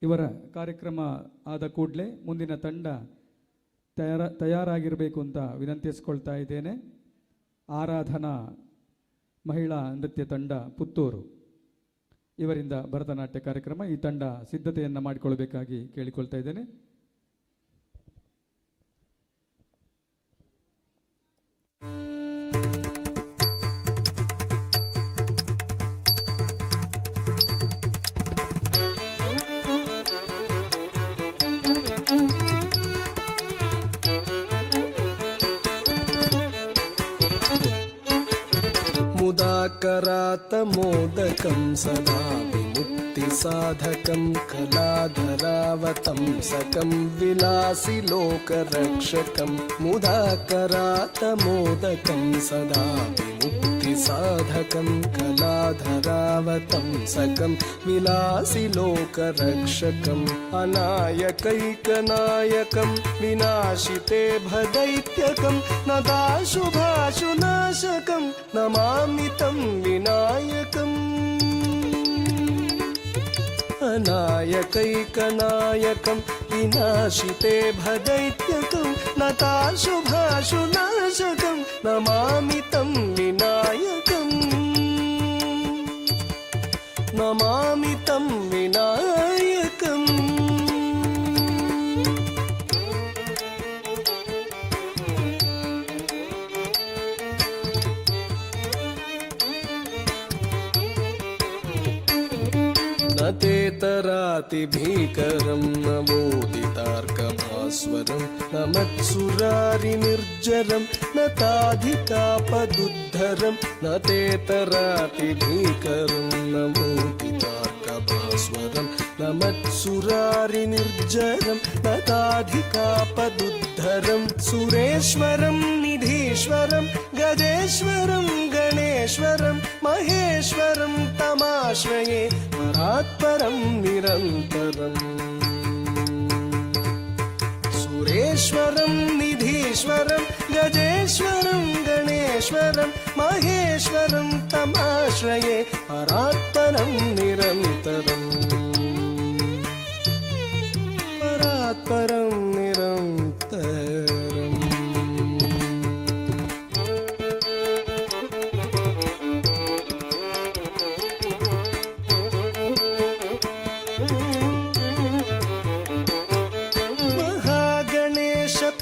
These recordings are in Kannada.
ಇವರ ಕಾರ್ಯಕ್ರಮ ಆದ ಕೂಡಲೇ ಮುಂದಿನ ತಂಡ ತಯಾರಾಗಿರಬೇಕು ಅಂತ ವಿನಂತಿಸ್ಕೊಳ್ತಾ ಇದ್ದೇನೆ. ಆರಾಧನಾ ಮಹಿಳಾ ನೃತ್ಯ ತಂಡ ಪುತ್ತೂರು ಇವರಿಂದ ಭರತನಾಟ್ಯ ಕಾರ್ಯಕ್ರಮ. ಈ ತಂಡ ಸಿದ್ಧತೆಯನ್ನು ಮಾಡಿಕೊಳ್ಬೇಕಾಗಿ ಕೇಳಿಕೊಳ್ತಾ ಇದ್ದೇನೆ. करातमोदकं सदा विमुक्तिसाधकं कलाधरावतंसकं विलासि लोकरक्षकं मुदाकरातमोदकं सदा विमुक्तिसाधकं कलाधरावतंसकं विलासि लोकरक्षकम् अनायकैकनायकं विनाशिते भदैत्यकं नदाशुभाशुनाशकं नमामि तं विनायकम्. अनायकैकनायकं विनाशिते भदैत्यकं नताशुभाशुनाशकं नमामि तं विनायकम्. नमामि तं विनायकम्. न तेतरातिभीकरं न बोधितार्कभास्वरं न मत्सुरारिनिर्जरं न ताधिकापदुद्धरं न तेतरातिभीकरं न बोधितार्कभास्वरं न मत्सुरारिनिर्जरं न ताधिकापदुद्धरं सुरेश्वरं निधीश्वरं गजेश्वरं गणेश्वरं महेश्वरं तमाश्रये परात्परं निरन्तरम्. सुरेश्वरं निधीश्वरं गजेश्वरं गणेश्वरं महेश्वरं तमाश्रये परात्परं निरन्तरम्. परात्परं निरन्तरम्.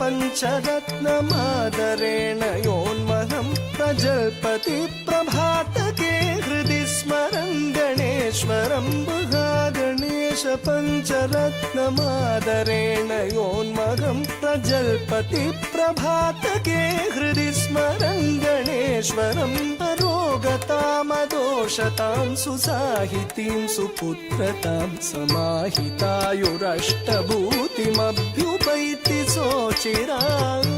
पञ्चरत्नमादरेण योन्महं प्रजल्पति प्रभातके हृदि स्मरं गणेश्वरं. महागणेश पञ्चरत्नमादरेण योन्महं प्रजल्पति प्रभातके हृदि स्मरं गणेश्वरम्. अरोगतामदोषतां सुसाहितीं सुपुत्रतां समाहितायुरष्टभूतिमभ्युपैति सोचिरात्.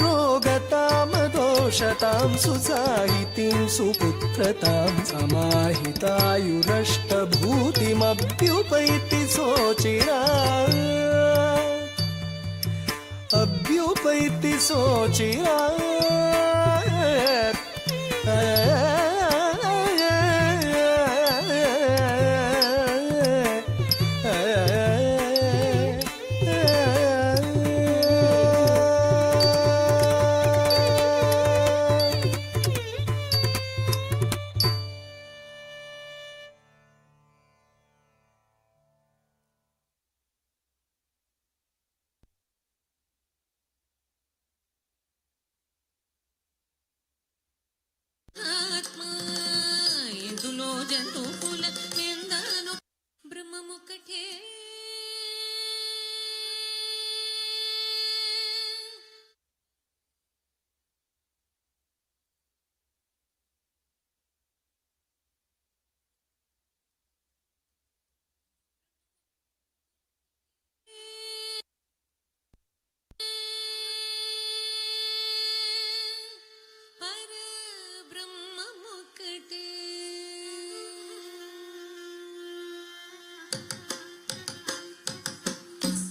रोगतामदोषतां सुसाहितीं सुपुत्रतां समाहितायुरष्टभूतिमभ्युपैति सोचिरात्. अभ्युपैति सोचिरात्.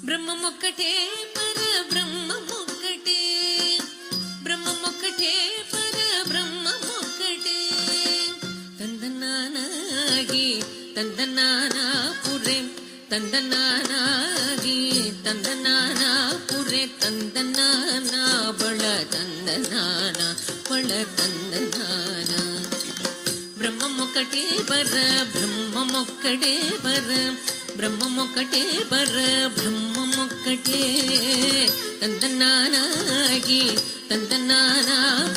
బ్రహ్మమొక్కటే పరబ్రహ్మమొక్కటే బ్రహ్మమొక్కటే పరబ్రహ్మమొక్కటే తందనానాగి తందన ತಂದನಾನ ಪುರೆ ತಂದನಾನಾಗಿ ತಂದನಾನ ಪುರೆ ತಂದನಾನ ಬಳ ತಂದನಾನ ಬಳ ತಂದನಾನ ಬ್ರಹ್ಮಮೊಕ್ಕಟೇ ಬರ ಬ್ರಹ್ಮಮೊಕ್ಕಟೇ ಬರ ಬ್ರಹ್ಮಮೊಕ್ಕಟೇ ಬರ ಬ್ರಹ್ಮಮೊಕ್ಕಟೇ ತಂದನಾನಾಗಿ ತಂದನಾನ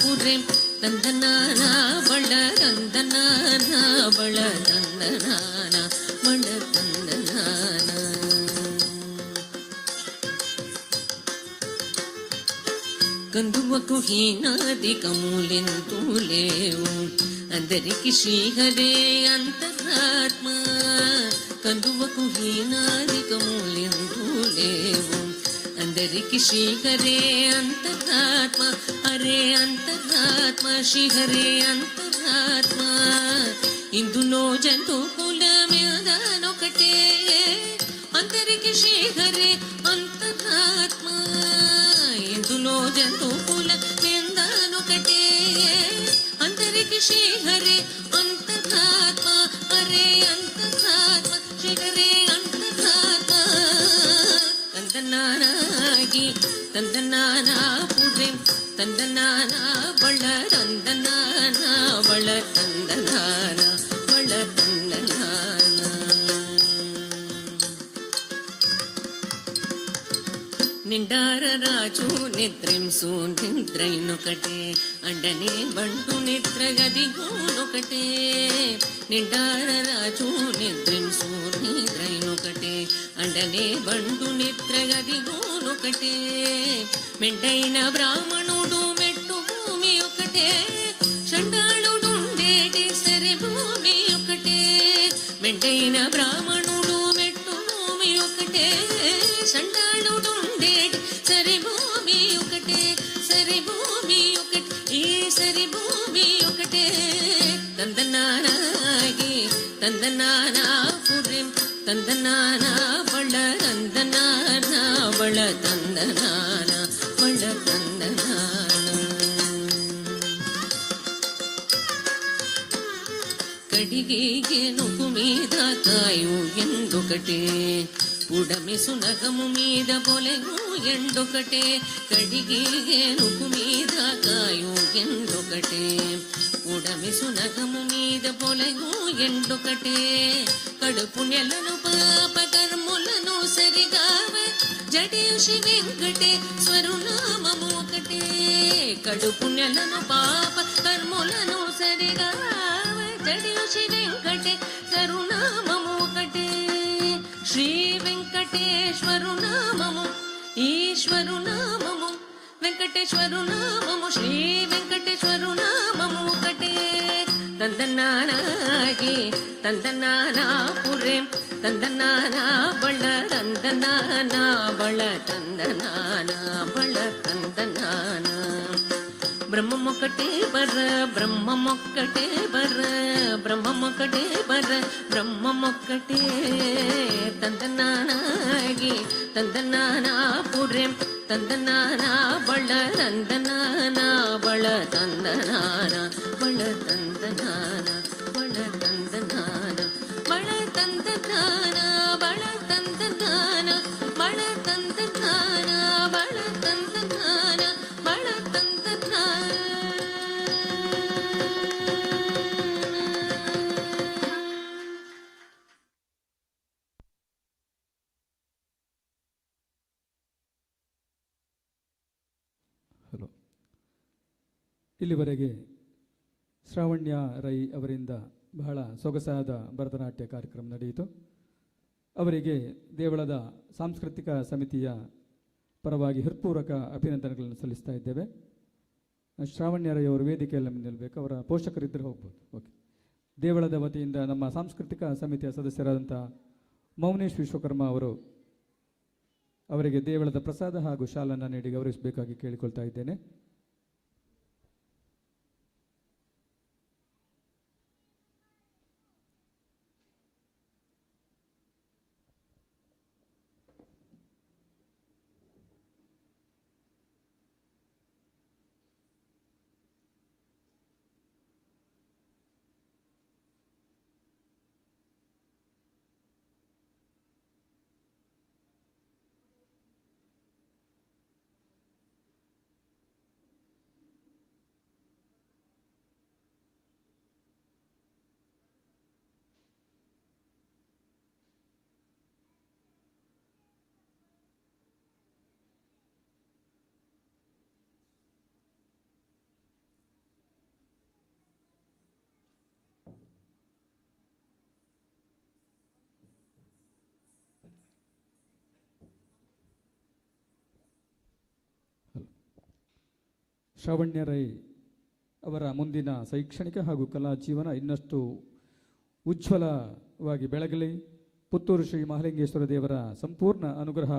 ಪುರೆ ತಂದನಾನ ಬಳ ತಂದನಾನ ಬಳ ತಂದನಾನ ಬಳ ತಂದನಾನ కందువకు హీనాదికములెంతూ లేవు అందరికి శ్రీహరే అంతరాత్మ కందువకు హీనాదికములెంతూ లేవు అందరికి శ్రీహరే అంతరాత్మ హరే అంతరాత్మ శ్రీహరే అంతరాత్మ ఇందులో జంతు కులమేదానొకటే అందరికి శ్రీహరే అంతరాత్మ ఇందులో జంతు కులమేదానొకటే అందరికి శ్రీహరే అంతరాత్మ హరే అంతరాత్మ శ్రీహరే అంతరాత్మ ತಂದನಾನಾಗಿ ತಂದನಾನ ಪುರೆ ತಂದನಾನ ಬಳ ತಂದನಾನ ಬಳ ತಂದನಾನ ಬಳ ತಂದನಾನ నిండార రాజు నిద్రింసు నిద్రైనొకటే అండనే బంటు నిద్రగదిగోనొకటే నిండార రాజు నిద్రింసు నిద్రైనొకటే అండనే బంటు నిద్రగదిగోనొకటే మెండైన బ్రాహ్మణుడు మెట్టు భూమి ఒకటే చండాళుడుండేటి సరి భూమి ఒకటే మెండైన బ్రాహ్మణుడు మెట్టు భూమి ఒకటే చండాళుడుండేటి సరి భూమి ఒకటే సరి భూమి ఒకటే ఈ సరి భూమి ఒకటే ತಂದನಾನಾಗಿ ತಂದನಾನ ಪುರೆ ತಂದನಾನ ಬಳ ತಂದನಾನ ಬಳ ತಂದನಾನ ಬಳ ತಂದನಾನ కడిగే నువ్వు మీద కాయు ఎందుకటే ఉడమి సునగము మీద పొలెను ఎండొకటే కడిగే నువ్వు మీద కాయు ఎండొకటే ఉడమి సునగము మీద పొలెను ఎండొకటే కడుపు నెలను పాప కర్ములను సరిగావ జడేషి వెంకటేశ్వరు నామము ఒకటే కడుపు నెలను పాప కర్ములను సరిగావ జడేషి వెంకటేశ్వరు నామము ఒకటే శ్రీ వెంకటేశ్వరు నామము ఈశ్వరు నామము వెంకటేశ్వరు నామము శ్రీ వెంకటేశ్వరు నామము ఒకటే ತಂದನಾನಾಗಿ ತಂದನಾನ ಪುರೆ ತಂದನಾನ ಬಳ ತಂದನಾನ ಬಳ ತಂದನಾನ ಬಳ ತಂದನಾನ ಬ್ರಹ್ಮಮೊಕ್ಕಟೇ ಬರ ಬ್ರಹ್ಮಮೊಕ್ಕಟೇ ಬರ ಬ್ರಹ್ಮಮೊಕ್ಕಟೇ ಬರ ಬ್ರಹ್ಮಮೊಕ್ಕಟೇ ತಂದನಾನಾಗಿ ತಂದನಾನ ಪುರೆ ತಂದನಾನ ಬಳ ತಂದನಾನ ಬಳ ತಂದನಾನ ಬಳ ತಂದನಾನ ಬಳ ತಂದನಾನ ಬಳ ತಂದನಾನ ಬಳ ತಂದನಾನ ಬಳ ತಂದನಾನ ಬಳ ತಂದನಾನ ಬಳ ತಂದನಾನ ಹಲೋ. ಇಲ್ಲಿವರೆಗೆ ಶ್ರಾವಣ್ಯ ರೈ ಅವರಿಂದ ಬಹಳ ಸೊಗಸಾದ ಭರತನಾಟ್ಯ ಕಾರ್ಯಕ್ರಮ ನಡೆಯಿತು. ಅವರಿಗೆ ದೇವಳದ ಸಾಂಸ್ಕೃತಿಕ ಸಮಿತಿಯ ಪರವಾಗಿ ಹೃತ್ಪೂರ್ವಕ ಅಭಿನಂದನೆಗಳನ್ನು ಸಲ್ಲಿಸ್ತಾ ಇದ್ದೇವೆ. ಶ್ರಾವಣ್ಯ ರೈ ಅವರು ವೇದಿಕೆಯಲ್ಲಿ ನಿಲ್ಲಬೇಕು. ಅವರ ಪೋಷಕರಿದ್ದರೆ ಹೋಗ್ಬೋದು. ಓಕೆ. ದೇವಳದ ವತಿಯಿಂದ ನಮ್ಮ ಸಾಂಸ್ಕೃತಿಕ ಸಮಿತಿಯ ಸದಸ್ಯರಾದಂಥ ಮೌನೇಶ್ ವಿಶ್ವಕರ್ಮ ಅವರು ಅವರಿಗೆ ದೇವಳದ ಪ್ರಸಾದ ಹಾಗೂ ಶಾಲನ್ನು ನೀಡಿ ಗೌರವಿಸಬೇಕಾಗಿ ಕೇಳಿಕೊಳ್ತಾ ಇದ್ದೇನೆ. ಶ್ರವಣ್ಯ ರೈ ಅವರ ಮುಂದಿನ ಶೈಕ್ಷಣಿಕ ಹಾಗೂ ಕಲಾ ಜೀವನ ಇನ್ನಷ್ಟು ಉಜ್ವಲವಾಗಿ ಬೆಳಗಲಿ. ಪುತ್ತೂರು ಶ್ರೀ ಮಹಾಲಿಂಗೇಶ್ವರ ದೇವರ ಸಂಪೂರ್ಣ ಅನುಗ್ರಹ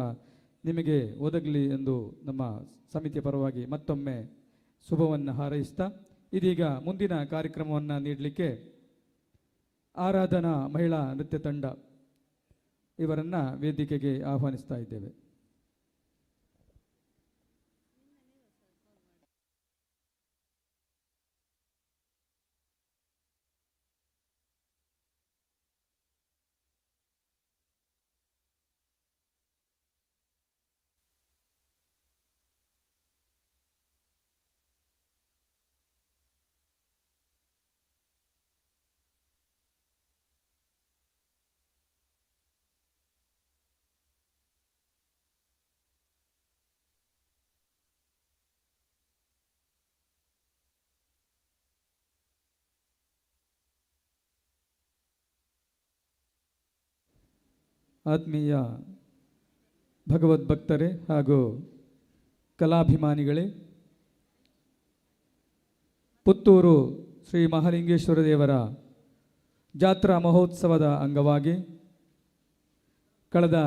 ನಿಮಗೆ ಒದಗಲಿ ಎಂದು ನಮ್ಮ ಸಮಿತಿಯ ಪರವಾಗಿ ಮತ್ತೊಮ್ಮೆ ಶುಭವನ್ನು ಹಾರೈಸ್ತಾ, ಇದೀಗ ಮುಂದಿನ ಕಾರ್ಯಕ್ರಮವನ್ನು ನೀಡಲಿಕ್ಕೆ ಆರಾಧನಾ ಮಹಿಳಾ ನೃತ್ಯ ತಂಡ ಇವರನ್ನು ವೇದಿಕೆಗೆ ಆಹ್ವಾನಿಸ್ತಾ ಇದ್ದೇವೆ. ಆತ್ಮೀಯ ಭಗವದ್ಭಕ್ತರೇ ಹಾಗೂ ಕಲಾಭಿಮಾನಿಗಳೇ, ಪುತ್ತೂರು ಶ್ರೀ ಮಹಾಲಿಂಗೇಶ್ವರ ದೇವರ ಜಾತ್ರಾ ಮಹೋತ್ಸವದ ಅಂಗವಾಗಿ ಕಳೆದ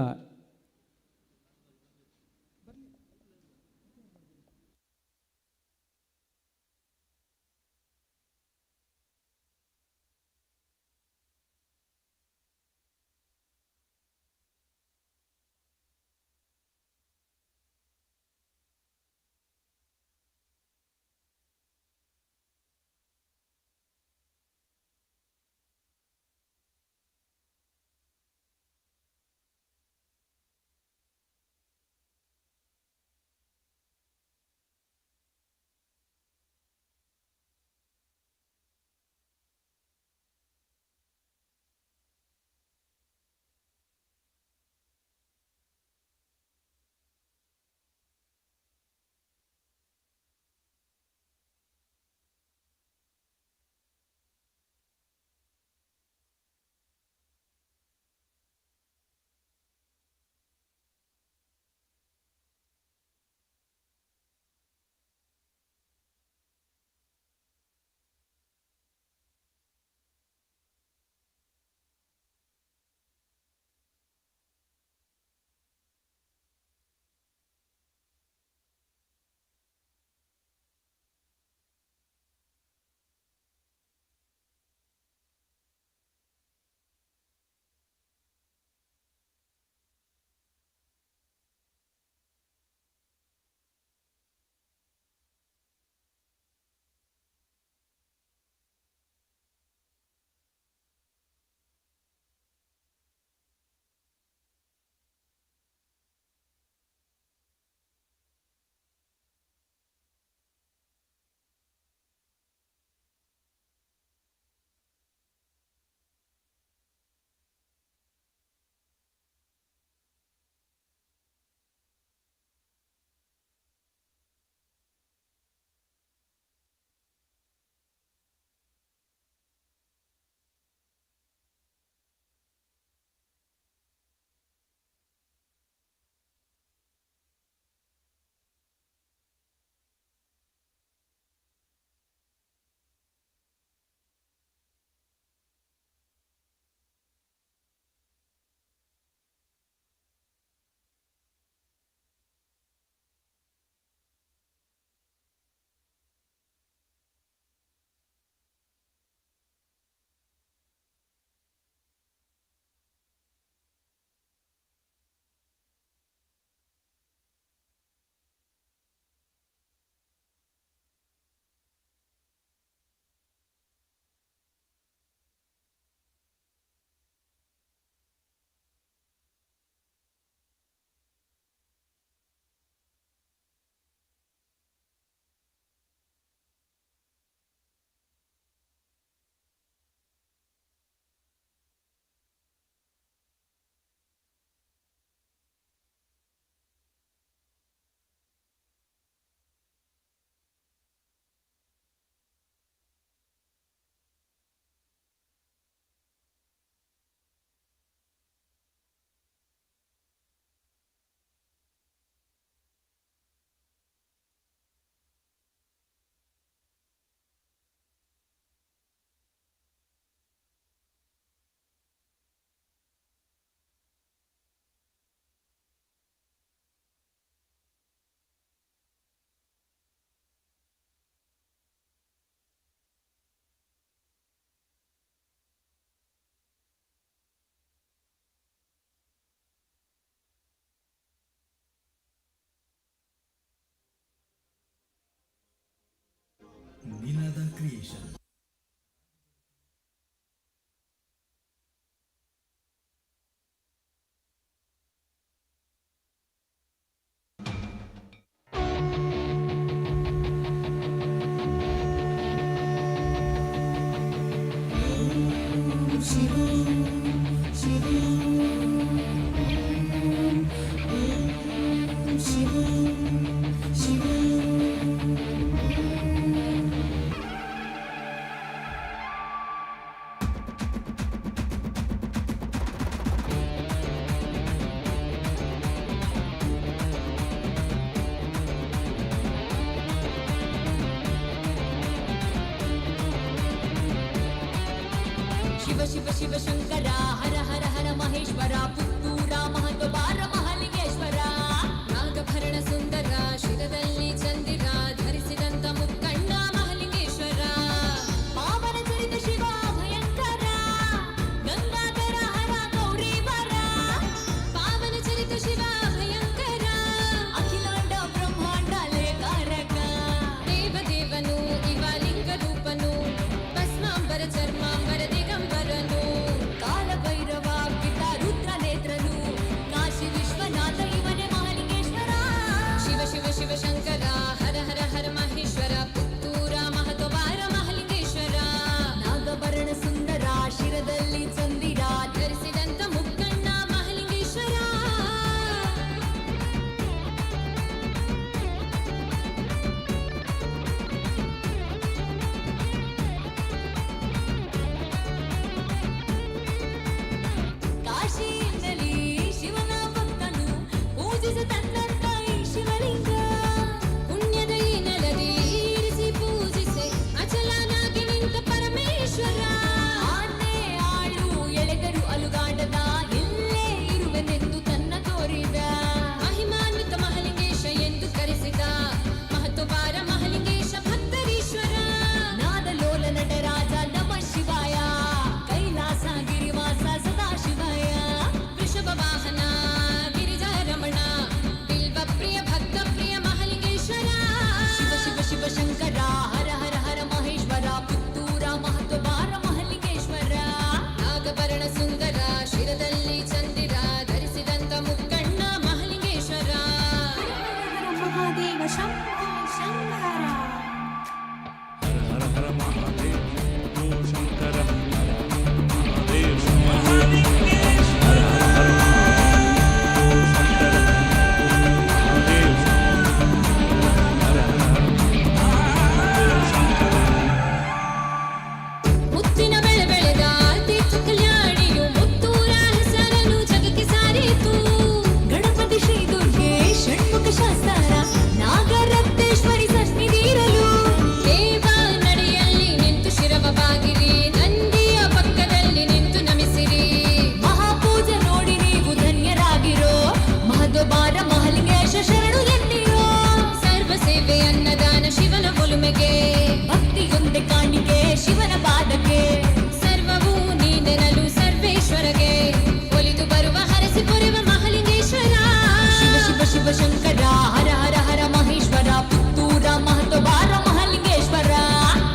ಶಿವ ಶಿವ ಶಿವ ಶಂಕರ ಹರ ಹರ ಹರ ಮಹೇಶ್ವರ ಪುತ್ತೂರ ಮಹತ್ವಬಾರ ಮಹಾಲಿಂಗೇಶ್ವರ ನಾಗಭರಣ ಸುಂದರ ಶಿರದಲ್ಲಿ ಚಂದಿರ ಧರಿಸಿದಂತ ಮುಕ್ಕಣ್ಣ ಮಹಾಲಿಂಗೇಶ್ವರ ಪಾವನ ಚರಿತ ಶಿವ ಭಯಂಕರ ಗಂಗಾಧರ ಹರ ಗೌರೀವರ ಪಾವನ ಚರಿತ ಶಿವ ಭಯಂಕರ ಅಖಿಲಾಂಡ ಬ್ರಹ್ಮಾಂಡ ಲೇಖಾರಕ ದೇವದೇವನು ಇವ ಲಿಂಗ ರೂಪನು ಭಸ್ಮಾಂಬರ ಚರ್ಮಾಂಬರ ದಿಗಂಬರನು ಕಾಲಭೈರವ ಪಿತ ರುದ್ರ ನೇತ್ರನು ಕಾಶಿ ವಿಶ್ವನಾಥ ಇವನೇ ಮಹಾಲಿಂಗೇಶ್ವರ ಶಿವ ಶಿವ ಶಿವ ಶಂಕರ ಹರ ಹರ ಹರ ಮಹೇಶ್ವರ ಪುತ್ತೂರ ಮಹತ್ವಬಾರ ಮಹಾಲಿಂಗೇಶ್ವರ ನಾಗಭರಣ ಸುಂದರ ಶಿರದಲ್ಲಿ ಚಂದಿರ ಧರಿಸಿದಂತ ಮುಕ್ಕಣ್ಣ ಮಹಾಲಿಂಗೇಶ್ವರ ಕಾಶಿಯಿಂದಲೇ ಶಿವನ ಭಕ್ತನು ಪೂಜಿಸಿ ತಂದಂತ ಈ ಶಿವಲಿಂಗ ಪುಣ್ಯದ ಈ ನೆಲದಿ ಇರಿಸಿ ಪೂಜಿಸಿ ಅಚಲನಾಗಿ ನಿಂತ ಪರಮೇಶ್ವರ ಆನೆ ಆಳು ಎಳೆದರು ಅಲುಗಾಡದ ಇಲ್ಲೇ ಇರುವೆನೆಂದು ತನ್ನ ತೋರಿದ ಮಹಿಮಾನ್ವಿತ ಮಹಾಲಿಂಗೇಶ ಎಂದು ಕರೆಸಿದ ಮಹತ್ವಬಾರ ಮಹಾಲಿಂಗೇಶ ಭಕ್ತರೀಶ್ವರ ನಾದಲೋಲ ನಟರಾಜ ನಮ ಶಿವಾಯ ಕೈಲಾಸ ಗಿರಿವಾಸ ಸದಾ ಶಿವಾಯ ವೃಷಭ ವಾಹನ ಗಿರಿಜಾ ರಮಣ ಬಿಲ್ವ ಪ್ರಿಯ ಭಕ್ತ ಪ್ರಿಯ ಮಹಾಲಿಂಗೇಶ್ವರ ಶಿವ ಶಿವ ಶಿವ ಶಂಕರ ಹರ ಹರ ಹರ ಮಹೇಶ್ವರ ಪುತ್ತೂರ ಮಹತ್ವಬಾರ ಮಹಾಲಿಂಗೇಶ್ವರ ನಾಗಭರಣ ಸುಂದರ ಶಿರದಲ್ಲಿ ಚಂದಿರ ಧರಿಸಿದಂತ ಮುಕ್ಕಣ್ಣ ಮಹಾಲಿಂಗೇಶ್ವರ ಮಹಾದೇವ ಶಂಭೋ ಶಂಕರ ಹರ ಹರ ಮಹಾದೇವ ಓ ಶಂಕರ ಮಹಾದೇವ ಹರ ಹರ ಹರ ಓ ಶಂಕರ ಮಹಾದೇವ ಹರ ಹರ ಹರ ಶಂಕರ ಮುತ್ತಿನ ಬೆಳೆ ಬೆಳೆದ ತೀರ್ಥ ಕಲ್ಯಾಣಿಯು ಮುತ್ತೂರ ಹೆಸರನ್ನು ಜಗಕ್ಕೆ ಸಾರಿತು ಗಣಪತಿ ಶ್ರೀ ದುರ್ಗೆ ಷಣ್ಮುಖ ಶಾಸ್ತಾರ ನಾಗರತ್ನೇಶ್ವರಿ ಸನ್ನಿಧಿರಲು ದೇವ ನಡೆಯಲ್ಲಿ ನಿಂತು ಶಿರವ ಬಾಗಿರಿ ನಂದಿಯ ಪಕ್ಕದಲ್ಲಿ ನಿಂತು ನಮಿಸಿರಿ ಮಹಾಪೂಜೆ ನೋಡಿ ನೀವು ಧನ್ಯರಾಗಿರೋ ಮಹತ್ವಬಾರ ಮಹಾಲಿಂಗೇಶ ಶರಣು ಎನ್ನಿರೋ ಸರ್ವ ಸೇವೆ ಅನ್ನದಾನ ಶಿವನ ಒಲುಮೆಗೆ ಭಕ್ತಿಯೊಂದೆ ಕಾಣಿಕೆ ಶಿವನ ಪಾದಕ್ಕೆ ಸರ್ವವೂ ನೀನೆನಲು ಸರ್ವೇಶ್ವರಗೆ ಒಲಿದು ಬರುವ ಹರಸಿ ಪೊರೆವ ಮಹಾಲಿಂಗೇಶ್ವರ ಶಿವ ಶಿವ ಶಿವ ಶಂಕರ ಹರ ಹರ ಹರ ಮಹೇಶ್ವರ ಪುತ್ತೂರ ಮಹತ್ವಬಾರ ಮಹಾಲಿಂಗೇಶ್ವರ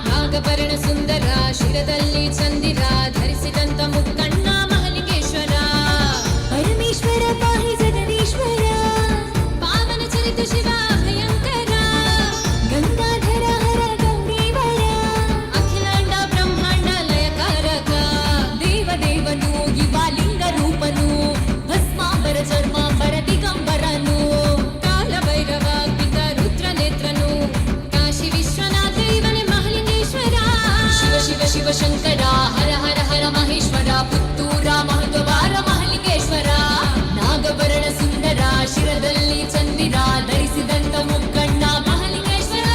ನಾಗಭರಣ ಸುಂದರ ಶಿರದಲ್ಲಿ ಚಂದಿರ ಧರಿಸಿದಂತ ಮುಕ್ಕಣ್ಣ ಮಹಾಲಿಂಗೇಶ್ವರ ಪರಮೇಶ್ವರ ಪಾಹಿ ಜಗದೀಶ್ವರ ಪಾವನ ಚರಿತ ಶಿವ ಭಯಂಕರ ಗಂಗಾಧರ ಹರ ಗೌರೀವರ ಅಖಿಲಾಂಡ ಬ್ರಹ್ಮಾಂಡ ಲಯಕಾರಕ ದೇವದೇವನು ಇವ ಲಿಂಗ ರೂಪನು ಭಸ್ಮಾಂಬರ ಚರ್ಮಾಂಬರ ದಿಗಂಬರನು ಕಾಲಭೈರವ ಪಿತ ರುದ್ರ ನೇತ್ರನು ಕಾಶಿ ವಿಶ್ವನಾಥ ಇವನೇ ಮಹಾಲಿಂಗೇಶ್ವರ ಶಿವ ಶಿವ ಶಿವ ಶಂಕರ ಹರ ಹರ ಹರ ಮಹೇಶ್ವರ ಪುತ್ತೂರ ಮಹತ್ವಬಾರ ಮಹಾಲಿಂಗೇಶ್ವರ ನಾಗಭರಣ ಸುಂದರ ಶಿರದಲ್ಲಿ ಚಂದಿರ ಧರಿಸಿದಂತ ಮುಕ್ಕಣ್ಣ ಮಹಾಲಿಂಗೇಶ್ವರ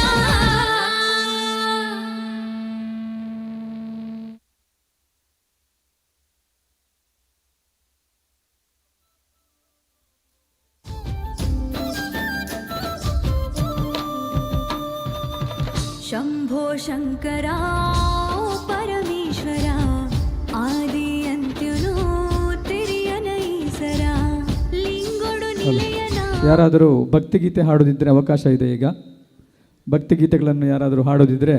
ಶಂಭೋ ಶಂಕರ ಪರಮೇಶ್ವರ ಆದಿ ಅಂತ್ಯನು ತಿರಿಯನೈಸರ ಲಿಂಗೊಡು ನಿಲಯನ ಯಾರಾದರೂ ಭಕ್ತಿಗೀತೆ ಹಾಡೋದಿದ್ದರೆ ಅವಕಾಶ ಇದೆ ಈಗ. ಭಕ್ತಿಗೀತೆಗಳನ್ನು ಯಾರಾದರೂ ಹಾಡೋದಿದ್ದರೆ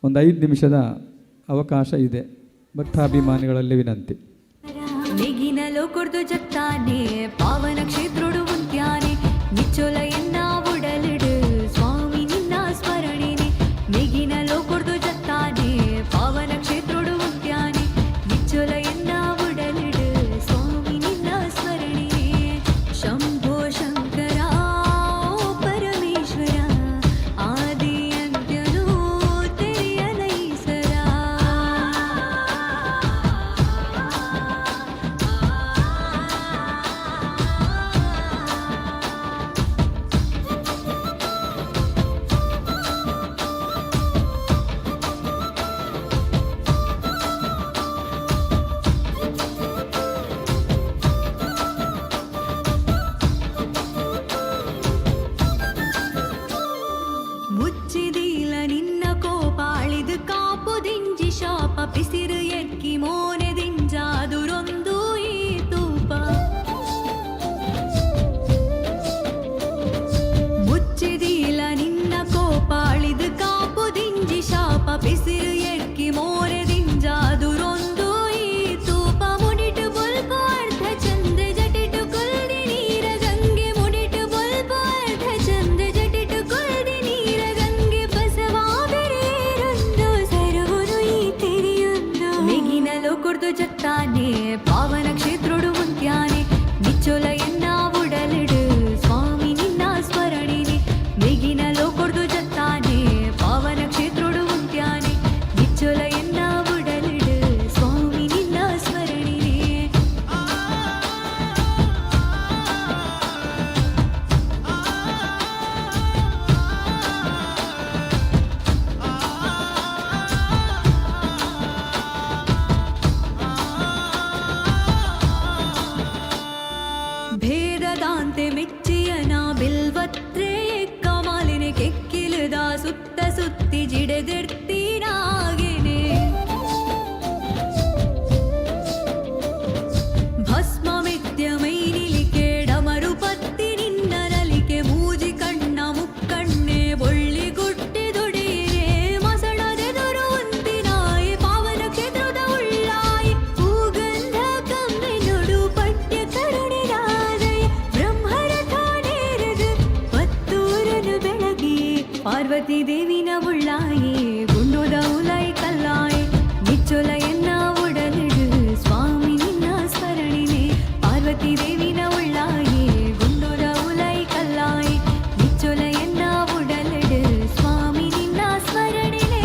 ಒಂದು 5 ನಿಮಿಷದ ಅವಕಾಶ ಇದೆ. ಭಕ್ತಾಭಿಮಾನಿಗಳಲ್ಲಿ ವಿನಂತಿ. നെഗിനലോ കൊടുത്തു ജത്താനെ പാവന ക്ഷേത്രോടു മുന്ത്യാനെ നിച്ചോല എന്ന ഉടലിട് സ്വാമി നിന്ന സ്മരണിനെ നെഗിനലോ കൊടുത്തു ജത്താനെ പാവന ക്ഷേത്രോടു മുന്ത്യാനെ നിച്ചോല എന്ന ഉടലിട് സ്വാമി നിന്ന സ്മരണിനെ ശംഭോ ശങ്കര പരമേശ്വര ആദി ಅಂತ್ಯನೋ ತೆರೆಯನೈಸರ ಮುಚ್ಚಿದೀಲ ನಿನ್ನ ಕೋಪಾಳಿದು ಕಾಪುದಿಂಜಿ ಶಾಪ ಪಿಸಿರು ಎಕ್ಕಿ ಮೋನೆದಿಂಜಾದುರೊಂದು ಈ ತೂಪ ಮುಚ್ಚಿದೀಲ ನಿನ್ನ ಕೋಪಾಳಿದು ಕಾಪುದಿಂಜಿ ಶಾಪ ಪಿಸಿರು ಎಕ್ಕಿ ಮೋನೆದಿಂಜಾದುರೊಂದು ಈ ತೂಪ ಮುಡಿಟು ಬೊಲ್ಪ ಅರ್ಧ ಚಂದ ಜಟಿಟು ಕೊಲ್ದಿ ನೀರ ಗಂಗೆ ಮುಡಿಟು ಬೊಲ್ಪ ಅರ್ಧ ಚಂದ ಜಟಿಟು ಕೊಲ್ದಿ ನೀರ ಗಂಗೆ ಬಸವಾದರೇರೊಂದು ಸರುವುದು ಈ ತಿರಿಯೊಂದು ಮೆಗಿನಲೋ ಕೊಡ್ದು ಜತ್ತಾನೆ ಪಾವನ ಕ್ಷೇತ್ರೋಡು ಮುಂತ್ಯಾನೆ ನಿಚ್ಚೋಲ ಎನ್ನ ಉಡಲಿಡು ಸ್ವಾಮಿ ನಿನ್ನ ಸ್ಮರಣಿನೆ ಮೆಗಿನಲೋ ಕೊಡ್ದು ಜತ್ತಾನೆ ಪಾವನ ಕ್ಷೇತ್ರೋಡು ಮುಂತ್ಯಾನೆ ನಿಚ್ಚೋಲ ಎನ್ನ ಉಡಲಿಡು ಸ್ವಾಮಿ ನಿನ್ನ ಸ್ಮರಣಿನೆ ಭೇದದಾಂತೆ ಮೆಚ್ಚಿಯನ ಬಿಲ್ವತ್ರೆ ಕಮಾಲಿನ ಕೆಕ್ಕಿಲುದ ಸುತ್ತ ಸುತ್ತಿ ಜಿಡೆದಿರ್ತೀನಾಗೆನೆ ಭಸ್ಮ ಮೆತ್ಯ ಮೈನಿಲಿಕೆ ಡಮರು ಪತ್ತಿ ನಿನ್ನ ನಲಿಕೆ ಮೂಜಿ ಕಣ್ಣ ಮುಕ್ಕಣ್ಣೆ ಬೊಳ್ಳಿ ಗುಟ್ಟಿ ದುಡಿರೆ ಮಸಣದೆದುರು ಒಂದಿನಾಯಿ ಪಾವನ ಕ್ಷೇತ್ರದ ಉಳ್ಳಾಯಿ ಹೂಗಂಧ ಕಮ್ಮೆ ನುಡು ಪಟ್ಯ ಕರುಣಿರಾದಯ ಬ್ರಹ್ಮರಥಾನೇರದು ಪತ್ತೂರನು ಬೆಳಗಿ ಪಾರ್ವತಿ ದೇವಿನ ಉಳ್ಳಾಯಿ ಗುಂಡೋದ ಉಲಾಯಿ ಕಲ್ಲಾಯಿ ನಿಚ್ಚೊಲ ಎನ್ನ ಉಡಲಿಡು ಸ್ವಾಮಿ ನಿನ್ನ ಸ್ಮರಣಿನೆ ಪಾರ್ವತಿ ದೇವಿನ ಉಳ್ಳಾಯಿ ಗುಂಡೋದ ಉಲಾಯಿ ಕಲ್ಲಾಯಿ ನಿಚ್ಚೊಲ ಎನ್ನ ಉಡಲಿಡು ಸ್ವಾಮಿ ನಿನ್ನ ಸ್ಮರಣಿನೆ.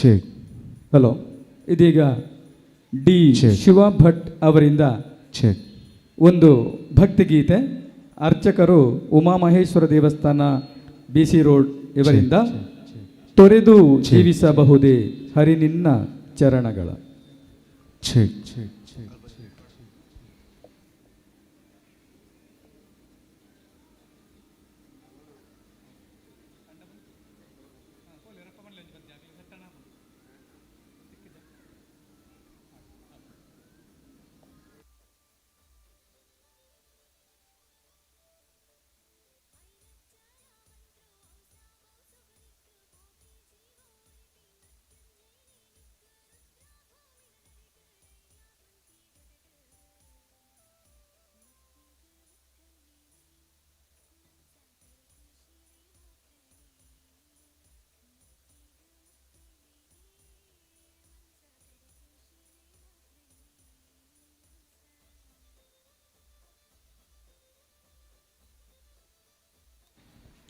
Check hello. ಇದೀಗ ಡಿ ಚೆಕ್. ಶಿವ ಭಟ್ ಅವರಿಂದ ಚೆಕ್ ಒಂದು ಭಕ್ತಿಗೀತೆ. ಅರ್ಚಕರು ಉಮಾಮಹೇಶ್ವರ ದೇವಸ್ಥಾನ BC ರೋಡ್ ಇವರಿಂದ ತೊರೆದು ಜೀವಿಸಬಹುದೇ ಹರಿ ನಿನ್ನ ಚರಣಗಳ. Check check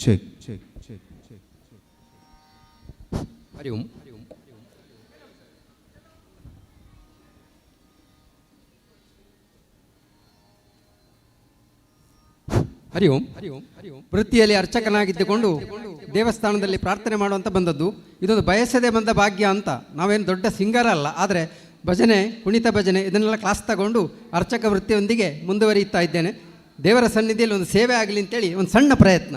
check check check check check Hari Om. Hari Om. ವೃತ್ತಿಯಲ್ಲಿ ಅರ್ಚಕನಾಗಿದ್ದುಕೊಂಡು ದೇವಸ್ಥಾನದಲ್ಲಿ ಪ್ರಾರ್ಥನೆ ಮಾಡುವಂತ ಬಂದದ್ದು. ಇದೊಂದು ಬಯಸದೆ ಬಂದ ಭಾಗ್ಯ ಅಂತ. ನಾವೇನು ದೊಡ್ಡ ಸಿಂಗರ್ ಅಲ್ಲ, ಆದರೆ ಭಜನೆ, ಕುಣಿತ ಭಜನೆ ಇದನ್ನೆಲ್ಲ ಕ್ಲಾಸ್ ತಗೊಂಡು ಅರ್ಚಕ ವೃತ್ತಿಯೊಂದಿಗೆ ಮುಂದುವರಿಯುತ್ತಾ ಇದ್ದೇನೆ. ದೇವರ ಸನ್ನಿಧಿಯಲ್ಲಿ ಒಂದು ಸೇವೆ ಆಗಲಿ ಅಂತೇಳಿ ಒಂದು ಸಣ್ಣ ಪ್ರಯತ್ನ.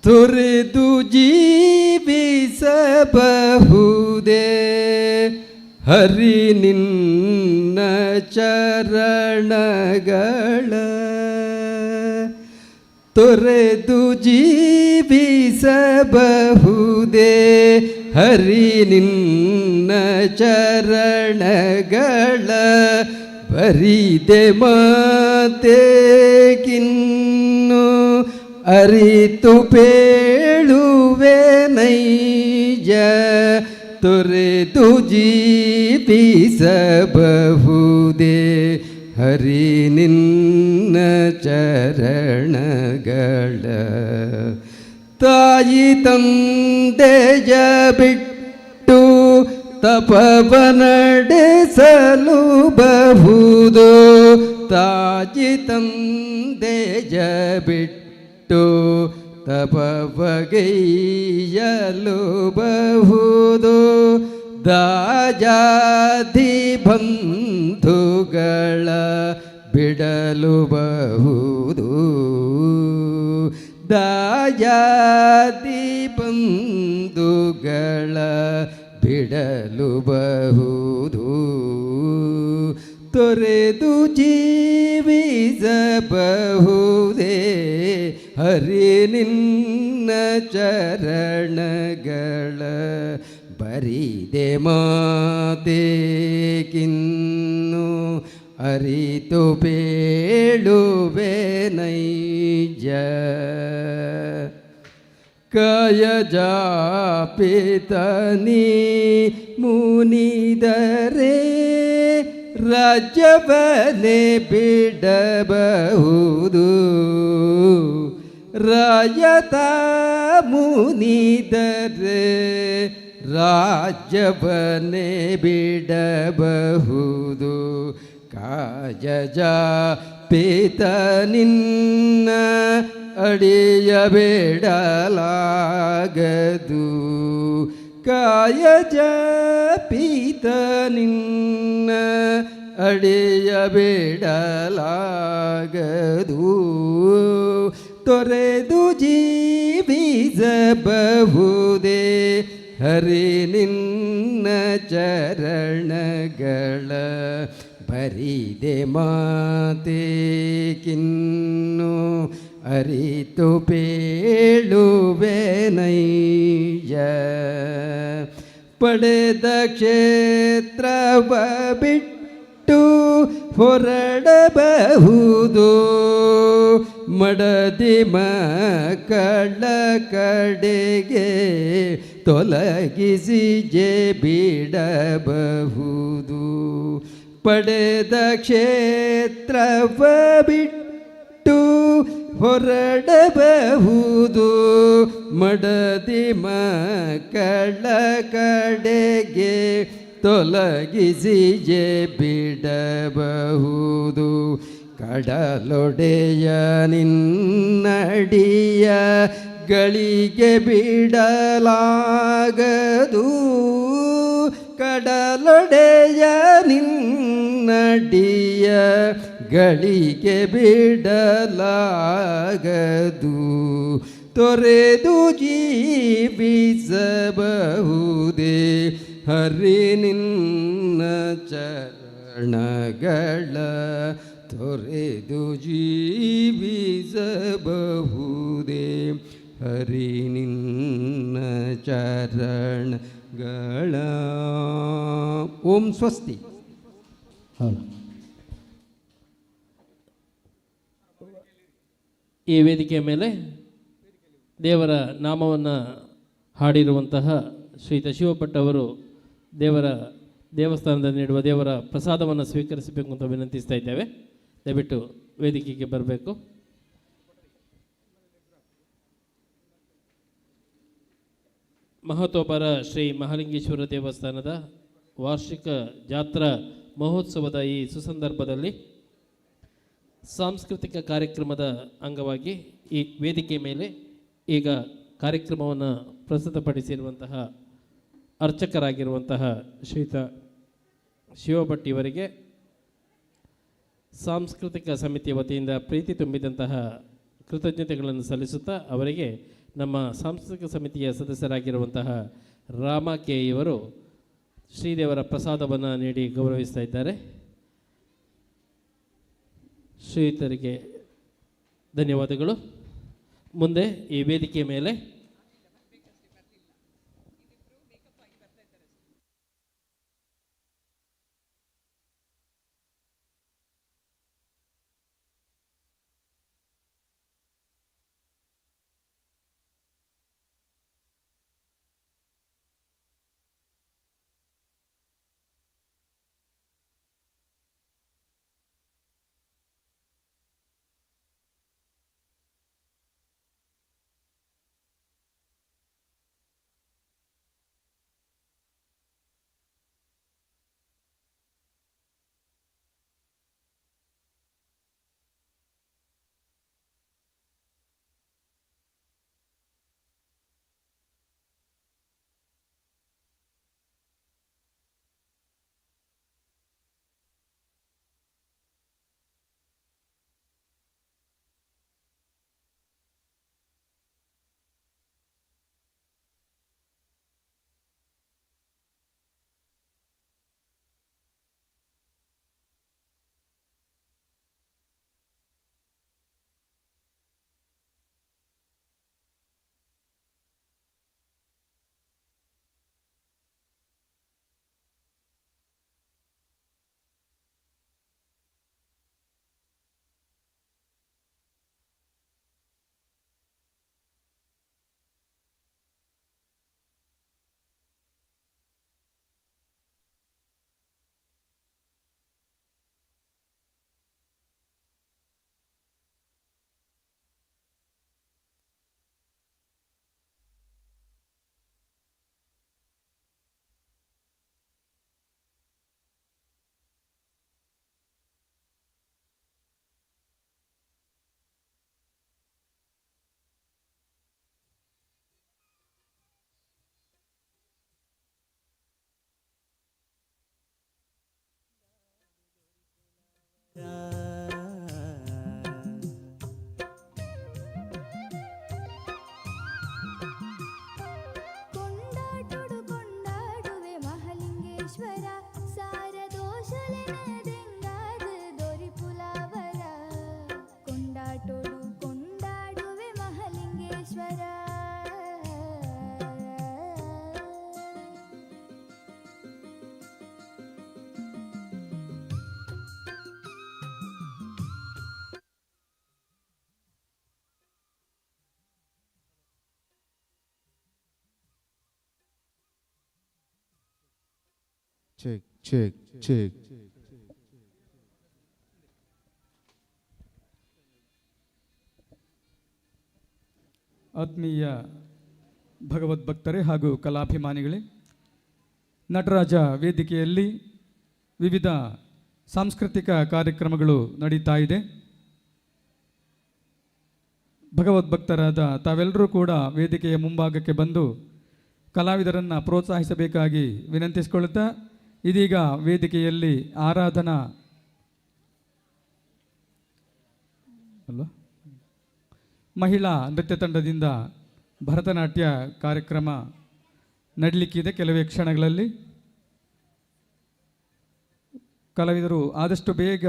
ತೊರೆದು ಜೀವಿಸಬಹುದೇ ಹರಿ ನಿನ್ನ ಚರಣಗಳ. ತೊರೆದು ಜೀವಿಸಬಹುದೇ ಹರಿ ನಿನ್ನ ಚರಣಗಳ. ಬರಿದೆ ಮಾತೆಗಿನ್ನು ಅರಿತು ಪೇಳುವೆ ನೈಜ. ತೊರೆದು ಜೀವಿಸಬಹುದೇ ಹರಿ ನಿನ್ನ ಚರಣಗಳ. ತಾಯಿ ತಂದೆಯ ಬಿಟ್ಟು ತಪವ ನಡೆಸಲು ಬಹುದು. ತಾಯಿ ತಂದೆಯ ಬಿಟ್ಟು ತಪವಗೈಯಲು ಬಹುದು. ದಾಯಾದಿ ಬಂಧುಗಳ ಬಿಡಲು ಬಹುದು. ದಾಯಾದಿ ಬಂಧುಗಳ ಬಿಡಲು ಬಹುದು. ತೊರೆದು ಜೀವಿಸಬಹುದೇ ಹರಿ ನಿನ್ನ ಚರಣಗಳ. ಬರಿದೆ ಮಾತೆಗಿನ್ನು ಅರಿತು ಪೇಳುವೆ ನೈಜ. ಕಾಯ ಜಾಪಿತನಿ ಮುನಿದರೆ ರಾಜ್ಯವನ್ನೇ ಬಿಡಬಹುದು. ರಾಯತ ಮುನಿದರೆ ರಾಜ್ಯವನ್ನೇ ಬಿಡಬಹುದು. ಕಾಯ ಜಾಪಿತ ನಿನ್ನ ಅಡಿಯಬೇಡಲಾಗದು. ಕಾಯ ಜಾಪಿತ ನಿನ್ನ ಅಡಿಯಬೇಡಲಾಗದು. ತೊರೆದು ಜೀವಿಸಬಹುದೇ ಹರಿ ನಿನ್ನ ಚರಣಗಳ. ಬರಿದೆ ಮಾತೆಗಿನ್ನು ಅರಿತು ಪೇಳುವೆ ನೈಜ. ಪಡೆದ ಕ್ಷೇತ್ರವ ಬಿಟ್ಟು ಹೊರಡಬಹುದು. ಮಡದಿ ಮಕ್ಕಳ ಕಡೆಗೆ ತೊಲಗಿಸಿ ಬಿಡಬಹುದು. ಪಡೆದ ಕ್ಷೇತ್ರವ ಬಿಟ್ಟು ಹೊರಡಬಹುದು. ಮಡದಿ ಮಕ್ಕಳ ಕಡೆಗೆ ತೊಲಗಿಸಿ ಬಿಡಬಹುದು. ಕಡಲೊಡೆಯ ನಿನ್ನಡಿಯ ಗಳಿಗೆ ಬಿಡಲಾಗದು. ಕಡಲೊಡೆಯ ನಿನ್ನಡಿಯ ಗಳಿಗೆ ಬಿಡಲಾಗದು. ತೊರೆದು ಜೀವಿಸಬಹುದೇ ಹರಿ ನಿನ್ನ ಚರಣಗಳ. ತೊರೆದು ಜೀವಿಸಬಹುದೇ ಹರಿ ನಿನ್ನ ಚರಣಗಳ. ಓಂ ಸ್ವಸ್ತಿ. ಈ ವೇದಿಕೆಯ ಮೇಲೆ ದೇವರ ನಾಮವನ್ನು ಹಾಡಿರುವಂತಹ ಶ್ರೀಯುತ ಶಿವಭಟ್ ಅವರು ದೇವಸ್ಥಾನದಲ್ಲಿ ನೀಡುವ ದೇವರ ಪ್ರಸಾದವನ್ನು ಸ್ವೀಕರಿಸಬೇಕು ಅಂತ ವಿನಂತಿಸ್ತಾ ಇದ್ದೇವೆ. ದಯವಿಟ್ಟು ವೇದಿಕೆಗೆ ಬರಬೇಕು. ಮಹತ್ವಪರ ಶ್ರೀ ಮಹಾಲಿಂಗೇಶ್ವರ ದೇವಸ್ಥಾನದ ವಾರ್ಷಿಕ ಜಾತ್ರಾ ಮಹೋತ್ಸವದ ಈ ಸುಸಂದರ್ಭದಲ್ಲಿ ಸಾಂಸ್ಕೃತಿಕ ಕಾರ್ಯಕ್ರಮದ ಅಂಗವಾಗಿ ಈ ವೇದಿಕೆ ಮೇಲೆ ಈಗ ಕಾರ್ಯಕ್ರಮವನ್ನು ಪ್ರಸ್ತುತಪಡಿಸಿರುವಂತಹ ಅರ್ಚಕರಾಗಿರುವಂತಹ ಶ್ರೀಯುತ ಶಿವಭಟ್ ಇವರಿಗೆ ಸಾಂಸ್ಕೃತಿಕ ಸಮಿತಿಯ ವತಿಯಿಂದ ಪ್ರೀತಿ ತುಂಬಿದಂತಹ ಕೃತಜ್ಞತೆಗಳನ್ನು ಸಲ್ಲಿಸುತ್ತಾ ಅವರಿಗೆ ನಮ್ಮ ಸಾಂಸ್ಕೃತಿಕ ಸಮಿತಿಯ ಸದಸ್ಯರಾಗಿರುವಂತಹ ರಾಮ ಕೆ ಇವರು ಶ್ರೀದೇವರ ಪ್ರಸಾದವನ್ನು ನೀಡಿ ಗೌರವಿಸ್ತಾ ಇದ್ದಾರೆ. ಶ್ರೀಯುತರಿಗೆ ಧನ್ಯವಾದಗಳು. ಮುಂದೆ ಈ ವೇದಿಕೆಯ ಮೇಲೆ ಕೊಂಡಾಟೊಡು ಕೊಂಡಾಡುವೆ ಮಹಾಲಿಂಗೇಶ್ವರ ಸಾರದೋಷಲೆನದೆಂಗಾದು ದೊರಿಪುಲಾವರ. ಕೊಂಡಾಟೊಡು ಕೊಂಡಾಡುವೆ ಮಹಾಲಿಂಗೇಶ್ವರ. check, check. ಆತ್ಮೀಯ ಭಗವದ್ಭಕ್ತರೇ ಹಾಗೂ ಕಲಾಭಿಮಾನಿಗಳೇ, ನಟರಾಜ ವೇದಿಕೆಯಲ್ಲಿ ವಿವಿಧ ಸಾಂಸ್ಕೃತಿಕ ಕಾರ್ಯಕ್ರಮಗಳು ನಡೀತಾ ಇದೆ. ಭಗವದ್ಭಕ್ತರಾದ ತಾವೆಲ್ಲರೂ ಕೂಡ ವೇದಿಕೆಯ ಮುಂಭಾಗಕ್ಕೆ ಬಂದು ಕಲಾವಿದರನ್ನು ಪ್ರೋತ್ಸಾಹಿಸಬೇಕಾಗಿ ವಿನಂತಿಸಿಕೊಳ್ಳುತ್ತಾ, ಇದೀಗ ವೇದಿಕೆಯಲ್ಲಿ ಆರಾಧನಾ ಮಹಿಳಾ ನೃತ್ಯ ತಂಡದಿಂದ ಭರತನಾಟ್ಯ ಕಾರ್ಯಕ್ರಮ ನಡೀಲಿಕ್ಕಿದೆ. ಕೆಲವೇ ಕ್ಷಣಗಳಲ್ಲಿ ಕಲಾವಿದರು ಆದಷ್ಟು ಬೇಗ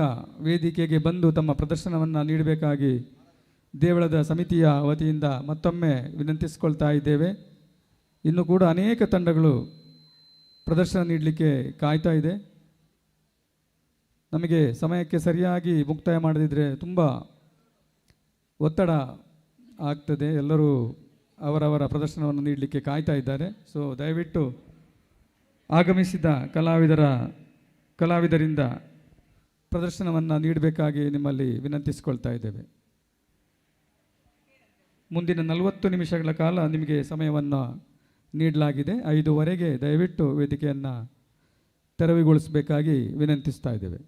ವೇದಿಕೆಗೆ ಬಂದು ತಮ್ಮ ಪ್ರದರ್ಶನವನ್ನು ನೀಡಬೇಕಾಗಿ ದೇವಳದ ಸಮಿತಿಯ ವತಿಯಿಂದ ಮತ್ತೊಮ್ಮೆ ವಿನಂತಿಸಿಕೊಳ್ತಾ ಇದ್ದೇವೆ. ಇನ್ನು ಕೂಡ ಅನೇಕ ತಂಡಗಳು ಪ್ರದರ್ಶನ ನೀಡಲಿಕ್ಕೆ ಕಾಯ್ತಾ ಇದೆ. ನಮಗೆ ಸಮಯಕ್ಕೆ ಸರಿಯಾಗಿ ಮುಕ್ತಾಯ ಮಾಡದಿದ್ದರೆ ತುಂಬ ಒತ್ತಡ ಆಗ್ತದೆ. ಎಲ್ಲರೂ ಅವರವರ ಪ್ರದರ್ಶನವನ್ನು ನೀಡಲಿಕ್ಕೆ ಕಾಯ್ತಾ ಇದ್ದಾರೆ. ಸೊ ದಯವಿಟ್ಟು ಆಗಮಿಸಿದ ಕಲಾವಿದರಿಂದ ಪ್ರದರ್ಶನವನ್ನು ನೀಡಬೇಕಾಗಿ ನಿಮ್ಮಲ್ಲಿ ವಿನಂತಿಸಿಕೊಳ್ತಾ ಇದ್ದೇವೆ. ಮುಂದಿನ 40 ನಿಮಿಷಗಳ ಕಾಲ ನಿಮಗೆ ಸಮಯವನ್ನು ನೀಡಲಾಗಿದೆ. 5:15 ದಯವಿಟ್ಟು ವೇದಿಕೆಯನ್ನು ತೆರವುಗೊಳಿಸಬೇಕಾಗಿ ವಿನಂತಿಸ್ತಾ ಇದ್ದೇವೆ.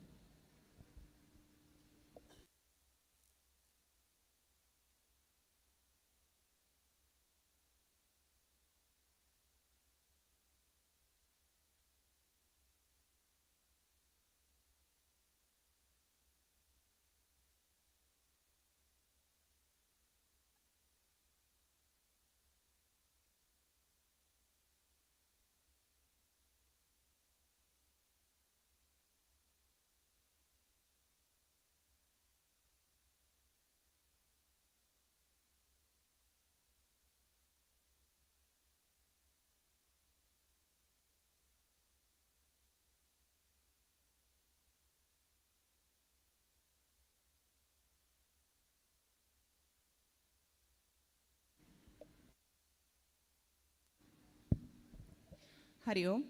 ಹರಿ ಓಂ.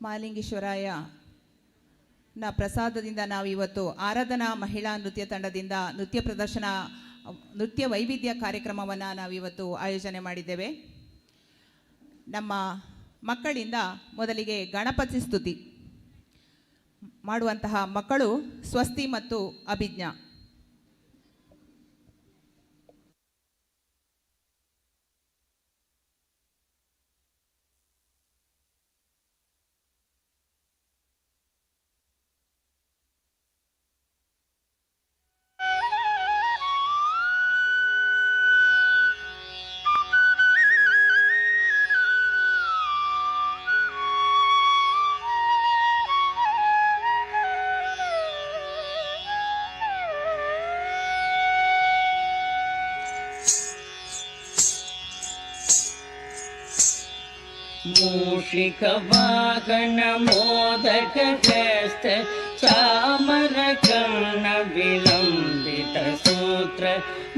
ಮಹಾಲಿಂಗೇಶ್ವರಾಯ ನ ಪ್ರಸಾದದಿಂದ ನಾವು ಇವತ್ತು ಆರಾಧನಾ ಮಹಿಳಾ ನೃತ್ಯ ತಂಡದಿಂದ ನೃತ್ಯ ವೈವಿಧ್ಯ ಕಾರ್ಯಕ್ರಮವನ್ನು ನಾವಿವತ್ತು ಆಯೋಜನೆ ಮಾಡಿದ್ದೇವೆ. ನಮ್ಮ ಮಕ್ಕಳಿಂದ ಮೊದಲಿಗೆ ಗಣಪತಿ ಸ್ತುತಿ ಮಾಡುವಂತಹ ಮಕ್ಕಳು ಸ್ವಸ್ತಿ ಮತ್ತು ಅಭಿಜ್ಞಾ. मूषिकवाहन मोदकहस्त चामर कर्ण विलंबित सूत्र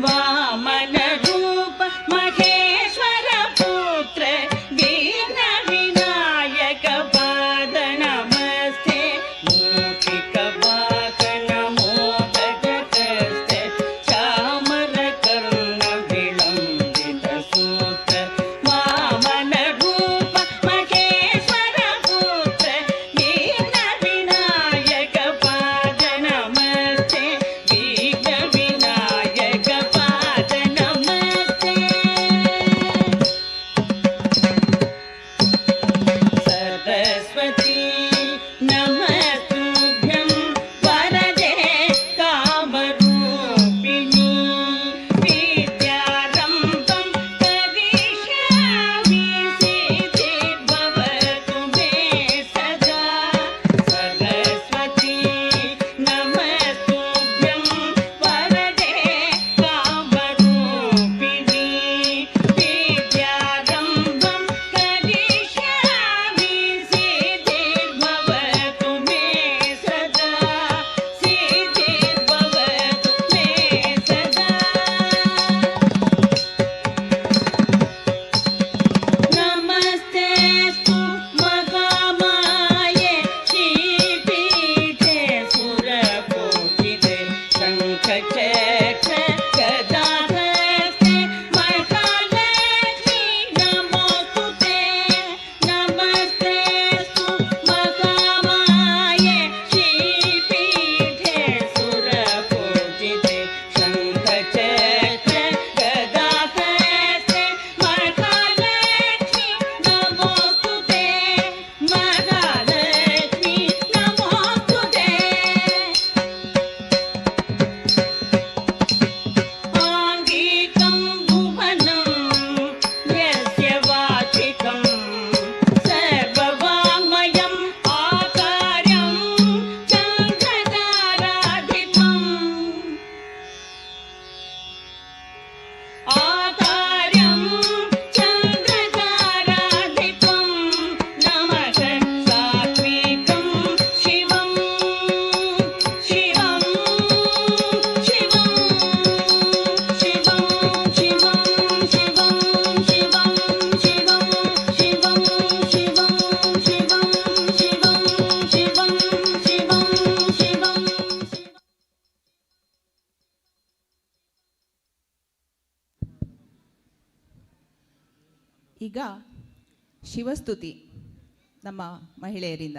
वामन रूप महेश्वर पुत्र दीन विनायक पाद नमस्ते. मूषिकवाहन मोदकहस्त चामर कर्ण विलंबित सूत्र वामन नमः ಈಗ ಶಿವಸ್ತುತಿ ನಮ್ಮ ಮಹಿಳೆಯರಿಂದ.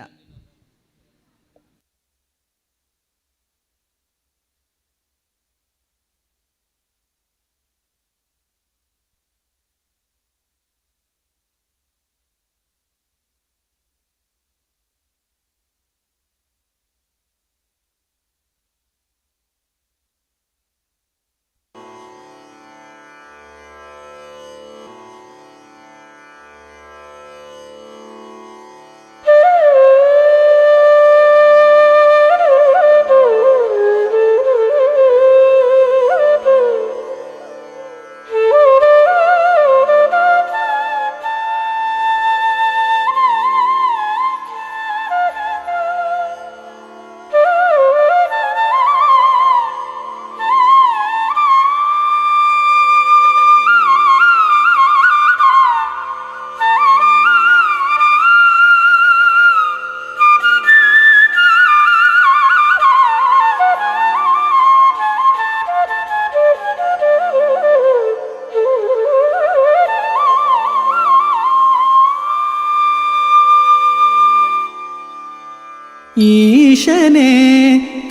ಈಶನೇ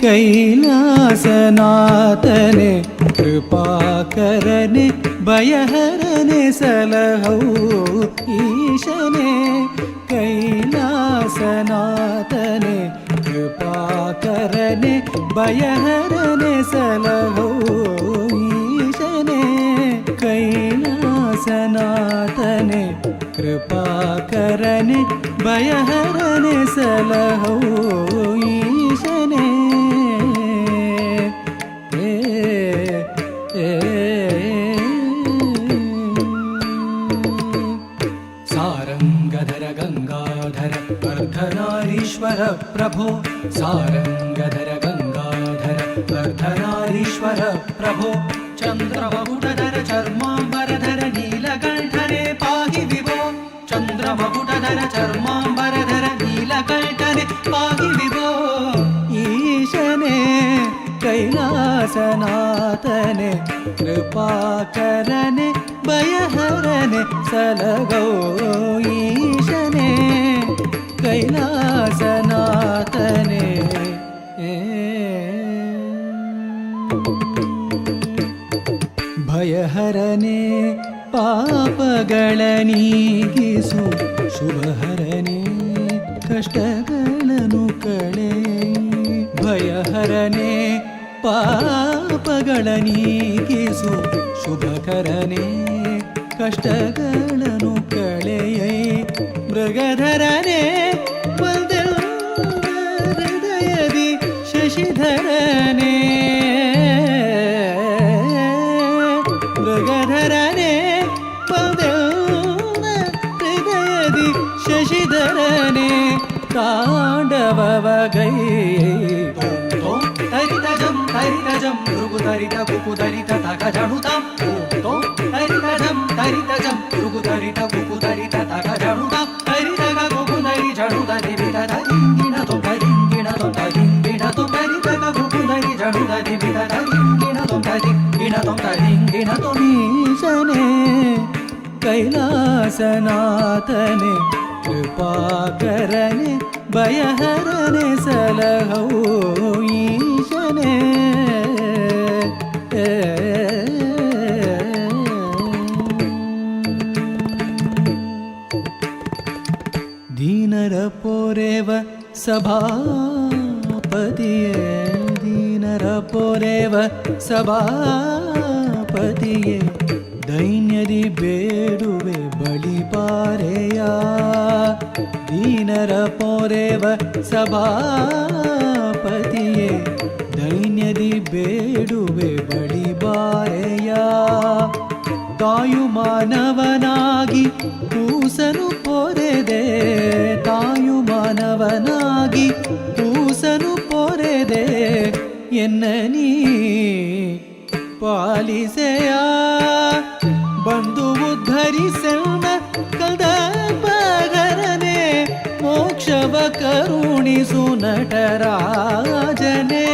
ಕೈಲಾಸನಾಥನೆ ಕೃಪಾಕರನೆ ಭಯಹರನೆ ಸಲಹೌ. ಈಶನೇ ಕೈಲಾಸನಾಥನೆ ಕೃಪಾಕರನೆ ಭಯಹರನೆ ಸಲಹೌ. ಈಶನೇ ಕೈಲಾಸನಾಥನೆ ಕೃಪಾಕರನೆ ಭಯಹರನೆ ಸಲಹೌ. ಈಶನೇ ಸಾರಂಗಧರ ಗಂಗಾಧರ ಅರ್ಧನಾರೀಶ್ವರ ಪ್ರಭೋ. ಸಾರಂಗಧರ ಗಂಗಾಧರ ಅರ್ಧನಾರೀಶ್ವರ ಪ್ರಭೋ. ಚಂದ್ರಮಕುಟಧರ ಚರ್ಮಾಂಬರಧರ ನೀಲಕಂಠನೆ ಪಾಹಿ ವಿಭೋ. ಚಂದ್ರಮಕುಟಧರ ಚರ್ಮಾಂಬರಧರ ನೀಲಕಂಠನೆ ಪಾಹಿ ವಿಭೋ. ಈಶನೇ ಕೈಲಾಸನಾಥನೆ ಕೃಪಾಕರನೆ ಭಯಹರನೆ ಸಲಗೋ. ಈಶನೇ ಕೈಲಾಸನಾಥನೆ ಭಯಹರನೆ ಪಾಪಗಳ ನೀಗಿಸು. ಶುಭಹರನೆ ಕಷ್ಟಗಳನ್ನು ಕಳೆ. ಭಯಹರನೆ ಪಾಪಗಳ ನೀಗಿಸು. ಶುಭಕರನೆ ಕಷ್ಟಗಳನ್ನು ಕಳೆಯೈ. ಮೃಗಧರನೆ ಹೃದಯದಿ ಶಶಿಧರನೆ. ಮೃಗಧರನೆ ಹೃದಯದಿ ಶಶಿಧರನೆ ತಾಂಡವಗೈ. ತರಿತಜಂ ತರಿತಜಂ ಮೃಗುತರಿತ ಕುಕುತರಿತ ತಗಜಣುತಾಂ. ತರಿತಜಂ ತರಿತಜಂ ಮೃಗುತರಿತ ಕುಕುತರಿತ ತಗಜಣುತಾಂ. ತರಿತಗ ಕುಕುತರಿ ಜಣುತರಿ ಬಿಡದ ರಿಂಗಿಣ ತೊಂದರಿಂಗಿಣ ತೊಂದರಿಂಗಿಣ ತೊಂದರಿತಗ ಕುಕುತರಿ ಜಣುತರಿ ಬಿಡದ ರಿಂಗಿಣ ತೊಂದರಿಂಗಿಣ ತೊಂದರಿಂಗಿಣ ತೊಮೀಶನೇ ಕೈಲಾಸನಾಥನೆ ಕೃಪಾಕರನೆ ಭಯಹರನೆ ಸಲಹೌ. ಈಶನೇ ದೀನರ ಪೋರೆವ ಸಭಾಪತಿಯೇ. ದೀನರ ಪೋರೆವ ಸಭಾಪತಿಯೇ. ದೈನ್ಯದಿ ಬೇಡುವೆ ಬಳಿಪಾರೆಯ. ದೀನರ ಪೋರೆವ ಸಭಾಪತಿಯೇ. ದೈನ್ಯದಿ ಬೇಡುವೆ ಬಳಿಬಾರೆಯ. ತಾಯು ಮಾನವನಾಗಿ ಕೂಸನು ಪೊರೆದೆ. ತಾಯು ಮಾನವನಾಗಿ ಕೂಸನು ಪೊರೆದೆ. ಎನ್ನ ನೀ ಪಾಲಿಸೆಯ. ಬಂದು ಉದ್ಧರಿಸೆನ್ನ ಕಲ್ದಪಗರನೆ. ಮೋಕ್ಷವ ಕರುಣಿಸು ನಟರಾಜನೆ.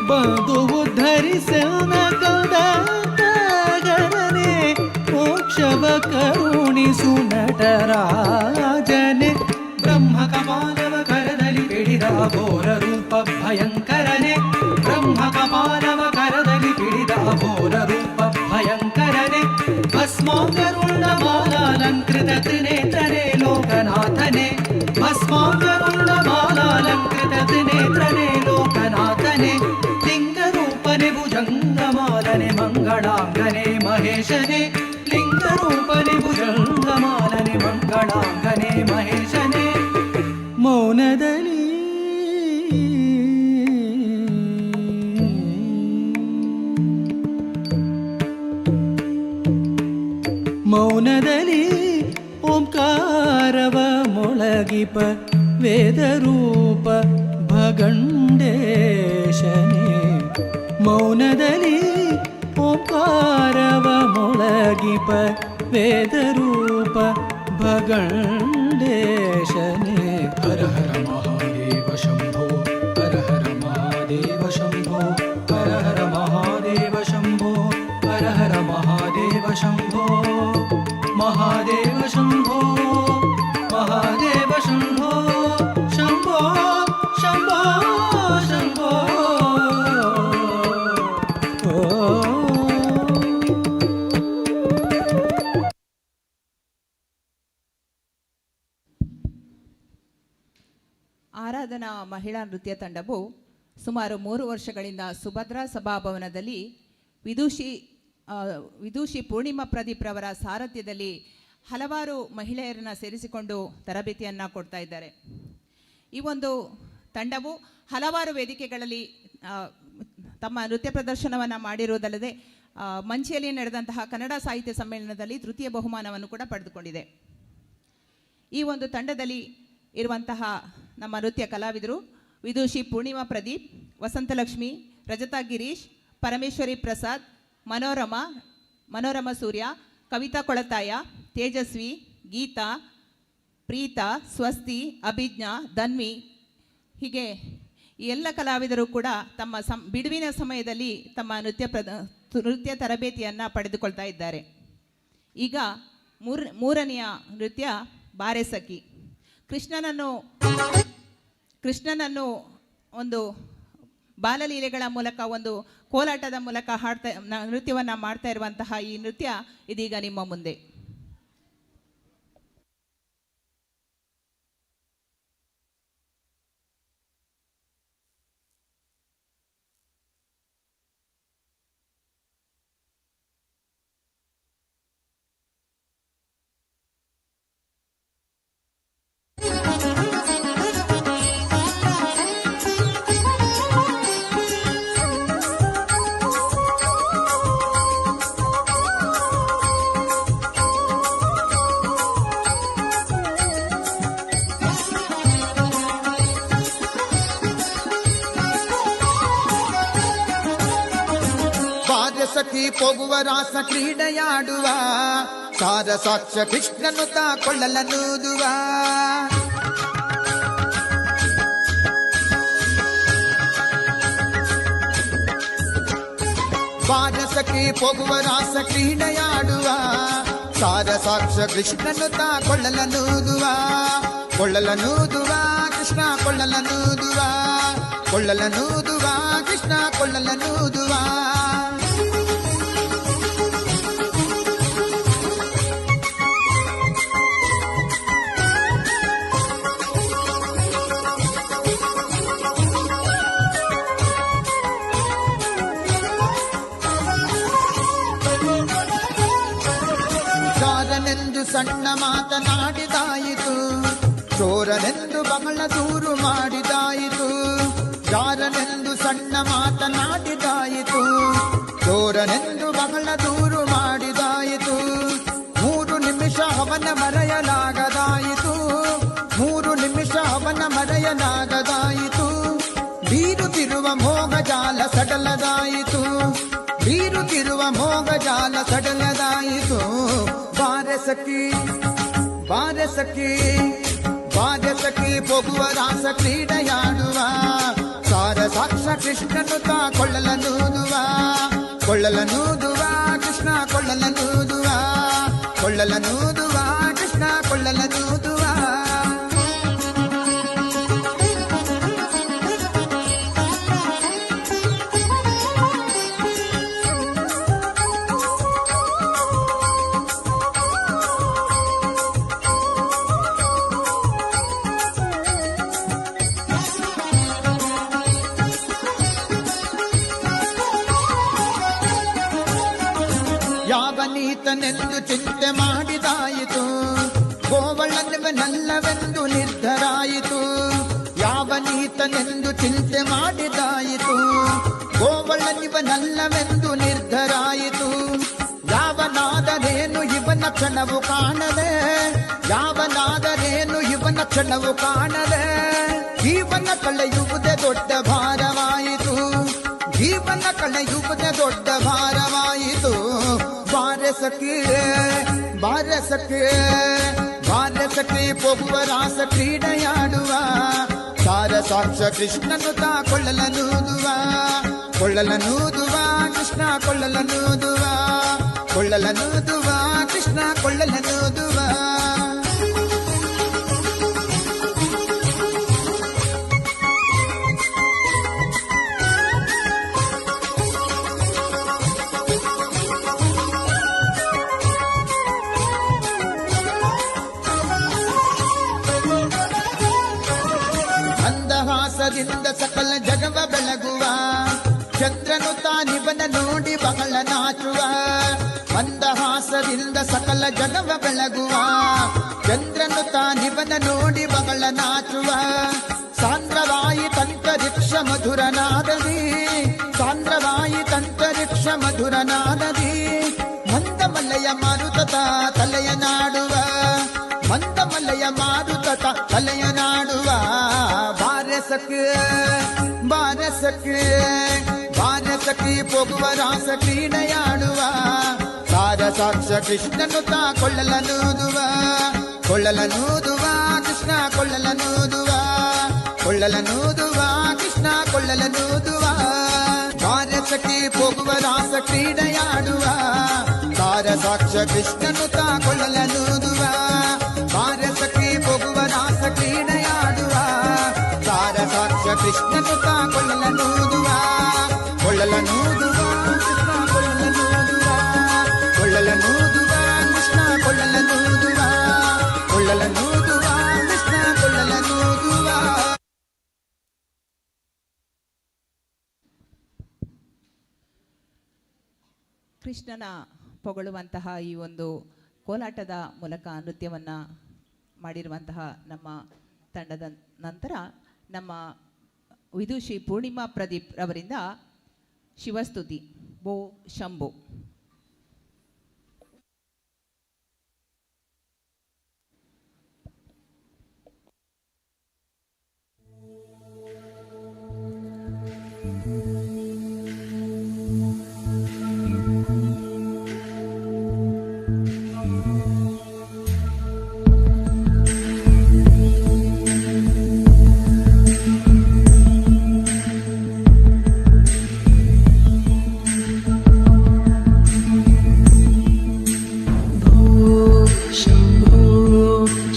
ಬಂದು ಉದ್ಧರಿಸೆನ್ನ ಕಲ್ದಪಗರನೆ. ಮೋಕ್ಷ ಮೋಕ್ಷವ ಕರುಣಿಸು ನಟರಾಜನೆ ಬ್ರಹ್ಮ ಕಪಾಲವ ಕರದಲ್ಲಿ ಪಿಡಿದ ಘೋರ ರೂಪ ಭಯಂಕರನೆ ಬ್ರಹ್ಮ ಕಪಾಲವ ಕರದಲ್ಲಿ ಪಿಡಿದ ಘೋರ ರೂಪ ಭಯಂಕರನೆ ಭಸ್ಮಾಂಗರುಣ ಮಾಲಾಲಂಕೃತ ತ್ರಿನೇತ್ರನೇ ಲೋಕನಾಥನೆ ಭಸ್ಮಾಂಗರುಣ ಮಾಲಾಲಂಕೃತ ತ್ರಿನೇತ್ರನೇ ಲೋಕನಾಥನೆ ಲಿಂಗರೂಪನೆ ಭುಜಂಗಮಾಲನೆ ಮಂಗಳಾಂಗನೆ ಮಹೇಶನೆ ಲಿಂಗರೂಪನೆ ಭುಜಂಗಮಾಲನೆ ಮಂಗಳಾಂಗನೆ ಮಹೇಶನೆ ಮೌನದಲ್ಲಿ ಮೌನದಲ್ಲಿ ಓಂಕಾರವ ಮೊಳಗಿಪ ವೇದರೂಪ ಭಗಂಡೇಶನೇ ಮೌನದಲ್ಲಿ ಓಂಕಾರವ ಮೊಳಗಿಪ ವೇದರೂಪ ಭಗಂಡೇಶನೇ ಹರ ಹರ ಮಹಾದೇವ ಶಂಭೋ ಹರ ಹರ ಮಹಾದೇವ ಶಂಭೋ ಹರ ಹರ ಮಹಾದೇವ ಶಂಭೋ ಹರ ಹರ ಮಹಾದೇವ ಶಂಭೋ ಮಹಾದೇವ ಶಂಭೋ ಮಹಾದೇವ ಶಂಭೋ ಶಂಭೋ ಶಂಭೋ ಶಂಭೋ ಆರಾಧನಾ ಮಹಿಳಾ ನೃತ್ಯ ತಂಡವು ಸುಮಾರು 3 ವರ್ಷಗಳಿಂದ ಸುಭದ್ರಾ ಸಭಾಭವನದಲ್ಲಿ ವಿದೂಷಿ ಪೂರ್ಣಿಮಾ ಪ್ರದೀಪ್ ರವರ ಸಾರಥ್ಯದಲ್ಲಿ ಹಲವಾರು ಮಹಿಳೆಯರನ್ನು ಸೇರಿಸಿಕೊಂಡು ತರಬೇತಿಯನ್ನು ಕೊಡ್ತಾ ಇದ್ದಾರೆ. ಈ ಒಂದು ತಂಡವು ಹಲವಾರು ವೇದಿಕೆಗಳಲ್ಲಿ ತಮ್ಮ ನೃತ್ಯ ಪ್ರದರ್ಶನವನ್ನು ಮಾಡಿರುವುದಲ್ಲದೆ ಮಂಚಿಯಲ್ಲಿ ನಡೆದಂತಹ ಕನ್ನಡ ಸಾಹಿತ್ಯ ಸಮ್ಮೇಳನದಲ್ಲಿ ತೃತೀಯ ಬಹುಮಾನವನ್ನು ಕೂಡ ಪಡೆದುಕೊಂಡಿದೆ. ಈ ಒಂದು ತಂಡದಲ್ಲಿ ಇರುವಂತಹ ನಮ್ಮ ನೃತ್ಯ ಕಲಾವಿದರು ವಿದೂಷಿ ಪೂರ್ಣಿಮಾ ಪ್ರದೀಪ್, ವಸಂತಲಕ್ಷ್ಮಿ, ರಜತಾ ಗಿರೀಶ್, ಪರಮೇಶ್ವರಿ ಪ್ರಸಾದ್, ಮನೋರಮ ಸೂರ್ಯ, ಕವಿತಾ ಕೊಳತಾಯ, ತೇಜಸ್ವಿ, ಗೀತಾ, ಪ್ರೀತಾ, ಸ್ವಸ್ತಿ, ಅಭಿಜ್ಞಾ, ಧನ್ವಿ, ಹೀಗೆ ಈ ಎಲ್ಲ ಕಲಾವಿದರು ಕೂಡ ತಮ್ಮ ಬಿಡುವಿನ ಸಮಯದಲ್ಲಿ ತಮ್ಮ ನೃತ್ಯ ತರಬೇತಿಯನ್ನು ಪಡೆದುಕೊಳ್ತಾ ಇದ್ದಾರೆ. ಈಗ ಮೂರನೆಯ ನೃತ್ಯ ಬಾರೆಸಖಿ. ಕೃಷ್ಣನನ್ನು ಒಂದು ಬಾಲಲೀಲೆಗಳ ಮೂಲಕ, ಒಂದು ಕೋಲಾಟದ ಮೂಲಕ ನೃತ್ಯವನ್ನು ಮಾಡ್ತಾ ಇರುವಂತಹ ಈ ನೃತ್ಯ ಇದೀಗ ನಿಮ್ಮ ಮುಂದೆ. ಸಖಿ ಹೋಗುವ ರಾಸ ಕ್ರೀಡೆಯಾಡುವ ಸಾರ ಸಾಕ್ಷ ಕೃಷ್ಣನು ಕೊಳ್ಳಲನೂದುವ ಬಾರ ಸಖಿ ಹೋಗುವ ರಾಸ ಕ್ರೀಡೆಯಾಡುವ ಸಾರ ಸಾಕ್ಷ ಕೃಷ್ಣನು ಕೊಳ್ಳಲನೂದುವ ಕೃಷ್ಣ ಕೊಳ್ಳಲನೂದುವ ಕೃಷ್ಣ ಕೊಳ್ಳಲನೂದುವ ಸಣ್ಣ ಮಾತನಾಡಿದಾಯಿತು, ಚೋರನೆಂದು ಬಹಳ ದೂರು ಮಾಡಿದಾಯಿತು. ಯಾರನೆಂದು ಸಣ್ಣ ಮಾತನಾಡಿದಾಯಿತು, ಚೋರನೆಂದು ಬಹಳ ದೂರು ಮಾಡಿದಾಯಿತು. 3 ನಿಮಿಷ ಅವನ ಮರೆಯಲಾಗದಾಯಿತು, 3 ನಿಮಿಷ ಅವನ ಮರೆಯಲಾಗದಾಯಿತು. ಬೀರುತ್ತಿರುವ ಮೋಗಜಾಲ ಸಡಲದಾಯಿತು, ಬೀರುತ್ತಿರುವ ಮೋಗಜಾಲ ಸಡಲದಾಯಿತು. ಬಾರೆ ಸಖಿ ಹೋಗುವ ರಾಸ ಕ್ರೀಡೆಯಾಡುವ ಸಾರ ಸಾಕ್ಷ ಕೃಷ್ಣನು ಕೊಳ್ಳಲನೂದುವ ಕೃಷ್ಣ ಕೊಳ್ಳಲನೂದುವ ಕೊಳ್ಳಲನೂದುವ ಕೃಷ್ಣ ಕೊಳ್ಳಲನೂದುವ. ಯಾವನೀತನೆಂದು ಚಿಂತೆ ಮಾಡಿದಾಯಿತು, ಗೋವಳನಿವನಲ್ಲವೆಂದು ನಿರ್ಧರಾಯಿತು. ಯಾವನೀತನೆಂದು ಚಿಂತೆ ಮಾಡಿದಾಯಿತು, ಗೋವಳನಿವನಲ್ಲವೆಂದು ನಿರ್ಧರಾಯಿತು. ಯಾವನಾದರೇನು ಇವನ ಕ್ಷಣವು ಕಾಣದೆ, ಯಾವನಾದರೇನು ಇವನ ಕ್ಷಣವು ಕಾಣದೆ. ಜೀವನ ಕಳೆಯುವುದೇ ದೊಡ್ಡ ಭಾರವಾಯಿತು, ಜೀವನ ಕಳೆಯುವುದೇ ದೊಡ್ಡ ಭಾರವಾಯಿತು. ಬಾರಸಕ್ಕೆ ಬಾರಸಕ್ಕೆ ಬಾರಸಕ್ಕೆ ಪೊಗುವ ರಾಸ ಕ್ರೀಡೆಯಾಡುವ. ಸಾರ ಸಾಕ್ಷ ಕೃಷ್ಣನು ತಾ ಕೊಳ್ಳಲನೂದುವ, ಕೊಳ್ಳಲನೂದುವ ಕೃಷ್ಣ ಕೊಳ್ಳಲನೂದುವ, ಕೊಳ್ಳಲನೂದುವ ಕೃಷ್ಣ ಕೊಳ್ಳಲನೂದುವ. ಮಂದಹಾಸದಿಂದ ಸಕಲ ಜಗವ ಬೆಳಗುವ, ಚಂದ್ರನು ತಾನಿವನ ನೋಡಿ ಬಹಳ ನಾಚುವ. ಮಂದಹಾಸದಿಂದ ಸಕಲ ಜಗವ ಬೆಳಗುವ, ಚಂದ್ರನು ತಾನಿವನ ನೋಡಿ ಬಹಳ ನಾಚುವ. ಸಾಂದ್ರವಾಯಿ ತಂತರಿಕ್ಷ ಮಧುರನಾದದಿ, ಸಾಂದ್ರವಾಯಿ ತಂತರಿಕ್ಷ ಮಧುರನಾದದಿ. ಮಂದಮಲ್ಲಯ ಮಾರುತ ತಲೆಯ ನಾಡುವ, ಮಂದಮಲ್ಲಯ ಮಾರುತ ತಲೆಯ ನಾಡುವ. ಬಾರಸಕ್ಕೆ ಬಾರಸಕ್ಕೆ ಬಾರಸಕ್ಕೆ ಪೊಗುವ ರಾಸ ಕ್ರೀಡೆಯಾಡುವ. ಸಾರ ಸಾಕ್ಷ ಕೃಷ್ಣನು ತಾ ಕೊಳ್ಳಲನೂದುವ, ಕೊಳ್ಳಲನೂದುವ ಕೃಷ್ಣ ಕೊಳ್ಳಲನೂದುವ, ಕೊಳ್ಳಲನೂದುವ ಕೃಷ್ಣ ಕೊಳ್ಳಲನೂದುವ. ಬಾರಸಕ್ಕೆ ಪೊಗುವ ರಾಸ ಕ್ರೀಡೆಯಾಡುವ. ಸಾರ ಸಾಕ್ಷ ಕೃಷ್ಣನು ತಾ ಕೊಳ್ಳಲನೂದುವ, ಬಾರಸಕ್ಕೆ ಪೊಗುವ ರಾಸ ಕ್ರೀಡೆಯಾಡುವ. ಸಾರ ಸಾಕ್ಷ ಕೃಷ್ಣನು ತಾ ಕೊಳ್ಳಲನೂದುವ, ಕೊಳ್ಳಲನೂದುವ ಕೃಷ್ಣ ಕೊಳ್ಳಲನೂದುವ, ಕೊಳ್ಳಲನೂದುವ ಕೃಷ್ಣ ಕೊಳ್ಳಲನೂದುವ, ಕೊಳ್ಳಲನೂದುವ ಕೃಷ್ಣ ಕೊಳ್ಳಲನೂದುವ. ಕೃಷ್ಣನ ಪೊಗಳುವಂತಹ ಈ ಒಂದು ಕೋಲಾಟದ ಮೂಲಕ ನೃತ್ಯವನ್ನು ಮಾಡಿರುವಂತಹ ನಮ್ಮ ತಂಡದ ನಂತರ ನಮ್ಮ ವಿದುಷಿ ಪೂರ್ಣಿಮಾ ಪ್ರದೀಪ್ ರವರಿಂದ ಶಿವಸ್ತುತಿ ಬೋ ಶಂಭು.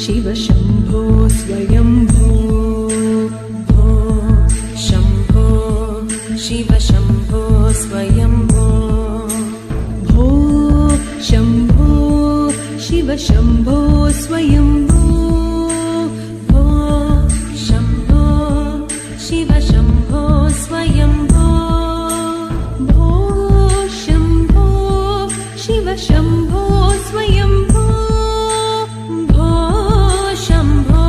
शिव शम्भो स्वयम्भो भो शम्भो शिव शम्भो स्वयम्भो भो शम्भो शिव शम्भो स्वयम्भो भो शम्भो शिव शम्भो स्वयम्भो भो शम्भो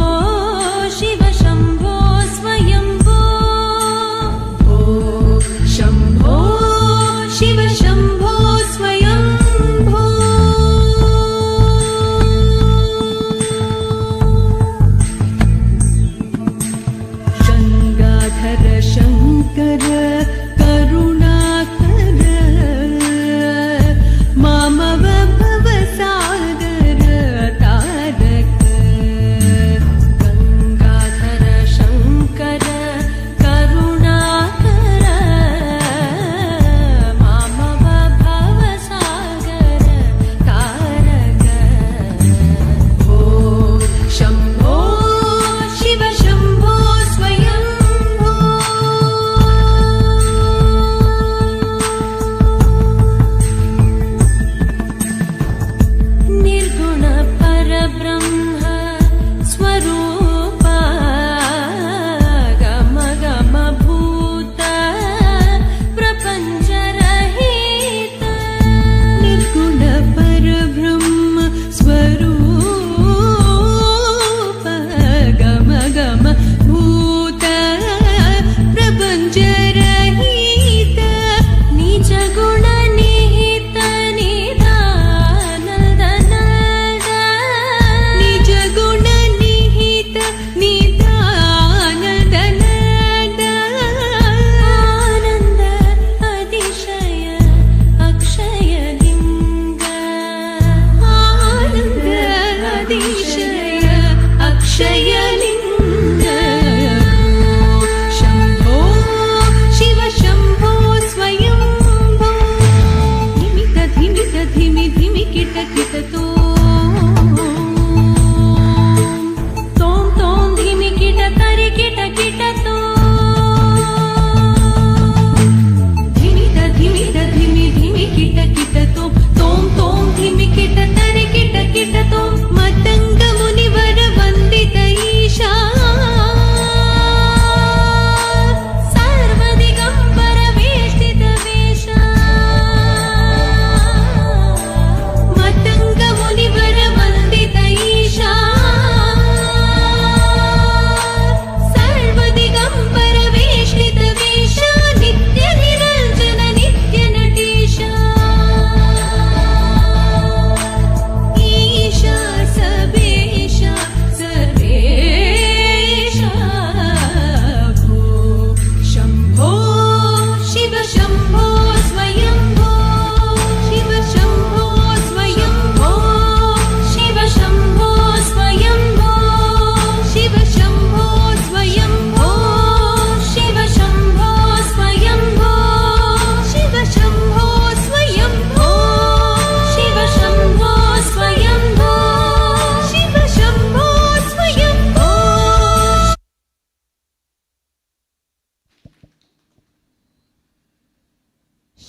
शिव शम्भो स्वयम्भो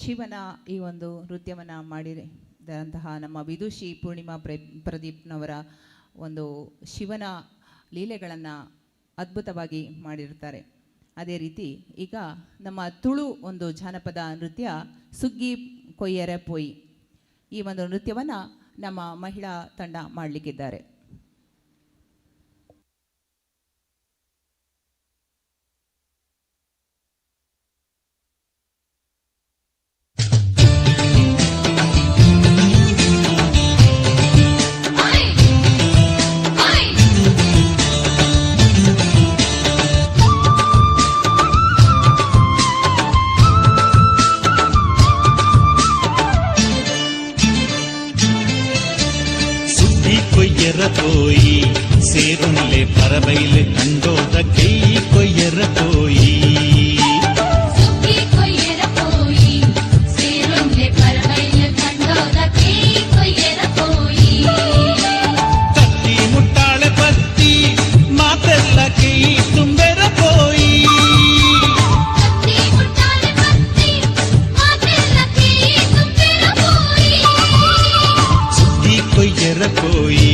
ಶಿವನ ಈ ಒಂದು ನೃತ್ಯವನ್ನು ಮಾಡಿದಂತಹ ನಮ್ಮ ವಿದುಷಿ ಪೂರ್ಣಿಮಾ ಪ್ರದೀಪ್ನವರ ಒಂದು ಶಿವನ ಲೀಲೆಗಳನ್ನು ಅದ್ಭುತವಾಗಿ ಮಾಡಿರ್ತಾರೆ. ಅದೇ ರೀತಿ ಈಗ ನಮ್ಮ ತುಳು ಒಂದು ಜಾನಪದ ನೃತ್ಯ ಸುಗ್ಗಿ ಕೊಯ್ಯರೆ ಪೊಯ್, ಈ ಒಂದು ನೃತ್ಯವನ್ನು ನಮ್ಮ ಮಹಿಳಾ ತಂಡ ಮಾಡಲಿಕ್ಕಿದ್ದಾರೆ. కొయ్యర పోయి సేరున్లే పరబైలు కండోద కెయ్యి కొయ్యర పోయి ಸುಗ್ಗಿ ಕೊಯ್ಯರ ಪೋಯಿ ಸೇರುಂಡೆ ಪರವೈಲು ಕಂಡೋದ ಕೇಯಿ ಕೊಯ್ಯರ ಪೋಯಿ ಕತ್ತಿ ಮುಟ್ಟಾಳೆ ಪತ್ತಿ ಮಾತೆಲ್ಲ ಕೆಯ್ಯಿ ತುಂಬೆರ పోయి ಕತ್ತಿ ಮುಟ್ಟಾಲೆ ಪತ್ತಿ ಮಾತೆಲ್ಲ ಕೇಯಿ ತುಂಬೆರ ಪೋಯಿ ಸುಗ್ಗಿ ಕೊಯ್ಯರ పోయి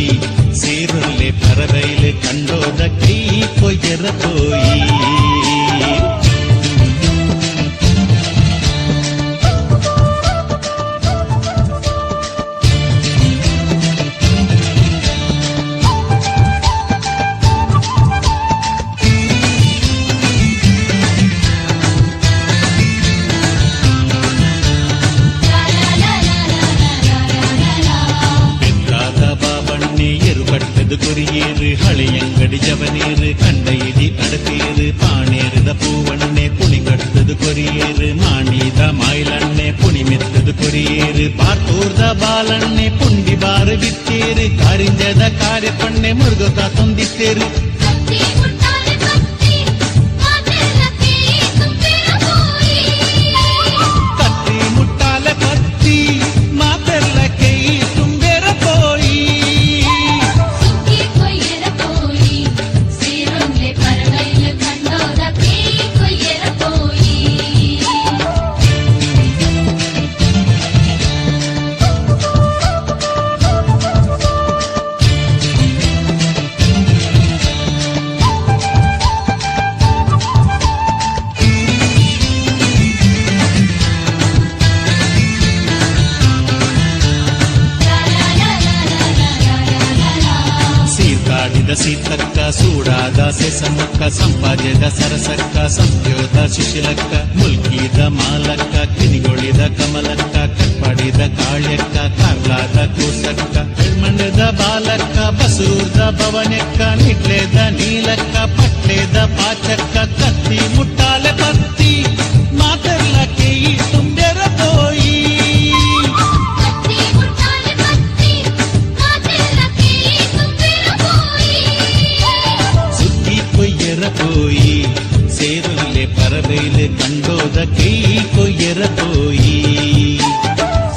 ಸೇರುನ್ಲೆ ಪರಬೈಲು ಕಂಡೋದ కెయ్యి కొయ్యర పోయి ಕೊರಿಯೇರು ಹಳೆಯಂಗಡಿ ಜವನೇರು ಕಂಡೈದಿ ಅಡತೇರು ಪಾಣೇರದ ಪೂವಣ್ಣೆ ಪುಣಿಗಟ್ಟದು ಕೊರಿಯೇರು ಮಾಣಿದ ಮಾಯಿಲಣ್ಣೆ ಪುಣಿಮೆತ್ತದು ಕೊರಿಯೇರು ಪಾರ್ತೂರ್ದ ಬಾಲಣ್ಣೆ ಪುಂಡಿ ಬಾರು ಬಿತ್ತೇರು ಕಾರಿಂಜದ ಕಾರ್ಯಪಣ್ಣೆ ಮುರುಗುತ್ತ ತಂದಿತ್ತೇರು ಕತ್ತಿ ಮುಟ್ಟಾಲೆ ಪತ್ತಿ ಮಾತೆಲ್ಲ ಕೇಯಿ ತುಂಬೆರ ಪೋಯಿ ಕತ್ತಿ ಮುಟ್ಟಾಲೆ ಪತ್ತಿ ಮಾತೆಲ್ಲ ಕೆಯ್ಯಿ ತುಂಬೆರ పోయి ಸುಗ್ಗಿ ಕೊಯ್ಯರ ಪೋಯಿ ಸೇರುಂಡೆ ಪರವೈಲು ಕಂಡೋದ ಕೇಯಿ ಕೊಯ್ಯರ ಪೋಯಿ ಸೀತಾಡಿದ ಸೀತಕ್ಕ ಸೂಡಾದ ಸೆಸಮಕ್ಕ ಸಂಪಾದ್ಯದ ಸರಸಕ್ಕ ಸಂಪ್ಯೋದ ಸುಶೀಲಕ್ಕ ಮುಲ್ಕಿದ ಮಾಲಕ್ಕ ಕಿನಿಗೊಳಿದ ಕಮಲಕ್ಕ ಕಟ್ಪಾಡಿದ ಕಾಳ್ಯಕ್ಕ ಕಾರ್ಲಾದ ಕೂಸಕ್ಕ ಹೆಣ್ಮಂಡದ ಬಾಲಕ್ಕ ಬಸೂರ್ದ ಭವನಕ್ಕ ನಿಟ್ಲೇದ ನೀಲಕ್ಕ ಪಟ್ಲೇದ ಪಾಚಕ್ಕ ಕತ್ತಿ ಮುಟ್ಟಾಲೆ ಪತ್ತಿ ಮಾತೆಲ್ಲ ಕೇಯಿ ತುಂಬೆರ పోయి ಕತ್ತಿ ಮುಟ್ಟಾಲೆ ಪತ್ತಿ ಮಾತೆಲ್ಲ ಕೇಯಿ ತುಂಬೆರ ಪೋಯಿ ಸುಗ್ಗಿ ಕೊಯ್ಯರ పోయి ಸೇರುನ್ಲೆ ಪರಬೈಲು ಕಂಡೋದ ಕೆಯ್ಯಿ ಕೊಯ್ಯರ పోయి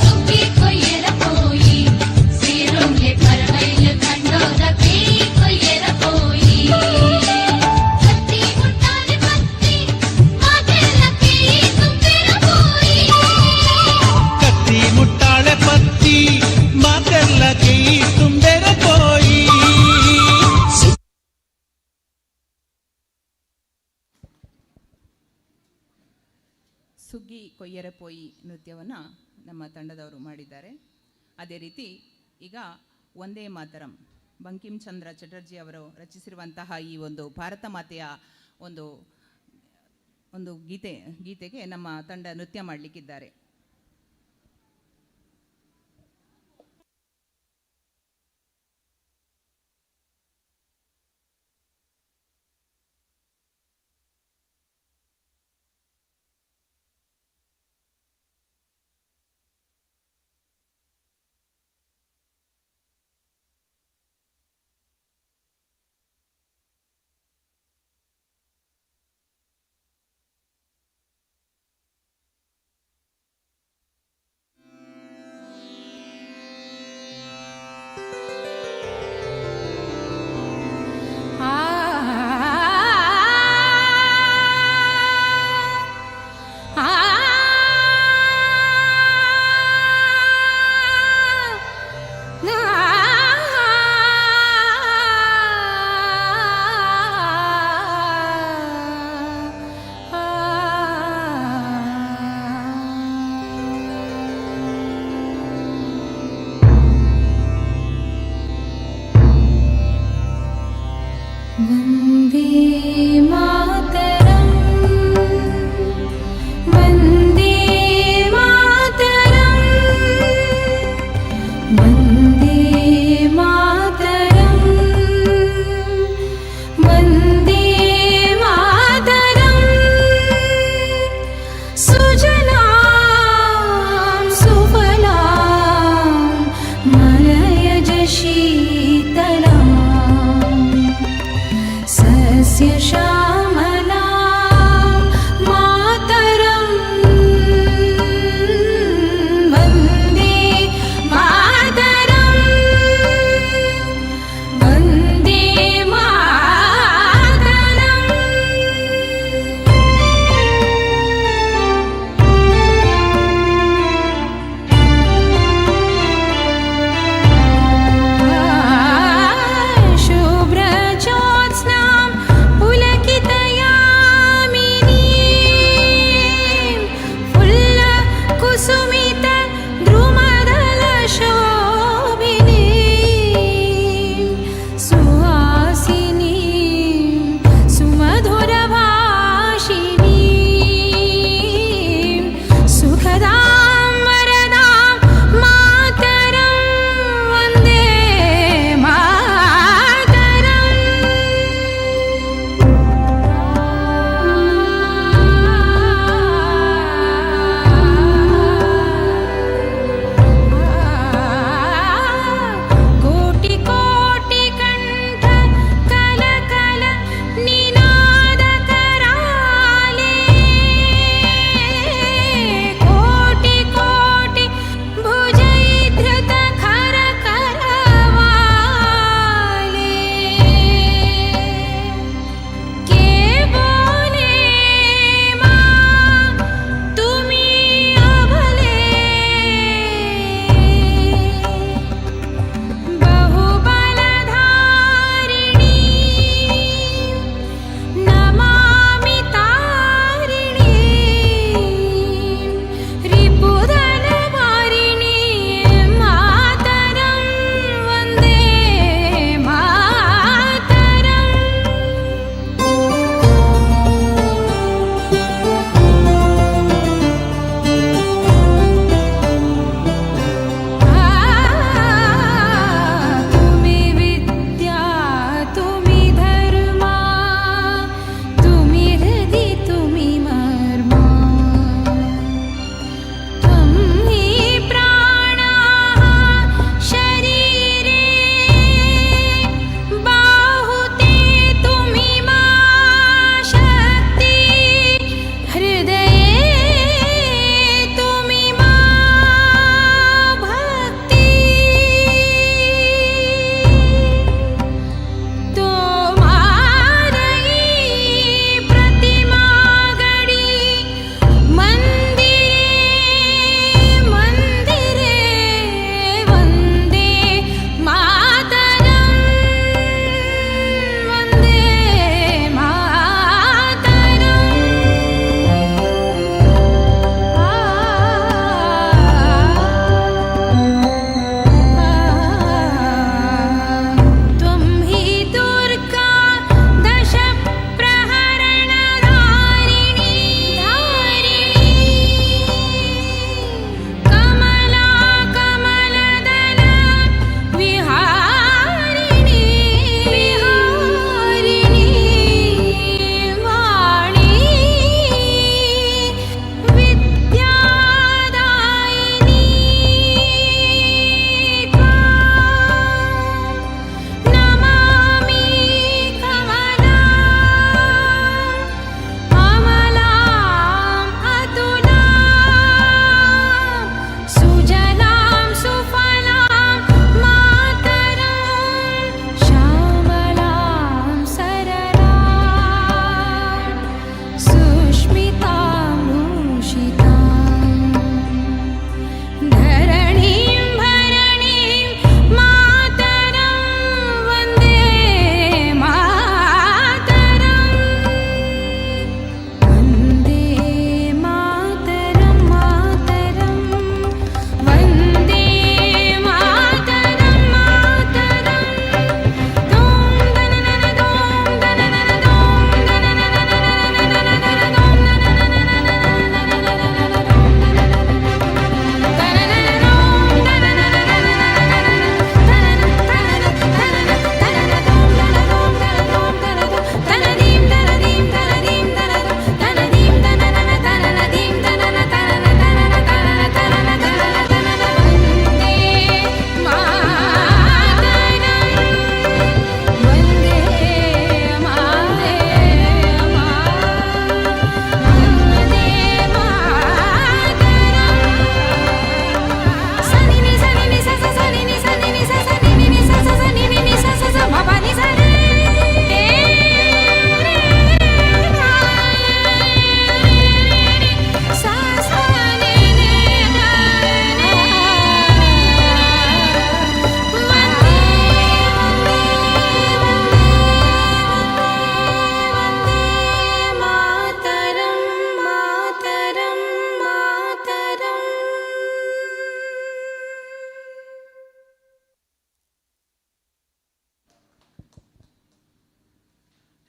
ಸುಗ್ಗಿ ಕೊಯ್ಯರ ಪೋಯಿ ಸೇರುಂಡೆ ಪರವೈಲು ಕಂಡೋದ ಕೇಯಿ ಕೊಯ್ಯರ ಪೋಯಿ ಕತ್ತಿ ಮುಟ್ಟಾಲೆ ಪತ್ತಿ ಮಾತೆಲ್ಲ ಕೇಯಿ ತುಂಬೆರ ಪೋಯಿ ಕತ್ತಿ ಮುಟ್ಟಾಳೆ ಪತ್ತಿ ಮಾತೆಲ್ಲ ಕೆಯ್ಯಿ ತುಂಬೆರ పోయి ಸುಗ್ಗಿ ಕೊಯ್ಯರೆ ಪೋಯಿ ನೃತ್ಯವನ್ನು ನಮ್ಮ ತಂಡದವರು ಮಾಡಿದ್ದಾರೆ. ಅದೇ ರೀತಿ ಈಗ ಒಂದೇ ಮಾತರಂ ಬಂಕಿಂ ಚಂದ್ರ ಚಟರ್ಜಿ ಅವರು ರಚಿಸಿರುವಂತಹ ಈ ಒಂದು ಭಾರತ ಮಾತೆಯ ಒಂದು ಒಂದು ಗೀತೆಗೆ ನಮ್ಮ ತಂಡ ನೃತ್ಯ ಮಾಡಲಿಕ್ಕಿದ್ದಾರೆ. सस्यश्यामलां मातरं वन्दे मातरं वन्दे मातरम्। शुभ्रज्योत्स्नां पुलकितयामिनीं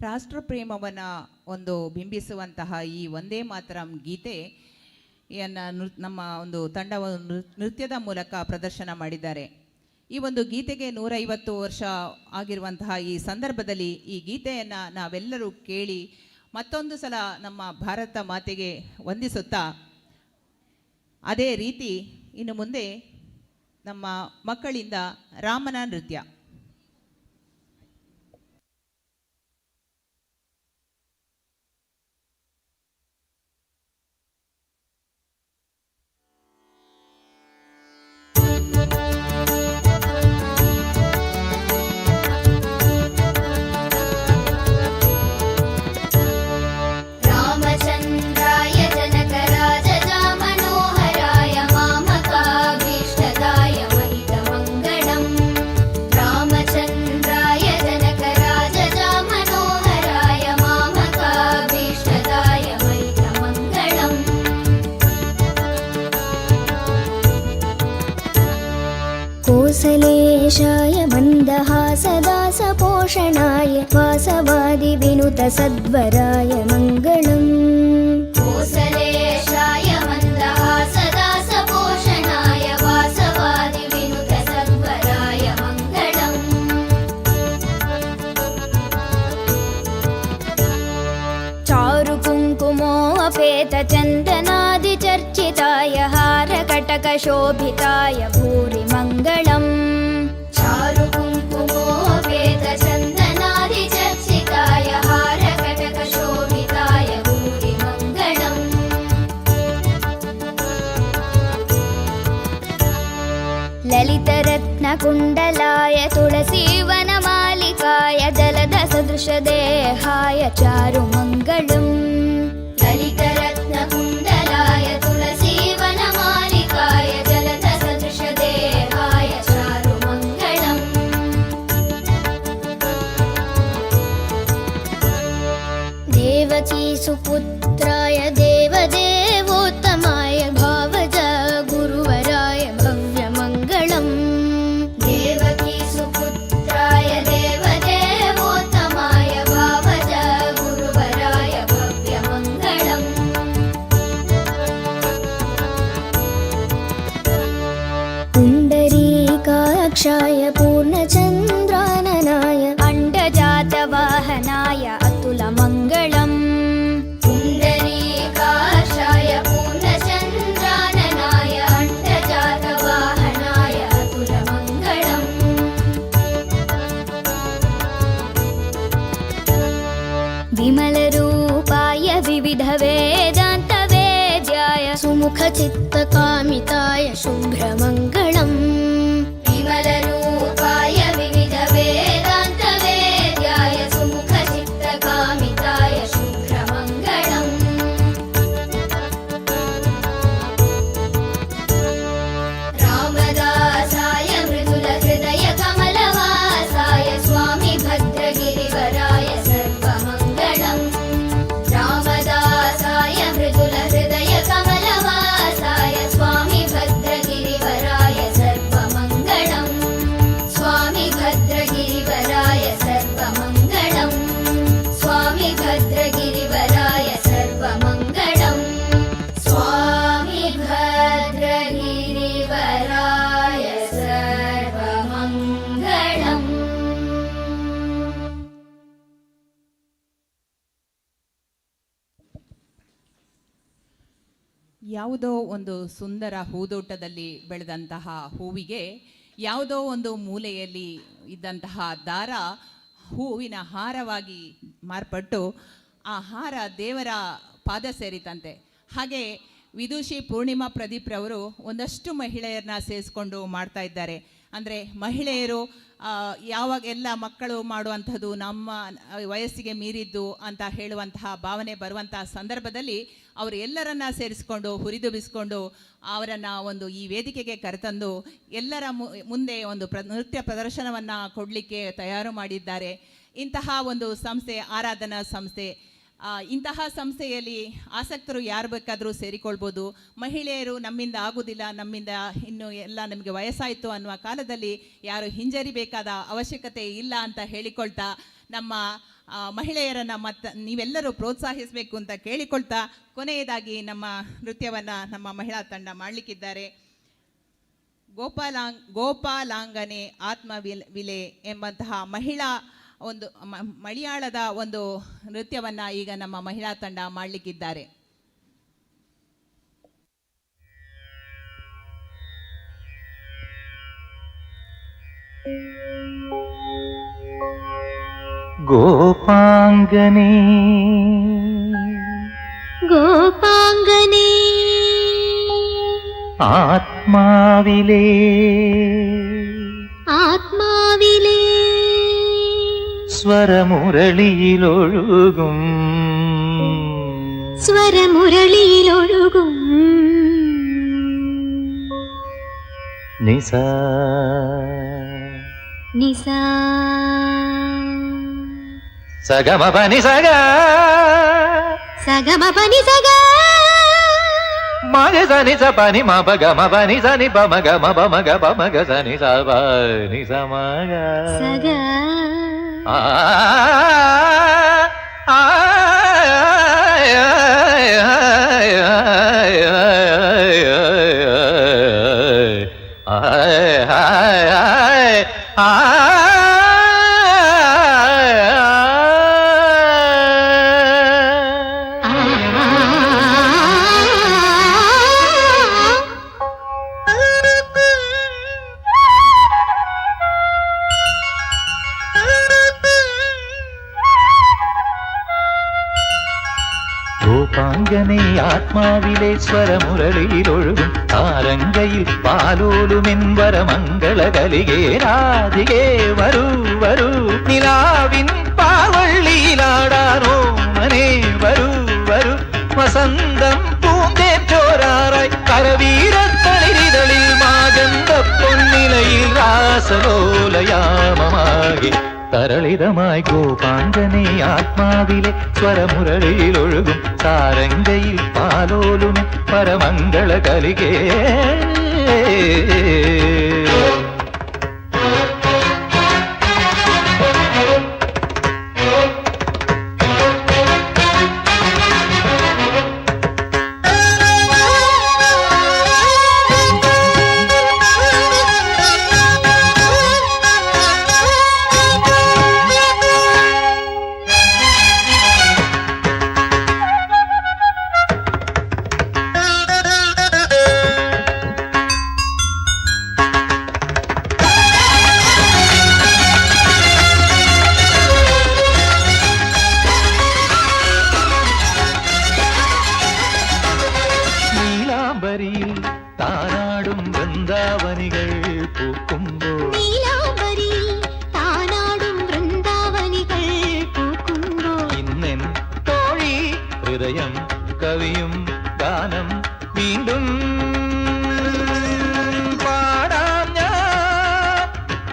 ರಾಷ್ಟ್ರ ಪ್ರೇಮವನ್ನು ಒಂದು ಬಿಂಬಿಸುವಂತಹ ಈ ಒಂದೇ ಮಾತರಂ ಗೀತೆಯನ್ನು ನಮ್ಮ ಒಂದು ತಂಡವನ್ನು ನೃತ್ಯದ ಮೂಲಕ ಪ್ರದರ್ಶನ ಮಾಡಿದ್ದಾರೆ. ಈ ಒಂದು ಗೀತೆಗೆ 150 ವರ್ಷ ಆಗಿರುವಂತಹ ಈ ಸಂದರ್ಭದಲ್ಲಿ ಈ ಗೀತೆಯನ್ನು ನಾವೆಲ್ಲರೂ ಕೇಳಿ ಮತ್ತೊಂದು ಸಲ ನಮ್ಮ ಭಾರತ ಮಾತೆಗೆ ವಂದಿಸುತ್ತಾ, ಅದೇ ರೀತಿ ಇನ್ನು ಮುಂದೆ ನಮ್ಮ ಮಕ್ಕಳಿಂದ ರಾಮನ ನೃತ್ಯ. रामचन्द्राय जनकराजजा मनोहराय मामकाभीष्टदाय महितमङ्गलम् रामचन्द्राय जनकराजजा मनोहराय मामकाभीष्टदाय महितमङ्गलम् कोसलेशाय मन्दहासदासपोषणाय वासवादिविनुतसद्वराय मङ्गलम् कोसलेशाय मन्दहासदासपोषणाय वासवादिविनुतसद्वराय मङ्गलम् चारुकुङ्कुमोऽपेतचन्दनादिचर्चिताय हारकटकशोभिताय भूरि मङ्गलम् चारुकुङ्कुमोऽपेतचन्दनादिचर्चिताय हारकटकशोभिताय भूरि मङ्गलम् ललितरत्नकुण्डलाय तुलसीवनमालिकाय जलदसदृशदेहाय चारुमङ्गलम् ललितरत्नकुण्डलाय तुलसीवनमालिकाय जलदसदृशदेहाय चारुमङ्गलम् देवकीसुपुत्राय देवदेवोत्तमाय भावज गुरुवराय भव्यमङ्गलम् देवकीसुपुत्राय देवदेवोत्तमाय भावज गुरुवराय भव्यमङ्गलम् पुण्डरीकाक्षाय पूर्णचन्द्राननाय अण्डजातवाहनाय अतुलमङ्गलम् पुण्डरीकाक्षाय पूर्णचन्द्राननाय अण्डजातवाहनाय अतुलमङ्गलम् विमलरूपाय विविधवेदान्तवेद्याय सुमुखचित्तकामिताय शुभ्रमङ्गलम् विमलरूपाय विविधवेदान्तवेद्याय सुमुखचित्तकामिताय शुभ्रमङ्गलम् रामदासाय मृदुलहृदयकमलवासाय स्वामी भद्रगिरिवराय सर्वमङ्गलम् रामदासाय मृदुलहृदयकमलवासाय स्वामी भद्रगिरिवराय सर्वमङ्गलम् स्वामी भद्रगिरिवराय सर्वमङ्गलम् स्वामी भद्रगिरिवराय सर्वमङ्गलम् स्वामी भद्रगिरिवराय सर्वमङ्गलम्. ಯಾವುದೋ ಒಂದು ಸುಂದರ ಹೂದೋಟದಲ್ಲಿ ಬೆಳೆದಂತಹ ಹೂವಿಗೆ ಯಾವುದೋ ಒಂದು ಮೂಲೆಯಲ್ಲಿ ಇದ್ದಂತಹ ದಾರ ಹೂವಿನ ಹಾರವಾಗಿ ಮಾರ್ಪಟ್ಟು ಆ ಹಾರ ದೇವರ ಪಾದ ಸೇರಿತಂತೆ. ಹಾಗೆ ವಿದುಷಿ ಪೂರ್ಣಿಮಾ ಪ್ರದೀಪ್ ರವರು ಒಂದಷ್ಟು ಮಹಿಳೆಯರನ್ನ ಸೇರಿಸ್ಕೊಂಡು ಮಾಡ್ತಾ ಇದ್ದಾರೆ. ಅಂದರೆ ಮಹಿಳೆಯರು ಯಾವಾಗ ಎಲ್ಲ ಮಕ್ಕಳು ಮಾಡುವಂಥದ್ದು ನಮ್ಮ ವಯಸ್ಸಿಗೆ ಮೀರಿದ್ದು ಅಂತ ಹೇಳುವಂತಹ ಭಾವನೆ ಬರುವಂತಹ ಸಂದರ್ಭದಲ್ಲಿ ಅವರು ಎಲ್ಲರನ್ನ ಸೇರಿಸ್ಕೊಂಡು ಹುರಿದುಂಬಿಸ್ಕೊಂಡು ಅವರನ್ನು ಒಂದು ಈ ವೇದಿಕೆಗೆ ಕರೆತಂದು ಎಲ್ಲರ ಮುಂದೆ ಒಂದು ನೃತ್ಯ ಪ್ರದರ್ಶನವನ್ನು ಕೊಡಲಿಕ್ಕೆ ತಯಾರು ಮಾಡಿದ್ದಾರೆ. ಇಂತಹ ಒಂದು ಸಂಸ್ಥೆ ಆರಾಧನಾ ಸಂಸ್ಥೆ ಇಂತಹ ಸಂಸ್ಥೆಯಲ್ಲಿ ಆಸಕ್ತರು ಯಾರು ಬೇಕಾದರೂ ಸೇರಿಕೊಳ್ಬೋದು. ಮಹಿಳೆಯರು ನಮ್ಮಿಂದ ಆಗೋದಿಲ್ಲ, ನಮ್ಮಿಂದ ಇನ್ನು ಎಲ್ಲ ನಮಗೆ ವಯಸ್ಸಾಯಿತು ಅನ್ನುವ ಕಾಲದಲ್ಲಿ ಯಾರು ಹಿಂಜರಿಬೇಕಾದ ಅವಶ್ಯಕತೆ ಇಲ್ಲ ಅಂತ ಹೇಳಿಕೊಳ್ತಾ, ನಮ್ಮ ಮಹಿಳೆಯರನ್ನು ನೀವೆಲ್ಲರೂ ಪ್ರೋತ್ಸಾಹಿಸಬೇಕು ಅಂತ ಕೇಳಿಕೊಳ್ತಾ, ಕೊನೆಯದಾಗಿ ನಮ್ಮ ನೃತ್ಯವನ್ನು ನಮ್ಮ ಮಹಿಳಾ ತಂಡ ಮಾಡಲಿಕ್ಕಿದ್ದಾರೆ. ಗೋಪಾಲಾಂಗನೆ ಆತ್ಮವಿಲೆ ಎಂಬಂತಹ ಮಹಿಳಾ ಒಂದು ಮಲಯಾಳದ ಒಂದು ನೃತ್ಯವನ್ನು ಈಗ ನಮ್ಮ ಮಹಿಳಾ ತಂಡ ಮಾಡಲಿಕ್ಕಿದ್ದಾರೆ. ಗೋಪಾಂಗನೆ ಗೋಪಾಂಗನೆ ആത്മാവിലേ ആത്മാവിലേ സ്വരമുരളിയിലൊഴുകും സ്വരമുരളിയിലൊഴുകും നിസ നിസ സഗമപനി സഗ സഗമപനി സഗ മഗ സനി സ പനി മപ ഗമ പനി സനി പമ ഗമ പമ ഗ പമ ഗ സനി സ പനി സ മഗ സഗ ആ ആ ോപാംഗനെ ആത്മാവിലെ സ്വരമുരളിയിലൊഴുകും താരങ്കയിൽ പാലോലുമെൻവരമംഗളകലികേ രാധികേ വരൂ വരൂ നിലാവിൻ പാവള്ളിയിലാടാനോ മനെ വരൂ വരൂ വസന്തം പൂന്തേൻ ചോരാറായി കരവീരത്തളിരിതളിൽ മാഗന്ധ പൊന്നിലയിൽ രാസലോലയാമമാകി തരളിതമായി ഗോപാംഗനെ ആത്മാവിലെ സ്വരമുരളിയിലൊഴുകും സാരംഗയിൽ പാലോലുമെ പരമംഗള കലികേ താനാടും വൃന്ദാവനികൾ പൂക്കുമ്പോൾ ഇന്നെൻ തോഴി ഹൃദയം കവിയും ഗാനം വീണ്ടും പാടാം ഞാൻ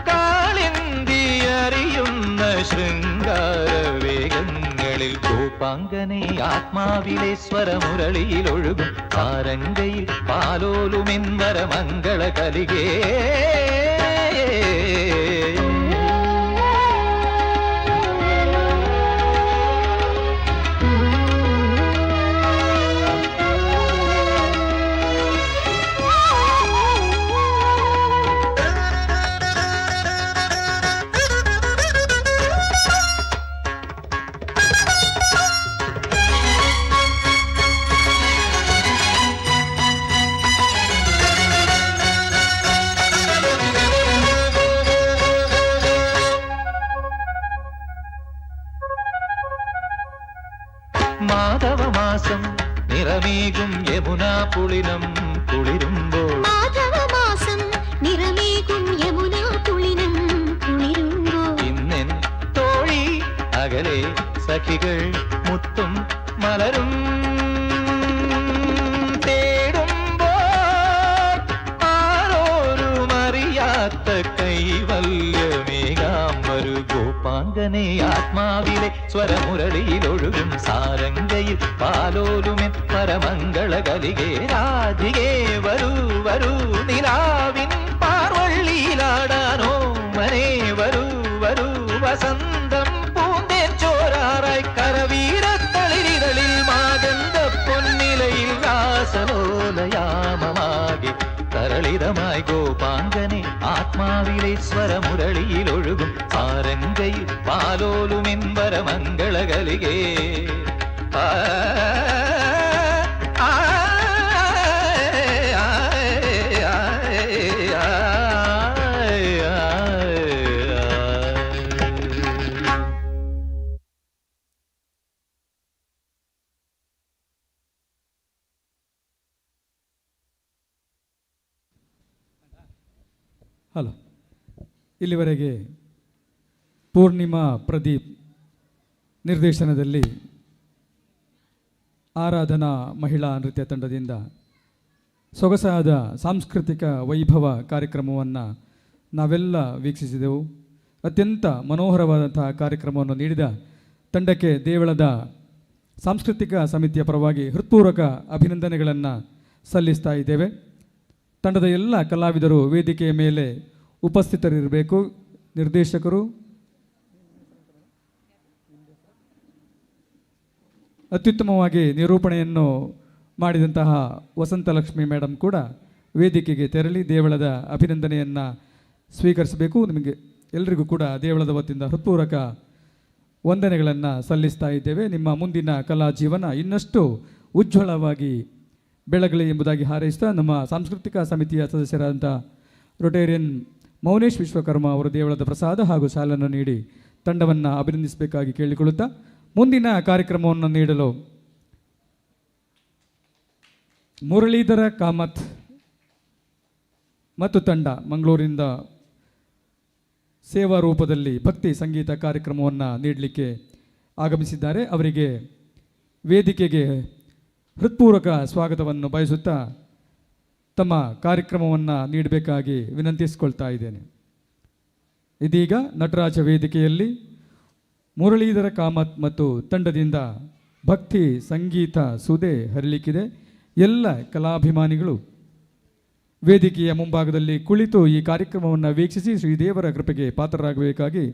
കാളിന്തി അറിയുന്ന ശൃംഗാര വേഗങ്ങളിൽ ഗോപാംഗനെ ആത്മാവിലെ സ്വരമുരളിയിലൊഴുകും താരങ്കയിൽ പാലോലുമെൻവരമംഗള കലികേ മാധവമാസം നിറമേകും യമുനാ പുളിനം കുളിരുമ്പോൾ ഇന്നെൻ തോഴി അകലെ സഖികൾ മുത്തും മലരും തേടുമ്പോൾ ആരോരും അറിയാത്ത കൈവല്യമേകാംബര വരൂ ഗോപാംഗനെ ആത്മാവിലെ സ്വരമുരളിയിലൊഴുകും സാരംഗയിൽ പാലോലുമെ പരമംഗളകലികേ രാധികേ വരൂ വരൂ നിലാവിൻ പാർവള്ളിയിലാടാനോ മനെ വരൂ വരൂ വസന്തം പൂന്തേൻ ചോരാറായി കരവീരത്തളിരിതളിൽ മാഗന്ധ പൊന്നിലയിൽ രാസലോലയാമമാകെ തരളിതമായി ഗോപാംഗനെ ആത്മാവിലെ സ്വരമുരളിയിലൊഴുകും സാരംഗയിൽ പാലോലുമിമ്പര മംഗളകലികേ ആ ആ, ആ, ആ, ആ, ಹಲೋ. ಇಲ್ಲಿವರೆಗೆ ಪೂರ್ಣಿಮಾ ಪ್ರದೀಪ್ ನಿರ್ದೇಶನದಲ್ಲಿ ಆರಾಧನಾ ಮಹಿಳಾ ನೃತ್ಯ ತಂಡದಿಂದ ಸೊಗಸಾದ ಸಾಂಸ್ಕೃತಿಕ ವೈಭವ ಕಾರ್ಯಕ್ರಮವನ್ನು ನಾವೆಲ್ಲ ವೀಕ್ಷಿಸಿದೆವು. ಅತ್ಯಂತ ಮನೋಹರವಾದಂತಹ ಕಾರ್ಯಕ್ರಮವನ್ನು ನೀಡಿದ ತಂಡಕ್ಕೆ ದೇವಳದ ಸಾಂಸ್ಕೃತಿಕ ಸಮಿತಿಯ ಪರವಾಗಿ ಹೃತ್ಪೂರ್ವಕ ಅಭಿನಂದನೆಗಳನ್ನು ಸಲ್ಲಿಸ್ತಾ ಇದ್ದೇವೆ. ತಂಡದ ಎಲ್ಲ ಕಲಾವಿದರು ವೇದಿಕೆಯ ಮೇಲೆ ಉಪಸ್ಥಿತರಿರಬೇಕು. ನಿರ್ದೇಶಕರು, ಅತ್ಯುತ್ತಮವಾಗಿ ನಿರೂಪಣೆಯನ್ನು ಮಾಡಿದಂತಹ ವಸಂತಲಕ್ಷ್ಮಿ ಮೇಡಮ್ ಕೂಡ ವೇದಿಕೆಗೆ ತೆರಳಿ ದೇವಳದ ಅಭಿನಂದನೆಯನ್ನು ಸ್ವೀಕರಿಸಬೇಕು. ನಿಮಗೆ ಎಲ್ಲರಿಗೂ ಕೂಡ ದೇವಳದ ವತಿಯಿಂದ ಹೃತ್ಪೂರ್ವಕ ವಂದನೆಗಳನ್ನು ಸಲ್ಲಿಸ್ತಾ ಇದ್ದೇವೆ. ನಿಮ್ಮ ಮುಂದಿನ ಕಲಾ ಜೀವನ ಇನ್ನಷ್ಟು ಉಜ್ವಲವಾಗಿ ಬೆಳಗಲಿ ಎಂಬುದಾಗಿ ಹಾರೈಸ್ತಾ ನಮ್ಮ ಸಾಂಸ್ಕೃತಿಕ ಸಮಿತಿಯ ಸದಸ್ಯರಾದಂಥ ರೊಟೇರಿಯನ್ ಮೌನೇಶ್ ವಿಶ್ವಕರ್ಮ ಅವರು ದೇವಳದ ಪ್ರಸಾದ ಹಾಗೂ ಶಾಲನ್ನು ನೀಡಿ ತಂಡವನ್ನು ಅಭಿನಂದಿಸಬೇಕಾಗಿ ಕೇಳಿಕೊಳ್ಳುತ್ತಾ ಮುಂದಿನ ಕಾರ್ಯಕ್ರಮವನ್ನು ನೀಡಲು ಮುರಳೀಧರ ಕಾಮತ್ ಮತ್ತು ತಂಡ ಮಂಗಳೂರಿನಿಂದ ಸೇವಾ ರೂಪದಲ್ಲಿ ಭಕ್ತಿ ಸಂಗೀತ ಕಾರ್ಯಕ್ರಮವನ್ನು ನೀಡಲಿಕ್ಕೆ ಆಗಮಿಸಿದ್ದಾರೆ. ಅವರಿಗೆ ವೇದಿಕೆಗೆ ಹೃತ್ಪೂರ್ವಕ ಸ್ವಾಗತವನ್ನು ಬಯಸುತ್ತಾ ತಮ್ಮ ಕಾರ್ಯಕ್ರಮವನ್ನು ನೀಡಬೇಕಾಗಿ ವಿನಂತಿಸಿಕೊಳ್ತಾ ಇದ್ದೇನೆ. ಇದೀಗ ನಟರಾಜ ವೇದಿಕೆಯಲ್ಲಿ ಮುರಳೀಧರ ಕಾಮತ್ ಮತ್ತು ತಂಡದಿಂದ ಭಕ್ತಿ ಸಂಗೀತ ಸುದೆ ಹರಿಲಿಕ್ಕಿದೆ. ಎಲ್ಲ ಕಲಾಭಿಮಾನಿಗಳು ವೇದಿಕೆಯ ಮುಂಭಾಗದಲ್ಲಿ ಕುಳಿತು ಈ ಕಾರ್ಯಕ್ರಮವನ್ನು ವೀಕ್ಷಿಸಿ ಶ್ರೀದೇವರ ಕೃಪೆಗೆ ಪಾತ್ರರಾಗಬೇಕಾಗಿ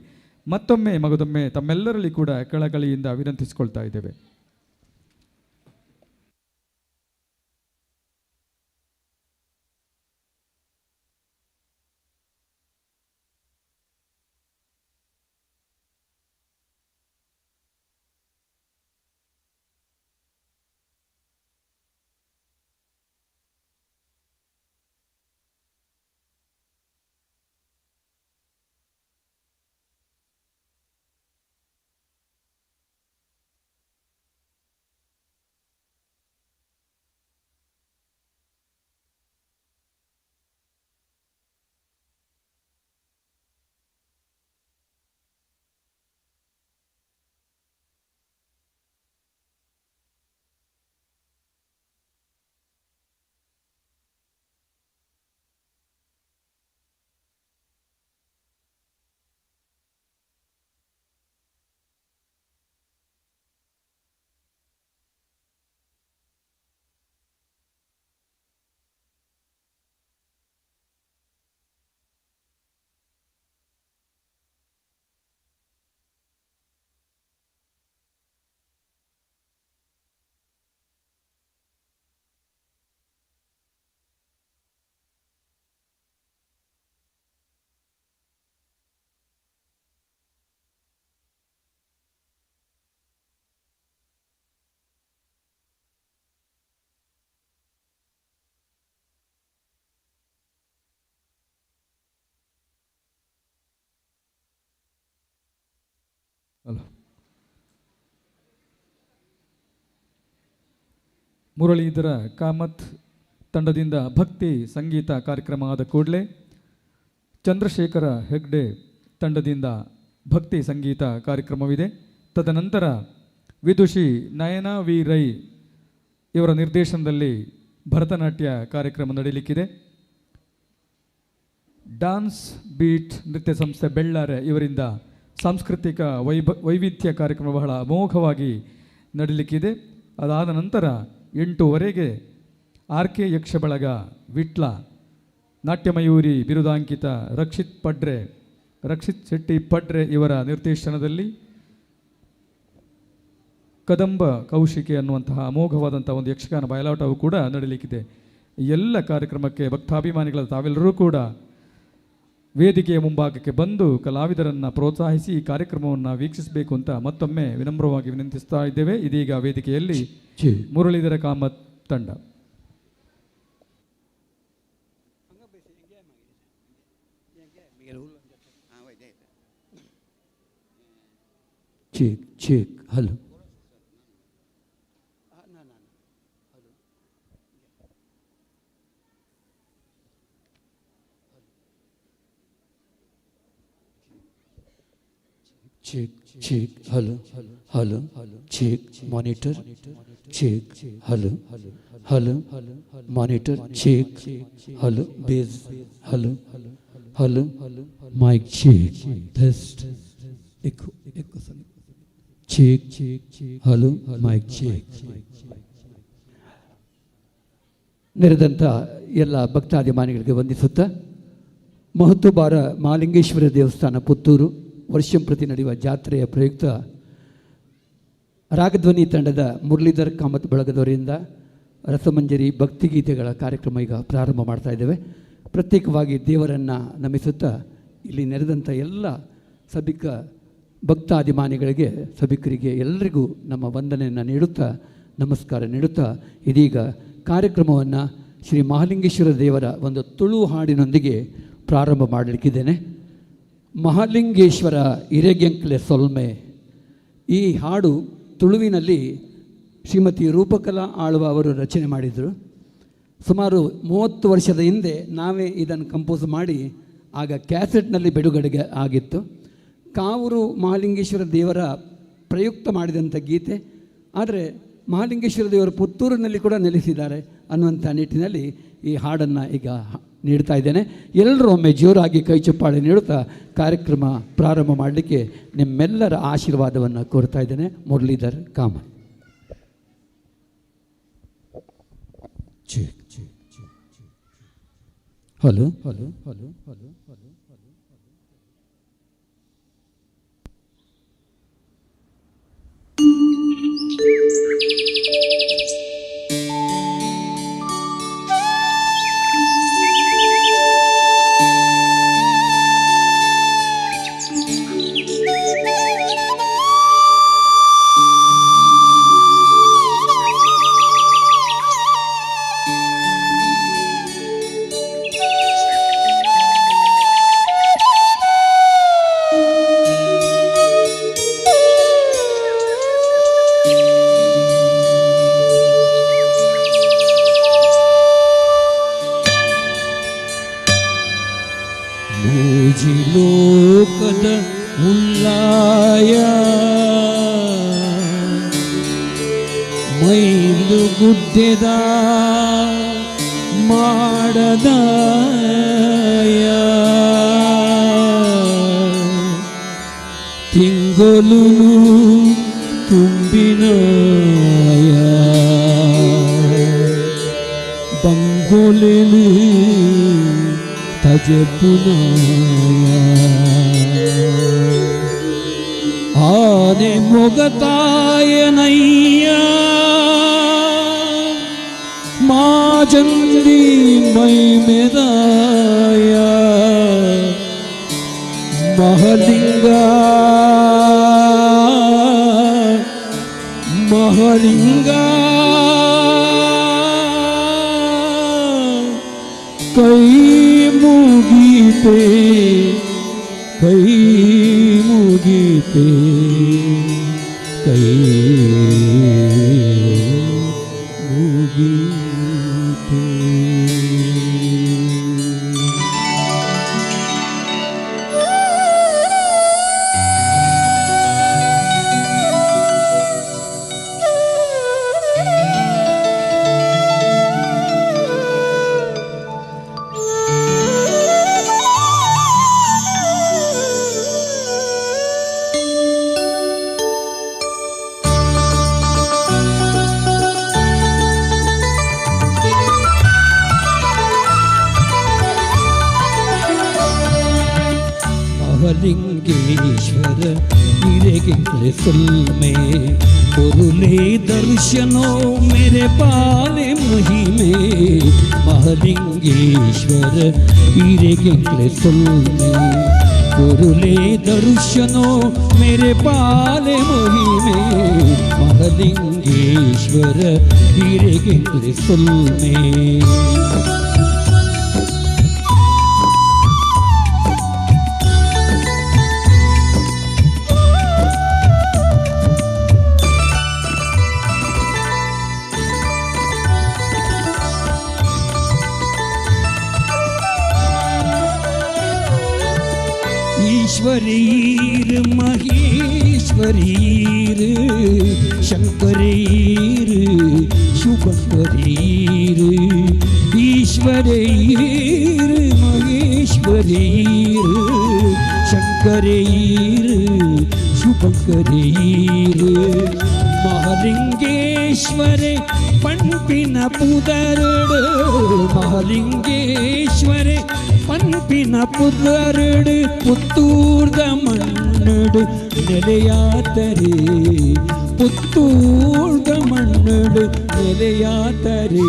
ಮತ್ತೊಮ್ಮೆ ಮಗದೊಮ್ಮೆ ತಮ್ಮೆಲ್ಲರಲ್ಲಿ ಕೂಡ ಕಳಕಳಿಯಿಂದ ವಿನಂತಿಸಿಕೊಳ್ತಾ ಇದ್ದೇವೆ. ಮುರಳೀಧರ ಕಾಮತ್ ತಂಡದಿಂದ ಭಕ್ತಿ ಸಂಗೀತ ಕಾರ್ಯಕ್ರಮ ಆದ ಕೂಡಲೇ ಚಂದ್ರಶೇಖರ ಹೆಗ್ಡೆ ತಂಡದಿಂದ ಭಕ್ತಿ ಸಂಗೀತ ಕಾರ್ಯಕ್ರಮವಿದೆ. ತದನಂತರ ವಿದುಷಿ ನಯನಾ ವಿ ರೈ ಇವರ ನಿರ್ದೇಶನದಲ್ಲಿ ಭರತನಾಟ್ಯ ಕಾರ್ಯಕ್ರಮ ನಡೆಯಲಿಕ್ಕಿದೆ. ಡಾನ್ಸ್ ಬೀಟ್ ನೃತ್ಯ ಸಂಸ್ಥೆ ಬೆಳ್ಳಾರೆ ಇವರಿಂದ ಸಾಂಸ್ಕೃತಿಕ ವೈವಿಧ್ಯ ಕಾರ್ಯಕ್ರಮ ಬಹಳ ಅಮೋಘವಾಗಿ ನಡೀಲಿಕ್ಕಿದೆ. ಅದಾದ ನಂತರ 8:15 RK ಯಕ್ಷಬಳಗ ವಿಟ್ಲ, ನಾಟ್ಯಮಯೂರಿ ಬಿರುದಾಂಕಿತ ರಕ್ಷಿತ್ ಶೆಟ್ಟಿ ಪಡ್ರೆ ಇವರ ನಿರ್ದೇಶನದಲ್ಲಿ ಕದಂಬ ಕೌಶಿಕೆ ಅನ್ನುವಂತಹ ಅಮೋಘವಾದಂಥ ಒಂದು ಯಕ್ಷಗಾನ ಬಯಲಾಟವು ಕೂಡ ನಡೀಲಿಕ್ಕಿದೆ. ಎಲ್ಲ ಕಾರ್ಯಕ್ರಮಕ್ಕೆ ಭಕ್ತಾಭಿಮಾನಿಗಳ ತಾವೆಲ್ಲರೂ ಕೂಡ ವೇದಿಕೆಯ ಮುಂಭಾಗಕ್ಕೆ ಬಂದು ಕಲಾವಿದರನ್ನು ಪ್ರೋತ್ಸಾಹಿಸಿ ಈ ಕಾರ್ಯಕ್ರಮವನ್ನು ವೀಕ್ಷಿಸಬೇಕು ಅಂತ ಮತ್ತೊಮ್ಮೆ ವಿನಮ್ರವಾಗಿ ವಿನಂತಿಸ್ತಾ ಇದ್ದೇವೆ. ಇದೀಗ ವೇದಿಕೆಯಲ್ಲಿ ಮುರಳೀಧರ ಕಾಮತ್ ತಂಡ. ಚೇಕ್ hello check hello check monitor check hello monitor check hello base hello mic check test echo check hello mic check. ನೆರೆದಂಥ ಎಲ್ಲ ಭಕ್ತಾಭಿಮಾನಿಗಳಿಗೆ ವಂದಿಸುತ್ತಾ ಮಹತ್ವಭಾರ ಮಹಾಲಿಂಗೇಶ್ವರ ದೇವಸ್ಥಾನ ಪುತ್ತೂರು ವರ್ಷಂಪ್ರತಿ ನಡೆಯುವ ಜಾತ್ರೆಯ ಪ್ರಯುಕ್ತ ರಾಗಧ್ವನಿ ತಂಡದ ಮುರಳೀಧರ್ ಕಾಮತ್ ಬಳಗದವರಿಂದ ರಸಮಂಜರಿ ಭಕ್ತಿಗೀತೆಗಳ ಕಾರ್ಯಕ್ರಮ ಈಗ ಪ್ರಾರಂಭ ಮಾಡ್ತಾ ಇದ್ದೇವೆ. ಪ್ರತ್ಯೇಕವಾಗಿ ದೇವರನ್ನು ನಮಿಸುತ್ತಾ ಇಲ್ಲಿ ನೆರೆದಂಥ ಎಲ್ಲ ಸಭಿಕ ಭಕ್ತಾಭಿಮಾನಿಗಳಿಗೆ ಸಭಿಕರಿಗೆ ಎಲ್ಲರಿಗೂ ನಮ್ಮ ವಂದನೆಯನ್ನು ನೀಡುತ್ತಾ ನಮಸ್ಕಾರ ನೀಡುತ್ತಾ ಇದೀಗ ಕಾರ್ಯಕ್ರಮವನ್ನು ಶ್ರೀ ಮಹಾಲಿಂಗೇಶ್ವರ ದೇವರ ಒಂದು ತುಳು ಹಾಡಿನೊಂದಿಗೆ ಪ್ರಾರಂಭ ಮಾಡಲಿಕ್ಕಿದ್ದೇನೆ. ಮಹಾಲಿಂಗೇಶ್ವರ ಇರೆಗೆಂಕ್ಲೆ ಸೊಲ್ಮೆ ಈ ಹಾಡು ತುಳುವಿನಲ್ಲಿ ಶ್ರೀಮತಿ ರೂಪಕಲಾ ಆಳ್ವ ಅವರು ರಚನೆ ಮಾಡಿದರು. ಸುಮಾರು 30 ವರ್ಷದ ಹಿಂದೆ ನಾವೇ ಇದನ್ನು ಕಂಪೋಸ್ ಮಾಡಿ ಆಗ ಕ್ಯಾಸೆಟ್ನಲ್ಲಿ ಬಿಡುಗಡೆಗೆ ಆಗಿತ್ತು. ಕಾವೂರು ಮಹಾಲಿಂಗೇಶ್ವರ ದೇವರ ಪ್ರಯುಕ್ತ ಮಾಡಿದಂಥ ಗೀತೆ. ಆದರೆ ಮಹಾಲಿಂಗೇಶ್ವರ ದೇವರು ಪುತ್ತೂರಿನಲ್ಲಿ ಕೂಡ ನೆಲೆಸಿದ್ದಾರೆ ಅನ್ನುವಂಥ ನಿಟ್ಟಿನಲ್ಲಿ ಈ ಹಾಡನ್ನು ಈಗ ನೀಡ್ತಾ ಇದ್ದೇನೆ. ಎಲ್ಲರೂ ಒಮ್ಮೆ ಜೋರಾಗಿ ಕೈ ಚಪ್ಪಾಳೆ ನೀಡುತ್ತಾ ಕಾರ್ಯಕ್ರಮ ಪ್ರಾರಂಭ ಮಾಡಲಿಕ್ಕೆ ನಿಮ್ಮೆಲ್ಲರ ಆಶೀರ್ವಾದವನ್ನು ಕೋರ್ತಾ ಇದ್ದೇನೆ. Muralidhar Kamath. Hello hello hello hello hello hello ಲೋಕದ ಉಲ್ಲಾಯ ಮೈಲು ಗುಡ್ಡೆದ ಮಾಡದಾಯ ತಿಂಗಳು ತುಂಬಿನಾಯ ಬಂಗೋಲೆನು ತಜಪುನಾಯ ಆನೆ ಮೊಗತಾಯನಯ್ಯ ಮಾಜಂದಿ ಮೈ ಮೆದಾಯ ಮಹಲಿಂಗ ಮಹಲಿಂಗ ಕೈ ಮುಗೀತೆ ಕೈ ಮುಗೀತೆ ಕೈ ಮುಗೀತೆ. हीरे गिंगले सुलमे कुरुले दर्शनो मेरे पाले महिमे महालिंगेश्वर हीरे गिंगले सुलमे कुरुले दर्शनो मेरे पाले महिमे महालिंगेश्वर हीरे गिंगले सुलमे ईश्वरीर महेश्वरीर शंकरीर शुभकरीर ईश्वरीर महेश्वरीर शंकरीर शुभकरीर महालिंगेश्वरे पण्पिन पुदरुड महालिंगेश्वरे पण्पिन पुदरुड पुत्तूर्द मण्णुड नेलेयातरे पुत्तूर्द मण्णुड नेलेयातरे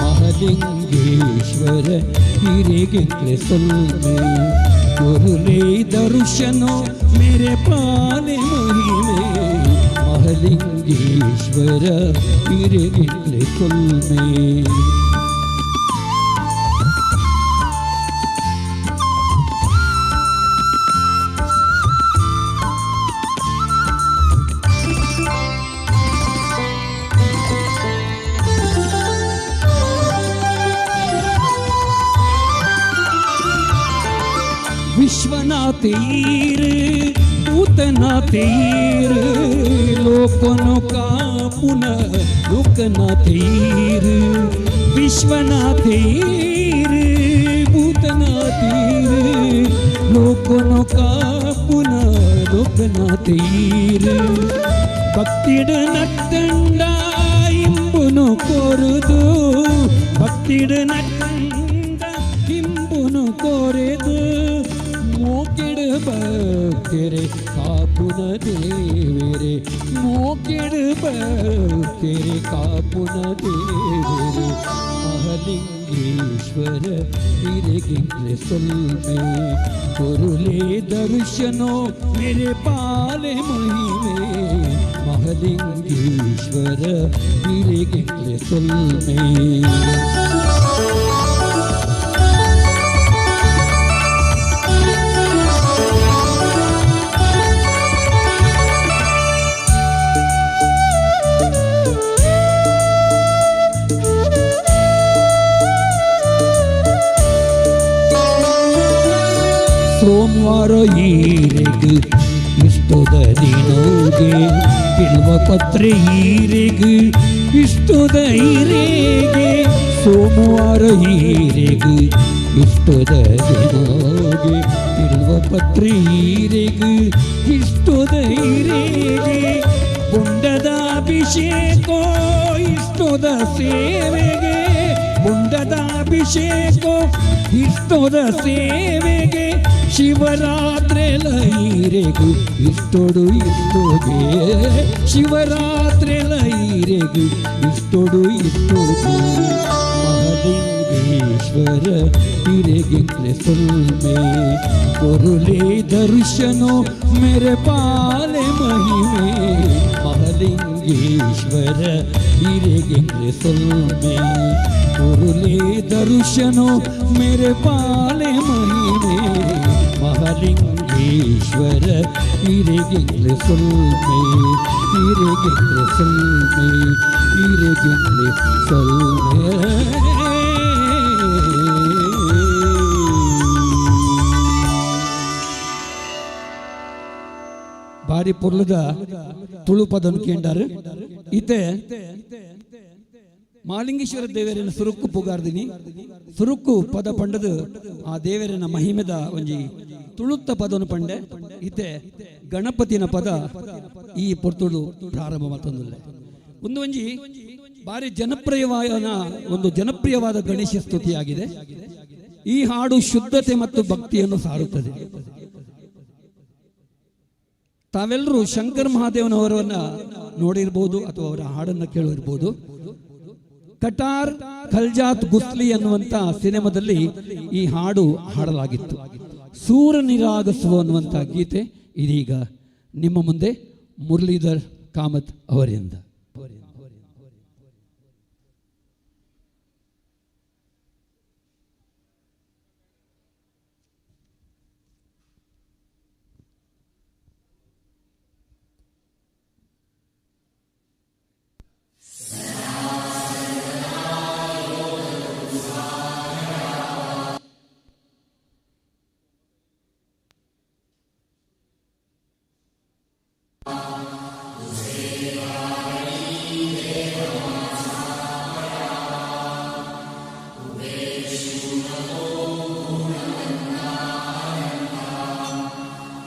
महालिंगेश्वर हीरेगिंगले सुलमे कुरुले दर्शनो मेरे पाले महिमे महालिंगेश्वर हीरेगिंगले सुलमे विश्वनाथीर पूतनाथीर लोकनो का पुनः लोकनाथीर विश्वनाथीर पूतनाथीर लोकनो का पुनः लोकनाथीर भक्तिड नट्टंड इंबुनो कोरुदु भक्तिड नट्टंड इंबुनो कोरुदु मोकिड भक्तरे कापुन देवरे मोकिड भक्तरे कापुन देवरे महालिंगेश्वर हीरेगिंगले सुलमे कुरुले दर्शनो मेरे पाले महिमे महालिंगेश्वर हीरेगिंगले सुलमे सोमवार हीरेग इष्टोद दिनोगे बिल्व पत्रे हीरेग इष्टोद हीरेगे सोमवार हीरेग इष्टोद दिनोगे बिल्व पत्रे हीरेग इष्टोद हीरेगे बुंडद अभिषेको इष्टोद सेवेगे बुंडद अभिषेको इष्टोद सेवेगे ಶಿವರಾತ್ರೆಲ ಈರೆಗು ಇಷ್ಟೊಡು ಇಷ್ಟೋಗೆ ಶಿವರಾತ್ರೆಲ ಈರೆಗು ಇಷ್ಟೊಡು ಇಷ್ಟೋಗೆ ಮಹಾಲಿಂಗೇಶ್ವರ हीरेगिंगले सुलमे कुरुले दर्शनो मेरे पाले महिमे महालिंगेश्वर हीरेगिंगले सुलमे कुरुले दर्शनो मेरे पाले महिमे महालिंगेश्वर हीरेगिंगले सुलमे हीरेगिंगले सुलमे हीरेगिंगले सुलमे ಭಾರಿ ಪೊರ್ಲದ ತುಳು ಪದವನ್ನು ಕೇಂಡಾರು ಇತ್ತೆ ಮಾಲಿಂಗೇಶ್ವರ ದೇವರನ್ನ ಸುರುಕ್ಕು ಪುಗಾರ್ದಿನಿ ಸುರುಕ್ಕು ಪದ ಪಂಡದು ಆ ದೇವರನ್ನ ಮಹಿಮೆದ ಒಂಜಿ ತುಳುತ್ತ ಪದವನ್ನು ಪಂಡೆ ಇತ್ತೆ ಗಣಪತಿನ ಪದ ಈ ಪೊರ್ತುಳು ಪ್ರಾರಂಭ ಮತ್ತೊಂದಿಲ್ಲ ಒಂದು ಒಂಜಿ ಭಾರಿ ಜನಪ್ರಿಯವಾದ ಗಣೇಶ ಸ್ತುತಿಯಾಗಿದೆ. ಈ ಹಾಡು ಶುದ್ಧತೆ ಮತ್ತು ಭಕ್ತಿಯನ್ನು ಸಾರುತ್ತದೆ. ತಾವೆಲ್ಲರೂ ಶಂಕರ್ ಮಹಾದೇವನವರನ್ನ ನೋಡಿರ್ಬೋದು ಅಥವಾ ಅವರ ಹಾಡನ್ನು ಕೇಳಿರ್ಬೋದು. ಕಟಾರ್ ಖಲ್ಜಾತ್ ಗುಸ್ಲಿ ಅನ್ನುವಂಥ ಸಿನಿಮಾದಲ್ಲಿ ಈ ಹಾಡು ಹಾಡಲಾಗಿತ್ತು. ಸೂರ ನಿರಾಗಸುವ ಅನ್ನುವಂಥ ಗೀತೆ ಇದೀಗ ನಿಮ್ಮ ಮುಂದೆ ಮುರಳೀಧರ್ ಕಾಮತ್ ಅವರಿಂದ.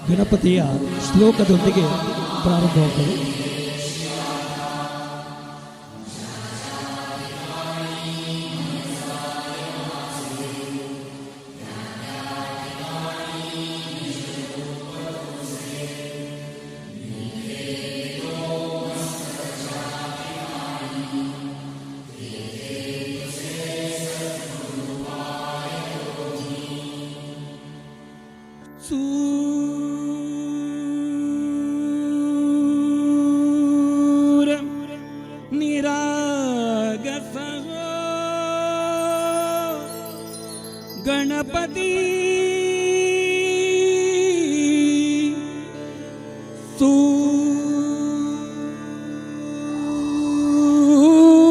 ಗಣಪತಿಯ ಶ್ಲೋಕದೊಂದಿಗೆ ಪ್ರಾರಂಭವಾಗುತ್ತದೆ. ಗಣಪತಿ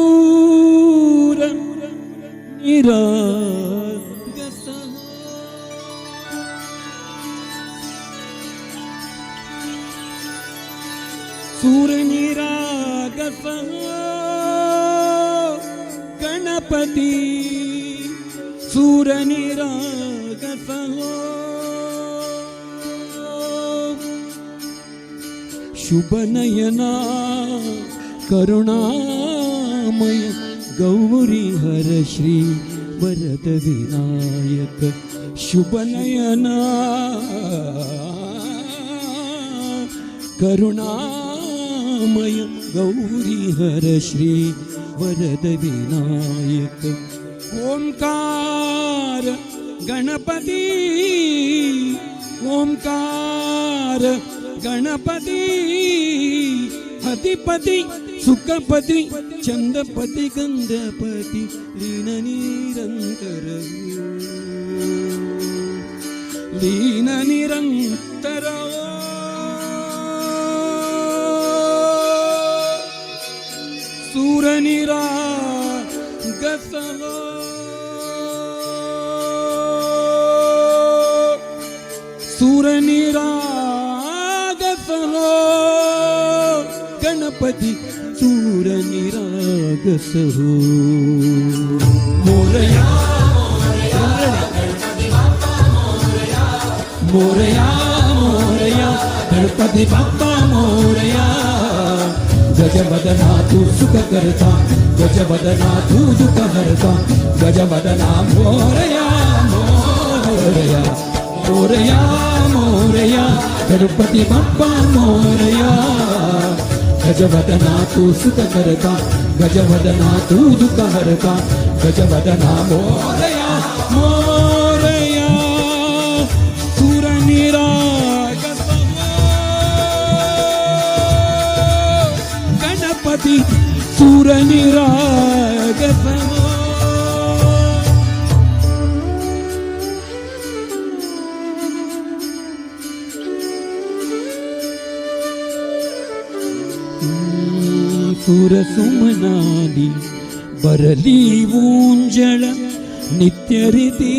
ಸೂರ ನಿರಾಗಸ ಸೂರ ನಿರಾಗಸ ಗಣಪತಿ ಸೂರ ನಿರಾಗಸ ಶುಭನಯನ ಕರುಣಾಮಯ ಗೌರಿ ಹರ ಶ್ರೀ ವರದ ವಿನಾಯಕ ಶುಭನಯನ ಕರುಣಾಮಯ ಗೌರಿ ಹರ ಶ್ರೀ ವರದ ವಿನಾಯಕ ಓಂಕಾರ ಗಣಪತಿ ಓಂಕಾರ ಗಣಪತಿ ಅಧಿಪತಿ ಸುಖಪತಿ ಚಂದಪತಿ ಗಂಧಪತಿ ಲೀನ ನಿರಂತರ ಲೀನ ನಿರಂತರ ಸೂರ ನಿರಾಗಸ ಸೂರ ನಿರಾಗಸ ಗಣಪತಿ ಸೂರ ನಿರಾಗಸ ಮೋರಯ ಮೋರಯ ಮೋರಯ ಗಣಪತಿ ಬಪ್ಪ ಮೋರಯ ಗಜವದನಾ ತೂ ಸುಖ ಕರ್ತಾ ಗಜವದನಾ ತೂ ದುಃಖ ಹರ್ತಾ ಗಜವದನಾ ಮೋರಯ ಮೋರಯ ಮೋರಯ ಮೋರಯ ಗಣಪತಿ ಬಪ್ಪ ಮೋರಯ ಗಜವದನಾ ತೂ ಸುಖ ಕರ್ತಾ ಗಜವದನಾ ತೂ ದುಃಖ ಹರ್ತಾ ಗಜವದನಾ ಮೋರಯ ಮೋರಯ ಸೂರ ನಿರಾಗಸ ಗಣಪತಿ ಸೂರ ನಿರಾಗಸ ಸುರ ಸುಮನಾದಿ ಬರಲಿ ಊಂಜಳ ನಿತ್ಯ ರೀತಿ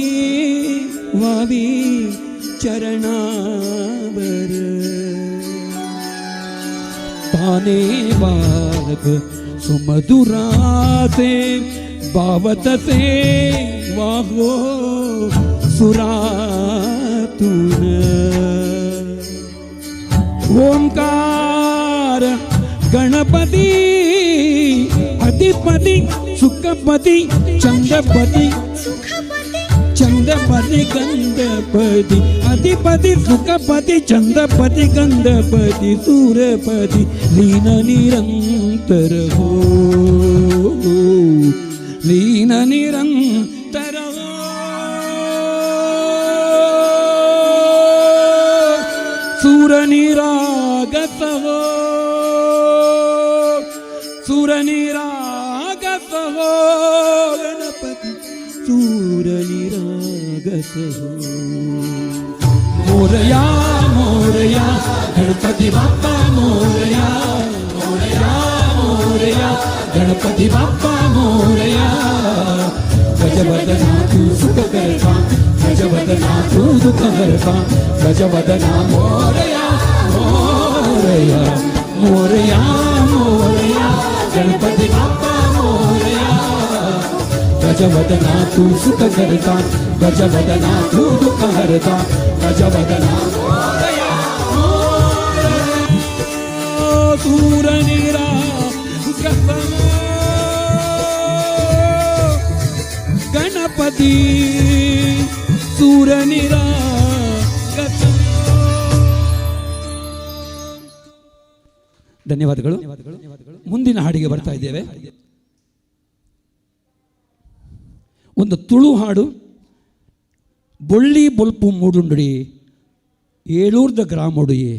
ವಾವಿ ಚರಣಾವರ ತಾನೇ ಬಾಲಕ ಸುಮಧುರಾಸೆ ಭಾವತಸೆ ವಾಹೋ ಸುರಾತುನ ಓಂಕಾರ ಗಣಪತಿ ಅಧಿಪತಿ ಸುಖಪತಿ ಚಂದಪತಿ ಚಂದ ಚಂದಪತಿ ಗಂಧಪತಿ ಅಧಿಪತಿ ಸುಖಪತಿ ಚಂದಪತಿ ಗಂಧಪತಿ ಸೂರಪತಿ ಲೀನ ನಿರಂತರ ಹೋ ಲೀನ ನಿರಂತರ ಸುರ ನಿರಾಗತ ಹೋ ಸುರ ನಿರಾಗತ ಹೋ ಗಣಪತಿ ಸುರ ನಿರಾಗತ ಹೋ ಮೋರಯಾ ಮೋರಯಾ ಗಣಪತಿ ಬಾಪ್ಪ ಮೋರಯಾ ಮೋರಯಾ ಮೋರಯಾ ಗಣಪತಿ ಬಾಪ್ಪ ಮೋರಯಾ ಗಜವದನಾ ತೂ ಸುಖ ಕರತಾ ಗಜವದನಾ ತೂ ದುಃಖ ಹರತಾ ಗಜವದನಾ ಮೋರಯಾ ಮೋರಯಾ ಮೋರಯಾ ಮೋರಯಾ ಗಣಪತಿ ಬಾಪ್ಪ ಮೋರಯಾ ಗಜವದನಾ ತೂ ಸುಖ ಕರತಾ ಗಜವದನಾ ತೂ ದುಃಖ ಹರತಾ ಗಜವದನಾ ಮೋರಯಾ ಸೂರ ನಿರಾಗತ ಗಣಪತಿ ಸೂರ ನಿರಾಗತ. ಧನ್ಯವಾದಗಳು. ಮುಂದಿನ ಹಾಡಿಗೆ ಬರ್ತಾ ಇದ್ದೇವೆ. ಒಂದು ತುಳು ಹಾಡು. ಬೊಳ್ಳಿ ಬೊಲ್ಪು ಮೂಡುಂಡುಡಿ ಏಳೂರ್ದ ಗ್ರಾಮೊಡುಯೆ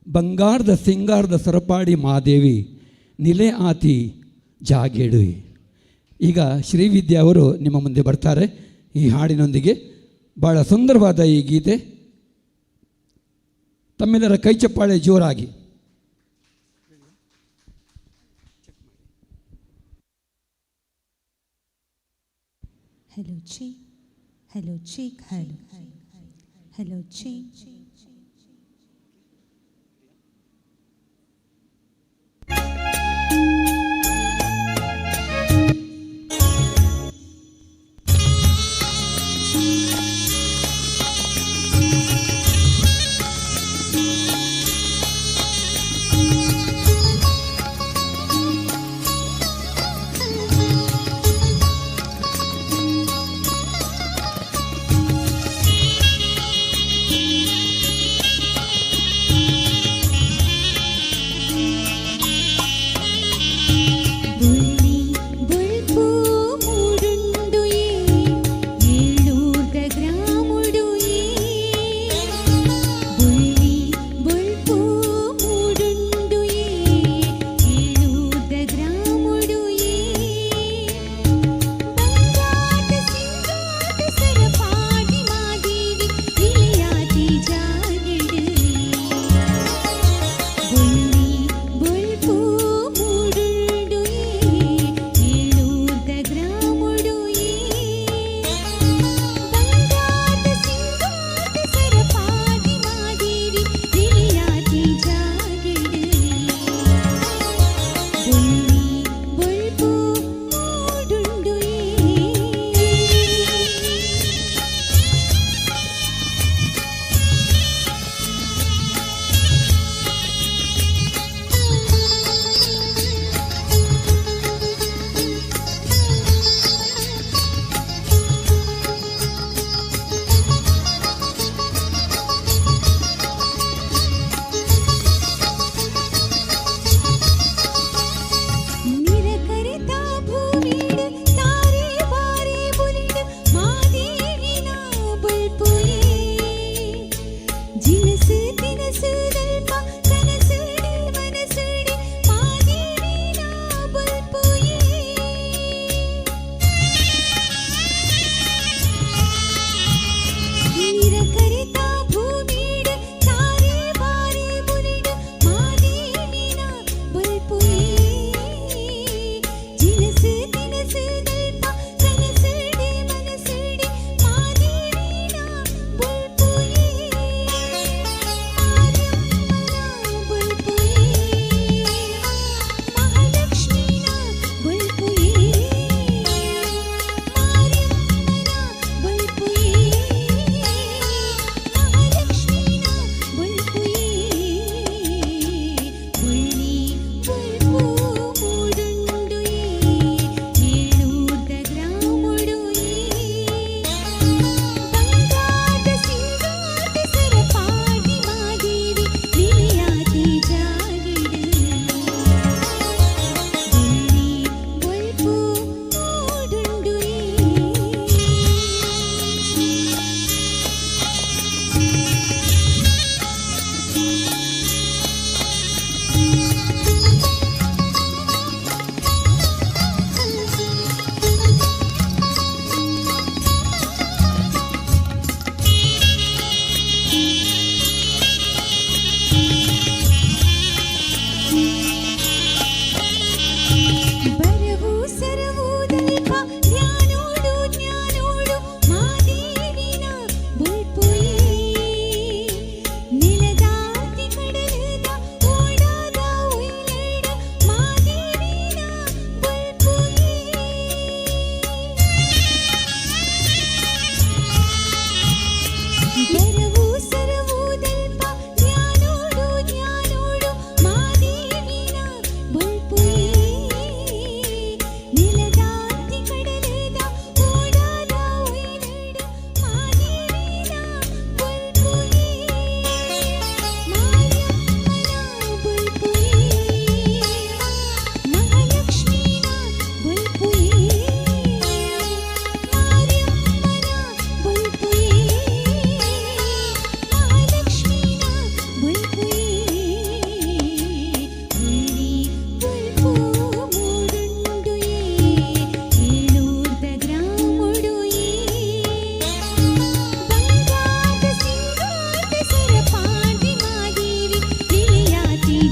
ಬಂಗಾರದ ಸಿಂಗಾರದ ಸರಪಾಡಿ ಮಾದೇವಿ ನಿಲೆ ಆತಿ ಜಾಗೇಡು. ಈಗ ಶ್ರೀವಿದ್ಯಾ ಅವರು ನಿಮ್ಮ ಮುಂದೆ ಬರ್ತಾರೆ ಈ ಹಾಡಿನೊಂದಿಗೆ. ಭಾಳ ಸುಂದರವಾದ ಈ ಗೀತೆ. ತಮ್ಮೆಲ್ಲರ ಕೈ ಚಪ್ಪಾಳೆ ಜೋರಾಗಿ. Hello cheek, hello cheek, hello, hello cheek.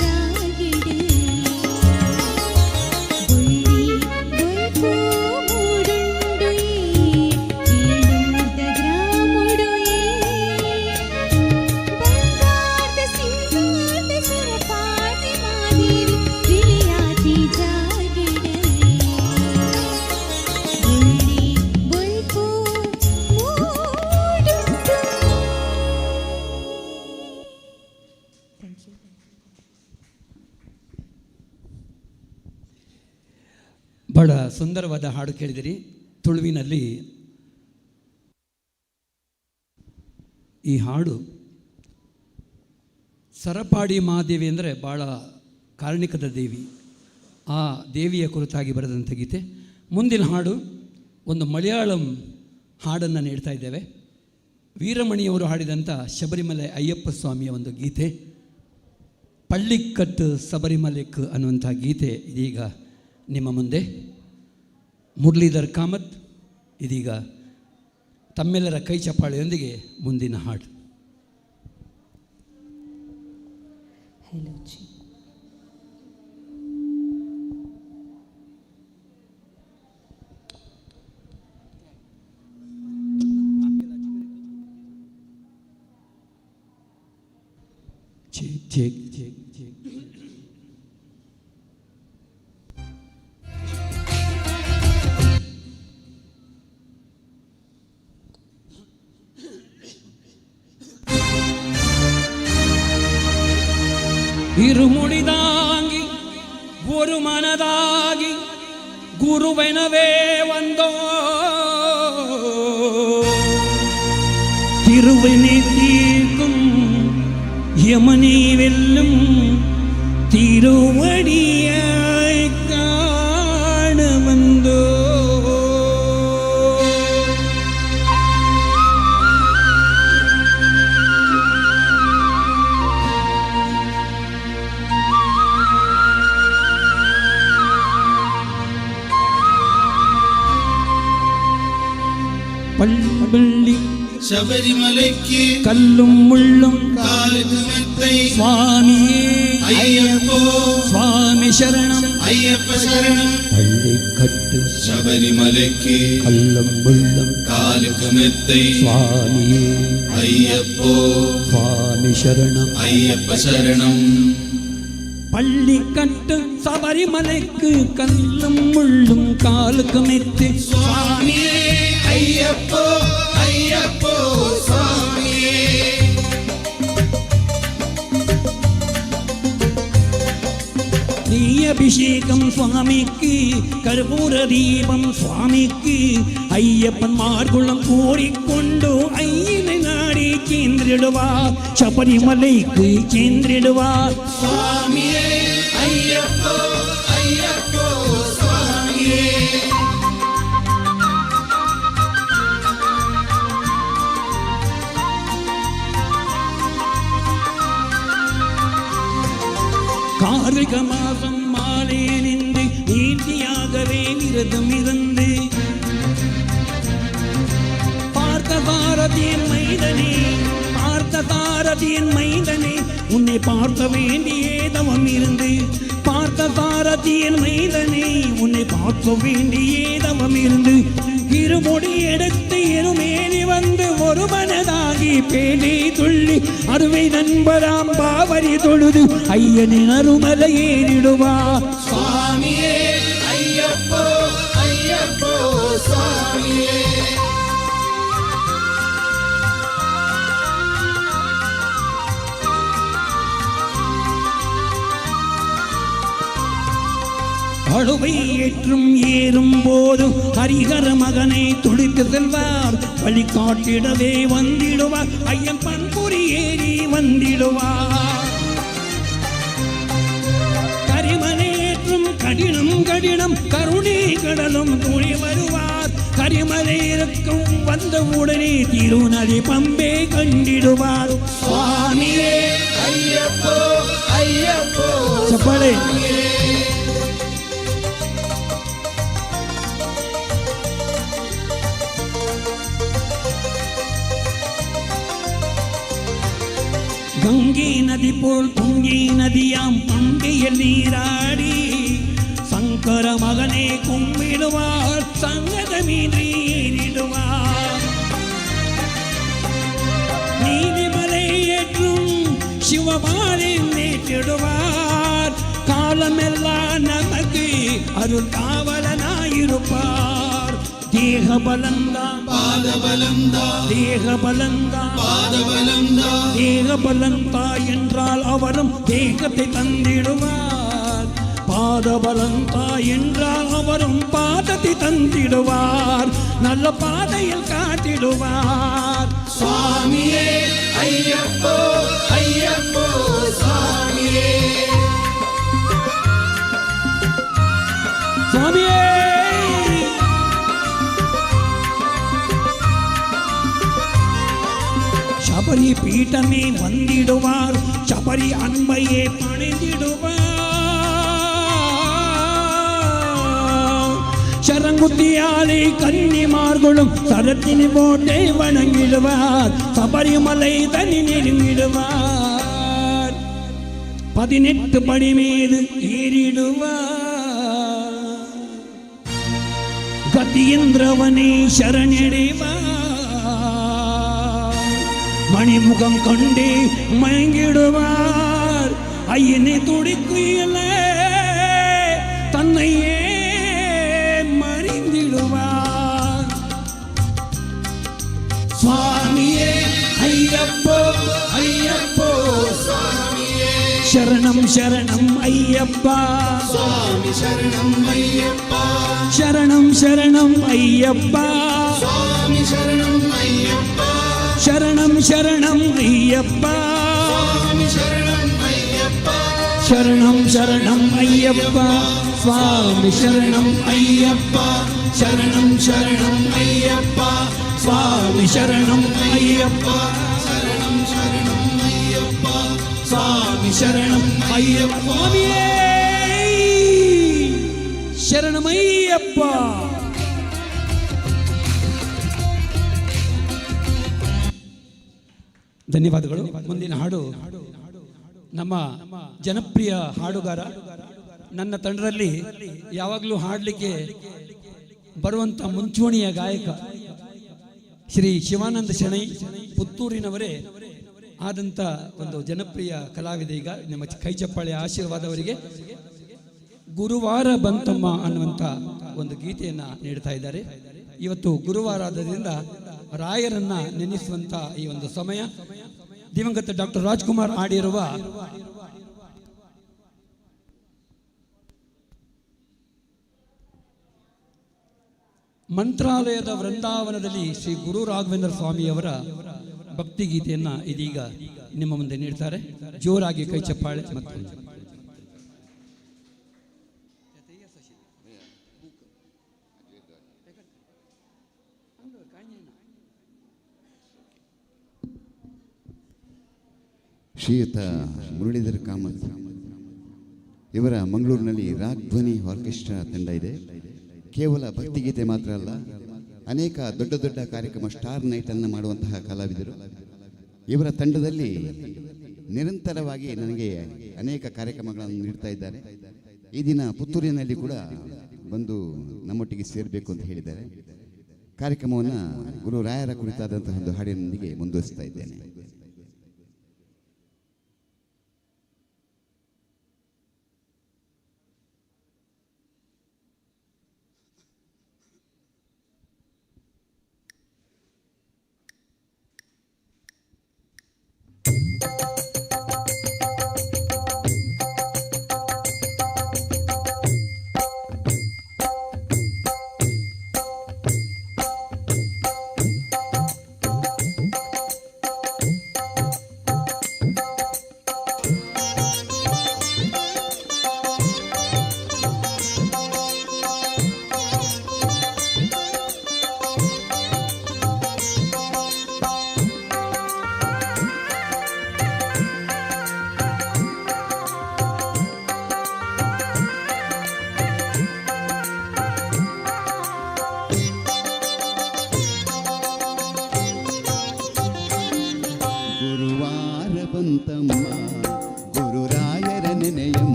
ಜಾಗಿಡೆ ಬೊಳ್ಳಿ ಬೊಲ್ಪು ಮೂಡುಂಡು ಏಳುದ ಗ್ರಾಮುಡು ಬಂಗಾರದ ಸಿಂಗಾರದ ಸುರಪಾದಿ ಮಾದೇವಿ ವಿಳಿಯಾತಿ ಜಾಗಿಡೆ ಬೊಳ್ಳಿ ಬೊಲ್ಪು ಮೂಡುಂಡು. Thank you. ಬಹಳ ಸುಂದರವಾದ ಹಾಡು ಕೇಳಿದಿರಿ. ತುಳುವಿನಲ್ಲಿ ಈ ಹಾಡು ಸರಪಾಡಿ ಮಹಾದೇವಿ ಅಂದರೆ ಭಾಳ ಕಾರಣಿಕದ ದೇವಿ, ಆ ದೇವಿಯ ಕುರಿತಾಗಿ ಬರೆದಂಥ ಗೀತೆ. ಮುಂದಿನ ಹಾಡು ಒಂದು ಮಲಯಾಳಂ ಹಾಡನ್ನು ನೀಡ್ತಾ ಇದ್ದೇವೆ. ವೀರಮಣಿಯವರು ಹಾಡಿದಂಥ ಶಬರಿಮಲೆ ಅಯ್ಯಪ್ಪ ಸ್ವಾಮಿಯ ಒಂದು ಗೀತೆ, ಪಳ್ಳಿಕಟ್ಟು ಸಬರಿಮಲೆಕ್ ಅನ್ನುವಂಥ ಗೀತೆ ಇದೀಗ ನಿಮ್ಮ ಮುಂದೆ. ಮುರಳೀಧರ್ ಕಾಮತ್ ಇದೀಗ ತಮ್ಮೆಲ್ಲರ ಕೈ ಚಪ್ಪಾಳೆಯೊಂದಿಗೆ ಮುಂದಿನ ಹಾಡು. Hello ji. Check check check check. ഇരുമുടിതാങ്ങി ഒരു മനതാകി ഗുരുവനവേ വന്നോ തിരുവനെ തീർക്കും യമനെ വെല്ലും തിരുവടിയായി കാണ വന്നോ. പള്ളി ശബരിമലയ്ക്ക് കല്ലും മുള്ളും കാലുകുമെത്തൈ സ്വാമിയേ അയ്യപ്പോ സ്വാമി ശരണം അയ്യപ്പ ശരണം പള്ളിക്കട്ട് ശബരിമലയ്ക്ക് കല്ലും മുള്ളും കാലുകുമെത്തൈ സ്വാമിയേ അയ്യപ്പോ സ്വാമി ശരണം അയ്യപ്പ ശരണം പള്ളിക്കട്ട് ശബരിമലയ്ക്ക് കല്ലും മുള്ളും കാലുക്ക് മെത്തി സ്വാമിയേ അയ്യപ്പോ അയ്യപ്പോ സ്വാമിയേ നെയ്യഭിഷേകം സ്വാമിക്ക് കർപ്പൂര ദീപം സ്വാമിക്ക് അയ്യപ്പന്മാർക്കുള്ളം കോരിക്കൊണ്ടു അയ്യനെ നാടി കേന്ദ്രിടുവാ ശബരിമലയ്ക്ക് കേന്ദ്രിടുവാ സ്വാമിയേ അയ്യപ്പോ അയ്യപ്പോ സ്വാമിയേ கார்த்திகை மாதம் மாலை நின்று நீட்டியாகவே விரதம் இருந்து பார்த்த பாரதியின் மைதனே பார்த்த தாரதியின் மைதனே உன்னை பார்த்த வேண்டியே தவம் இருந்து பார்த்த தாரதியின் மைதனே உன்னை பார்க்க வேண்டியே தவம் இருந்து இருமுடி எடுத்து இருமேனி வந்து ஒரு மனதாகி பேடி துள்ளி அருமை நண்பராம் பாவரி தொழுது ஐயனின் அருமலை ஏறிடுவா സ്വാമിയേ അയ്യപ്പോ അയ്യപ്പോ സ്വാമിയേ அழுவை ஏற்றும் ஏறும் போது ஹரிஹர மகனை துடித்து செல்வார் வழிகாட்டிடவே வந்திடுவார் ஐயன் பண்புரி ஏறி வந்திடுவார் கரிமலையேற்றும் கடினம் கடினம் கருணை கடலும் கூடி வருவார் கரிமலை இருக்கும் வந்த உடனே திருநதி பம்பே கண்டிடுவார் സ്വാമിയേ അയ്യപ്പോ അയ്യപ്പോ சப்பளே கங்கை நதி ನದಿಪೋಲ್ ತುಂಗಿ ನದಿಯಾಂ ಪಂಗೆಯಲ್ಲಿ ನೀರಾಡಿ ಶಂಕರ ಮಗನೇ ಕುಂಬಿಡುವ ಸಂಗದ ಮೀನಿಡುವ நீதிமலை ஏற்றும் சிவபாலை நேற்றிடுவார் காலமெல்லாம் நமக்கு அருள் காவலனாயிருப்பார் தேக பலந்தா பாத பலந்தா தேக பலந்தா பாத பலந்தா தேக பலந்தா என்றால் அவரும் தேகத்தை தந்திடுவார் பாத பலந்தா என்றால் அவரும் பாதத்தை தந்திடுவார் நல்ல பாதையில் காட்டிடுவார் சுவாமியே ஐயப்போ ஐயப்போ சுவாமியே சுவாமியே சபரி பீட்டமே வந்திடுவார் சபரி அன்பையே பணிந்திடுவார் சரங்குத்தியாலே கன்னிமார்களும் சரத்தினி போட்டே வணங்கிடுவார் சபரிமலை தனி நெருங்கிடுவார் 18 படி மீது ஏறிடுவார் கதியேந்திரவனை சரணிடுவார் மணிமுகம் கண்டே மயங்கிடுவார் ஐயனை துடிக்குயில தன்னையே மறிந்திடுவார் சுவாமியே ஐயப்போ ஐயப்போ சுவாமியே சரணம் சரணம் ஐயப்பா சுவாமி சரணம் ஐயப்பா சரணம் சரணம் ஐயப்பா சுவாமி சரணம் ஐயப்பா சரணம் சரணம் ஐயப்பா சுவாமி சரணம் ஐயப்பா சரணம் சரணம் ஐயப்பா சுவாமி சரணம் ஐயப்பா சரணம் சரணம் ஐயப்பா சுவாமி சரணம் ஐயப்பா சரணம் சரணம் ஐயப்பா சுவாமி சரணம் ஐயப்பா சரணம் ஐயப்பா. ಧನ್ಯವಾದಗಳು. ಮುಂದಿನ ಹಾಡು ನಮ್ಮ ಜನಪ್ರಿಯ ಹಾಡುಗಾರ, ನನ್ನ ತಂಡದಲ್ಲಿ ಯಾವಾಗಲೂ ಹಾಡಲಿಕ್ಕೆ ಬರುವಂಥ ಮುಂಚೂಣಿಯ ಗಾಯಕ ಶ್ರೀ ಶಿವಾನಂದ ಶೆಣೈ ಪುತ್ತೂರಿನವರೇ ಆದಂಥ ಒಂದು ಜನಪ್ರಿಯ ಕಲಾವಿದ. ಈಗ ನಿಮ್ಮ ಕೈ ಚಪ್ಪಾಳೆ ಆಶೀರ್ವಾದವರಿಗೆ ಗುರುವಾರ ಬಂತಮ್ಮ ಅನ್ನುವಂಥ ಒಂದು ಗೀತೆಯನ್ನು ನೀಡ್ತಾ ಇದ್ದಾರೆ. ಇವತ್ತು ಗುರುವಾರ ಆದ್ದರಿಂದ ರಾಯರನ್ನ ನೆನೆಸುವಂಥ ಈ ಒಂದು ಸಮಯ. ದಿವಂಗತ ಡಾಕ್ಟರ್ ರಾಜ್ಕುಮಾರ್ ಆಡಿರುವ ಮಂತ್ರಾಲಯದ ವೃಂದಾವನದಲ್ಲಿ ಶ್ರೀ ಗುರು ರಾಘವೇಂದ್ರ ಸ್ವಾಮಿಯವರ ಭಕ್ತಿ ಗೀತೆಯನ್ನ ಇದೀಗ ನಿಮ್ಮ ಮುಂದೆ ನೀಡ್ತಾರೆ. ಜೋರಾಗಿ ಕೈ ಚಪ್ಪಾಳೆ. ಮತ್ತು ಶ್ರೀಯುತ ಮುರಳೀಧರ್ ಕಾಮತ್ ಇವರ ಮಂಗಳೂರಿನಲ್ಲಿ ರಾಗ್ ಧ್ವನಿ ಆರ್ಕೆಸ್ಟ್ರಾ ತಂಡ ಇದೆ. ಕೇವಲ ಭಕ್ತಿಗೀತೆ ಮಾತ್ರ ಅಲ್ಲ, ಅನೇಕ ದೊಡ್ಡ ದೊಡ್ಡ ಕಾರ್ಯಕ್ರಮ, ಸ್ಟಾರ್ ನೈಟ್ ಅನ್ನು ಮಾಡುವಂತಹ ಕಲಾವಿದರು. ಇವರ ತಂಡದಲ್ಲಿ ನಿರಂತರವಾಗಿ ನನಗೆ ಅನೇಕ ಕಾರ್ಯಕ್ರಮಗಳನ್ನು ನೀಡ್ತಾ ಇದ್ದಾರೆ. ಈ ದಿನ ಪುತ್ತೂರಿನಲ್ಲಿ ಕೂಡ ಬಂದು ನಮ್ಮೊಟ್ಟಿಗೆ ಸೇರಬೇಕು ಅಂತ ಹೇಳಿದ್ದಾರೆ. ಕಾರ್ಯಕ್ರಮವನ್ನು ಗುರು ರಾಯರ ಕುರಿತಾದಂತಹ ಒಂದು ಹಾಡಿನೊಂದಿಗೆ ಮುಂದುವರಿಸ್ತಾ ಇದ್ದೇನೆ.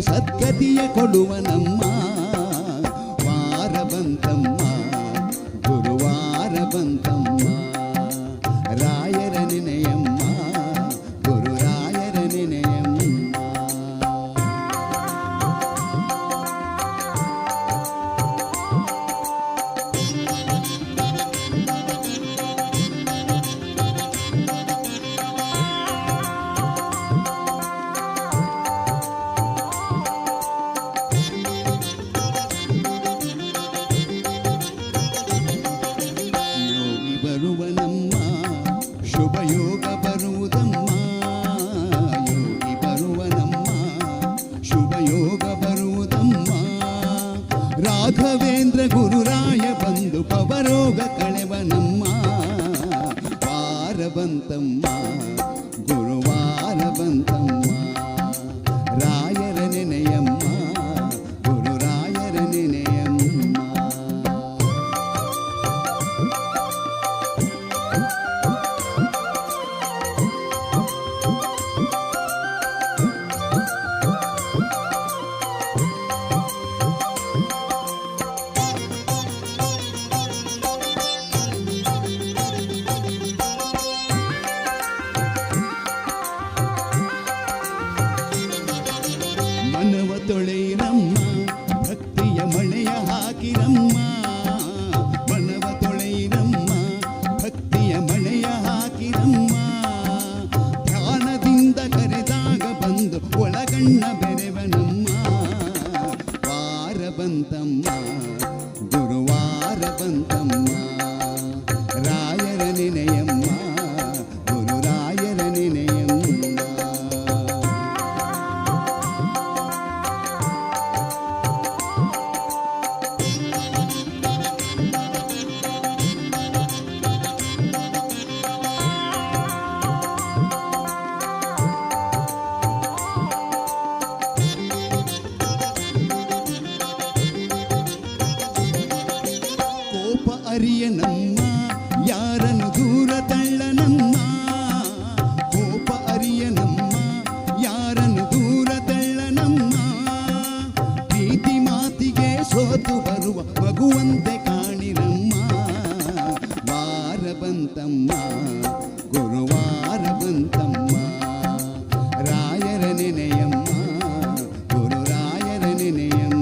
ಸದ್ಗತಿಯ ಕೊಡುವನಮ್ಮ. ವಾರ ಬಂತಮ್ಮ ಗುರುವಾರ ಬಂತಮ್ಮ, ರಾಯರ ನೆನೆಯಮ್ಮ ಗುರು ರಾಯರ ನೆನೆಯಮ್ಮ. ಯೋಗಿ ಬರುವನಮ್ಮ ಶುಭಯೋಗ ಬರುವುದಮ್ಮ, ಯೋಗಿ ಬರುವನಮ್ಮ ಶುಭಯೋಗ ಬರುವುದಮ್ಮ. ರಾಘವೇಂದ್ರ ಗುರುರಾಯ ಬಂದು ಪವರೋಗ ಕಳೆವನಮ್ಮ. ವಾರ ಬಂತಮ್ಮ ಗುರುವಾರ ಬಂತಮ್ಮ, ರಾಯರ ನೆನೆಯಮ್ಮ ಗುರು ರಾಯರ ನೆನೆಯಮ್ಮ. ಮನವ ತೊಳೆಯಿರಮ್ಮ ಭಕ್ತಿಯ ಮಳೆಯ ಹಾಕಿರಮ್ಮ. ಮನವ ತೊಳೆಯಿರಮ್ಮ ಭಕ್ತಿಯ ಮಳೆಯ ಹಾಕಿರಮ್ಮ. ಧ್ಯಾನದಿಂದ ಕರೆದಾಗ ಬಂದು ಒಳಗಣ್ಣ ಬೆರೆವನಮ್ಮ. ವಾರ ಬಂತಮ್ಮ ಗುರುವಾರ ಬಂತಮ್ಮ, ರಾಯರ ನೆನೆಯಮ್ಮ ಗುರು ರಾಯರ ನೆನೆಯಮ್ಮ. ಕೋಪ ಅರಿಯನಮ್ಮ ಯಾರನ್ನು ದೂರ ತಳ್ಳನಮ್ಮ. ಕೋಪ ಅರಿಯನಮ್ಮ ಯಾರನ್ನು ದೂರ ತಳ್ಳನಮ್ಮ. ಪ್ರೀತಿ ಮಾತಿಗೆ ಸೋತು ಬರುವ ಮಗುವಂತೆ ಕಾಣಿರಮ್ಮ. ವಾರ ಬಂತಮ್ಮ ಗುರುವಾರ ಬಂತಮ್ಮ, ರಾಯರ ನೆನೆಯಮ್ಮ ಗುರು ರಾಯರ ನೆನೆಯಮ್ಮ.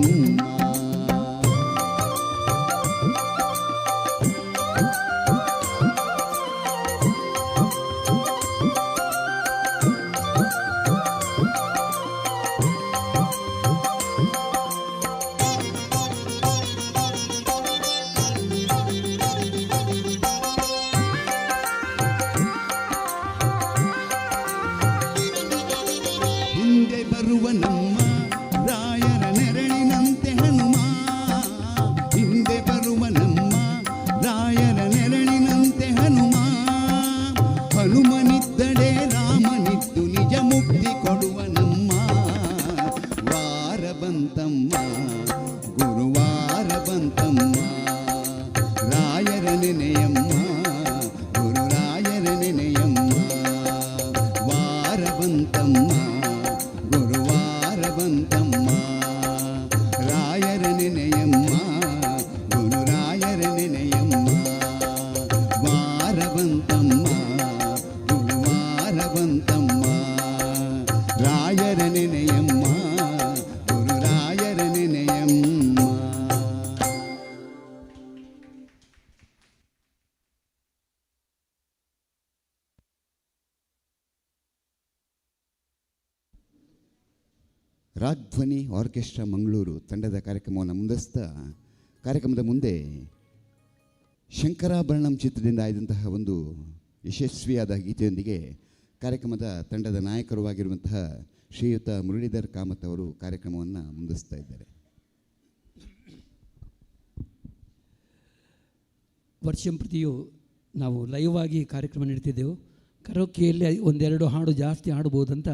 ಹಿಂದೆ ಬರುವನಮ್ಮ ರಾಯರ ನೆರಳಿನಂತೆ ಹನುಮ. ಹಿಂದೆ ಬರುವನಮ್ಮ ರಾಯರ ನೆರಳಿನಂತೆ ಹನುಮ. ಹನುಮನಿದ್ದಡೆ ರಾಮನಿದ್ದು ನಿಜ ಮುಕ್ತಿ ಕೊಡುವನಮ್ಮ. ವಾರ ಬಂತಮ್ಮ ಗುರುವಾರ ಬಂತಮ್ಮ, ರಾಯರ ನೆನೆಯಮ್ಮ ಗುರು ರಾಯರ ನೆನೆಯಮ್ಮ. ವಾರ ಬಂತಮ್ಮ ಗುರುವಾರ ಬಂತಮ್ಮ, ರಾಯರ ನೆನೆಯಮ್ಮ ಗುರು ರಾಯರ ನೆನೆಯಮ್ಮ. ವಾರ ಬಂತಮ್ಮ ಗುರುವಾರ ಬಂತಮ್ಮ, ರಾಯರ ನೆನೆಯಮ್ಮ ಗುರು ರಾಯರ ನೆನೆಯಮ್ಮ. ರಾಗ್ಧ್ವನಿ ಆರ್ಕೆಸ್ಟ್ರಾ ಮಂಗಳೂರು ತಂಡದ ಕಾರ್ಯಕ್ರಮವನ್ನು ಮುಂದಿಸ್ತಾ ಕಾರ್ಯಕ್ರಮದ ಮುಂದೆ ಶಂಕರಾಭರಣಂ ಚಿತ್ರದಿಂದ ಆಯ್ದಂತಹ ಒಂದು ಯಶಸ್ವಿಯಾದ ಗೀತೆಯೊಂದಿಗೆ ಕಾರ್ಯಕ್ರಮದ ತಂಡದ ನಾಯಕರು ಆಗಿರುವಂತಹ ಶ್ರೀಯುತ ಮುರಳೀಧರ್ ಕಾಮತ್ ಅವರು ಕಾರ್ಯಕ್ರಮವನ್ನು ಮುಂದಿಸ್ತಾ ಇದ್ದಾರೆ. ವರ್ಷಂಪ್ರತಿಯೂ ನಾವು ಲೈವ್ ಆಗಿ ಕಾರ್ಯಕ್ರಮ ನೀಡ್ತಿದ್ದೆವು. ಕರೋಕಿಯಲ್ಲಿ ಒಂದೆರಡು ಹಾಡು ಜಾಸ್ತಿ ಹಾಡ್ಬೋದಂತ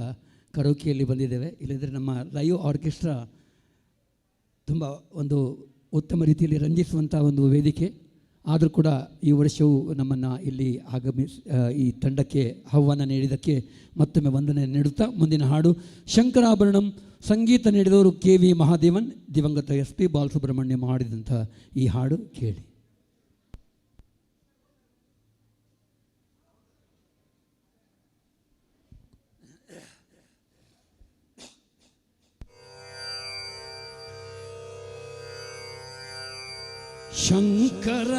ಕರೋಕಿಯಲ್ಲಿ ಬಂದಿದ್ದೇವೆ. ಇಲ್ಲಂದರೆ ನಮ್ಮ ಲೈವ್ ಆರ್ಕೆಸ್ಟ್ರಾ ತುಂಬ ಒಂದು ಉತ್ತಮ ರೀತಿಯಲ್ಲಿ ರಂಜಿಸುವಂಥ ಒಂದು ವೇದಿಕೆ. ಆದರೂ ಕೂಡ ಈ ವರ್ಷವೂ ನಮ್ಮನ್ನು ಇಲ್ಲಿ ಈ ತಂಡಕ್ಕೆ ಆಹ್ವಾನ ನೀಡಿದ್ದಕ್ಕೆ ಮತ್ತೊಮ್ಮೆ ವಂದನೆ ನೀಡುತ್ತಾ ಮುಂದಿನ ಹಾಡು ಶಂಕರಾಭರಣಂ. ಸಂಗೀತ ನೀಡಿದವರು KV ಮಹಾದೇವನ್, ದಿವಂಗತ SP ಬಾಲಸುಬ್ರಹ್ಮಣ್ಯಂ ಹಾಡಿದಂಥ ಈ ಹಾಡು ಕೇಳಿ. ಶಂಕರ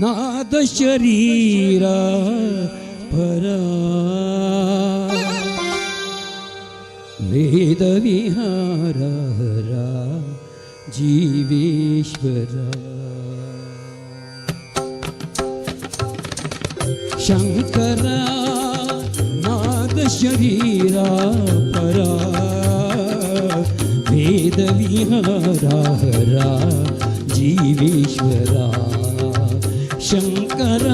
ನಾದ ಶರೀರ ಪರ ವೇದ ವಿಹಾರ ಜೀವೇಶ್ವರ ಶಂಕರ ನಾದ ಶರೀರ ಪರ ವೇದ ವಿಹಾರ ಜೀವೇಶ್ವರ ಶಂಕರ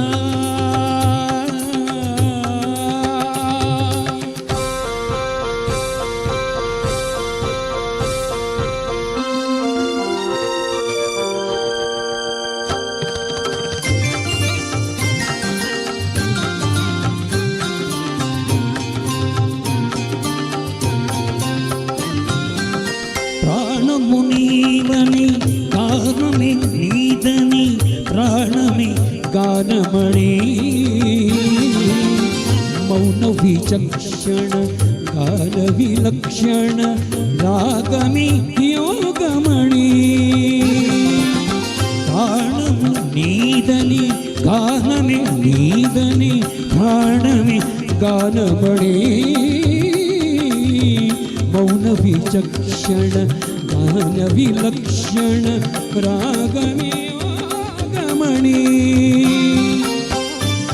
ప్రాణమునీవని గానమే నీదని ప్రాణమే గానమణి మౌన విచక్షణ గాన విలక్షణ రాగమి యోగమణి ప్రాణము నీదని గానమే నీదని ప్రాణమే గానమణి మౌన విచక్షణ గాన విలక్షణ రాగమే యోగమణి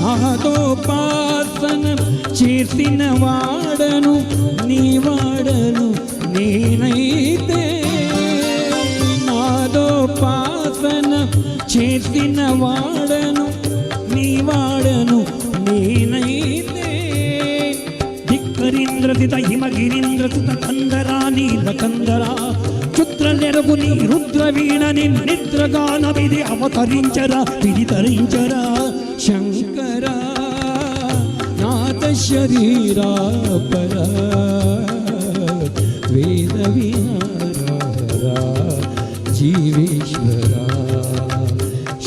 నాదోపాసన చేసిన వాడను నీ వాడను నేనైతే నాదోపాసన చేసిన వాడను నీ వాడను నేనైతే ధిక్కరీంద్రదిత హిమగిరీంద్రసుత కందరా నీల కందరా క్షుద్రలెరగు నీ రుద్రవీణని నిద్రగానమిది అవతరించరా విడితరించరా శంకర నాద శరీరా పర వేద విహార జీవేశ్వర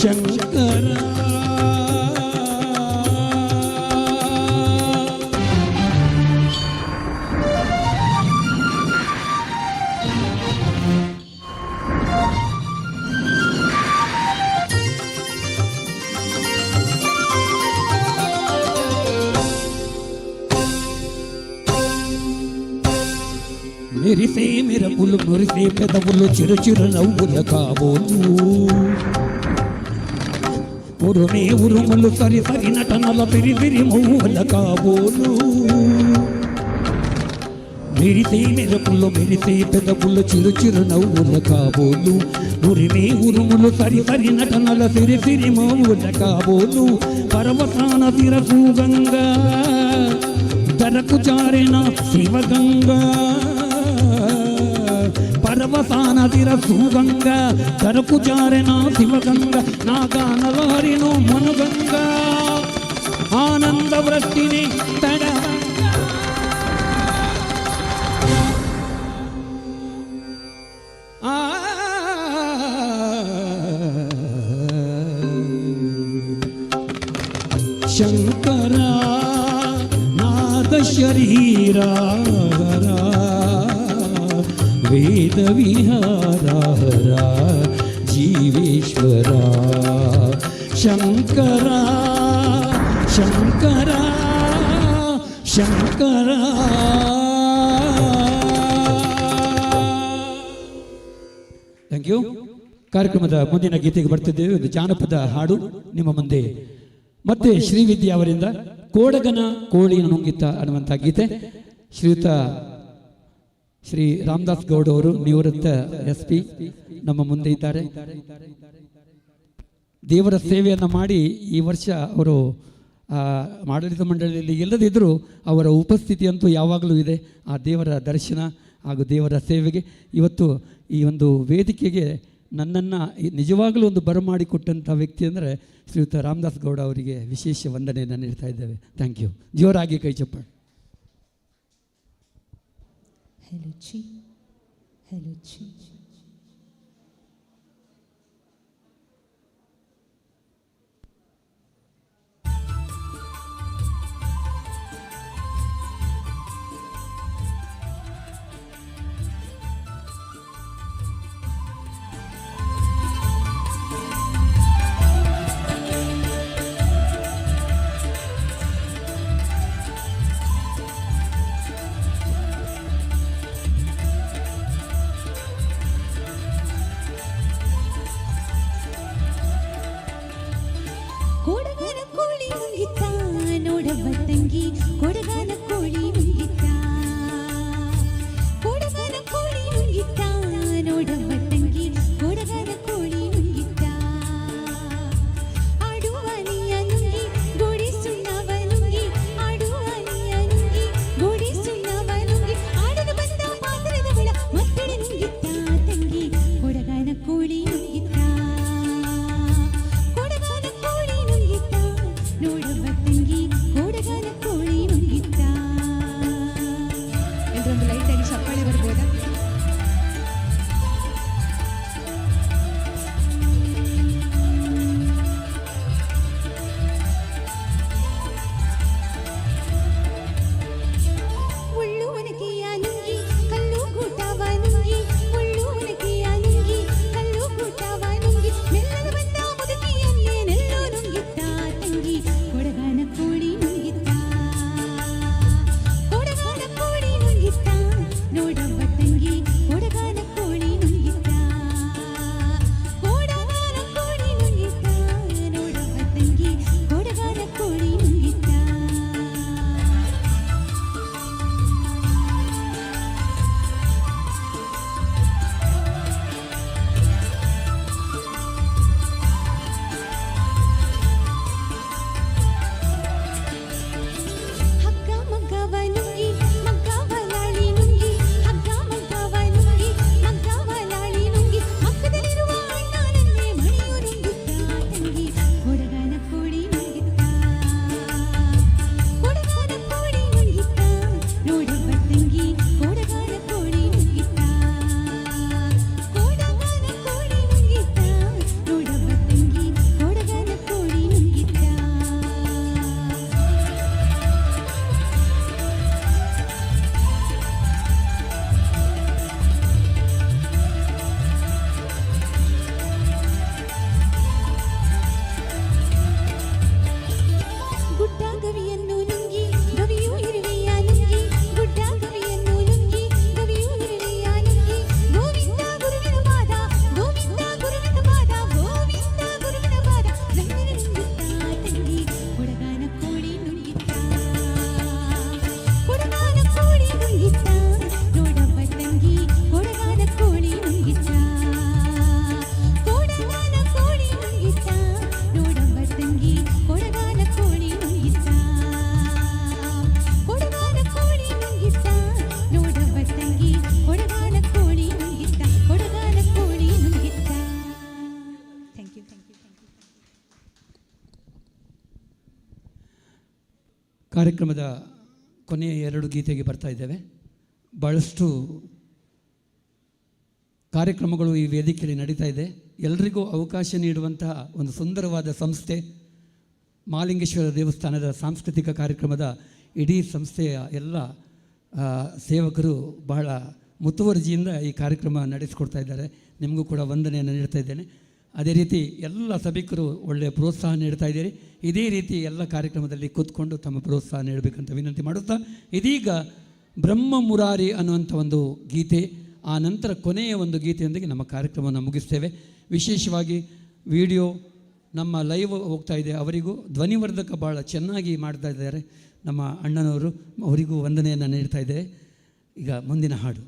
శంకర మెరిసే మెరపులు మురిసే పెదవులు చిరు చిరు నవ్వుల కాబోలు ఉరుమే ఉరుములు సరి సరి నటనల పిరి పిరి మౌల కాబోలు మెరిసే మెరపులు మెరిసే పెదవులు చిరు చిరు నవ్వుల కాబోలు ఉరిమే ఉరుములు సరి సరి నటనల సిరి సిరి మౌల కాబోలు పర్వతాన శిరసు గంగా ధరకు జారిన శివగంగా పర్వతాన శిరసు గంగా ధరకు జారిన శివగంగ నా గానలారిను మనుగంగా ఆనంద వృష్టిని తడ శంకర నాద శరీరా వేద విహార జీవేశ్వర శంకర శంకర ಶಂಕರ. Thank you. ಕಾರ್ಯಕ್ರಮದ ಮುಂದಿನ ಗೀತೆಗೆ ಬರ್ತಿದ್ದೇವೆ. ಒಂದು ಜಾನಪದ ಹಾಡು ನಿಮ್ಮ ಮುಂದೆ. ಮತ್ತೆ ಶ್ರೀವಿದ್ಯಾ ಅವರಿಂದ ಕೋಡಗನ ಕೋಳಿ ನುಂಗಿತ ಅನ್ನುವಂಥ ಗೀತೆ. ಶ್ರೀಯುತ ಶ್ರೀ ರಾಮದಾಸ್ ಗೌಡ ಅವರು ನಿವೃತ್ತ SP ನಮ್ಮ ಮುಂದೆ ಇದ್ದಾರೆ. ದೇವರ ಸೇವೆಯನ್ನು ಮಾಡಿ ಈ ವರ್ಷ ಅವರು ಆಡಳಿತ ಮಂಡಳಿಯಲ್ಲಿ ಇಲ್ಲದಿದ್ದರೂ ಅವರ ಉಪಸ್ಥಿತಿ ಅಂತೂ ಯಾವಾಗಲೂ ಇದೆ. ಆ ದೇವರ ದರ್ಶನ, ಆ ಹಾಗೂ ದೇವರ ಸೇವೆಗೆ ಇವತ್ತು ಈ ಒಂದು ವೇದಿಕೆಗೆ ನನ್ನನ್ನು ನಿಜವಾಗಲೂ ಒಂದು ಬರಮಾಡಿಕೊಟ್ಟಂಥ ವ್ಯಕ್ತಿ ಅಂದರೆ ಶ್ರೀಯುತ ರಾಮದಾಸ್ ಗೌಡ ಅವರಿಗೆ ವಿಶೇಷ ವಂದನೆಯನ್ನು ನೀಡ್ತಾ ಇದ್ದೇವೆ. Thank you. ಜೋರಾಗಿ ಕೈ ಚಪ್ಪಾಳೆ. Hello, Chi. Hello, Chi. ಕೊಡಗನ ಕೋಳಿ ನುಂಗಿತ್ತ ನೋಡವ್ವ ತಂಗಿ, ಕೊಡಗನ ಕೋಳಿ ನುಂಗಿತ್ತ, ಕೊಡಗನ ಕೋಳಿ ನುಂಗಿತ್ತ ನೋಡವ್ವ ತಂಗಿ, ಕೊಡಗನ ಕೋಳಿ ನುಂಗಿತ್ತ. ಆಡುವ ನೀಯ ನುಂಗಿ ಗೋಡಿ ಸುಣ್ಣವ ನುಂಗಿ, ಆಡುವ ನೀಯ ನುಂಗಿ ಗೋಡಿ ಸುಣ್ಣವ ನುಂಗಿ, ಆಡಲು ಬಂದ ಪಾತ್ರದ ಬಳ ಮತ್ತಡೆ ನುಂಗಿತ್ತ ತಂಗಿ, ಕೊಡಗನ ಕೋಳಿ ನುಂಗಿತ್ತ, ಕೊಡಗನ ಕೋಳಿ ನುಂಗಿತ್ತ ನೋಡವ್ವ ತಂಗಿ, ಕೊಡಗನ ಕೋಳಿ ನುಂಗಿತ್ತ. ಎಲ್ಲರೊಂದು ಲೈಟಾಗಿ ಚಪ್ಪಾಳೆ ಬರ್ಬೋದಾ? ಉಳ್ಳುವನಕೆಯ ನುಂಗಿ ಕಲ್ಲು ಕೂಟವ ನುಂಗಿ, ಉಳ್ಳುವನಕೆಯ ನುಂಗಿ ಕಲ್ಲು ಕೂಟವ ನುಂಗಿ, ಮೆಲ್ಲದ ಬಂದ ಮುದುಕಿಯನ್ನೇ ನೆಲ್ಲೋ ನುಂಗಿತ್ತ ತಂಗಿ, ಕೊಡಗನ ಕೋಳಿ ನುಂಗಿತ್ತ, ಕೊಡಗನ ಕೋಳಿ ನುಂಗಿತ್ತ ನೋಡವ್ವ ತಂಗಿ, ಕೊಡಗನ ಕೋಳಿ ನುಂಗಿತ್ತ, ಕೊಡಗನ ಕೋಳಿ ನುಂಗಿತ್ತ ನೋಡವ್ವ ತಂಗಿ, ಕೊಡಗನ ಕೋಳಿ ನುಂಗಿತ್ತ. ಹಗ್ಗ ಮಗ್ಗವ ನುಂಗಿ ಮಗ್ಗವ ಲಾಳಿ ನುಂಗಿ, ಹಗ್ಗ ಮಗ್ಗವ ನುಂಗಿ ಮಗ್ಗವ ಲಾಳಿ ನುಂಗಿ, ಮಕ್ಕದಲ್ಲಿರುವ ಅಣ್ಣನನ್ನೇ ಮಣಿಯು ನುಂಗಿತ್ತ ತಂಗಿ, ಕೊಡಗನ ಕೋಳಿ ನುಂಗಿತ್ತ, ಕೊಡಗನ ಕೋಳಿ ನುಂಗಿತ್ತ ನೋಡವ್ವ ತಂಗಿ, ಕೊಡಗನ ಕೋಳಿ ನುಂಗಿತ್ತ, ಕೊಡಗನ ಕೋಳಿ ನುಂಗಿತ್ತ ನೋಡವ್ವ ತಂಗಿ, ಕೊಡಗನ ಕೋಳಿ ನುಂಗಿತ್ತ. ಗುಡ್ಡ ಗವಿಯನ್ನು ನುಂಗಿ ಗವಿಯು ಇರುವೆಯ ನುಂಗಿ, ಗುಡ್ಡ ಗವಿಯನ್ನು ನುಂಗಿ ಗವಿಯು ಇರುವೆಯ ನುಂಗಿ, ಗೋವಿಂದ ಗುರುವಿನ ಪಾದ, ಗೋವಿಂದ ಗುರುವಿನ ಪಾದ, ಗೋವಿಂದ ಗುರುವಿನ ಪಾದ ರಂಗನ ನುಂಗಿತ್ತ ತಂಗಿ, ಕೊಡಗನ ಕೋಳಿ ನುಂಗಿತ್ತ, ಕೊಡಗನ ಕೋಳಿ ನುಂಗಿತ್ತ ನೋಡವ್ವ ತಂಗಿ, ಕೊಡಗನ ಕೋಳಿ ನುಂಗಿತ್ತ, ಕೊಡಗನ ಕೋಳಿ ನುಂಗಿತ್ತ ನೋಡವ್ವ ತಂಗಿ, ಕೊಡಗನ ಕೋಳಿ ನುಂಗಿತ್ತ, ಕೊಡಗನ ಕೋಳಿ ನುಂಗಿತ್ತ ನೋಡವ್ವ ತಂಗಿ, ಕೊಡಗನ ಕೋಳಿ ನುಂಗಿತ್ತ, ಕೊಡಗನ ಕೋಳಿ ನುಂಗಿತ್ತ. Thank you, thank you, thank you. ಕಾರ್ಯಕ್ರಮದ ಕೊನೆಯ 2 ಗೀತೆಗೆ ಬರ್ತಾ ಇದ್ದೇವೆ. ಭಾಳಷ್ಟು ಕಾರ್ಯಕ್ರಮಗಳು ಈ ವೇದಿಕೆಯಲ್ಲಿ ನಡೀತಾ ಇದೆ. ಎಲ್ರಿಗೂ ಅವಕಾಶ ನೀಡುವಂತಹ ಒಂದು ಸುಂದರವಾದ ಸಂಸ್ಥೆ ಮಹಾಲಿಂಗೇಶ್ವರ ದೇವಸ್ಥಾನದ ಸಾಂಸ್ಕೃತಿಕ ಕಾರ್ಯಕ್ರಮದ ಇಡೀ ಸಂಸ್ಥೆಯ ಎಲ್ಲ ಸೇವಕರು ಬಹಳ ಮುತುವರ್ಜಿಯಿಂದ ಈ ಕಾರ್ಯಕ್ರಮ ನಡೆಸಿಕೊಡ್ತಾ ಇದ್ದಾರೆ. ನಿಮಗೂ ಕೂಡ ವಂದನೆಯನ್ನು ನೀಡ್ತಾ ಇದ್ದೇನೆ. ಅದೇ ರೀತಿ ಎಲ್ಲ ಸಭಿಕರು ಒಳ್ಳೆಯ ಪ್ರೋತ್ಸಾಹ ನೀಡ್ತಾ ಇದ್ದೀರಿ. ಇದೇ ರೀತಿ ಎಲ್ಲ ಕಾರ್ಯಕ್ರಮದಲ್ಲಿ ಕೂತ್ಕೊಂಡು ತಮ್ಮ ಪ್ರೋತ್ಸಾಹ ನೀಡಬೇಕಂತ ವಿನಂತಿ ಮಾಡುತ್ತಾ, ಇದೀಗ ಬ್ರಹ್ಮ ಮುರಾರಿ ಅನ್ನುವಂಥ ಒಂದು ಗೀತೆ, ಆ ನಂತರ ಕೊನೆಯ ಒಂದು ಗೀತೆಯೊಂದಿಗೆ ನಮ್ಮ ಕಾರ್ಯಕ್ರಮವನ್ನು ಮುಗಿಸ್ತೇವೆ. ವಿಶೇಷವಾಗಿ ವಿಡಿಯೋ ನಮ್ಮ ಲೈವ್ ಹೋಗ್ತಾ ಇದೆ, ಅವರಿಗೂ ಧ್ವನಿವರ್ಧಕ ಭಾಳ ಚೆನ್ನಾಗಿ ಮಾಡ್ತಾ ಇದ್ದಾರೆ ನಮ್ಮ ಅಣ್ಣನವರು, ಅವರಿಗೂ ವಂದನೆಯನ್ನು ನೀಡ್ತಾ ಇದ್ದೇವೆ. ಈಗ ಮುಂದಿನ ಹಾಡು.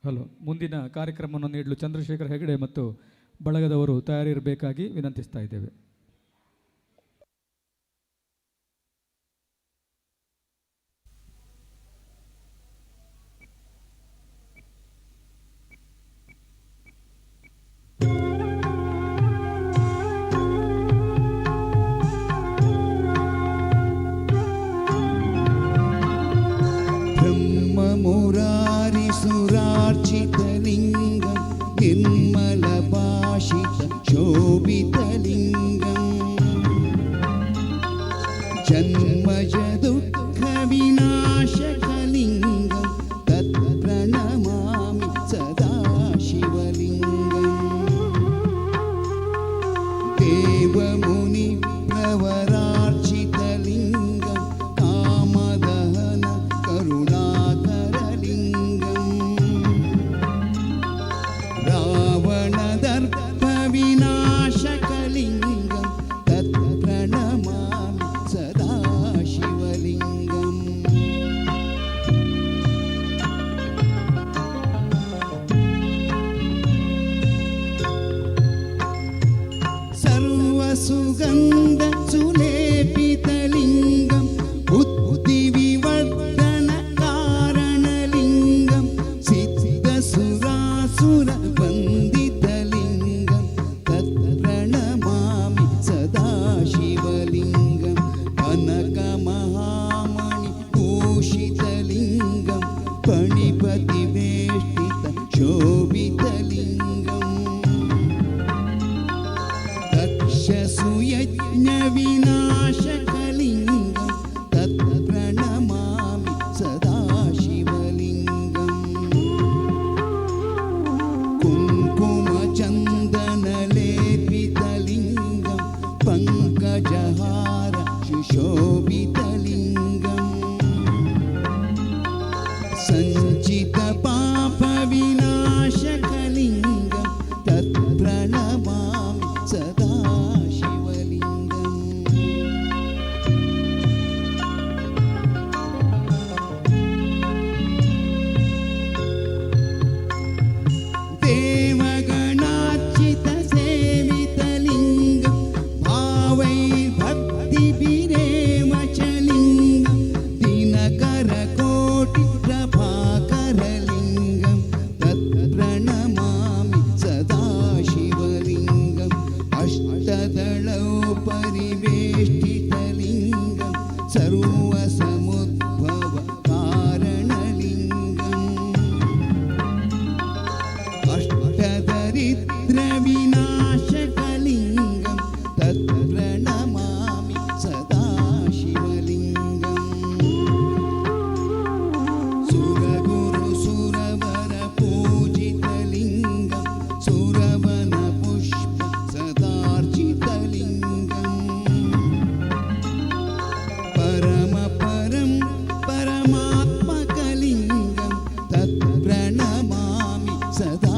ಹಲೋ. ಮುಂದಿನ ಕಾರ್ಯಕ್ರಮವನ್ನು ನೀಡಲು ಚಂದ್ರಶೇಖರ್ ಹೆಗಡೆ ಮತ್ತು ಬಳಗದವರು ತಯಾರಿರಬೇಕಾಗಿ ವಿನಂತಿಸ್ತಾ ಇದ್ದೇವೆ. सुरार्चितलिङ्गं निर्मलभाषित शोभितलिङ्गं जन्मज दुःखविनाशकलिङ्गं तत्प्रणमामि सदा शिवलिङ्गं देवमुनिप्रवरार्चितलिङ्गं कामदहन करुणाकरलिङ्गं रावणदर्पविनाशकलिङ्गं तत्प्रणमामि सदा शिवलिङ्गम् सर्वसुगन्धसुलेपितलिङ्गं बुद्धिविवर्धनकारणलिङ्गं सिद्धसुरासुरवन्दितलिङ्गं तत्प्रणमामि सदा शिवलिङ्गं कनकमहामणिभूषितलिङ्गं फणिपतिवेष्टित शोभितलिङ्गम् दक्षसुयज्ञविनाशकलिङ्गं तत्प्रणमामि सदा शिवलिङ्गम् कुङ्कुमचन्दनलेपितलिङ्गं पङ्कजहार सुशोभितलिङ्गं सञ्चितपापविनाशकलिङ्गं तत्प्रणमामि सदा शिवलिङ्गम् देवगणार्चितसेवितलिङ्गं भावैर्भक्तिभिरेवचलिङ्गं दिनकरकोटिप्रभाकरलिङ्गं तत्प्रणमामि सदा शिवलिङ्गम् अष्टदलौपरिवेष्टितलिङ्गं सर्वसमुद्भवकारणलिङ्गम् अष्टदरिद्रविनाशकलिङ्गं तत्प्रणमामि सदा शिवलिङ्गम् सुरगुरुसुरवरपूजितलिङ्गं सुरवनपुष्प सदार्चितलिङ्गं परमपरं परमात्मकलिङ्गं तत्प्रणमामि सदा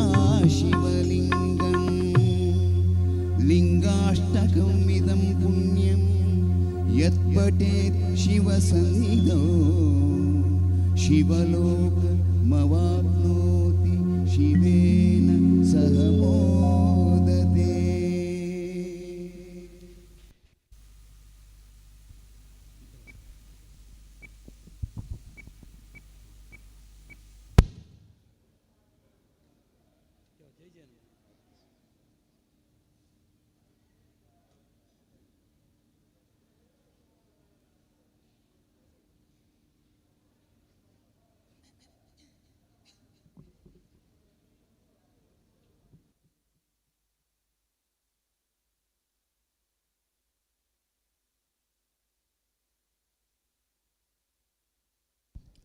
शिवलिङ्गम् लिङ्गाष्टकम् इदं पुण्यं यत्पठेत् शिवसन्निधौ शिवलोकमवाप्नोति शिवेन सह मोदते।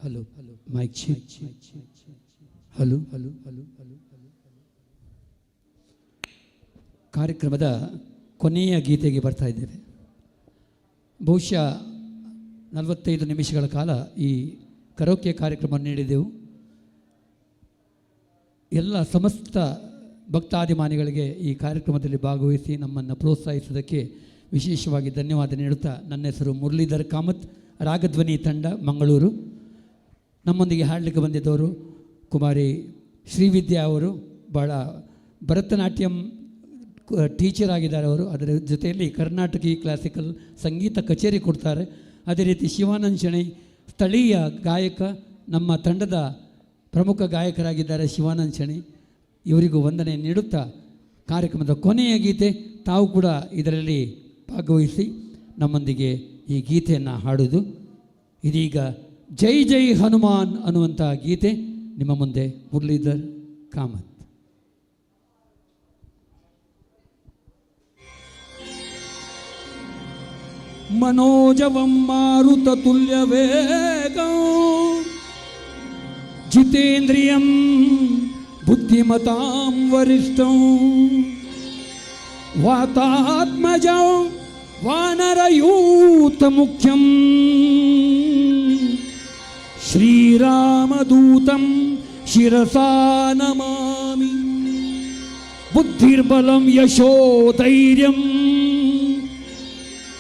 Hello mike check. Hello hello hello hello. ಕಾರ್ಯಕ್ರಮದ ಕೊನೆಯ ಗೀತೆಗೆ ಬರ್ತಾ ಇದ್ದೇವೆ. ಬಹುಶಃ 45 ನಿಮಿಷಗಳ ಕಾಲ ಈ ಕರೋಕೆ ಕಾರ್ಯಕ್ರಮ ನೀಡಿದೆವು. ಎಲ್ಲ ಸಮಸ್ತ ಭಕ್ತಾಭಿಮಾನಿಗಳಿಗೆ ಈ ಕಾರ್ಯಕ್ರಮದಲ್ಲಿ ಭಾಗವಹಿಸಿ ನಮ್ಮನ್ನು ಪ್ರೋತ್ಸಾಹಿಸುವುದಕ್ಕೆ ವಿಶೇಷವಾಗಿ ಧನ್ಯವಾದ ನೀಡುತ್ತಾ, ನನ್ನ ಹೆಸರು ಮುರಳೀಧರ್ ಕಾಮತ್, ರಾಗಧ್ವನಿ ತಂಡ ಮಂಗಳೂರು. ನಮ್ಮೊಂದಿಗೆ ಹಾಡಲಿಕ್ಕೆ ಬಂದಿದ್ದವರು ಕುಮಾರಿ ಶ್ರೀವಿದ್ಯಾ ಅವರು ಭಾಳ ಭರತನಾಟ್ಯಂ ಟೀಚರ್ ಆಗಿದ್ದಾರೆ ಅವರು. ಅದರ ಜೊತೆಯಲ್ಲಿ ಕರ್ನಾಟಕಿ ಕ್ಲಾಸಿಕಲ್ ಸಂಗೀತ ಕಚೇರಿ ಕೊಡ್ತಾರೆ. ಅದೇ ರೀತಿ ಶಿವಾನಂದ್ ಶೆಣೈ ಸ್ಥಳೀಯ ಗಾಯಕ, ನಮ್ಮ ತಂಡದ ಪ್ರಮುಖ ಗಾಯಕರಾಗಿದ್ದಾರೆ ಶಿವಾನಂದ್ ಶೆಣೈ. ಇವರಿಗೂ ವಂದನೆ ನೀಡುತ್ತಾ ಕಾರ್ಯಕ್ರಮದ ಕೊನೆಯ ಗೀತೆ ತಾವು ಕೂಡ ಇದರಲ್ಲಿ ಭಾಗವಹಿಸಿ ನಮ್ಮೊಂದಿಗೆ ಈ ಗೀತೆಯನ್ನು ಹಾಡೋದು. ಇದೀಗ ಜೈ ಜೈ ಹನುಮಾನ್ ಅನ್ನುವಂಥ ಗೀತೆ ನಿಮ್ಮ ಮುಂದೆ ಮುರಳೀಧರ್ ಕಾಮತ್. मनोजवं मारुततुल्यवेगं जितेन्द्रियं बुद्धिमतां वरिष्ठं वातात्मजं वानरयूतमुख्यं श्रीरामदूतं शिरसा नमामि. बुद्धिर्बलं यशोधैर्यं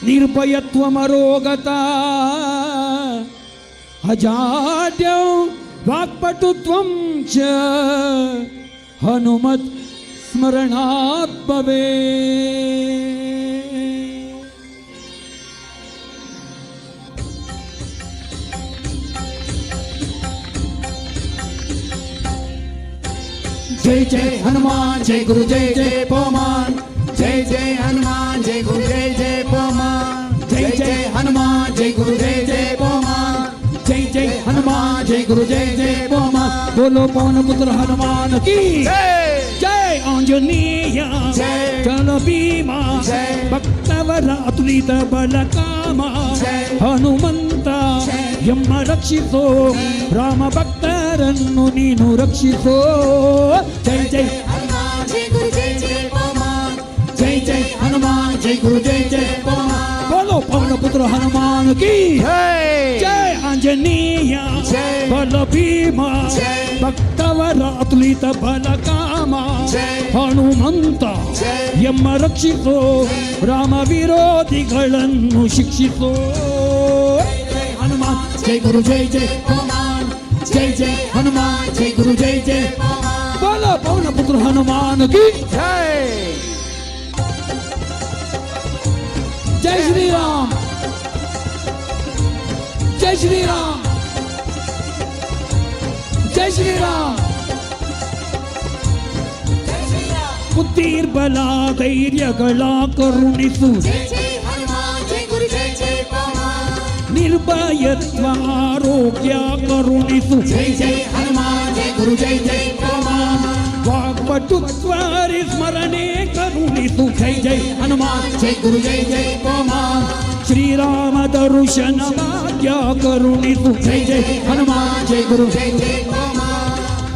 निर्भयत्वमरोगता अजाड्यं वाक्पटुत्वं च हनुमत् स्मरणात् भवेत्. जय जय हनुमान जय गुरु जय जय पवन. जय जय हनुमान जय गुरु जय जय पवन. जय जय हनुमान जय गुरु जय जय पवन. जय जय हनुमान जय गुरु जय जय पवन. बोलो पवन पुत्र हनुमान की जय. आंजनेय चल भीमा भक्तवर अतुलित बलकाम ಹನುಮಂತ ಎಮ್ಮ ರಕ್ಷಿಸೋ ರಾಮ ಭಕ್ತರನ್ನು ನೀನು ರಕ್ಷಿಸೋ. ಜೈ ಜೈ हनुमान जय गुरु जय जय पवन. जय जय हनुमान जय गुरु जय जय पवन. बोलो पवन पुत्र हनुमान की जय. आंजनेय बल भीम ಭಕ್ತವರ ಅತುಲಿತ ಬಲಕಾಮ ಹನುಮಂತ ಎಮ್ಮ ರಕ್ಷಿಸೋ ರಾಮ ವಿರೋಧಿಗಳನ್ನು ಶಿಕ್ಷಿಸೋ. हनुमान जय गुरु जय जय पवन. जय जय हनुमान जय गुरु जय जय पवन. बोलो पवन पुत्र हनुमान की जय. जय श्री राम. जय श्री राम. जय श्री राम. ಬುದ್ಧಿರ್ಬಲ ಧೈರ್ಯಗಳ ಕರುಣಿಸು ನಿರ್ಭಯತ್ವ ಆರೋಗ್ಯ ಕರುಣಿಸು. जय जय हनुमान जय गुरु जय जय पवन. ವಾಗ್ಪಟುತ್ವ ಸ್ಮರಣೆ ಕರುಣಿಸು. ಜೈ ಜೈ हनुमान जय गुरु जय जय पवन. ಶ್ರೀರಾಮ ದರ್ಶನ ಭಾಗ್ಯ ಕರುಣಿಸು. जय जय हनुमान जय गुरु जय जय पवन.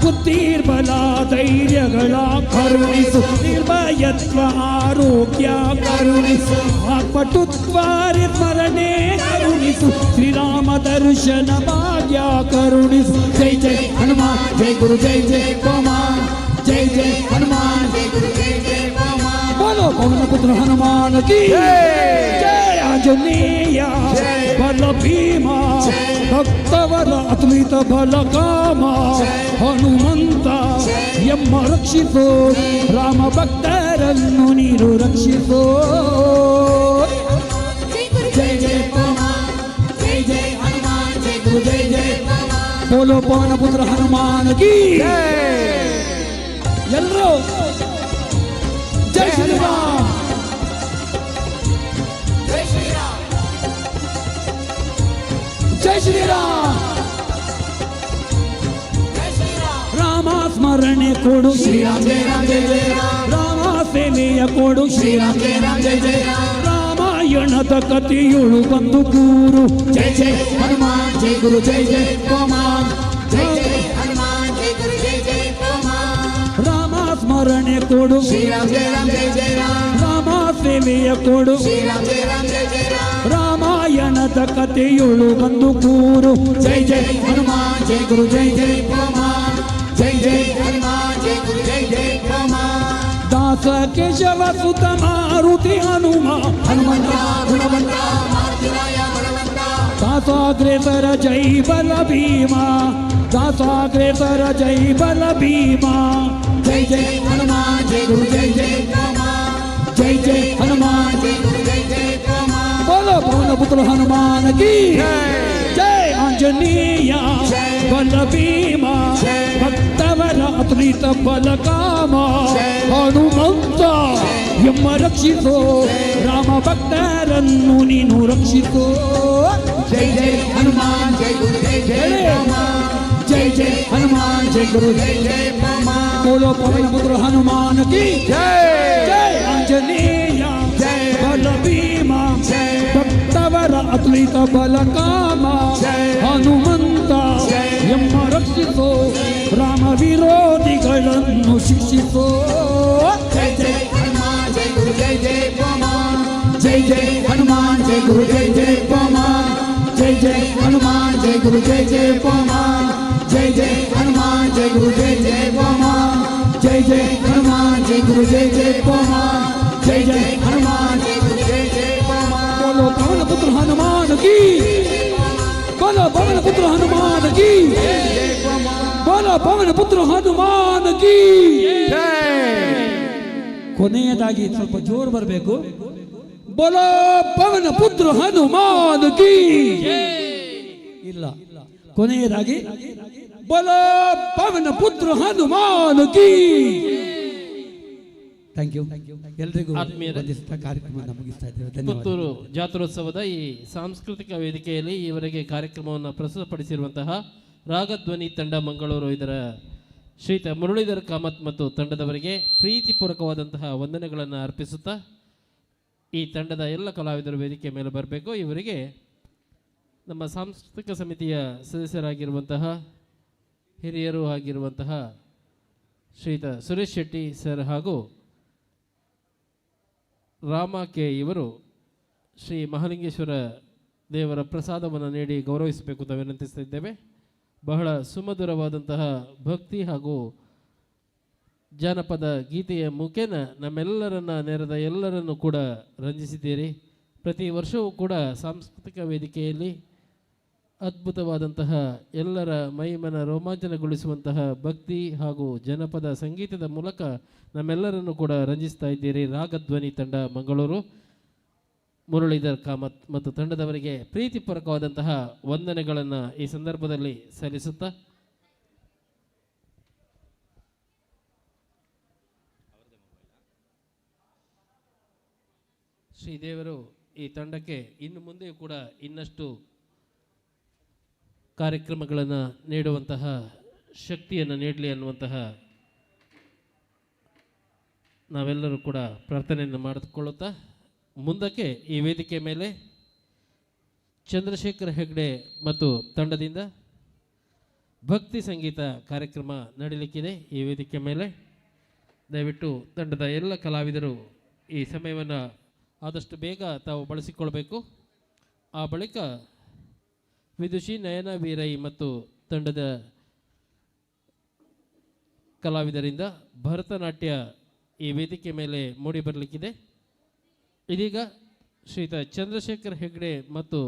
ಬುದ್ಧಿರ್ಬಲ ಧೈರ್ಯಗಳ ಕರುಣಿಸು. ನಿರ್ಭಯತ್ವ ಆರೋಗ್ಯ ಕರುಣಿಸು. ವಾಕ್ಪಟುತ್ವ ಸ್ಮರಣೆ ಕರುಣಿಸು. ಶ್ರೀರಾಮ ದರ್ಶನ ಭಾಗ್ಯ ಕರುಣಿಸು. जय जय हनुमान जय गुरु जय जय पवन. जय जय हनुमान जय गुरु जय जय पवन. बोलो पवन पुत्र हनुमान की जय. आंजनेय बल भीम ಭಕ್ತವರ ಅತುಲಿತ ಬಲಕಾಮ ಹನುಮಂತ ಎಮ್ಮ ರಕ್ಷಿಸೋ ರಾಮ ಭಕ್ತರನ್ನು ನೀರು ರಕ್ಷಿಸೋ. जय जय पवन. जय जय हनुमान जय गुरु जय जय पवन. बोलो पवन पुत्र हनुमान की ಎಲ್ಲರೂ ಜೈ ಶ್ರೀ ರಾಮ್. जय श्री राम. ಜೈ ಶ್ರೀ ರಾಮ್. ರಾಮ ಸ್ಮರಣೆ ಕೊಡು श्रीराम जय राम जय जय राम. ರಾಮ ಸೇವೆಯ ಕೊಡು श्रीराम जय राम जय जय राम. ರಾಮಾಯಣದ ಕಥೆಯುಳು ಬಂದು ಕೂರು. जय जय हनुमान जय गुरु जय जय पवन. जय जय हनुमान जय गुरु जय जय पवन. ರಾಮ ಸ್ಮರಣೆ ಕೊಡು श्रीराम जय राम जय जय राम. ರಾಮ ಸೇವೆಯ ಕೊಡು. श्रीराम जय राम जय जय राम. ರಾಮಾಯಣದ ಕಥೆಯುಳು ಬಂದು ಕೂರು. जय जय हनुमान जय गुरु जय जय पवन. जय जय हनुमान जय गुरु जय जय पवन. ದಾಸ ಕೇಶವ ಸುತ ಮಾರುತಿ ಹನುಮ हनुमंत गुणवंत मारुतिराय बलवंत. ದಾಸಾಗ್ರೇಸರ ಜೈ ಬಲ ಭೀಮ दासाग्रेसर जय बल भीमा जय जय हनुमान जय गुरु जय जय हनुमान जय जय हनुमान जय गुरु जय जय हनुमान बोलो पवन पुत्र हनुमान की जय आंजनेय बल भीमा ಭಕ್ತವರ ಅತುಲಿತ ಬಲ ಕಾಮ ಹನುಮಂತ ಎಮ್ಮ ರಕ್ಷಿಸೋ ರಾಮ ಭಕ್ತರನ್ನು ನೀನು ರಕ್ಷಿಸೋ जय जय हनुमान जय गुरु जय जय हनुमान जय जय हनुमान जय गुरु जय जय हनुमान बोलो पवन पुत्र हनुमान की जय जय आंजनेय बल भीमा ಭಕ್ತವರ ಅತುಲಿತ ಬಲ ಕಾಮ ಹನುಮಂತ ಎಮ್ಮ ರಕ್ಷಿಸೋ ರಾಮ ವಿರೋಧಿಗಳನ್ನು ಶಿಕ್ಷಿಸೋ जय जय हनुमान जय गुरु जय जय हनुमान जय जय हनुमान जय गुरु जय जय हनुमान जय जय हनुमान जय गुरु जय जय हनुमान जय जय हनुमान जय गुरु जय जय हनुमान जय जय हनुमान जय गुरु जय जय हनुमान जय जय हनुमान जय गुरु जय जय हनुमान बोलो पवन पुत्र हनुमान की बोलो पवन पुत्र हनुमान की बोलो पवन पुत्र हनुमान की ಕೊನೆಯದಾಗಿ ಸ್ವಲ್ಪ ಜೋರು ಬರಬೇಕು बोलो पवन पुत्र हनुमान की ಇಲ್ಲ ಕೊನೆಯದಾಗಿ बोलो पवन पुत्र हनुमान की ಥ್ಯಾಂಕ್ ಯು ಎಲ್ರಿಗೂ ಕಾರ್ಯಕ್ರಮವನ್ನು ಮುಗಿಸ್ತಾ ಇದ್ದೇವೆ ಧನ್ಯವಾದ. ಪುತ್ತೂರು ಜಾತ್ರೋತ್ಸವದ ಈ ಸಾಂಸ್ಕೃತಿಕ ವೇದಿಕೆಯಲ್ಲಿ ಈವರೆಗೆ ಕಾರ್ಯಕ್ರಮವನ್ನು ಪ್ರಸ್ತುತಪಡಿಸಿರುವಂತಹ ರಾಗಧ್ವನಿ ತಂಡ ಮಂಗಳೂರು, ಇದರ ಶ್ರೀಯುತ ಮುರಳೀಧರ್ ಕಾಮತ್ ಮತ್ತು ತಂಡದವರಿಗೆ ಪ್ರೀತಿಪೂರ್ವಕವಾದಂತಹ ವಂದನೆಗಳನ್ನು ಅರ್ಪಿಸುತ್ತಾ ಈ ತಂಡದ ಎಲ್ಲ ಕಲಾವಿದರು ವೇದಿಕೆ ಮೇಲೆ ಬರಬೇಕು. ಇವರಿಗೆ ನಮ್ಮ ಸಾಂಸ್ಕೃತಿಕ ಸಮಿತಿಯ ಸದಸ್ಯರಾಗಿರುವಂತಹ ಹಿರಿಯರು ಆಗಿರುವಂತಹ ಶ್ರೀಯುತ ಸುರೇಶ್ ಶೆಟ್ಟಿ ಸರ್ ಹಾಗೂ ರಾಮ ಕೆ ಇವರು ಶ್ರೀ ಮಹಾಲಿಂಗೇಶ್ವರ ದೇವರ ಪ್ರಸಾದವನ್ನು ನೀಡಿ ಗೌರವಿಸಬೇಕು ಅಂತ ವಿನಂತಿಸ್ತಾ ಇದ್ದೇವೆ. ಬಹಳ ಸುಮಧುರವಾದಂತಹ ಭಕ್ತಿ ಹಾಗೂ ಜಾನಪದ ಗೀತೆಯ ಮುಖೇನ ನಮ್ಮೆಲ್ಲರನ್ನ ನೆರೆದ ಎಲ್ಲರನ್ನು ಕೂಡ ರಂಜಿಸಿದ್ದೀರಿ. ಪ್ರತಿ ವರ್ಷವೂ ಕೂಡ ಸಾಂಸ್ಕೃತಿಕ ವೇದಿಕೆಯಲ್ಲಿ ಅದ್ಭುತವಾದಂತಹ ಎಲ್ಲರ ಮೈಮನ ರೋಮಾಂಚನಗೊಳಿಸುವಂತಹ ಭಕ್ತಿ ಹಾಗೂ ಜನಪದ ಸಂಗೀತದ ಮೂಲಕ ನಮ್ಮೆಲ್ಲರನ್ನು ಕೂಡ ರಂಜಿಸ್ತಾ ಇದ್ದೀರಿ. ರಾಗಧ್ವನಿ ತಂಡ ಮಂಗಳೂರು, ಮುರಳೀಧರ್ ಕಾಮತ್ ಮತ್ತು ತಂಡದವರಿಗೆ ಪ್ರೀತಿಪೂರ್ವಕವಾದಂತಹ ವಂದನೆಗಳನ್ನು ಈ ಸಂದರ್ಭದಲ್ಲಿ ಸಲ್ಲಿಸುತ್ತಾ ಶ್ರೀದೇವರು ಈ ತಂಡಕ್ಕೆ ಇನ್ನು ಮುಂದೆಯೂ ಕೂಡ ಇನ್ನಷ್ಟು ಕಾರ್ಯಕ್ರಮಗಳನ್ನು ನೀಡುವಂತಹ ಶಕ್ತಿಯನ್ನು ನೀಡಲಿ ಅನ್ನುವಂತಹ ನಾವೆಲ್ಲರೂ ಕೂಡ ಪ್ರಾರ್ಥನೆಯನ್ನು ಮಾಡಿಕೊಳ್ಳುತ್ತಾ ಮುಂದಕ್ಕೆ ಈ ವೇದಿಕೆ ಮೇಲೆ ಚಂದ್ರಶೇಖರ್ ಹೆಗ್ಡೆ ಮತ್ತು ತಂಡದಿಂದ ಭಕ್ತಿ ಸಂಗೀತ ಕಾರ್ಯಕ್ರಮ ನಡೀಲಿಕ್ಕಿದೆ. ಈ ವೇದಿಕೆ ಮೇಲೆ ದಯವಿಟ್ಟು ತಂಡದ ಎಲ್ಲ ಕಲಾವಿದರು ಈ ಸಮಯವನ್ನು ಆದಷ್ಟು ಬೇಗ ತಾವು ಬಳಸಿಕೊಳ್ಬೇಕು. ಆ ಬಳಿಕ ವಿದುಷಿ ನಯನ ವೀರೈ ಮತ್ತು ತಂಡದ ಕಲಾವಿದರಿಂದ ಭರತನಾಟ್ಯ ಈ ವೇದಿಕೆ ಮೇಲೆ ಮೂಡಿ ಬರಲಿಕ್ಕಿದೆ. ಇದೀಗ ಶ್ರೀಯುತ ಚಂದ್ರಶೇಖರ್ ಹೆಗ್ಡೆ ಮತ್ತು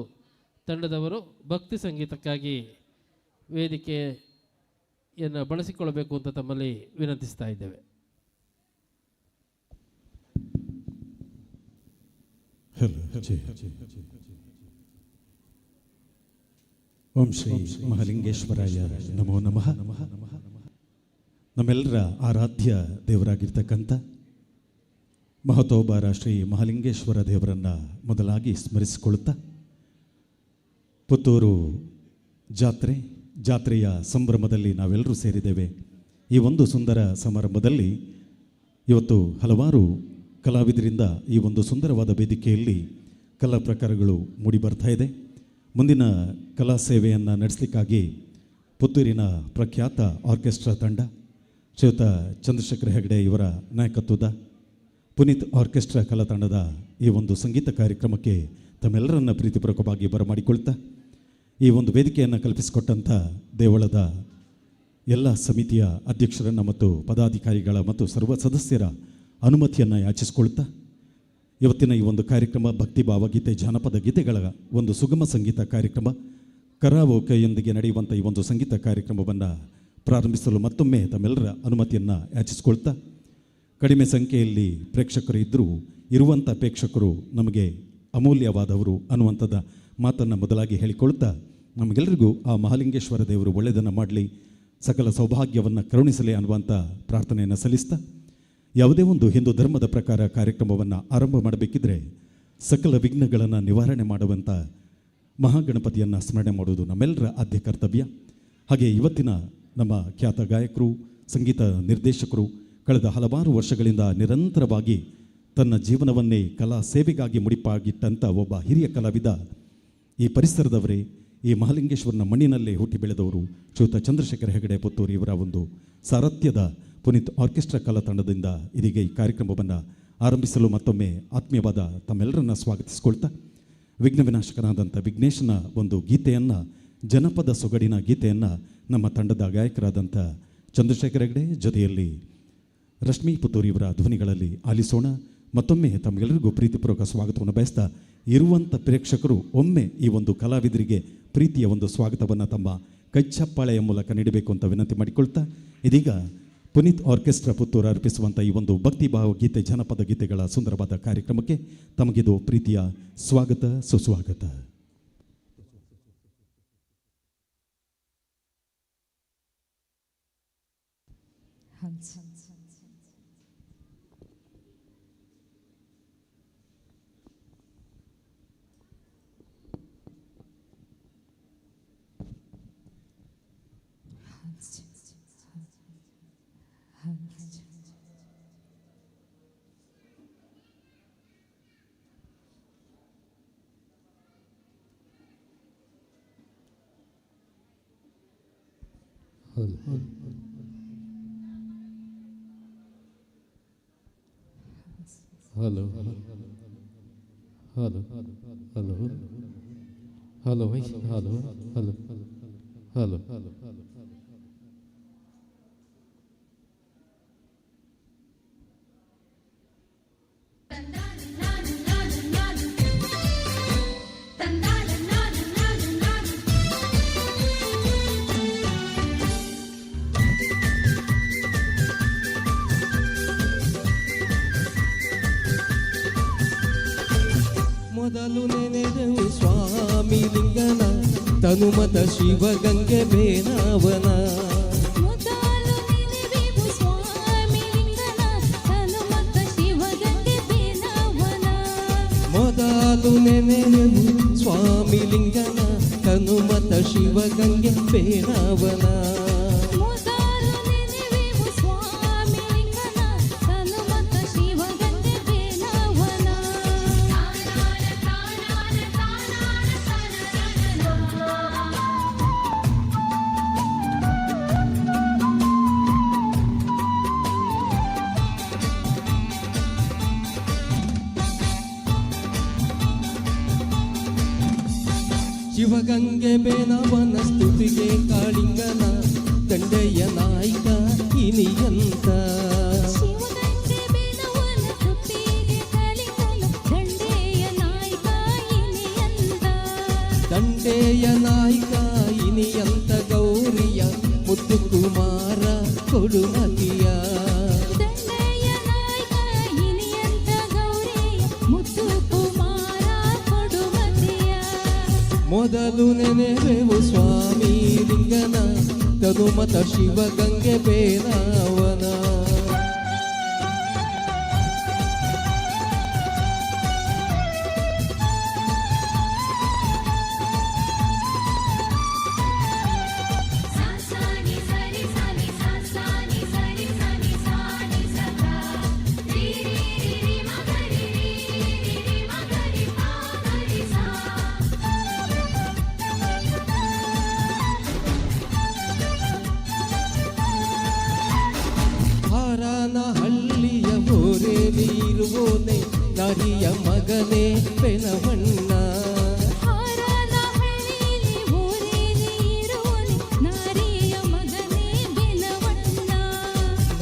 ತಂಡದವರು ಭಕ್ತಿ ಸಂಗೀತಕ್ಕಾಗಿ ವೇದಿಕೆಯನ್ನು ಬಳಸಿಕೊಳ್ಳಬೇಕು ಅಂತ ತಮ್ಮಲ್ಲಿ ವಿನಂತಿಸ್ತಾ ಇದ್ದೇವೆ. ಓಂ ಶ್ರೀ ಮಹಾಲಿಂಗೇಶ್ವರಾಯ ನಮೋ ನಮಃ. ನಮ್ಮೆಲ್ಲರ ಆರಾಧ್ಯ ದೇವರಾಗಿರ್ತಕ್ಕಂಥ ಮಹತೋಬಾರ ಶ್ರೀ ಮಹಾಲಿಂಗೇಶ್ವರ ದೇವರನ್ನು ಮೊದಲಾಗಿ ಸ್ಮರಿಸಿಕೊಳ್ಳುತ್ತಾ ಪುತ್ತೂರು ಜಾತ್ರೆಯ ಸಂಭ್ರಮದಲ್ಲಿ ನಾವೆಲ್ಲರೂ ಸೇರಿದ್ದೇವೆ. ಈ ಒಂದು ಸುಂದರ ಸಮಾರಂಭದಲ್ಲಿ ಇವತ್ತು ಹಲವಾರು ಕಲಾವಿದರಿಂದ ಈ ಒಂದು ಸುಂದರವಾದ ವೇದಿಕೆಯಲ್ಲಿ ಕಲಾ ಪ್ರಕಾರಗಳು ಮೂಡಿಬರ್ತಾ ಇದೆ. ಮುಂದಿನ ಕಲಾ ಸೇವೆಯನ್ನು ನಡೆಸಲಿಕ್ಕಾಗಿ ಪುತ್ತೂರಿನ ಪ್ರಖ್ಯಾತ ಆರ್ಕೆಸ್ಟ್ರಾ ತಂಡ ಶ್ರೀಯುತ ಚಂದ್ರಶೇಖರ್ ಹೆಗ್ಡೆ ಇವರ ನಾಯಕತ್ವದ ಪುನೀತ್ ಆರ್ಕೆಸ್ಟ್ರಾ ಕಲಾ ತಂಡದ ಈ ಒಂದು ಸಂಗೀತ ಕಾರ್ಯಕ್ರಮಕ್ಕೆ ತಮ್ಮೆಲ್ಲರನ್ನ ಪ್ರೀತಿಪೂರ್ವಕವಾಗಿ ಬರಮಾಡಿಕೊಳ್ತಾ ಈ ಒಂದು ವೇದಿಕೆಯನ್ನು ಕಲ್ಪಿಸಿಕೊಟ್ಟಂಥ ದೇವಳದ ಎಲ್ಲ ಸಮಿತಿಯ ಅಧ್ಯಕ್ಷರನ್ನು ಮತ್ತು ಪದಾಧಿಕಾರಿಗಳ ಮತ್ತು ಸರ್ವ ಸದಸ್ಯರ ಅನುಮತಿಯನ್ನು ಯಾಚಿಸಿಕೊಳ್ತಾ ಇವತ್ತಿನ ಈ ಒಂದು ಕಾರ್ಯಕ್ರಮ ಭಕ್ತಿ ಭಾವಗೀತೆ ಜಾನಪದ ಗೀತೆಗಳ ಒಂದು ಸುಗಮ ಸಂಗೀತ ಕಾರ್ಯಕ್ರಮ. ಕರಾವೋಕೆಯೊಂದಿಗೆ ನಡೆಯುವಂಥ ಈ ಒಂದು ಸಂಗೀತ ಕಾರ್ಯಕ್ರಮವನ್ನು ಪ್ರಾರಂಭಿಸಲು ಮತ್ತೊಮ್ಮೆ ತಮ್ಮೆಲ್ಲರ ಅನುಮತಿಯನ್ನು ಯಾಚಿಸಿಕೊಳ್ತಾ, ಕಡಿಮೆ ಸಂಖ್ಯೆಯಲ್ಲಿ ಪ್ರೇಕ್ಷಕರು ಇದ್ದರೂ ಇರುವಂಥ ಪ್ರೇಕ್ಷಕರು ನಮಗೆ ಅಮೂಲ್ಯವಾದವರು ಅನ್ನುವಂಥದ್ದು ಮಾತನ್ನು ಮೊದಲಾಗಿ ಹೇಳಿಕೊಳ್ತಾ, ನಮಗೆಲ್ಲರಿಗೂ ಆ ಮಹಾಲಿಂಗೇಶ್ವರ ದೇವರು ಒಳ್ಳೆಯದನ್ನು ಮಾಡಲಿ, ಸಕಲ ಸೌಭಾಗ್ಯವನ್ನು ಕರುಣಿಸಲಿ ಅನ್ನುವಂಥ ಪ್ರಾರ್ಥನೆಯನ್ನು ಸಲ್ಲಿಸ್ತಾ, ಯಾವುದೇ ಒಂದು ಹಿಂದೂ ಧರ್ಮದ ಪ್ರಕಾರ ಕಾರ್ಯಕ್ರಮವನ್ನು ಆರಂಭ ಮಾಡಬೇಕಿದ್ರೆ ಸಕಲ ವಿಘ್ನಗಳನ್ನು ನಿವಾರಣೆ ಮಾಡುವಂಥ ಮಹಾಗಣಪತಿಯನ್ನು ಸ್ಮರಣೆ ಮಾಡುವುದು ನಮ್ಮೆಲ್ಲರ ಆದ್ಯ ಕರ್ತವ್ಯ. ಹಾಗೆ ಇವತ್ತಿನ ನಮ್ಮ ಖ್ಯಾತ ಗಾಯಕರು, ಸಂಗೀತ ನಿರ್ದೇಶಕರು ಕಳೆದ ಹಲವಾರು ವರ್ಷಗಳಿಂದ ನಿರಂತರವಾಗಿ ತನ್ನ ಜೀವನವನ್ನೇ ಕಲಾ ಸೇವೆಗಾಗಿ ಮುಡಿಪಾಗಿಟ್ಟಂಥ ಒಬ್ಬ ಹಿರಿಯ ಕಲಾವಿದ, ಈ ಪರಿಸರದವರೇ, ಈ ಮಹಾಲಿಂಗೇಶ್ವರನ ಮಣ್ಣಿನಲ್ಲೇ ಹುಟ್ಟಿ ಬೆಳೆದವರು ಶ್ರೀಯುತ ಚಂದ್ರಶೇಖರ ಹೆಗಡೆ ಪುತ್ತೂರು ಇವರ ಒಂದು ಸಾರಥ್ಯದ ಪುನೀತ್ ಆರ್ಕೆಸ್ಟ್ರಾ ಕಲಾ ತಂಡದಿಂದ ಇದೀಗ ಈ ಕಾರ್ಯಕ್ರಮವನ್ನು ಆರಂಭಿಸಲು ಮತ್ತೊಮ್ಮೆ ಆತ್ಮೀಯವಾದ ತಮ್ಮೆಲ್ಲರನ್ನ ಸ್ವಾಗತಿಸಿಕೊಳ್ತಾ, ವಿಘ್ನ ವಿನಾಶಕನಾದಂಥ ವಿಘ್ನೇಶನ ಒಂದು ಗೀತೆಯನ್ನು, ಜನಪದ ಸೊಗಡಿನ ಗೀತೆಯನ್ನು ನಮ್ಮ ತಂಡದ ಗಾಯಕರಾದಂಥ ಚಂದ್ರಶೇಖರ ಹೆಗಡೆ ಜೊತೆಯಲ್ಲಿ ರಶ್ಮಿ ಪುತ್ತೂರು ಇವರ ಧ್ವನಿಗಳಲ್ಲಿ ಆಲಿಸೋಣ. ಮತ್ತೊಮ್ಮೆ ತಮಗೆಲ್ಲರಿಗೂ ಪ್ರೀತಿಪೂರ್ವಕ ಸ್ವಾಗತವನ್ನು ಬಯಸ್ತಾ, ಇರುವಂಥ ಪ್ರೇಕ್ಷಕರು ಒಮ್ಮೆ ಈ ಒಂದು ಕಲಾವಿದರಿಗೆ ಪ್ರೀತಿಯ ಒಂದು ಸ್ವಾಗತವನ್ನು ತಮ್ಮ ಕೈಚಪ್ಪಾಳೆಯ ಮೂಲಕ ನೀಡಬೇಕು ಅಂತ ವಿನಂತಿ ಮಾಡಿಕೊಳ್ತಾ, ಇದೀಗ ಪುನೀತ್ ಆರ್ಕೆಸ್ಟ್ರಾ ಪುತ್ತೂರು ಅರ್ಪಿಸುವಂಥ ಈ ಒಂದು ಭಕ್ತಿಭಾವ ಗೀತೆ, ಜನಪದ ಗೀತೆಗಳ ಸುಂದರವಾದ ಕಾರ್ಯಕ್ರಮಕ್ಕೆ ತಮಗಿದು ಪ್ರೀತಿಯ ಸ್ವಾಗತ, ಸುಸ್ವಾಗತ. Hello hello hello hello hello hello hello hello hello ಮೊದಲು ನೆನೆದೆವು ಸ್ವಾಮಿ ಲಿಂಗನ ತನುಮತ ಶಿವಗಂಗೆ ಬೇನವನ. ಮೊದಲು ನೆನೆದೆವು ಸ್ವಾಮಿ ಲಿಂಗನ ತನುಮತ ಶಿವಗಂಗೆ ಬೇನವನ. ಮೊದಲು ನೆನೆದೆವು ಸ್ವಾಮಿ ಲಿಂಗನ ತನುಮತ ಶಿವಗಂಗೆ ಬೇನವನ. ಮೊದಲು ನೆನೆದೆವು ಸ್ವಾಮಿ ಲಿಂಗನ ತನುಮತ ಶಿವಗಂಗೆ ಬೇನವನ. ಶಿವಗಂಗೆ ಬೇನವನ ಸ್ತುತಿಗೆ ಕಾಳಿಂಗನ ದಂಡೆಯ ನಾಯಕ ಇನಿಯಂತ. ಶಿವಗಂಗೆ ಬೇನವನ ಸ್ತುತಿಗೆ ಕಾಳಿಂಗನ ದಂಡೆಯ ನಾಯಕ ಇನಿಯಂತ. ದಂಡೆಯ ನಾಯಕ ಇನಿಯಂತ ಗೌರಿಯ ಮುದ್ದು ಕುಮಾರ ಕೊಡುಮತಿಯ. ದಂಡೆಯ ನಾಯಕ ಇನಿಯಂತ ಗೌರಿಯ ಮುದ್ದು ಕುಮಾರ ಕೊಡುಮತಿಯ. ಮೊದಲು ನೆನೆವೆವು ಸ್ವಾಮಿ ಲಿಂಗನ ತನುಮತ ಶಿವಗಂಗೆ ಬೇನವನ. ಹರನಹಳ್ಳಿಯ ಬೋರೆಲಿ ಇರುವೋನೆ ನಾರಿಯ ಮಗನೇ ಬೆನವಣ್ಣ. ಹಾರನಹಳ್ಳಿಲಿ ಊರೇಲಿ ಇರೋನೆ ನಾರಿಯ ಮಗನೇ ಬೆನವಣ್ಣ.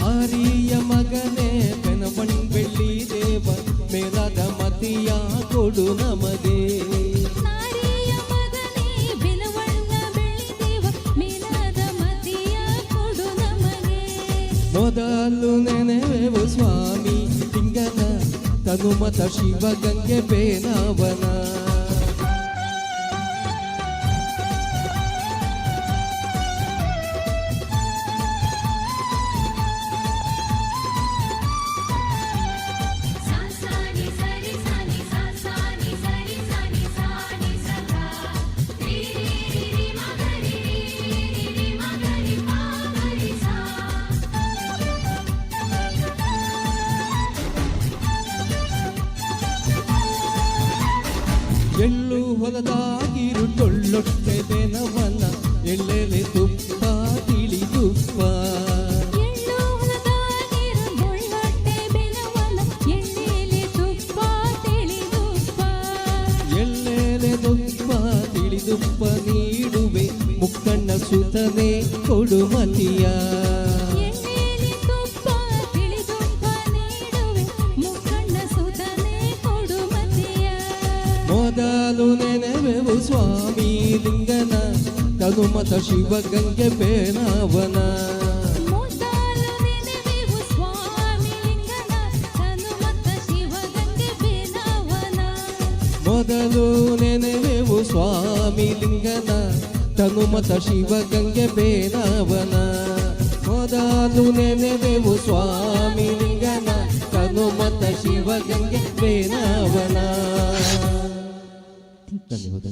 ನಾರಿಯ ಮಗನೇ ಬೆನವಣ್ಣ ಬೆಳ್ಳಿ ದೇವ ಮೇಲಾದ ಮತಿಯ ಕೊಡು ನಮಗೆ. ನಾರಿಯ ಮಗನೇ ಬೆನವಣ್ಣ ಮೊದಲು ನೆನೆವೆವು ಸ್ವಾಮಿ ಲಿಂಗನ ತನುಮತ ಶಿವಗಂಗೆ ಬೇನವನ ಎಳ್ಳು ಹೊಲದಾಗಿರು ಟೊಳ್ಳೊಟ್ಟೆ ಬೆನವನ ಎಳ್ಳೆಲೆ ತುಪ್ಪ ತಿಳಿ ತುಪ್ಪ ಎಳ್ಳೆಲೆ ತುಪ್ಪ ತಿಳಿ ತುಪ್ಪ ನೀಡುವೆ ಮುಕ್ಕಣ್ಣ ಸುತನೆ ಕೊಡುಮತಿಯ ಮೊದಲು ನೆನೆವೆವು ಸ್ವಾಮಿ ಲಿಂಗನ ತನುಮತ ಶಿವಗಂಗೆ ಬೇನವನ ಮೊದಲು ನೆನೆವೆವು ಸ್ವಾಮಿ ಲಿಂಗನ ತನುಮತ ಶಿವಗಂಗೆ ಬೇನವನ ಮೊದಲು ನೆನೆವೆವು ಸ್ವಾಮಿ ಲಿಂಗನ ತನುಮತ ಶಿವಗಂಗೆ ಬೇನವನ ಧನ್ಯವಾದ.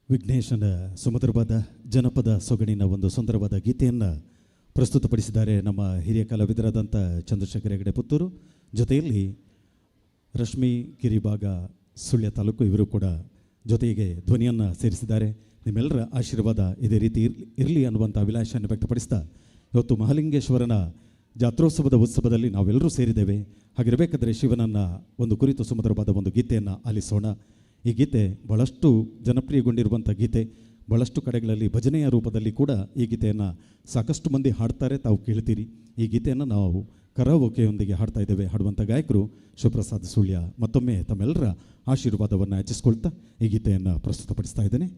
ವಿಘ್ನೇಶನ ಸುಮಧುರವಾದ ಜನಪದ ಸೊಗಡಿನ ಒಂದು ಸುಂದರವಾದ ಗೀತೆಯನ್ನು ಪ್ರಸ್ತುತಪಡಿಸಿದ್ದಾರೆ ನಮ್ಮ ಹಿರಿಯ ಕಲಾವಿದರಾದಂಥ ಚಂದ್ರಶೇಖರ ಹೆಗಡೆ ಪುತ್ತೂರು. ಜೊತೆಯಲ್ಲಿ ರಶ್ಮಿ ಗಿರಿಭಾಗ ಸುಳ್ಯ ತಾಲೂಕು ಇವರು ಕೂಡ ಜೊತೆಗೆ ಧ್ವನಿಯನ್ನು ಸೇರಿಸಿದ್ದಾರೆ. ನಿಮ್ಮೆಲ್ಲರ ಆಶೀರ್ವಾದ ಇದೇ ರೀತಿ ಇರಲಿ ಅನ್ನುವಂಥ ಅಭಿಲಾಷೆಯನ್ನು ವ್ಯಕ್ತಪಡಿಸ್ತಾ ಇವತ್ತು ಮಹಾಲಿಂಗೇಶ್ವರನ ಜಾತ್ರೋತ್ಸವದ ಉತ್ಸವದಲ್ಲಿ ನಾವೆಲ್ಲರೂ ಸೇರಿದ್ದೇವೆ. ಹಾಗಿರಬೇಕಾದ್ರೆ ಶಿವನನ್ನು ಒಂದು ಕುರಿತು ಸುಮಧುರವಾದ ಒಂದು ಗೀತೆಯನ್ನು ಆಲಿಸೋಣ. ಈ ಗೀತೆ ಬಹಳಷ್ಟು ಜನಪ್ರಿಯಗೊಂಡಿರುವಂಥ ಗೀತೆ. ಬಹಳಷ್ಟು ಕಡೆಗಳಲ್ಲಿ ಭಜನೆಯ ರೂಪದಲ್ಲಿ ಕೂಡ ಈ ಗೀತೆಯನ್ನು ಸಾಕಷ್ಟು ಮಂದಿ ಹಾಡ್ತಾರೆ, ತಾವು ಕೇಳ್ತೀರಿ. ಈ ಗೀತೆಯನ್ನು ನಾವು ಕರಾವೋಕೆಯೊಂದಿಗೆ ಹಾಡ್ತಾ ಇದ್ದೇವೆ. ಹಾಡುವಂಥ ಗಾಯಕರು ಶಿವಪ್ರಸಾದ್ ಸುಳ್ಯ. ಮತ್ತೊಮ್ಮೆ ತಮ್ಮೆಲ್ಲರ ಆಶೀರ್ವಾದವನ್ನು ಯಾಚಿಸ್ಕೊಳ್ತಾ ಈ ಗೀತೆಯನ್ನು ಪ್ರಸ್ತುತಪಡಿಸ್ತಾ ಇದ್ದೇನೆ.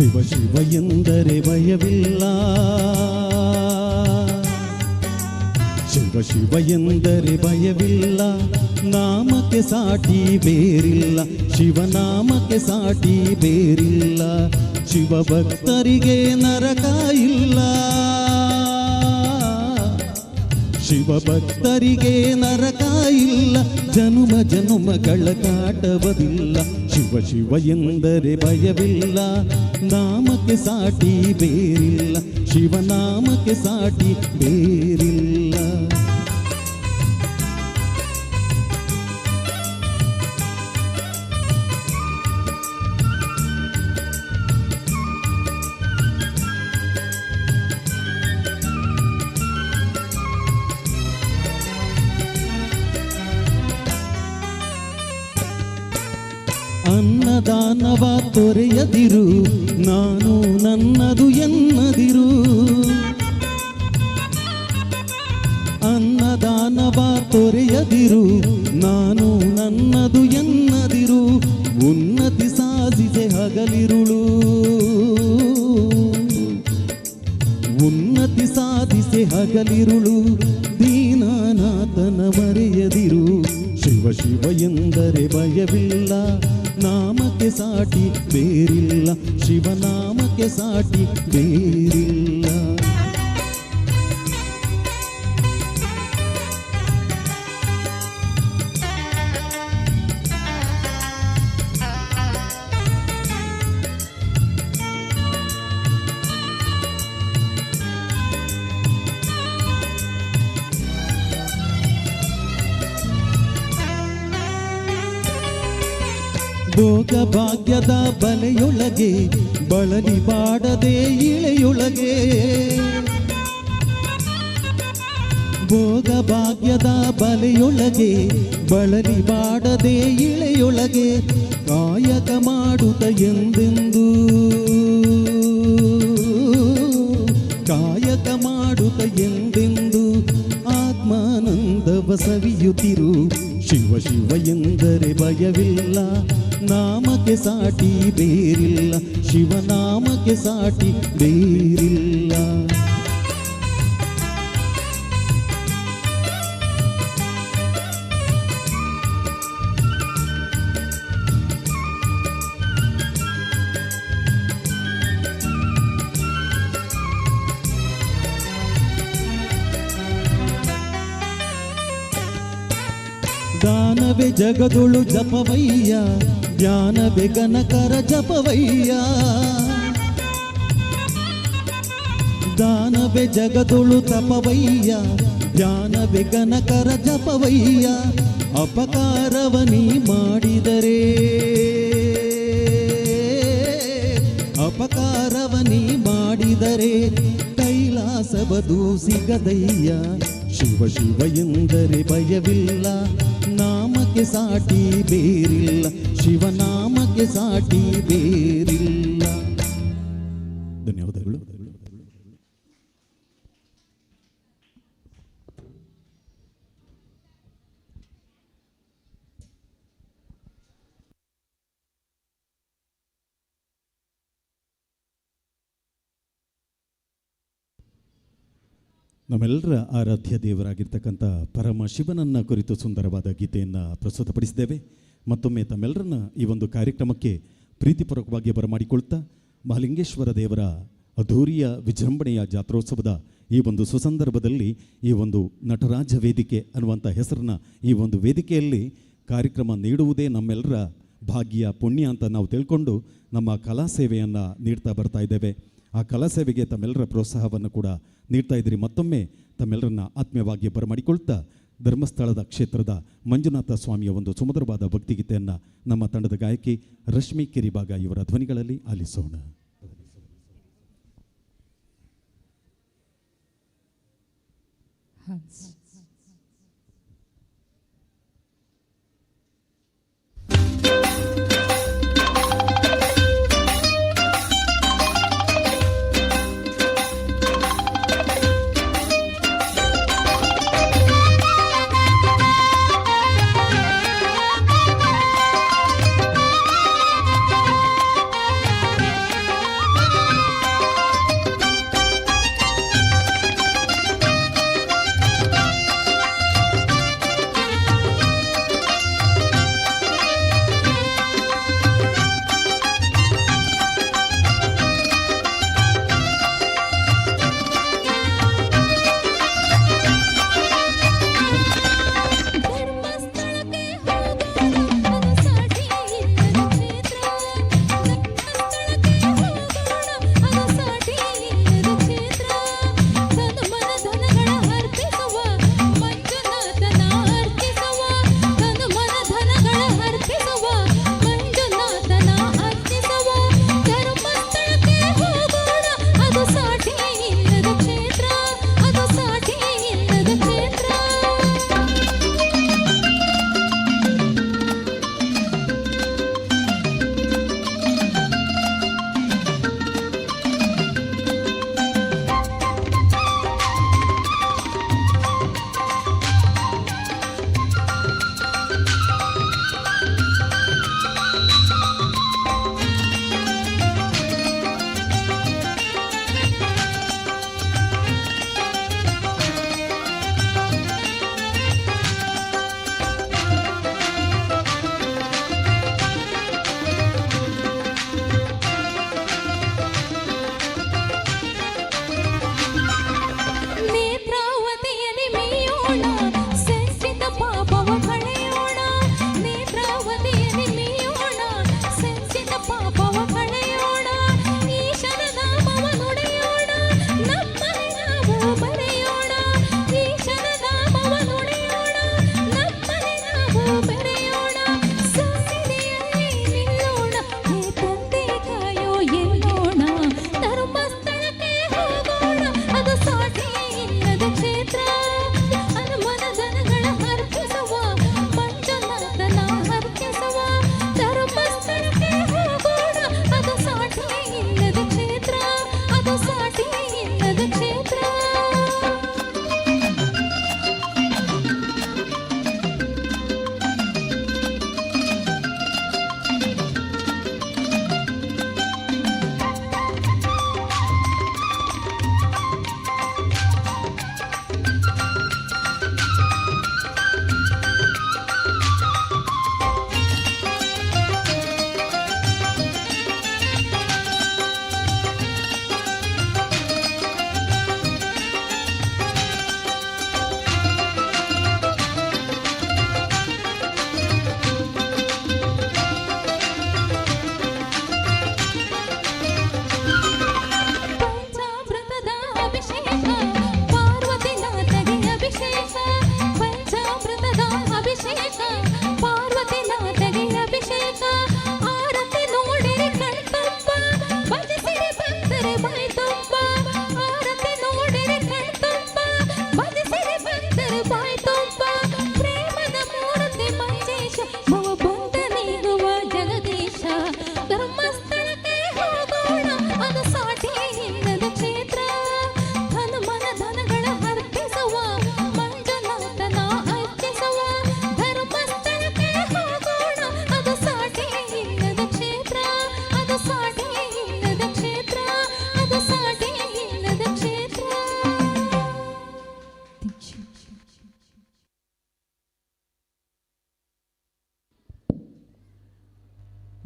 ಶಿವ ಶಿವ ಎಂದರೆ ಭಯವಿಲ್ಲ, ಶಿವ ಶಿವ ಎಂದರೆ ಭಯವಿಲ್ಲ, ನಾಮಕ್ಕೆ ಸಾಟಿ ಬೇರಿಲ್ಲ, ಶಿವನಾಮಕ್ಕೆ ಸಾಟಿ ಬೇರಿಲ್ಲ, ಶಿವ ಭಕ್ತರಿಗೆ ನರಕ ಇಲ್ಲ, ಶಿವ ಭಕ್ತರಿಗೆ ನರಕ ಇಲ್ಲ, ಜನುಮ ಜನುಮಗಳ ಕಾಟವದಿಲ್ಲ. ಶಿವ ಶಿವ ಎಂದರೆ ಭಯವಿಲ್ಲ, ನಾಮಕ್ಕೆ ಸಾಟಿ ಬೇರಿಲ್ಲ, ಶಿವನಾಮಕ್ಕೆ ಸಾಟಿ ಬೇರಿಲ್ಲ. ಅನ್ನದಾನವ ತೊರೆಯದಿರು, ನಾನು ನನ್ನದು ಎನ್ನದಿರು, ಅನ್ನದಾನವ ತೊರೆಯದಿರು, ನಾನು ನನ್ನದು ಎನ್ನದಿರು, ಉನ್ನತಿ ಸಾಧಿಸೆ ಹಗಲಿರುಳು, ಉನ್ನತಿ ಸಾಧಿಸೆ ಹಗಲಿರುಳು, ದೀನನಾಥನ ಮರೆಯದಿರು. ಶಿವ ಶಿವ ಎಂದರೆ ಭಯವಿಲ್ಲ, ನಾಮಕ್ಕೆ ಸಾಟಿ ಬೇರಿಲ್ಲ, ಶಿವನಾಮಕ್ಕೆ ಸಾಟಿ ಬೇರಿಲ್ಲ. ಭೋಗ ಭಾಗ್ಯದ ಬಲೆಯೊಳಗೆ ಬಳಲಿ ಬಾಡದೆ ಇಳೆಯೊಳಗೆ, ಭೋಗ ಭಾಗ್ಯದ ಬಲೆಯೊಳಗೆ ಬಳಲಿ ಬಾಡದೆ ಇಳೆಯೊಳಗೆ, ಕಾಯಕ ಮಾಡುತ್ತ ಎಂದೆಂದು ಕಾಯಕ ಮಾಡುತ್ತ ಎಂದೆಂದು ಆತ್ಮಾನಂದವ ಸವಿಯುತ್ತಿರು. ಶಿವ ಶಿವ ಎಂದರೆ ಭಯವಿಲ್ಲ, ನಾಮಕ್ಕೆ ಸಾಟಿ ಬೇರಿಲ್ಲ, ಶಿವನಾಮಕ್ಕೆ ಸಾಟಿ ಬೇರಿಲ್ಲ. ದಾನವೇ ಜಗದೊಳು ಜಪವಯ್ಯ, ಜ್ಞಾನವೇ ಗಣಕರ ಜಪವಯ್ಯ. ದಾನವೇ ಜಗದೊಳು ತಪವಯ್ಯ, ಜ್ಞಾನವೇ ಗಣಕರ ಜಪವಯ್ಯ. ಅಪಕಾರವನಿ ಮಾಡಿದರೆ ಅಪಕಾರವನಿ ಮಾಡಿದರೆ ಕೈಲಾಸವದು ಸಿಗದಯ್ಯ. ಶಿವ ಶಿವ ಎಂದರೆ ಭಯವಿಲ್ಲ, ನಾಮಕ್ಕೆ ಸಾಟಿ ಬೇರಿಲ್ಲ, ಶಿವನಾಮಕ್ಕೆ ಸಾಟಿ ಬೇರಿಲ್ಲ. ಧನ್ಯವಾದಗಳು. ನಮ್ಮೆಲ್ಲರ ಆರಾಧ್ಯ ದೇವರಾಗಿರ್ತಕ್ಕಂಥ ಪರಮ ಶಿವನನ್ನ ಕುರಿತು ಸುಂದರವಾದ ಗೀತೆಯನ್ನು ಪ್ರಸ್ತುತಪಡಿಸಿದ್ದೇವೆ. ಮತ್ತೊಮ್ಮೆ ತಮ್ಮೆಲ್ಲರನ್ನ ಈ ಒಂದು ಕಾರ್ಯಕ್ರಮಕ್ಕೆ ಪ್ರೀತಿಪೂರ್ವಕವಾಗಿ ಬರಮಾಡಿಕೊಳ್ತಾ, ಮಹಾಲಿಂಗೇಶ್ವರ ದೇವರ ಅದ್ಧೂರಿಯ ವಿಜೃಂಭಣೆಯ ಜಾತ್ರೋತ್ಸವದ ಈ ಒಂದು ಸುಸಂದರ್ಭದಲ್ಲಿ ಈ ಒಂದು ನಟರಾಜ ವೇದಿಕೆ ಅನ್ನುವಂಥ ಹೆಸರನ್ನ ಈ ಒಂದು ವೇದಿಕೆಯಲ್ಲಿ ಕಾರ್ಯಕ್ರಮ ನೀಡುವುದೇ ನಮ್ಮೆಲ್ಲರ ಭಾಗ್ಯ ಪುಣ್ಯ ಅಂತ ನಾವು ತಿಳ್ಕೊಂಡು ನಮ್ಮ ಕಲಾ ಸೇವೆಯನ್ನು ನೀಡ್ತಾ ಬರ್ತಾ ಇದ್ದೇವೆ. ಆ ಕಲಾ ಸೇವೆಗೆ ತಮ್ಮೆಲ್ಲರ ಪ್ರೋತ್ಸಾಹವನ್ನು ಕೂಡ ನೀಡ್ತಾ ಇದ್ದೀರಿ. ಮತ್ತೊಮ್ಮೆ ತಮ್ಮೆಲ್ಲರನ್ನ ಆತ್ಮೀಯವಾಗಿ ಬರಮಾಡಿಕೊಳ್ತಾ ಧರ್ಮಸ್ಥಳದ ಕ್ಷೇತ್ರದ ಮಂಜುನಾಥ ಸ್ವಾಮಿಯ ಒಂದು ಸುಮಧುರವಾದ ಭಕ್ತಿಗೀತೆಯನ್ನು ನಮ್ಮ ತಂಡದ ಗಾಯಕಿ ರಶ್ಮಿ ಕಿರಿಬಾಗ ಇವರ ಧ್ವನಿಗಳಲ್ಲಿ ಆಲಿಸೋಣ. ಬಾಳು ಬೆರೆಯೋಣ ಸನ್ನಿಧಿಯಲ್ಲಿ ನಿಲ್ಲೋಣ ಹೇ ತಂದೆ ಕಾಯೋ ಎಲ್ಲೋಣ ಧರ್ಮಸ್ಥಳಕ್ಕೆ ಹೋಗೋಣ ಅದು ಸಾಟಿ ಇಲ್ಲದ ಕ್ಷೇತ್ರ ಹನುಮನ ಜನಗಳ ಅರ್ಪಿಸುವ ಮಂಜುನಾಥನ ಅರ್ಪಿಸುವ ಧರ್ಮಸ್ಥಳಕ್ಕೆ ಹೋಗೋಣ ಅದು ಸಾಟಿ ಇಲ್ಲದ ಕ್ಷೇತ್ರ ಅದು ಸಾಟಿ ಇಲ್ಲದ ಕ್ಷೇತ್ರ ಪಂಚಾಮೃತದ ಅಭಿಷೇಕ ಪಾರ್ವತಿನಾಥಗೆ ಅಭಿಷೇಕ ಪಂಚಾಮೃತದ ಅಭಿಷೇಕ ಪಾರ್ವತಿನಾಥಗೆ ಅಭಿಷೇಕ ಆರತಿ ನೋಡಿರಿ ಕಣ್ತುಂಬ ಭಜಿಸಿರಿ ಭಕ್ತರೆ ಬಾಯಿ ತುಂಬ ಆರತಿ ನೋಡಿರಿ ಕಣ್ತುಂಬ ಭಜಿಸಿರಿ ಭಕ್ತರೆ ಬಾಯಿ ತುಂಬ ಪ್ರೇಮದ ಮೂರ್ತಿ ಮಂಜೇಶ ಭವಬಂಧ ನೀಗುವ ಜಗದೀಶ ಧರ್ಮಸ್ಥಳಕ್ಕೆ ಹೋಗೋಣ ಅದು ಸಾಟಿ ಇಲ್ಲದ ಕ್ಷೇತ್ರ ಹನುಮನ ಧನಗಳ ಅರ್ಪಿಸುವ ಮಂಜುನಾಥನ ಅರ್ಚಿಸುವ ಧರ್ಮಸ್ಥಳಕ್ಕೆ ಹೋಗೋಣ ಅದು ಸಾಟಿ ಇಲ್ಲದ ಕ್ಷೇತ್ರ ಅದು ಸಾಟಿ ಇಲ್ಲದ ಕ್ಷೇತ್ರ ಅದು ಸಾಟಿ ಇಲ್ಲದ ಕ್ಷೇತ್ರ.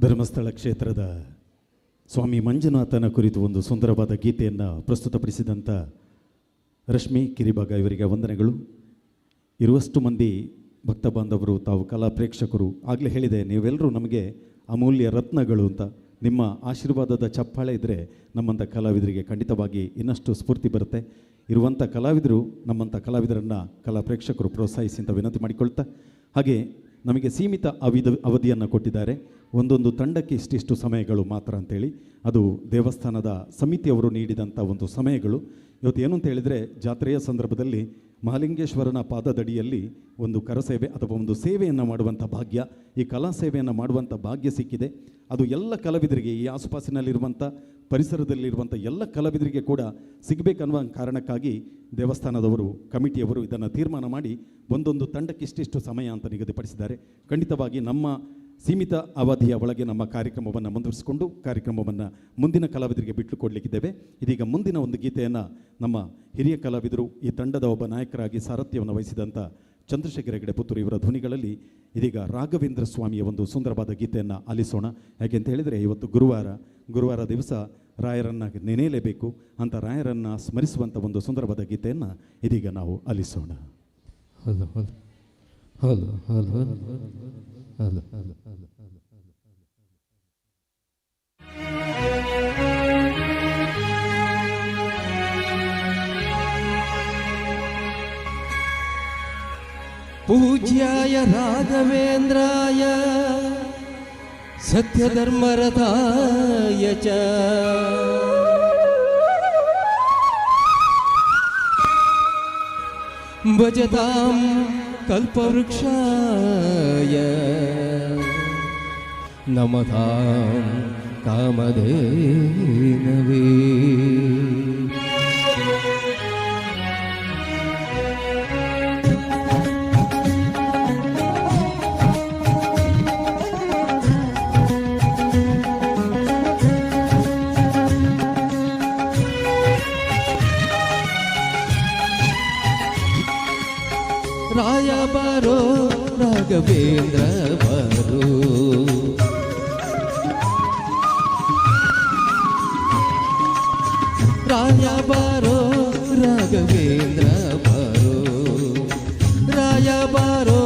ಧರ್ಮಸ್ಥಳ ಕ್ಷೇತ್ರದ ಸ್ವಾಮಿ ಮಂಜುನಾಥನ ಕುರಿತು ಒಂದು ಸುಂದರವಾದ ಗೀತೆಯನ್ನು ಪ್ರಸ್ತುತಪಡಿಸಿದಂಥ ರಶ್ಮಿ ಕಿರಿಬಾಗ ಇವರಿಗೆ ವಂದನೆಗಳು. ಇರುವಷ್ಟು ಮಂದಿ ಭಕ್ತ ಬಾಂಧವರು ತಾವು ಕಲಾ ಪ್ರೇಕ್ಷಕರು ಆಗಲೇ ಹೇಳಿದೆ, ನೀವೆಲ್ಲರೂ ನಮಗೆ ಅಮೂಲ್ಯ ರತ್ನಗಳು ಅಂತ. ನಿಮ್ಮ ಆಶೀರ್ವಾದದ ಚಪ್ಪಾಳೆ ಇದ್ದರೆ ನಮ್ಮಂಥ ಕಲಾವಿದರಿಗೆ ಖಂಡಿತವಾಗಿ ಇನ್ನಷ್ಟು ಸ್ಫೂರ್ತಿ ಬರುತ್ತೆ. ಇರುವಂಥ ಕಲಾವಿದರು ನಮ್ಮಂಥ ಕಲಾವಿದರನ್ನು ಕಲಾ ಪ್ರೇಕ್ಷಕರು ಪ್ರೋತ್ಸಾಹಿಸಿ ಅಂತ ವಿನಂತಿ ಮಾಡಿಕೊಳ್ತಾ, ಹಾಗೆ ನಮಗೆ ಸೀಮಿತ ಅವಧಿಯನ್ನು ಕೊಟ್ಟಿದ್ದಾರೆ. ಒಂದೊಂದು ತಂಡಕ್ಕೆ ಇಷ್ಟಿಷ್ಟು ಸಮಯಗಳು ಮಾತ್ರ ಅಂತೇಳಿ, ಅದು ದೇವಸ್ಥಾನದ ಸಮಿತಿಯವರು ನೀಡಿದಂಥ ಒಂದು ಸಮಯಗಳು. ಇವತ್ತು ಏನು ಅಂತ ಹೇಳಿದರೆ, ಜಾತ್ರೆಯ ಸಂದರ್ಭದಲ್ಲಿ ಮಹಾಲಿಂಗೇಶ್ವರನ ಪಾದದಡಿಯಲ್ಲಿ ಒಂದು ಕರಸೇವೆ ಅಥವಾ ಒಂದು ಸೇವೆಯನ್ನು ಮಾಡುವಂಥ ಭಾಗ್ಯ, ಈ ಕಲಾ ಸೇವೆಯನ್ನು ಮಾಡುವಂಥ ಭಾಗ್ಯ ಸಿಕ್ಕಿದೆ. ಅದು ಎಲ್ಲ ಕಲಾವಿದರಿಗೆ, ಈ ಆಸುಪಾಸಿನಲ್ಲಿರುವಂಥ ಪರಿಸರದಲ್ಲಿರುವಂಥ ಎಲ್ಲ ಕಲಾವಿದರಿಗೆ ಕೂಡ ಸಿಗಬೇಕನ್ನುವ ಕಾರಣಕ್ಕಾಗಿ ದೇವಸ್ಥಾನದವರು, ಕಮಿಟಿಯವರು ಇದನ್ನು ತೀರ್ಮಾನ ಮಾಡಿ ಒಂದೊಂದು ತಂಡಕ್ಕೆ ಇಷ್ಟಿಷ್ಟು ಸಮಯ ಅಂತ ನಿಗದಿಪಡಿಸಿದ್ದಾರೆ. ಖಂಡಿತವಾಗಿ ನಮ್ಮ ಸೀಮಿತ ಅವಧಿಯ ಒಳಗೆ ನಮ್ಮ ಕಾರ್ಯಕ್ರಮವನ್ನು ಮುಂದುವರಿಸಿಕೊಂಡು ಕಾರ್ಯಕ್ರಮವನ್ನು ಮುಂದಿನ ಕಲಾವಿದರಿಗೆ ಬಿಟ್ಟು ಕೊಡಲಿಕ್ಕಿದ್ದೇವೆ. ಇದೀಗ ಮುಂದಿನ ಒಂದು ಗೀತೆಯನ್ನು ನಮ್ಮ ಹಿರಿಯ ಕಲಾವಿದರು, ಈ ತಂಡದ ಒಬ್ಬ ನಾಯಕರಾಗಿ ಸಾರಥ್ಯವನ್ನು ವಹಿಸಿದಂಥ ಚಂದ್ರಶೇಖರ ಹೆಗಡೆ ಪುತ್ತೂರು ಇವರ ಧ್ವನಿಗಳಲ್ಲಿ ಇದೀಗ ರಾಘವೇಂದ್ರ ಸ್ವಾಮಿಯ ಒಂದು ಸುಂದರವಾದ ಗೀತೆಯನ್ನು ಆಲಿಸೋಣ. ಯಾಕೆಂತ ಹೇಳಿದರೆ, ಇವತ್ತು ಗುರುವಾರ ದಿವಸ ರಾಯರನ್ನು ನೆನೆಯಲೇಬೇಕು ಅಂತ ರಾಯರನ್ನು ಸ್ಮರಿಸುವಂಥ ಒಂದು ಸುಂದರವಾದ ಗೀತೆಯನ್ನು ಇದೀಗ ನಾವು ಆಲಿಸೋಣ. Hello hello hello hello hello hello hello पूज्याय राघवेन्द्राय सत्यधर्मरताय च भजतां कल्पवृक्षाय नमतां कामधेनवे राय बारो राघवेंद्र बारो राय बारो राघवेंद्र बारो राय बारो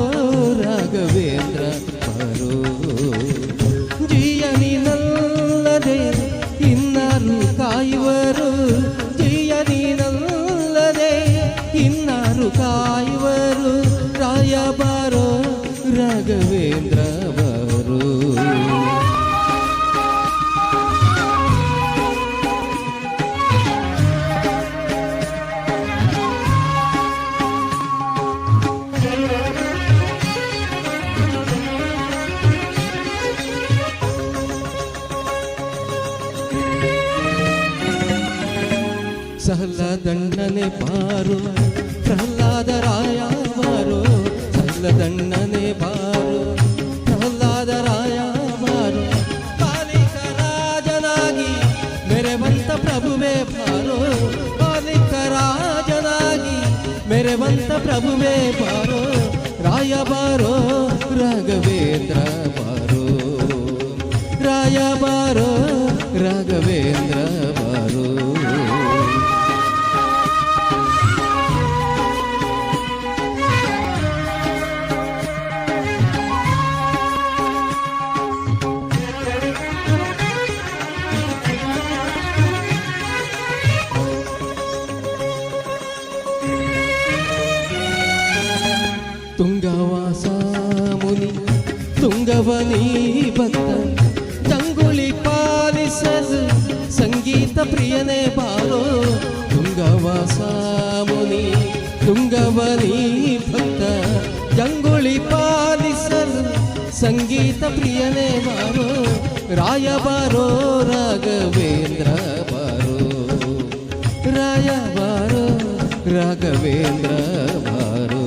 राघवेंद्र बारो जियनिनल्लदे इन्नारु कायुವರು जियनिनल्लदे इन्नारु कायुವರು राय बारो ರಾಘವೇಂದ್ರ ಬಾರೋ. ಸಹಲದಣ್ಣನೆ ಬಾರು ಪ್ರಹ್ಲಾದರಾಯ ಬಾರು, ಸಹಲದಣ್ಣನೆ ಬಾರು ಪ್ರಹ್ಲಾದರಾಯ ಬಾರು, ಕಾಲಿಕ ರಾಜನಾಗಿ ಮೆರೆವಂತ ಪ್ರಭುವೇ ಬಾರೋ, ಕಾಲಿಕ ರಾಜನಾಗಿ ಮೆರೆವಂತ ಪ್ರಭುವೇ ಬಾರೋ, ರಾಯ ಬಾರೋ ರಾಘವೇಂದ್ರ ಬಾರೋ, ರಾಯ ಬಾರೋ ರಾಘವೇಂದ್ರ ಬಾರೋ. ತುಂಗವಾಸ ಮುನಿ ತುಂಗವನಿ ಭಕ್ತ, ಜಂಗುಳಿ ಪಾಲಿಸಲು ಸಂಗೀತ ಪ್ರಿಯನೇ ಬಾರೋ, ತುಂಗವಾಸ ಮುನಿ ತುಂಗವನಿ ಭಕ್ತ, ಜಂಗುಳಿ ಪಾಲಿಸಲು ಸಂಗೀತ ಪ್ರಿಯನೇ ಬಾರೋ, ರಾಯ ಬಾರೋ ರಾಘವೇಂದ್ರ ಬಾರೋ, ರಾಯ ಬಾರೋ ರಾಘವೇಂದ್ರ ಬಾರೋ.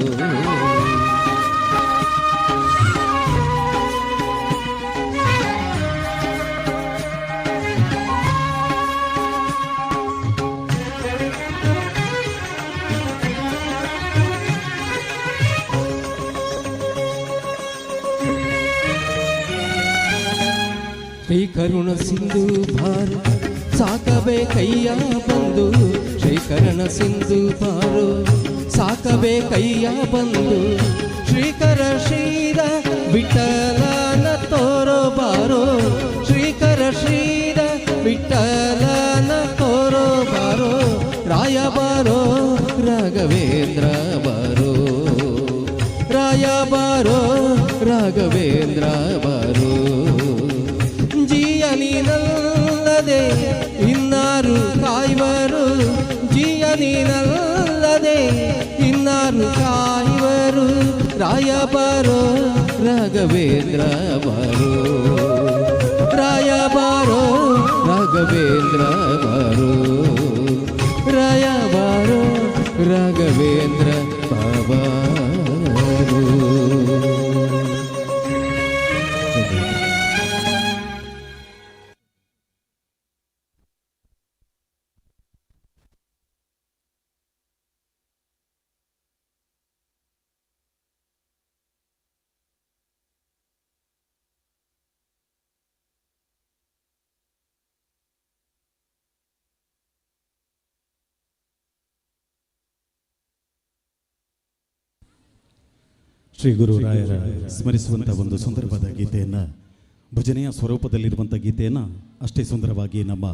ಶ್ರೀ ಕರುಣ ಸಿಂಧು ಭಾರ ಸಾಕಬೇ ಕೈಯ ಬಂದು, ಶ್ರೀಕರಣ ಸಿಂಧು ಬಾರೋ ಸಾಕಬೇ ಕೈಯ ಬಂದು, ಶ್ರೀಕರ ಶ್ರೀರ ವಿಠಲನ ತೋರೋ ಬಾರೋ, ಶ್ರೀಕರ ಶ್ರೀರ ವಿಠಲನ ತೋರೋ ಬಾರೋ, ರಾಯ ಬಾರೋ ರಾಘವೇಂದ್ರ ಬಾರೋ, ರಾಯ ಬಾರೋ ರಾಘವೇಂದ್ರ ಬಾರೋ. ಜಿಯ ನೀನಲ್ಲದೆ ಇನ್ನಾರು ಕಾಯುವರು, ಜಿಯ ನೀನಲ್ಲದೆ ಇನ್ನಾರು ಕಾಯುವರು, ರಾಯ ಬಾರೋ ರಾಘವೇಂದ್ರ ಬಾರೋ, ರಾಯ ಬಾರೋ ರಾಘವೇಂದ್ರ ಬಾರೋ, ರಾಯ ಬಾರೋ ರಾಘವೇಂದ್ರ ಬಾಬಾ. ಶ್ರೀ ಗುರು ರಾಯರ ಸ್ಮರಿಸುವಂಥ ಒಂದು ಸುಂದರವಾದ ಗೀತೆಯನ್ನು, ಭಜನೆಯ ಸ್ವರೂಪದಲ್ಲಿರುವಂಥ ಗೀತೆಯನ್ನು ಅಷ್ಟೇ ಸುಂದರವಾಗಿ ನಮ್ಮ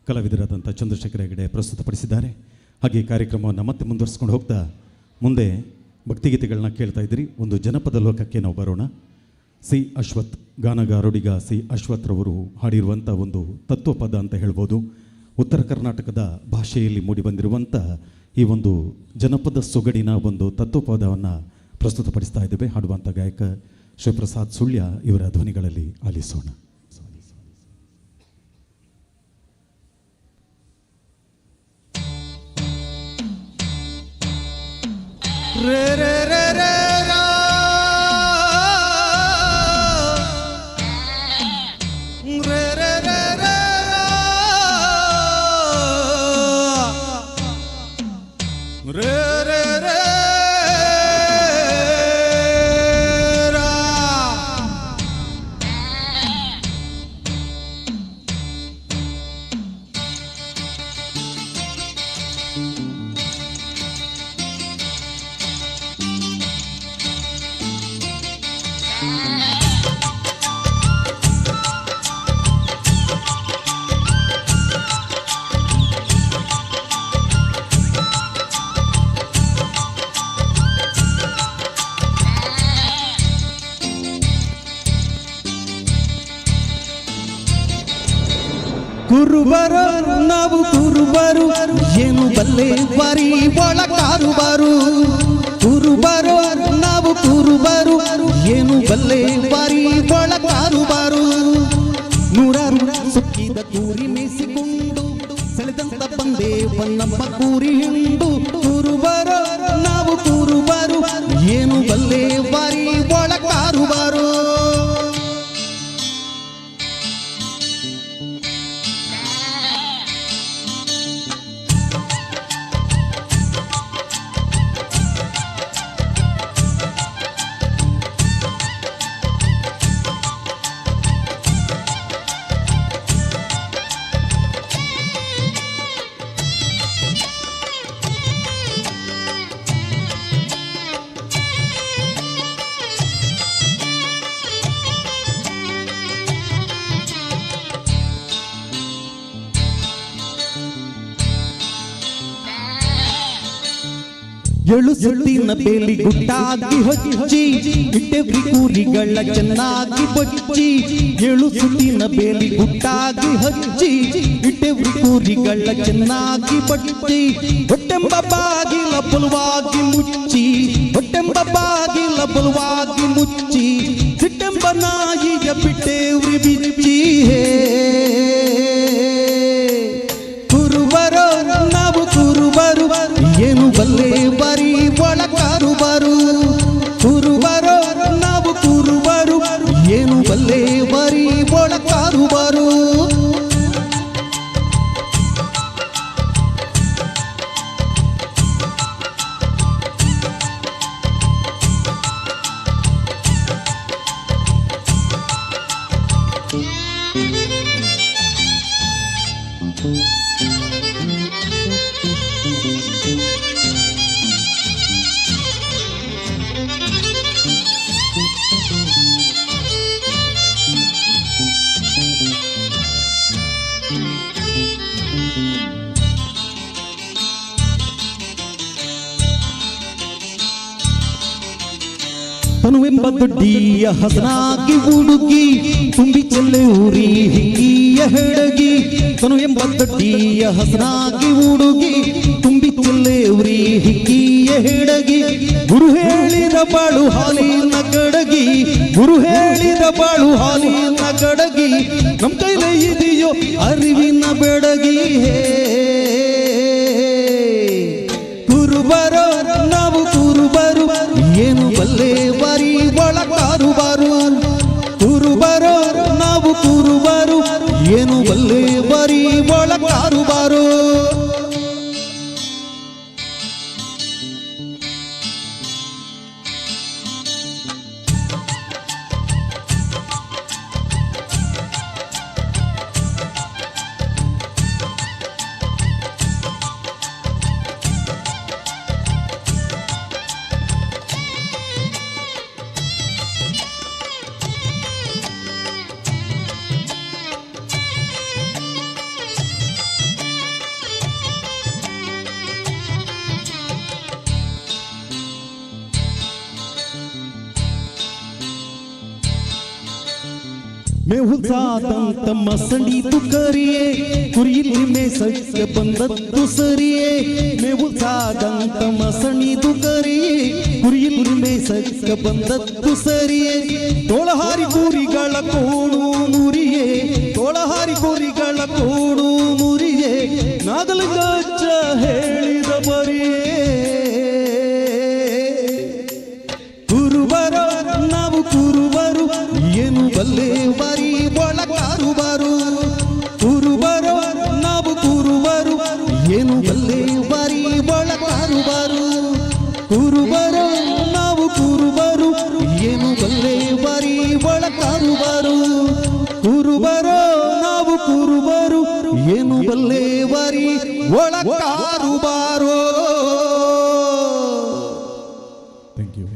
ಕಲಾವಿದರಾದಂಥ ಚಂದ್ರಶೇಖರ ಹೆಗಡೆ ಪ್ರಸ್ತುತಪಡಿಸಿದ್ದಾರೆ. ಹಾಗೆ ಕಾರ್ಯಕ್ರಮವನ್ನು ಮತ್ತೆ ಮುಂದುವರಿಸ್ಕೊಂಡು ಹೋಗ್ತಾ ಮುಂದೆ ಭಕ್ತಿಗೀತೆಗಳನ್ನ ಕೇಳ್ತಾ ಇದ್ರಿ. ಒಂದು ಜನಪದ ಲೋಕಕ್ಕೆ ನಾವು ಬರೋಣ. ಸಿ ಅಶ್ವಥ್ ಗಾನಗಾರುಡಿಗ ಸಿ ಅಶ್ವಥ್ರವರು ಹಾಡಿರುವಂಥ ಒಂದು ತತ್ವಪದ ಅಂತ ಹೇಳ್ಬೋದು. ಉತ್ತರ ಕರ್ನಾಟಕದ ಭಾಷೆಯಲ್ಲಿ ಮೂಡಿಬಂದಿರುವಂಥ ಈ ಒಂದು ಜನಪದ ಸೊಗಡಿನ ಒಂದು ತತ್ವಪದವನ್ನು ಪ್ರಸ್ತುತಪಡಿಸ್ತಾ ಇದ್ದೇವೆ. ಹಾಡುವಂಥ ಗಾಯಕ ಶಿವಪ್ರಸಾದ್ ಸುಳ್ಯ ಇವರ ಧ್ವನಿಗಳಲ್ಲಿ ಆಲಿಸೋಣ. ರೇ ರೇ ರೇ ರೇ ರಾ ರೇ ರೇ ರೇ ರೇ ರೇ ರೇ ರೇ ಕುರುಬರು ನಾವು ಕುರುಬರು ಏನು ಬಲ್ಲೆ ಬಾರಿ ಒಳಕಾರುಬಾರು ಕುರುಬರು ನಾವು ಕುರುಬರು ಏನು ಬಲ್ಲೆ ಬಾರಿ ಒಳಕಾರುಬಾರು ನೂರಾರು ಸುಕ್ಕಿದ ಕೂರಿ ಮೇಸಿಕೊಂಡು ಸೆಳೆದಂತ ಬಂದೆ ನಮ್ಮ ಕೂರಿ ಹಿಂಡು ಕುರುಬರು ನಾವು ಕುರುಬರು ಏನು ಬಲ್ಲೆ ಬಾರಿ ಒಳಕಾರುಬಾರು ಎಳು ಸುತ್ತಿನ ಬೇಲಿ ಗುಟ್ಟಾಗಿ ಹೊಚ್ಚಿ ಇಟ್ಟೆವ್ರಿ ಕೂರಿಗಳ ಚೆನ್ನಾಗಿ ಬಚ್ಚಿ ಎಳು ಸುತ್ತಿನ ಬೇಲಿ ಗುಟ್ಟಾಗಿ ಹಚ್ಚಿ ಇಟ್ಟೆವ್ರಿ ಕೂರಿಗಳ ಚೆನ್ನಾಗಿ ಬಚ್ಚಿ ಹೊಟ್ಟೆಂಬ ಬಾಗಿಲ ಬಲವಾಗಿ ಮುಚ್ಚಿ ಹೊಟ್ಟೆಂಬ ಬಾಗಿಲ ಬಲವಾಗಿ ಮುಚ್ಚಿ ಸಿಟ್ಟೆಂಬ ನಾಯಿಯ ಬಿಟ್ಟೆವ್ರಿ ಬಿಚ್ಚಿ ಕುರುಬರು ನಾವು ಕುರುಬರು ಏನು ಬಲ್ಲೆ ಬಾರಿ ಒಳಕಾರುಬಾರು ಕುರುಬರು ನಾವು ಕುರುಬರು ಏನು ಬಲ್ಲೆ ಬಾರಿ ಒಳಕಾರುಬಾರು ತನುವೆಂಬ ದೊಡ್ಡಿಯ ಹಸನಾಗಿ ಹುಡುಗಿ ತುಂಬಿ ಚೆಲ್ಲೆ ಊರಿ ಹಿಂಗಿಯ ಹೆಡಗಿ ತನುವೆಂಬ ದೊಡ್ಡಿಯ ಹಸನಾಗಿ ಹುಡುಗಿ ತುಂಬಿ ಚೆಲ್ಲೆ ಊರಿ ಹಿಂಗಿಯ ಹೆಡಗಿ ಗುರು ಹೇಳಿದ ಬಾಳು ಹಾಲಿನ ಕಡಗಿ ಗುರು ಹೇಳಿದ ಬಾಳು ಹಾಲಿನ ಕಡಗಿ ನಮ್ ಕೈಲೇ ಇದೆಯೋ ಅರಿವಿನ ಬೆಡಗಿ ಕುರುಬರು ನಾವು ಕುರುಬರು ಏನು ಬಲ್ಲೆ ಬಾರಿ ಒಳಕಾರುಬಾರು ಕುರುಬರು ನಾವು ಕುರುಬರು ಏನು ಬಲ್ಲೆ ಬಾರಿ ಒಳಕಾರುಬಾರು ಮೇಹುಲ್ಸಾದಂತ ಮಸಣಿ ತುಕರಿಯೇ ಕುರಿಯಲ್ಲಿ ಮೇಸಕ್ಕೆ ಬಂದದ್ದು ಸರಿಯೇ ಮೇಹುಲ್ಸಾದಂತ ಮಸಣಿ ತುಕರಿಯೇ ಕುರಿಯಲ್ಲಿ ಮೇಸಕ್ಕೆ ಬಂದದ್ದು ಸರಿಯೇ ತೋಳಹಾರಿ ಕೂರಿಗಳ ಕೋಡು ಮುರಿಯೇ ತೋಳಹಾರಿ ಕೂರಿಗಳ ಕೋಡು ಮುರಿಯೇ ನಾಗಲಗಜ್ಜ ಹೇಳಿದ ಬರಿಯೇ ಕುರುಬರು ನಾವು ಕುರುಬರು ಏನು ಬಲ್ಲೆ ಬಾರಿ ಒಳಕಾರುಬಾರು ಕುರುಬರು ನಾವು ಕುರುಬರು ಏನು ಬಲ್ಲೆ ಬಾರಿ ಒಳಕಾರುಬಾರು ಕುರುಬರು ನಾವು ಕುರುಬರು ಏನು ಬಲ್ಲೆ ಬಾರಿ ಒಳಕಾರುಬಾರು ಕುರುಬರು ನಾವು ಕುರುಬರು ಏನು ಬಲ್ಲೆ ಬಾರಿ ಒಳಕಾರುಬಾರು. Thank you.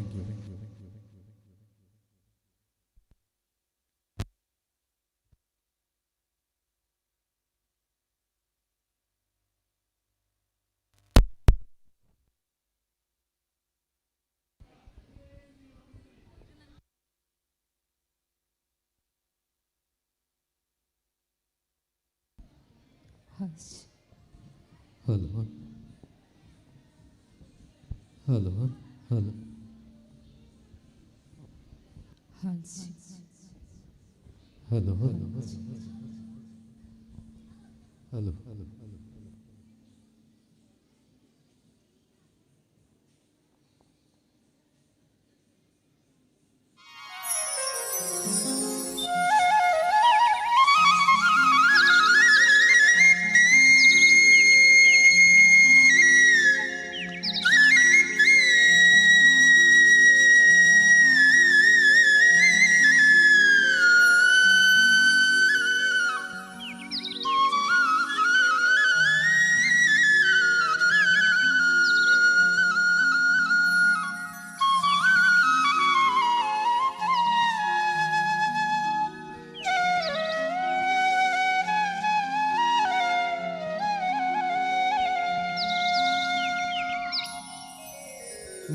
Hello hello hello hello hello hello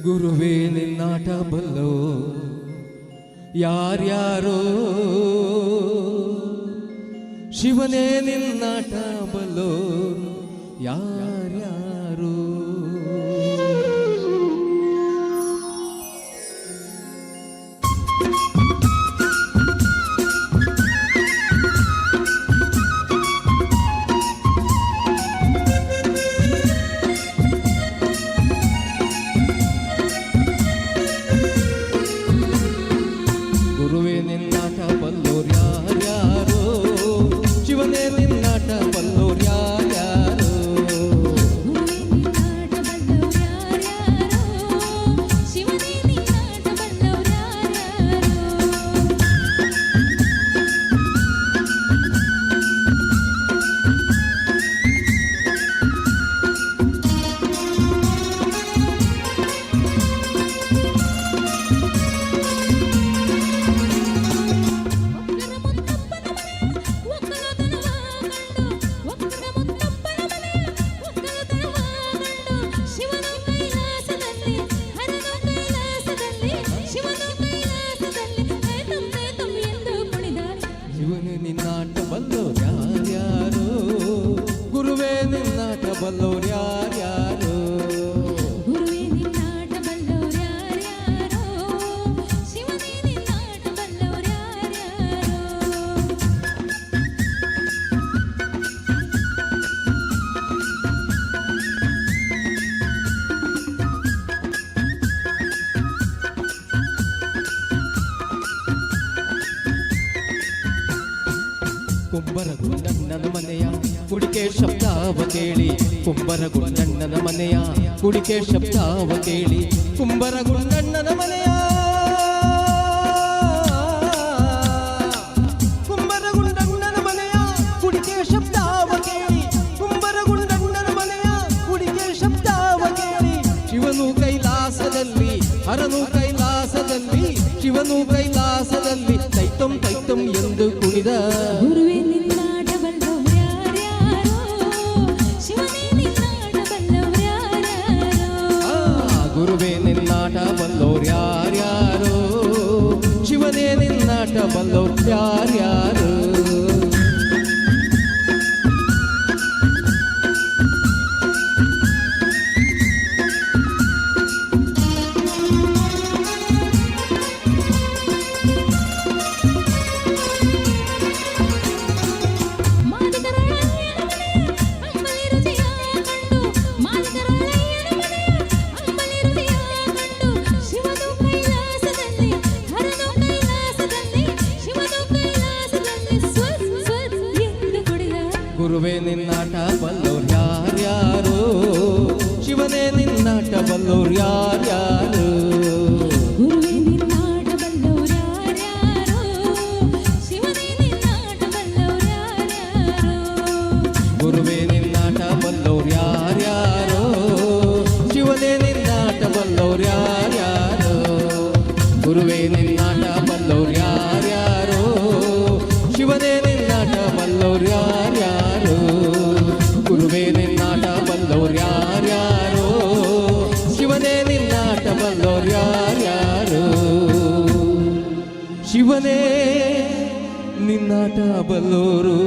ಗುರುವೇ ನಿನ್ನಾಟ ಬಲ್ಲೋ ಯಾರ್ಯಾರೋ ಶಿವನೇ ನಿನ್ನಾಟ ಬಲ್ಲೋ ಯಾರ್ಯಾರೋ ಗುರುವೇ ನಿನ್ನಾಟ ಬಲ್ಲೋರ್ ಯಾರ್ಯಾರೋ ಶಿವನೇ ನಿನ್ನಾಟ ಬಲ್ಲೋರ್ ಯಾರ್ಯಾರೋ ಶಿವನೇ ನಿನ್ನಾಟ ಬಲ್ಲೋರ್ ಯಾರ್ಯಾರೋ ಗುರುವೇ ನಿನ್ನಾಟ ಬಲ್ಲೋರ್ ಯಾರ್ಯಾರೋ ಕುಂಬರಗುಂಡಣ್ಣನ ಮನೆಯ ಕುಡಿಕೆ ಶಬ್ದಾವ ಕೇಳಿ ಕುಂಬರಗುಂಡಣ್ಣನ ಮನೆಯ ಕುಡಿಕೆ ಶಬ್ದಾವ ಕೇಳಿ ಕುಂಬರಗುಂಡಣ್ಣನ ಮನೆಯ ಕುಂಬರಗುಂಡಣ್ಣನ ಮನೆಯ ಕುಡಿಕೆ ಶಬ್ದಾವ ಕೇಳಿ ಕುಂಬರಗುಂಡಣ್ಣನ ಮನೆಯ ಕುಡಿಕೆ ಶಬ್ದಾವ ಕೇಳಿ ಶಿವನು ಕೈಲಾಸದಲ್ಲಿ ಹರನು ಕೈಲಾಸದಲ್ಲಿ ಶಿವನು ಕೈಲಾಸದಲ್ಲಿ ತೈತಂ ತೈತಂ ಎಂದು ಕುಣಿದ ಗುರುವೇ ನಿನ್ನಾಟ ಬಲ್ಲೋರ್ ಯಾರ್ಯಾರೋ ಶಿವನೇ ನಿನ್ನಾಟ ಬಲ್ಲೋರ್ ಯಾರ್ಯಾರೋ ಗುರುವೇ ನಿನ್ನಾಟ ಬಲ್ಲೋರ್ ಯಾರ್ಯಾರೋ ಶಿವನೇ ನಿನ್ನಾಟ ಬಲ್ಲೋರ್ ಯಾರ್ಯಾರೋ ಗುರುವೇ ನಿನ್ನಾಟ ಬಲ್ಲೋರ್ ಯಾರ್ಯಾರೋ ಶಿವನೇ ನಿನ್ನಾಟ ಬಲ್ಲೋರ್ ಯಾರ್ಯಾರೋ ಗುರುವೇ ನಿನ್ನಾಟ ಬಲ್ಲೋರ್ ಯಾರ್ಯಾರೋ ಶಿವನೇ ನಿನ್ನಾಟ ಬಲ್ಲೋರ್ ಯಾರ್ಯಾರೋ ಗುರುವೇ ನಿನ್ನಾಟ ಬಲ್ಲೋರ್ ಯಾರ್ಯಾರೋ ಶಿವನೇ ನಿನ್ನಾಟ ಬಲ್ಲೋರ್ ಯಾರ್ಯಾರೋ ಗುರುವೇ ನಿನ್ನಾಟ ಬಲ್ಲೋರ್ ಯಾರ್ಯಾರೋ ಶಿವನೇ ನಿನ್ನಾಟ ಬಲ್ಲೋರ್ ಯಾರ್ಯಾರೋ ಗುರುವೇ ನಿನ್ನಾಟ ಬಲ್ಲೋರ್ ಯಾರ್ಯಾರೋ ಶಿವನೇ ನಿನ್ನಾಟ ಬಲ್ಲೋರ್ ಯಾರ್ಯಾರೋ ಶಿವನೇ ನಿನ್ನಾಟ ಬಲ್ಲೋರು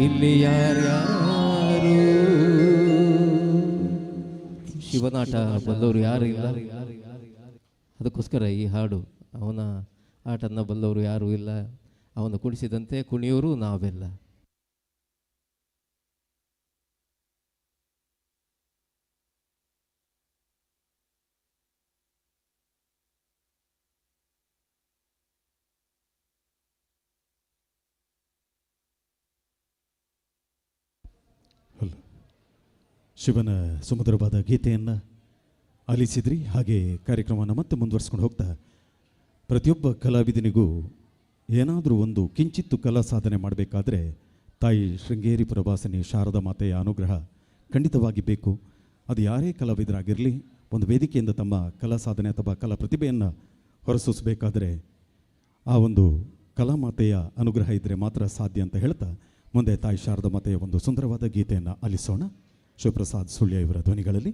ಇಲ್ಲಿ ಯಾರ್ಯಾರು ಶಿವನಾಟ ಬಲ್ಲವರು ಯಾರು ಇಲ್ಲ. ಅದಕ್ಕೋಸ್ಕರ ಈ ಹಾಡು, ಅವನ ಆಟನ ಬಲ್ಲವರು ಯಾರೂ ಇಲ್ಲ, ಅವನು ಕುಣಿಸಿದಂತೆ ಕುಣಿಯೋರು ನಾವೆಲ್ಲ. ಶಿವನ ಸುಮಧುರವಾದ ಗೀತೆಯನ್ನು ಆಲಿಸಿದ್ರಿ. ಹಾಗೆ ಕಾರ್ಯಕ್ರಮವನ್ನು ಮತ್ತೆ ಮುಂದುವರಿಸ್ಕೊಂಡು ಹೋಗ್ತಾ, ಪ್ರತಿಯೊಬ್ಬ ಕಲಾವಿದನಿಗೂ ಏನಾದರೂ ಒಂದು ಕಿಂಚಿತ್ತು ಕಲಾ ಸಾಧನೆ ಮಾಡಬೇಕಾದ್ರೆ ತಾಯಿ ಶೃಂಗೇರಿ ಪುರವಾಸಿನಿ ಶಾರದಾ ಮಾತೆಯ ಅನುಗ್ರಹ ಖಂಡಿತವಾಗಿ ಬೇಕು. ಅದು ಯಾರೇ ಕಲಾವಿದರಾಗಿರಲಿ, ಒಂದು ವೇದಿಕೆಯಿಂದ ತಮ್ಮ ಕಲಾ ಸಾಧನೆ ಅಥವಾ ಕಲಾ ಪ್ರತಿಭೆಯನ್ನು ಹೊರಸೂಸಬೇಕಾದರೆ ಆ ಒಂದು ಕಲಾಮಾತೆಯ ಅನುಗ್ರಹ ಇದ್ದರೆ ಮಾತ್ರ ಸಾಧ್ಯ ಅಂತ ಹೇಳ್ತಾ, ಮುಂದೆ ತಾಯಿ ಶಾರದಾ ಮಾತೆಯ ಒಂದು ಸುಂದರವಾದ ಗೀತೆಯನ್ನು ಆಲಿಸೋಣ. ಶಿವಪ್ರಸಾದ್ ಸುಳ್ಯ ಇವರ ಧ್ವನಿಗಳಲ್ಲಿ.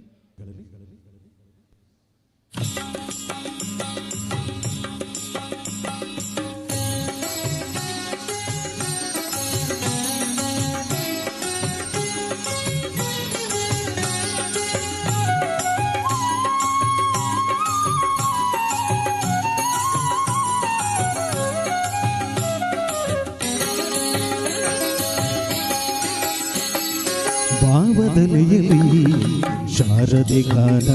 ಭಾವದಲೆಯಲ್ಲಿ ಶಾರದೆ ಗಾನ,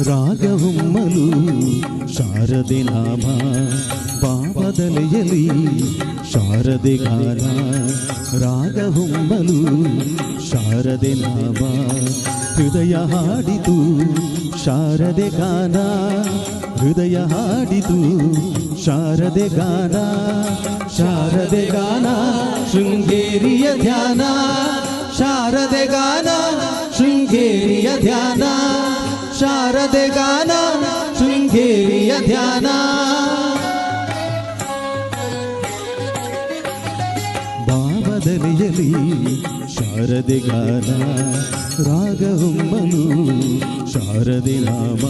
ರಾಗವೊಮ್ಮಲು ಶಾರದೆ ನಾಮ. ಭಾವದಲೆಯಲ್ಲಿ ಶಾರದೆ ಗಾನ, ರಾಗವೊಮ್ಮಲು ಶಾರದೆ ನಾಮ. ಹೃದಯ ಹಾಡಿತು ಶಾರದೆ ಗಾನ, ಹೃದಯ ಹಾಡಿತು ಶಾರದೆ ಗಾನ. ಶಾರದೆ ಗಾನ ಶೃಂಗೇರಿಯ ಧ್ಯಾನ, ಶಾರದೆ ಗಾನ ಶೃಂಗೇರಿಯ ಧ್ಯಾನ, ಶಾರದೆ ಗಾನ ಶೃಂಗೇರಿಯ ಧ್ಯಾನ. ಭಾವದಲೆಯಲ್ಲಿ ಶಾರದೆ ಗಾನ, ರಾಗವೊಮ್ಮಲು ಶಾರದೆ ನಾಮ.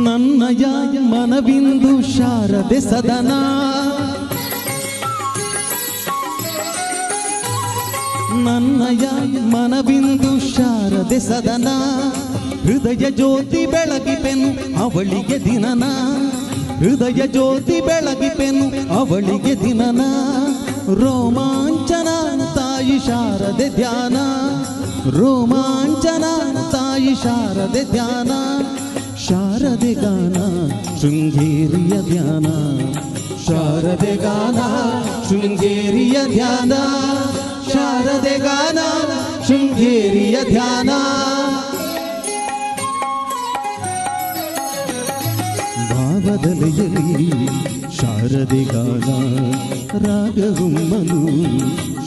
ನನ್ನಯ ಮನವಿಂದು ಶಾರದೆ ಸದನ, ನನ್ನಯ ಮನವಿಂದು ಶಾರದೆ ಸದನ. ಹೃದಯ ಜ್ಯೋತಿ ಬೆಳಗಿಪೆನು ಅವಳಿಗೆ ದಿನನ, ಹೃದಯ ಜ್ಯೋತಿ ಬೆಳಗಿಪೆನು ಅವಳಿಗೆ ದಿನನ. ರೋಮಾಂಚನ ತಾಯಿ ಶಾರದೆ ಧ್ಯಾನ, ರೋಮಾಂಚನ ತಾಯಿ ಶಾರದೆ ಧ್ಯಾನ. ಶಾರದೆ ಗಾನ ಶೃಂಗೇರಿಯ ಧ್ಯಾನ, ಶಾರದೆ ಗಾನ ಶೃಂಗೇರಿಯ ಧ್ಯಾನ, ಶಾರದೆ ಗಾನ ಶೃಂಗೇರಿಯ ಧ್ಯಾನ. ಭಾವದಲೆಯಲ್ಲಿ ಶಾರದೆ ಗಾನ, ರಾಗವೊಮ್ಮಲು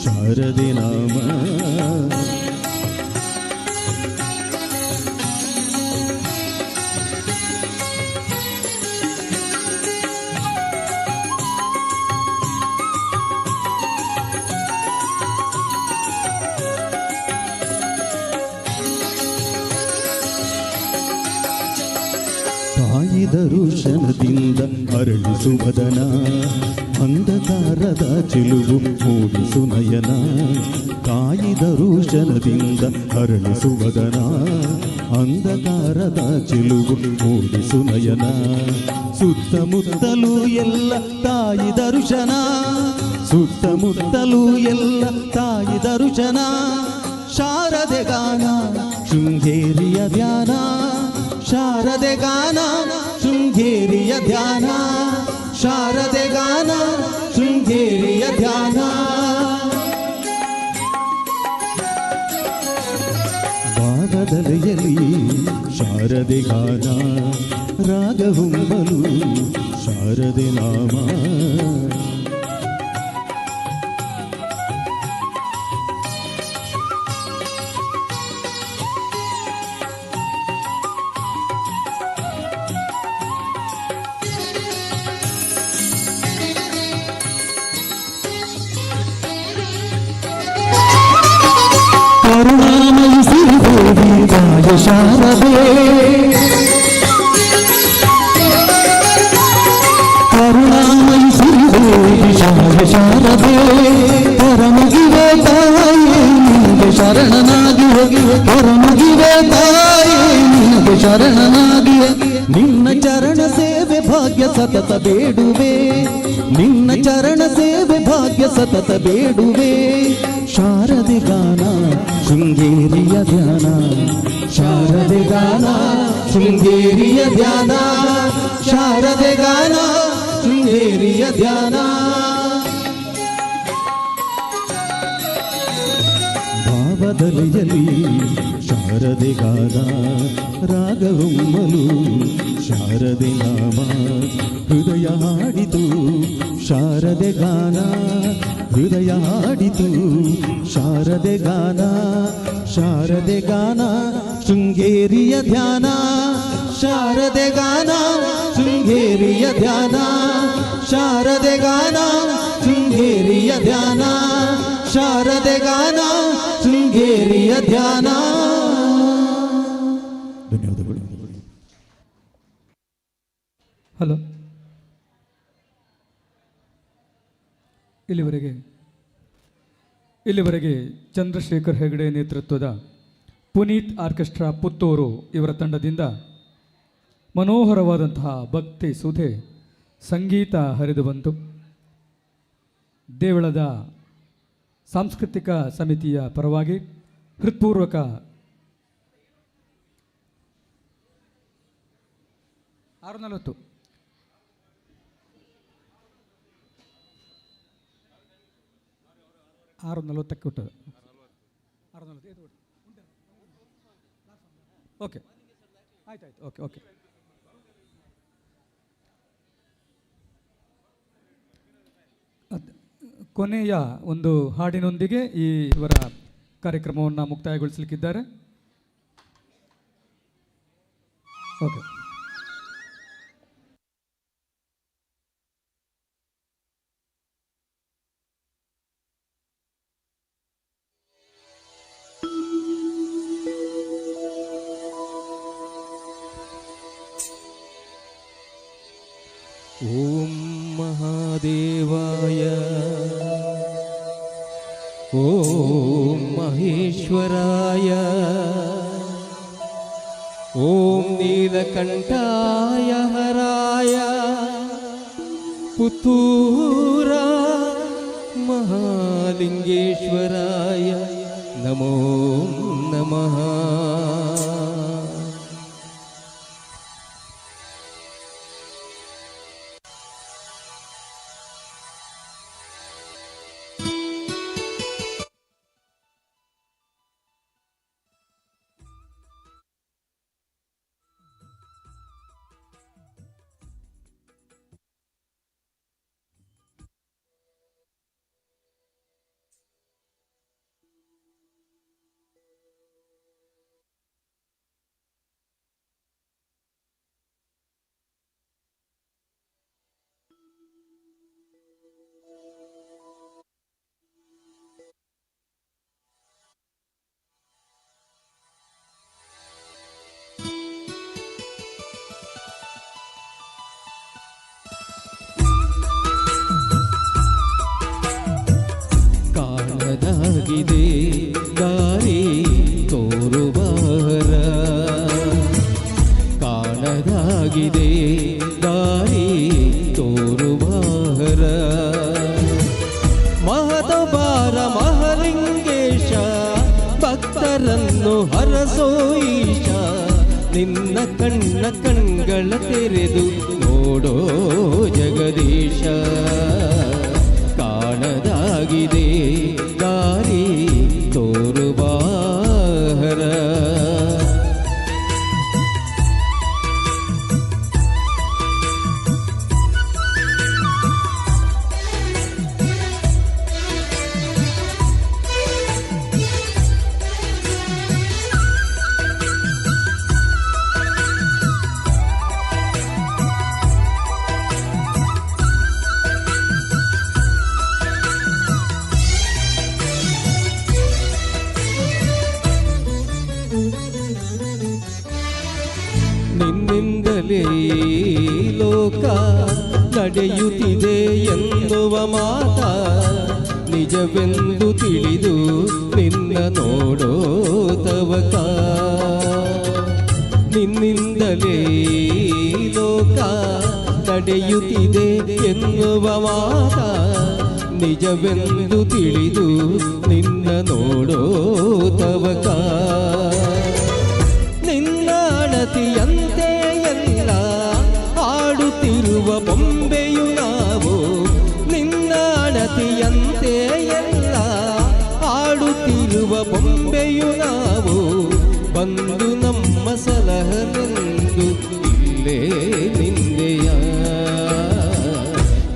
ಶಾರದೆ ನಾಮ. ತಾಯಿ ದರುಶನದಿಂದ ಅರಳಿಸುವದನ, ಅಂಧಕಾರದ ಚೆಲುವು ಮೂಡಿಸು ನಯನ. ತಾಯಿ ದರುಶನದಿಂದ ಅರಳಿಸುವದನ, ಅಂಧಕಾರದ ಚೆಲುವು ಮೂಡಿಸು ನಯನ. ಸುತ್ತಮುತ್ತಲೂ ಎಲ್ಲ ತಾಯಿ ದರುಶನ, ಸುತ್ತಮುತ್ತಲೂ ಎಲ್ಲ ತಾಯಿ ದರುಶನ. ಶಾರದೆ ಗಾನ ಶೃಂಗೇರಿಯ ಧ್ಯಾನ, ಶಾರದೆ ಗಾನ ಶೃಂಗೇರಿಯ ಧ್ಯಾನ, ಶಾರದೆ ಗಾನ ಶೃಂಗೇರಿಯ ಧ್ಯಾನ. ಭಾವದಲೆಯಲ್ಲಿ ಶಾರದೆ ಗಾನ, ರಾಗವೊಮ್ಮಲು ಶಾರದೆ ನಾಮ. ವಿಶಾಲ ಶಾರದೆ ಕರುಣಾಮಯಿ ಸಿರಿದೇವಿ ವಿಶಾಲ ಶಾರದೆ ಪರಮಗಿವೆ ತಾಯೇ ನಿನಗೆ ಶರಣನಾಗಿವೆ ಪರಮಗಿವೆ ತಾಯೇ ನಿನಗೆ ಶರಣನಾಗಿವೆ ನಿನ್ನ ಚರಣ ಸೇವೆ ಭಾಗ್ಯ ಸತತ ಬೇಡುವೆ ನಿನ್ನ ಚರಣ ಸೇವೆ ಭಾಗ್ಯ ಸತತ ಬೇಡುವೆ ಶಾರದೆ ಗಾನ ಶೃಂಗೇರಿಯ ಧ್ಯಾನ ಶಾರದೆ ಗಾನ ಶೃಂಗೇರಿಯ ಧ್ಯಾನ ಶಾರದೆ ಗಾನ ಶೃಂಗೇರಿಯ ಧ್ಯಾನ ಭಾವದಲೆಯಲ್ಲಿ ಶಾರದೆ ಗಾನ ರಾಗವೊಮ್ಮಲು ಶಾರದೆ ನಾಮ ಹೃದಯ ಹಾಡಿತು ಶಾರದೆ ಗಾನ ಹೃದಯ ಹಾಡಿತು ಶಾರದೆ ಗಾನ ಶಾರದೆ ಗಾನ ಶೃಂಗೇರಿಯ ಧ್ಯಾನ ಶಾರದೆ ಗಾನ ಶೃಂಗೇರಿಯ ಧ್ಯಾನ ಶಾರದೆ ಗಾನ ಶೃಂಗೇರಿಯ ಧ್ಯಾನ ಶಾರದೆ ಗಾನ ಶೃಂಗೇರಿಯ ಧ್ಯಾನ. ಧನ್ಯವಾದಗಳು. ಹಲೋ, ಇಲ್ಲಿವರೆಗೆ ಚಂದ್ರಶೇಖರ್ ಹೆಗಡೆ ನೇತೃತ್ವದ ಪುನೀತ್ ಆರ್ಕೆಸ್ಟ್ರಾ ಪುತ್ತೂರು ಇವರ ತಂಡದಿಂದ ಮನೋಹರವಾದಂತಹ ಭಕ್ತಿ ಸುಧೆ ಸಂಗೀತ ಹರಿದು ಬಂತು. ದೇವಳದ ಸಾಂಸ್ಕೃತಿಕ ಸಮಿತಿಯ ಪರವಾಗಿ ಹೃತ್ಪೂರ್ವಕ ಕೊಟ್ಟದು. ಓಕೆ, ಆಯ್ತಾಯ್ತು. ಓಕೆ ಓಕೆ ಕೊನೆಯ ಒಂದು ಹಾಡಿನೊಂದಿಗೆ ಇವರ ಕಾರ್ಯಕ್ರಮವನ್ನು ಮುಕ್ತಾಯಗೊಳಿಸಲಿಕ್ಕಿದ್ದಾರೆ. ಓಕೆ. ಓಂ ಮಹಾದೇವಾಯ ಓಂ ಮಹೇಶ್ವರಾಯ ಓಂ ನೀಲಕಂಠಾಯ ಹರಾಯ ಪುತ್ತೂರ ಮಹಾಲಿಂಗೇಶ್ವರಾಯ ನಮೋ ನಮಃ. ಕಾಣದಾಗಿದೆ ದಾರಿ ತೋರುವಾರ ಕಾಣದಾಗಿದೆ ದಾರಿ ತೋರುವಾರ ಮಹತಬಾರ ಮಹಲಿಂಗೇಶ ಭಕ್ತರನ್ನು ಹರಸೋಯಿಶ ನಿನ್ನ ಕಣ್ಗಳ ತೆರೆದು ನೋಡೋ ಜಗದೀಶ ಕಾಣದಾಗಿದೆ ದಾರಿ ತೋರುವಾರ ನಿನ್ನಿಂದಲೇ ಲೋಕ ನಡೆಯುತ್ತಿದೆ ಎನ್ನುವ ಮಾತ ನಿಜವೆಂದು ತಿಳಿದು ನಿನ್ನ ನೋಡೋ ತವಕ ನಿನ್ನಿಂದಲೇ ಲೋಕ ನಡೆಯುತ್ತಿದೆ ಎನ್ನುವ ಮಾತ ನಿಜವೆಂದು ತಿಳಿದು ನಿನ್ನ ನೋಡೋ ತವಕ ನಿನ್ನ ಅಣತಿಯಂತೆ ಎಲ್ಲ ಆಡುತ್ತಿರುವ ಬೊಂಬೆಯು ನಾವು ನಿನ್ನ ಅಣತಿಯಂತೆ ಎಲ್ಲ ಆಡುತ್ತಿರುವ ಬೊಂಬೆಯು ನಾವು ಬಂದು ನಮ್ಮ ಸಲಹನೆಂದು ಇಲ್ಲೇ ನಿಂದೆಯ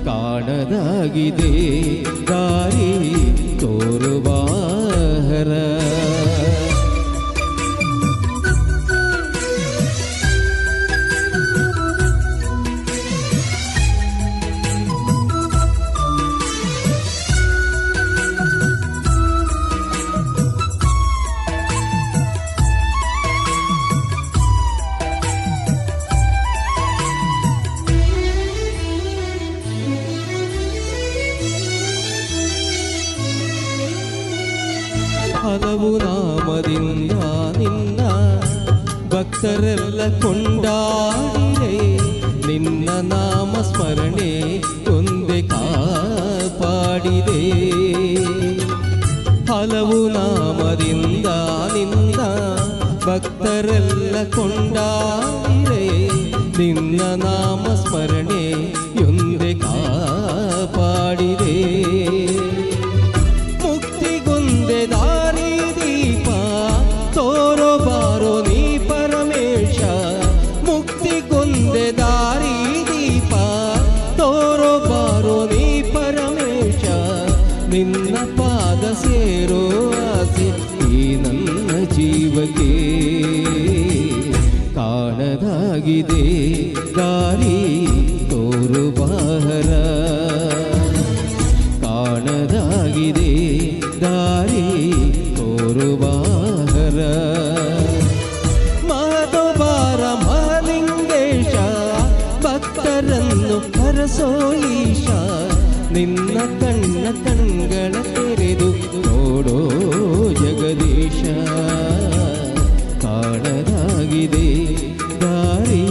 ಕಾಣದಾಗಿದೆ ದಾರಿ ತೋರುವಾಹರ ಹಲವು ನಾಮದಿಂದ ನಿನ್ನ ಭಕ್ತರೆಲ್ಲ ಕೊಂಡಾಡಿರೆ ನಿನ್ನ ನಾಮ ಸ್ಮರಣೆ ಒಂದೇ ಕಾಪಾಡಿದೆ ಹಲವು ನಾಮದಿಂದ ನಿನ್ನ ಭಕ್ತರೆಲ್ಲ ಕೊಂಡಾಡಿರೆ ನಿನ್ನ ನಾಮ ಸ್ಮರಣೆ ಒಂದೇ ಕಾಪಾಡಿದೆ ಮುಕ್ತಿಗೊಂದೆ ದಾರಿ ದೀಪ ತೋರೋ ಬಾರೋ ನೀ ಪರಮೇಶ ಮುಕ್ತಿಗೊಂದೆ ದಾರಿ ದೀಪ ತೋರೋ ಬಾರೋ ನೀ ಪರಮೇಶ ನಿನ್ನ ಪಾದ ಸೇರೋ ಆಸೆ ಈ ನನ್ನ ಜೀವಕ್ಕೆ ಕಾಣದಾಗಿದೆ ದಾರಿ ತೋರು ಬಾಹರ ಕಾಣದಾಗಿದೆ ದಾರಿ ತೋರುವಾಹರ ಮಹದೋಬಾರ ಮಹಾಲಿಂಗೇಶ ಭಕ್ತರನ್ನು ಹರಸೋ ಈಶ ನಿನ್ನ ಕಣ್ಗಳ ತೆರೆದು ನೋಡೋ ಜಗದೀಶ ಕಾಣದಾಗಿದೆ ದಾರಿ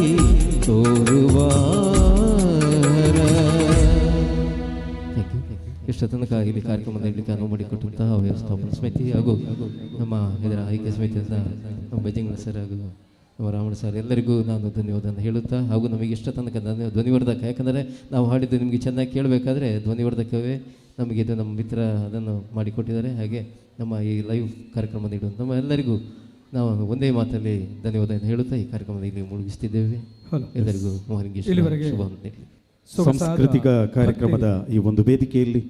ಇಷ್ಟ ತನಕ ಇಲ್ಲಿ ಕಾರ್ಯಕ್ರಮ ನೀಡಲಿಕ್ಕೆ ಅನುವು ಮಾಡಿಕೊಟ್ಟಂತಹ ವ್ಯವಸ್ಥಾಪನಾ ಸಮಿತಿ ಹಾಗೂ ನಮ್ಮ ಇದರ ಆಯ್ಕೆ ಸಮಿತಿಯಿಂದ ನಮ್ಮ ಬೈಜಂಗಳ ಸರ್ ಹಾಗೂ ನಮ್ಮ ರಾಮಣ್ಣ ಸರ್ ಎಲ್ಲರಿಗೂ ನಾನು ಧನ್ಯವಾದವನ್ನು ಹೇಳುತ್ತಾ ಹಾಗೂ ನಮಗೆ ಇಷ್ಟ ತನಕ ಧ್ವನಿವರ್ಧಕ ಯಾಕಂದರೆ ನಾವು ಹಾಡಿದ್ದು ನಿಮಗೆ ಚೆನ್ನಾಗಿ ಕೇಳಬೇಕಾದ್ರೆ ಧ್ವನಿವರ್ಧಕವೇ ನಮಗೆ ಇದು ನಮ್ಮ ಮಿತ್ರ ಅದನ್ನು ಮಾಡಿಕೊಟ್ಟಿದ್ದಾರೆ. ಹಾಗೆ ನಮ್ಮ ಈ ಲೈವ್ ಕಾರ್ಯಕ್ರಮ ನೀಡುವಂಥ ನಮ್ಮ ಎಲ್ಲರಿಗೂ ನಾವು ಒಂದೇ ಮಾತಲ್ಲಿ ಧನ್ಯವಾದವನ್ನು ಹೇಳುತ್ತಾ ಈ ಕಾರ್ಯಕ್ರಮದ ಇಲ್ಲಿ ಮುಳುಗಿಸ್ತಿದ್ದೇವೆ. ಎಲ್ಲರಿಗೂ ಸಾಂಸ್ಕೃತಿಕ ಕಾರ್ಯಕ್ರಮದ ಈ ಒಂದು ವೇದಿಕೆಯಲ್ಲಿ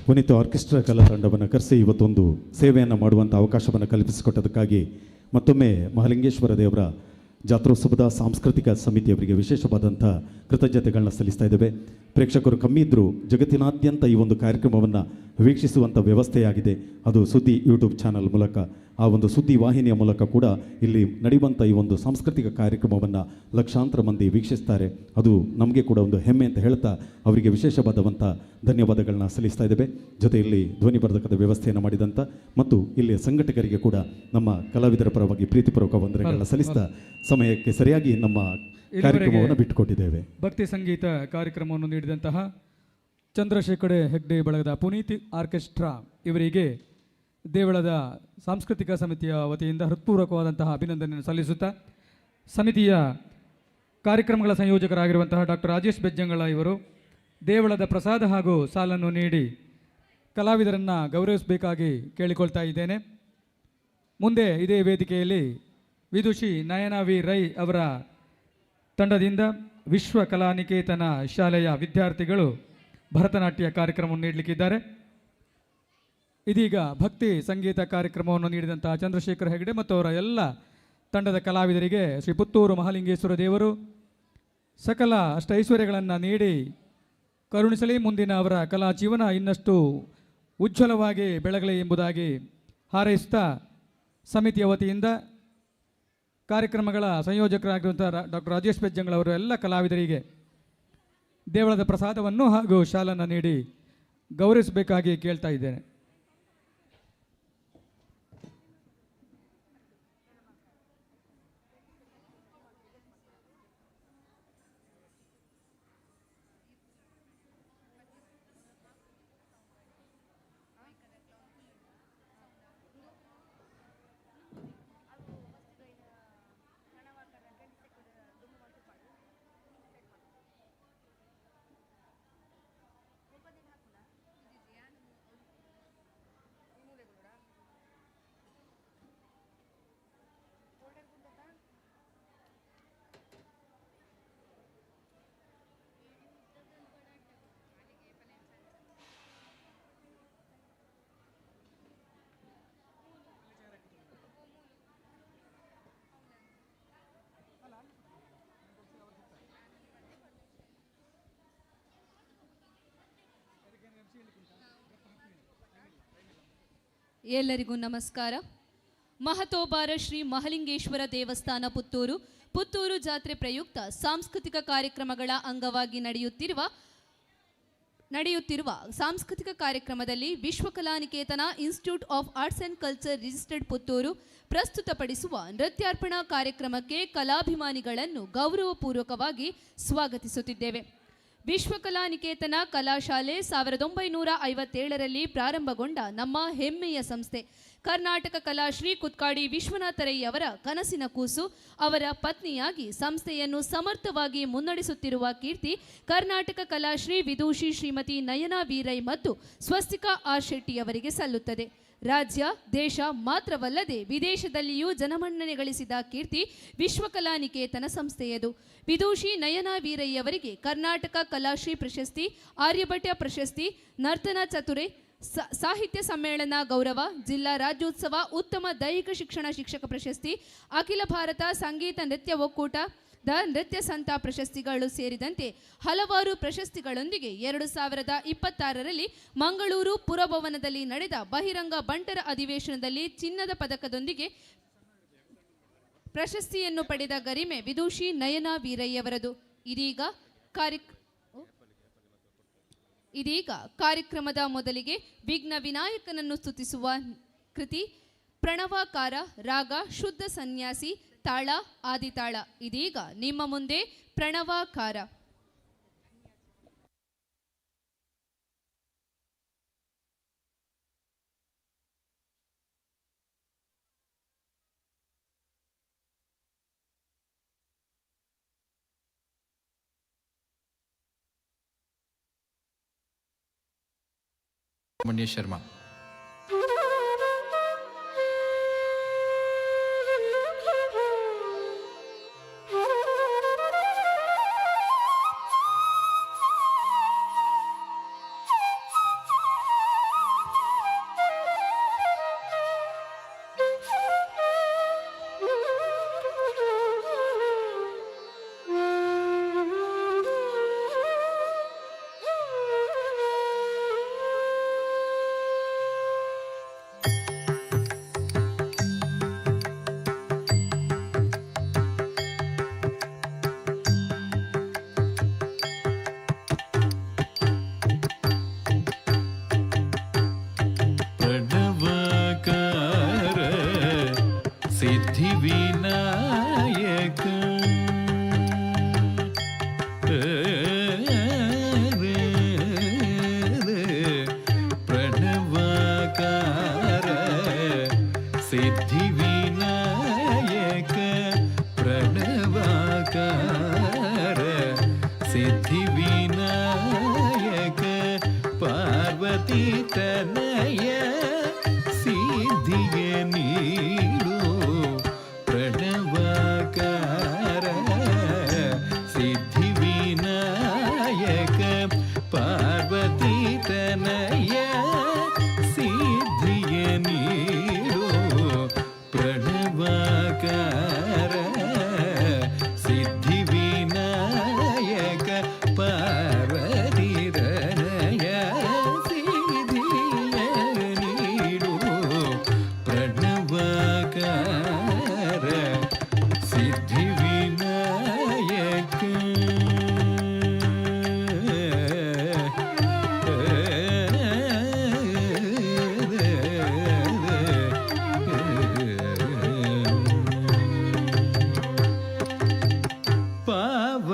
ಪುನೀತ ಆರ್ಕೆಸ್ಟ್ರಾ ಕಲಾ ತಂಡವನ್ನು ಕರೆಸಿ ಇವತ್ತೊಂದು ಸೇವೆಯನ್ನು ಮಾಡುವಂಥ ಅವಕಾಶವನ್ನು ಕಲ್ಪಿಸಿಕೊಟ್ಟದಕ್ಕಾಗಿ ಮತ್ತೊಮ್ಮೆ ಮಹಾಲಿಂಗೇಶ್ವರ ದೇವರ ಜಾತ್ರೋತ್ಸವದ ಸಾಂಸ್ಕೃತಿಕ ಸಮಿತಿಯವರಿಗೆ ವಿಶೇಷವಾದಂಥ ಕೃತಜ್ಞತೆಗಳನ್ನ ಸಲ್ಲಿಸ್ತಾ ಇದ್ದೇವೆ. ಪ್ರೇಕ್ಷಕರು ಕಮ್ಮಿ ಇದ್ದರೂ ಜಗತ್ತಿನಾದ್ಯಂತ ಈ ಒಂದು ಕಾರ್ಯಕ್ರಮವನ್ನು ವೀಕ್ಷಿಸುವಂಥ ವ್ಯವಸ್ಥೆಯಾಗಿದೆ. ಅದು ಸುದ್ದಿ ಯೂಟ್ಯೂಬ್ ಚಾನಲ್ ಮೂಲಕ, ಆ ಒಂದು ಸುದ್ದಿ ವಾಹಿನಿಯ ಮೂಲಕ ಕೂಡ ಇಲ್ಲಿ ನಡೆಯುವಂಥ ಈ ಒಂದು ಸಾಂಸ್ಕೃತಿಕ ಕಾರ್ಯಕ್ರಮವನ್ನು ಲಕ್ಷಾಂತರ ಮಂದಿ ವೀಕ್ಷಿಸ್ತಾರೆ. ಅದು ನಮಗೆ ಕೂಡ ಒಂದು ಹೆಮ್ಮೆ ಅಂತ ಹೇಳ್ತಾ ಅವರಿಗೆ ವಿಶೇಷವಾದಂಥ ಧನ್ಯವಾದಗಳನ್ನ ಸಲ್ಲಿಸ್ತಾ ಇದ್ದೇವೆ. ಜೊತೆಯಲ್ಲಿ ಧ್ವನಿವರ್ಧಕದ ವ್ಯವಸ್ಥೆಯನ್ನು ಮಾಡಿದಂಥ ಮತ್ತು ಇಲ್ಲಿ ಸಂಘಟಕರಿಗೆ ಕೂಡ ನಮ್ಮ ಕಲಾವಿದರ ಪರವಾಗಿ ಪ್ರೀತಿಪೂರ್ವಕ ವಂದನೆಗಳನ್ನ ಸಲ್ಲಿಸ್ತಾ ಸಮಯಕ್ಕೆ ಸರಿಯಾಗಿ ನಮ್ಮ ಕಾರ್ಯಕ್ರಮವನ್ನು ಬಿಟ್ಟುಕೊಟ್ಟಿದ್ದೇವೆ. ಭಕ್ತಿ ಸಂಗೀತ ಕಾರ್ಯಕ್ರಮವನ್ನು ನೀಡಿದಂತಹ ಚಂದ್ರಶೇಖರ ಹೆಗ್ಡೆ ಬಳಗದ ಪುನೀತ್ ಆರ್ಕೆಸ್ಟ್ರಾ ಇವರಿಗೆ ದೇವಳದ ಸಾಂಸ್ಕೃತಿಕ ಸಮಿತಿಯ ವತಿಯಿಂದ ಹೃತ್ಪೂರ್ವಕವಾದಂತಹ ಅಭಿನಂದನೆಯನ್ನು ಸಲ್ಲಿಸುತ್ತಾ, ಸಮಿತಿಯ ಕಾರ್ಯಕ್ರಮಗಳ ಸಂಯೋಜಕರಾಗಿರುವಂತಹ ಡಾಕ್ಟರ್ ರಾಜೇಶ್ ಬೆಜ್ಜಂಗಳ ಇವರು ದೇವಳದ ಪ್ರಸಾದ ಹಾಗೂ ಸಾಲನ್ನು ನೀಡಿ ಕಲಾವಿದರನ್ನು ಗೌರವಿಸಬೇಕಾಗಿ ಕೇಳಿಕೊಳ್ತಾ ಇದ್ದೇನೆ. ಮುಂದೆ ಇದೇ ವೇದಿಕೆಯಲ್ಲಿ ವಿದುಷಿ ನಯನಾ ವಿ ರೈ ಅವರ ತಂಡದಿಂದ ವಿಶ್ವ ಕಲಾನಿಕೇತನ ಶಾಲೆಯ ವಿದ್ಯಾರ್ಥಿಗಳು ಭರತನಾಟ್ಯ ಕಾರ್ಯಕ್ರಮವನ್ನು ನೀಡಲಿಕ್ಕಿದ್ದಾರೆ. ಇದೀಗ ಭಕ್ತಿ ಸಂಗೀತ ಕಾರ್ಯಕ್ರಮವನ್ನು ನೀಡಿದಂತಹ ಚಂದ್ರಶೇಖರ ಹೆಗಡೆ ಮತ್ತು ಅವರ ಎಲ್ಲ ತಂಡದ ಕಲಾವಿದರಿಗೆ ಶ್ರೀ ಪುತ್ತೂರು ಮಹಾಲಿಂಗೇಶ್ವರ ದೇವರು ಸಕಲ ಅಷ್ಟೈಶ್ವರ್ಯಗಳನ್ನು ನೀಡಿ ಕರುಣಿಸಲಿ, ಮುಂದಿನ ಅವರ ಕಲಾ ಜೀವನ ಇನ್ನಷ್ಟು ಉಜ್ವಲವಾಗಿ ಬೆಳಗಲಿ ಎಂಬುದಾಗಿ ಹಾರೈಸುತ್ತಾ ಸಮಿತಿಯ ವತಿಯಿಂದ ಕಾರ್ಯಕ್ರಮಗಳ ಸಂಯೋಜಕರಾಗಿರುವಂಥ ಡಾಕ್ಟರ್ ರಾಜೇಶ್ ಬೆಜ್ಜಂಗಳವರು ಎಲ್ಲ ಕಲಾವಿದರಿಗೆ ದೇವಳದ ಪ್ರಸಾದವನ್ನು ಹಾಗೂ ಶಾಲನ್ನು ನೀಡಿ ಗೌರವಿಸಬೇಕಾಗಿ ಕೇಳ್ತಾ ಇದ್ದೇನೆ. ಎಲ್ಲರಿಗೂ ನಮಸ್ಕಾರ. ಮಹತೋಬಾರ ಶ್ರೀ ಮಹಲಿಂಗೇಶ್ವರ ದೇವಸ್ಥಾನ ಪುತ್ತೂರು ಜಾತ್ರೆ ಪ್ರಯುಕ್ತ ಸಾಂಸ್ಕೃತಿಕ ಕಾರ್ಯಕ್ರಮಗಳ ಅಂಗವಾಗಿ ನಡೆಯುತ್ತಿರುವ ಸಾಂಸ್ಕೃತಿಕ ಕಾರ್ಯಕ್ರಮದಲ್ಲಿ Vishwakalaniketana institute of arts and culture registered Puttur ಪ್ರಸ್ತುತಪಡಿಸುವ ನೃತ್ಯಾರ್ಪಣಾ ಕಾರ್ಯಕ್ರಮಕ್ಕೆ ಕಲಾಭಿಮಾನಿಗಳನ್ನು ಗೌರವಪೂರ್ವಕವಾಗಿ ಸ್ವಾಗತಿಸುತ್ತಿದ್ದೇವೆ. ವಿಶ್ವಕಲಾನಿಕೇತನ ಕಲಾಶಾಲೆ 1957ರಲ್ಲಿ ಪ್ರಾರಂಭಗೊಂಡ ನಮ್ಮ ಹೆಮ್ಮೆಯ ಸಂಸ್ಥೆ. ಕರ್ನಾಟಕ ಕಲಾಶ್ರೀ ಕುತ್ಕಾಡಿ ವಿಶ್ವನಾಥರಯ್ಯವರ ಕನಸಿನ ಕೂಸು. ಅವರ ಪತ್ನಿಯಾಗಿ ಸಂಸ್ಥೆಯನ್ನು ಸಮರ್ಥವಾಗಿ ಮುನ್ನಡೆಸುತ್ತಿರುವ ಕೀರ್ತಿ ಕರ್ನಾಟಕ ಕಲಾಶ್ರೀ ವಿದೂಷಿ ಶ್ರೀಮತಿ ನಯನಾ ವೀರೈ ಮತ್ತು ಸ್ವಸ್ತಿಕಾ ಆರ್ ಶೆಟ್ಟಿಯವರಿಗೆ ಸಲ್ಲುತ್ತದೆ. ರಾಜ್ಯ ದೇಶ ಮಾತ್ರವಲ್ಲದೆ ವಿದೇಶದಲ್ಲಿಯೂ ಜನಮನ್ನಣೆ ಗಳಿಸಿದ ಕೀರ್ತಿ ವಿಶ್ವಕಲಾನಿಕೇತನ ಸಂಸ್ಥೆಯದು. ವಿದೂಷಿ ನಯನಾ ವೀರಯ್ಯವರಿಗೆ ಕರ್ನಾಟಕ ಕಲಾಶ್ರೀ ಪ್ರಶಸ್ತಿ, ಆರ್ಯಭಟ ಪ್ರಶಸ್ತಿ, ನರ್ತನ ಚತುರೆ, ಸಾಹಿತ್ಯ ಸಮ್ಮೇಳನ ಗೌರವ, ಜಿಲ್ಲಾ ರಾಜ್ಯೋತ್ಸವ, ಉತ್ತಮ ದೈಹಿಕ ಶಿಕ್ಷಣ ಶಿಕ್ಷಕ ಪ್ರಶಸ್ತಿ, ಅಖಿಲ ಭಾರತ ಸಂಗೀತ ನೃತ್ಯ ಒಕ್ಕೂಟ ನೃತ್ಯ ಸಂತ ಪ್ರಶಸ್ತಿಗಳು ಸೇರಿದಂತೆ ಹಲವಾರು ಪ್ರಶಸ್ತಿಗಳೊಂದಿಗೆ 2026ರಲ್ಲಿ ಮಂಗಳೂರು ಪುರಭವನದಲ್ಲಿ ನಡೆದ ಬಹಿರಂಗ ಬಂಟರ ಅಧಿವೇಶನದಲ್ಲಿ ಚಿನ್ನದ ಪದಕದೊಂದಿಗೆ ಪ್ರಶಸ್ತಿಯನ್ನು ಪಡೆದ ಗರಿಮೆ ವಿದೂಷಿ ನಯನಾ ವೀರಯ್ಯವರದು. ಇದೀಗ ಕಾರ್ಯಕ್ರಮದ ಮೊದಲಿಗೆ ವಿಘ್ನ ವಿನಾಯಕನನ್ನು ಸ್ತುತಿಸುವ ಕೃತಿ ಪ್ರಣವಾಕಾರ, ರಾಗ ಶುದ್ಧ ಸನ್ಯಾಸಿ, ತಾಳ ಆದಿತಾಳ. ಇದೀಗ ನಿಮ್ಮ ಮುಂದೆ ಪ್ರಣವಾಕಾರ. मनीष शर्मा.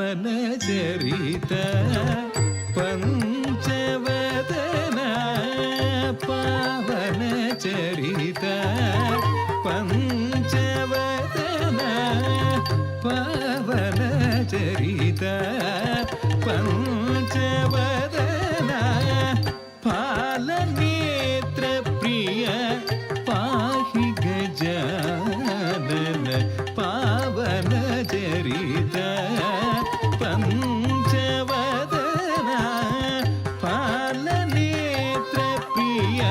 ಪಾವನ ಚರಿತ ಪಂಚವದನ ಪಾವನ ಚರಿತ ಪಂಚವದನ ಪಾವನ ಚರಿತ ಪಂಚವದನ ಪಾಲನೇತ್ರ ಪ್ರಿಯ ಪಾಹಿ ಗಜಾನನ ಪಾವನ ಚರಿತ ಪಂಚವದನ ಪಾಲನೇತ್ರ ಪ್ರಿಯ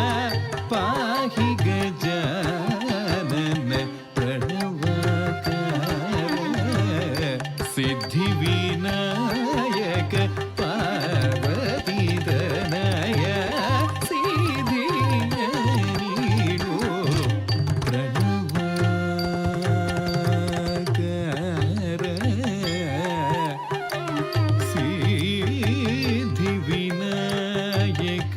ಪಾಹಿ ಗಜಾನನ ಪ್ರಣವಕಾರ ಸಿದ್ಧಿ ವಿನಾಯಕ ಪಾರ್ವತಿ ದನಯ ಸಿದ್ಧಿಯ ನೀಡು ಪ್ರಣವಕಾರ ಸಿದ್ಧಿ ವಿನಾಯಕ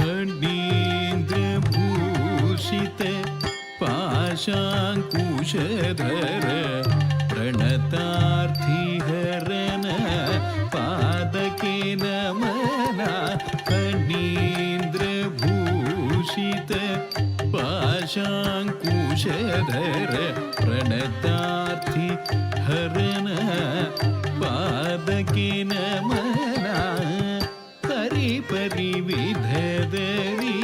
ಫಣೀಂದ್ರ ಭೂಷಿತ ಪಾಶಾಂಕುಶಧರ ಪ್ರಣತಾರ್ಥಿ ಹರನ ಪಾದಕೆ ನಮನ ಫಣೀಂದ್ರ ಭೂಷಿತ ಪಾಶಾಂಕುಶಧರ ಪ್ರಣತಾರ್ಥಿ ಹರನ ಪಾದಕೆ ನಮನ ಪರಿ ಪರಿ ವಿಧದರಿ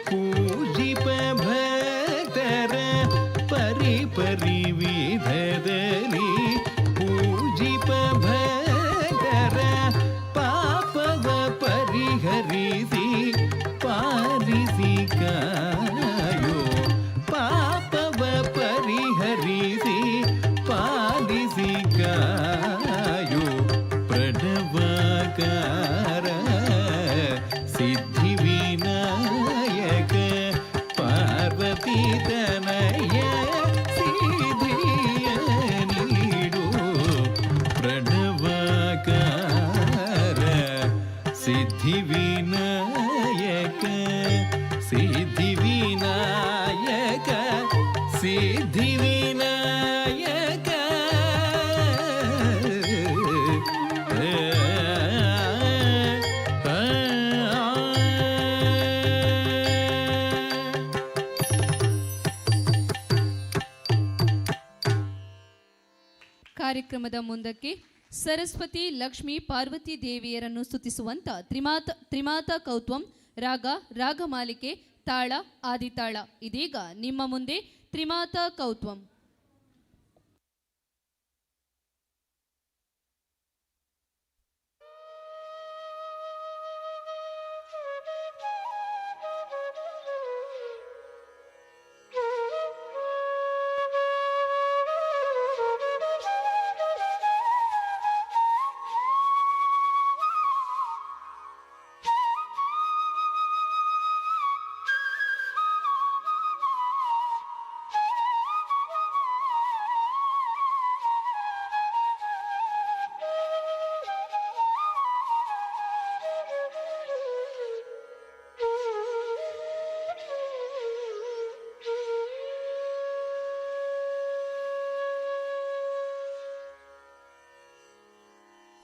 ಪೂಜಿಪ ಭಕ್ತರ ಪರಿ ಪರಿ ವಿಧದರಿ ಪೂಜಿಪ ಭಕ್ತರ ಪಾಪವ ಪರಿಹರಿಸಿ ಪಾಲಿಸಿ ಕಾಯೋ ಪಾಪವ ಪರಿಹರಿಸಿ ಪಾಲಿಸಿ ಕಾಯೋ ಪ್ರಣವಕಾರ ಸಿದ್ಧಿ ವಿನಾಯಕ ಪಾರ್ವತಿ ತನಯ ಸಿದ್ಧಿಯ ನೀಡು ಪ್ರಣವಕಾರ ಸಿದ್ಧಿ ವಿನಾಯಕ ಸಿದ್ಧಿ ವಿನಾಯಕ ಸಿದ್ಧಿ ವಿನಾಯಕ ಕಾರ್ಯಕ್ರಮದ ಮುಂದಕ್ಕೆ ಸರಸ್ವತಿ ಲಕ್ಷ್ಮೀ ಪಾರ್ವತಿ ದೇವಿಯರನ್ನು ಸ್ತುತಿಸುವಂತ ತ್ರಿಮಾತ ಕೌತ್ವಂ ರಾಗ ರಾಗಮಾಲಿಕೆ ತಾಳ ಆದಿತಾಳ. ಇದೀಗ ನಿಮ್ಮ ಮುಂದೆ ತ್ರಿಮಾತ ಕೌತ್ವಂ.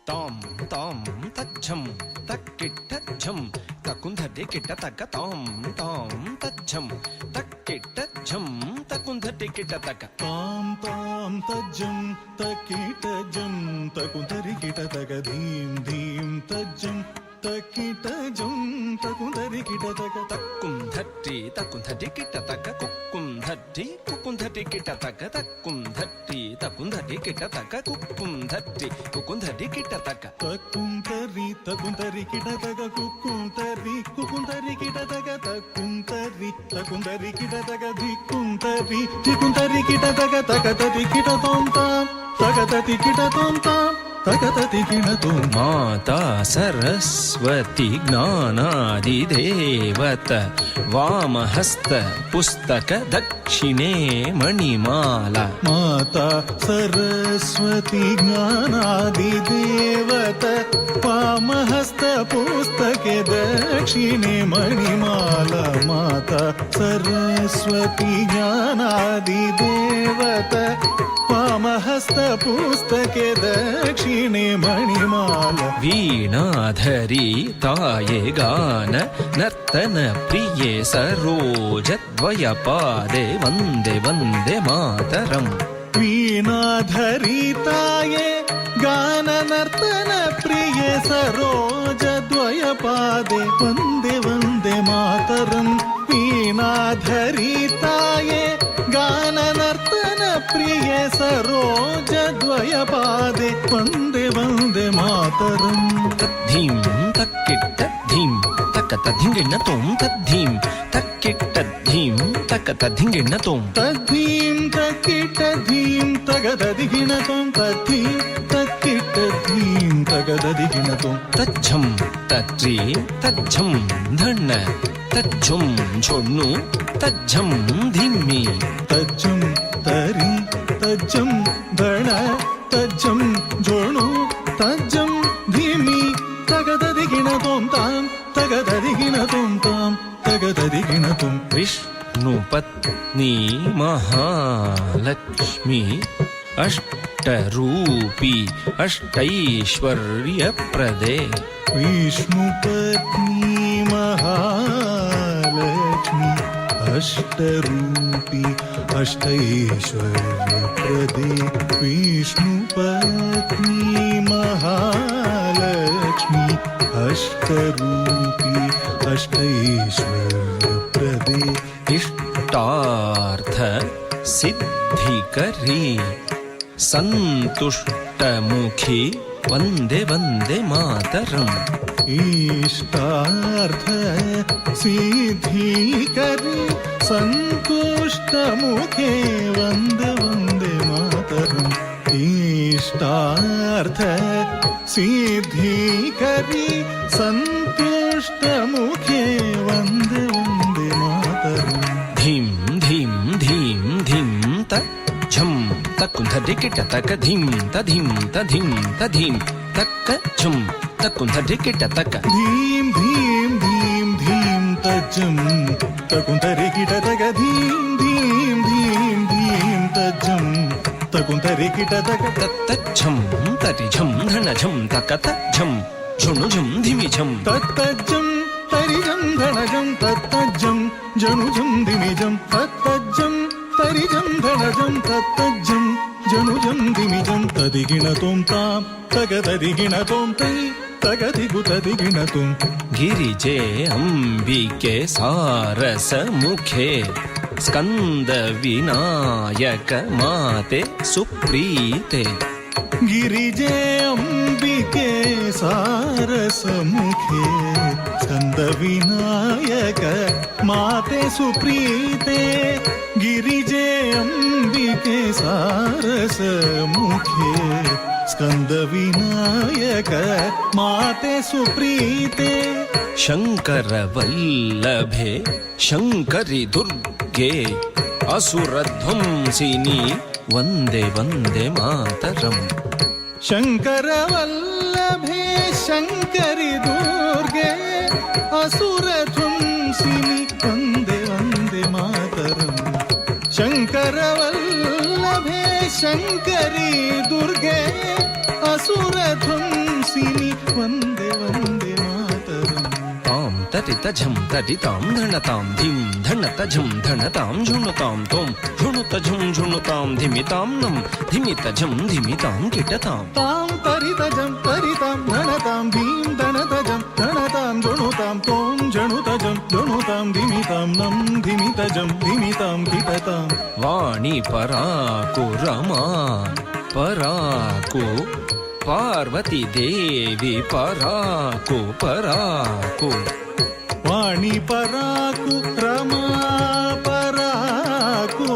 ತಾಂ ತಾಂ ತಜ್ಜಂ ತಕ್ಕಿಟ್ಟ ಝಂ ತಕುಂಧಟಿ ಕಿಟ್ಟ ತಕ್ಕ ತಾಂ ತಾಂ ತಜ್ಜಂ ತಕ್ಕಿಟ್ಟ ಝಂ ತಕುಂಧಟಿ ಕಿಟ್ಟ ತಕ್ಕ ತಾಂ ತಾಂ ತಜ್ಜಂ ತಕ್ಕಿಟ್ಟ ಜಂ ತಕುಂಧರಿ ಕಿಟ ತಕ ಧೀಂ ಧೀಂ ತಜ್ಜಂ ತಕ್ಕಿಟ್ಟ ಜಂ ತಕುಂಧರಿ ಕಿಟ ತಕ ತಕ್ಕುಂಧಟ್ಟಿ ತಕುಂಧಟಿ ಕಿಟ್ಟ ತಕ್ಕ ಕುಕ್ಕುಂಧಟ್ಟಿ ಕುಕ್ಕುಂಧಟಿ ಕಿಟ್ಟ ತಕ್ಕ ತಕ್ಕುಂಧಟ್ಟಿ ತಕುಂಧಟಿ ಕಿಟ್ಟ ತಕ್ಕ ಕುಕ್ಕುಂಧಟ್ಟಿ ಕುಕ್ಕುಂಧಟಿ ಕಿಟ್ಟ ತಕ್ಕ ತಕ್ಕುಂತರಿ ತಕುಂತರಿ ಕಿಟ ತಕ ಕುಕ್ಕುಂತರಿ ಕುಕ್ಕುಂತರಿ ಕಿಟ ತಕ ತಕ್ಕುಂತರಿ ತಕುಂತರಿ ಕಿಟ ತಕ ಧಿಕ್ಕುಂತರಿ ಧಿಕ್ಕುಂತರಿ ಕಿಟ ತಕ ತಕ ತತಿ ಕಿಟ ತೋಂ ತಾಂ ತಕ ತತಿ ಕಿಟ ತೋಂ ತಾಂ ತಗದದಿ ಗಿಣತು ಮಾತಾ ಸರಸ್ವತಿ ಜ್ಞಾನಾದಿದೇವತ ವಾಮಹಸ್ತ ಪುಸ್ತಕ ದಕ್ಷಿಣೆ ಮಣಿಮಾಲ ಮಾತಾ ಸರಸ್ವತಿ ಜ್ಞಾನಾದಿದೇವತ ವಾಮಹಸ್ತ ಪುಸ್ತಕೆ ದಕ್ಷಿಣೆ ಮಣಿಮಾಲ ಮಾತಾ ಸರಸ್ವತಿ ಜ್ಞಾನಾದಿದೇವತ ವಾಮಹಸ್ತ ಪುಸ್ತಕೆ ದಕ್ಷಿಣೆ ಮಣಿಮಾಲ ವೀಣಾಧರಿ ತಾಯೆ ಗಾನ ನರ್ತನ ಪ್ರಿಯೆ ಸರೋಜ ದ್ವಯ ಪಾದೆ ವಂದೇ ವಂದೇ ಮಾತರಂ ವೀಣಾಧರಿ ತಾಯೆ ಗಾನ ನರ್ತನ ಪ್ರಿಯ ಸರೋಜ ದ್ವಯ ಪಾದೆ ವಂದೇ ವಂದೇ ಮಾತರಂ ವೀಣಾಧರಿ ತಾಯೆ ಗಾನ ನರ್ತನ ಪ್ರಿಯ ಸರೋಜ ದ್ವಯ ಪಾದೆ ವಂದೇ ವಂದೇ ಮಾತರಂ ತದ್ಧೀಂ ತಕ್ಕಿಟ್ಟ ಧೀಂ ತಕ್ಕತ ಧಿಂಗಿಣ್ಣ ತೋಂ ತದ್ಧೀಂ ತಕ್ಕಿಟ್ಟ ಧೀಂ ತಕ್ಕತ ಧಿಂಗಿಣ್ಣ ತೋಂ ತದ್ಧೀಂ ತಕ್ಕಿಟ್ಟ ಧೀಂ ತಗದದಿ ಗಿಣತೋಂ ತದ್ಧೀಂ ತಕ್ಕಿಟ್ಟ ಧೀಂ ತಗದದಿ ಗಿಣತೋಂ ತಜ್ಜಂ ತಜ್ಜೀಂ ತಜ್ಜಂ ಧಣ್ಣ ತಜ್ಜುಂ ಝೊಣ್ಣು ತಜ್ಜಂ ಧಿಮ್ಮಿ ತಜ್ಜಂ ತರಿ ತಜ್ಜಂ ಧಣ ತಜ್ಜಂ ಝೊಣ್ಣು ತಜ್ಜಂ ಧಿಮ್ಮಿ ತಗದದಿ ಗಿಣತೋಂ ತಾಂ ತಗದದಿ ಗಿಣತೋಂ ತಾಂ ತಗದದಿ ಗಿಣತೋಂ ವಿಷ್ಣು ಪತ್ನಿ ಮಹಾಲಕ್ಷ್ಮಿ ಅಷ್ಟರೂಪಿ ಅಷ್ಟೈಶ್ವರ್ಯ ಪ್ರದೆ ವಿಷ್ಣು ಪತ್ನಿ ಮಹಾಲಕ್ಷ್ಮಿ ಅಷ್ಟರೂಪಿ ಅಷ್ಟೈಶ್ವರ್ಯ ಪ್ರದೆ ವಿಷ್ಣು ಪತ್ನಿ ಮಹಾಲಕ್ಷ್ಮಿ ಅಷ್ಟರೂಪಿ ಅಷ್ಟೈಶ್ವರ್ಯ ಪ್ರದೆ ಇಷ್ಟಾರ್ಥ ಸಿದ್ಧಿಕರಿ ಸಂತುಷ್ಟಮುಖಿ ವಂದೇ ವಂದೇ ಮಾತರಂ ಇಷ್ಟಾರ್ಥ ಸಿದ್ಧಿಕರಿ ಸಂತುಷ್ಟಮುಖೇ ವಂದೇ ವಂದೇ ಮಾತರಂ ಇಷ್ಟಾರ್ಥ ಸಿದ್ಧಿಕರಿ ಸಂತುಷ್ಟಮುಖೇ ವಂದೇ ವಂದೇ ಮಾತರಂ ಧೀಂ ಧೀಂ ಧೀಂ ಧೀಂ ತ ಝಂ ತಕ್ಕುಂಧಡಿ ಕಿಟ ತಕ ಧೀಂ ತಧೀಂ ತಧೀಂ ತಧೀಂ ತಕ್ಕ ಝಂ ತಕ್ಕುಂಧಡಿ ಕಿಟ ತಕ ಧೀಂ ಧೀಂ ಧೀಂ ಧೀಂ ತಜ್ಜಂ ತಕುಂತರಿ ಕಿಟ ತಗ ಧೀಂ ಧೀಂ ಧೀಂ ಧೀಂ ತಜ್ಜಂ ತಕುಂತರಿ ಕಿಟ ತಗ ತತ್ತಜ್ಜಂ ತರಿ ಝಂ ಧಣ ಝಂ ತಕ ತಜ್ಜಂ ಝುಣು ಝಂ ಧಿಮಿ ಝಂ ತತ್ತಜ್ಜಂ ತರಿ ಜಂ ಧಣ ಜಂ ತತ್ತಜ್ಜಂ ಜನು ಜಂ ಧಿಮಿ ಜಂ ತತ್ತಜ್ಜಂ ತರಿ ಜಂ ಧಣ ಜಂ ತತ್ತಜ್ಜಂ ಜನು ಜಂ ಧಿಮಿ ಜಂ ತದಿ ಗಿಣತೋಂ ತಾಂ ತಗದದಿ ಗಿಣತೋಂ ತೈ ತಗದಿ ಗುತದಿ ಗಿಣತೋಂ ಗಿರಿಜೆ ಅಂಬಿಕೆ ಸಾರಸ ಮುಖೆ ಸ್ಕಂದ ವಿನಾಯಕ ಮಾತೆ ಸುಪ್ರೀತೆ ಗಿರಿಜೆ ಅಂಬಿಕೆ ಸಾರಸ ಮುಖೆ ಸ್ಕಂದ ವಿನಾಯಕ ಮಾತೆ ಸುಪ್ರೀತೆ ಗಿರಿಜೆ ಅಂಬಿಕೆ ಸಾರಸ ಮುಖೆ ಸ್ಕಂದ ವಿನಾಯಕ ಮಾತೆ ಸುಪ್ರೀತೆ ಶಂಕರ ವಲ್ಲಭೆ ಶಂಕರಿ ದುರ್ಗೆ ಅಸುರ ಧ್ವಂಸಿನಿ ವಂದೇ ವಂದೇ ಮಾತರಂ ಶಂಕರ ವಲ್ಲಭೆ ಶಂಕರಿ ದುರ್ಗೆ ಅಸುರ ಧ್ವಂಸಿನಿ ವಂದೇ ವಂದೇ ಮಾತರಂ ಶಂಕರ ವಲ್ಲಭೆ ಶಂಕರಿ ದುರ್ಗೆ ಅಸುರ ಧ್ವಂಸಿನಿ ವಂದೇ ವಂದೇ ಮಾತರಂ ತಾಂ ತಟಿತ ಝಂ ತಟಿತಾಂ ಧಣತಾಂ ಧಿಂ ಧಣತ ಝಂ ಧಣತಾಂ ಝುಣುತಾಂ ತೋಂ ಝುಣುತ ಝುಂ ಝುಣುತಾಂ ಧಿಮಿತಾಂ ನಂ ಧಿಮಿತ ಝಂ ಧಿಮಿತಾಂ ಕಿಟತಾಂ ತಾಂ ತರಿತ ಜಂ ತರಿತಾಂ ಧಣತಾಂ ಧೀಂ ಧಣತ ಜಂ ಧಣತಾಂ ಝುಣುತಾಂ ತೋಂ ಝಣುತ ಜಂ ಝುಣುತಾಂ ಧಿಮಿತಾಂ ನಂ ಧಿಮಿತ ಜಂ ಧಿಮಿತಾಂ ಕಿಟತಾಂ ವಾಣಿ ಪರಾಕು ರಮಾ ಪರಾಕು ಪಾರ್ವತಿ ದೇವಿ ಪರಾಕು ಪರಾಕು ವಾಣಿ ಪರಾಕು ರಮಾ ಪರಾಕು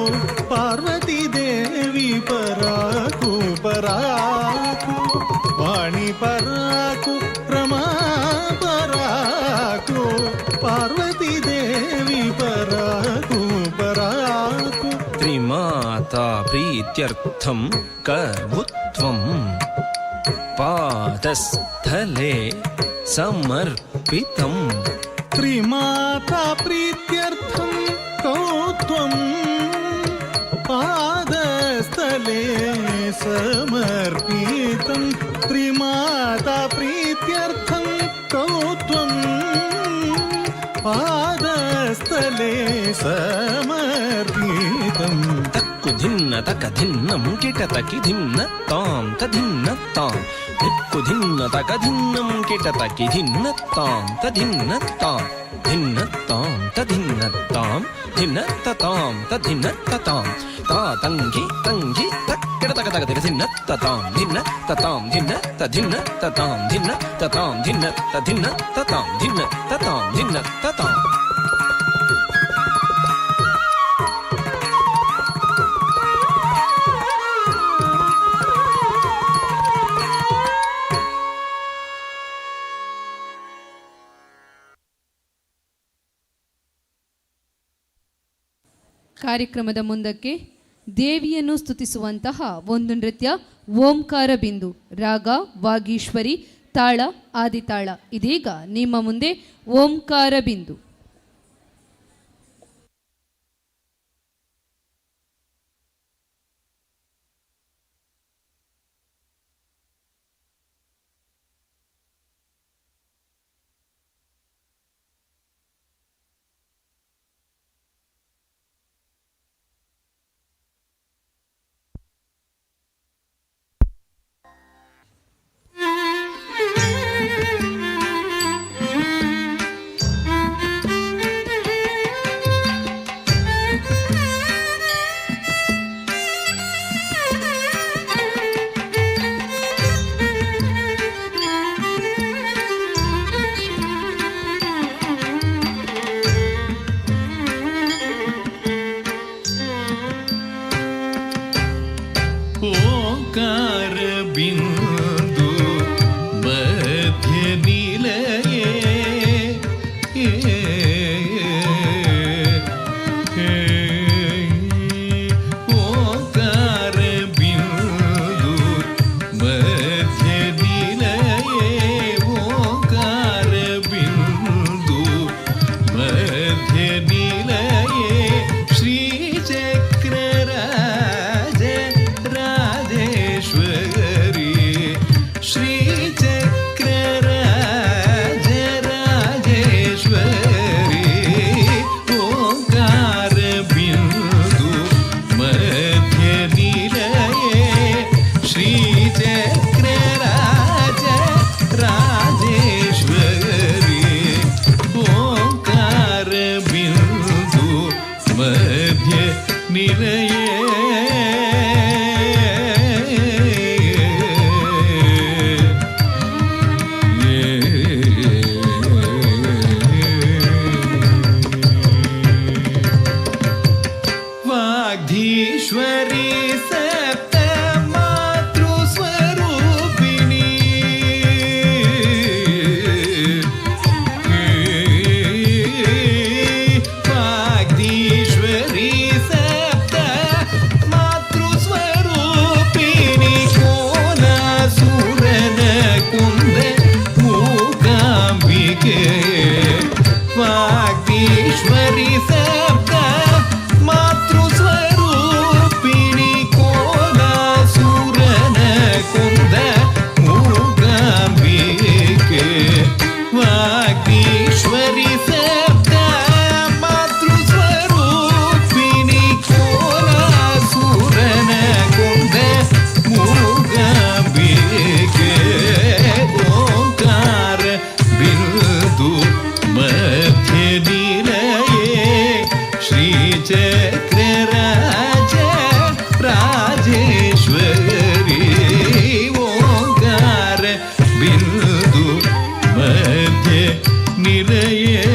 ಪಾರ್ವತಿ ದೇವಿ ಪರಾಕು ಪರಾಕು प्रीत्यर्थं कबुत्वं पादस्थले समर्पितम् त्रिमाता प्रीत्यर्थं कौत्वं पादस्थले समर्पितं त्रिमाता प्रीत्यर्थं कौत्वं पादस्थले समर्पितं तक्कुधिन्न तकधिन्नं किटतकिधिन्न तां तधिन्न तां तक्कुधिन्न तकधिन्नं किटतकिधिन्न तां तधिन्न तां धिन्न तां तधिन्न तां धिन्न ततां तधिन्न ततां तातङ्गि तङ्गि तक्किडतकतकधिन्न ततां धिन्न ततां धिन्न तधिन्न ततां धिन्न ततां धिन्न तधिन्न ततां धिन्न ततां धिन्न ततां ಕಾರ್ಯಕ್ರಮದ ಮುಂದಕ್ಕೆ ದೇವಿಯನ್ನು ಸ್ತುತಿಸುವಂತಹ ಒಂದು ನೃತ್ಯ ಓಂಕಾರ ಬಿಂದು, ರಾಗ ವಾಗೀಶ್ವರಿ, ತಾಳ ಆದಿತಾಳ. ಇದೀಗ ನಿಮ್ಮ ಮುಂದೆ ಓಂಕಾರ ಬಿಂದು. ಓಂಕಾರ ಬಿಂದು ಮಧ್ಯ ನಿಲಯೇ ಓಂಕಾರ ಬಿಂದು ಮಧ್ಯ ನಿಲಯೇ ಓಂಕಾರ ಬಿಂದು ಮಧ್ಯ ನಿಲಯೇ ಶ್ರೀ ಚಕ್ರ श्री चक्र राजेश्वरी ओंकार बिंदु मध्य निलये श्री चक्र राजेश्वरी ओंकार बिंदु मध्य निलये वाग्धीश्वरी सप्त मातृस्वरूपिणी वाग्धीश्वरी सप्त मातृस्वरूपिणी कोलासूरन कुंद मूकांबिके वाग्धीश्वरी सप्त मातृस्वरूपिणी कोलासूरन कुंद मूकांबिके वाग्धीश्वरी सप्त मातृस्वरूपिणी कोलासूरन कुंद मूकांबिके ओंकार बिंदु मध्य निलये श्री चक्र राजेश्वरी ओंकार बिंदु मध्य निलये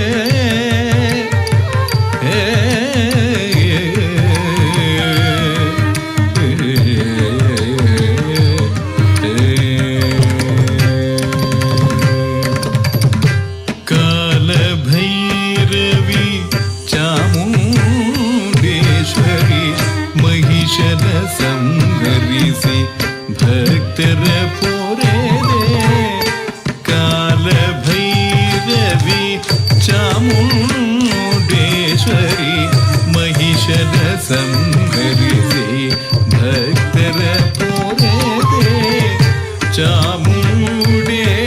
काल भैरवी चामुंडेश्वरी महिषद सम ಸಂಭರಿಸಿ ಭಕ್ತರ ಪೋರೆದೆ ಕಾಲ ಭೈರವಿ ಚಾಮುಂಡೇಶ್ವರಿ ಮಹಿಷನ ಸಂಭರಿಸಿ ಭಕ್ತರ ಪೋರೆದೆ ಚಾಮುಂಡೇಶ್ವರಿ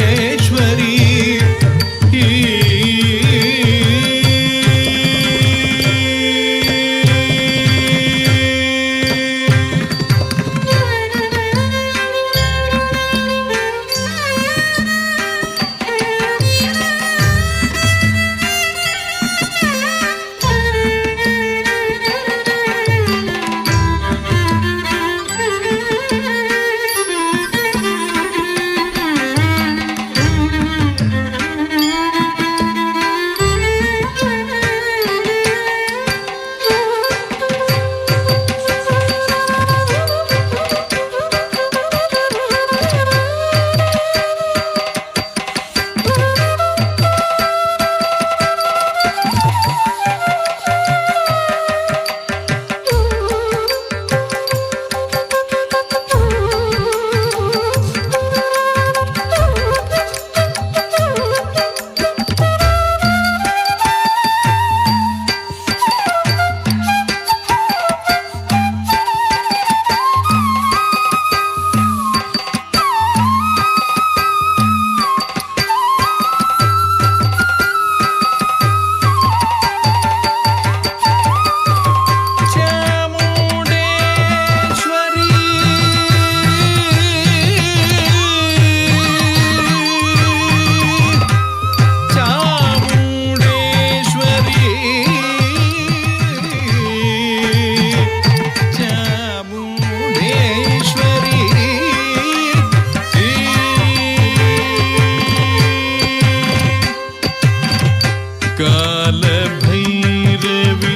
ಕಾಲ ಭೈರವಿ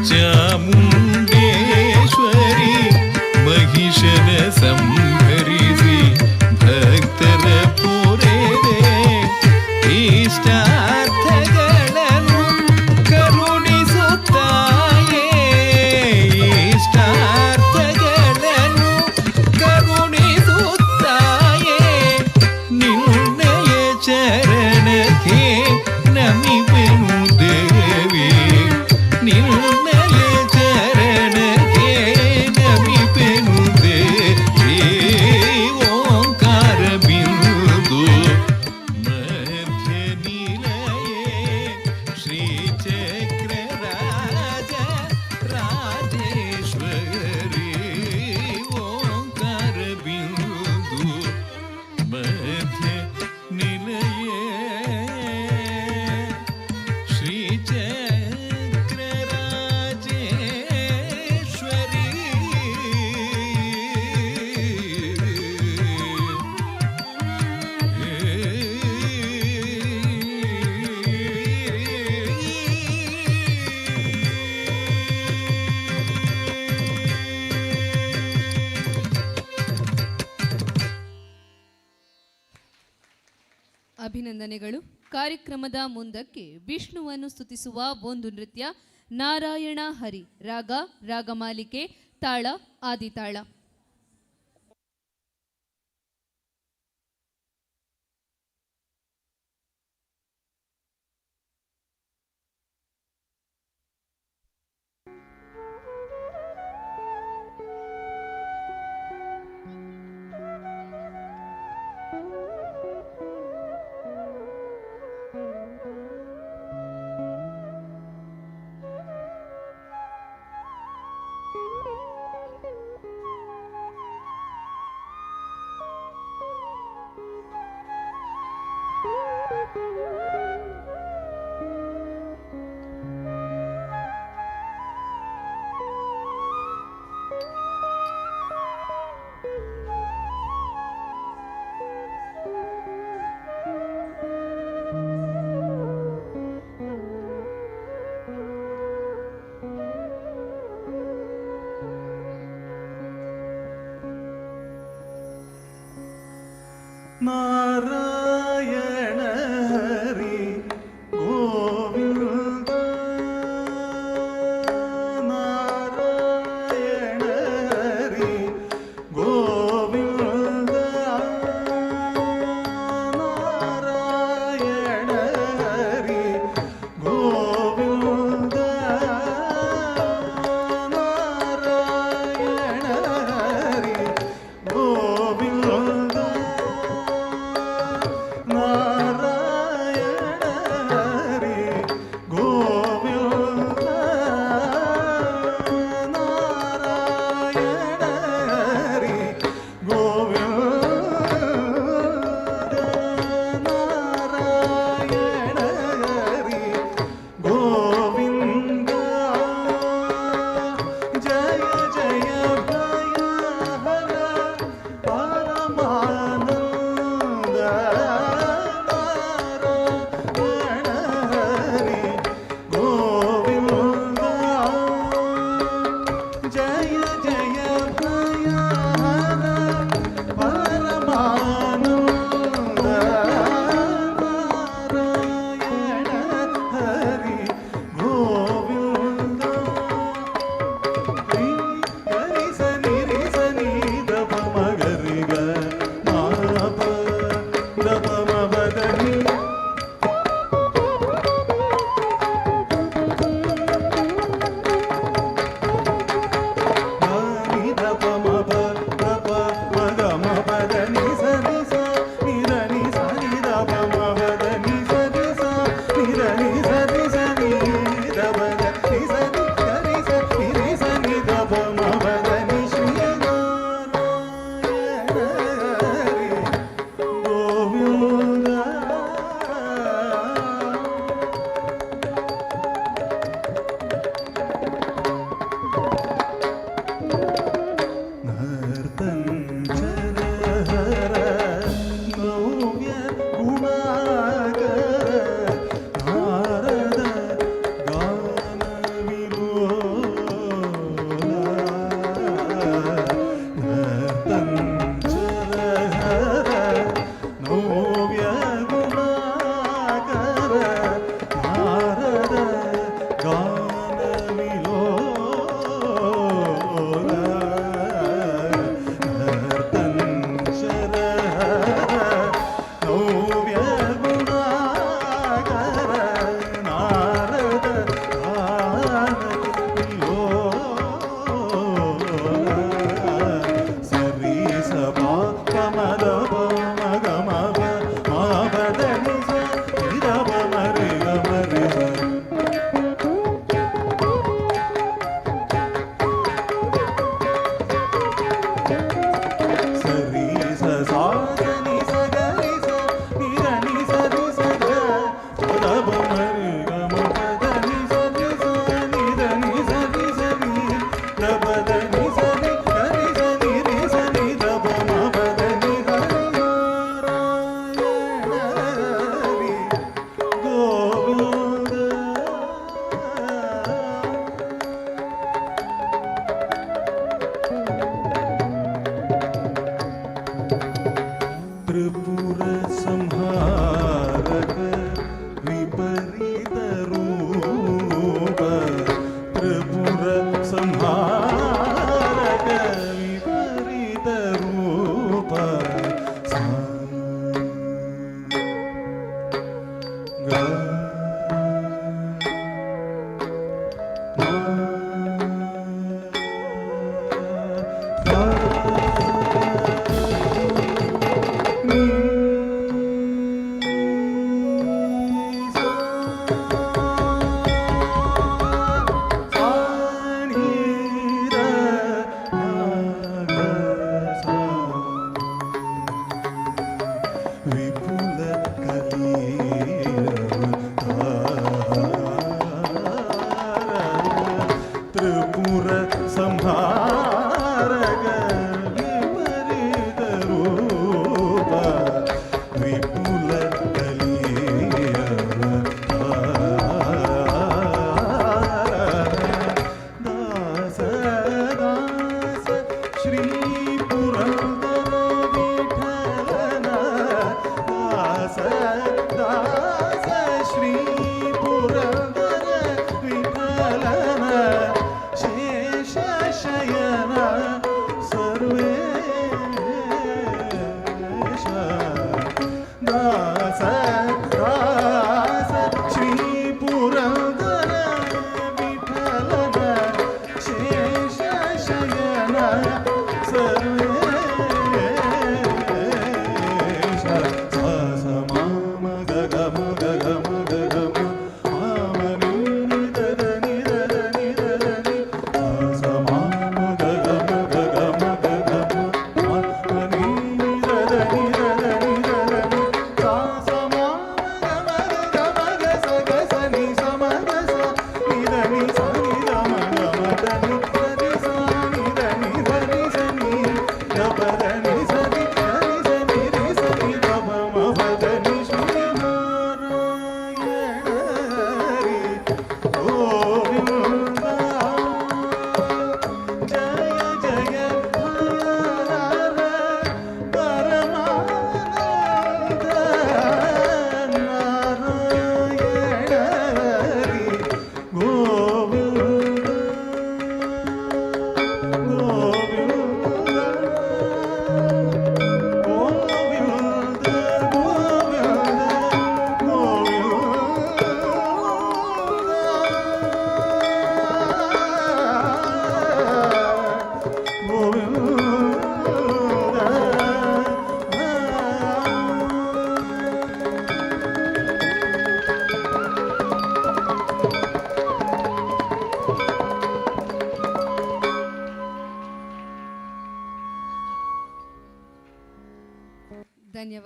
ಚಾಮುಂಡೇಶ್ವರಿ ಮಹಿಷನ ಸಂಭರಿಸಿ ಭಕ್ತರ ಪೂರೈದೆ ಇಷ್ಟಾರ್ಥಗಳನ್ನು ಕರುಣಿಸುತ್ತಾಯೇ ಇಷ್ಟಾರ್ಥಗಳನ್ನು ಕರುಣಿಸುತ್ತಾಯೇ ನಿನ್ನಯ ಚರಣಕ್ಕೆ ನಮಿಪೆನು ದೇವಿ ನಿನ್ನಯ ಚರಣಕ್ಕೆ ನಮಿಪೆನು ದೇವಿ ಓಂಕಾರ ಬಿಂದು ಮಧ್ಯ ನಿಲಯೇ ಶ್ರೀ ಚಕ್ರ ರಾಜ ರಾಜೇಶ್ವರಿ ಓಂಕಾರ ಬಿಂದು ಮಧ್ಯ ನಿಲಯೇ ಶ್ರೀ ಚಕ್ರ ರಾಜೇಶ್ವರಿ ಅಭಿನಂದನೆಗಳು. ಕಾರ್ಯಕ್ರಮದ ಮುಂದಕ್ಕೆ ವಿಷ್ಣುವನ್ನು ಸ್ತುತಿಸುವ ಒಂದು ನೃತ್ಯ ನಾರಾಯಣ ಹರಿ, ರಾಗ ರಾಗಮಾಲಿಕೆ, ತಾಳ ಆದಿತಾಳ. ನಾರಾಯಣ ಹರಿ ಗೋವಿಂದ ನಾರಾಯಣ ಹರಿ ಗೋವಿಂದ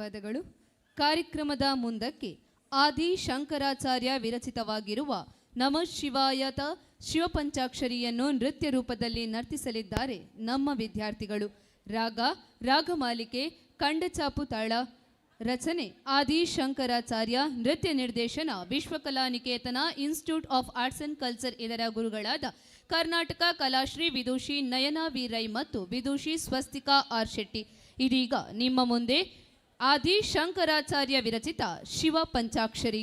ಧನ್ಯವಾದಗಳು. ಕಾರ್ಯಕ್ರಮದ ಮುಂದಕ್ಕೆ ಆದಿ ಶಂಕರಾಚಾರ್ಯ ವಿರಚಿತವಾಗಿರುವ ನಮಃ ಶಿವಾಯತ ಶಿವಪಂಚಾಕ್ಷರಿಯನ್ನು ನೃತ್ಯ ರೂಪದಲ್ಲಿ ನರ್ತಿಸಲಿದ್ದಾರೆ ನಮ್ಮ ವಿದ್ಯಾರ್ಥಿಗಳು. ರಾಗ ರಾಗಮಾಲಿಕೆ ಕಂಡಚಾಪು ತಾಳ, ರಚನೆ ಆದಿ ಶಂಕರಾಚಾರ್ಯ, ನೃತ್ಯ ನಿರ್ದೇಶನ Vishwakala Niketana institute of arts and culture. ಇದರ ಗುರುಗಳಾದ ಕರ್ನಾಟಕ ಕಲಾಶ್ರೀ ವಿದೂಷಿ ನಯನಾ ವಿ ರೈ ಮತ್ತು ವಿದೂಷಿ ಸ್ವಸ್ತಿಕಾ ಆರ್ ಶೆಟ್ಟಿ. ಇದೀಗ ನಿಮ್ಮ ಮುಂದೆ ಆದಿ ಶಂಕರಾಚಾರ್ಯ ವಿರಚಿತ ಶಿವ ಪಂಚಾಕ್ಷರಿ.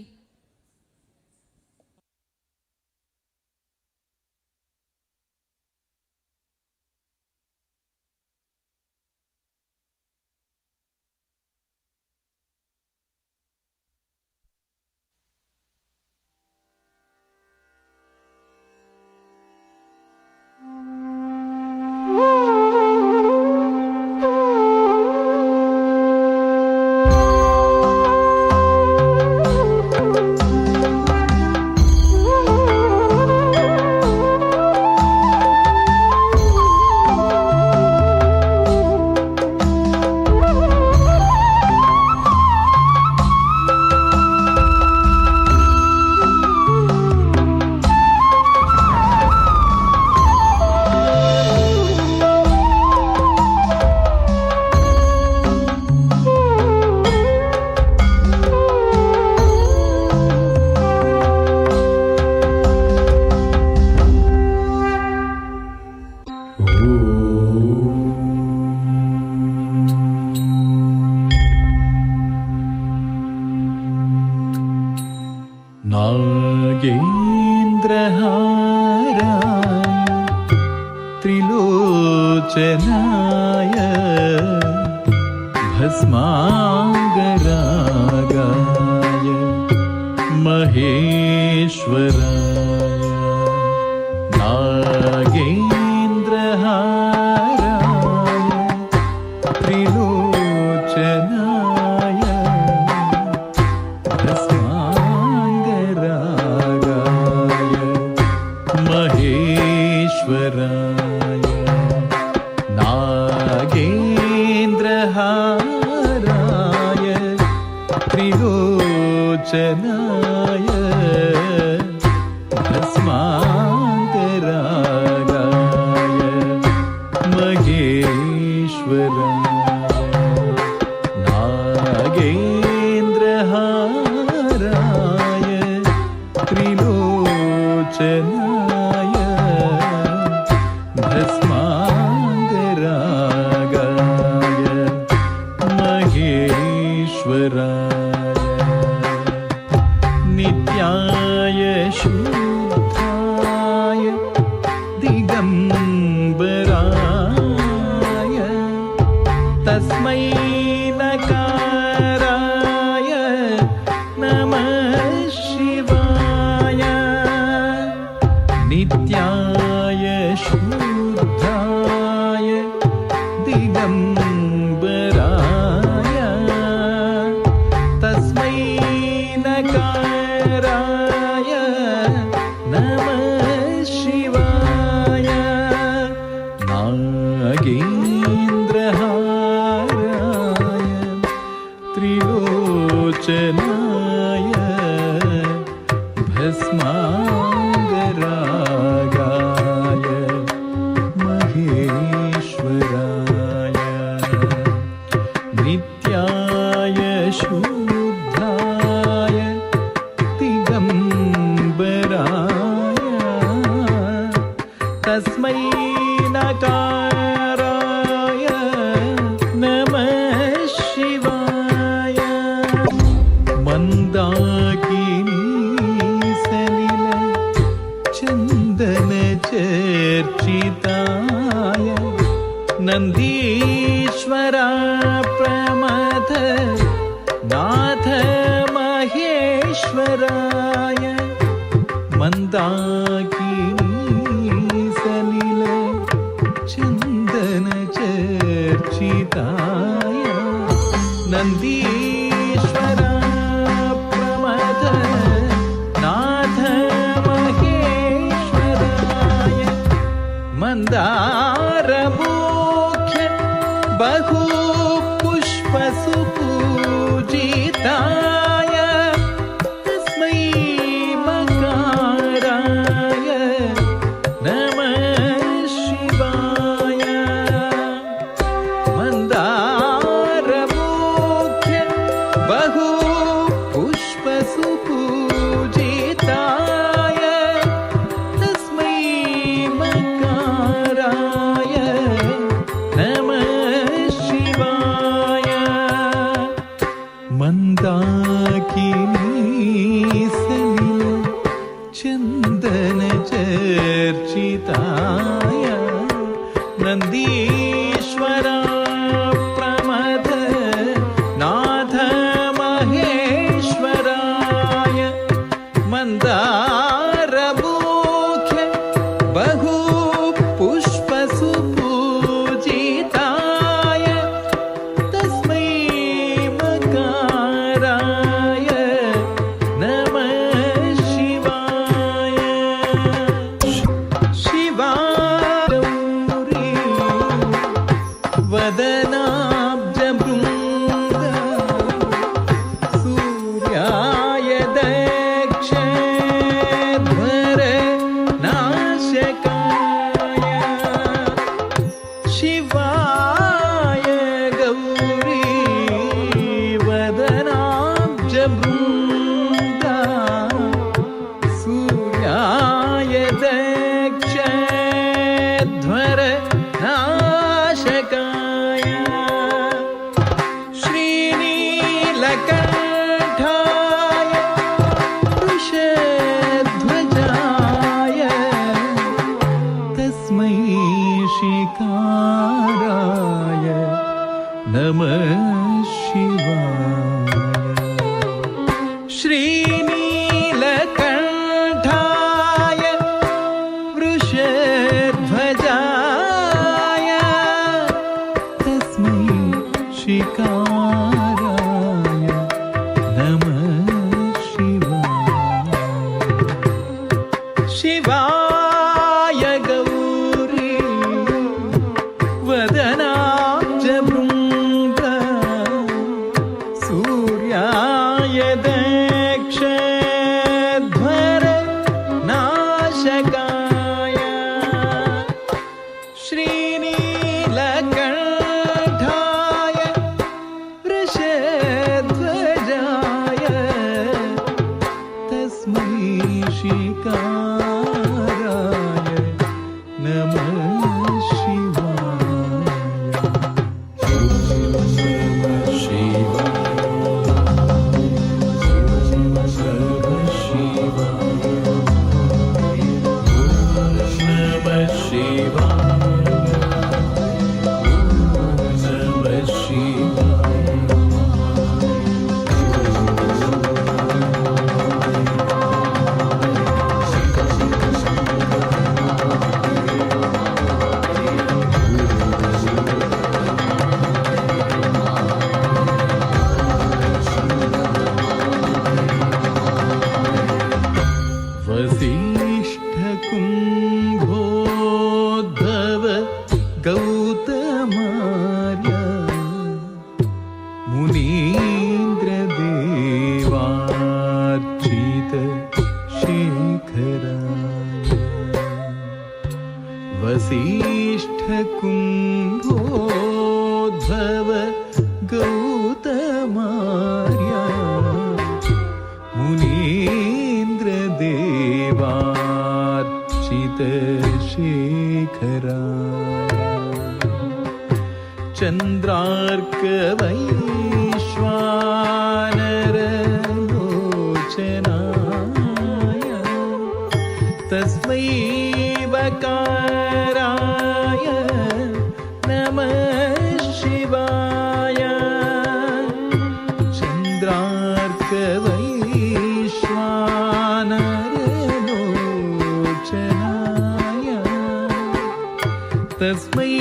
त्रिलोचनाय भस्मांगरागाय महेश्वराय नागेन्द्रहाराय त्रिलोचनाय भस्मांगरागाय महेश्वराय नागेन्द्रहाराय त्रिलोचनाय भस्मांगरागाय महेश्वराय नागेन्द्रहाराय त्रिलोचनाय भस्मांगरागाय महेश्वराय नित्याय शुद्धाय दिगंबराय तस्मै नकाराय नमः शिवाय नित्याय शुद्धाय दिगंबराय तस्मै नकाराय नमः शिवाय नागेन्द्रहाराय त्रिलोचनाय भस्मांगरागाय महेश्वराय नित्याय शुद्धाय दिगंबराय तस्मै नकाराय नमः शिवाय मंदाकिनी सलिल चंदन चर्चिताय नंदीश्वरा प्रमथ नाथ महेश्वराय मंदाकिनी सलिल चंदन चर्चिताय नंदीश्वरा प्रमथ नाथ महेश्वराय मंदारमुख्य बहु पुष्प सुपूजिताय चन्दन चर्चिताय नन्दीश्वरा प्रमद नाथ महेश्वराय मन्दारमुख्य बहु पुष्पसुपूजिताय तस्मै मकाराय नमः शिवाय शिवागौरी वदनाब्जभृङ्ग सूर्याय दक्षध्वर नाशकाय शिवाय गौरी वदनाब्जभृङ्ग सूर्याय दक्षध्वर नाशकाय श्रीनीलकण्ठाय वृषध्वजाय तस्मै शिकाराय नमः शिवाय श्रीनीलकण्ठाय वृषध्वजाय तस्मै शिकाराय नमः शिवाय शिवाय गौरी वदनाब्जभृङ्ग सूर्याय दक्षध्वर नाशकाय श्रीनीलकण्ठाय वृषध्वजाय तस्मै शिकाराय नमः शिवाय वसिष्ठकुम्भोद्भव गौतमार्य मुनीन्द्रदेवार्चित शेखराय वसिष्ठकुम्भोद्भव गौतमार्य मुनीन्द्रदेवार्चित शेखराय चन्द्रार्कवैश्वानरलोचनाय तस्मै वकाराय नमः शिवाय चन्द्रार्कवैश्वानरलोचनाय तस्मै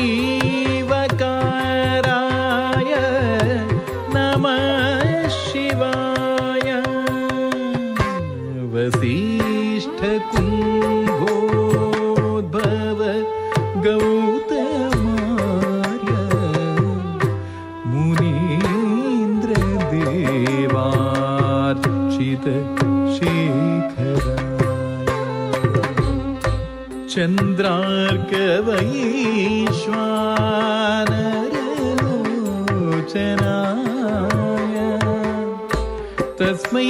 वकाराय नमः शिवाय वसिष्ठकुम्भोद्भव गौतमार्य मुनीन्द्रदेवार्चित शेखराय चन्द्रार्कवैश्वानरलोचनाय तस्मै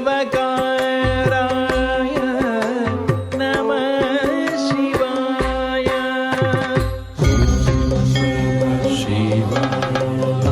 वकाराय नमः शिवाय शिवाय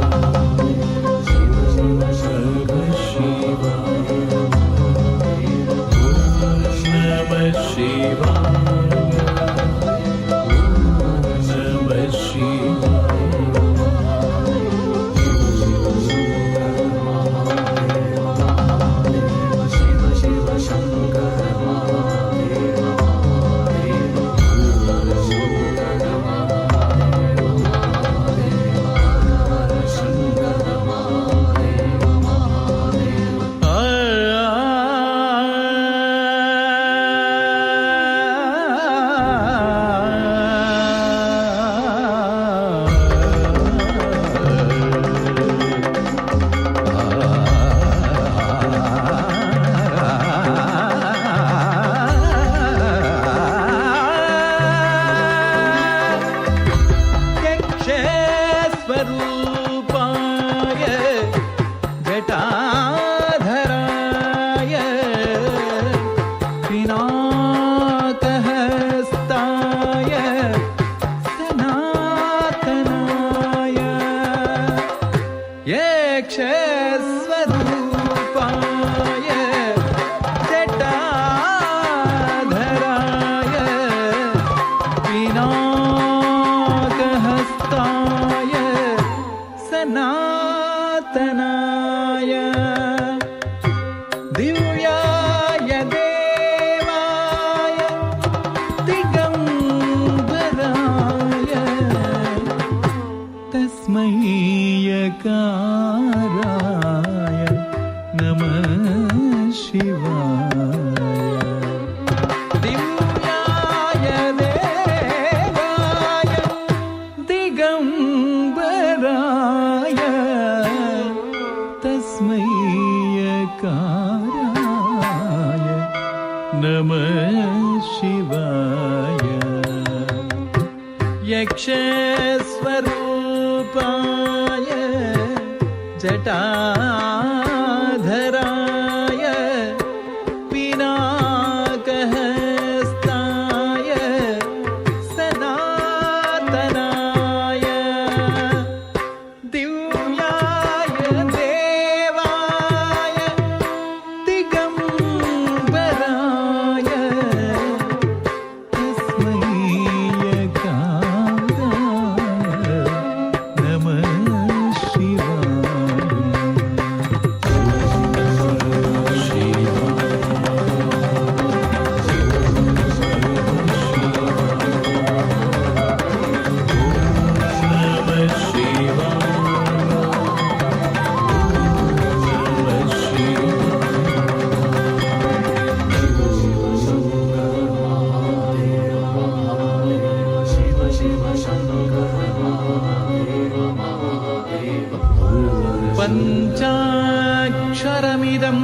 पञ्चाक्षरमिदं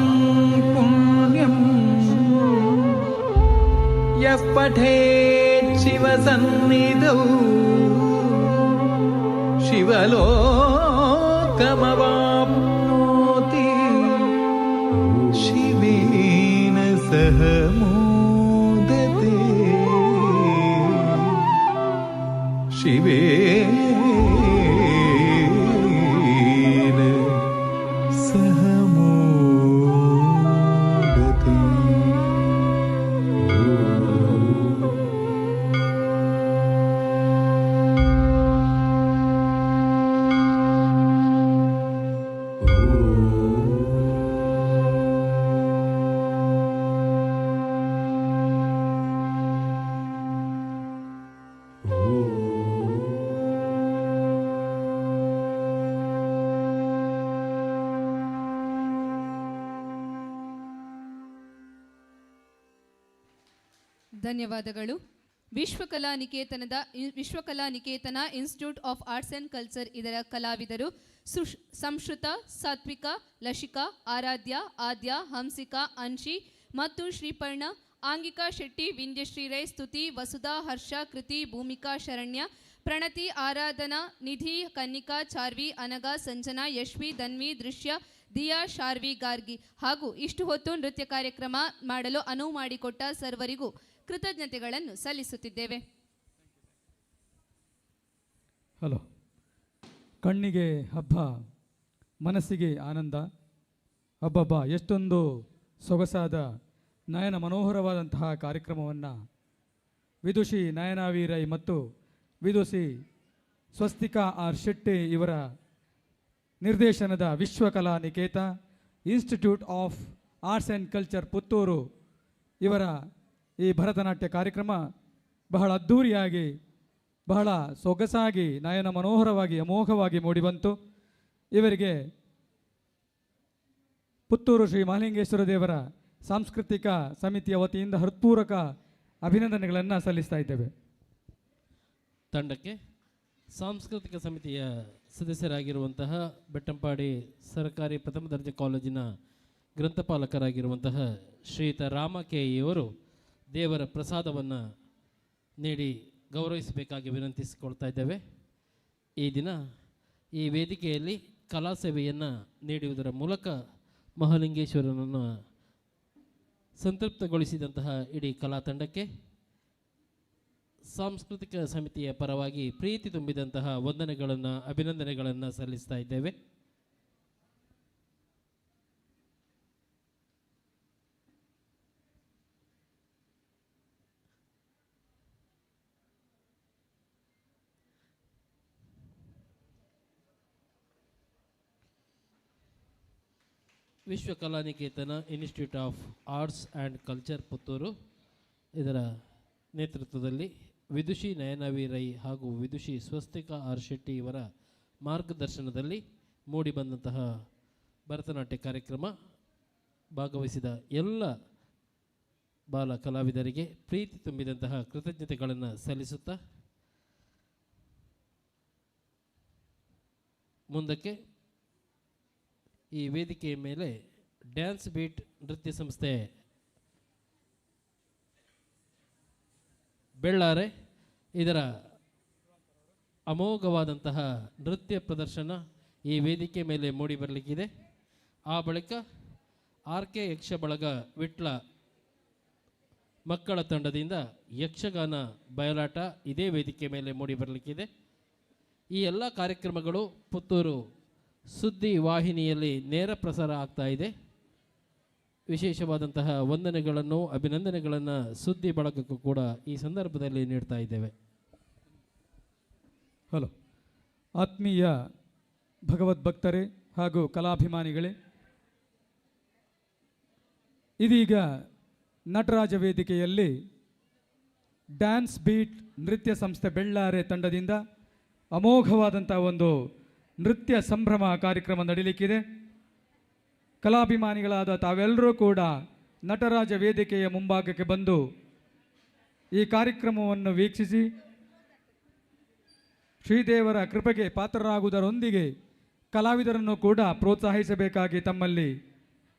पुण्यं यः पठेत् शिवसन्निधौ शिवलोकमवाप्नोति शिवेन सह मोदते शिवेन सह मोदते। ಧನ್ಯವಾದಗಳು. Vishwakala Niketana institute of arts and culture ಇದರ ಕಲಾವಿದರು ಸಂಶ್ರುತ, ಸಾತ್ವಿಕ, ಲಶಿಕಾ, ಆರಾಧ್ಯ, ಆದ್ಯ, ಹಂಸಿಕಾ, ಅನ್ಶಿ ಮತ್ತು ಶ್ರೀಪರ್ಣ, ಆಂಗಿಕಾ ಶೆಟ್ಟಿ, ವಿಂಧ್ಯಶ್ರೀ ರೈ, ಸ್ತುತಿ, ವಸುಧಾ, ಹರ್ಷ, ಕೃತಿ, ಭೂಮಿಕಾ, ಶರಣ್ಯ, ಪ್ರಣತಿ, ಆರಾಧನಾ, ನಿಧಿ, ಕನ್ನಿಕಾ, ಚಾರ್ವಿ, ಅನಗ, ಸಂಜನಾ, ಯಶ್ವಿ, ಧನ್ವಿ, ದೃಶ್ಯ, ದಿಯಾ, ಶಾರ್ವಿ, ಗಾರ್ಗಿ ಹಾಗೂ ಇಷ್ಟು ಹೊತ್ತು ನೃತ್ಯ ಕಾರ್ಯಕ್ರಮ ಮಾಡಲು ಅನುವು ಮಾಡಿಕೊಟ್ಟ ಸರ್ವರಿಗೂ ಕೃತಜ್ಞತೆಗಳನ್ನು ಸಲ್ಲಿಸುತ್ತಿದ್ದೇವೆ. ಹಲೋ. ಕಣ್ಣಿಗೆ ಹಬ್ಬ, ಮನಸ್ಸಿಗೆ ಆನಂದ. ಹಬ್ಬಬ್ಬ, ಎಷ್ಟೊಂದು ಸೊಗಸಾದ ನಯನ ಮನೋಹರವಾದಂತಹ ಕಾರ್ಯಕ್ರಮವನ್ನು ವಿದುಷಿ ನಯನಾ ವಿ ರೈ ಮತ್ತು ವಿದುಷಿ ಸ್ವಸ್ತಿಕಾ ಆರ್ ಶೆಟ್ಟಿ ಇವರ ನಿರ್ದೇಶನದ Vishwakala Niketa institute of arts and culture Puttur ಇವರ ಈ ಭರತನಾಟ್ಯ ಕಾರ್ಯಕ್ರಮ ಬಹಳ ಅದ್ಧೂರಿಯಾಗಿ ಬಹಳ ಸೊಗಸಾಗಿ ನಯನ ಮನೋಹರವಾಗಿ ಅಮೋಘವಾಗಿ ಮೂಡಿಬಂತು. ಇವರಿಗೆ ಪುತ್ತೂರು ಶ್ರೀ ಮಹಾಲಿಂಗೇಶ್ವರ ದೇವರ ಸಾಂಸ್ಕೃತಿಕ ಸಮಿತಿಯ ವತಿಯಿಂದ ಹೃತ್ಪೂರ್ವಕ ಅಭಿನಂದನೆಗಳನ್ನು ಸಲ್ಲಿಸ್ತಾ ಇದ್ದೇವೆ. ತಂಡಕ್ಕೆ ಸಾಂಸ್ಕೃತಿಕ ಸಮಿತಿಯ ಸದಸ್ಯರಾಗಿರುವಂತಹ ಬೆಟ್ಟಂಪಾಡಿ ಸರ್ಕಾರಿ ಪ್ರಥಮ ದರ್ಜೆ ಕಾಲೇಜಿನ ಗ್ರಂಥಪಾಲಕರಾಗಿರುವಂತಹ ಶ್ರೀಯುತ ರಾಮ ಕೆ ಇವರು ದೇವರ ಪ್ರಸಾದವನ್ನು ನೀಡಿ ಗೌರವಿಸಬೇಕಾಗಿ ವಿನಂತಿಸಿಕೊಳ್ತಾ ಇದ್ದೇವೆ. ಈ ದಿನ ಈ ವೇದಿಕೆಯಲ್ಲಿ ಕಲಾ ಸೇವೆಯನ್ನು ನೀಡುವುದರ ಮೂಲಕ ಮಹಾಲಿಂಗೇಶ್ವರನನ್ನು ಸಂತೃಪ್ತಗೊಳಿಸಿದಂತಹ ಇಡೀ ಕಲಾ ತಂಡಕ್ಕೆ ಸಾಂಸ್ಕೃತಿಕ ಸಮಿತಿಯ ಪರವಾಗಿ ಪ್ರೀತಿ ತುಂಬಿದಂತಹ ವಂದನೆಗಳನ್ನು ಅಭಿನಂದನೆಗಳನ್ನು ಸಲ್ಲಿಸ್ತಾ ಇದ್ದೇವೆ. Vishwa Kalaniketana institute of arts and culture Puttur ಇದರ ನೇತೃತ್ವದಲ್ಲಿ ವಿದುಷಿ ನಯನಾ ವಿ ರೈ ಹಾಗೂ ವಿದುಷಿ ಸ್ವಸ್ತಿಕಾ ಆರ್ ಶೆಟ್ಟಿ ಇವರ ಮಾರ್ಗದರ್ಶನದಲ್ಲಿ ಮೂಡಿಬಂದಂತಹ ಭರತನಾಟ್ಯ ಕಾರ್ಯಕ್ರಮ ಭಾಗವಹಿಸಿದ ಎಲ್ಲ ಬಾಲ ಕಲಾವಿದರಿಗೆ ಪ್ರೀತಿ ತುಂಬಿದಂತಹ ಕೃತಜ್ಞತೆಗಳನ್ನು ಸಲ್ಲಿಸುತ್ತಾ ಮುಂದಕ್ಕೆ ಈ ವೇದಿಕೆಯ ಮೇಲೆ ಡ್ಯಾನ್ಸ್ ಬೀಟ್ ನೃತ್ಯ ಸಂಸ್ಥೆ ಬೆಳ್ಳಾರೆ ಇದರ ಅಮೋಘವಾದಂತಹ ನೃತ್ಯ ಪ್ರದರ್ಶನ ಈ ವೇದಿಕೆ ಮೇಲೆ ಮೂಡಿ ಬರಲಿಕ್ಕಿದೆ. ಆ ಬಳಿಕ ಆರ್.ಕೆ. ಯಕ್ಷ ಬಳಗ ವಿಟ್ಲ ಮಕ್ಕಳ ತಂಡದಿಂದ ಯಕ್ಷಗಾನ ಬಯಲಾಟ ಇದೇ ವೇದಿಕೆ ಮೇಲೆ ಮೂಡಿ ಬರಲಿಕ್ಕಿದೆ. ಈ ಎಲ್ಲ ಕಾರ್ಯಕ್ರಮಗಳು ಪುತ್ತೂರು ಸುದ್ದಿ ವಾಹಿನಿಯಲ್ಲಿ ನೇರ ಪ್ರಸಾರ ಆಗ್ತಾ ಇದೆ. ವಿಶೇಷವಾದಂತಹ ವಂದನೆಗಳನ್ನು ಅಭಿನಂದನೆಗಳನ್ನು ಸುದ್ದಿ ಬಳಗಕ್ಕೂ ಕೂಡ ಈ ಸಂದರ್ಭದಲ್ಲಿ ನೀಡ್ತಾ ಇದ್ದೇವೆ. ಹಲೋ ಆತ್ಮೀಯ ಭಗವದ್ಭಕ್ತರೇ ಹಾಗೂ ಕಲಾಭಿಮಾನಿಗಳೇ, ಇದೀಗ ನಟರಾಜ ವೇದಿಕೆಯಲ್ಲಿ ಡ್ಯಾನ್ಸ್ ಬೀಟ್ ನೃತ್ಯ ಸಂಸ್ಥೆ ಬೆಳ್ಳಾರೆ ತಂಡದಿಂದ ಅಮೋಘವಾದಂಥ ಒಂದು ನೃತ್ಯ ಸಂಭ್ರಮ ಕಾರ್ಯಕ್ರಮ ನಡೀಲಿಕ್ಕಿದೆ. ಕಲಾಭಿಮಾನಿಗಳಾದ ತಾವೆಲ್ಲರೂ ಕೂಡ ನಟರಾಜ ವೇದಿಕೆಯ ಮುಂಭಾಗಕ್ಕೆ ಬಂದು ಈ ಕಾರ್ಯಕ್ರಮವನ್ನು ವೀಕ್ಷಿಸಿ ಶ್ರೀದೇವರ ಕೃಪೆಗೆ ಪಾತ್ರರಾಗುವುದರೊಂದಿಗೆ ಕಲಾವಿದರನ್ನು ಕೂಡ ಪ್ರೋತ್ಸಾಹಿಸಬೇಕಾಗಿ ತಮ್ಮಲ್ಲಿ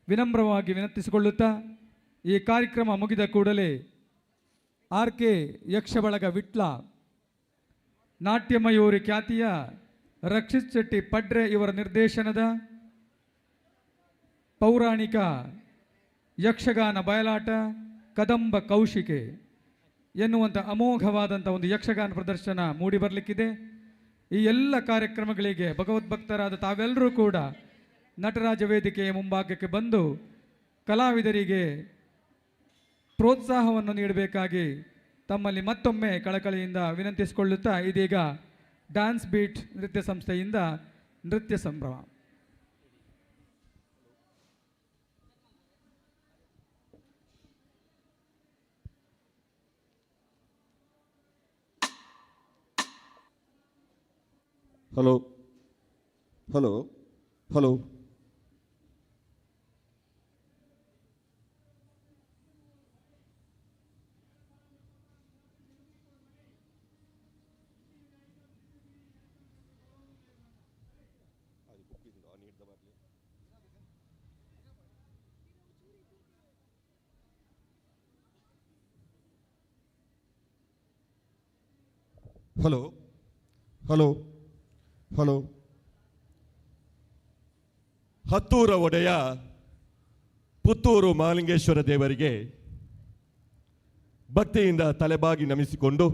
ವಿನಮ್ರವಾಗಿ ವಿನಂತಿಸಿಕೊಳ್ಳುತ್ತಾ ಈ ಕಾರ್ಯಕ್ರಮ ಮುಗಿದ ಕೂಡಲೇ ಆರ್.ಕೆ. ಯಕ್ಷ ಬಳಗ ವಿಟ್ಲ ನಾಟ್ಯಮಯೂರಿ ಖ್ಯಾತಿಯ ರಕ್ಷಿತ್ ಶೆಟ್ಟಿ ಪಡ್ರೆ ಇವರ ನಿರ್ದೇಶನದ ಪೌರಾಣಿಕ ಯಕ್ಷಗಾನ ಬಯಲಾಟ ಕದಂಬ ಕೌಶಿಕೆ ಎನ್ನುವಂಥ ಅಮೋಘವಾದಂಥ ಒಂದು ಯಕ್ಷಗಾನ ಪ್ರದರ್ಶನ ಮೂಡಿ ಬರಲಿಕ್ಕಿದೆ. ಈ ಎಲ್ಲ ಕಾರ್ಯಕ್ರಮಗಳಿಗೆ ಭಗವದ್ಭಕ್ತರಾದ ತಾವೆಲ್ಲರೂ ಕೂಡ ನಟರಾಜ ವೇದಿಕೆಯ ಮುಂಭಾಗಕ್ಕೆ ಬಂದು ಕಲಾವಿದರಿಗೆ ಪ್ರೋತ್ಸಾಹವನ್ನು ನೀಡಬೇಕಾಗಿ ತಮ್ಮಲ್ಲಿ ಮತ್ತೊಮ್ಮೆ ಕಳಕಳಿಯಿಂದ ವಿನಂತಿಸಿಕೊಳ್ಳುತ್ತಾ ಇದೀಗ ಡ್ಯಾನ್ಸ್ ಬೀಟ್ ನೃತ್ಯ ಸಂಸ್ಥೆಯಿಂದ ನೃತ್ಯ ಸಂಭ್ರಮ. Hello hello hello hello hello hello ಹತ್ತೂರ ಒಡೆಯ ಪುತ್ತೂರು ಮಹಾಲಿಂಗೇಶ್ವರ ದೇವರಿಗೆ ಭಕ್ತಿಯಿಂದ ತಲೆಬಾಗಿ ನಮಿಸಿಕೊಂಡು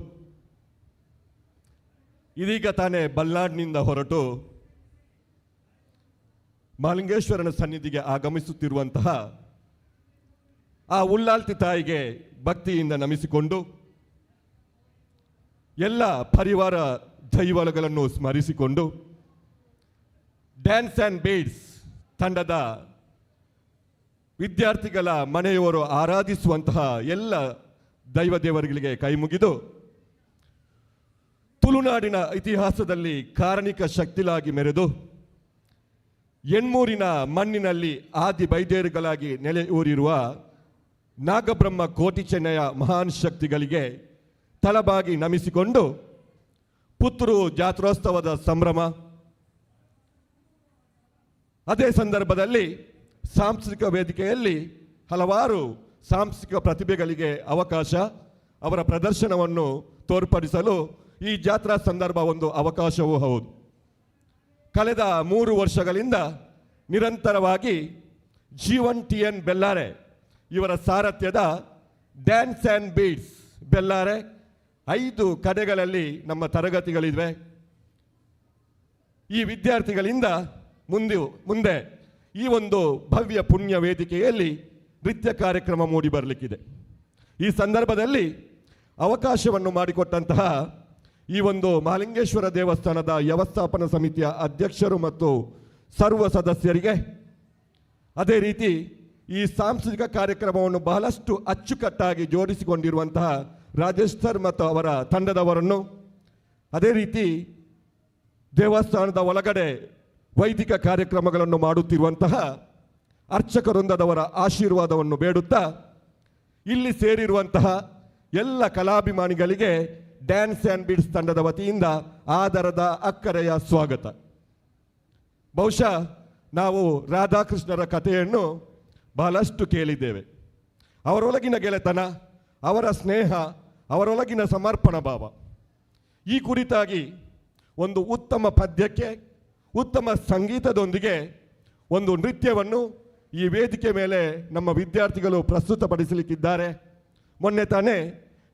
ಇದೀಗ ತಾನೇ ಬಲ್ನಾಡಿನಿಂದ ಹೊರಟು ಮಹಾಲಿಂಗೇಶ್ವರನ ಸನ್ನಿಧಿಗೆ ಆಗಮಿಸುತ್ತಿರುವಂತಹ ಆ ಉಳ್ಳಾಲ್ತಿ ತಾಯಿಗೆ ಭಕ್ತಿಯಿಂದ ನಮಿಸಿಕೊಂಡು ಎಲ್ಲ ಪರಿವಾರ ದೈವಗಳನ್ನು ಸ್ಮರಿಸಿಕೊಂಡು ಡ್ಯಾನ್ಸ್ ಆ್ಯಂಡ್ ಬೇಡ್ಸ್ ತಂಡದ ವಿದ್ಯಾರ್ಥಿಗಳ ಮನೆಯವರು ಆರಾಧಿಸುವಂತಹ ಎಲ್ಲ ದೈವ ದೇವರುಗಳಿಗೆ ಕೈ ಮುಗಿದು ತುಳುನಾಡಿನ ಇತಿಹಾಸದಲ್ಲಿ ಕಾರಣಿಕ ಶಕ್ತಿಲಾಗಿ ಮೆರೆದು ಎಣ್ಮೂರಿನ ಮಣ್ಣಿನಲ್ಲಿ ಆದಿ ಬೈದೇರುಗಳಾಗಿ ನೆಲೆಯೂರಿರುವ ನಾಗಬ್ರಹ್ಮ ಕೋಟಿ ಚೆನ್ನಯ ಮಹಾನ್ ಶಕ್ತಿಗಳಿಗೆ ತಲಬಾಗಿ ನಮಿಸಿಕೊಂಡು ಪುತ್ತೂರು ಜಾತ್ರೋತ್ಸವದ ಸಂಭ್ರಮ. ಅದೇ ಸಂದರ್ಭದಲ್ಲಿ ಸಾಂಸ್ಕೃತಿಕ ವೇದಿಕೆಯಲ್ಲಿ ಹಲವಾರು ಸಾಂಸ್ಕೃತಿಕ ಪ್ರತಿಭೆಗಳಿಗೆ ಅವಕಾಶ, ಅವರ ಪ್ರದರ್ಶನವನ್ನು ತೋರ್ಪಡಿಸಲು ಈ ಜಾತ್ರಾ ಸಂದರ್ಭ ಒಂದು ಅವಕಾಶವೂ ಹೌದು. ಕಳೆದ 3 ವರ್ಷಗಳಿಂದ ನಿರಂತರವಾಗಿ ಜೀವನ್ TN ಬೆಲ್ಲಾರೆ ಇವರ ಸಾರಥ್ಯದ ಡ್ಯಾನ್ಸ್ ಆ್ಯಂಡ್ ಬೀಡ್ಸ್ ಬೆಲ್ಲಾರೆ 5 ಕಡೆಗಳಲ್ಲಿ ನಮ್ಮ ತರಗತಿಗಳಿವೆ. ಈ ವಿದ್ಯಾರ್ಥಿಗಳಿಂದ ಮುಂದೆ ಈ ಒಂದು ಭವ್ಯ ಪುಣ್ಯ ವೇದಿಕೆಯಲ್ಲಿ ನೃತ್ಯ ಕಾರ್ಯಕ್ರಮ ಮೂಡಿ ಬರಲಿಕ್ಕಿದೆ. ಈ ಸಂದರ್ಭದಲ್ಲಿ ಅವಕಾಶವನ್ನು ಮಾಡಿಕೊಟ್ಟಂತಹ ಈ ಒಂದು ಮಹಾಲಿಂಗೇಶ್ವರ ದೇವಸ್ಥಾನದ ವ್ಯವಸ್ಥಾಪನಾ ಸಮಿತಿಯ ಅಧ್ಯಕ್ಷರು ಮತ್ತು ಸರ್ವ ಸದಸ್ಯರಿಗೆ, ಅದೇ ರೀತಿ ಈ ಸಾಂಸ್ಕೃತಿಕ ಕಾರ್ಯಕ್ರಮವನ್ನು ಬಹಳಷ್ಟು ಅಚ್ಚುಕಟ್ಟಾಗಿ ಜೋಡಿಸಿಕೊಂಡಿರುವಂತಹ ರಾಜೇಶ್ ಸರ್ ಮತ್ತು ಅವರ ತಂಡದವರನ್ನು, ಅದೇ ರೀತಿ ದೇವಸ್ಥಾನದ ಒಳಗಡೆ ವೈದಿಕ ಕಾರ್ಯಕ್ರಮಗಳನ್ನು ಮಾಡುತ್ತಿರುವಂತಹ ಅರ್ಚಕ ವೃಂದದವರ ಆಶೀರ್ವಾದವನ್ನು ಬೇಡುತ್ತಾ ಇಲ್ಲಿ ಸೇರಿರುವಂತಹ ಎಲ್ಲ ಕಲಾಭಿಮಾನಿಗಳಿಗೆ ಡ್ಯಾನ್ಸ್ ಆ್ಯಂಡ್ ಬೀಡ್ಸ್ ತಂಡದ ವತಿಯಿಂದ ಆದರದ ಅಕ್ಕರೆಯ ಸ್ವಾಗತ. ಬಹುಶಃ ನಾವು ರಾಧಾಕೃಷ್ಣರ ಕಥೆಯನ್ನು ಬಹಳಷ್ಟು ಕೇಳಿದ್ದೇವೆ. ಅವರೊಳಗಿನ ಗೆಳೆತನ, ಅವರ ಸ್ನೇಹ, ಅವರೊಳಗಿನ ಸಮರ್ಪಣಾ ಭಾವ, ಈ ಕುರಿತಾಗಿ ಒಂದು ಉತ್ತಮ ಪದ್ಯಕ್ಕೆ ಉತ್ತಮ ಸಂಗೀತದೊಂದಿಗೆ ಒಂದು ನೃತ್ಯವನ್ನು ಈ ವೇದಿಕೆ ಮೇಲೆ ನಮ್ಮ ವಿದ್ಯಾರ್ಥಿಗಳು ಪ್ರಸ್ತುತಪಡಿಸಲಿಕ್ಕಿದ್ದಾರೆ. ಮೊನ್ನೆ ತಾನೇ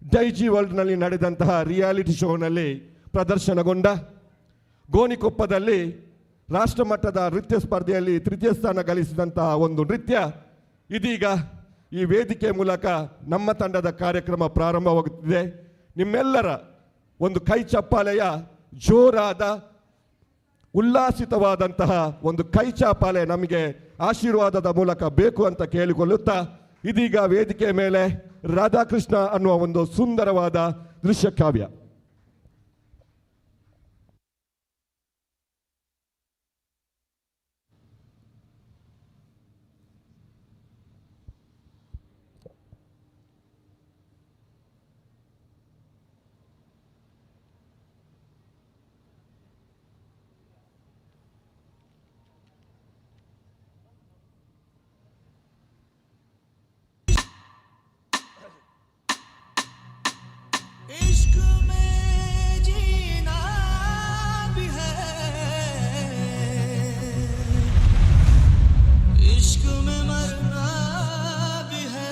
ಜೈಜಿ ವರ್ಲ್ಡ್ನಲ್ಲಿ ನಡೆದಂತಹ ರಿಯಾಲಿಟಿ ಶೋನಲ್ಲಿ ಪ್ರದರ್ಶನಗೊಂಡ ಗೋಣಿಕೊಪ್ಪದಲ್ಲಿ ರಾಷ್ಟ್ರಮಟ್ಟದ ನೃತ್ಯ ಸ್ಪರ್ಧೆಯಲ್ಲಿ 3ಯ ಸ್ಥಾನ ಗಳಿಸಿದಂತಹ ಒಂದು ನೃತ್ಯ ಇದೀಗ ಈ ವೇದಿಕೆ ಮೂಲಕ ನಮ್ಮ ತಂಡದ ಕಾರ್ಯಕ್ರಮ ಪ್ರಾರಂಭವಾಗುತ್ತಿದೆ. ನಿಮ್ಮೆಲ್ಲರ ಒಂದು ಕೈ ಚಪ್ಪಾಳೆಯ ಜೋರಾದ ಉಲ್ಲಾಸಿತವಾದಂತಹ ಒಂದು ಕೈ ಚಾಪಾಲೆ ನಮಗೆ ಆಶೀರ್ವಾದದ ಮೂಲಕ ಬೇಕು ಅಂತ ಕೇಳಿಕೊಳ್ಳುತ್ತಾ ಇದೀಗ ವೇದಿಕೆ ಮೇಲೆ ರಾಧಾಕೃಷ್ಣ ಅನ್ನುವ ಒಂದು ಸುಂದರವಾದ ದೃಶ್ಯ ಕಾವ್ಯ. इश्क में जीना भी है, इश्क में मरना भी है.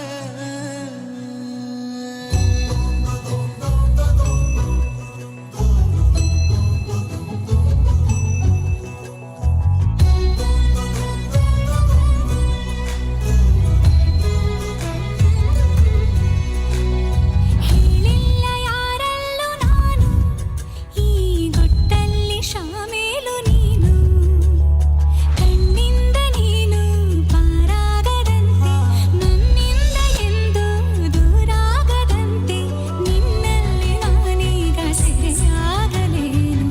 ಹೇಳಿಲ್ಲ ಯಾರಲ್ಲೂ ನಾನು ಈ ಗುಟ್ಟಲ್ಲಿ ಶಾಮೇಲು ನೀನು ಕಣ್ಣಿಂದ ನೀನು ಪಾರಾಗದಂತೆ ನನ್ನಿಂದ ಎಂದು ದೂರಾಗದಂತೆ ನಿನ್ನಲ್ಲಿ ನಾನೀಗ ಸೆರೆಯಾಗಲೇನು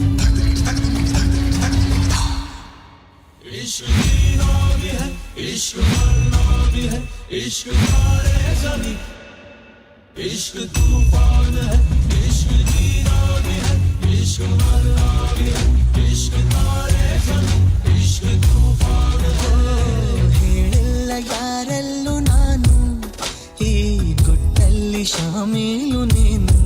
इश्क जीना भी है, इश्क मरना भी है, इश्क तारे ज़मीं, इश्क तूफान है, इश्क जीना भी है, इश्क मरना भी है, इश्क तारे ज़मीं, इश्क तूफान है. ಹೇಳಿಲ್ಲ ಯಾರಲ್ಲೂ ನಾನು ಈ ಗುಟ್ಟಲ್ಲಿ ಶಾಮೀಲು ನೀನು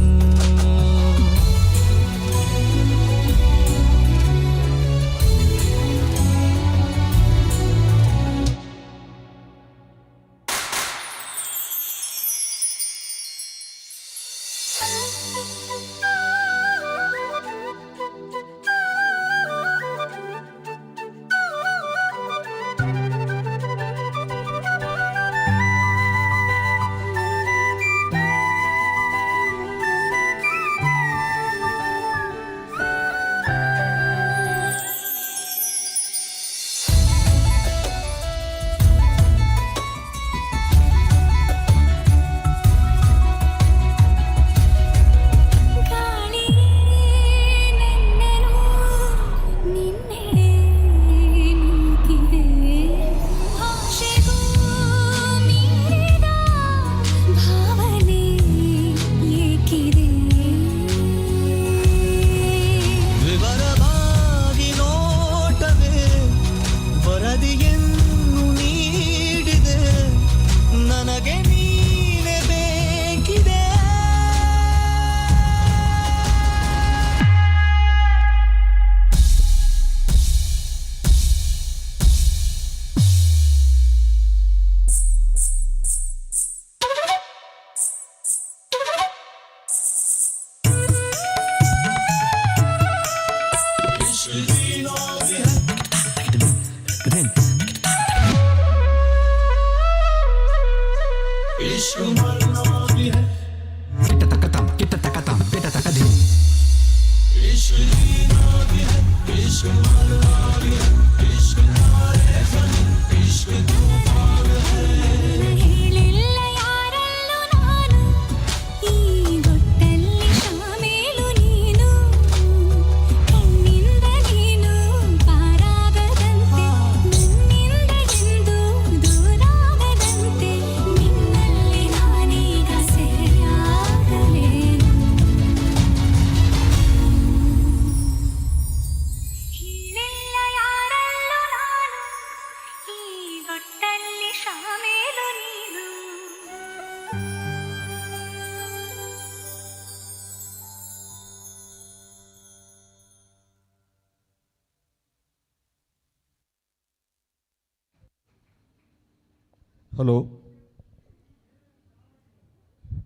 ಹಲೋ.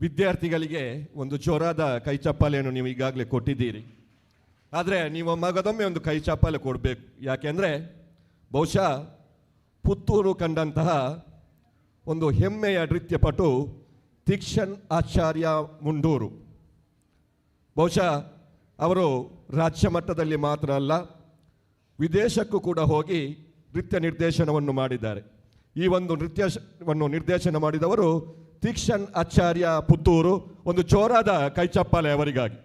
ವಿದ್ಯಾರ್ಥಿಗಳಿಗೆ ಒಂದು ಜೋರಾದ ಕೈ ಚಪ್ಪಾಳೆಯನ್ನು ನೀವು ಈಗಾಗಲೇ ಕೊಟ್ಟಿದ್ದೀರಿ. ಆದರೆ ನೀವು ಮಗದೊಮ್ಮೆ ಒಂದು ಕೈ ಚಪ್ಪಾಳೆ ಕೊಡಬೇಕು. ಯಾಕೆಂದರೆ ಬಹುಶಃ ಪುತ್ತೂರು ಕಂಡಂತಹ ಒಂದು ಹೆಮ್ಮೆಯ ನೃತ್ಯಪಟು ತಿಕ್ಷನ್ ಆಚಾರ್ಯ ಮುಂಡೂರು. ಬಹುಶಃ ಅವರು ರಾಜ್ಯ ಮಟ್ಟದಲ್ಲಿ ಮಾತ್ರ ಅಲ್ಲ, ವಿದೇಶಕ್ಕೂ ಕೂಡ ಹೋಗಿ ನೃತ್ಯ ನಿರ್ದೇಶನವನ್ನು ಮಾಡಿದ್ದಾರೆ. ಈ ಒಂದು ನೃತ್ಯವನ್ನು ನಿರ್ದೇಶನ ಮಾಡಿದವರು ತಿಕ್ಷನ್ ಆಚಾರ್ಯ ಪುತ್ತೂರು. ಒಂದು ಜೋರಾದ ಕೈಚಪ್ಪಾಳೆ ಅವರಿಗಾಗಿ.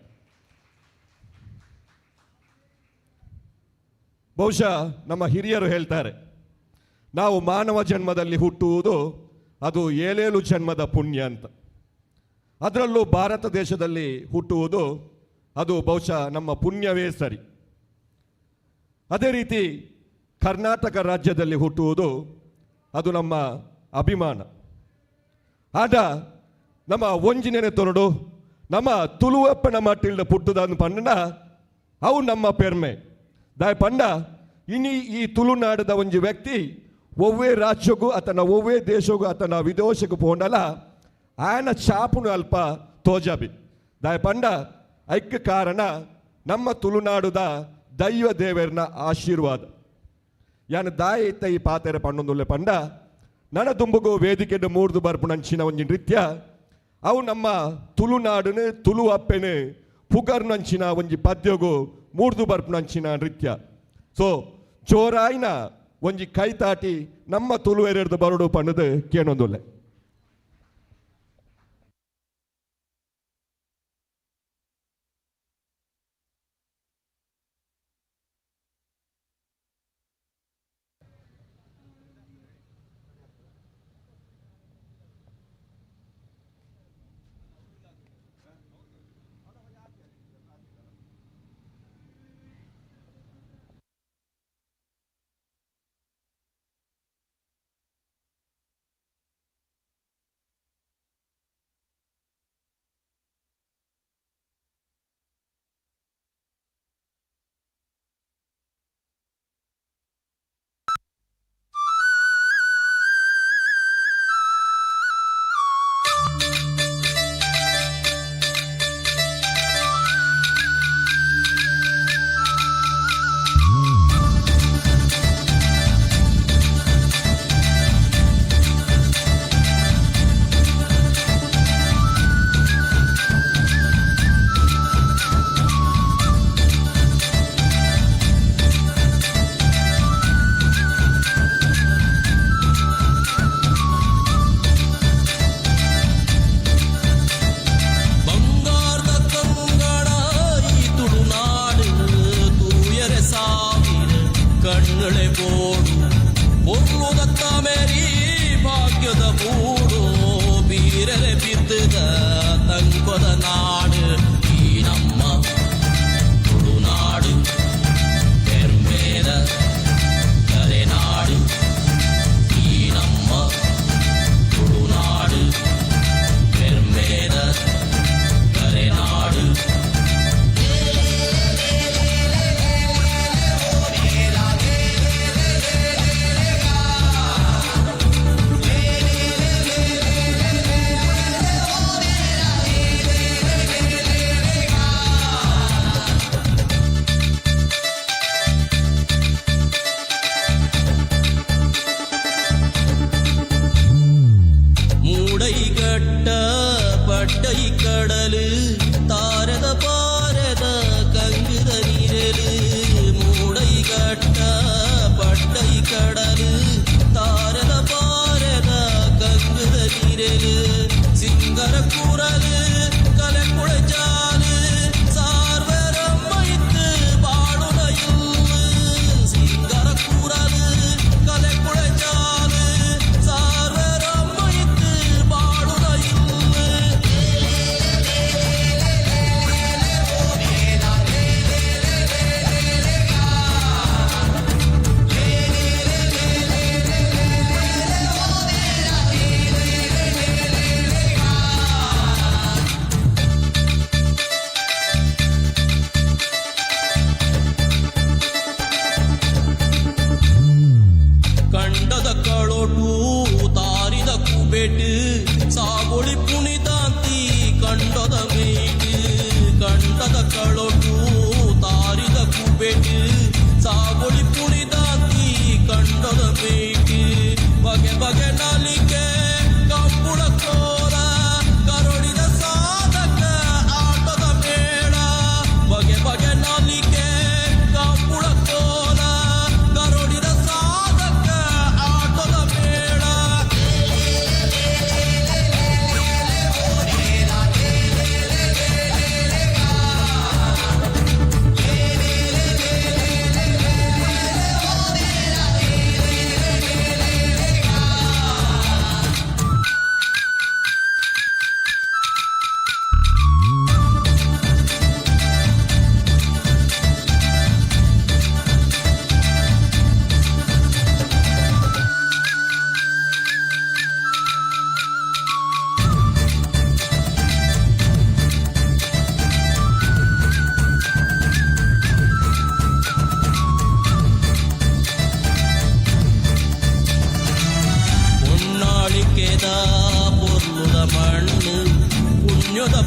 ಬಹುಶಃ ನಮ್ಮ ಹಿರಿಯರು ಹೇಳ್ತಾರೆ, ನಾವು ಮಾನವ ಜನ್ಮದಲ್ಲಿ ಹುಟ್ಟುವುದು ಅದು 7 ಜನ್ಮದ ಪುಣ್ಯ ಅಂತ. ಅದರಲ್ಲೂ ಭಾರತ ದೇಶದಲ್ಲಿ ಹುಟ್ಟುವುದು ಅದು ಬಹುಶಃ ನಮ್ಮ ಪುಣ್ಯವೇ ಸರಿ. ಅದೇ ರೀತಿ ಕರ್ನಾಟಕ ರಾಜ್ಯದಲ್ಲಿ ಹುಟ್ಟುವುದು ಅದು ನಮ್ಮ ಅಭಿಮಾನ. ಆದ ನಮ್ಮ ಒಂಜಿನೆನೆ ತೊರಡು ನಮ್ಮ ತುಳುವಪ್ಪನ ಮಟ್ಟಿಲ್ದ ಪುಟ್ಟುದನ್ನು ಪಂಡ ಅವು ನಮ್ಮ ಪೆರ್ಮೆ ದಾಯ ಪಂಡ. ಇನಿ ಈ ತುಳುನಾಡದ ಒಂಜಿ ವ್ಯಕ್ತಿ ಒವ್ವೇ ರಾಜ್ಯಗೂ ಅತನ ಒವ್ವೇ ದೇಶಗೂ ಅತನ ವಿದೇಶಕ್ಕೂ ಪೋಂಡಲ ಆಯನ ಚಾಪುನು ಅಲ್ಪ ತೋಜಬಿ ದಾಯ ಪಂಡ. ಐಕ್ಯ ಕಾರಣ ನಮ್ಮ ತುಳುನಾಡುದ ದೈವ ದೇವರನ ಆಶೀರ್ವಾದ. ಯಾನ ದಾಯ ಇತ್ತ ಈ ಪಾತೆರ ಪಣ್ಣೊಂದುಲ್ಲೆ ಪಂಡ ನನ ದುಂಬುಗು ವೇದಿಕೆಡು ಮೂರ್ದು ಬರ್ಪುಣಂಚಿನ ಒಂಜಿ ನೃತ್ಯ ಅವು ನಮ್ಮ ತುಳುನಾಡುನು ತುಳು ಅಪ್ಪೆನು ಪುಗರ್ನಂಚಿನ ಒಂಜಿ ಪದ್ಯಗು ಮೂರ್ದು ಬರ್ಪುಣಂಚಿನ ನೃತ್ಯ. ಸೊ ಜೋರಾಯಿನ ಒಂಜಿ ಕೈತಾಟಿ ನಮ್ಮ ತುಳು ಎರೆದು ಬರುಡು ಪಣ್ಣದು ಕೇಳೊಂದುಲ್ಲೆ.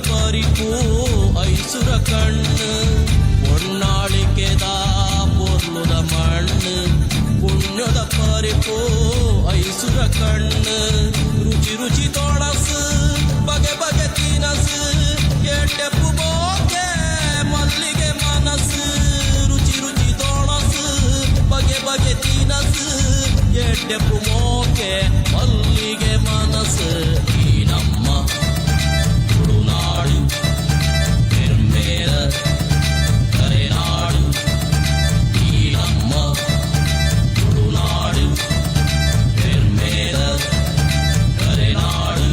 ಪರಿಪೂ ಐಸುರ ಕಣ್ಣು பொன்னாளிக்கேதா பொருளுத மண்ணு புண்ணியத பறிப்பு ஐசுர கண்ணு ருச்சி ருச்சி தோಣಸು ಬಗೆ ಬಗೆ ತಿನಸು ಎಟ್ಟೆಪ್ಪು ಬೋಕೆ ಮಲ್ಲಿಗೆ ಮನಸ್ಸು ರುಚಿ ರುಚಿ ತೋಣಸು ಬಗೆ ಬಗೆ ತಿನಸು ಎಟ್ಟೆಪ್ಪು ಮೋಕೆ ಮಲ್ಲಿಗೆ ಮನಸ್ಸು ಈ ನಮ್ಮ ತುಳುನಾಡು ಪೆರ್ಮೇರ ಕರೆನಾಡು ಈ ನಮ್ಮ ತುಳುನಾಡು ಪೆರ್ಮೇರ ಕರೆನಾಡು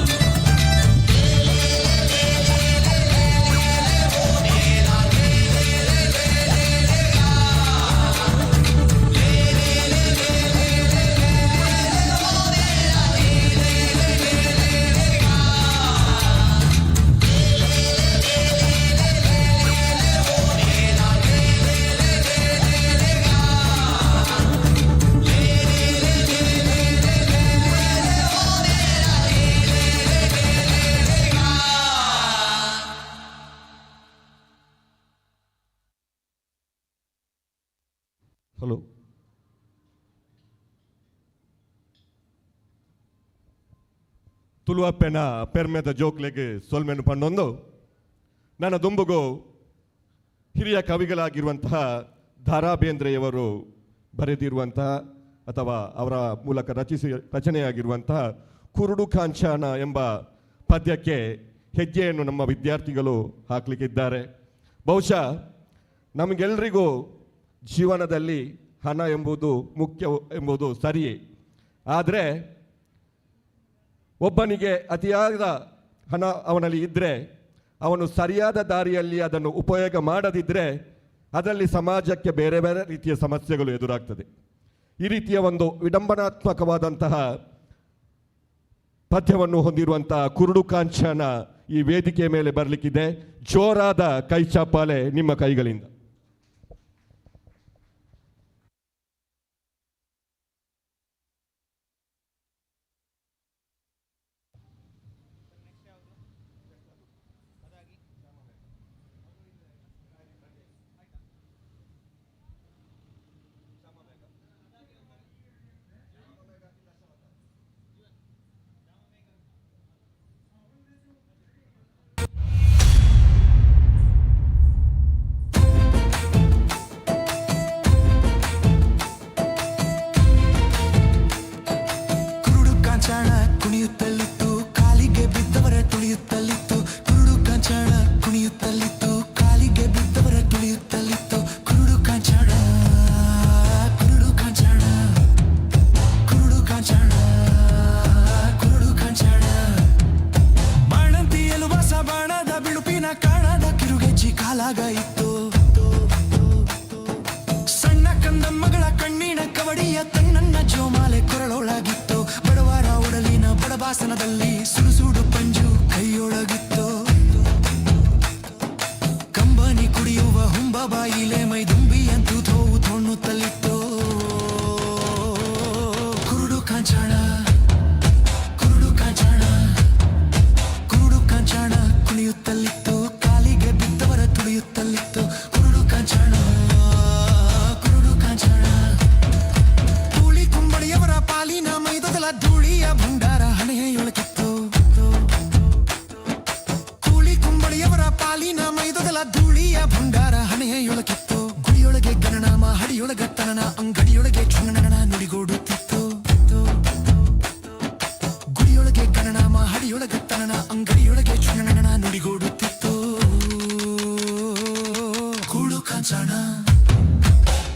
ಹಲೋ, ತುಳುವಪ್ಪೆನ ಪೆರ್ಮೆದ ಜೋಕ್ಲೆಗೆ ಸೊಲ್ಮೆನು ಪಂಡೊಂದು ನನ್ನ ದುಂಬುಗು ಹಿರಿಯ ಕವಿಗಳಾಗಿರುವಂತಹ ದಾರಾ ಬೇಂದ್ರೆಯವರು ಬರೆದಿರುವಂತಹ ಅಥವಾ ಅವರ ಮೂಲಕ ರಚನೆಯಾಗಿರುವಂತಹ ಕುರುಡು ಕಾಂಚಾಣ ಎಂಬ ಪದ್ಯಕ್ಕೆ ಹೆಜ್ಜೆಯನ್ನು ನಮ್ಮ ವಿದ್ಯಾರ್ಥಿಗಳು ಹಾಕಲಿಕ್ಕಿದ್ದಾರೆ. ಬಹುಶಃ ನಮಗೆಲ್ಲರಿಗೂ ಜೀವನದಲ್ಲಿ ಹಣ ಎಂಬುದು ಮುಖ್ಯ ಎಂಬುದು ಸರಿಯೇ, ಆದರೆ ಒಬ್ಬನಿಗೆ ಅತಿಯಾದ ಹಣ ಅವನಲ್ಲಿ ಇದ್ದರೆ ಅವನು ಸರಿಯಾದ ದಾರಿಯಲ್ಲಿ ಅದನ್ನು ಉಪಯೋಗ ಮಾಡದಿದ್ದರೆ ಅದರಲ್ಲಿ ಸಮಾಜಕ್ಕೆ ಬೇರೆ ಬೇರೆ ರೀತಿಯ ಸಮಸ್ಯೆಗಳು ಎದುರಾಗ್ತದೆ. ಈ ರೀತಿಯ ಒಂದು ವಿಡಂಬನಾತ್ಮಕವಾದಂತಹ ಪದ್ಯವನ್ನು ಹೊಂದಿರುವಂತಹ ಕುರುಡು ಕಾಂಚನ ಈ ವೇದಿಕೆ ಮೇಲೆ ಬರಲಿಕ್ಕಿದೆ. ಜೋರಾದ ಕೈ ಚಪ್ಪಾಳೆ ನಿಮ್ಮ ಕೈಗಳಿಂದ. ಕುಣಿಯುತ್ತಲಿತ್ತು ಕಾಲಿಗೆ ಬಿದ್ದವರ ತುಳಿಯುತ್ತಲಿತ್ತು ಕುರುಡು ಕಾಂಚಾಣ ಕುಣಿಯುತ್ತಲಿತ್ತು ಕಾಲಿಗೆ ಬಿದ್ದವರ ತುಳಿಯುತ್ತಲಿತ್ತು ಕುರುಡು ಕಾಂಚಾಣ ಕುರುಡು ಕಾಂಚಾಣ ಕುರುಡು ಕಾಂಚಾಣ ಕುರುಡು ಕಾಂಚಾಣ ಬಾಣಂತಿಯಲು ಹೊಸ ಬಾಣದ ಬಿಳುಪಿನ ಕಾಣದ ಕಿರುಗೆಜ್ಜಿ ಕಾಲಾಗ ಇತ್ತು ಸಣ್ಣ ಕಂದ ಮಗಳ ಕಣ್ಣಿನ ಕವಡಿಯ ತಣ್ಣನ್ನ ಜೋಮಾಲೆ ಕೊರಳೊಳಗಿತ್ತು ಬಡವರ ಒಡಲಿನ ಬಡಬಾಸನದಲ್ಲಿ ಸುಡುಸುಡು ಪಂಜು ಕೈಯೊಳಗಿತ್ತು ಕಂಬನಿ ಕುಡಿಯುವ ಹುಂಬ ಬಾಯಿಲೆ ಮೈದುಂಬಿಯಂತೂ ತೋವು ತೊಣ್ಣುತ್ತಲಿತ್ತು ಕುರುಡು ಕಾಂಚಾಣ ಕುರುಡು ಕಾಂಚಾಣ ಕುರುಡು ಕಾಂಚಾಣ ಕುಣಿಯುತ್ತಲಿತ್ತು ಕಾಲಿಗೆ ಬಿದ್ದವರ ತುಳಿಯುತ್ತಲಿತ್ತು ಕುರುಡು ಕಾಂಚಾಣ ಕುರುಡು ಕಾಂಚಾಣ ಕೂಲಿ ಕುಂಬಳಿಯವರ ಪಾಲಿನ ಮೈದೊದಲ ಧೂಳಿಯ ಭಂಡಾರ ಹಣೆಯೊಳಗಿತ್ತು ಕೂಲಿ ಕುಂಬಳಿಯವರ ಪಾಲಿನ ಮೈದೊದಲ ಧೂಳಿಯ ಭಂಡಾರ ಹಣೆಯೊಳಗಿತ್ತು ಗುಡಿಯೊಳಗೆ ಗಣನಾಮ ಹಡಿಯೊಳಗ ತನನ ಅಂಗಡಿಯೊಳಗೆ ಕ್ಷಣನ ನುಡಿಗೋಡುತ್ತಿತ್ತು ಗುಡಿಯೊಳಗೆ ಗಣನಾಮ ಹಡಿಯೊಳಗ ತನನ ಅಂಗಡಿಯೊಳಗೆ ಕ್ಷಣನ ನುಡಿಗೋಡುತ್ತಿತ್ತು ಕೂಡು ಕಾಂಚಾಣ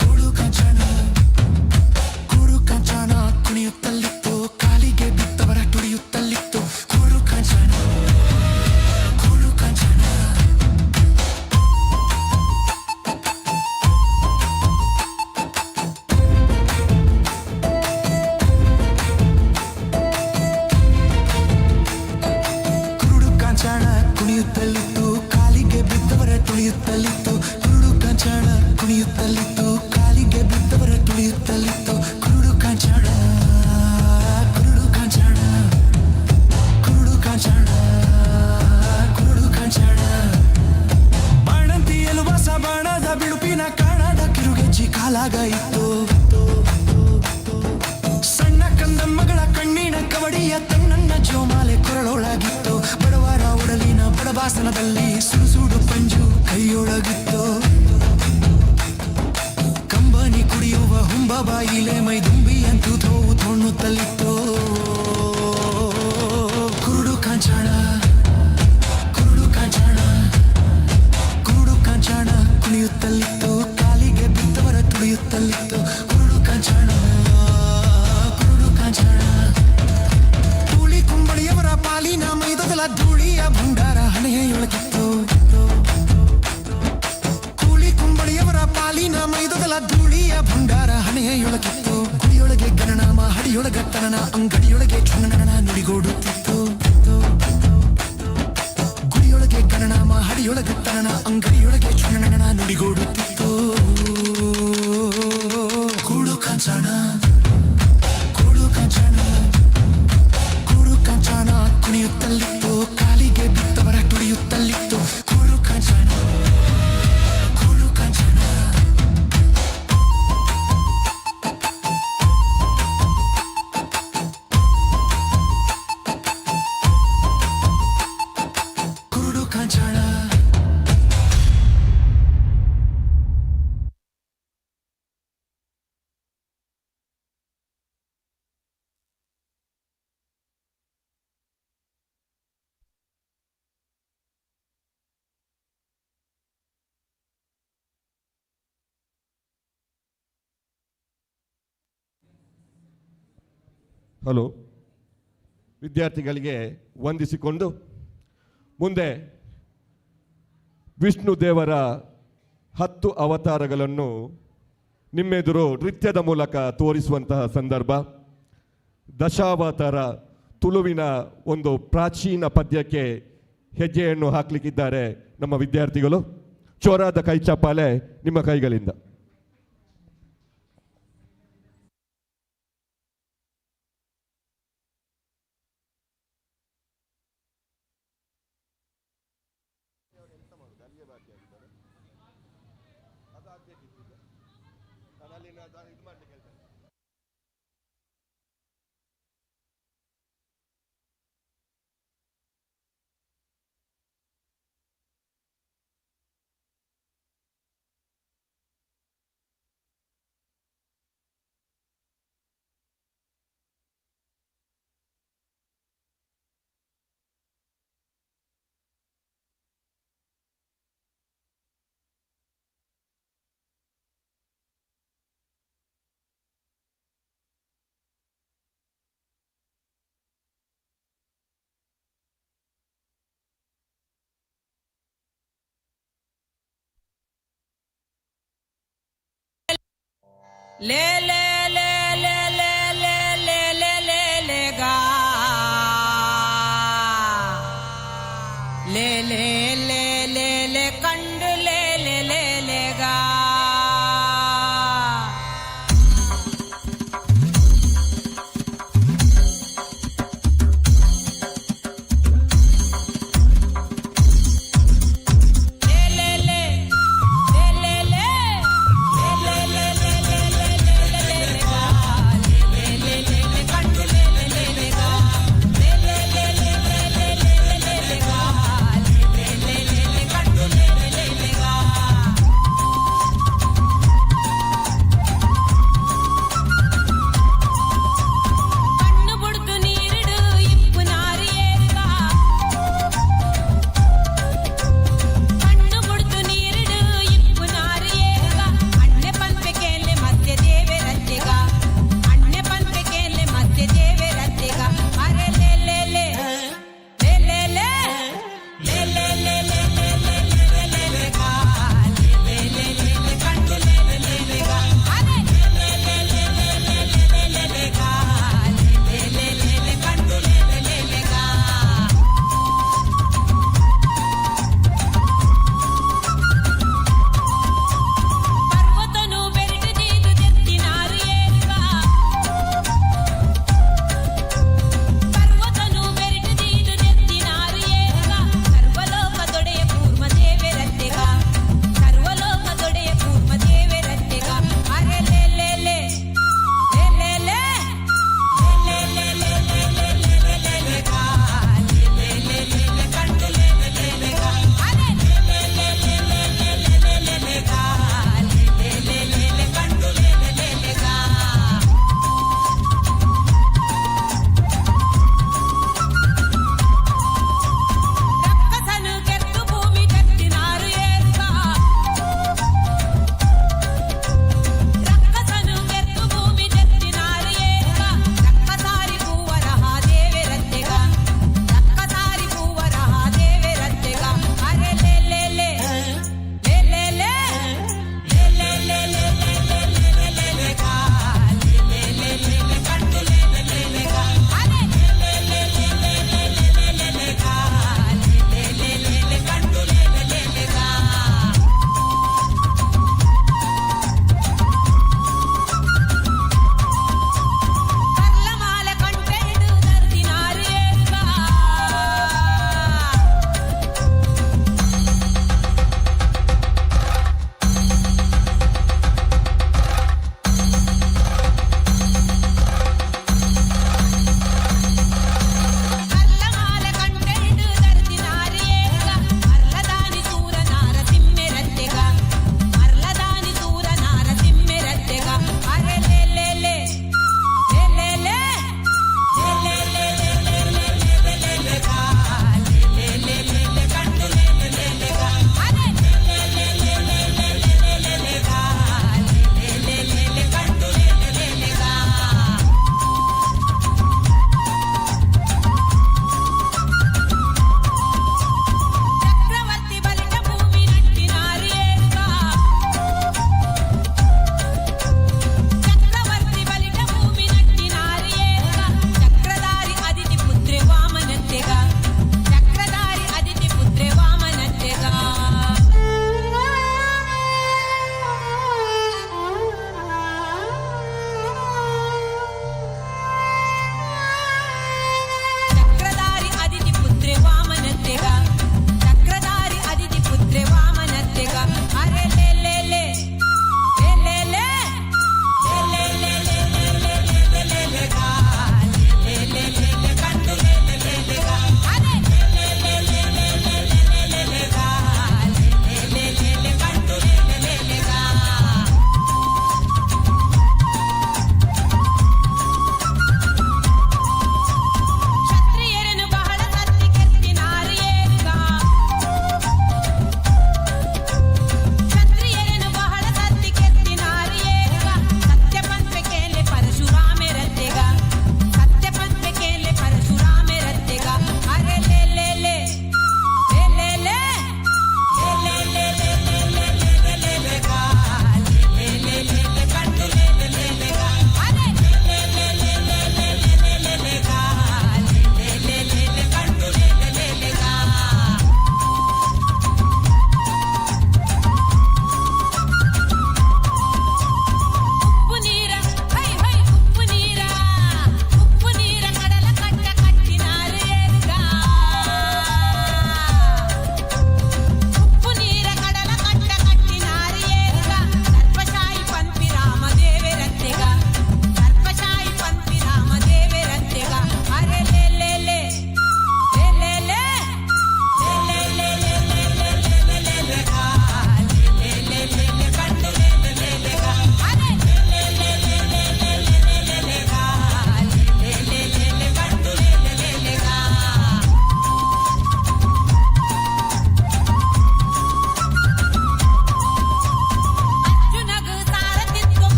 ಕೂಡು ಕಾಂಚಾಣ ಕೂಡು ಕಾಂಚಾಣ ಕುಣಿಯುತ್ತಲಿತ್ತು ಕಾಲಿಗೆ ಬಿದ್ದವರ ತುಳಿಯುತ್ತಲಿತ್ತು ಕೂಡು ಕಾಂಚಾಣ ಕೂಡು ಕಾಂಚಾಣ ಕುರುಡು ಕಾಂಚಾಣ ಕುಣಿಯುತ್ತಲಿತ್ತು ಕಾಲಿಗೆ ಬಿದ್ದವರ ತುಳಿಯುತ್ತಲಿತ್ತು ಕುರುಡು ಕಾಂಚಾಣ ಕಣ್ಣೊಳಗ ಇತ್ತು. ಸಣ್ಣ ಕಂದ ಮಗಳ ಕಣ್ಣಿನ ಕವಡಿಯ ತನ್ನನ್ನ ಜೋಮಾಲೆ ಕೊರಳೊಳಗಿತ್ತು. ಬಡವರ ಉಡಲಿನ ಬಡಬಾಸನದಲ್ಲಿ ಸುಡುಸುಡು ಪಂಜು ಕೈಯೊಳಗಿತ್ತು. ಕಂಬನಿ ಕುಡಿಯುವ ಹುಂಬ ಬಾಯಿಲೆ ಮೈದುಂಬಿ ಅಂತೂ ತೋವು ತೊಣ್ಣುತ್ತಲಿತ್ತು. ಕುರುಡು ಕಾಂಚಾಣ ಕುರುಡು ಕಾಂಚಾಣ ಕುರುಡು ಕಾಂಚಾಣ ಕುಣಿಯುತ್ತಲಿತ್ತು. ಕಾಲಿಗೆ ಬಿದ್ದವರ ತುಳಿಯುತ್ತಲಿತ್ತು. ಕುರುಡು ಕಾಂಚಾಣ ಕುರುಡು ಕಾಂಚಾಣ. ಕೂಲಿ ಕುಂಬಳಿಯವರ ಪಾಲಿನ ಮೈದೊದಲ ಧೂಳಿಯ ಭಂಡಾರ ಹಣೆಯೊಳಗಿತ್ತು. ಕೂಲಿ ಕುಂಬಳಿಯವರ ಪಾಲಿನ ಮೈದೊದಲ ಧೂಳಿಯ ಭಂಡಾರ ಹಣೆಯೊಳಗಿತ್ತು. ಗುಡಿಯೊಳಗೆ ಗಣನಾಮ ಹಡಿಯೊಳಗಟ್ಟನ ಅಂಗಡಿಯೊಳಗೆ ಚುಣ್ಣನ ನುಡಿಗೋಡುತ್ತಿತ್ತು. ಗುಡಿಯೊಳಗೆ ಗಣನಾಮ ಹಡಿಯೊಳಗಟ್ಟನ ಅಂಗಡಿಯೊಳಗೆ ಚುಣ್ಣನ ನುಡಿಗೋಡುತ್ತಿತ್ತು. ಕೂಡು ಕಾಂಚಾಣ ಕೂಡು ಕಾಂಚಾಣ ಕೂಡು ಕಾಂಚಾಣ ಕುಣಿಯುತ್ತಲಿತ್ತು. ಕಾಲಿಗೆ ಬಿತ್ತವರ ತುಳಿಯುತ್ತಲಿತ್ತು. ಕೂಡು ಕಾಂಚಾಣ ಕೂಡು ಕಾಂಚಾಣ. ಕುರುಡು ಕಾಂಚಾಣ. ಹಲೋ, ವಿದ್ಯಾರ್ಥಿಗಳಿಗೆ ವಂದಿಸಿಕೊಂಡು ಮುಂದೆ ವಿಷ್ಣು ದೇವರ 10 ಅವತಾರಗಳನ್ನು ನಿಮ್ಮೆದುರು ನೃತ್ಯದ ಮೂಲಕ ತೋರಿಸುವಂತಹ ಸಂದರ್ಭ. ದಶಾವತಾರ ತುಳುವಿನ ಒಂದು ಪ್ರಾಚೀನ ಪದ್ಯಕ್ಕೆ ಹೆಜ್ಜೆಯನ್ನು ಹಾಕಲಿಕ್ಕಿದ್ದಾರೆ ನಮ್ಮ ವಿದ್ಯಾರ್ಥಿಗಳು. ಚೋರಾದ ಕೈ ಚಪ್ಪಾಳೆ ನಿಮ್ಮ ಕೈಗಳಿಂದ. ले ले ले ले ले ले ले ले ले ले गा ले ले ले ले ले कंड ले ले ले ले गा ले ले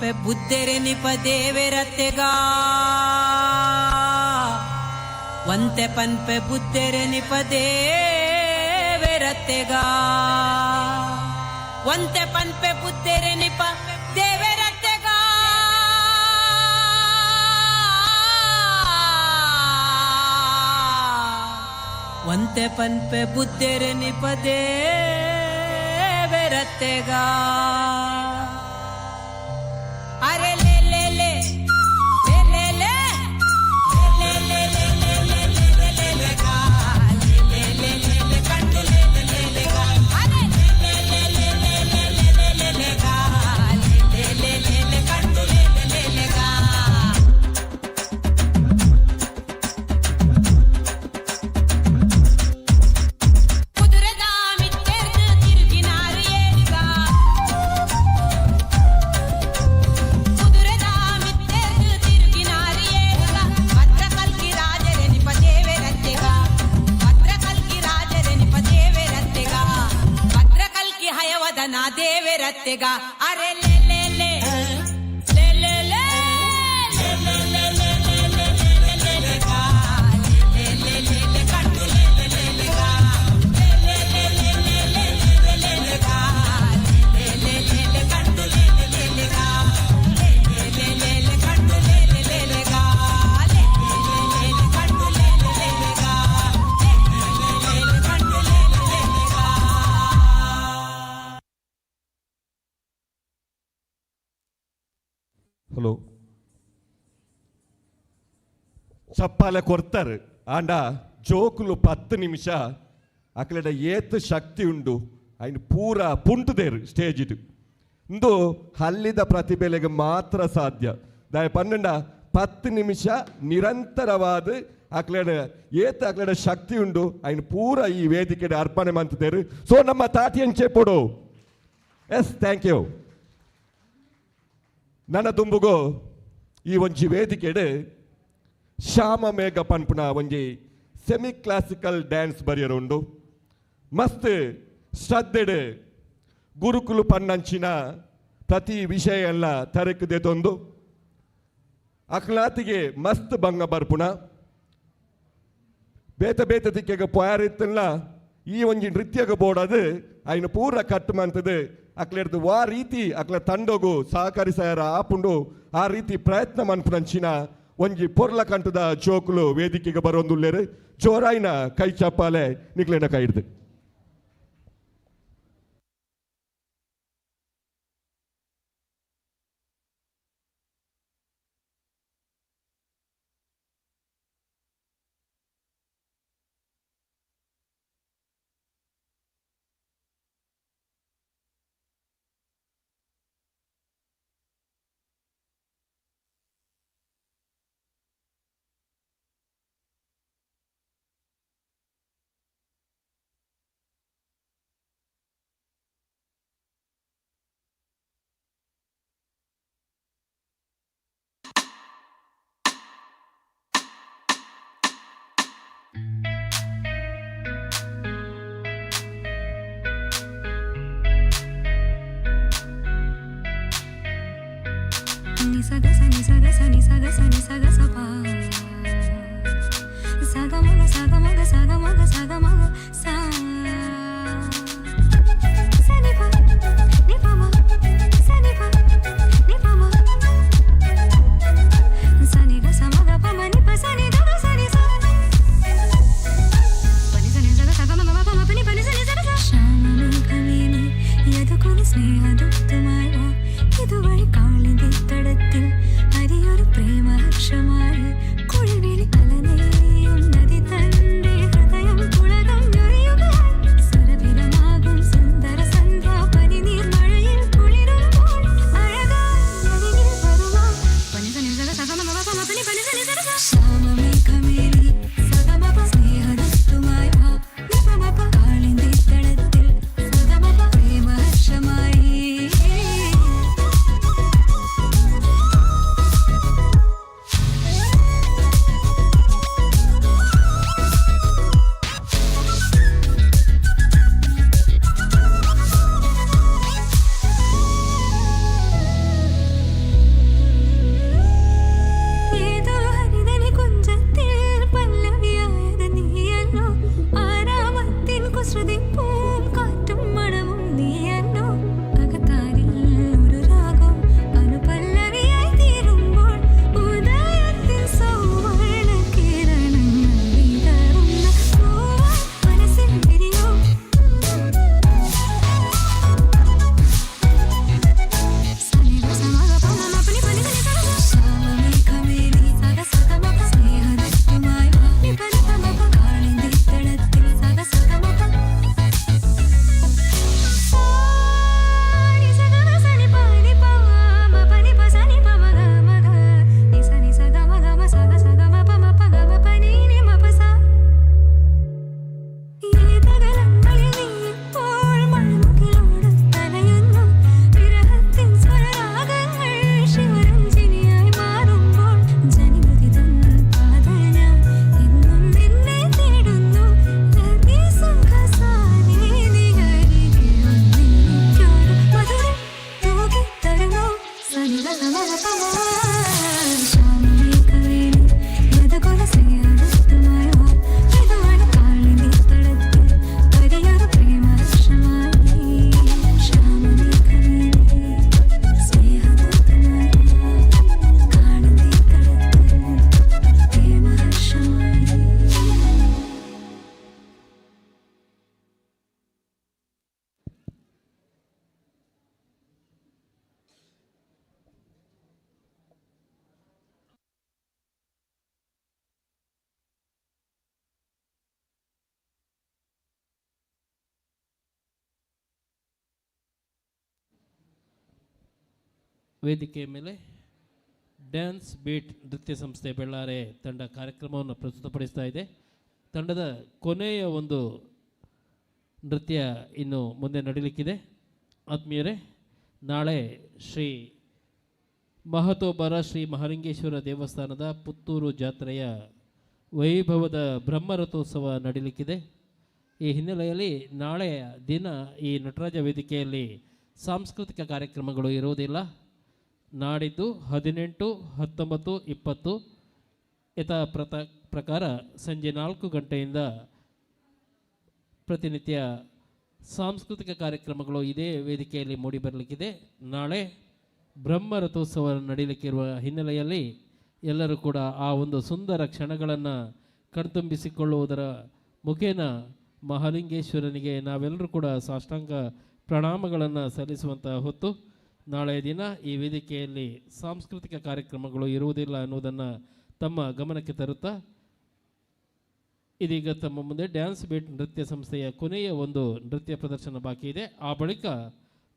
ಪನ್ಪೆ ಬುದ್ಧೆರೆ ನಿಪ ದೇವೆರತ್ತೆಗಾ ಒಂತೆ ಪನ್ಪೆ ಬುದ್ಧೆರೆ ನಿಪ ದೇವೆರತ್ತೆಗಾ ಒಂತೆ ಪನ್ಪೆ ಬುದ್ಧೆರೆ ನಿಪ ದೇವೆರತ್ತೆಗಾ ಒಂತೆ ಪನ್ಪೆ ಬುದ್ಧೆರೆ ನಿಪ ದೇವೆರತ್ತೆಗಾ ಅರೆ ಲೇ ಲೇ ಲೇ ಲೇ ಲೇ ಲೇ ಲೇ ಲೇ ಲೇ ಲೇ ಲೇ ಲೇ ಗಾ ಲೇ ಲೇ ಲೇ ಲೇ ಕಂಡು ಲೇ ಲೇ ಲೇ ಗಾ ಅರೆ ಲೇ ಲೇ ಲೇ ಲೇ ಲೇ ಲೇ ಲೇ ಗಾ ಲೇ ಲೇ ಲೇ ಕಂಡು ಲೇ ಲೇ ಗಾ ಕುದುರೆದ ಮಿತ್ತೆರ್ದು ತಿರುಗಿನಾರು ಏರಿಗ ಕುದುರೆದ ಮಿತ್ತೆರ್ದು ತಿರುಗಿನಾರು ಏರಿಗ ಭದ್ರ ಕಲ್ಕಿ ರಾಜರೆ ನಿಪ ದೇವೆರತ್ತೆಗ ಭದ್ರ ಕಲ್ಕಿ ರಾಜರೆ ನಿಪ ದೇವೆರತ್ತೆಗ ಭದ್ರ ಕಲ್ಕಿ ಹಯವದನ ದೇವೆರತ್ತೆಗ ಅರೆ ಲೇ ಲೇ ಲೇ ಲೇ ಲೇ ಲೇ ಲೇ ಲೇ ಲೇ ಲೇ ಲೇ ಲೇ ಲೇ ಗಾ ಲೇ ಲೇ ಲೇ ಲೇ ಕಂಡು ಲೇ ಲೇ ಲೇ ಗಾ ಲೇ ಲೇ ಲೇ ಲೇ ಲೇ ಲೇ ಲೇ ಗಾ ಲೇ ಲೇ ಲೇ ಲೇ ಕಂಡು ಲೇ ಲೇ ಗಾ ಲೇ ಲೇ ಲೇ ಲೇ ಕಂಡು ಲೇ ಲೇ ಗಾ ಲೇ ಲೇ ಲೇ ಕಂಡು ಲೇ ಗಾ ಲೇ ಲೇ ಕಂಡು ಲೇ ಗಾ. ಹಲೋ ಚಪ್ಪಾಲೆ ಕೊಡ್ತಾರೆ ಆಂಡ ಜೋಕುಲು 10 ನಿಮಿಷ ಅಕ್ಲೆಡ ಏತ್ ಶಕ್ತಿ ಉಂಡು ಅಯ್ನು ಪೂರ ಪುಂಟುದೇರು ಸ್ಟೇಜ್ ಇದು ಇಂದು ಹಲ್ಲಿದ ಪ್ರತಿಭೆಲೆಗೆ ಮಾತ್ರ ಸಾಧ್ಯ ದಯ ಪನ್ನಂಡ 10 ನಿಮಿಷ ನಿರಂತರವಾದ ಅಕ್ಲೆಡ ಏತ್ ಅಕ್ಲೆಡ ಶಕ್ತಿ ಉಂಡು ಅಯ್ನು ಪೂರ ಈ ವೇದಿಕೆಡೆ ಅರ್ಪಣೆ ಮಾಡ್ತಿದ್ದೇರು ಸೊ ನಮ್ಮ ತಾಟಿಯಂಚೆ ಪೋಡು ಎಸ್ ಥ್ಯಾಂಕ್ ಯು ನನ್ನ ತುಂಬುಗೋ ಈ ಒಂಜಿ ವೇದಿಕೆಡೆ ಶ್ಯಾಮ ಮೇಘ ಪನ್ಪುನ ಒಂಜಿ ಸೆಮಿ ಕ್ಲಾಸಿಕಲ್ ಡ್ಯಾನ್ಸ್ ಬರೆಯರುಂಡು ಮಸ್ತ್ ಶ್ರದ್ಧೆಡೆ ಗುರುಕುಲು ಪನ್ನಂಚಿನ ಪ್ರತಿ ವಿಷಯ ಎಲ್ಲ ತರಕದೆದೊಂದು ಅಕ್ಲಾತಿಗೆ ಮಸ್ತ್ ಬಂಗ ಬರ್ಪುಣ ಬೇತ ಬೇತ ದಿಕ್ಕೆಗೆ ಪೋಯಾರಿತ್ತಲ್ಲ ಈ ಒಂಜಿ ನೃತ್ಯಗ ಬೋಡದು ಅಯ್ನ ಪೂರ ಕಟ್ಟು ಮಂತದು ಅಕ್ಲೆಡ್ದು ವಾ ರೀತಿ ಅಕ್ಲ ತಂಡೋಗು ಸಹಕರಿಸಾರ ಆಪುಂಡು ಆ ರೀತಿ ಪ್ರಯತ್ನ ಮನ್ಪುನಂಚಿನ ಒಂಜಿ ಪೊರ್ಲ ಕಂಟದ ಜೋಕುಲು ವೇದಿಕೆಗೆ ಬರೋಂದುಲ್ಲೇರು ಜೋರಾಯಿನ ಕೈ ಚಪ್ಪಾಲೆ ನಿಕ್ಲೆನ ಕೈ ಹಿಡ್ದು ഇതുവഴി കാളിന്റെ തടത്തിൽ അരിയൊരു പ്രേമഹർഷമായി കുളിവിളി തലനേയും നദി തന്റെ ഹൃദയം പുളകം ವೇದಿಕೆಯ ಮೇಲೆ ಡ್ಯಾನ್ಸ್ ಬೀಟ್ ನೃತ್ಯ ಸಂಸ್ಥೆ ಬೆಳ್ಳಾರೆ ತಂಡ ಕಾರ್ಯಕ್ರಮವನ್ನು ಪ್ರಸ್ತುತಪಡಿಸ್ತಾ ಇದೆ. ತಂಡದ ಕೊನೆಯ ಒಂದು ನೃತ್ಯ ಇನ್ನು ಮುಂದೆ ನಡೀಲಿಕ್ಕಿದೆ. ಆತ್ಮೀಯರೇ, ನಾಳೆ ಶ್ರೀ ಮಹತೋಬರ ಶ್ರೀ ಮಹಾಲಿಂಗೇಶ್ವರ ದೇವಸ್ಥಾನದ ಪುತ್ತೂರು ಜಾತ್ರೆಯ ವೈಭವದ ಬ್ರಹ್ಮರಥೋತ್ಸವ ನಡೀಲಿಕ್ಕಿದೆ. ಈ ಹಿನ್ನೆಲೆಯಲ್ಲಿ ನಾಳೆಯ ದಿನ ಈ ನಟರಾಜ ವೇದಿಕೆಯಲ್ಲಿ ಸಾಂಸ್ಕೃತಿಕ ಕಾರ್ಯಕ್ರಮಗಳು ಇರುವುದಿಲ್ಲ. ನಾಡಿದ್ದು 18, 19, 20 ಯಥಾ ಪ್ರಕಾರ ಸಂಜೆ 4 ಗಂಟೆಯಿಂದ ಪ್ರತಿನಿತ್ಯ ಸಾಂಸ್ಕೃತಿಕ ಕಾರ್ಯಕ್ರಮಗಳು ಇದೇ ವೇದಿಕೆಯಲ್ಲಿ ಮೂಡಿಬರಲಿಕ್ಕಿದೆ. ನಾಳೆ ಬ್ರಹ್ಮರಥೋತ್ಸವ ನಡೀಲಿಕ್ಕಿರುವ ಹಿನ್ನೆಲೆಯಲ್ಲಿ ಎಲ್ಲರೂ ಕೂಡ ಆ ಒಂದು ಸುಂದರ ಕ್ಷಣಗಳನ್ನು ಕಣ್ತುಂಬಿಸಿಕೊಳ್ಳುವುದರ ಮುಖೇನ ಮಹಾಲಿಂಗೇಶ್ವರನಿಗೆ ನಾವೆಲ್ಲರೂ ಕೂಡ ಸಾಷ್ಟಾಂಗ ಪ್ರಣಾಮಗಳನ್ನು ಸಲ್ಲಿಸುವಂಥ ಹೊತ್ತು. ನಾಳೆ ದಿನ ಈ ವೇದಿಕೆಯಲ್ಲಿ ಸಾಂಸ್ಕೃತಿಕ ಕಾರ್ಯಕ್ರಮಗಳು ಇರುವುದಿಲ್ಲ ಅನ್ನುವುದನ್ನು ತಮ್ಮ ಗಮನಕ್ಕೆ ತರುತ್ತಾ, ಇದೀಗ ತಮ್ಮ ಮುಂದೆ ಡ್ಯಾನ್ಸ್ ಬೀಟ್ ನೃತ್ಯ ಸಂಸ್ಥೆಯ ಕೊನೆಯ ಒಂದು ನೃತ್ಯ ಪ್ರದರ್ಶನ ಬಾಕಿ ಇದೆ. ಆ ಬಳಿಕ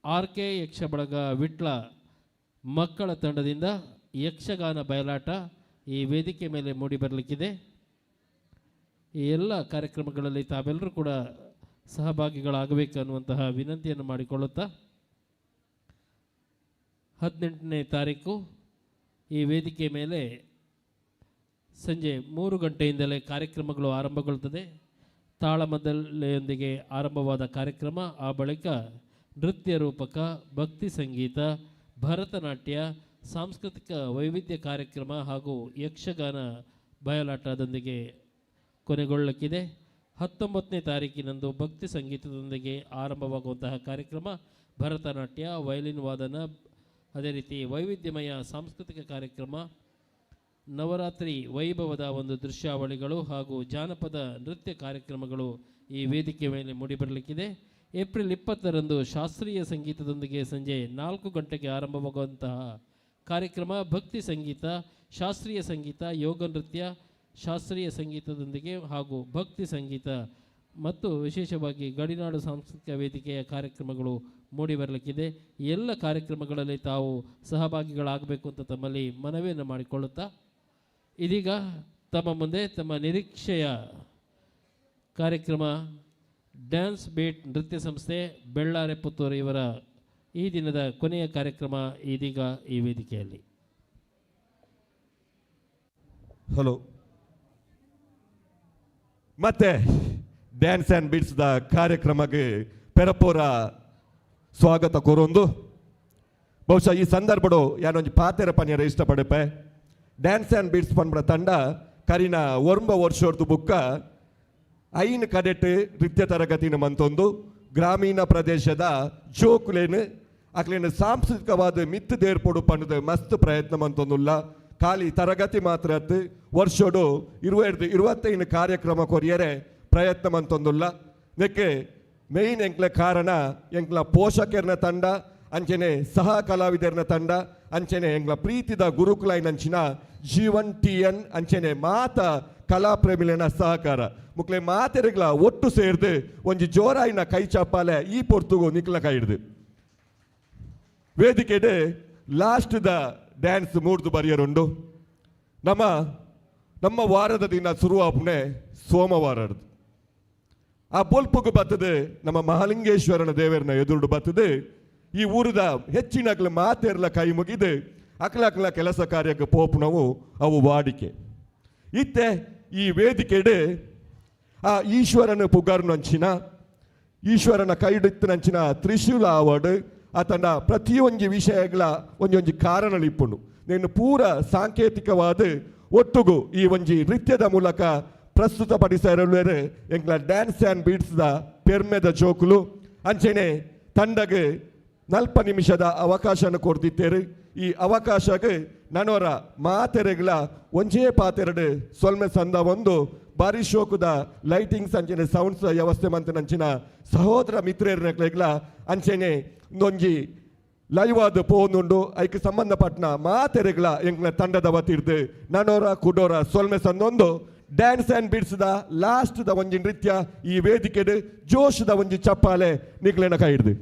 RK ಯಕ್ಷ ಬಳಗ ವಿಟ್ಲ ಮಕ್ಕಳ ತಂಡದಿಂದ ಯಕ್ಷಗಾನ ಬಯಲಾಟ ಈ ವೇದಿಕೆ ಮೇಲೆ ಮೂಡಿಬರಲಿಕ್ಕಿದೆ. ಈ ಎಲ್ಲ ಕಾರ್ಯಕ್ರಮಗಳಲ್ಲಿ ತಾವೆಲ್ಲರೂ ಕೂಡ ಸಹಭಾಗಿಗಳಾಗಬೇಕು ಅನ್ನುವಂತಹ ವಿನಂತಿಯನ್ನು ಮಾಡಿಕೊಳ್ಳುತ್ತಾ, 18ನೇ ತಾರೀಕು ಈ ವೇದಿಕೆ ಮೇಲೆ ಸಂಜೆ 3 ಗಂಟೆಯಿಂದಲೇ ಕಾರ್ಯಕ್ರಮಗಳು ಆರಂಭಗೊಳ್ಳುತ್ತದೆ. ತಾಳಮದ್ದಳೆಯೊಂದಿಗೆ ಆರಂಭವಾದ ಕಾರ್ಯಕ್ರಮ, ಆ ಬಳಿಕ ನೃತ್ಯ ರೂಪಕ, ಭಕ್ತಿ ಸಂಗೀತ, ಭರತನಾಟ್ಯ, ಸಾಂಸ್ಕೃತಿಕ ವೈವಿಧ್ಯ ಕಾರ್ಯಕ್ರಮ ಹಾಗೂ ಯಕ್ಷಗಾನ ಬಯಲಾಟದೊಂದಿಗೆ ಕೊನೆಗೊಳ್ಳಲಿಕ್ಕಿದೆ. 19ನೇ ತಾರೀಕಿನಂದು ಭಕ್ತಿ ಸಂಗೀತದೊಂದಿಗೆ ಆರಂಭವಾಗುವಂತಹ ಕಾರ್ಯಕ್ರಮ, ಭರತನಾಟ್ಯ, ವಯಲಿನ್ ವಾದನ, ಅದೇ ರೀತಿ ವೈವಿಧ್ಯಮಯ ಸಾಂಸ್ಕೃತಿಕ ಕಾರ್ಯಕ್ರಮ, ನವರಾತ್ರಿ ವೈಭವದ ಒಂದು ದೃಶ್ಯಾವಳಿಗಳು ಹಾಗೂ ಜಾನಪದ ನೃತ್ಯ ಕಾರ್ಯಕ್ರಮಗಳು ಈ ವೇದಿಕೆ ಮೇಲೆ ಮೂಡಿಬರಲಿಕ್ಕಿದೆ. ಏಪ್ರಿಲ್ 20ರಂದು ಶಾಸ್ತ್ರೀಯ ಸಂಗೀತದೊಂದಿಗೆ ಸಂಜೆ 4 ಗಂಟೆಗೆ ಆರಂಭವಾಗುವಂತಹ ಕಾರ್ಯಕ್ರಮ, ಭಕ್ತಿ ಸಂಗೀತ, ಶಾಸ್ತ್ರೀಯ ಸಂಗೀತ, ಯೋಗ ನೃತ್ಯ, ಶಾಸ್ತ್ರೀಯ ಸಂಗೀತದೊಂದಿಗೆ ಹಾಗೂ ಭಕ್ತಿ ಸಂಗೀತ ಮತ್ತು ವಿಶೇಷವಾಗಿ ಗಡಿನಾಡು ಸಾಂಸ್ಕೃತಿಕ ವೇದಿಕೆಯ ಕಾರ್ಯಕ್ರಮಗಳು ಮೂಡಿಬರಲಿಕ್ಕಿದೆ. ಎಲ್ಲ ಕಾರ್ಯಕ್ರಮಗಳಲ್ಲಿ ತಾವು ಸಹಭಾಗಿಗಳಾಗಬೇಕು ಅಂತ ತಮ್ಮಲ್ಲಿ ಮನವಿಯನ್ನು ಮಾಡಿಕೊಳ್ಳುತ್ತಾ, ಇದೀಗ ತಮ್ಮ ಮುಂದೆ ತಮ್ಮ ನಿರೀಕ್ಷೆಯ ಕಾರ್ಯಕ್ರಮ ಡ್ಯಾನ್ಸ್ ಬೀಟ್ ನೃತ್ಯ ಸಂಸ್ಥೆ ಬೆಳ್ಳಾರೆ ಪುತ್ತೂರು ಇವರ ಈ ದಿನದ ಕೊನೆಯ ಕಾರ್ಯಕ್ರಮ ಇದೀಗ ಈ ವೇದಿಕೆಯಲ್ಲಿ. ಹಲೋ, ಮತ್ತೆ ಡ್ಯಾನ್ಸ್ ಆ್ಯಂಡ್ ಬೀಟ್ಸ್ದ ಕಾರ್ಯಕ್ರಮಕ್ಕೆ ಪೆರಪೋರ ಸ್ವಾಗತ ಕೋರೊಂದು. ಬಹುಶಃ ಈ ಸಂದರ್ಭಡು ಯಾನೊಂದು ಪಾತೆರ ಪನ್ಯರ ಇಷ್ಟಪಡಪೆ. ಡ್ಯಾನ್ಸ್ ಆ್ಯಂಡ್ ಬೀಟ್ಸ್ ಪನ್ಬಡ ತಂಡ ಕರಿನ 1 ವರ್ಷದ್ದು ಬುಕ್ಕ ಐನ್ ಕಡೆಟ್ ನೃತ್ಯ ತರಗತಿನ ಮಂತೊಂದು ಗ್ರಾಮೀಣ ಪ್ರದೇಶದ ಜೋಕುಲೇನು ಅಕ್ಲೇನು ಸಾಂಸ್ಕೃತಿಕವಾದ ಮಿತ್ತು ದೇರ್ಪೊಡು ಪಂಡದ ಮಸ್ತ್ ಪ್ರಯತ್ನ ಮಂತೊಂದುಲ್ಲ. ಖಾಲಿ ತರಗತಿ ಮಾತ್ರ ವರ್ಷಡು 25 ಕಾರ್ಯಕ್ರಮ ಕೊರಿಯರೆ ಪ್ರಯತ್ನ ಮಂತೊಂದುಲ್ಲ. ನೆಕ್ಕೆ ಮೇಯ್ನ್ ಎಂಕ್ಲ ಕಾರಣ ಎಂಕ್ಲ ಪೋಷಕರನ ತಂಡ, ಅಂಚೆನೆ ಸಹ ಕಲಾವಿದರನ ತಂಡ, ಅಂಚೆನೆ ಎಂಕ್ಲ ಪ್ರೀತಿದ ಗುರುಕುಲೈನಂಚಿನ ಜೀವನ್ TN ಅಂಚೆನೆ ಮಾತ ಕಲಾಪ್ರೇಮಿಲನ ಸಹಕಾರ ಮುಕ್ಲೆ ಮಾತೆರೆಗ್ಲ ಒಟ್ಟು ಸೇರ್ದು ಒಂಜಿ ಜೋರಾಯಿನ ಕೈ ಚಪ್ಪಾಲೆ ಈ ಪೊರ್ತುಗು ನಿಕ್ಲ ಕೈ ಹಿಡ್ದು ವೇದಿಕೆಡೆ ಲಾಸ್ಟ್ ದ ಡ್ಯಾನ್ಸ್ ಮೂಡ್ದು ಬರೆಯರುಂಡು. ನಮ್ಮ ವಾರದ ದಿನ ಶುರುವಾಪನೆ ಸೋಮವಾರದ್ದು. ಆ ಬೊಲ್ಪುಗು ಬರ್ತದೆ ನಮ್ಮ ಮಹಾಲಿಂಗೇಶ್ವರನ ದೇವರನ ಎದುರುಡು ಬರ್ತದೆ. ಈ ಊರದ ಹೆಚ್ಚಿನ ಮಾತೆರ್ಲ ಕೈ ಮುಗಿದು ಅಕ್ಲ ಕೆಲಸ ಕಾರ್ಯಕ್ಕೆ ಪೋಪುನವು ಅವು ವಾಡಿಕೆ ಇತ್ತೆ. ಈ ವೇದಿಕೆಡೆ ಆ ಈಶ್ವರನ ಪುಗಾರ್ನಂಚಿನ ಈಶ್ವರನ ಕೈಡಿತ್ತಿನಂಚಿನ ತ್ರಿಶೂಲ ಅವಾರ್ಡ್ ಆತನ ಪ್ರತಿಯೊಂದು ವಿಷಯಗಳ ಒಂದೊಂದು ಕಾರಣಲಿಪ್ಪುಂಡು. నేను ಪೂರ ಸಾಂಕೇತಿಕವಾದ ಒಟ್ಟುಗು ಈ ಒಂಜಿ ನೃತ್ಯದ ಮೂಲಕ ಪ್ರಸ್ತುತಪಡಿಸಿರುವರೆ ಎಂಕ್ಲ ಡ್ಯಾನ್ಸ್ ಆ್ಯಂಡ್ ಬೀಟ್ಸ್ದ ಪೆರ್ಮೆದ ಜೋಕುಲು ಅಂಚೆನೆ ತಂಡಗೆ 40 ನಿಮಿಷದ ಅವಕಾಶನ ಕೊಡ್ತಿದ್ದೇವೆ. ಈ ಅವಕಾಶಕ್ಕೆ ನನವರ ಮಾತೆರೆಗಳ ಒಂಜೇ ಪಾತೆರಡು ಸೊಲ್ಮೆ ಸಂದ ಒಂದು ಬಾರಿ ಶೋಕುದ ಲೈಟಿಂಗ್ಸ್ ಅಂಚೆನೆ ಸೌಂಡ್ಸ್ ವ್ಯವಸ್ಥೆ ಮಂತನಂಚಿನ ಸಹೋದರ ಮಿತ್ರರ ಅಂಚೆನೆ ಒಂಜಿ ಲೈವ್ ಆದ ಪೋನುಂಡು ಐಕ್ ಸಂಬಂಧಪಟ್ಟ ಮಾತೆರೆಗಳ ಎಂಕ್ಲ ತಂಡದ ವತಿರ್ದು ನನೋರ ಕುಡೋರ ಸೊಲ್ಮೆ ಸಂದೊಂದು ಡ್ಯಾನ್ಸ್ ಆ್ಯಂಡ್ ಬೀಟ್ಸ್ದ ಲಾಸ್ಟ್ ದ ಒಂಜಿ ನೃತ್ಯ ಈ ವೇದಿಕೆಡು ಜೋಶದ ಒಂಜಿ ಚಪ್ಪಾಲೆ ನಿಗ್ಲೆನ ಕೈ ಹಿಡ್ದು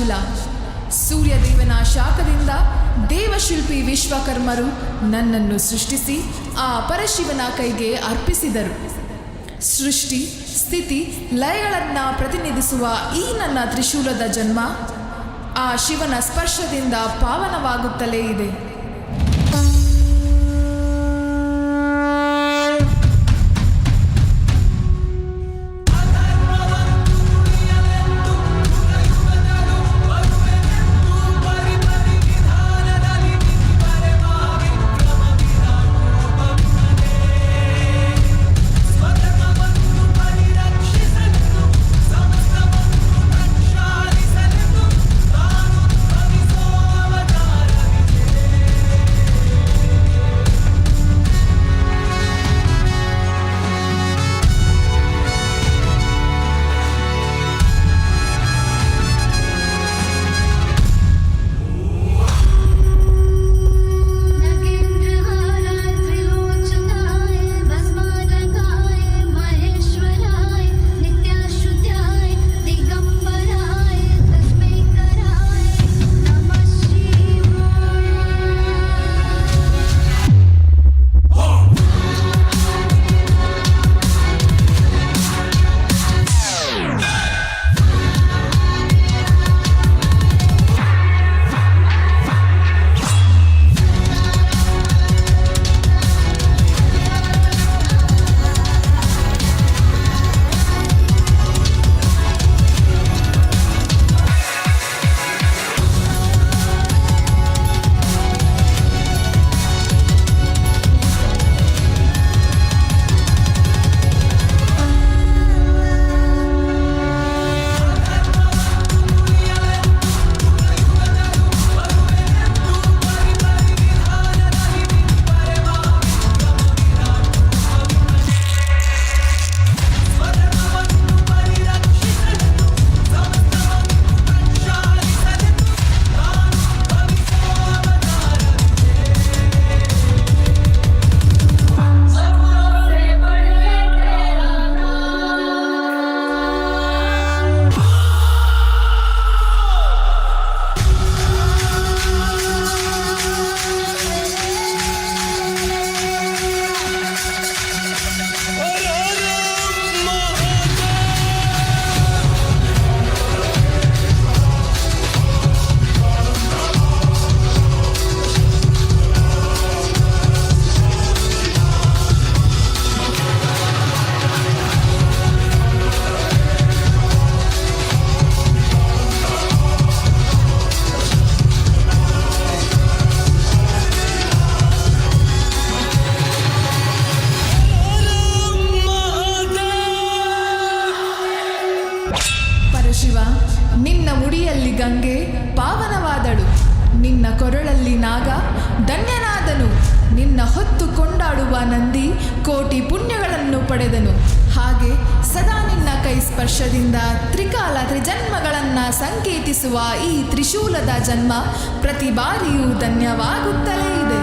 ತ್ರಿಶೂಲ. ಸೂರ್ಯದೇವನ ಶಾಖದಿಂದ ದೇವಶಿಲ್ಪಿ ವಿಶ್ವಕರ್ಮರು ನನ್ನನ್ನು ಸೃಷ್ಟಿಸಿ ಆ ಪರಶಿವನ ಕೈಗೆ ಅರ್ಪಿಸಿದರು. ಸೃಷ್ಟಿ ಸ್ಥಿತಿ ಲಯಗಳನ್ನು ಪ್ರತಿನಿಧಿಸುವ ಈ ನನ್ನ ತ್ರಿಶೂಲದ ಜನ್ಮ ಆ ಶಿವನ ಸ್ಪರ್ಶದಿಂದ ಪಾವನವಾಗುತ್ತಲೇ ಇದೆ. ಶಿವ, ನಿನ್ನ ಮುಡಿಯಲ್ಲಿ ಗಂಗೆ ಪಾವನವಾದಳು, ನಿನ್ನ ಕೊರಳಲ್ಲಿ ನಾಗ ಧನ್ಯನಾದನು, ನಿನ್ನ ಹೊತ್ತು ಕೊಂಡಾಡುವ ನಂದಿ ಕೋಟಿ ಪುಣ್ಯಗಳನ್ನು ಪಡೆದನು. ಹಾಗೆ ಸದಾ ನಿನ್ನ ಕೈ ಸ್ಪರ್ಶದಿಂದ ತ್ರಿಕಾಲ ತ್ರಿಜನ್ಮಗಳನ್ನು ಸಂಕೇತಿಸುವ ಈ ತ್ರಿಶೂಲದ ಜನ್ಮ ಪ್ರತಿ ಬಾರಿಯೂ ಧನ್ಯವಾಗುತ್ತಲೇ ಇದೆ.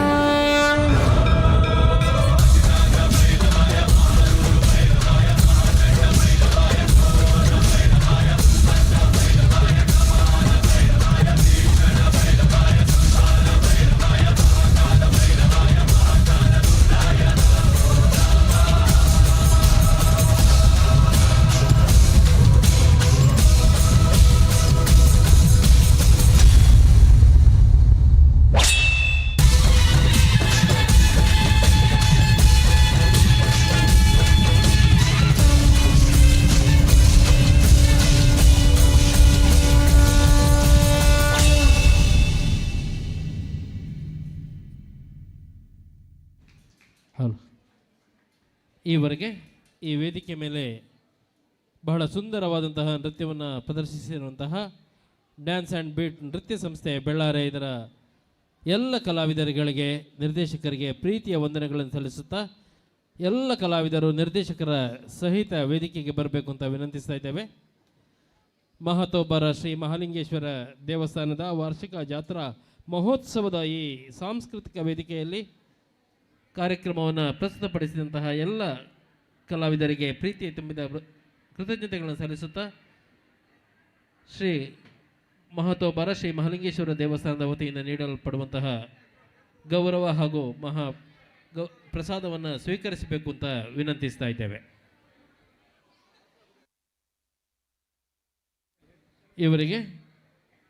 ಈವರೆಗೆ ಈ ವೇದಿಕೆ ಮೇಲೆ ಬಹಳ ಸುಂದರವಾದಂತಹ ನೃತ್ಯವನ್ನು ಪ್ರದರ್ಶಿಸಿರುವಂತಹ ಡ್ಯಾನ್ಸ್ ಆ್ಯಂಡ್ ಬೀಟ್ ನೃತ್ಯ ಸಂಸ್ಥೆ ಬೆಳ್ಳಾರೆ ಇದರ ಎಲ್ಲ ಕಲಾವಿದರುಗಳಿಗೆ ನಿರ್ದೇಶಕರಿಗೆ ಪ್ರೀತಿಯ ವಂದನೆಗಳನ್ನು ಸಲ್ಲಿಸುತ್ತಾ ಎಲ್ಲ ಕಲಾವಿದರು ನಿರ್ದೇಶಕರ ಸಹಿತ ವೇದಿಕೆಗೆ ಬರಬೇಕು ಅಂತ ವಿನಂತಿಸ್ತಾ ಇದ್ದೇವೆ. ಮಹತೋಬರ ಶ್ರೀ ಮಹಾಲಿಂಗೇಶ್ವರ ದೇವಸ್ಥಾನದ ವಾರ್ಷಿಕ ಜಾತ್ರಾ ಮಹೋತ್ಸವದ ಈ ಸಾಂಸ್ಕೃತಿಕ ವೇದಿಕೆಯಲ್ಲಿ ಕಾರ್ಯಕ್ರಮವನ್ನು ಪ್ರಸ್ತುತಪಡಿಸಿದಂತಹ ಎಲ್ಲ ಕಲಾವಿದರಿಗೆ ಪ್ರೀತಿ ತುಂಬಿದ ಕೃತಜ್ಞತೆಗಳನ್ನು ಸಲ್ಲಿಸುತ್ತಾ ಶ್ರೀ ಮಹತೋಬರ ಶ್ರೀ ಮಹಾಲಿಂಗೇಶ್ವರ ದೇವಸ್ಥಾನದ ವತಿಯಿಂದ ನೀಡಲ್ಪಡುವಂತಹ ಗೌರವ ಹಾಗೂ ಪ್ರಸಾದವನ್ನು ಸ್ವೀಕರಿಸಬೇಕು ಅಂತ ವಿನಂತಿಸ್ತಾ ಇದ್ದೇವೆ. ಇವರಿಗೆ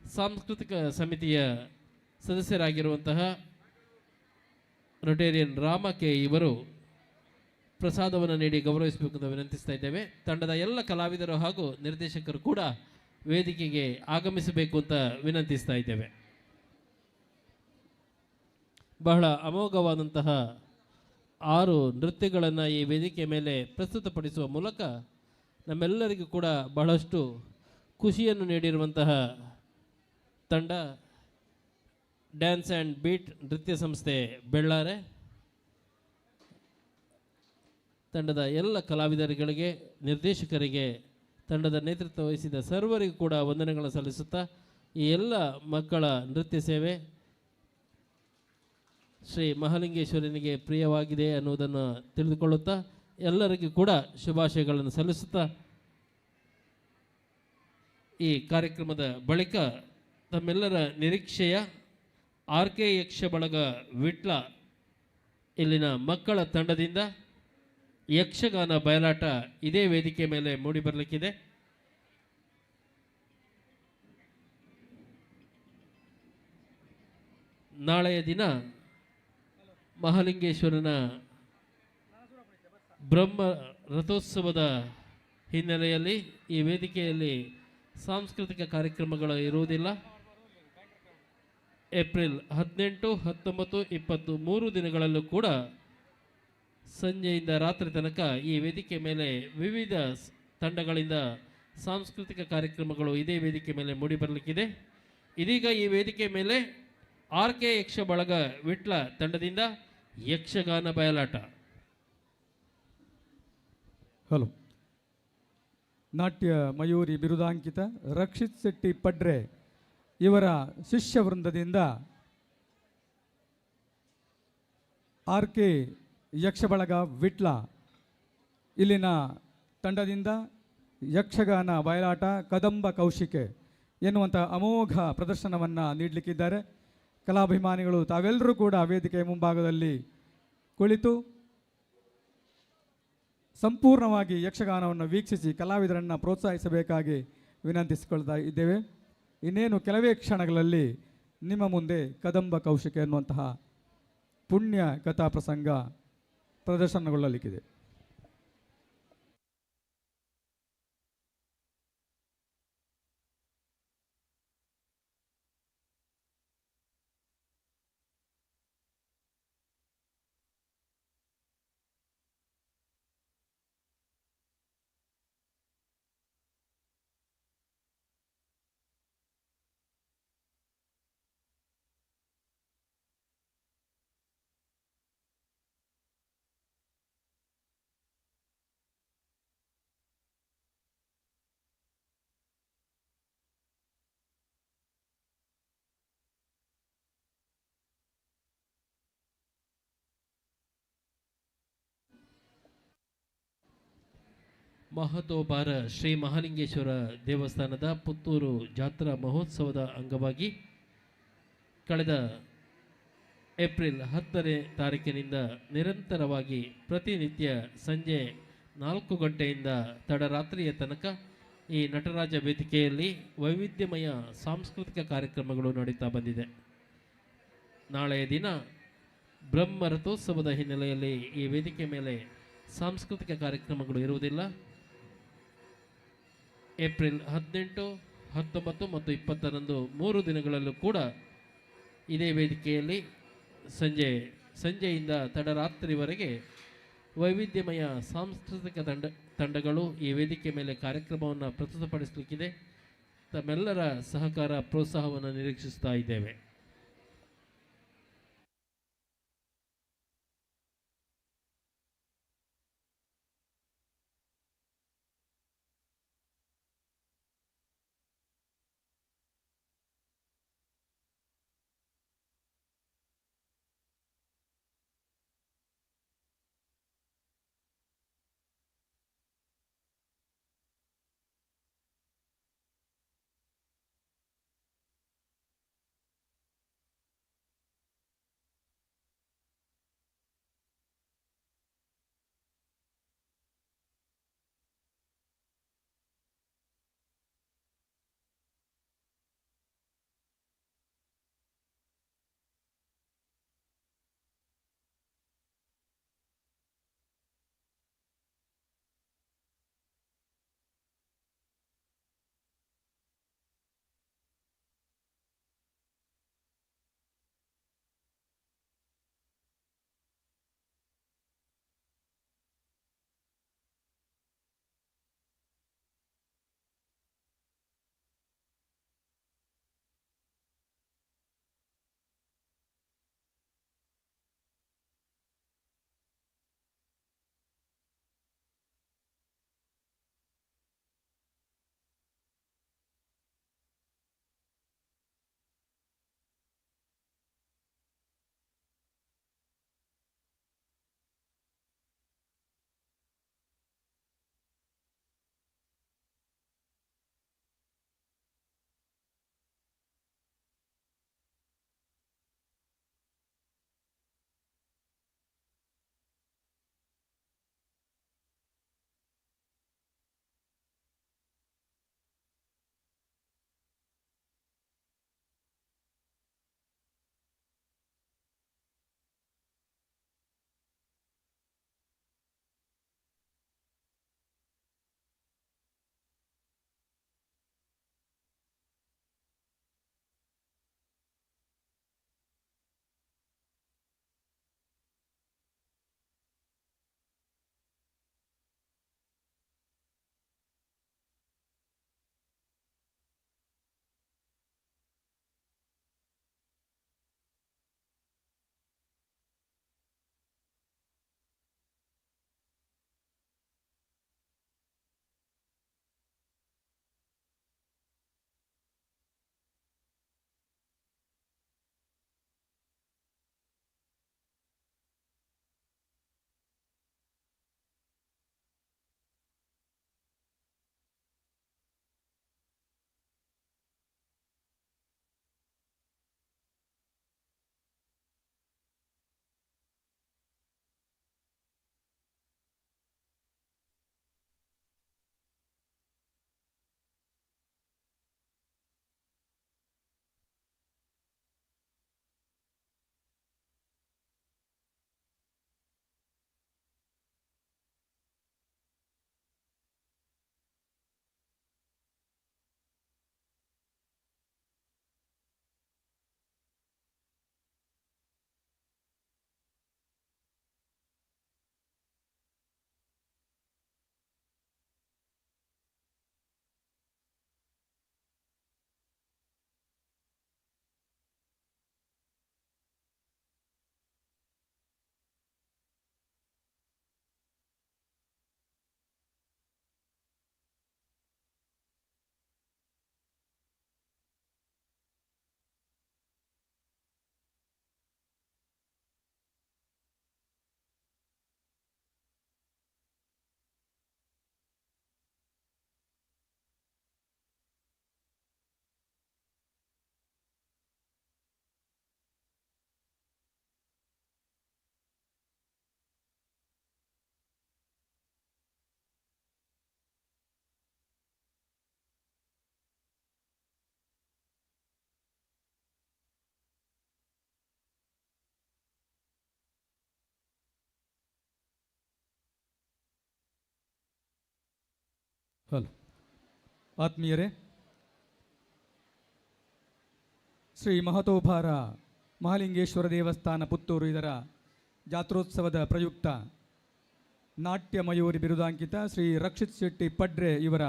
ಸಾಂಸ್ಕೃತಿಕ ಸಮಿತಿಯ ಸದಸ್ಯರಾಗಿರುವಂತಹ ರೊಟೇರಿಯನ್ ರಾಮ ಕೆ ಇವರು ಪ್ರಸಾದವನ್ನು ನೀಡಿ ಗೌರವಿಸಬೇಕು ಅಂತ ವಿನಂತಿಸ್ತಾ ಇದ್ದೇವೆ. ತಂಡದ ಎಲ್ಲ ಕಲಾವಿದರು ಹಾಗೂ ನಿರ್ದೇಶಕರು ಕೂಡ ವೇದಿಕೆಗೆ ಆಗಮಿಸಬೇಕು ಅಂತ ವಿನಂತಿಸ್ತಾ ಇದ್ದೇವೆ. ಬಹಳ ಅಮೋಘವಾದಂತಹ 6 ನೃತ್ಯಗಳನ್ನು ಈ ವೇದಿಕೆ ಮೇಲೆ ಪ್ರಸ್ತುತಪಡಿಸುವ ಮೂಲಕ ನಮ್ಮೆಲ್ಲರಿಗೂ ಕೂಡ ಬಹಳಷ್ಟು ಖುಷಿಯನ್ನು ನೀಡಿರುವಂತಹ ತಂಡ ಡ್ಯಾನ್ಸ್ ಆ್ಯಂಡ್ ಬೀಟ್ ನೃತ್ಯ ಸಂಸ್ಥೆ ಬೆಳ್ಳಾರೆ. ತಂಡದ ಎಲ್ಲ ಕಲಾವಿದರುಗಳಿಗೆ, ನಿರ್ದೇಶಕರಿಗೆ, ತಂಡದ ನೇತೃತ್ವ ವಹಿಸಿದ ಸರ್ವರಿಗೂ ಕೂಡ ವಂದನೆಗಳನ್ನು ಸಲ್ಲಿಸುತ್ತಾ ಈ ಎಲ್ಲ ಮಕ್ಕಳ ನೃತ್ಯ ಸೇವೆ ಶ್ರೀ ಮಹಾಲಿಂಗೇಶ್ವರನಿಗೆ ಪ್ರಿಯವಾಗಿದೆ ಅನ್ನುವುದನ್ನು ತಿಳಿದುಕೊಳ್ಳುತ್ತಾ ಎಲ್ಲರಿಗೂ ಕೂಡ ಶುಭಾಶಯಗಳನ್ನು ಸಲ್ಲಿಸುತ್ತಾ ಈ ಕಾರ್ಯಕ್ರಮದ ಬಳಿಕ ತಮ್ಮೆಲ್ಲರ ನಿರೀಕ್ಷೆಯ ಆರ್.ಕೆ. ಯಕ್ಷ ಬಳಗ ವಿಟ್ಲ ಇಲ್ಲಿನ ಮಕ್ಕಳ ತಂಡದಿಂದ ಯಕ್ಷಗಾನ ಬಯಲಾಟ ಇದೇ ವೇದಿಕೆ ಮೇಲೆ ಮೂಡಿಬರಲಿಕ್ಕಿದೆ. ನಾಳೆಯ ದಿನ ಮಹಾಲಿಂಗೇಶ್ವರನ ಬ್ರಹ್ಮ ರಥೋತ್ಸವದ ಹಿನ್ನೆಲೆಯಲ್ಲಿ ಈ ವೇದಿಕೆಯಲ್ಲಿ ಸಾಂಸ್ಕೃತಿಕ ಕಾರ್ಯಕ್ರಮಗಳು ಇರುವುದಿಲ್ಲ. ಏಪ್ರಿಲ್ 18, 19, 20 3 ದಿನಗಳಲ್ಲೂ ಕೂಡ ಸಂಜೆಯಿಂದ ರಾತ್ರಿ ತನಕ ಈ ವೇದಿಕೆ ಮೇಲೆ ವಿವಿಧ ತಂಡಗಳಿಂದ ಸಾಂಸ್ಕೃತಿಕ ಕಾರ್ಯಕ್ರಮಗಳು ಇದೇ ವೇದಿಕೆ ಮೇಲೆ ಮೂಡಿಬರಲಿಕ್ಕಿದೆ. ಇದೀಗ ಈ ವೇದಿಕೆ ಮೇಲೆ ಆರ್.ಕೆ. ಯಕ್ಷ ಬಳಗ ವಿಟ್ಲ ತಂಡದಿಂದ ಯಕ್ಷಗಾನ ಬಯಲಾಟ. ಹಲೋ. ನಾಟ್ಯ ಮಯೂರಿ ಬಿರುದಾಂಕಿತ ರಕ್ಷಿತ್ ಶೆಟ್ಟಿ ಪಡ್ರೆ ಇವರ ಶಿಷ್ಯ ವೃಂದದಿಂದ ಆರ್.ಕೆ. ಯಕ್ಷಬಳಗ ವಿಟ್ಲ ಇಲ್ಲಿನ ತಂಡದಿಂದ ಯಕ್ಷಗಾನ ಬಯಲಾಟ ಕದಂಬ ಕೌಶಿಕೆ ಎನ್ನುವಂಥ ಅಮೋಘ ಪ್ರದರ್ಶನವನ್ನು ನೀಡಲಿಕ್ಕಿದ್ದಾರೆ. ಕಲಾಭಿಮಾನಿಗಳು ತಾವೆಲ್ಲರೂ ಕೂಡ ವೇದಿಕೆಯ ಮುಂಭಾಗದಲ್ಲಿ ಕುಳಿತು ಸಂಪೂರ್ಣವಾಗಿ ಯಕ್ಷಗಾನವನ್ನು ವೀಕ್ಷಿಸಿ ಕಲಾವಿದರನ್ನು ಪ್ರೋತ್ಸಾಹಿಸಬೇಕಾಗಿ ವಿನಂತಿಸಿಕೊಳ್ತಾ ಇದ್ದೇವೆ. ಇನ್ನೇನು ಕೆಲವೇ ಕ್ಷಣಗಳಲ್ಲಿ ನಿಮ್ಮ ಮುಂದೆ ಕದಂಬ ಕೌಶಿಕೆ ಎನ್ನುವಂತಹ ಪುಣ್ಯ ಕಥಾ ಪ್ರಸಂಗ ಪ್ರದರ್ಶನಗೊಳ್ಳಲಿಕ್ಕಿದೆ. ಮಹತೋಬಾರ ಶ್ರೀ ಮಹಾಲಿಂಗೇಶ್ವರ ದೇವಸ್ಥಾನದ ಪುತ್ತೂರು ಜಾತ್ರಾ ಮಹೋತ್ಸವದ ಅಂಗವಾಗಿ ಕಳೆದ ಏಪ್ರಿಲ್ 10ನೇ ತಾರೀಕಿನಿಂದ ನಿರಂತರವಾಗಿ ಪ್ರತಿನಿತ್ಯ ಸಂಜೆ 4 ಗಂಟೆಯಿಂದ ತಡರಾತ್ರಿಯ ತನಕ ಈ ನಟರಾಜ ವೇದಿಕೆಯಲ್ಲಿ ವೈವಿಧ್ಯಮಯ ಸಾಂಸ್ಕೃತಿಕ ಕಾರ್ಯಕ್ರಮಗಳು ನಡೀತಾ ಬಂದಿದೆ. ನಾಳೆಯ ದಿನ ಬ್ರಹ್ಮ ರಥೋತ್ಸವದ ಹಿನ್ನೆಲೆಯಲ್ಲಿ ಈ ವೇದಿಕೆ ಮೇಲೆ ಸಾಂಸ್ಕೃತಿಕ ಕಾರ್ಯಕ್ರಮಗಳು ಇರುವುದಿಲ್ಲ. ಏಪ್ರಿಲ್ 18, 19 ಮತ್ತು 20ರಂದು 3 ದಿನಗಳಲ್ಲೂ ಕೂಡ ಇದೇ ವೇದಿಕೆಯಲ್ಲಿ ಸಂಜೆಯಿಂದ ತಡರಾತ್ರಿವರೆಗೆ ವೈವಿಧ್ಯಮಯ ಸಾಂಸ್ಕೃತಿಕ ತಂಡಗಳು ಈ ವೇದಿಕೆ ಮೇಲೆ ಕಾರ್ಯಕ್ರಮವನ್ನು ಪ್ರಸ್ತುತಪಡಿಸಲಿಕ್ಕಿದೆ. ತಮ್ಮೆಲ್ಲರ ಸಹಕಾರ ಪ್ರೋತ್ಸಾಹವನ್ನು ನಿರೀಕ್ಷಿಸ್ತಾ ಇದ್ದೇವೆ. ಹಲೋ ಆತ್ಮೀಯರೇ, ಶ್ರೀ ಮಹತೋಭಾರ ಮಹಾಲಿಂಗೇಶ್ವರ ದೇವಸ್ಥಾನ ಪುತ್ತೂರು ಇದರ ಜಾತ್ರೋತ್ಸವದ ಪ್ರಯುಕ್ತ ನಾಟ್ಯ ಮಯೂರಿ ಬಿರುದಾಂಕಿತ ಶ್ರೀ ರಕ್ಷಿತ್ ಶೆಟ್ಟಿ ಪಡ್ರೆ ಇವರ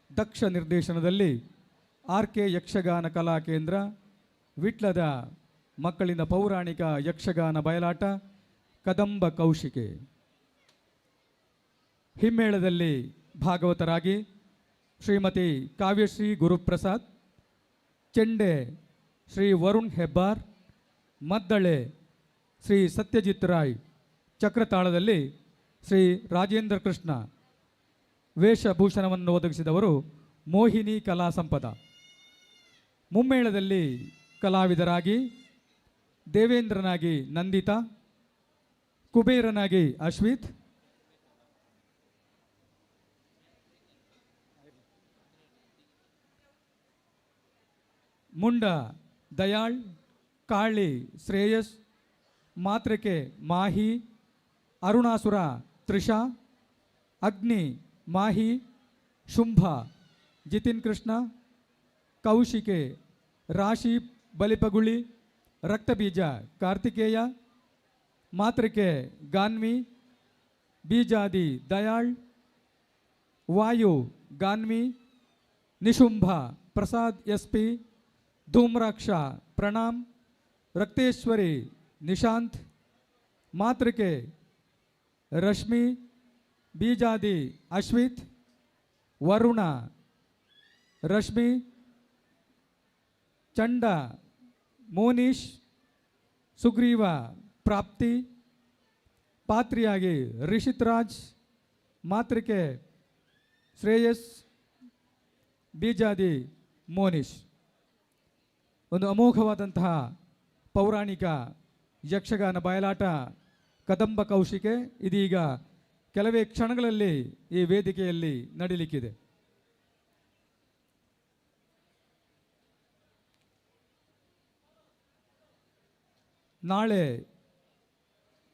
ದಕ್ಷ ನಿರ್ದೇಶನದಲ್ಲಿ ಆರ್.ಕೆ. ಯಕ್ಷಗಾನ ಕಲಾ ಕೇಂದ್ರ ವಿಟ್ಲದ ಮಕ್ಕಳಿಂದ ಪೌರಾಣಿಕ ಯಕ್ಷಗಾನ ಬಯಲಾಟ ಕದಂಬ ಕೌಶಿಕೆ ಹಿಮ್ಮೇಳದಲ್ಲಿ ಭಾಗವತರಾಗಿ ಶ್ರೀಮತಿ ಕಾವ್ಯಶ್ರೀ ಗುರುಪ್ರಸಾದ್, ಚೆಂಡೆ ಶ್ರೀ ವರುಣ್ ಹೆಬ್ಬಾರ್, ಮದ್ದಳೆ ಶ್ರೀ ಸತ್ಯಜಿತ್ ರಾಯ್, ಚಕ್ರತಾಳದಲ್ಲಿ ಶ್ರೀ ರಾಜೇಂದ್ರ ಕೃಷ್ಣ, ವೇಷಭೂಷಣವನ್ನು ಒದಗಿಸಿದವರು ಮೋಹಿನಿ ಕಲಾ ಸಂಪದ. ಮುಮ್ಮೇಳದಲ್ಲಿ ಕಲಾವಿದರಾಗಿ ದೇವೇಂದ್ರನಾಗಿ ನಂದಿತಾ, ಕುಬೇರನಾಗಿ ಅಶ್ವಿತ್, ಮುಂಡ ದಯಾಳ್, ಕಾಳಿ ಶ್ರೇಯಸ್, ಮಾತೃಕೆ ಮಾಹಿ, ಅರುಣಾಸುರ ತ್ರಿಷಾ, ಅಗ್ನಿ ಮಾಹಿ, ಶುಂಭ ಜಿತಿನ್ ಕೃಷ್ಣ, ಕೌಶಿಕೆ ರಾಶಿ ಬಲಿಪಗುಳಿ, ರಕ್ತಬೀಜ ಕಾರ್ತಿಕೇಯ, ಮಾತೃಕೆ ಗಾನ್ವಿ, ಬೀಜಾದಿ ದಯಾಳ್, ವಾಯು ಗಾನ್ವಿ, ನಿಶುಂಭ ಪ್ರಸಾದ್ ಎಸ್.ಪಿ, ಧೂಮ್ರಾಕ್ಷ ಪ್ರಣಾಮ್, ರಕ್ತೇಶ್ವರಿ ನಿಶಾಂತ್, ಮಾತೃಕೆ ರಶ್ಮಿ, ಬೀಜಾದಿ ಅಶ್ವಿತ್, ವರುಣ ರಶ್ಮಿ, ಚಂಡ ಮೋನೀಶ್, ಸುಗ್ರೀವ ಪ್ರಾಪ್ತಿ, ಪಾತ್ರಿಯಾಗಿ ರಿಷಿತ್ ರಾಜ್, ಮಾತೃಕೆ ಶ್ರೇಯಸ್, ಬೀಜಾದಿ ಮೋನೀಶ್. ಒಂದು ಅಮೋಘವಾದಂತಹ ಪೌರಾಣಿಕ ಯಕ್ಷಗಾನ ಬಯಲಾಟ ಕದಂಬ ಕೌಶಿಕೆ ಇದೀಗ ಕೆಲವೇ ಕ್ಷಣಗಳಲ್ಲಿ ಈ ವೇದಿಕೆಯಲ್ಲಿ ನಡೀಲಿಕ್ಕಿದೆ. ನಾಳೆ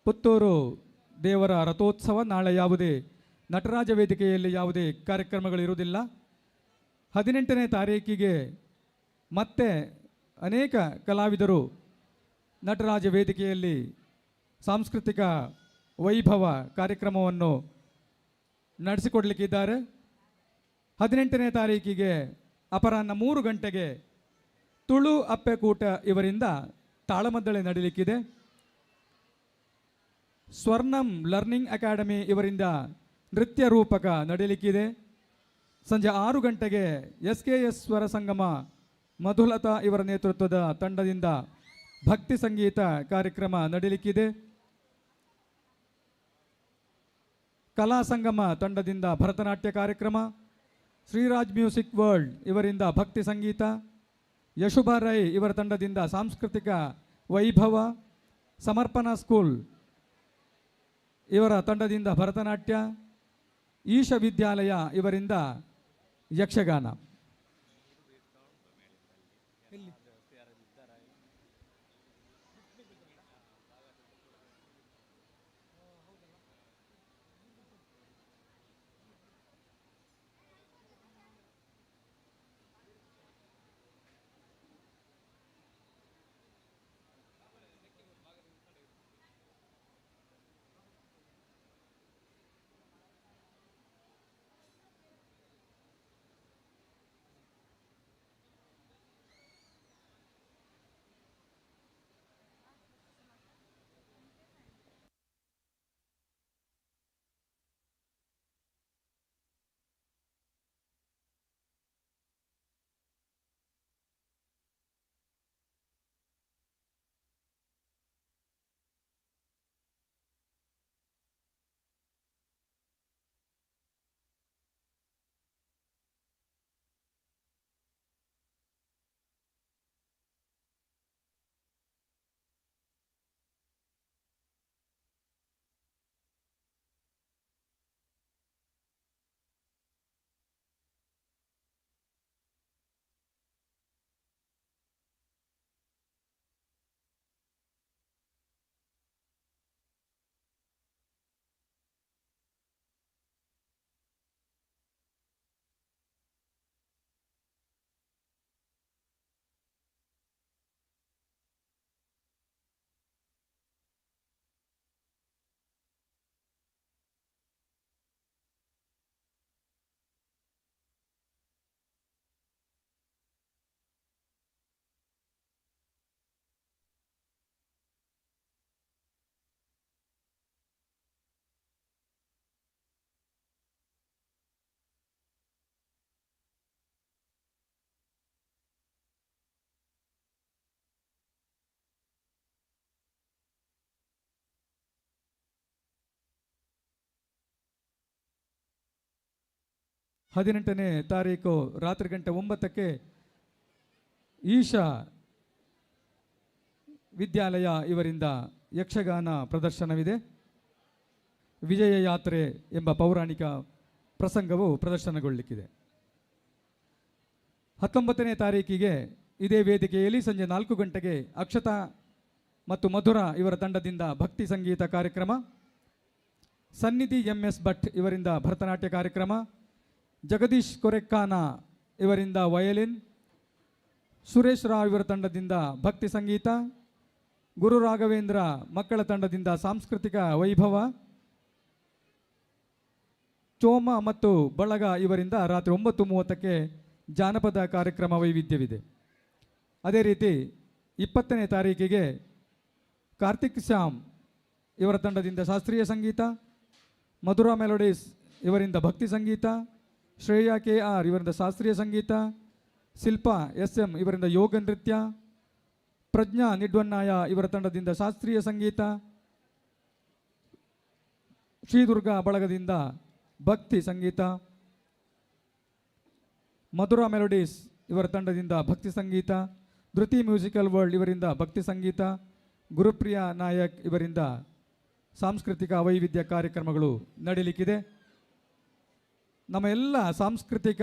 ಪುತ್ತೂರು ದೇವರ ರಥೋತ್ಸವ. ನಾಳೆ ಯಾವುದೇ ನಟರಾಜ ವೇದಿಕೆಯಲ್ಲಿ ಯಾವುದೇ ಕಾರ್ಯಕ್ರಮಗಳಿರುವುದಿಲ್ಲ. 18ನೇ ತಾರೀಕಿಗೆ ಮತ್ತೆ ಅನೇಕ ಕಲಾವಿದರು ನಟರಾಜ ವೇದಿಕೆಯಲ್ಲಿ ಸಾಂಸ್ಕೃತಿಕ ವೈಭವ ಕಾರ್ಯಕ್ರಮವನ್ನು ನಡೆಸಿಕೊಡಲಿಕ್ಕಿದ್ದಾರೆ. 18ನೇ ತಾರೀಕಿಗೆ ಅಪರಾಹ್ನ 3 ಗಂಟೆಗೆ ತುಳು ಅಪ್ಪೆಕೂಟ ಇವರಿಂದ ತಾಳಮದ್ದಳೆ ನಡೀಲಿಕ್ಕಿದೆ. ಸ್ವರ್ಣಂ ಲರ್ನಿಂಗ್ ಅಕಾಡೆಮಿ ಇವರಿಂದ ನೃತ್ಯ ರೂಪಕ ನಡೀಲಿಕ್ಕಿದೆ. ಸಂಜೆ 6 ಗಂಟೆಗೆ SKS ಸ್ವರ ಸಂಗಮ ಮಧುಲತಾ ಇವರ ನೇತೃತ್ವದ ತಂಡದಿಂದ ಭಕ್ತಿ ಸಂಗೀತ ಕಾರ್ಯಕ್ರಮ ನಡೀಲಿಕ್ಕಿದೆ. ಕಲಾ ಸಂಗಮ ತಂಡದಿಂದ ಭರತನಾಟ್ಯ ಕಾರ್ಯಕ್ರಮ, ಶ್ರೀರಾಜ್ ಮ್ಯೂಸಿಕ್ ವರ್ಲ್ಡ್ ಇವರಿಂದ ಭಕ್ತಿ ಸಂಗೀತ, ಯಶುಭ ರೈ ಇವರ ತಂಡದಿಂದ ಸಾಂಸ್ಕೃತಿಕ ವೈಭವ, ಸಮರ್ಪಣಾ ಸ್ಕೂಲ್ ಇವರ ತಂಡದಿಂದ ಭರತನಾಟ್ಯ, ಈಶ ವಿದ್ಯಾಲಯ ಇವರಿಂದ ಯಕ್ಷಗಾನ. 18ನೇ ತಾರೀಕು ರಾತ್ರಿ ಗಂಟೆ 9ಕ್ಕೆ ಈಶಾ ವಿದ್ಯಾಲಯ ಇವರಿಂದ ಯಕ್ಷಗಾನ ಪ್ರದರ್ಶನವಿದೆ. ವಿಜಯ ಯಾತ್ರೆ ಎಂಬ ಪೌರಾಣಿಕ ಪ್ರಸಂಗವು ಪ್ರದರ್ಶನಗೊಳ್ಳಲಿಕ್ಕಿದೆ. 19ನೇ ತಾರೀಕಿಗೆ ಇದೇ ವೇದಿಕೆಯಲ್ಲಿ ಸಂಜೆ 4 ಗಂಟೆಗೆ ಅಕ್ಷತಾ ಮತ್ತು ಮಧುರ ಇವರ ತಂಡದಿಂದ ಭಕ್ತಿ ಸಂಗೀತ ಕಾರ್ಯಕ್ರಮ, ಸನ್ನಿಧಿ MS ಭಟ್ ಇವರಿಂದ ಭರತನಾಟ್ಯ ಕಾರ್ಯಕ್ರಮ, ಜಗದೀಶ್ ಕೊರೆಕ್ಕಾನ ಇವರಿಂದ ವಯಲಿನ್, ಸುರೇಶ್ ರಾವ್ ಇವರ ತಂಡದಿಂದ ಭಕ್ತಿ ಸಂಗೀತ, ಗುರು ರಾಘವೇಂದ್ರ ಮಕ್ಕಳ ತಂಡದಿಂದ ಸಾಂಸ್ಕೃತಿಕ ವೈಭವ, ಚೋಮ ಮತ್ತು ಬಳಗ ಇವರಿಂದ ರಾತ್ರಿ 9:30ಕ್ಕೆ ಜಾನಪದ ಕಾರ್ಯಕ್ರಮ ವೈವಿಧ್ಯವಿದೆ. ಅದೇ ರೀತಿ 20ನೇ ತಾರೀಕಿಗೆ ಕಾರ್ತಿಕ್ ಶ್ಯಾಮ್ ಇವರ ತಂಡದಿಂದ ಶಾಸ್ತ್ರೀಯ ಸಂಗೀತ, ಮಧುರಾ ಮೆಲೋಡೀಸ್ ಇವರಿಂದ ಭಕ್ತಿ ಸಂಗೀತ, ಶ್ರೇಯಾ KR ಇವರಿಂದ ಶಾಸ್ತ್ರೀಯ ಸಂಗೀತ, ಶಿಲ್ಪಾ SM ಇವರಿಂದ ಯೋಗ ನೃತ್ಯ, ಪ್ರಜ್ಞಾ ನಿಡ್ವನ್ನಾಯ ಇವರ ತಂಡದಿಂದ ಶಾಸ್ತ್ರೀಯ ಸಂಗೀತ, ಶ್ರೀದುರ್ಗಾ ಬಳಗದಿಂದ ಭಕ್ತಿ ಸಂಗೀತ, ಮಧುರಾ ಮೆಲೋಡೀಸ್ ಇವರ ತಂಡದಿಂದ ಭಕ್ತಿ ಸಂಗೀತ, ಧೃತಿ ಮ್ಯೂಸಿಕಲ್ ವರ್ಲ್ಡ್ ಇವರಿಂದ ಭಕ್ತಿ ಸಂಗೀತ, ಗುರುಪ್ರಿಯಾ ನಾಯಕ್ ಇವರಿಂದ ಸಾಂಸ್ಕೃತಿಕ ವೈವಿಧ್ಯ ಕಾರ್ಯಕ್ರಮಗಳು ನಡೀಲಿಕ್ಕಿದೆ. ನಮ್ಮ ಎಲ್ಲ ಸಾಂಸ್ಕೃತಿಕ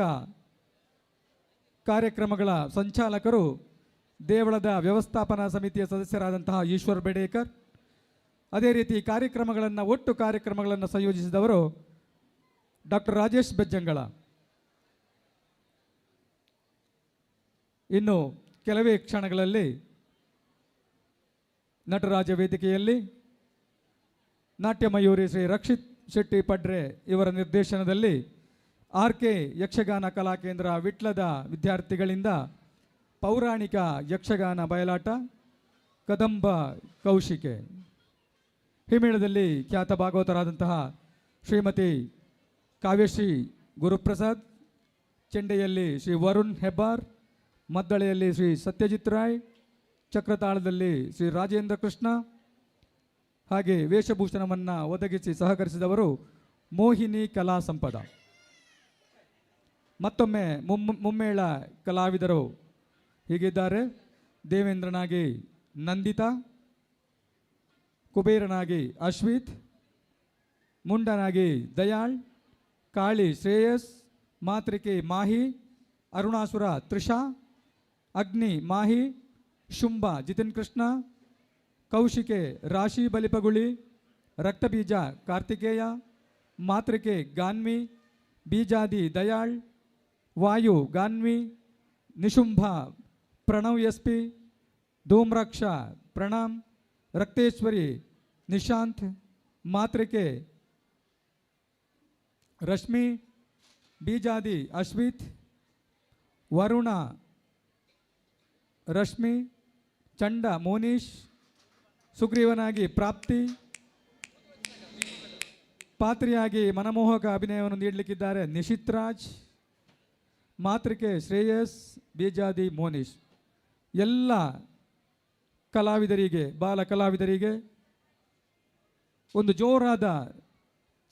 ಕಾರ್ಯಕ್ರಮಗಳ ಸಂಚಾಲಕರು ದೇವಳದ ವ್ಯವಸ್ಥಾಪನಾ ಸಮಿತಿಯ ಸದಸ್ಯರಾದಂತಹ ಈಶ್ವರ್ ಬೆಡೇಕರ್. ಅದೇ ರೀತಿ ಒಟ್ಟು ಕಾರ್ಯಕ್ರಮಗಳನ್ನು ಸಂಯೋಜಿಸಿದವರು ಡಾಕ್ಟರ್ ರಾಜೇಶ್ ಬೆಜ್ಜಂಗಳ. ಇನ್ನು ಕೆಲವೇ ಕ್ಷಣಗಳಲ್ಲಿ ನಟರಾಜ ವೇದಿಕೆಯಲ್ಲಿ ನಾಟ್ಯ ಮಯೂರಿ ಶ್ರೀ ರಕ್ಷಿತ್ ಶೆಟ್ಟಿ ಪಡ್ರೆ ಇವರ ನಿರ್ದೇಶನದಲ್ಲಿ RK ಯಕ್ಷಗಾನ ಕಲಾಕೇಂದ್ರ ವಿಟ್ಲದ ವಿದ್ಯಾರ್ಥಿಗಳಿಂದ ಪೌರಾಣಿಕ ಯಕ್ಷಗಾನ ಬಯಲಾಟ ಕದಂಬ ಕೌಶಿಕೆ. ಹಿಮೇಳದಲ್ಲಿ ಖ್ಯಾತ ಭಾಗವತರಾದಂತಹ ಶ್ರೀಮತಿ ಕಾವ್ಯಶ್ರೀ ಗುರುಪ್ರಸಾದ್, ಚೆಂಡೆಯಲ್ಲಿ ಶ್ರೀ ವರುಣ್ ಹೆಬ್ಬಾರ್, ಮದ್ದಳೆಯಲ್ಲಿ ಶ್ರೀ ಸತ್ಯಜಿತ್ ರಾಯ್, ಚಕ್ರತಾಳದಲ್ಲಿ ಶ್ರೀ ರಾಜೇಂದ್ರ ಕೃಷ್ಣ, ಹಾಗೆ ವೇಷಭೂಷಣವನ್ನು ಒದಗಿಸಿ ಸಹಕರಿಸಿದವರು ಮೋಹಿನಿ ಕಲಾ ಸಂಪದ. ಮತ್ತೊಮ್ಮೆ ಮುಮ್ಮೇಳ ಕಲಾವಿದರು ಹೀಗಿದ್ದಾರೆ: ದೇವೇಂದ್ರನಾಗಿ ನಂದಿತಾ, ಕುಬೇರನಾಗಿ ಅಶ್ವಿತ್, ಮುಂಡನಾಗಿ ದಯಾಳ್, ಕಾಳಿ ಶ್ರೇಯಸ್, ಮಾತೃಕೆ ಮಾಹಿ, ಅರುಣಾಸುರ ತ್ರಿಷಾ, ಅಗ್ನಿ ಮಾಹಿ, ಶುಂಭ ಜಿತಿನ್ ಕೃಷ್ಣ, ಕೌಶಿಕೆ ರಾಶಿ ಬಲಿಪಗುಳಿ, ರಕ್ತಬೀಜ ಕಾರ್ತಿಕೇಯ, ಮಾತೃಕೆ ಗಾನ್ವಿ, ಬೀಜಾದಿ ದಯಾಳ್, ವಾಯು ಗಾನ್ವಿ, ನಿಶುಂಭ ಪ್ರಣವ್ SP, ಧೂಮ್ರಾಕ್ಷ ಪ್ರಣಾಮ್, ರಕ್ತೇಶ್ವರಿ ನಿಶಾಂತ್, ಮಾತೃಕೆ ರಶ್ಮಿ, ಬೀಜಾದಿ ಅಶ್ವಿತ್, ವರುಣ ರಶ್ಮಿ, ಚಂಡ ಮೋನೀಶ್, ಸುಗ್ರೀವನಾಗಿ ಪ್ರಾಪ್ತಿ, ಪಾತ್ರಿಯಾಗಿ ಮನಮೋಹಕ ಅಭಿನಯವನ್ನು ನೀಡಲಿಕ್ಕಿದ್ದಾರೆ ನಿಶಿತ್ ರಾಜ್, ಮಾತೃಕೆ ಶ್ರೇಯಸ್, ಬೀಜಾದಿ ಮೋನೀಶ್. ಎಲ್ಲ ಕಲಾವಿದರಿಗೆ, ಬಾಲ ಕಲಾವಿದರಿಗೆ ಒಂದು ಜೋರಾದ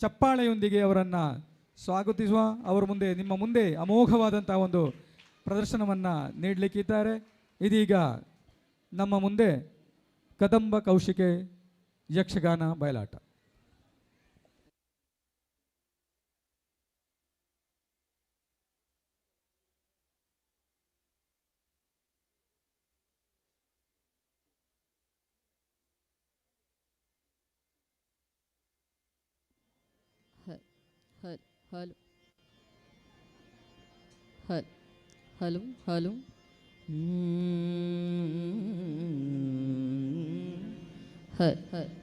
ಚಪ್ಪಾಳೆಯೊಂದಿಗೆ ಅವರನ್ನು ಸ್ವಾಗತಿಸುವ. ಅವರ ಮುಂದೆ, ನಿಮ್ಮ ಮುಂದೆ ಅಮೋಘವಾದಂಥ ಒಂದು ಪ್ರದರ್ಶನವನ್ನು ನೀಡಲಿಕ್ಕಿದ್ದಾರೆ. ಇದೀಗ ನಮ್ಮ ಮುಂದೆ ಕದಂಬ ಕೌಶಿಕೆ ಯಕ್ಷಗಾನ ಬಯಲಾಟ. ಹಲೋ ಹಲೋ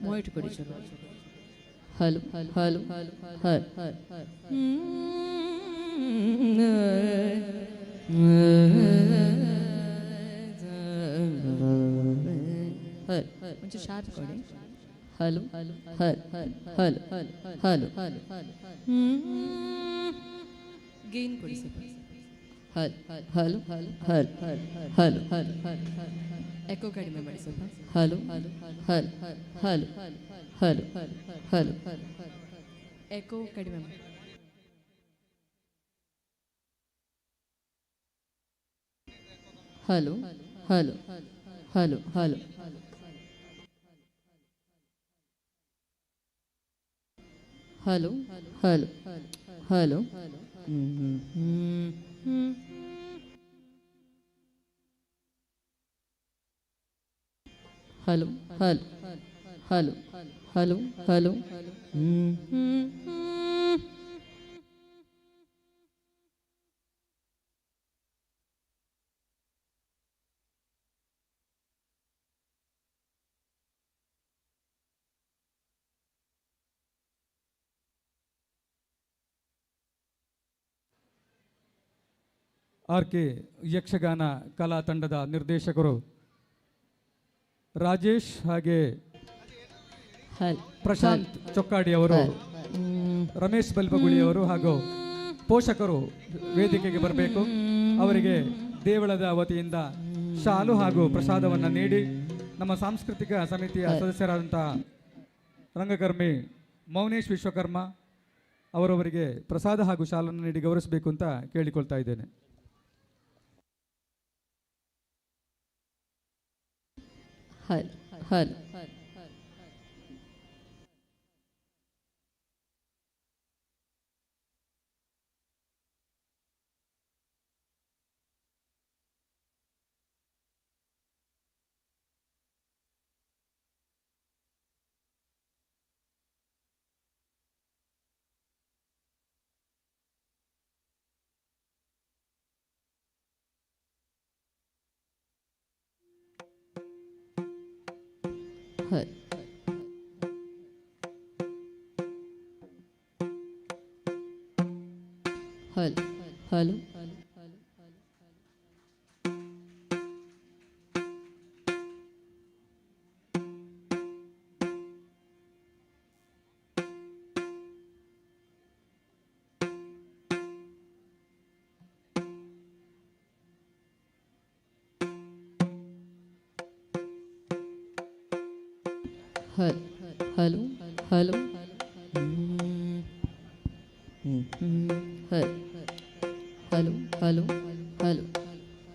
ಮೊಯ್ಟ್ ಕೊಡಿ ಚಲೋ. ಹಲೋ ಹಲೋ ಒಂಚೂರು ಶಾರ್ಪ್ ಕೊಡಿ. Hello hello hello hello gain ಕೊಡಿ ಸ್ವಲ್ಪ. ಹಲೋ ಹಲೋ ಹಲೋ ಎಕೋ ಕಡಿಮೆ ಮಾಡಿ ಸ್ವಲ್ಪ. Hello hello hello hello hello hello echo ಕಡಿಮೆ ಮಾಡಿ. Hello hello hello hello hello hello hello hello hello hello hello hello RK. Yakshagana ಕಲಾ ತಂಡದ ನಿರ್ದೇಶಕರು ರಾಜೇಶ್ ಹಾಗೆ ಪ್ರಶಾಂತ್ ಚೊಕ್ಕಾಡಿ ಅವರು, ರಮೇಶ್ ಬಲ್ಬಗುಳಿ ಅವರು ಹಾಗೂ ಪೋಷಕರು ವೇದಿಕೆಗೆ ಬರಬೇಕು. ಅವರಿಗೆ ದೇವಳದ ವತಿಯಿಂದ ಶಾಲು ಹಾಗೂ ಪ್ರಸಾದವನ್ನು ನೀಡಿ ನಮ್ಮ ಸಾಂಸ್ಕೃತಿಕ ಸಮಿತಿಯ ಸದಸ್ಯರಾದಂತಹ ರಂಗಕರ್ಮಿ ಮೌನೇಶ್ ವಿಶ್ವಕರ್ಮ ಅವರವರಿಗೆ ಪ್ರಸಾದ ಹಾಗೂ ಶಾಲನ್ನು ನೀಡಿ ಗೌರವಿಸಬೇಕು ಅಂತ ಕೇಳಿಕೊಳ್ತಾ ಇದ್ದೇನೆ. Hello hello hello hello hello hello hello hello hello hello hello hello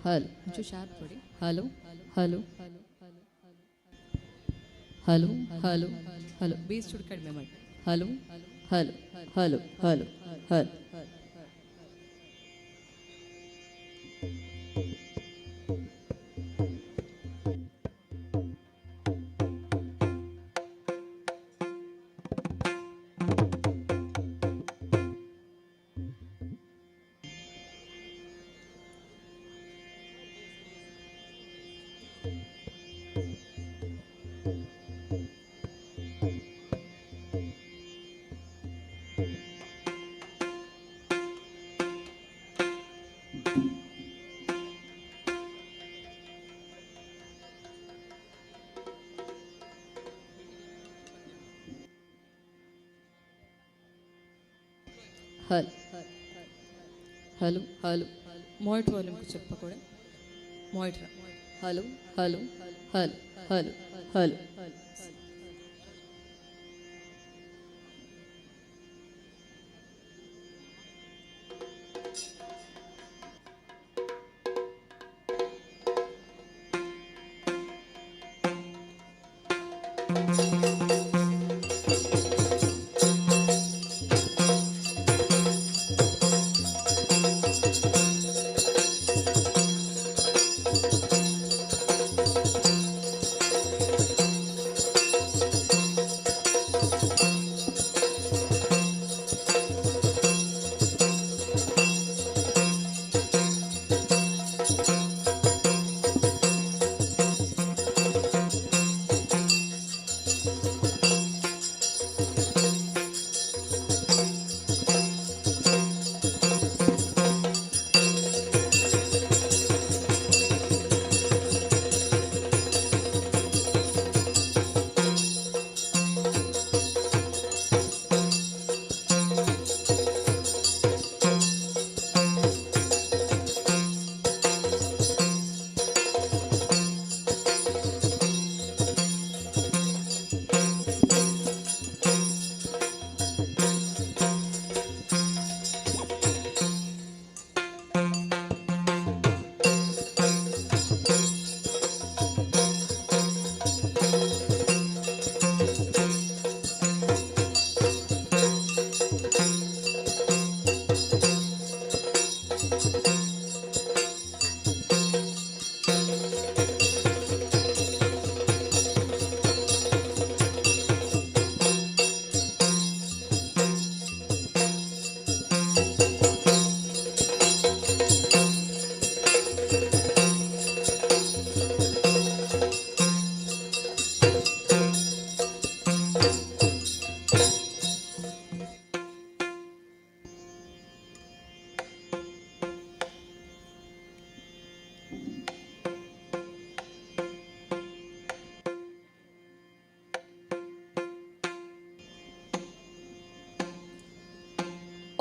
hello ಒಂಚೂರು ಶಾರ್ಪ್ ಕೊಡಿ. Hello hello hello hello hello bass ಚೂರು ಕಡಿಮೆ ಮಾಡಿ. Hello hello hello hello hello hello hello hello monitor volume చెప్పకూడదు. Monitor hello hello hello hello hello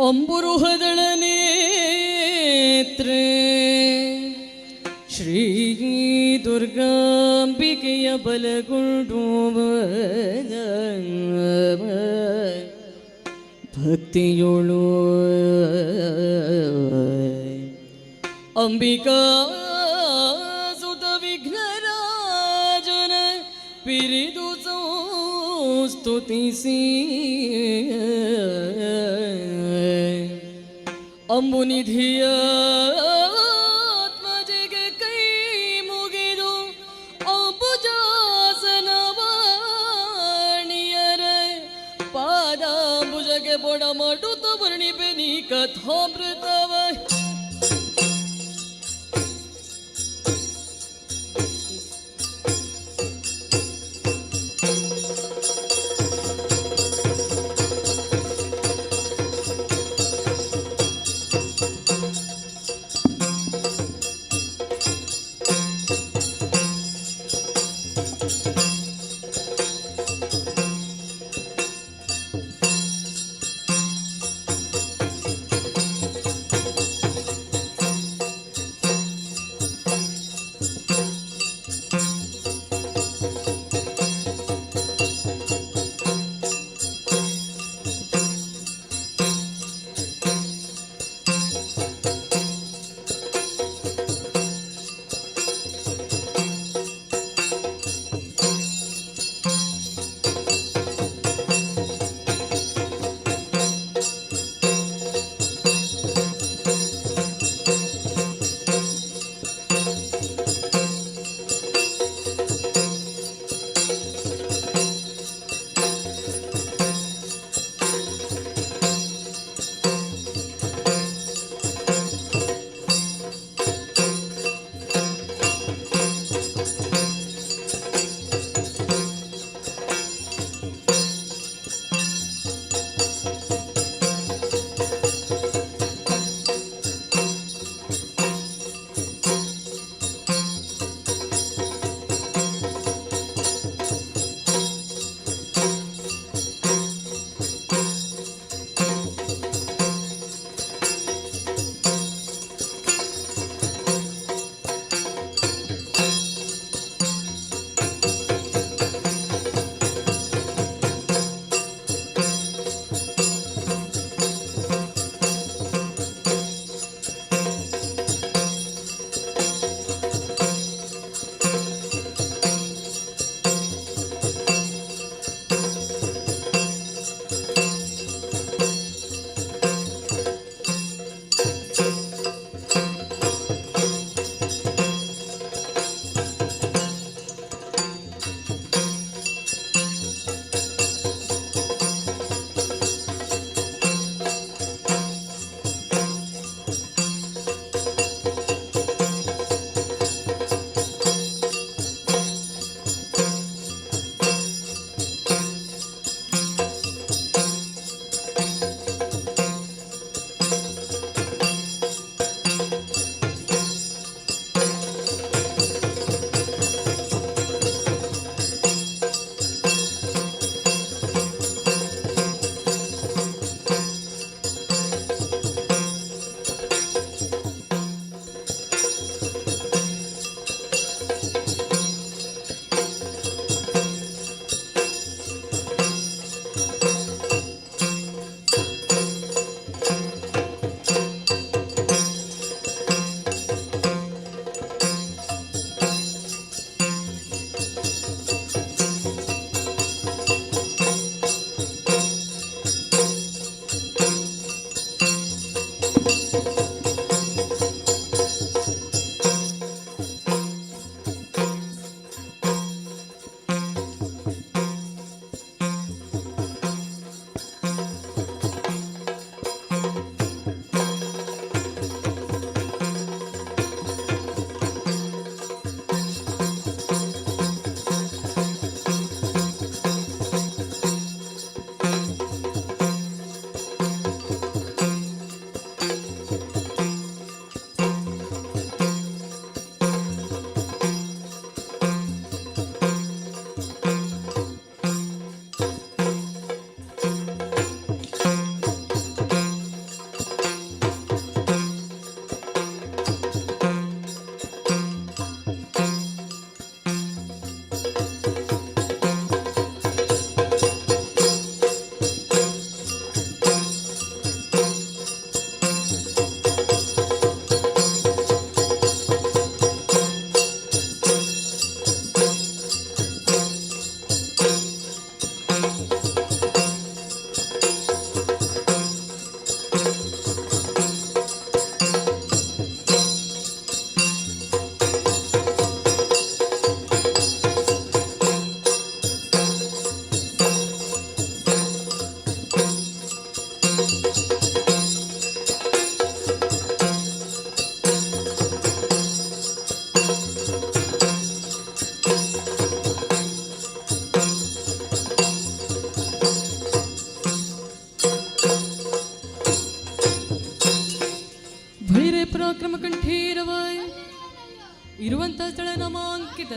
ಅಂಬುರುಹದಳ ನೇತ್ರೆ ಶ್ರೀ ದುರ್ಗಾಂಬಿಕೆಯ ಬಲಗೊಂಡು ಭಕ್ತಿಯೋಳು ಅಂಬಿಕಾ ಸುತ ವಿಘ್ನರಾಜನ ಪಿರಿದು ಸ್ತುತಿಸಿ ಅಂಬುನಿಧಿಯ ಆತ್ಮಜೆಗೆ ಕೈ ಮುಗಿದು ಅಂಬುಜಾಸನವಾಣಿಯರ ಪಾದಾಂಬುಜಗೆ ಬೊಡ ಮಾಡುತ್ತ ವರ್ಣಿಪೆ ನೀ ಕಥಾಮೃತವ ಭೈರೇ ಪರಾಕ್ರಮ ಕಂಠೀರವಾಯ ಇರುವಂತಹ ಸ್ಥಳ ನಾಮಾಂಕಿತ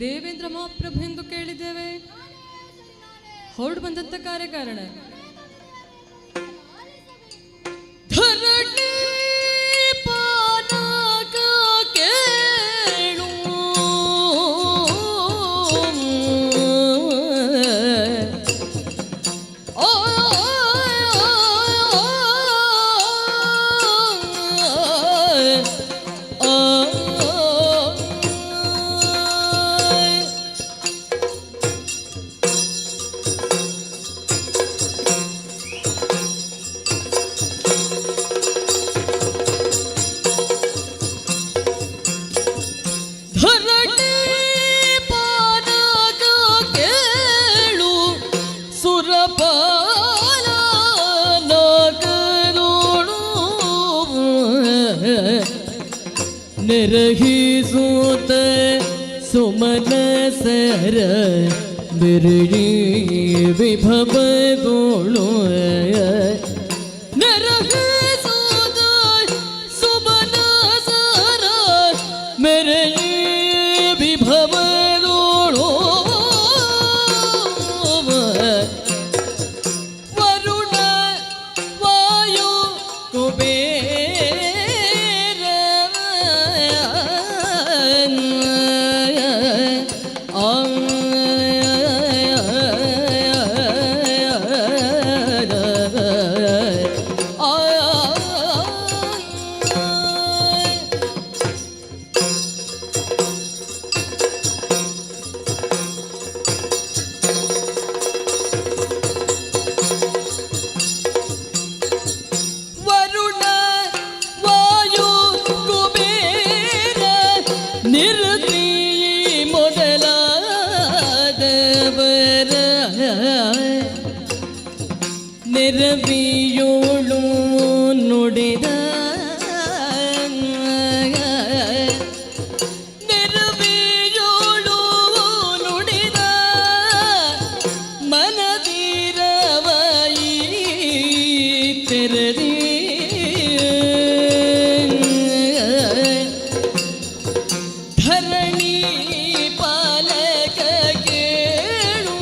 ದೇವೇಂದ್ರ ಮಹಾಪ್ರಭು ಎಂದು ಕೇಳಿದ್ದೇವೆ. ಹೊರಡು ಬಂದಂತ ಕಾರ್ಯಕಾರಣ ಧರಣಿ ಪಾನಕ ಕೇಳು ನಿರ್ಹಿಸೂತ ಸುಮನ ಸರ ಬಿರಡಿ ವಿಭವಗೋಳು ನಿರ್ಹಿಸೂತ ಸುಮನ ಸರ ಬಿರಡಿ ವಿಭವಗೋಳು ವರುಣ ವಾಯು ಕುಬೇರ ವರುಣ ವಾಯು ಕುಬೇರ ನಿರ್ತಿ ಮೊದಲಾದವರ ನೆರವಿಯೋಳು ನುಡಿದ ನೆರವಿಯೋಳು ನುಡಿದ ಮನದಿರವಾಯಿ ತೆರದಿ ಧರಣಿ ಪಾಲಕ ಕೇಳು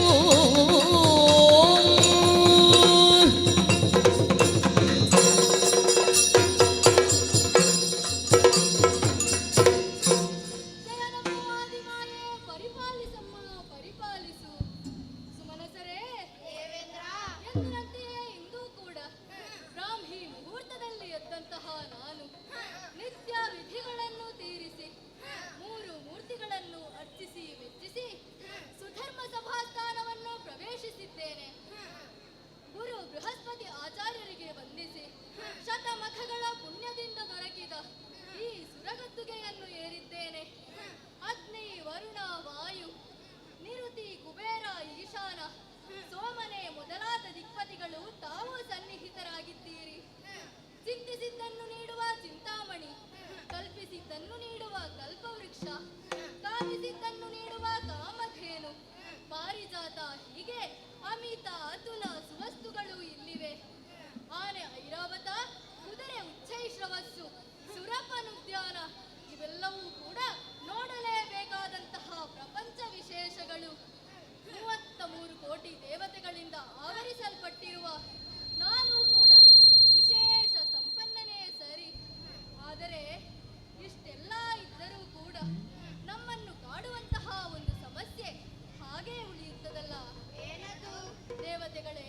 ದೇವತೆಗಳೇ,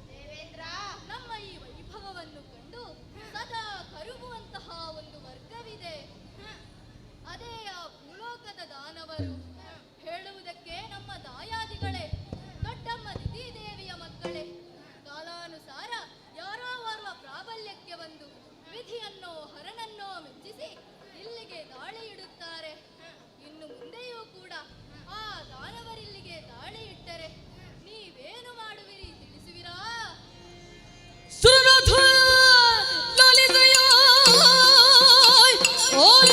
ದೇವೇಂದ್ರ, ಸುರನಾಥ ಲಲಿತೆಯ ಓಯ್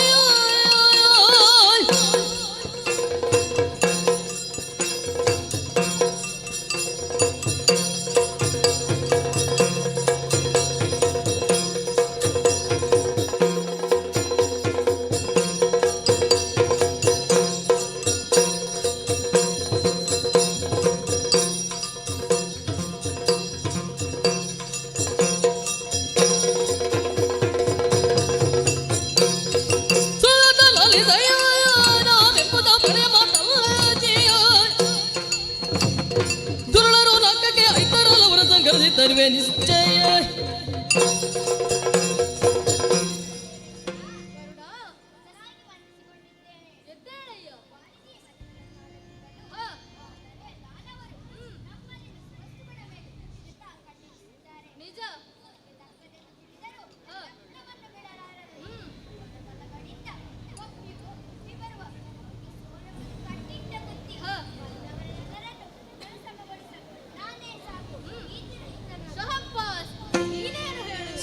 ದುರುಳರು ಲಂಕಕ್ಕೆ ಐತರಲ್ಲವರ ಸಂಕರಿಸಿ ತರುವೆ ನಿಶ್ಚಯ.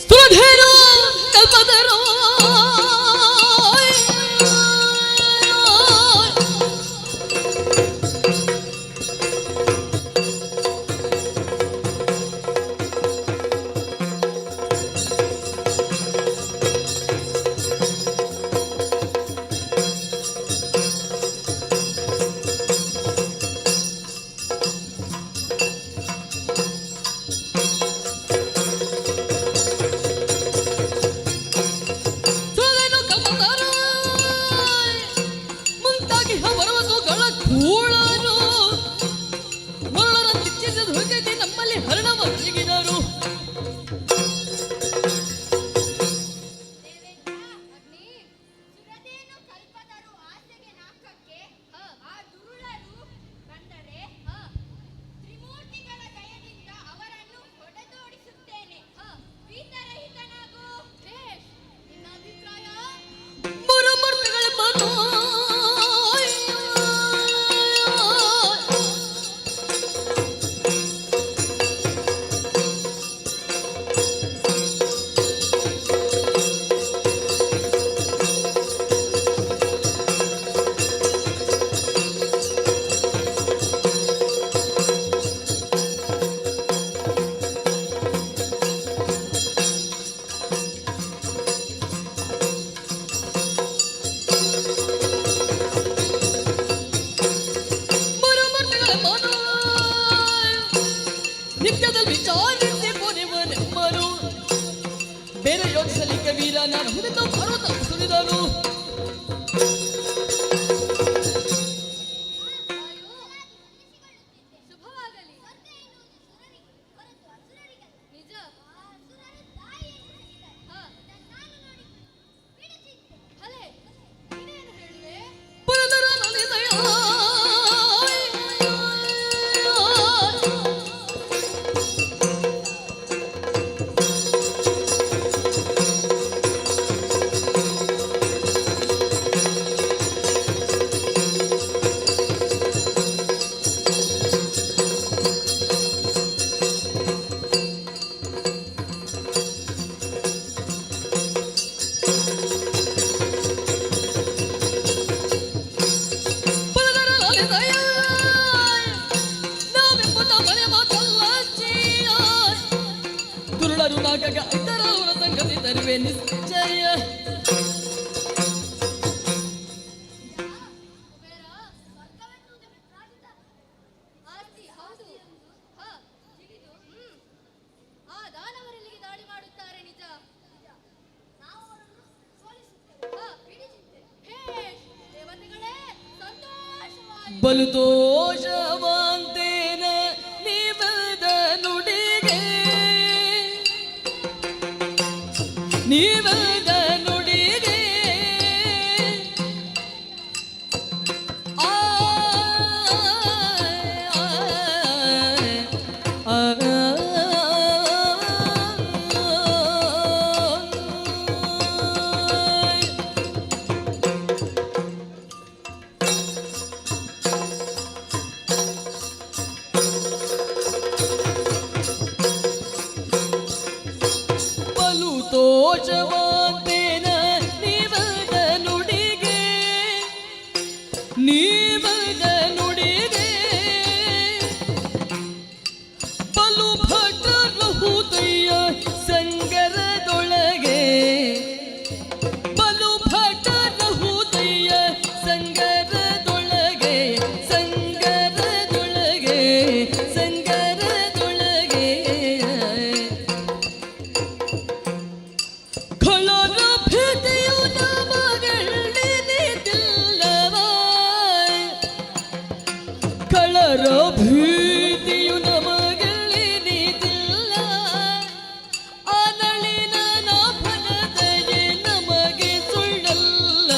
ಸ್ತುಧೇನು ಕಲ್ಪತರು ಮುಂತಾಗಿ ಭರವಸುಗಳ ಕೂಳರು ಮರಳರ ಕಿಚ್ಚಿಸಿದ ಹೊಗೈತಿ ನಮ್ಮಲ್ಲಿ ಹರಣವ ಒದಗಿದರು. ಮೂರ್ತಿಗಳ ಮನೋ ನಿತ್ಯದಲ್ಲಿ ವಿಚಾರಿಸಿ ಪೊರೆವನೆಮ್ಮರು ಬೇರೆ ಯೋಚಿಸಲಿಕ್ಕೆ ವೀರ ನಾನು ಹುರಿದು ಪರ್ವತ ಸುರಿದನು. ಪುರದರ ಲಲಿತೆಯ ದುರುಳರು ನಾಗಗ ಇತರವರ ಸಂಗತಿ ತರುವೆ ನಿಶ್ಚಯ. ಬಲು ದೋಷವಂತೇನ ನೀವದ ನುಡಿಗೆ ನೀವದ ನುಡಿಗೆ ಆ ತೋಷವಾದೇನ ನೀವದ ನುಡಿಗೆ ನೀವದ ನುಡಿಗೆ ಬಲು ಭಟರಹುದಯ್ಯ ಸಂಗರದೊಳಗೆ ಬಲು ಭಟರಹುದಯ್ಯ ಸಂಗರದೊಳಗೆ ಸಂಗರದೊಳಗೆ ಸಂಗರದೊಳಗೆ ಖಳರ ಭೀತಿಯು ನಮಗೆಳ್ಳಿದಿಲ್ಲವ ಖಳರ ಭೀತಿಯು ನಮಗೆಳ್ಳಿದಿಲ್ಲ ಆನಳಿನ ಫಲದಯೆ ನಮಗೆ ಸುಳ್ಳಲ್ಲ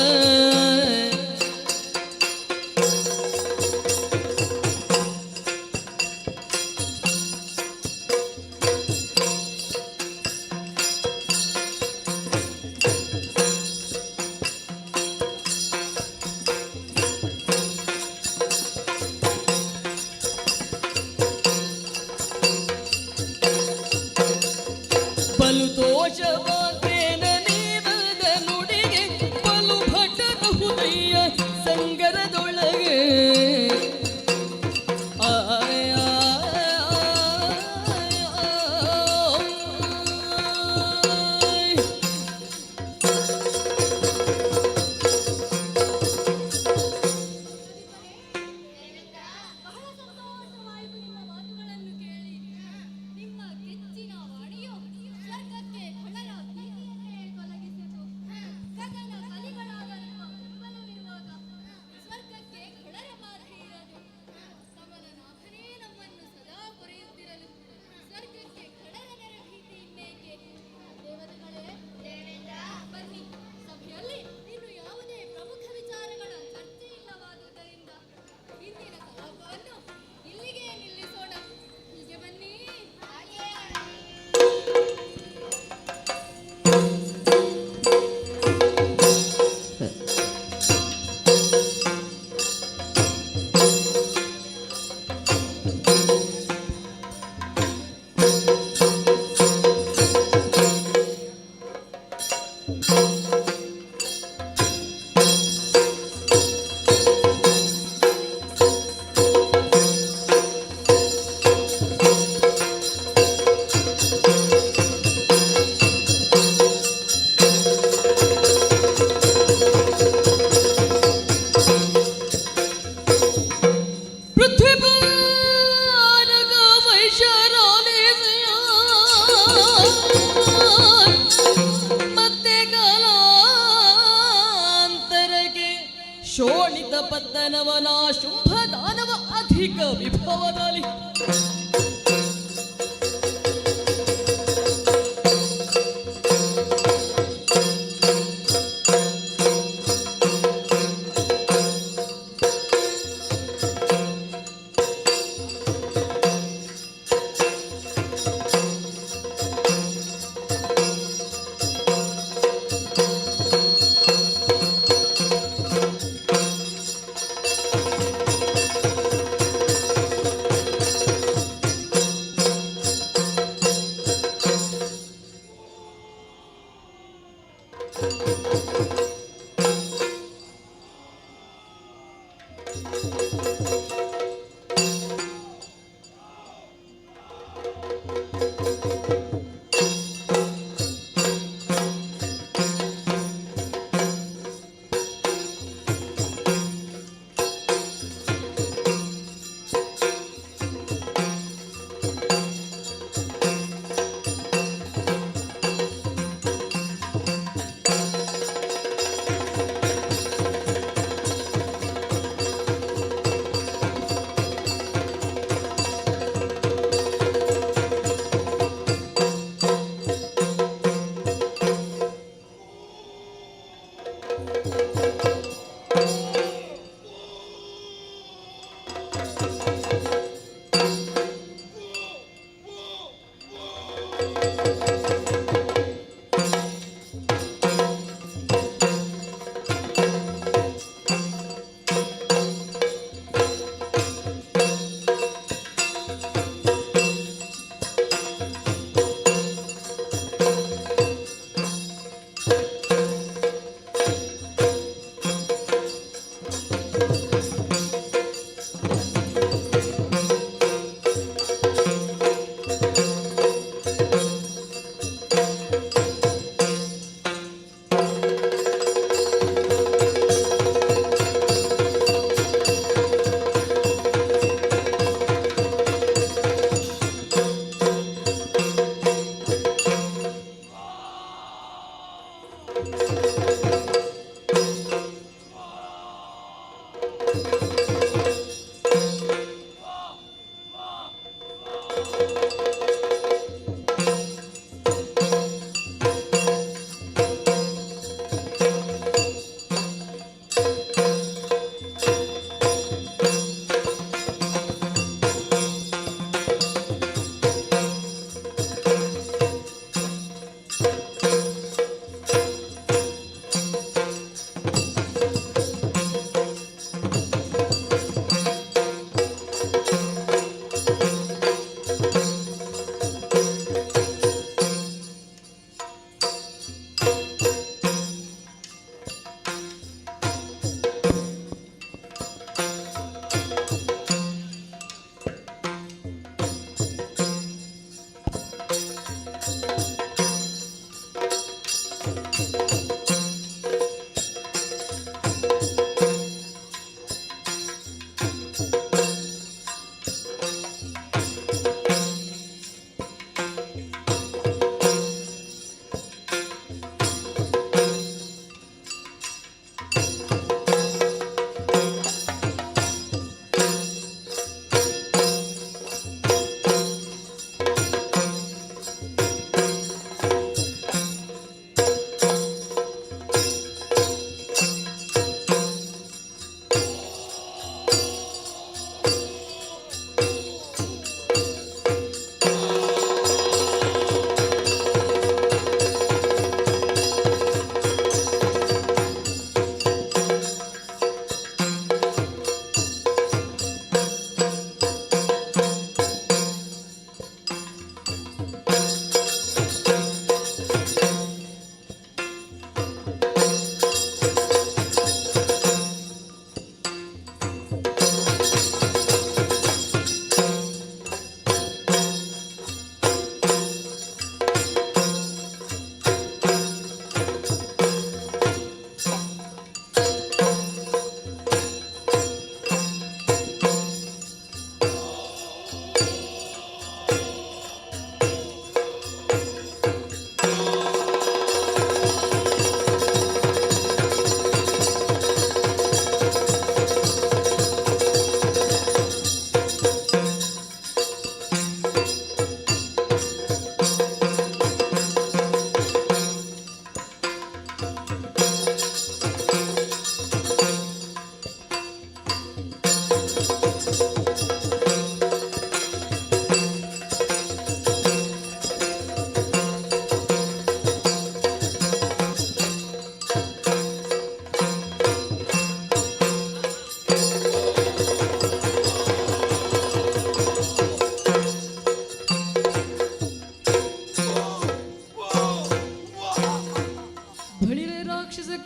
ಬಲು ದೋಷವಾದೇನ ನೀವದ ನುಡಿಗೆ ಬಲು ಭಟರ ಹೃದಯ ಸಂಗರದೊಳಗೆ ಆಯ ನಿಮ್ಮ ಕೆಚ್ಚಿನ ವಾಣಿಯು ಸ್ವರ್ಗಕ್ಕೆ ಖಳರ ಭೀತಿಯನ್ನೇ ತೊಲಗಿಸಿತು. ಗಗನ ಕಲಿಗಳಾದ ನಿಮ್ಮ ಬೆಂಬಲವಿರುವಾಗ ಸ್ವರ್ಗಕ್ಕೆ ಖಳರ ಬಾಧೆ ಇರದು. ಸಮರನಾಥನೇ ನಮ್ಮನ್ನು ಸದಾ ಕೊರೆಯುತ್ತಿರಲು ಸ್ವರ್ಗಕ್ಕೆ ಖಳರ ನೆರೆ ಭೀತಿ ಇನ್ನೇಕೆ? ದೇವತೆಗಳೇ, ಬನ್ನಿ, ಸಭೆಯಲ್ಲಿ ಇನ್ನು ಯಾವುದೇ ಪ್ರಮುಖ ವಿಚಾರಗಳ ಚರ್ಚೆ ಇಲ್ಲವಾದುದರಿಂದ ಇಂದಿನ ಕಲಾಪವನ್ನು ಇಲ್ಲಿಗೆ ನಿಲ್ಲಿಸೋಣ. ಹೀಗೆ ಬನ್ನಿ. ಮತ್ತೆ ಕಾಲಾಂತರಕ್ಕೆ ಶೋಣಿತ ಪತ್ತನವನ ಶುಂಭ ದಾನವ ಅಧಿಕ ವಿಭವದಲ್ಲಿ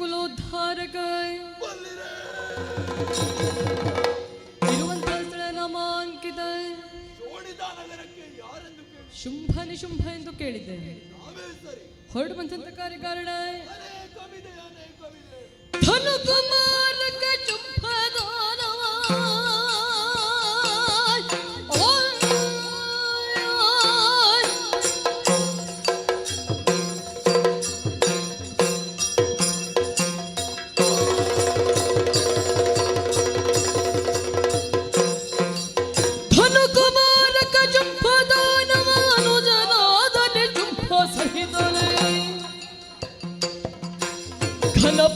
ಕುಲೋದ್ಧಾರಕ ಇರುವಂತಹ ಸ್ಥಳ ನಾಮಾಂಕಿತ ಶುಂಭ ನಿಶುಂಭ ಎಂದು ಕೇಳಿದ್ದೆ. ಹೊರಡು ಬಂದಂತ ಕಾರ್ಯಕಾರಣ ಧನು ಕುಮಾರಕ ಚುಂಬದಾನವ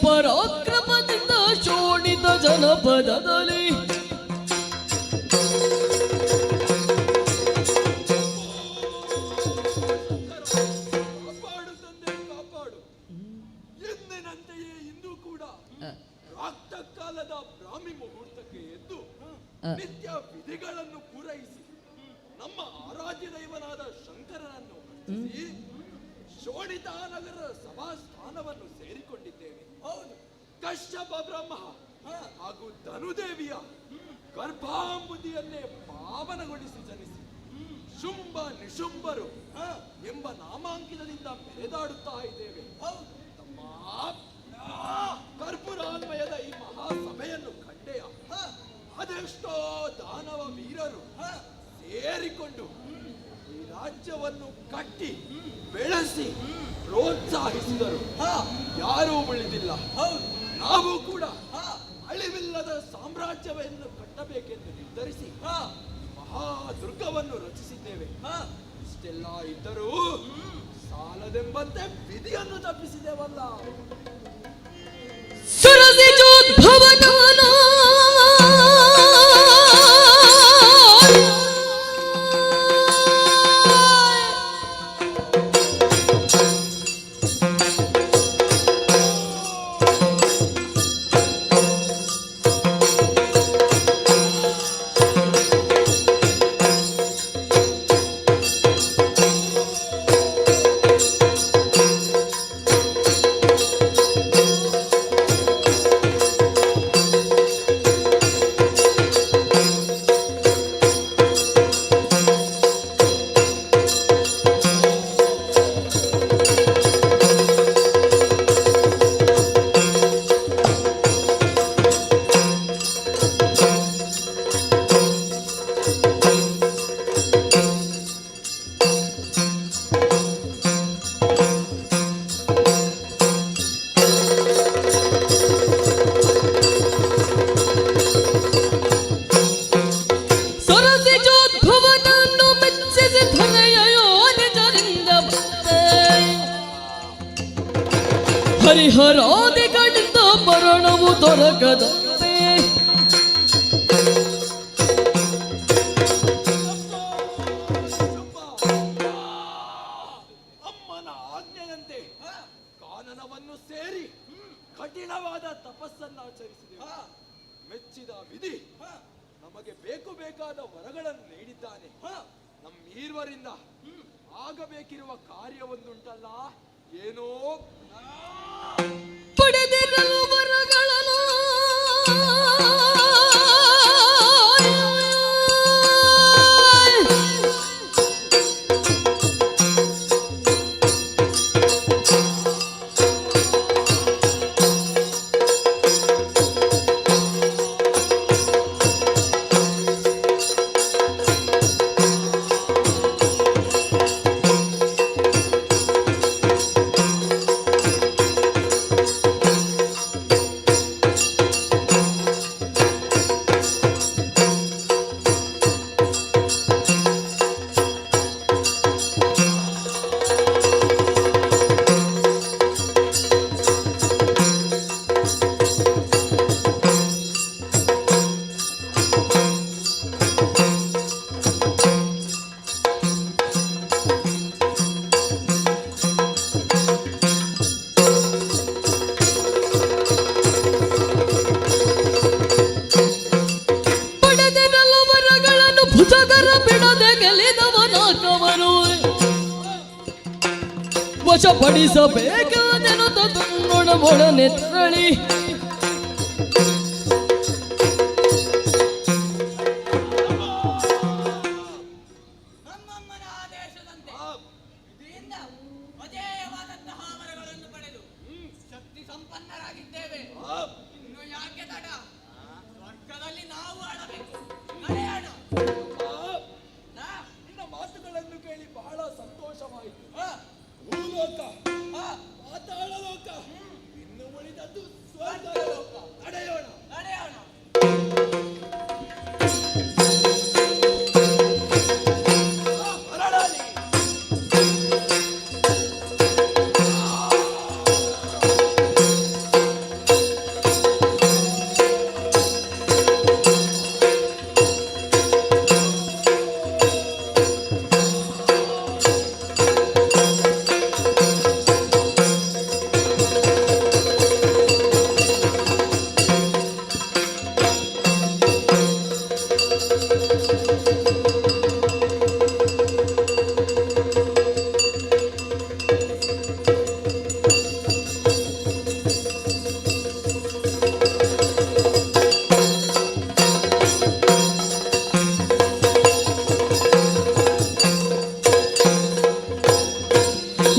ಪರಾಕ್ರಮದಿಂದ ಶೋಣಿತ ಜನಪದದಲ್ಲಿ ಎಂದಿನಂತೆಯೇ ಇಂದು ಕೂಡ ಪ್ರಾಕ್ತ ಕಾಲದ ಬ್ರಾಹ್ಮಿ ಮುಹೂರ್ತಕ್ಕೆ ಎದ್ದು ನಿತ್ಯ ವಿಧಿಗಳನ್ನು ಪೂರೈಸಿ ನಮ್ಮ ಆರಾಧ್ಯ ದೈವನಾದ ಶಂಕರನನ್ನು ಶೋಣಿತಾನಗರ ಸಭಾಸ್ಥಾನವನ್ನು ಸೇರಿಕೊಂಡಿದ್ದೇವೆ. ಹೌದು, ಕಶ್ಯಪ ಬ್ರಹ್ಮ ಹಾಗೂ ಧನುದೇವಿಯ ಗರ್ಭಾಂಬುದಿಯನ್ನೇ ಪಾವನಗೊಳಿಸಿ ಜನಿಸಿ ಶುಂಭ ನಿಶುಂಭರು ಎಂಬ ನಾಮಾಂಕಿತದಿಂದ ಮೆರೆದಾಡುತ್ತಾ ಇದ್ದೇವೆ. ಕರ್ಪೂರಾನ್ವಯದ ಈ ಮಹಾಸಭೆಯನ್ನು ಕಂಡೆಯ ಅದೆಷ್ಟೋ ದಾನವ ವೀರರು ಸೇರಿಕೊಂಡು ಈ ರಾಜ್ಯವನ್ನು ಕಟ್ಟಿ ಬೆಳೆಸಿ ಪ್ರೋತ್ಸಾಹಿಸಿದರು. ಯಾರೂ ಉಳಿದಿಲ್ಲ. ನಾವು ಕೂಡ ಅಳಿವಿಲ್ಲದ ಸಾಮ್ರಾಜ್ಯವನ್ನು ಕಟ್ಟಬೇಕೆಂದು ನಿರ್ಧರಿಸಿ ಮಹಾದುರ್ಗವನ್ನು ರಚಿಸಿದ್ದೇವೆ. ಇಷ್ಟೆಲ್ಲ ಇದ್ದರೂ ಸಾಲದೆಂಬಂತೆ ವಿಧಿಯನ್ನು ತಪ್ಪಿಸಿದೆವಲ್ಲ. ಹರಿಹರಾದಿಗಳಿಂದ ಮರಣವು ದೊರಕದಂತೆ ಅಮ್ಮನ ಆಜ್ಞೆಯಂತೆ ಕಾನನವನ್ನು ಸೇರಿ ಕಠಿಣವಾದ ತಪಸ್ಸನ್ನಾಚರಿಸಿದೆವು. ಮೆಚ್ಚಿದ ವಿಧಿ ನಮಗೆ ಬೇಕಾದ ವರಗಳನ್ನು ನೀಡಿದ್ದಾನೆ. ನಮ್ಮೀರ್ವರಿಂದ ಆಗಬೇಕಿರುವ ಕಾರ್ಯವೊಂದುಂಟಲ್ಲ, ಏನೋ ಪಡೆದಿರಲು ವರಗಳನ್ನು ವಶಪಡಿಸಬೇಕೆಂದೆನು ತನ್ನೊಡನೆ ತರಳಿ ನಮ್ಮಮ್ಮನ ಆದೇಶದಂತೆ ವಿಧಿಯಿಂದ ಅಜೇಯವಾದಂತಹ ವರಗಳನ್ನು ಪಡೆದು ಶಕ್ತಿ ಸಂಪನ್ನರಾಗಿದ್ದೇವೆ. ಇನ್ನು ಯಾಕೆ ತಡ? ಸ್ವರ್ಗದಲ್ಲಿ ನಾವು ಆಡಬೇಕು. ನಡೆಯೋಣ. ನಿನ್ನ ಮಾತುಗಳನ್ನು ಕೇಳಿ ಬಹಳ ಸಂತೋಷವಾಯಿತು. ಭೂಲೋಕ, ಪಾತಾಳ ಲೋಕ, ಇನ್ನು ಉಳಿದದ್ದು ಸ್ವರ್ಗ ಲೋಕ. ನಡೆಯೋಣ ನಡೆಯೋಣ.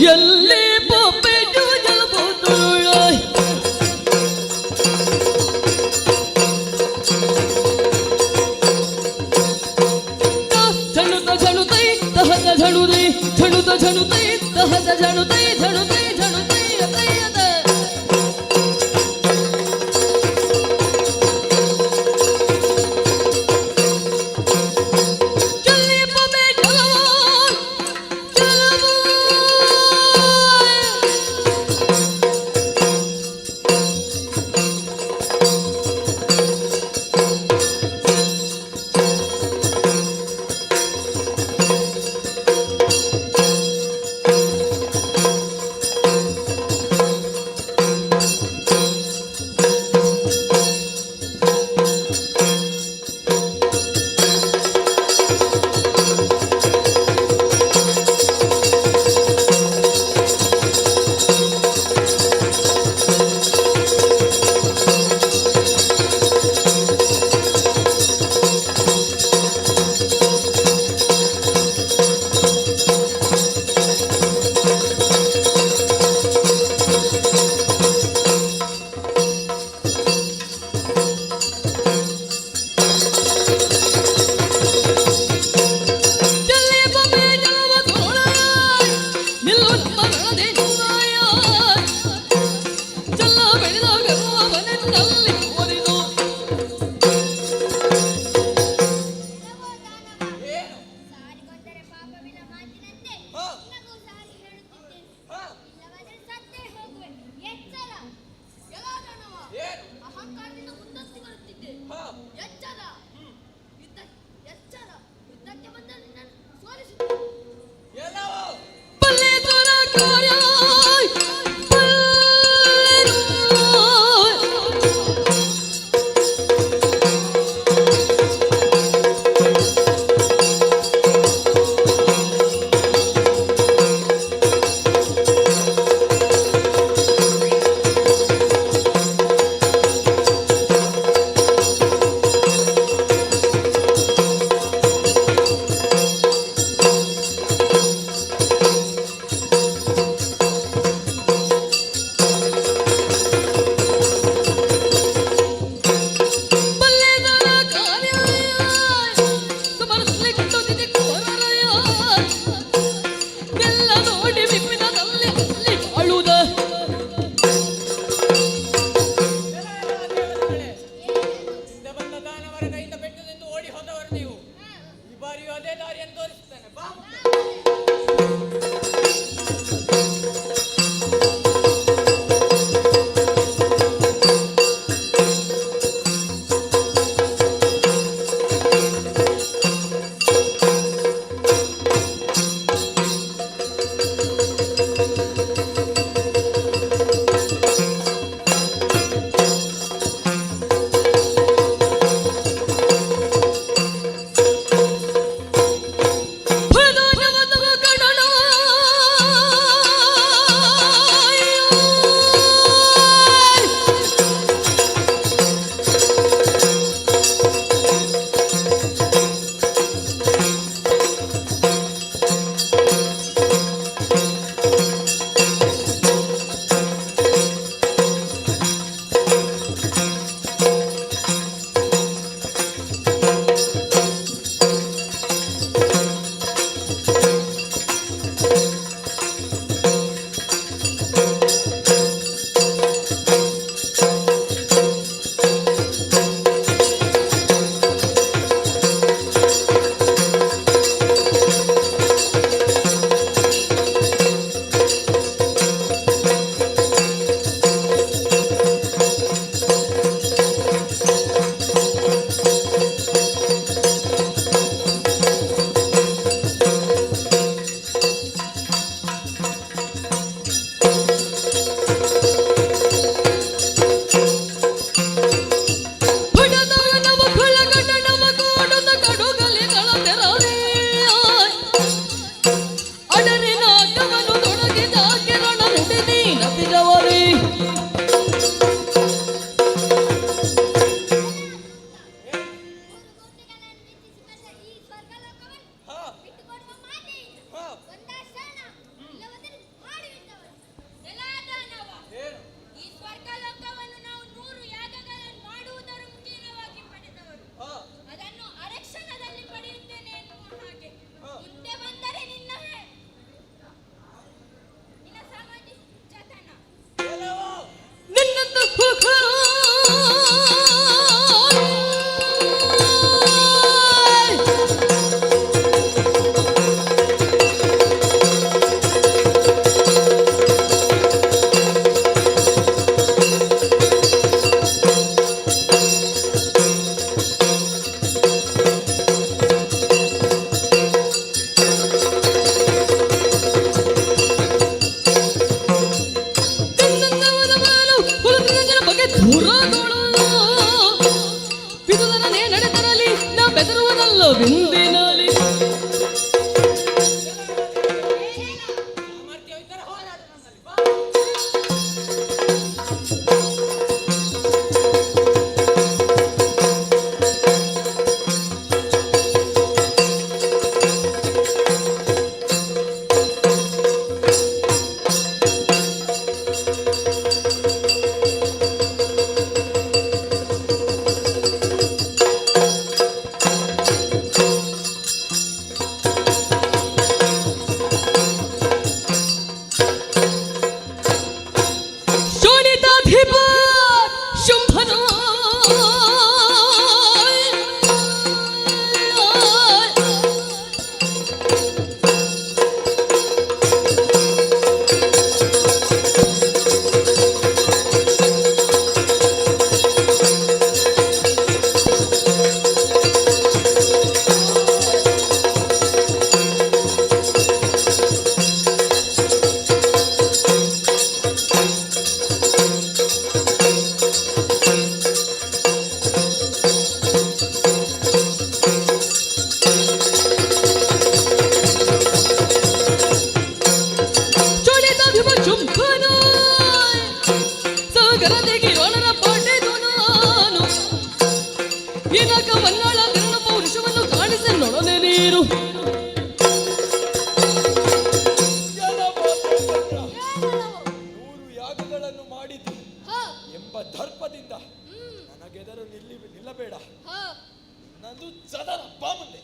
ಎಲ್ಲಿ ಪೊಪ್ಪೆಟ್ಟು ಜಲಪುತ್ತುರುಳ ಝಣುತ ಝಣುತೈ ತಹತ ಝಣುದಿ ಝಣುತ ಝಣುತೈ ತಹತ ಝಣುತೈ ಝಣುತೈ ಝಣುತೈ ಅತೈ ಅತ ಚಲ್ಲಿ ಪೊಪ್ಪೆ ಜಲವಾನ್ ಬಲ್ಲೆ ತರ ಕಾರ್ಯ ಎಲ್ಲರೂ ನಿಲ್ಲಬೇಡ. ನಂದು ಸದನ ಬಾ ಮುಂದೆ.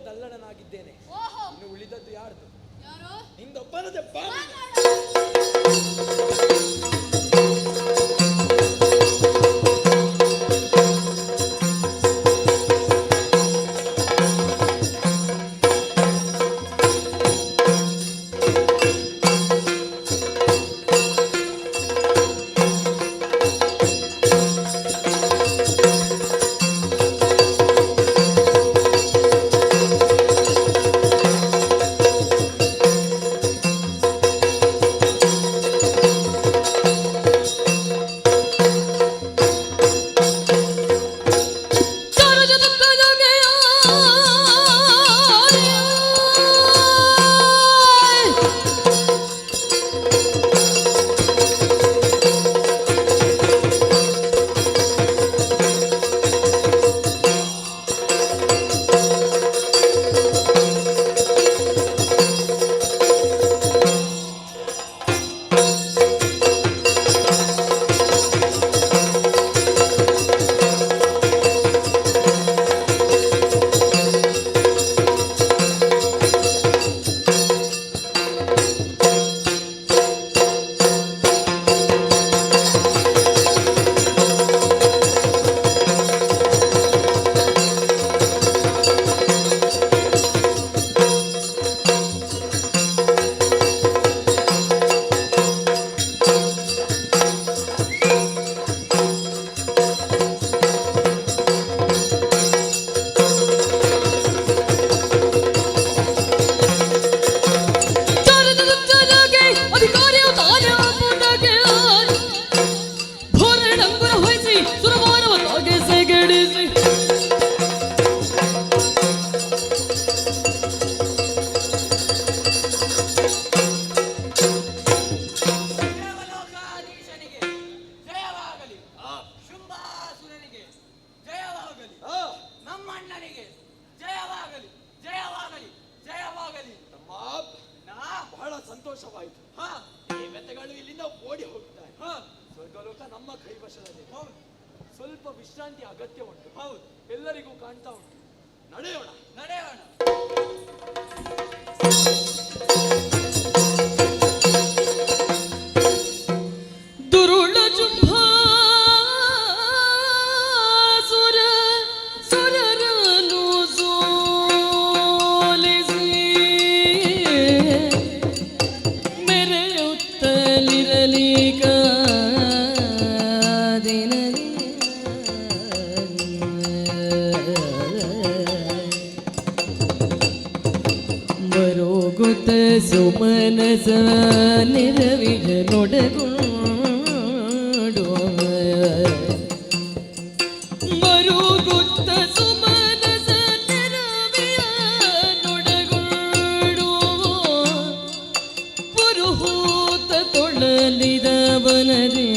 ದಲ್ಲಣನಾಗಿದ್ದೇನೆ. ಇನ್ನು ಉಳಿದದ್ದು ಯಾರ್ದು? ನಿಂದೊಬ್ಬನದೇ ಬಾ. ಸ್ವಲ್ಪ ವಿಶ್ರಾಂತಿ ಅಗತ್ಯ ಉಂಟು. ಹೌದು, ಎಲ್ಲರಿಗೂ ಕಾಣ್ತಾ ಉಂಟು. ನಡೆಯೋಣ ನಡೆಯೋಣ. ದುರುಳ ಜುಂಭಾಸುರ ಸುರರನು ಸೋಲಿಸಿ ಮೆರೆಯುತ್ತಲಿರಲಿ ಬರೋಗುತ್ತ ಸುಮನಸ ನಿರವಿಗ ನೊಡಗೊಂಡು ಮಾಡಲಿದವನದೇ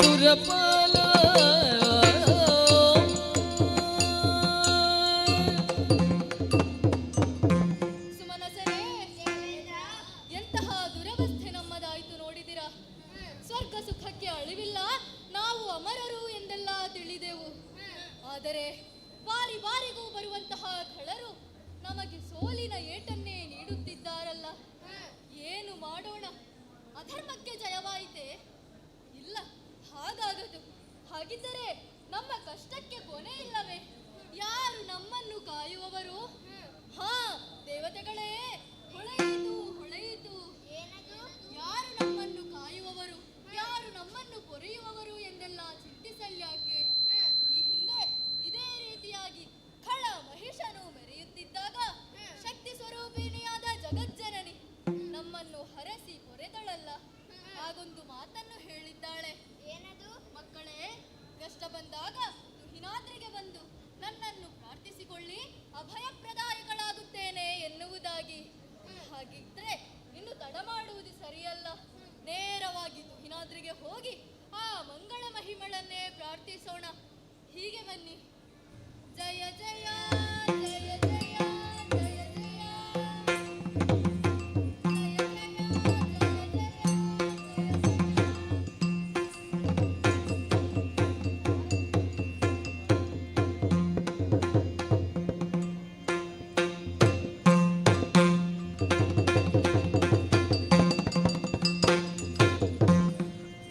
ಸುರಪಾಲ ಸುಮನಸರೇ, ಎಂತಹ ದುರವಸ್ಥೆ ನಮ್ಮದಾಯಿತು ನೋಡಿದಿರಾ. ಸ್ವರ್ಗ ಸುಖಕ್ಕೆ ಅಳಿವಿಲ್ಲ, ನಾವು ಅಮರರು ಎಂದೆಲ್ಲ ತಿಳಿದೆವು. ಆದರೆ ಬಾರಿ ಬಾರಿಗೂ ಬರುವಂತಹ ಖಳರು ನಮಗೆ ಸೋಲಿನ ಏಟನ್ನೇ ನೀಡುತ್ತಿದ್ದಾರಲ್ಲ. ಏನು ಮಾಡೋಣ? ಅಧರ್ಮಕ್ಕೆ ಜಯವಾಯಿತೆ? ಇಲ್ಲ, ಹಾಗಾಗದು. ಹಾಗಿದ್ದರೆ ನಮ್ಮ ಕಷ್ಟಕ್ಕೆ ಕೊನೆ ಇಲ್ಲವೇ? ಯಾರು ನಮ್ಮನ್ನು ಕಾಯುವವರು? ಹಾ, ದೇವತೆಗಳೇ, ಹೊಳೆಯಿತು ಹೊಳೆಯಿತು. ಯಾರು ನಮ್ಮನ್ನು ಕಾಯುವವರು, ಯಾರು ನಮ್ಮನ್ನು ಪೊರೆಯುವವರು ಎಂದೆಲ್ಲ ಚಿಂತಿಸಲ್ಯಾಕೆ? ಈ ಹಿಂದೆ ಇದೇ ರೀತಿಯಾಗಿ ಖಳ ಮಹಿಷನು ಮೆರೆಯುತ್ತಿದ್ದಾಗ ಶಕ್ತಿ ಸ್ವರೂಪಿಣಿಯಾದ ಜಗಜ್ಜನನಿ ನಮ್ಮನ್ನು ಹರಸಿ ಪೊರೆದಳಲ್ಲ. ಹಾಗೊಂದು ಮಾತನ್ನು ಹೇಳಿದ್ದಾಳೆ. ಏನದು? ಮಕ್ಕಳೇ, ಕಷ್ಟ ಬಂದಾಗ ತುಹಿನಾದ್ರಿಗೆ ಬಂದು ನನ್ನನ್ನು ಪ್ರಾರ್ಥಿಸಿಕೊಳ್ಳಿ, ಅಭಯಪ್ರದಾಯಗಳಾಗುತ್ತೇನೆ ಎನ್ನುವುದಾಗಿ. ಹಾಗಿದ್ರೆ ಇನ್ನು ತಡ ಮಾಡುವುದು ಸರಿಯಲ್ಲ. ನೇರವಾಗಿ ತುಹಿನಾದ್ರಿಗೆ ಹೋಗಿ ಆ ಮಂಗಳ ಮಹಿಮಳನ್ನೇ ಪ್ರಾರ್ಥಿಸೋಣ. ಹೀಗೆ ಬನ್ನಿ. ಜಯ ಜಯ ಜಯ ಜಯ ಜಯ ಜಯ.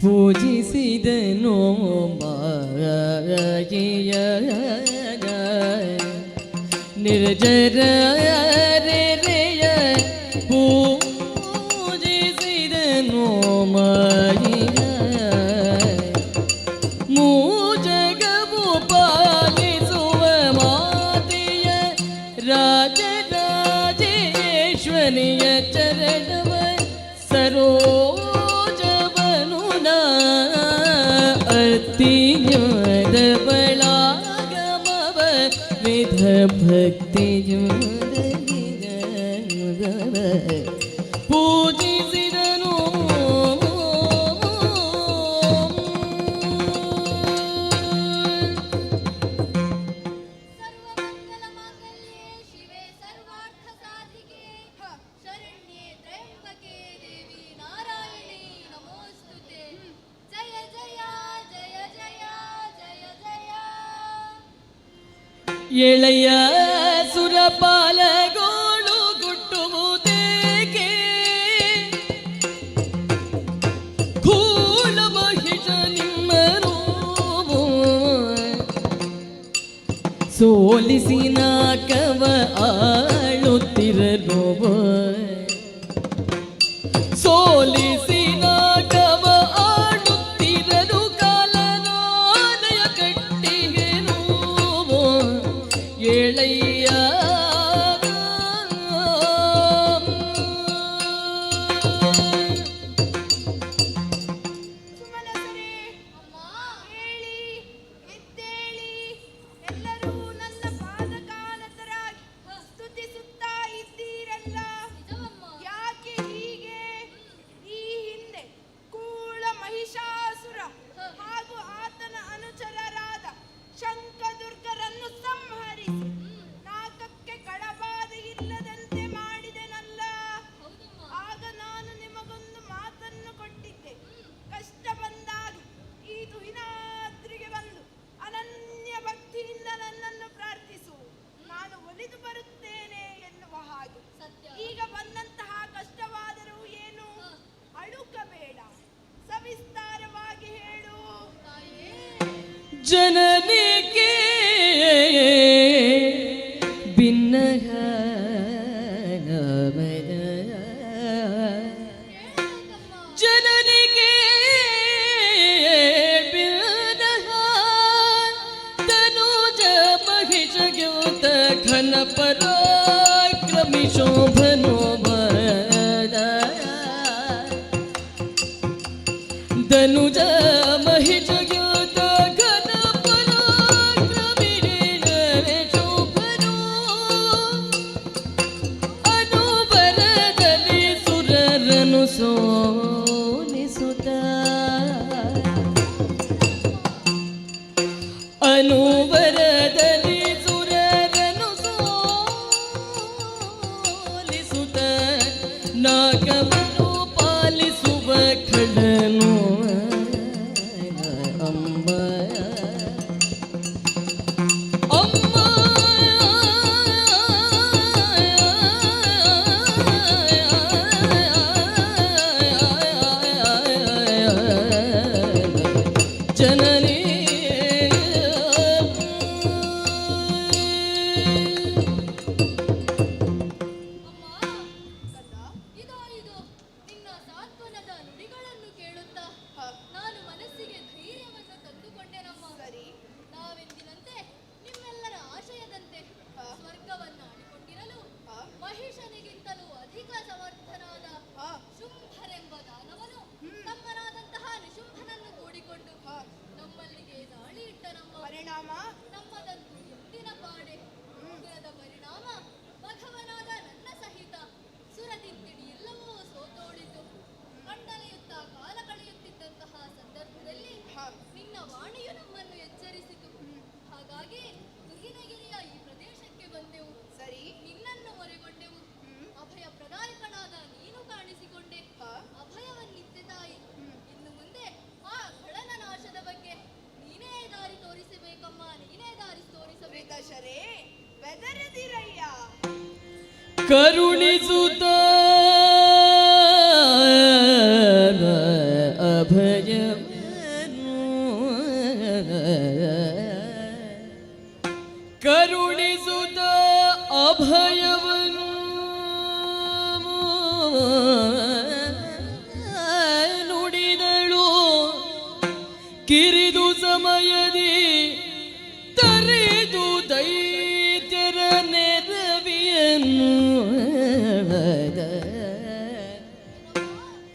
ಪೂಜಿಸಿದನೋ ಮಾಯೆಯ ನಿರ್ಜರ ರೆಯ ಪೂಜಿಸಿದನೋ ಮಾಯೆಯ ಮೂಜಗವು ಪಾಲಿಸುವ ಮಾತೆಯ ರಾಜರಾಜೇಶ್ವರಿಯ ಚರಣವ ಸರೋಜವನು ಅತಿಯಾದ ಬಲಾಗಮವ ವಿಧ ಭಕ್ತಿಯುದ ಪೂಜಿಸಿದನು. ಎಳೆಯ ಸುರಪಾಲಗೋಳು ಗುಟ್ಟುವುದೇಕೆ ಕೂಲ ಮಹಿಷ ನಿಮ್ಮನು ಸೋಲಿಸಿ ನಾಕವ ಆಳುತ್ತಿರಲು ಸೋಲಿಸಿ ನಾಕವ ಆಡುತ್ತಿರಲು ಕಾಲನಾದಯ ಕಟ್ಟಿಗೆನು ಎಳೆಯ ಜನನಿಗೆ ಭಿನ್ನಹ ಜನನಿಗೆ ಭಿನ್ನಹ ತನುಜ ಮಹಿಷಗ್ಯೂತ ಘನ ಪರಾಕ್ರಮಿ ಶೋಭನೋ ಧನುಜ ಮಹಿಷಗ್ಯೂತ ಘನ ಪರಾಕ್ರಮಿ ಶೋಭನೋ ನಾಗವನ್ನು ಪಾಲಿಸುವ ಖಡನು ಅಮ್ಮ ಅಮ್ಮ ಜನನಿ ಮಹಿಷನಿಗಿಂತಲೂ ಅಧಿಕ ಸಮರ್ಥನಾದ ಶುಂಭರೆಂಬ ದಾನವನು ತಮ್ಮನಾದಂತಹ ನಿಶುಂಭನನ್ನು ಕೂಡಿಕೊಂಡು ನಮ್ಮಲ್ಲಿಗೆ ದಾಳಿ ಇಟ್ಟ ನಮ್ಮ ಪರಿಣಾಮ ನಮ್ಮದಂತೂ ಎಂದಿನ ಪಾಡೆ ಉಗ್ರದ ಪರಿಣಾಮ ಮಘವನಾದ ನನ್ನ ಸಹಿತ ಸುರದಿಂತಿಡಿ ಎಲ್ಲವೂ ಸೋತೋಡಿತು. ಕಂಡಲೆಯುತ್ತ ಕಾಲ ಕಳೆಯುತ್ತಿದ್ದಂತಹ ಸಂದರ್ಭದಲ್ಲಿ ನಿನ್ನ ವಾಣಿಯು ನಮ್ಮನ್ನು ಎಚ್ಚರಿಸಿತು. ಹಾಗಾಗಿ ತುಹಿನಗಿರಿಯ ಈ ಪ್ರದೇಶಕ್ಕೆ ಬಂದೆವು. ಸರಿ, ನಿನ್ನನ್ನು ಮೊರೆಗೊಂಡೆವು. ಅಭಯ ಪ್ರದಾಯಕನಾದ ನೀನು ಕಾಣಿಸಿಕೊಂಡೆ. ಅಭಯವನ್ನಿತ್ತೆ ತಾಯಿ. ಇನ್ನು ಮುಂದೆ ಆ ಖಳನ ನಾಶದ ಬಗ್ಗೆ ನೀನೇ ದಾರಿ ತೋರಿಸಬೇಕಮ್ಮ, ನೀನೇ ದಾರಿ ತೋರಿಸಬೇಕು. ಶರೇ ಬೆದರದಿರಯ್ಯ. ಕರುಣಿಸುತ್ತ ಅಭಯವನ್ನು ಕರುಣಿಸುತ್ತ ಅಭಯವನ್ನು ನುಡಿದಳು. ಕಿರಿದು ಸಮಯದಿ ತರಿದು ದೈತ್ಯರ ನೆರವಿಯನ್ನು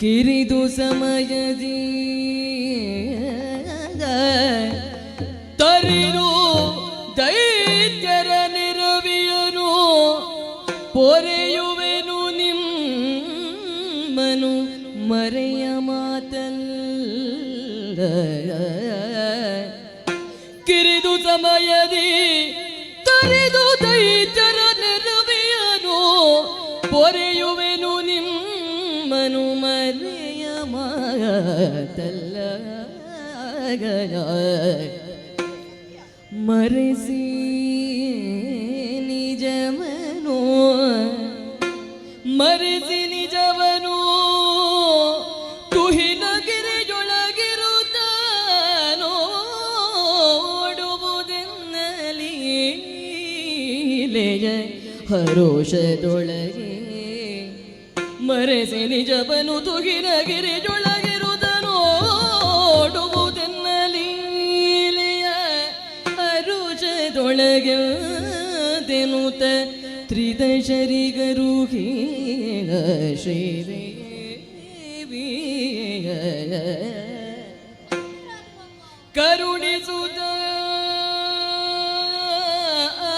ಕಿರಿದು ಸಮಯದಿ ತರಿದು ದೈತ್ಯರ ನೆರವಿಯನು ಪೊರೆಯುವೆನು ನಿಮ್ಮನು ಮರೆಯ ಮಾತಲ್ಲ. ಕಿರಿದು ಸಮಯದಿ ತರಿದು ದೈತ್ಯರ ನೆರವಿಯನು ಪೊರೆಯುವೆನು ನಿಮ್ಮನು ಮರೆಯ ಮಾತಲ್ಲ. ಮರೆಸಿ ನಿಜವನು ಮರೆಸಿ ನಿಜವನು ತುಹಿನಗಿರಿಯೊಳಗಿರುತ್ತ ನೋಡುವುದೆನ್ನಲಿ ಹರೋಷದೊಳಗೆ. ಮರೆಸಿ ನಿಜವನು ತುಹಿನಗಿರಿಯೊಳಗಿರುತ್ತ ನೋಡುವುದೆನ್ನಲಿ ಹರೋಷದೊಳಗೆ ತೆನುತ ತ್ರಿದಶರಿಗರುಹಿ ಶ್ರೀದೇವಿ ಕರುಣಿಸುತ್ತ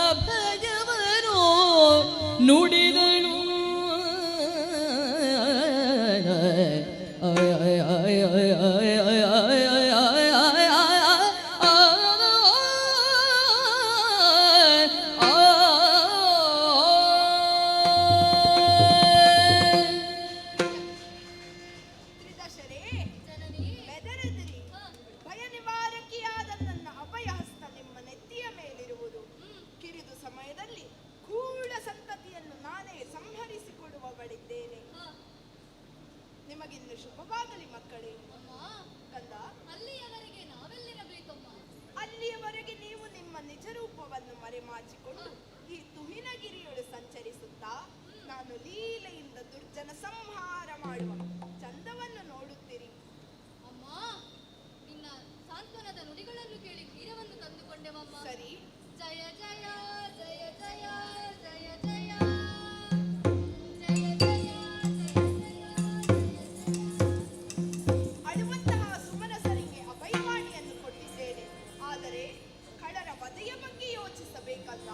ಅಭಯವನು ನುಡಿದಳು. ಭಯ ನಿವಾರಕಿಯಾದ ನನ್ನ ಅಭಯಹಸ್ತ ನಿಮ್ಮ ನೆತ್ತಿಯ ಮೇಲಿರುವುದು. ಕಿರಿದು ಸಮಯದಲ್ಲಿ ಗೂಢ ಸಂತತಿಯನ್ನು ನಾನೇ ಸಂಹರಿಸಿಕೊಡುವವಳಿದ್ದೇನೆ. ನಿಮಗಿನ್ನು ಶುಭವಾಗಲಿ ಮಕ್ಕಳೇ. ಕಂದ, ಅಲ್ಲಿಯವರೆಗೆ ನಾವೆಲ್ಲಿರಬೇಕಮ್ಮ? ಅಲ್ಲಿಯವರೆಗೆ ನೀವು ನಿಮ್ಮ ನಿಜ ರೂಪವನ್ನು ಮರೆಮಾಚಿಕೊಂಡು ಈ ತುಹಿನಗಿರಿಯೊಳು ಸಂಚರಿಸುತ್ತಾ ನಾನು ಲೀಲೆಯಿಂದ ದುರ್ಜನ ಸಂಹಾರ ಮಾಡುವ ಚಂದವನ್ನು ನೋಡುತ್ತೀರಿ. ಅಮ್ಮ, ನಿನ್ನ ಸಾಂತ್ವನದ ನುಡಿಗಳನ್ನು ಕೇಳಿ ಧೀರವನ್ನು ತಂದುಕೊಂಡೆವಮ್ಮ. ಸರಿ. ಜಯ ಜಯ ಜಯ ಜಯ ಜಯ ಜಯ ಅಳುವಂತಹ ಸುಮನಸರಿಗೆ ಅಭಯವಾಣಿಯನ್ನು ಕೊಟ್ಟಿದ್ದೇನೆ. ಆದರೆ ಖಳರ ವಧೆಯ ಬಗ್ಗೆ ಯೋಚಿಸಬೇಕಲ್ಲ.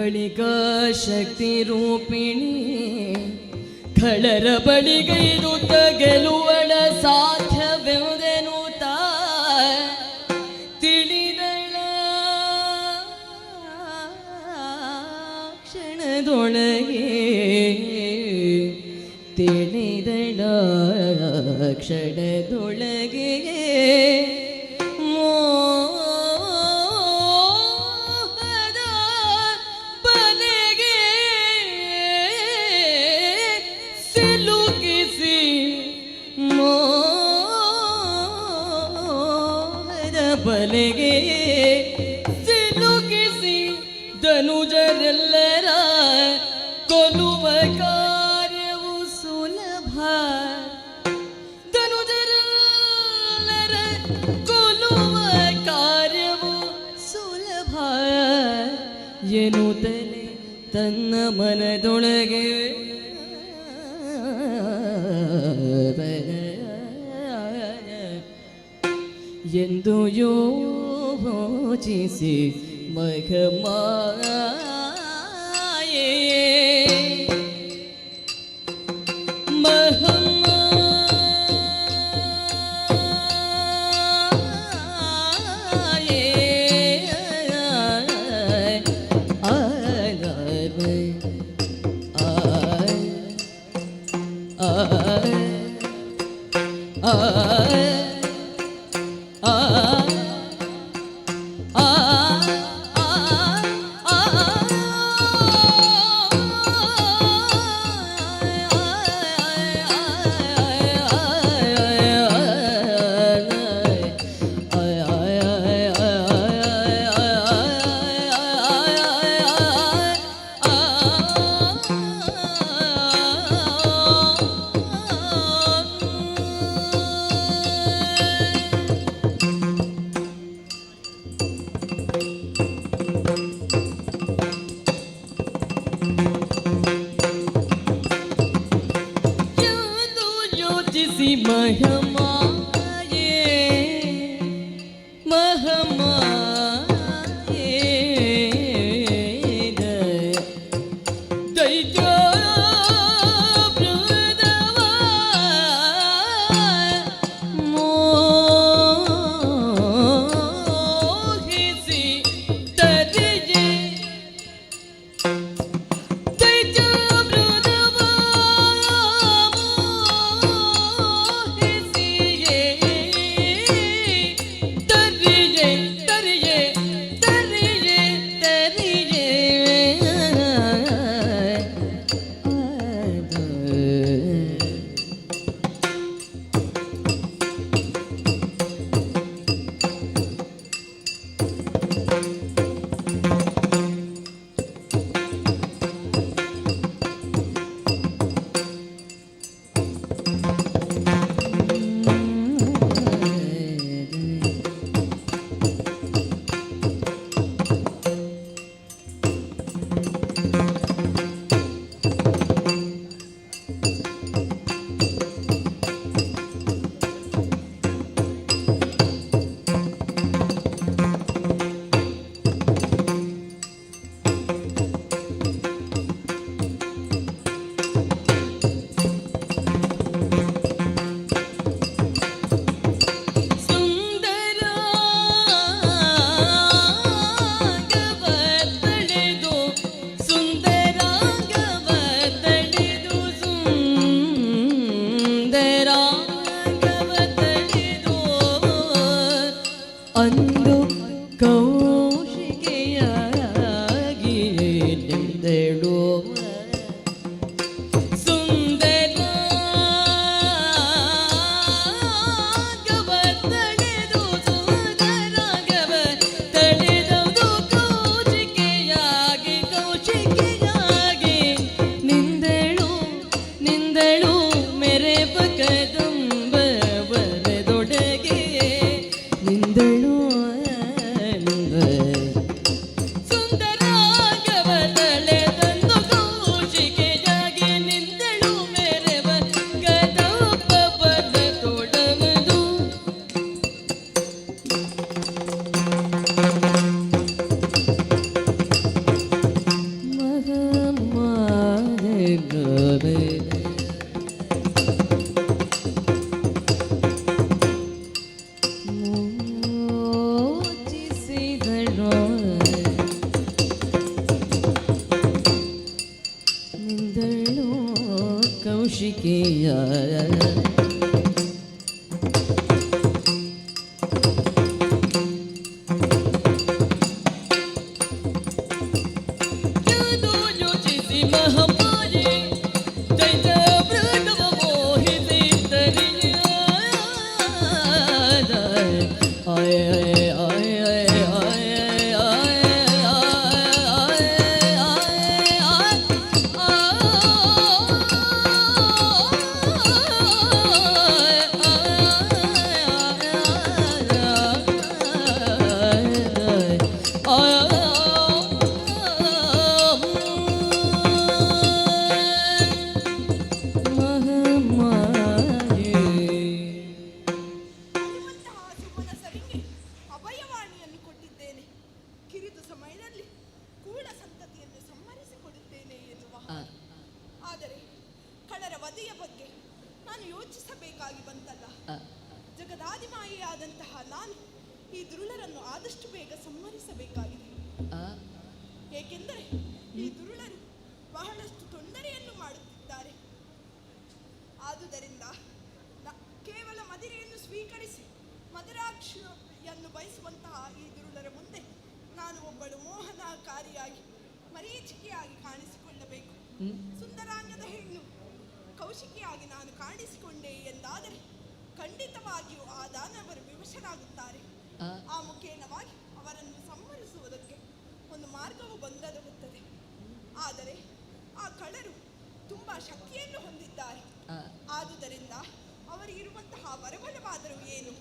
ಬಳಿಕ ಶಕ್ತಿ ರೂಪಿಣಿ ಖಳರ ಬಳಿಗೈದುತ್ತ ಗೆಲುವಳ ಸಾಧ್ಯವೆಂದೆನುತ್ತ ತಿಳಿದಳ ಕ್ಷಣದೊಳಗೆ ತಿಳಿದಳ ಕ್ಷಣದೊಳಗೆ ಮೋಹದ ಬಲೆಗೆ ಸಿಲುಕಿಸಿ ಮೋಹದ ಬಲೆಗೆ ಸಿಲುಕಿಸಿ ಧನುಜರೆಲ್ಲರ ಕೊಲ್ಲುವ ಕಾರ್ಯವು ಸುಲಭ ಧನುಜರೆಲ್ಲರ ಕೊಲ್ಲುವ ಕಾರ್ಯವು ಸುಲಭ ಎನ್ನುತ್ತಲೇ ತನ್ನ ಮನದೊಳಗೆ ಎಂದು ಯೋಚಿಸಿ ಮಘಮಾಯೇ किया ಅಭಯವಾಣಿಯನ್ನು ಕೊಟ್ಟಿದ್ದೇನೆ. ಕಿರಿದು ಸಮಯದಲ್ಲಿ ಕೂಡ ಸಂತತಿಯನ್ನು ಸಂಹರಿಸಿಕೊಡುತ್ತೇನೆ ಎನ್ನುವ. ಆದರೆ ಕಳರ ವಧೆಯ ಬಗ್ಗೆ ನಾನು ಯೋಚಿಸಬೇಕಾಗಿ ಬಂತಲ್ಲ. ಜಗದಾದಿಮಾಯಿಯಾದಂತಹ ನಾನು ಈ ದುರುಳರನ್ನು ಆದಷ್ಟು ಬೇಗ ಸಂಹರಿಸಬೇಕಾಗಿದೆ. ಏಕೆಂದರೆ ಈ ದುರುಳರು ಬಹಳಷ್ಟು ತೊಂದರೆಯನ್ನು ಮಾಡುತ್ತಿದ್ದಾರೆ. ಆದುದರಿಂದ ಕೇವಲ ಮದಿರೆಯನ್ನು ಸ್ವೀಕರಿಸಿ ಮದರಾಕ್ಷಿಯನ್ನು ಬಯಸುವಂತಹ ಈ ದುರುಳರ ಮುಂದೆ ನಾನು ಒಬ್ಬಳು ಮೋಹನಕಾರಿಯಾಗಿ ಮರೀಚಿಕೆಯಾಗಿ ಕಾಣಿಸಿಕೊಳ್ಳಬೇಕು. ಸುಂದರಾಂಗದ ಹೆಣ್ಣು ಕೌಶಿಕಿಯಾಗಿ ನಾನು ಕಾಣಿಸಿಕೊಂಡೆ ಎಂದಾದರೆ ಖಂಡಿತವಾಗಿಯೂ ಆ ದಾನವರು ವಿವಶರಾಗುತ್ತಾರೆ. ಆ ಮುಖೇನವಾಗಿ ಅವರನ್ನು ಸಂಹರಿಸುವುದಕ್ಕೆ ಒಂದು ಮಾರ್ಗವು ಬಂದೊದಗುತ್ತದೆ. ಆದರೆ ಆ ಕಳ್ಳರು ತುಂಬಾ ಶಕ್ತಿಯನ್ನು ಹೊಂದಿದ್ದಾರೆ. ಆದುದರಿಂದ ಅವರಿಗಿರುವಂತಹ ವರಬಲವಾದರೂ ಏನು,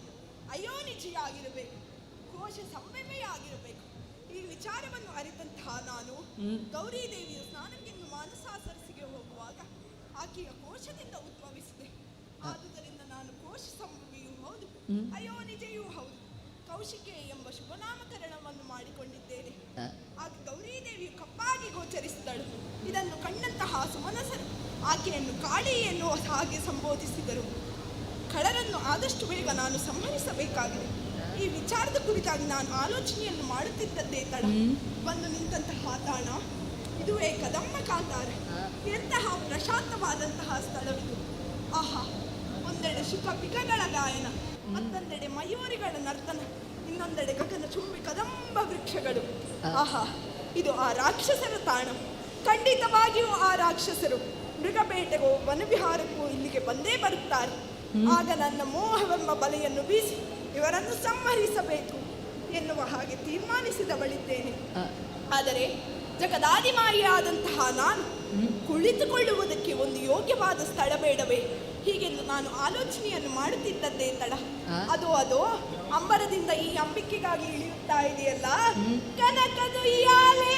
ಅಯೋನಿಜಿಯಾಗಿರಬೇಕು, ಕೋಶ ಸಂಯಮೆಯಾಗಿರಬೇಕು. ಈ ವಿಚಾರವನ್ನು ಅರಿತಂತಹ ನಾನು ಗೌರಿ ದೇವಿಯು ಸ್ನಾನಕ್ಕೆಂದು ಮಾನಸಾಸರಸಿಗೆ ಹೋಗುವಾಗ ಆಕೆಯ ಕೋಶದಿಂದ ಉದ್ಭವಿಸಿದೆ. ಆದುದರಿಂದ ನಾನು ಕೋಶ ಸಂಯಮಿಯೂ ಹೌದು, ಅಯೋನಿಜೆಯೂ ಹೌದು, ಕೌಶಿಕೆ ಎಂಬ ಶುಭನಾಮಕರಣವನ್ನು ಮಾಡಿಕೊಂಡಿದ್ದೇನೆ. ಆಗ ಗೌರಿ ದೇವಿಯು ಕಪ್ಪಾಗಿ ಗೋಚರಿಸಿದಳು. ಇದನ್ನು ಕಂಡಂತಹ ಸುಮನಸರು ಆಕೆಯನ್ನು ಕಾಳಿ ಎನ್ನುವ ಹಾಗೆ ಸಂಬೋಧಿಸಿದರು. ಕಳರನ್ನು ಆದಷ್ಟು ಬೇಗ ನಾನು ಸಂಹರಿಸಬೇಕಾಗಿದೆ. ಈ ವಿಚಾರದ ಕುರಿತಾಗಿ ನಾನು ಆಲೋಚನೆಯನ್ನು ಮಾಡುತ್ತಿದ್ದದ್ದೇ ತಡ ಬಂದು ನಿಂತಹ ತಾಣ ಇದುವೇ ಕದಂಬ ಕಾಂತಾರ. ಎಂತಹ ಪ್ರಶಾಂತವಾದಂತಹ ಸ್ಥಳವಿದು. ಆಹಾ, ಒಂದೆಡೆ ಶುಕ ಪಿಕಗಳ ಗಾಯನ, ಮತ್ತೊಂದೆಡೆ ಮಯೂರಿಗಳ ನರ್ತನ, ಇನ್ನೊಂದೆಡೆ ಗಗನ ಚುಂಬಿ ಕದಂಬ ವೃಕ್ಷಗಳು. ಆಹಾ, ಇದು ಆ ರಾಕ್ಷಸರ ತಾಣ. ಖಂಡಿತವಾಗಿಯೂ ಆ ರಾಕ್ಷಸರು ಮೃಗಬೇಟೆಗೂ ವನವಿಹಾರಕ್ಕೂ ಇಲ್ಲಿಗೆ ಬಂದೇ ಬರುತ್ತಾರೆ. ಆಗ ನನ್ನ ಮೋಹವೆಂಬ ಬಲೆಯನ್ನು ಬೀಸಿ ಇವರನ್ನು ಸಂಹರಿಸಬೇಕು ಎನ್ನುವ ಹಾಗೆ ತೀರ್ಮಾನಿಸಿದವಳಿದ್ದೇನೆ. ಆದರೆ ಜಗದಾದಿಮಾಯಿಯಾದಂತಹ ನಾನು ಕುಳಿತುಕೊಳ್ಳುವುದಕ್ಕೆ ಒಂದು ಯೋಗ್ಯವಾದ ಸ್ಥಳ ಬೇಡವೇ? ಹೀಗೆಂದು ನಾನು ಆಲೋಚನೆಯನ್ನು ಮಾಡುತ್ತಿದ್ದದ್ದೇ ತಡ ಅದೋ ಅಂಬರದಿಂದ ಈ ಅಂಬಿಕೆಗಾಗಿ ಇಳಿಯುತ್ತಾ ಇದೆಯಲ್ಲ ಕನಕದುಯ್ಯಾಲೆ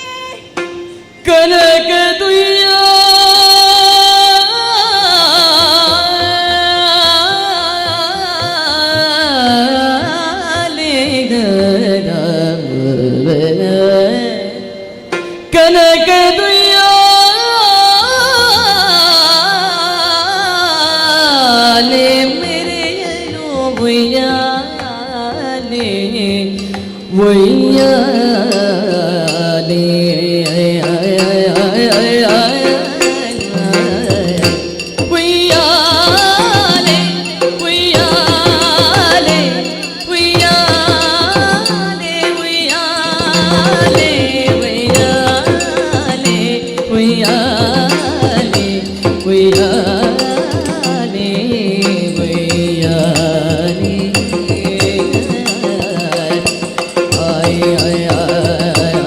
ay ay ay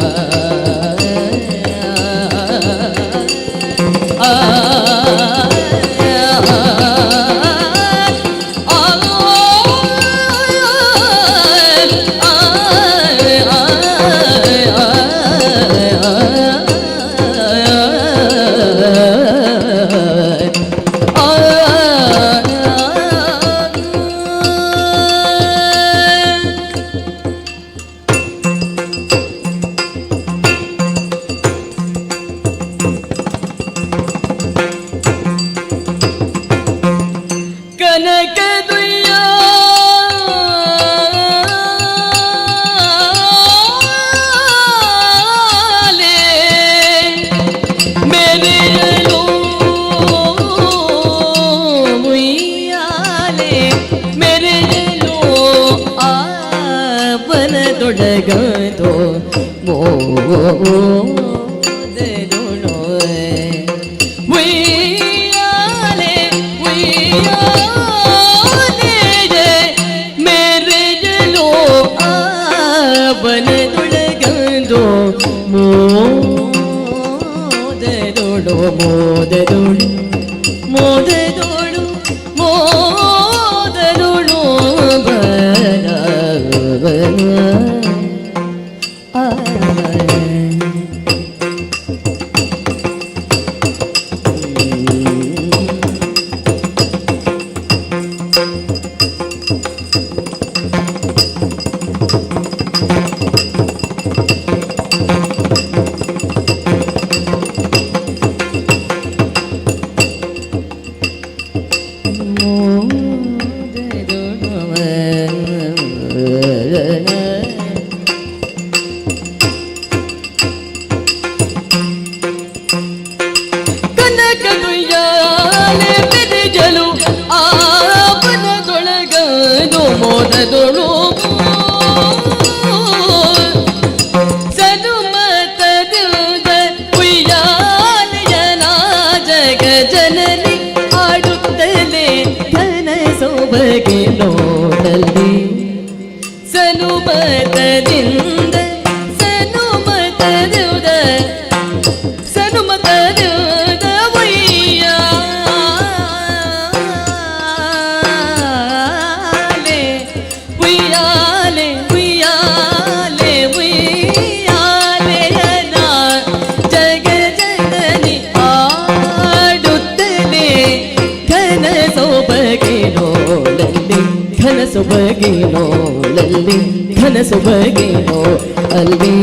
ತೊಳಗದು ಮೋದೆದುಳು ಉಯ್ಯಾಲೆ ಉಯ್ಯಾಲೆ ಮೆರೆಯಲು ಅವನದೊಳಗದು ಮೋದೆದುಳು ಮೋದೆದುಳು ಮೋದೆದುಳು ಮೋದೆದುಳು ಬರವನ ಕನಕದುಯ್ಯಾಲೆ ಬೆದೆಯಲು ಆಪನದೊಳಗದು ಮೋದದೊಳು ಸನುಮತದಿಂದ ಉಯ್ಯಾಲೆಯನ ಜಗ ಜನನಿ ಆಡುತ್ತಲೇ ಕನಸೊಬಗೆ ನೋಡಲಿ ಸನುಮತದಿಂದ ಸನುಮತದಿಂದ ಸನುಮತದಿಂದ ಉಯ್ಯಾಲೆ ಉಯ್ಯಾಲೆ ಉಯ್ಯಾಲೆಯನ ಜಗ ಜನನಿ ಆಡುತ್ತಲೇ ಕನಸೊಬಗೆ ನೋಡಲಿ ಕನಸೊಬಗೆ ನೋಡಲಿ ಕನಸೊಬಗೆ ನೋಡಲಿ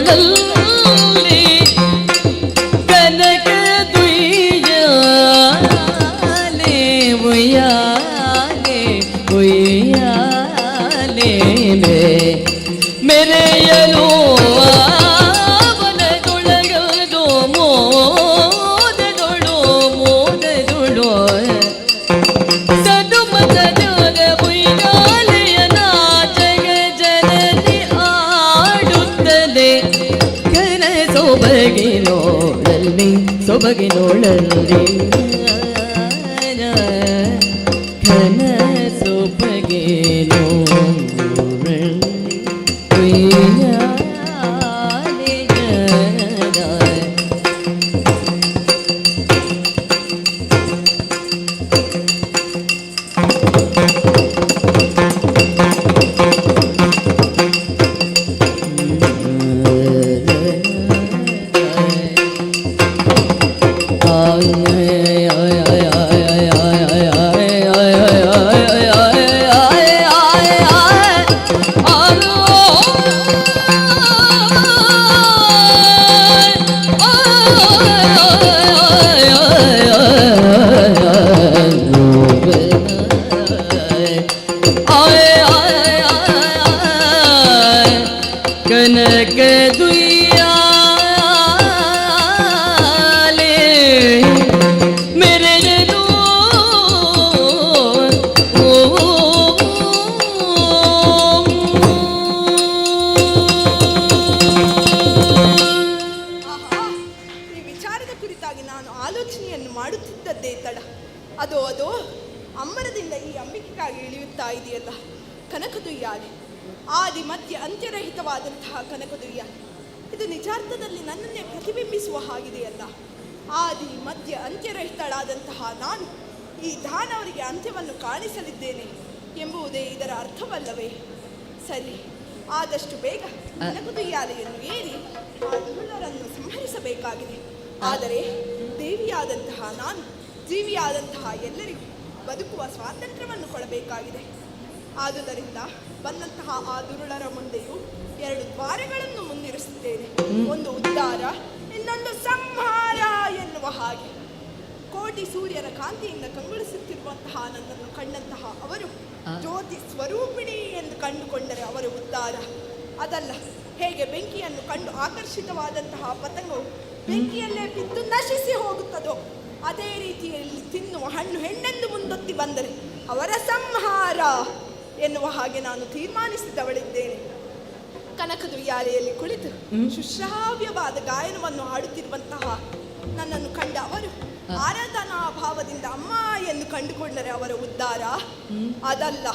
ಬಗಿನೊಳಲ್ಲಿ ಕನಕ ದುಯ್ಯಾಲೆ ಉಯ್ಯಾಲೆ ಉಯ್ಯಾಲೆ ಮೆರೆಯಲು ಅವನದೊಳಗದು ಮೋದದೊಳು ಮೋದದೊಳು ಸದುಮತದ ಉಯ್ಯಾಲೆಯನ ಜಗ ಜನನಿ ಆಡುತ್ತಲೇ ಸೊಬಗಿ ನೋಡಲ್ಲಿ ಸೊಬಗಿ ನೋಡಲ್ಲಿ ಕನ ಸೊಬಗಿ ನೋಡಲ್ಲಿ ಕನಕ ದುಯ್ಯಾಲೆ ಮೆರೆಯಲು ಈ ವಿಚಾರದ ಕುರಿತಾಗಿ ನಾನು ಆಲೋಚನೆಯನ್ನು ಮಾಡುತ್ತಿದ್ದದ್ದೇ ತಡ. ಅದೋ ಅಂಬರದಿಂದ ಈ ಅಂಬಿಕೆಗಾಗಿ ಇಳಿಯುತ್ತಾ ಇದೆಯಲ್ಲ ಕನಕದುಯ್ಯಾಲೆ ಆದಿ ಮಧ್ಯ ಅಂತ್ಯರಹಿತವಾದಂತಹ ಕನಕದುಯ್ಯ, ಇದು ನಿಜಾರ್ಥದಲ್ಲಿ ನನ್ನನ್ನೇ ಪ್ರತಿಬಿಂಬಿಸುವ ಹಾಗಿದೆಯಲ್ಲ. ಆದಿ ಮಧ್ಯ ಅಂತ್ಯರಹಿತಳಾದಂತಹ ನಾನು ಈ ದಾನವರಿಗೆ ಅಂತ್ಯವನ್ನು ಕಾಣಿಸಲಿದ್ದೇನೆ ಎಂಬುದೇ ಇದರ ಅರ್ಥವಲ್ಲವೇ? ಸರಿ, ಆದಷ್ಟು ಬೇಗ ಕನಕದುಯ್ಯಾಲೆಯನ್ನು ಏರಿ ಆ ದುರುಳರನ್ನು ಸಂಹರಿಸಬೇಕಾಗಿದೆ. ಆದರೆ ದೇವಿಯಾದಂತಹ ನಾನು ಜೀವಿಯಾದಂತಹ ಎಲ್ಲರಿಗೂ ಬದುಕುವ ಸ್ವಾತಂತ್ರ್ಯವನ್ನು ಕೊಡಬೇಕಾಗಿದೆ. ಆದುದರಿಂದ ಬಂದಂತಹ ಆ ದುರುಳರ ಮುಂದೆಯೂ 2 ದ್ವಾರಗಳನ್ನು ಮುಂದಿರಿಸುತ್ತೇನೆ. ಒಂದು ಉದ್ಧಾರ, ಇನ್ನೊಂದು ಸಂಹಾರ ಎನ್ನುವ ಹಾಗೆ. ಕೋಟಿ ಸೂರ್ಯರ ಕಾಂತಿಯಿಂದ ಕಂಗೊಳಿಸುತ್ತಿರುವಂತಹ ನನ್ನನ್ನು ಕಂಡಂತಹ ಅವರು ಜ್ಯೋತಿ ಸ್ವರೂಪಿಣಿ ಎಂದು ಕಂಡುಕೊಂಡರೆ ಅವರು ಉದ್ಧಾರ. ಅದಲ್ಲ, ಹೇಗೆ ಬೆಂಕಿಯನ್ನು ಕಂಡು ಆಕರ್ಷಿತವಾದಂತಹ ಪತಂಗವು ಬೆಂಕಿಯಲ್ಲೇ ಬಿದ್ದು ನಶಿಸಿ ಹೋಗುತ್ತದೋ ಅದೇ ರೀತಿಯಲ್ಲಿ ತಿನ್ನುವ ಹಣ್ಣು ಹೆಣ್ಣೆಂದು ಮುಂದೊತ್ತಿ ಬಂದರೆ ಅವರ ಸಂಹಾರ ಎನ್ನುವ ಹಾಗೆ ನಾನು ತೀರ್ಮಾನಿಸಿದವಳಿದ್ದೇನೆ. ಕನಕದುಯ್ಯಾಲೆಯಲ್ಲಿ ಕುಳಿತು ಶುಶ್ರಾವ್ಯವಾದ ಗಾಯನವನ್ನು ಹಾಡುತ್ತಿರುವಂತಹ ನನ್ನನ್ನು ಕಂಡ ಅವರು ಆರಾಧನಾ ಭಾವದಿಂದ ಅಮ್ಮ ಎಂದು ಕಂಡುಕೊಂಡರೆ ಅವರ ಉದ್ಧಾರ. ಅದಲ್ಲ,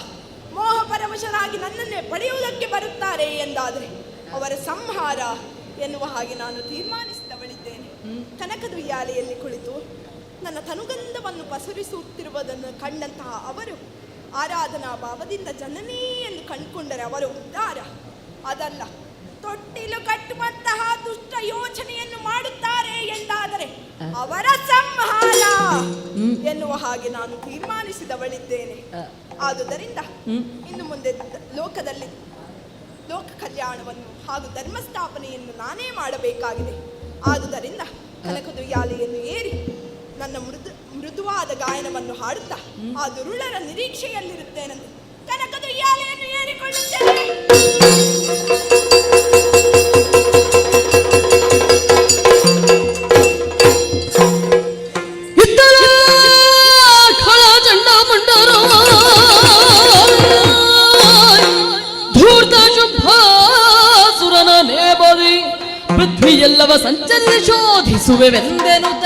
ಮೋಹ ಪರವಶರಾಗಿ ನನ್ನನ್ನೇ ಪಡೆಯುವುದಕ್ಕೆ ಬರುತ್ತಾರೆ ಎಂದಾದರೆ ಅವರ ಸಂಹಾರ ಎನ್ನುವ ಹಾಗೆ ನಾನು ತೀರ್ಮಾನಿಸಿದವಳಿದ್ದೇನೆ. ಕನಕದುಯ್ಯಾಲೆಯಲ್ಲಿ ಕುಳಿತು ನನ್ನ ತನುಗಂಧವನ್ನು ಪಸರಿಸುತ್ತಿರುವುದನ್ನು ಕಂಡಂತಹ ಅವರು ಆರಾಧನಾ ಭಾವದಿಂದ ಜನನೀ ಎಂದು ಕಂಡುಕೊಂಡರೆ ಅವರ ಉದ್ಧಾರ. ಅದಲ್ಲ, ತೊಟ್ಟಿಲು ಕಟ್ಟುವಂತಹ ದುಷ್ಟ ಯೋಚನೆಯನ್ನು ಮಾಡುತ್ತಾರೆ ಎಂದಾದರೆ ಅವರ ಸಂಹಾರ ಎನ್ನುವ ಹಾಗೆ ನಾನು ತೀರ್ಮಾನಿಸಿದವಳಿದ್ದೇನೆ. ಆದುದರಿಂದ ಇನ್ನು ಮುಂದೆ ಲೋಕದಲ್ಲಿ ಲೋಕ ಕಲ್ಯಾಣವನ್ನು ಹಾಗೂ ಧರ್ಮಸ್ಥಾಪನೆಯನ್ನು ನಾನೇ ಮಾಡಬೇಕಾಗಿದೆ. ಆದುದರಿಂದ ಕನಕದುಯ್ಯಾಲೆಯನ್ನು ಏರಿ ನನ್ನ ಮೃದುವಾದ ಗಾಯನವನ್ನು ಹಾಡುತ್ತಾ ಆ ದುರುಳರ ನಿರೀಕ್ಷೆಯಲ್ಲಿರುತ್ತೇನೆಂದು ಕನಕದುಯ್ಯಾಲೆಯನ್ನು ಏರಿಕೊಳ್ಳುತ್ತೇನೆ. ಪೃಥ್ವಿಯೆಲ್ಲವ ಸಂಚರಿಸಿ ಶೋಧಿಸುವೆವೆಂದೆನುತ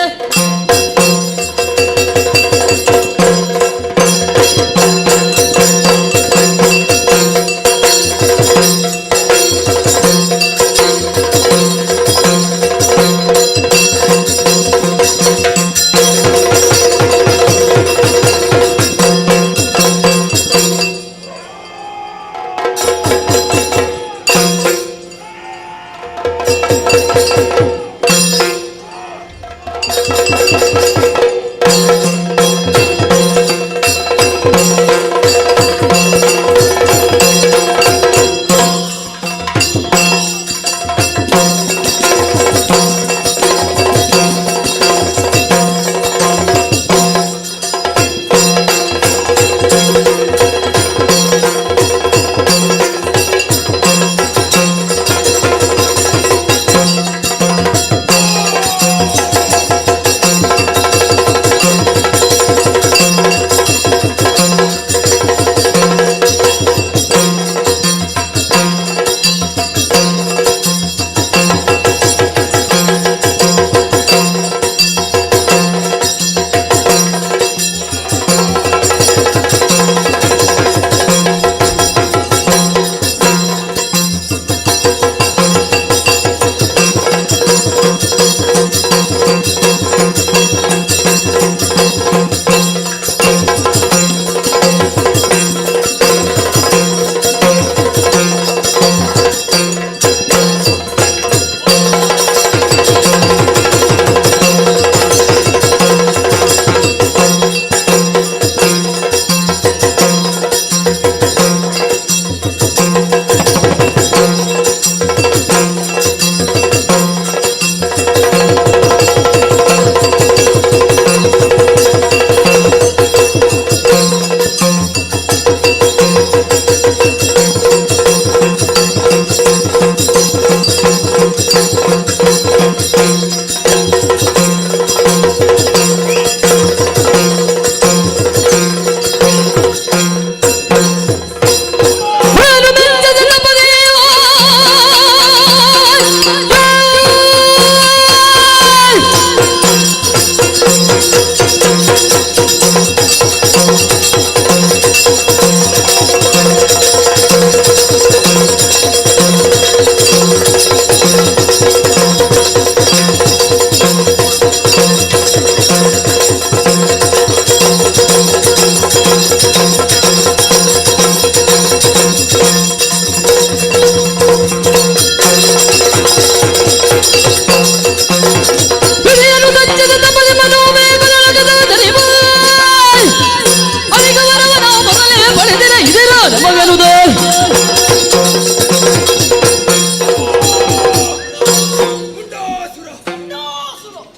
ಮಗನುದೇ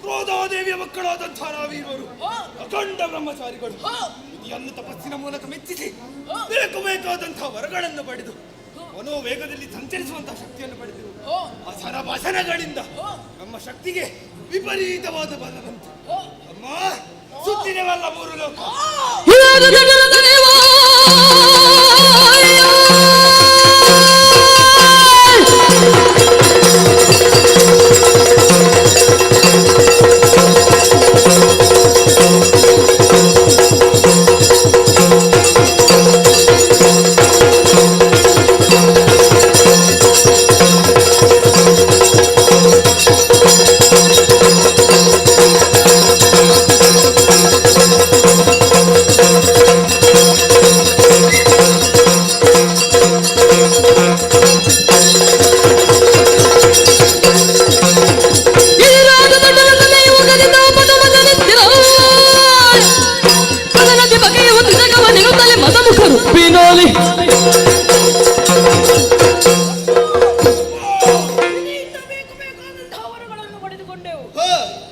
ಕ್ರೋಧಾದೇವಿಯ ಮಕ್ಕಳಾದಂತಹ ನಾವೀವರು ಅಖಂಡ ಬ್ರಹ್ಮಚಾರಿಗಳು ವಿಧಿಯನ್ನು ತಪಸ್ಸಿನ ಮೂಲಕ ಮೆಚ್ಚಿಸಿ ಬೇಕಾದಂತಹ ವರಗಳನ್ನು ಪಡೆದು ಮನೋವೇಗದಲ್ಲಿ ಸಂಚರಿಸುವಂತಹ ಶಕ್ತಿಯನ್ನು ಪಡೆದೆವು. ಅಸರ ವಸನಗಳಿಂದ ನಮ್ಮ ಶಕ್ತಿಗೆ ವಿಪರೀತವಾದ ಬಲ ಬಂತು. ಅಮ್ಮ ಸುತ್ತಿನವಲ್ಲ ಮೂರು ಲೋಕ.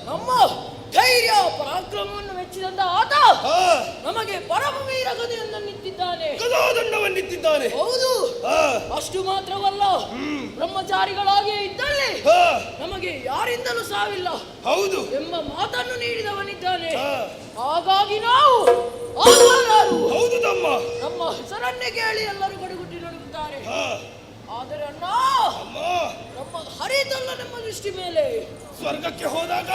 ನಮ್ಮ ಧೈರ್ಯ ಪರಾಕ್ರಮವನ್ನು ಮೆಚ್ಚಿದಂತ ಆತ ನಮಗೆ ಪರಮವೀರ ಗದೆಯನ್ನಿಟ್ಟಿದ್ದಾನೆ, ಗದಾದಂಡವನ್ನಿಟ್ಟಿದ್ದಾನೆ. ಹೌದು, ಅಷ್ಟು ಮಾತ್ರವಲ್ಲ, ಬ್ರಹ್ಮಚಾರಿಗಳಾಗಿಯೇ ಇದ್ದಲ್ಲಿ ನಮಗೆ ಯಾರಿಂದಲೂ ಸಾವಿಲ್ಲ ಹೌದು ಎಂಬ ಮಾತನ್ನು ನೀಡಿದವನಿದ್ದಾನೆ. ಹಾಗಾಗಿ ನಾವು ಹೌದು ನಮ್ಮ ಹೆಸರನ್ನೇ ಕೇಳಿ ಎಲ್ಲರೂ ಗಡುಗುಟ್ಟಿ ನಡುಗುತ್ತಾರೆ. ಆದರೆ ಅಣ್ಣ, ನಮ್ಮ ಹರಿದಲ್ಲ ನಮ್ಮ ದೃಷ್ಟಿ ಮೇಲೆ ಸ್ವರ್ಗಕ್ಕೆ ಹೋದಾಗ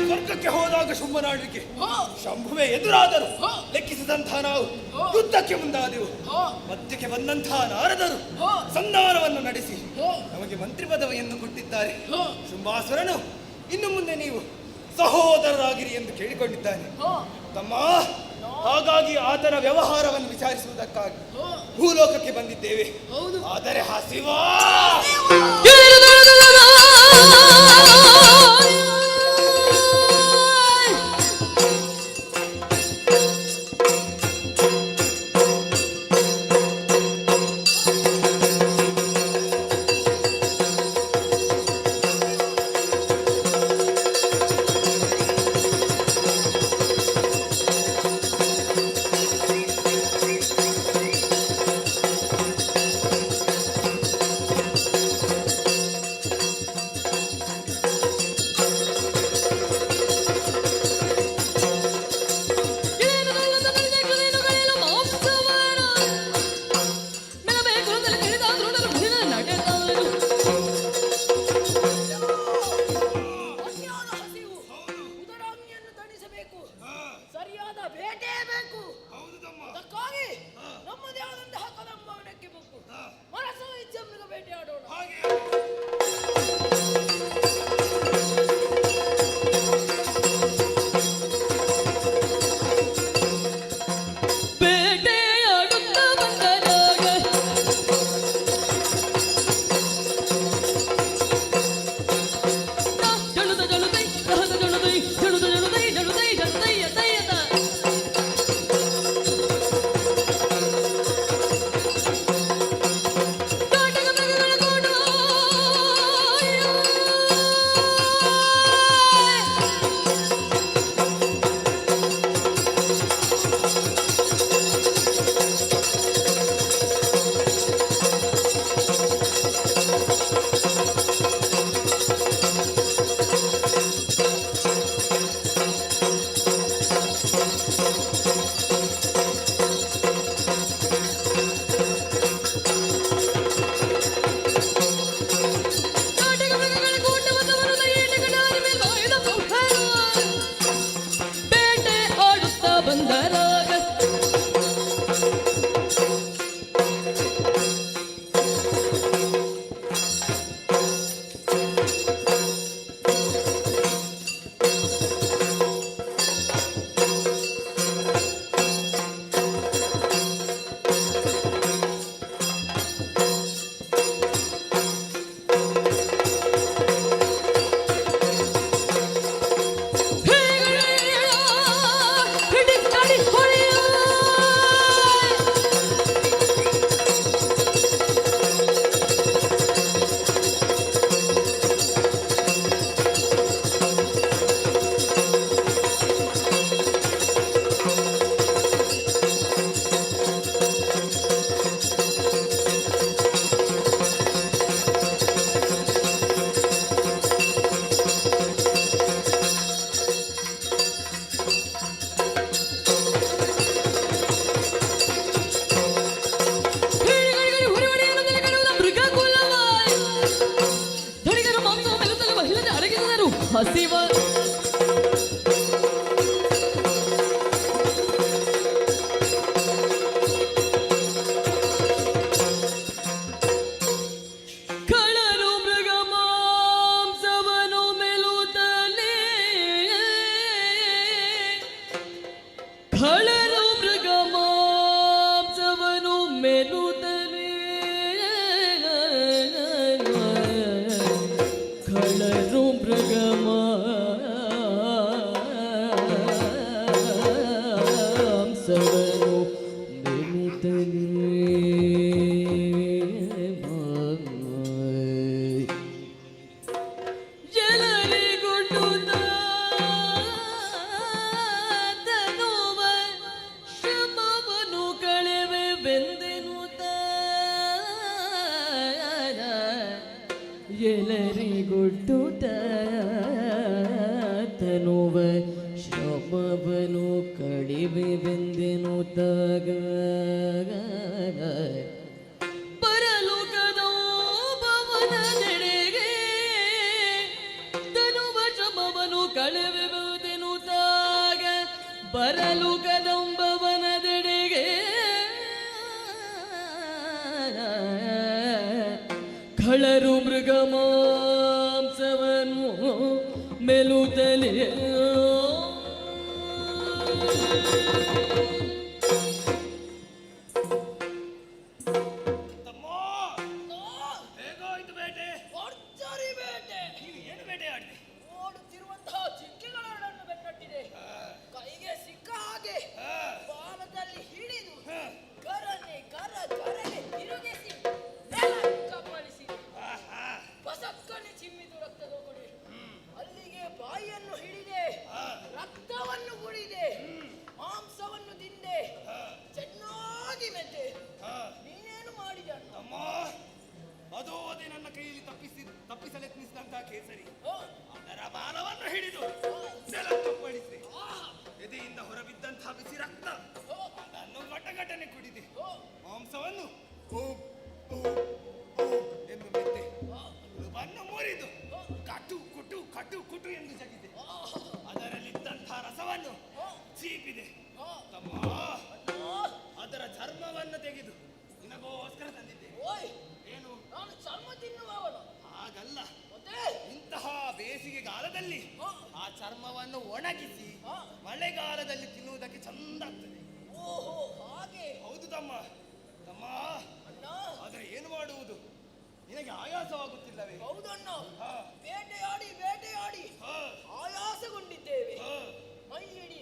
ಸ್ವರ್ಗಕ್ಕೆ ಹೋದಾಗ ಶುಂಭನಾಳಿಕೆ ಶಂಭುವೆ ಎದುರಾದರು ಲೆಕ್ಕಿಸಿದಂತಹ ನಾವು ಯುದ್ಧಕ್ಕೆ ಮುಂದಾದೆವು. ಮಧ್ಯಕ್ಕೆ ಬಂದಂತಹ ನಾರದರು ಸಂಧಾನವನ್ನು ನಡೆಸಿ ನಮಗೆ ಮಂತ್ರಿ ಪದವಿಯನ್ನು ಕೊಟ್ಟಿದ್ದಾರೆ. ಶುಂಭಾಸುರನು ಇನ್ನು ಮುಂದೆ ನೀವು ಸಹೋದರರಾಗಿರಿ ಎಂದು ಕೇಳಿಕೊಂಡಿದ್ದಾನೆ ತಮ್ಮ. ಹಾಗಾಗಿ ಆತನ ವ್ಯವಹಾರವನ್ನು ವಿಚಾರಿಸುವುದಕ್ಕಾಗಿ ಭೂಲೋಕಕ್ಕೆ ಬಂದಿದ್ದೇವೆ. ಆದರೆ ಹಸಿವಾ ಹಸಿವ ಕಳರು ಮೃಗ ಮಾಂಸವನು ಮೆಲುತ್ತಲೇ ಕಳರು ಮೃಗ ಮಾಂಸವನು ಮೆಲುತ್ತಲೇ ಕಳರು ಮೃಗ ಮಾಂಸವನು ಮೆಲುತ್ತಲೇ ಎಲ್ಲರಿಗೊಡ್ಡುತ್ತ ತನುವ ಶ್ರಮವನ್ನು ಕಳೆವೆ ಬೆಂದೆನುತ್ತ ಎಲ್ಲರಿಗೊಡ್ಡುತ್ತ ತನುವ ಶ್ರಮವನ್ನು ಕಡಿಮೆ ಬೆಂದೆನುತ್ತಾಗ ಪರಲೋಕದ ಭವನದೆಡೆಗೆ ತನುವ ಶ್ರಮವನ್ನು ಕಳೆವೆ ಬೆಂದೆನುತ್ತಾಗ ಪರಲೋಕದ ಭವನದೆಡೆಗೆ ಕಳರು ಮೃಗ ಮಾಂಸವನ್ನು ಮೆಲುತ್ತಲೇ ಹೇಗೋಯ್ತು ಬೇಟೆ? ಭರ್ಜರಿ ಬೇಟೆ. ನೀವು ಏನು ಬೇಟೆ ಆಡಿದೆ? ಓಡುತ್ತಿರುವಂತಹ ಜಿಂಕೆಗಳನ್ನು ಬೆನ್ನಟ್ಟಿದೆ. ಕೈಗೆ ಸಿಕ್ಕ ಹಾಗೆ ಬಾಲದಲ್ಲಿ ಹಿಡಿದು ಗರನೆ ತಿರುಗಿಸಿ ಕಪ್ಪಳಿಸಿ ಬಸಕ್ಕನೆ ಚಿಮ್ಮಿದು ರಕ್ತದ ಕೊಡಿ. ಅಲ್ಲಿಗೆ ಬಾಯಿಯನ್ನು ಹಿಡಿದೆ, ರಕ್ತವನ್ನು ಕುಡಿದೆ, ಮಾಂಸವನ್ನು ತಿಂದೆ, ಚೆನ್ನಾಗಿ ಮೆದ್ದೆ. ನೀನೇನು ಮಾಡಿದ? ಅದು ಅದೇ ನನ್ನ ಕೈಯಲ್ಲಿ ತಪ್ಪಿಸಲೆತ್ನಿಸಿದಂತಹ ಕೇಸರಿ. ಅದರ ಬಾಲವನ್ನು ಹಿಡಿದು ಕಪ್ಪಳಿಸಿ ಎದೆಯಿಂದ ಹೊರಬಿದ್ದಂತಹ ಬಿಸಿ ರಕ್ತ ಅದನ್ನು ಘಟಘಟನೆ ಕುಡಿದೆ. ಮಾಂಸವನ್ನು ಎಂದು ಮೆದ್ದೆ. ರುಬನ್ನು ಮುರಿದು ಕಟು ಕುಟು ಎಂದು ಜಗಿದೆ. ಅದರಲ್ಲಿದ್ದಂತಹ ರಸವನ್ನು ಚೀಪಿದೆ. ತಮ್ಮ ಅದರ ಚರ್ಮವನ್ನು ತೆಗೆದು ನಿನಗೋಸ್ಕರ ತಂದಿದ್ದೆ. ಏನು? ನಾನು ಚರ್ಮ ತಿನ್ನುವವನು? ಹಾಗಲ್ಲ. ಇಂತಹ ಬೇಸಿಗೆಗಾಲದಲ್ಲಿ ಆ ಚರ್ಮವನ್ನು ಒಣಗಿಸಿ ಮಳೆಗಾಲದಲ್ಲಿ ತಿನ್ನುವುದಕ್ಕೆ ಚಂದ ಆಗ್ತದೆ. ಓಹೋ, ಹಾಗೆ. ಹೌದು ತಮ್ಮ. ಆದರೆ ಏನು ಮಾಡುವುದು? ನಿನಗೆ ಆಯಾಸವಾಗುತ್ತಿಲ್ಲವೇ? ಹೌದಣ್ಣ, ಬೇಟೆಯಾಡಿ ಆಯಾಸಗೊಂಡಿದ್ದೇವೆ. ಮೈಯಿಡಿ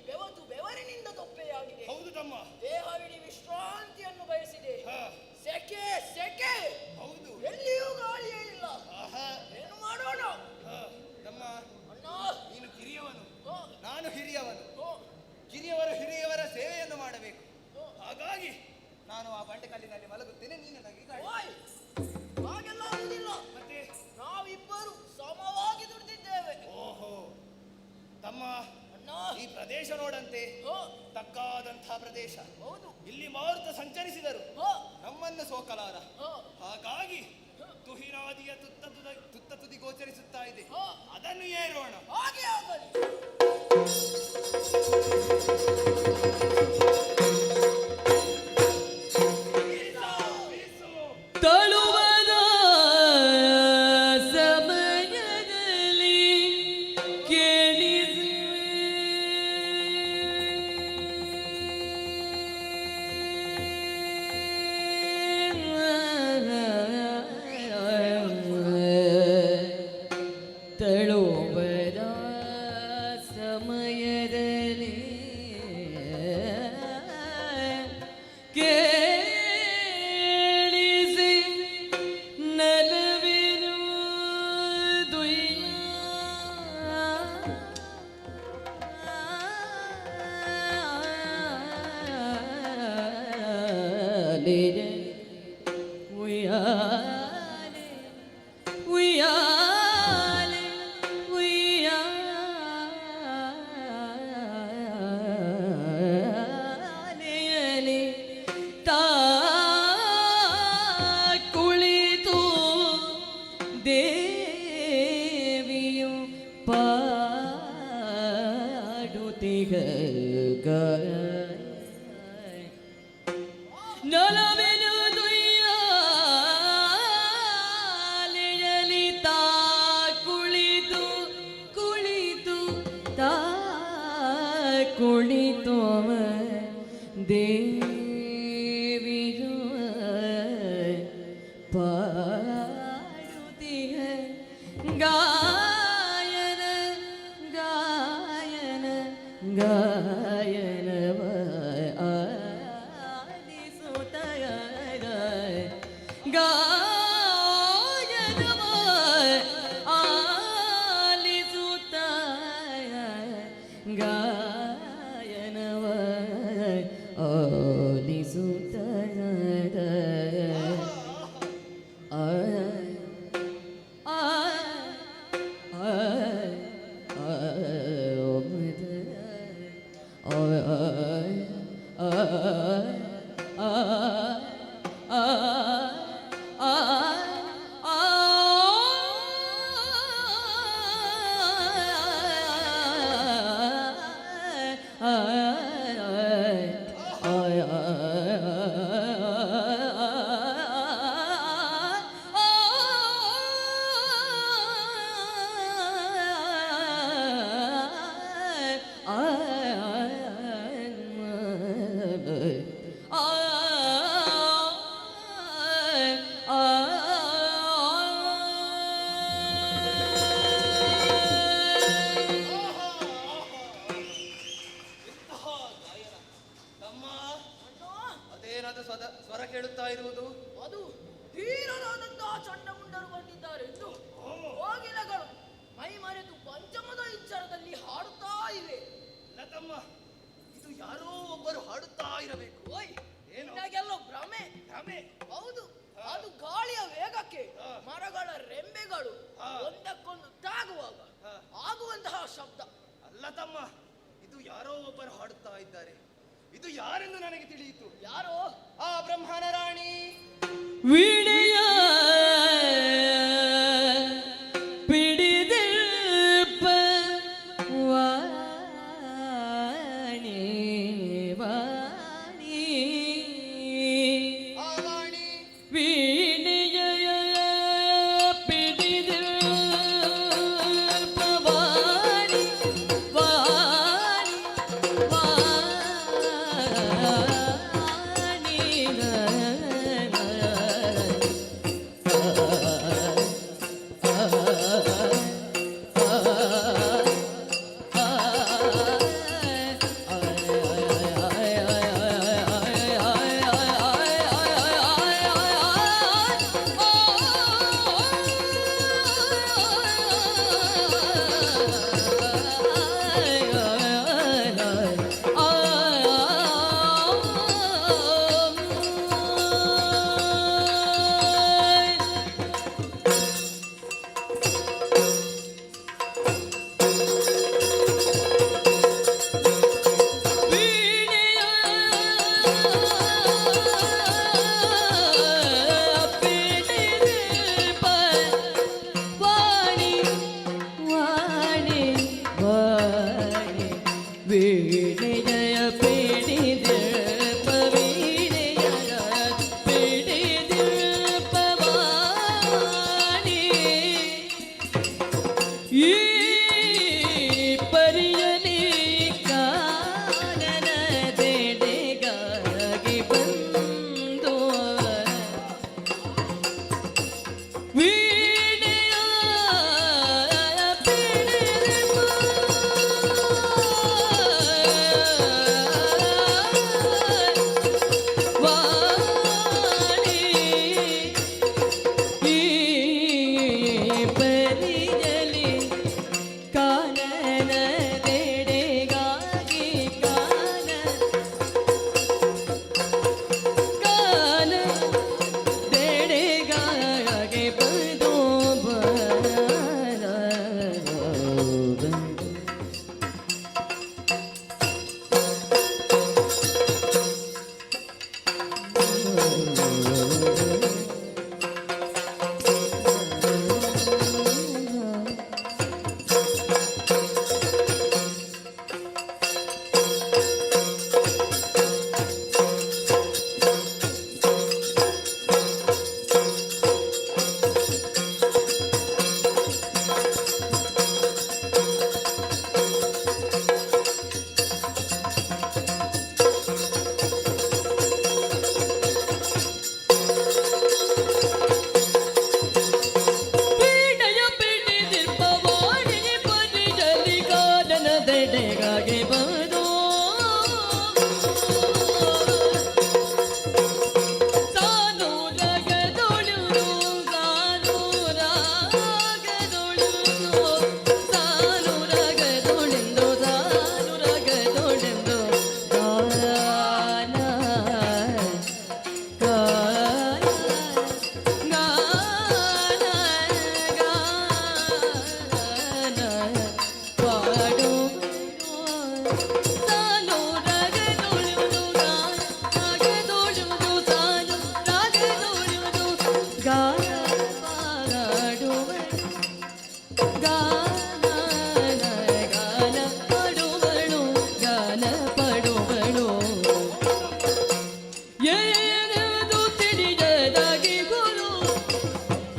ಬೆವರಿನಿಂದ ತೊಪ್ಪೆಯಾಗಿದೆ. ಹೌದು ತಮ್ಮ. ದೇಹವಿಡಿ ವಿಶ್ರಾಂತಿಯನ್ನು ಬಯಸಿದೆ. ಸೆಕೆ. ಹೌದು, ಎಲ್ಲಿಯೂ ಗಾಳಿಯೇ ಇಲ್ಲ. ಏನು ಮಾಡೋಣ? ತಮ್ಮ, ನೀನು ಕಿರಿಯವನು, ನಾನು ಹಿರಿಯವನು. ಹಿರಿಯವರ ಸೇವೆಯನ್ನು ಮಾಡಬೇಕು. ಹಾಗಾಗಿ ನಾನು ಆ ಬಂಡೆಕಲ್ಲಿನಲ್ಲಿ ಮಲಗುತ್ತೇನೆ, ನೀನು ನನಗೆ ಹಾಗೆಲ್ಲ ಆಗುದಿಲ್ಲ. ಮತ್ತೆ ನಾವಿಬ್ಬರು ಸಮವಾಗಿ ದುಡಿದಿದ್ದೇವೆ. ಓಹೋ ತಮ್ಮ, ಈ ಪ್ರದೇಶ ನೋಡಂತೆ ತಕ್ಕಾದಂತಹ ಪ್ರದೇಶ. ಹೌದು, ಇಲ್ಲಿ ಮಾರುತ ಸಂಚರಿಸಿದರು ನಮ್ಮನ್ನು ಸೋಕಲಾರ. ಹಾಗಾಗಿ ತುಹಿರಾದಿಯ ತುತ್ತ ತುದಿ ಗೋಚರಿಸುತ್ತಾ ಇದೆ. ಅದನ್ನು ಏರೋಣ. ಹಾಗೆ ಆಗಲಿ. ತಳುವದ ಸಮಯದಲ್ಲಿ ಕೇಳಿಸುವೆ ತಳುವದ ಸಮಯದಲ್ಲಿ ಕೇಳಿಸಿ ನಲವಿನು ದುಯ್ಯ ಕುಳಿತು ದೇವಿಯು ಪಾ ಗಾಯನವ ಆಲಿಸುತ್ತ ಗಾಯನವ ಆಲಿಸುತ್ತ ಅದೇನದು ಸ್ವರ ಕೇಳುತ್ತಾ ಇರುವುದು? ಅದು ಧೀರರಾದಂತಹ ಚಂಡಮುಂಡರು ಬಂದಿದ್ದಾರೆ ಎಂದು ಕೋಗಿಲೆಗಳು ಮೈ ಮರೆತು ಪಂಚಮದ ಇಚ್ಚರದಲ್ಲಿ ಹಾಡುತ್ತಾ ಇವೆ. ಇಲ್ಲ ತಮ್ಮ, ಇದು ಯಾರೋ ಒಬ್ಬರು ಹಾಡುತ್ತಾ ಇರಬೇಕು. ನನಗೆಲ್ಲೋ ಭ್ರಮೆ. ಹೌದು, ಅದು ಗಾಳಿಯ ವೇಗಕ್ಕೆ ಮರಗಳ ರೆಂಬೆಗಳು ಒಂದಕ್ಕೊಂದು ತಾಗುವಾಗ ಆಗುವಂತಹ ಶಬ್ದ. ಅಲ್ಲ ತಮ್ಮ, ಇದು ಯಾರೋ ಒಬ್ಬರು ಹಾಡುತ್ತಾ ಇದ್ದಾರೆ. ಇದು ಯಾರೆಂದು ನನಗೆ ತಿಳಿಯಿತು. ಯಾರೋ? ಆ ಬ್ರಹ್ಮನ ರಾಣಿ ವೀಣೆಯ ಪಿಡಿದಿಲ್ಪ ವಾಣಿ ವಾಣಿ ವೀಣೆಯ ಪಿಡಿದಿಲ್ಪ ವಾಣಿ ವಾಣಿ ವಾಣಿ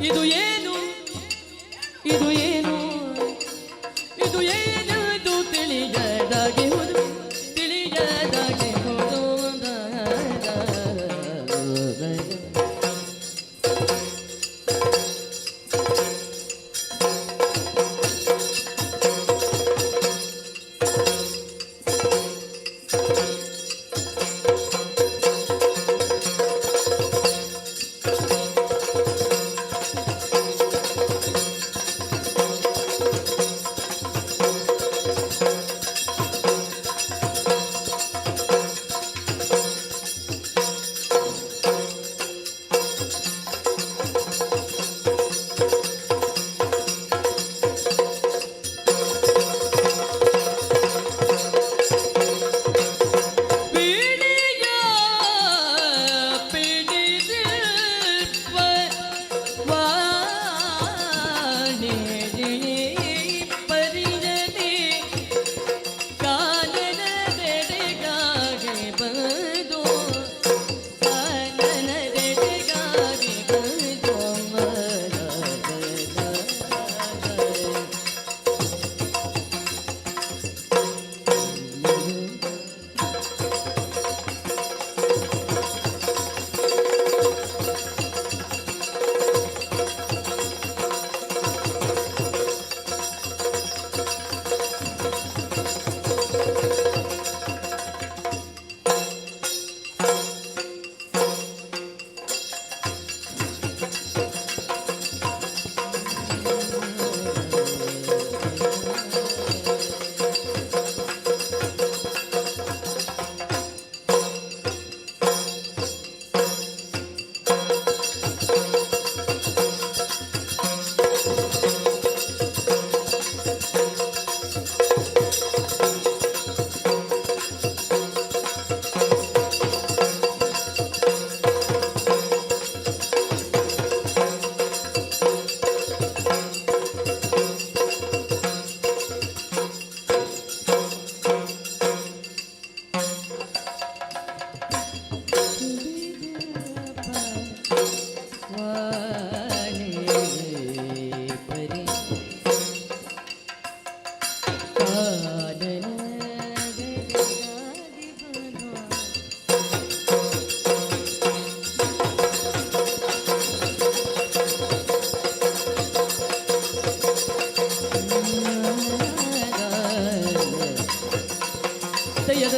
ಇದು ಏನು ಇದು ಏನು ಇದು ಏನೆಂದು ತಿಳಿಯದಾಗಿ ಹೋದು ತಿಳಿಯದಾಗಿ ಹೋದು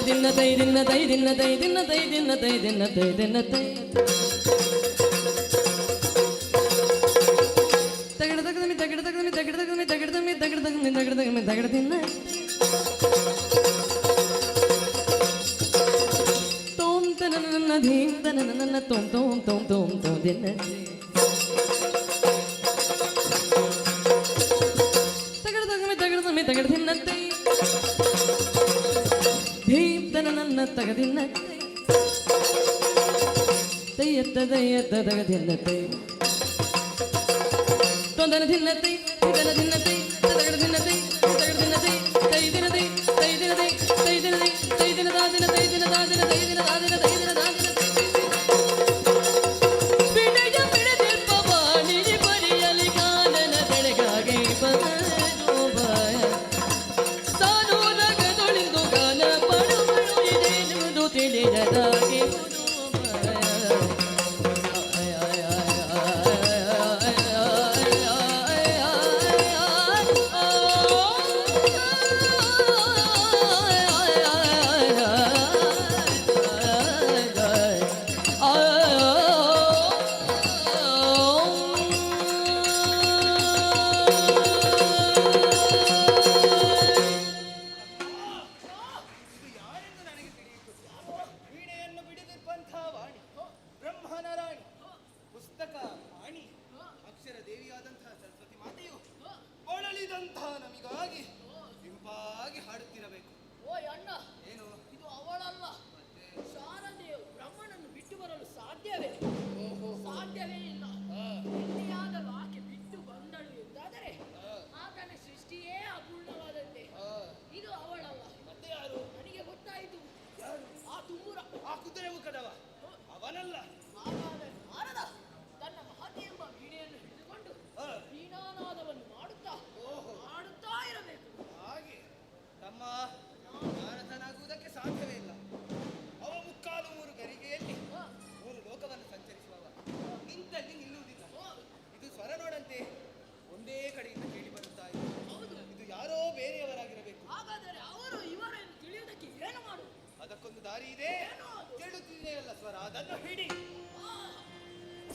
ದಿನ ತೈ ದಿನ ತೈ ದಿನ ತೈ ದಿನ ತೈ ದಿನ ತೈ ದಿನ ತೈ ದಿನ ತೈ ತಗಡ ತಗದಮಿ ತಗಡ ತಗದಮಿ ತಗಡ ತಗದಮಿ ತಗಡ ತಗದಮಿ ತಗಡ ತಗದಮಿ ತಗಡ ತಗದಮಿ ತಗಡ ದಿನ ತೋಂ ತನ ನನ್ನ ಧೀಂ ತನ ನನ್ನ ತೋಂ ತೋಂ ತೋಂ ತೋಂ ತೋಂ ದಿನ ತಗಡ ತಗದಮಿ ತಗಡ ತಗದಮಿ ತಗಡ ದಿನ ತೈ ಧೀಂ ತನ ನನ್ನ ತಗದಿನ ತೈಯತ್ತ ತೈಯತ್ತ ತಗದಿನ ತೈ ತೊಂದನ ದಿನ ತೈ ಇದನ ದಿನ ತೈ ತಗಡ ದಿನ ತೈ ತಗಡ ದಿನ ತೈ ತೈ ದಿನ ತೈ ತೈ ದಿನ ತೈ ತೈ ದಿನ ತೈ ತೈ ದಿನ ದಾದಿನ ತೈ ದಿನ ದಾದಿನ ತೈ ದಿನ ದಾದಿನ ತೈ ದಿನ ದಾದಿನ ಬಿಡಯ ಬಿಡದಿರ್ಪವಾಣಿ ಪರಿಯಲಿ ಕಾನನ ಬೆಳಗಾಗಿ ಬರೋ ಬಾಯ ಸಾನು ನಗದೊಳಿಂದು ಗಾನ ಪಡುವಳು ಇದೇನುವುದು ತಿಳಿಯದಾಗಿ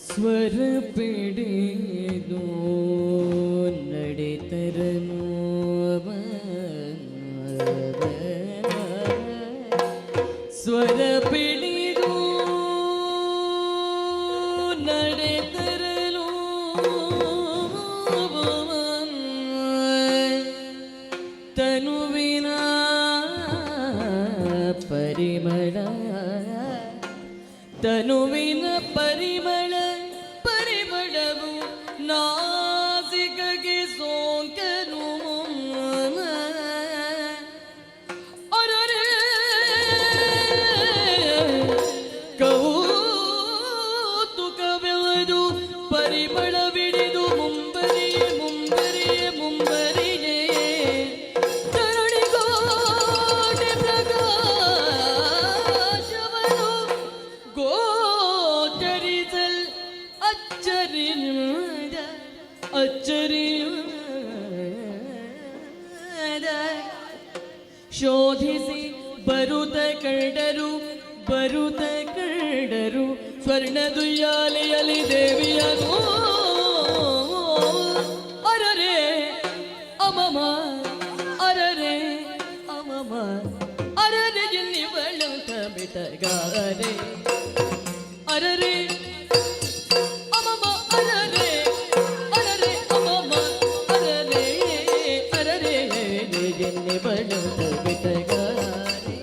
ಸ್ವರ ಪಿಡಿದು ನಡೆತರನು ಸ್ವರ ಪಿಡಿದು ನಡೆತರಲು ತನುವಿನ ಪರಿಮಳ ತನುವಿನ ಪರಿಮಳ ಪರಿಮಳವು ನಾಸಿಕಗೆ ಸೋಂಕನು ಅರರೆ ಕೌತುಕವೆವದು ಪರಿಮಳವಿಡಿದು ಮುಂಬರಿಯೇ ಮುಂಬರಿಯೇ ಮುಂಬರಿಯೇ ತರುಣಿಗೋಡೆ ಪ್ರಕಾಶವನು ಗೋಚರಿಸಲ್ ಅಚ್ಚರಿಯುದ ಅಚ್ಚರಿಯುದ ಶೋಧಿಸಿ ಬರುತ್ತ ಕಂಡರು ಸ್ವರ್ಣದುಯ್ಯಾಲೆಯಲ್ಲಿ ದೇವಿಯನು ಅರರೆ ಅಮಮ ಅರರೆ ಅಮಮ ಅರರೆ ಎನ್ನಿವಳಂತ ಬಿಟಗಾರೆ ಅರರೆ ಅಮಮ ಅರರೆ ಅರರೆ ಅಮಮ ಅರರೆ ಅರರೆ ಎನ್ನಿವಳಂತ ಬಿಟಗಾರೆ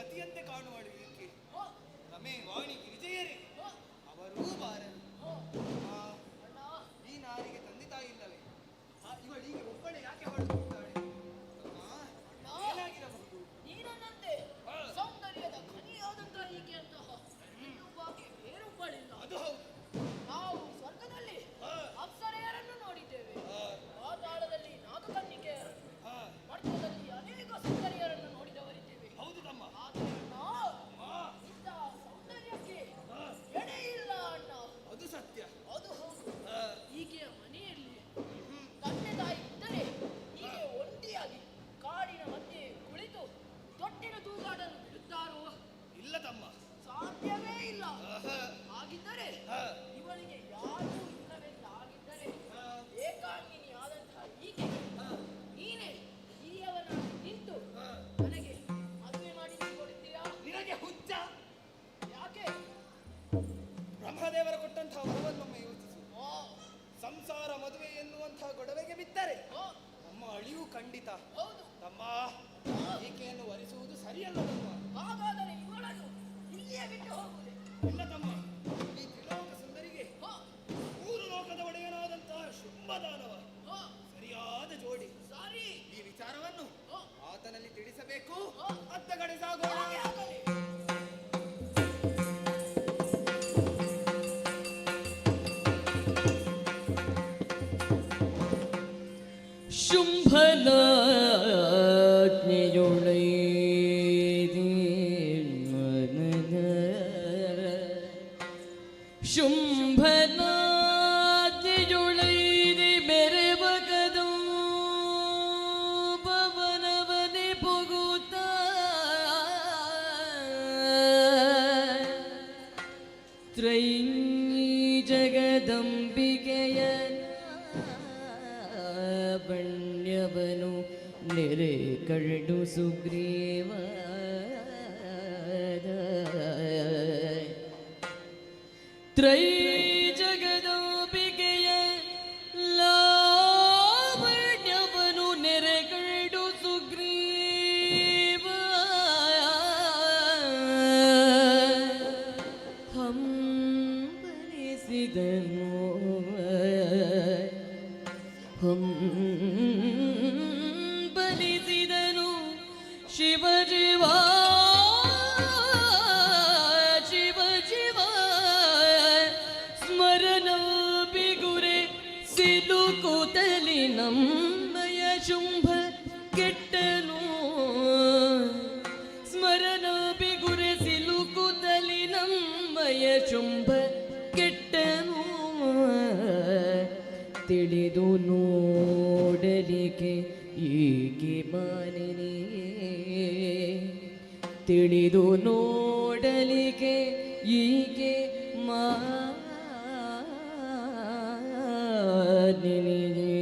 ಸತಿಯಂತೆ ಕಾಣುವಳು ಏಕೆ? ರಮೇ ವಾಣಿ ಗಿರಿಜೆಯರೇ ಅವರೂ ಬಾರರು. ಈ ನಾರಿಗೆ ತಂದೆ ತಾಯಿ ಇಲ್ಲವೇ? ಇವಳಿಗೆ ಒಬ್ಬಳೆ ಯಾಕೆ ಹೊರಡುತ್ತಾಳೆ? ಏನಾಗಿರಬಹುದು? ನೀನನ್ನಂತೆ ಸೌಂದರ್ಯದ ಖನಿಯಾದಂತಹ ಈಕೆಯಂತಹ ಇನ್ನೊಬ್ಬಾಕೆ ಬೇರೊಬ್ಬಳಿಲ್ಲ. ಅದು ಹೌದು. ನಾವು ಸ್ವರ್ಗದಲ್ಲಿ ಅಪ್ಸರೆಯರನ್ನು ನೋಡಿದ್ದೇವೆ, ಪಾತಾಳದಲ್ಲಿ ನಾಗಕನ್ನಿಕೆಯರನ್ನು, ಮಠದಲ್ಲಿ ಅನೇಕ ಸುಂದರಿಯರನ್ನು ನೋಡಿದವರಿದ್ದೇವೆ. ಹೌದು ತಮ್ಮ. ಆದರೆ ಇಂತಹ ಸೌಂದರ್ಯಕ್ಕೆ ಎಡೆ ಇಲ್ಲ ಅಣ್ಣ. ಅದು ಸತ್ಯ. ಅದು ಹೌದು. ಈಕೆಯ ಮನೆಯಲ್ಲಿ ತಂದೆ ತಾಯಿ ಇದ್ದರೆ ಹೀಗೆ ಒಂಟಿಯಾಗಿ ಕಾಡಿನ ಮಧ್ಯೆ ಕುಳಿತು ತೊಟ್ಟಿನ ತೂಗಾಡಲು ಬಿಡುತ್ತಾರೋ? ಇಲ್ಲ ತಮ್ಮ, ಸಾಧ್ಯವೇ ಇಲ್ಲ. ಹಾಗಿದ್ದರೆ ಇವಳಿಗೆ ಯಾರೂ ಇಲ್ಲವೆಂದಾಗಿದ್ದರೆ ಏಕಾಂಗಿನಿ ಆದಂತಹ ಈಕೆ ನೀನೇ ಹಿರಿಯವನಾಗಿ ನಿಂತು ನನಗೆ ಮದುವೆ ಮಾಡಿ ಕೊಡುತ್ತೀಯಾ? ನಿನಗೆ ಹುಚ್ಚ? ಯಾಕೆ? ಬ್ರಹ್ಮದೇವರ ಕೊಟ್ಟಂತಹ ವರವನ್ನೊಮ್ಮೆ ಯೋಚಿಸು. ಸಂಸಾರ ಮದುವೆ ಎನ್ನುವಂತಹ ಗೊಡವೆಗೆ ಬಿದ್ದರೆ ನಮ್ಮ ಅಳಿವು ಖಂಡಿತ. ಹೌದು ತಮ್ಮ, ಈಕೆಯನ್ನು ವರಿಸುವುದು ಸರಿಯಲ್ಲ ತಮ್ಮ. ಹಾಗಾದರೆ ಇವಳನ್ನು ಇಲ್ಲಿಯೇ ಬಿಟ್ಟು ಹೋಗುವುದೇ? ಇಲ್ಲ ತಮ್ಮ, ಈ ತ್ರಿಲೋಕ ಸುಂದರಿಗೆ ಮೂರು ಲೋಕದ ಒಡೆಯನಾದಂತಹ ಶುಂಭದಾನವ ಸರಿಯಾದ ಜೋಡಿ. ಸರಿ, ಈ ವಿಚಾರವನ್ನು ಆತನಲ್ಲಿ ತಿಳಿಸಬೇಕು. ಅತ್ತ ಕಡೆ ಸಾಗೋಣ. ಶುಂಭನಾಜ್ಞೆಯೊಳೈದಿ ಶುಂಭನಾಜ್ಞೆಯೊಳೈದಿ ಮೆರೆವಗದು ಭವನವನೆ ಪೊಗುತ್ತ ತ್ರೈ ಜಗದಂಬಿಕೆಯ ಬಣ್ಯವನು ನೆರೆ ಕರಡು ಸುಗ್ರೀವ ತ್ರೈ ಜಗದಂಬಿಕೆಯ ಲಾವಣ್ಯವನು ನೆರೆ ಕರಡು ಸುಗ್ರೀವ ಹಂಬಲಿಸಿದನು ಬಲಿಸಿದನು ಶಿವ ಶಿವ ಶಿವ ಶಿವ ಸ್ಮರಣ ಬಿಗುರೆ ಸಿಲುಕುತಲಿ ನಮ್ಮಯ ಶುಂಭ ಕೆಟ್ಟನು ಸ್ಮರಣ ಬಿಗುರೆ ಸಿಲುಕುತಲಿ ನಮ್ಮಯ ಶುಂಭ ಕೆಟ್ಟನು ತಿಳಿದು ನೋಡಲಿಕ್ಕೆ ಈಕೆ ಮಾನಿನಿ ತಿಳಿದು ನೋಡಲಿಕ್ಕೆ ಈಕೆ ಮಾನಿನಿ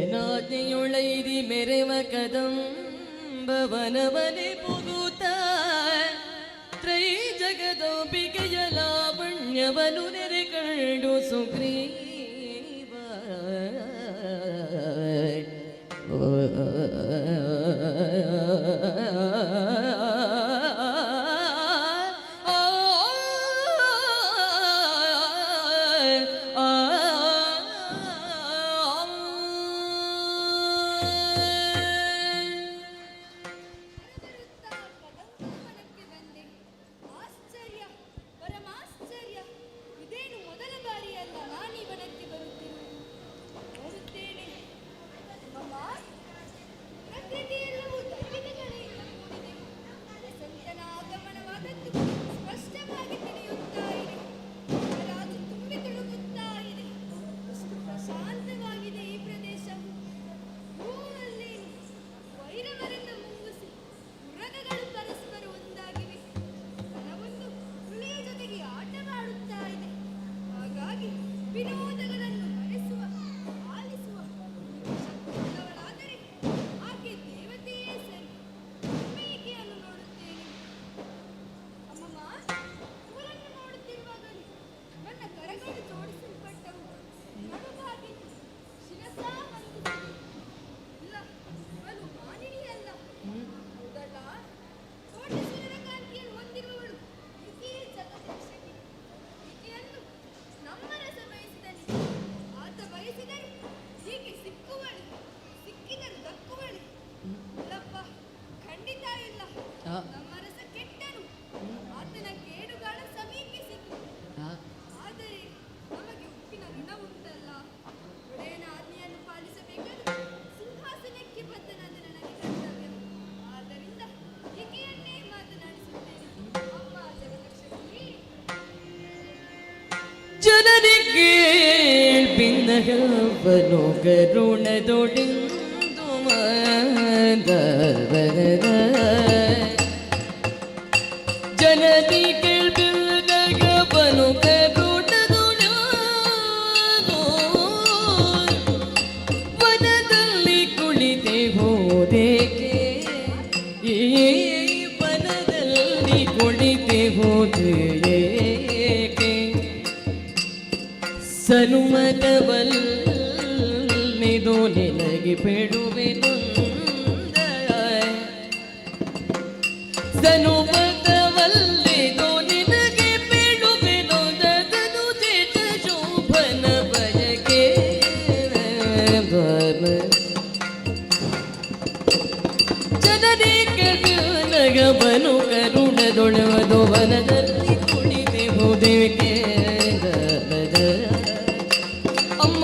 ಶುಂಭನಾಜ್ಞೆಯೊಳೈದಿ ಮೆರೆವ ಕದಂಬವನವನೆ ಪುಗುತ್ತ ತ್ರೈ ಜಗದಂಬಿಕೆಯ ಲಾವಣ್ಯವನು ನೆರೆ ಕಂಡು ಸುಗ್ರೀವ ಆಶ್ಚರ್ಯ, ಪರಮಾಶ್ಚರ್ಯ. ಇದೇನು ಮೊದಲ ಬಾರಿಯಲ್ಲ ನಾನಿವನ ಜನಗವನು ಕರುಣದೊಡೆಂದು ಜನದಿ ಕೇಳ್ಬಿಲ್ಲಗವನು ಕರುಣದೊಡೆದು ವನದಲ್ಲಿ ಕುಳಿತೆ ಹೋದೇಕೆ ಈ ವನದಲ್ಲಿ ಕುಳಿತೆ ಹೋದೇಕೆ ಸನುಮತವಲ್ಲಿದು ನಿನಗೆ ಬೇಡುವೆನೊಂದ ಸನುಮತವಲ್ಲಿದು ನಿನಗೆ ಬೇಡುವೆನೊಂದ ತನುಜೇತ ಶೋಭನ ಬಯಕೆ ಜನನಿ ಕರುಣಗವನು ಕರುಣದೊಳವದು ವನದಲ್ಲಿ ಕುಳಿತೆ ಹೋದೇಕೆ ಅಮ್ಮ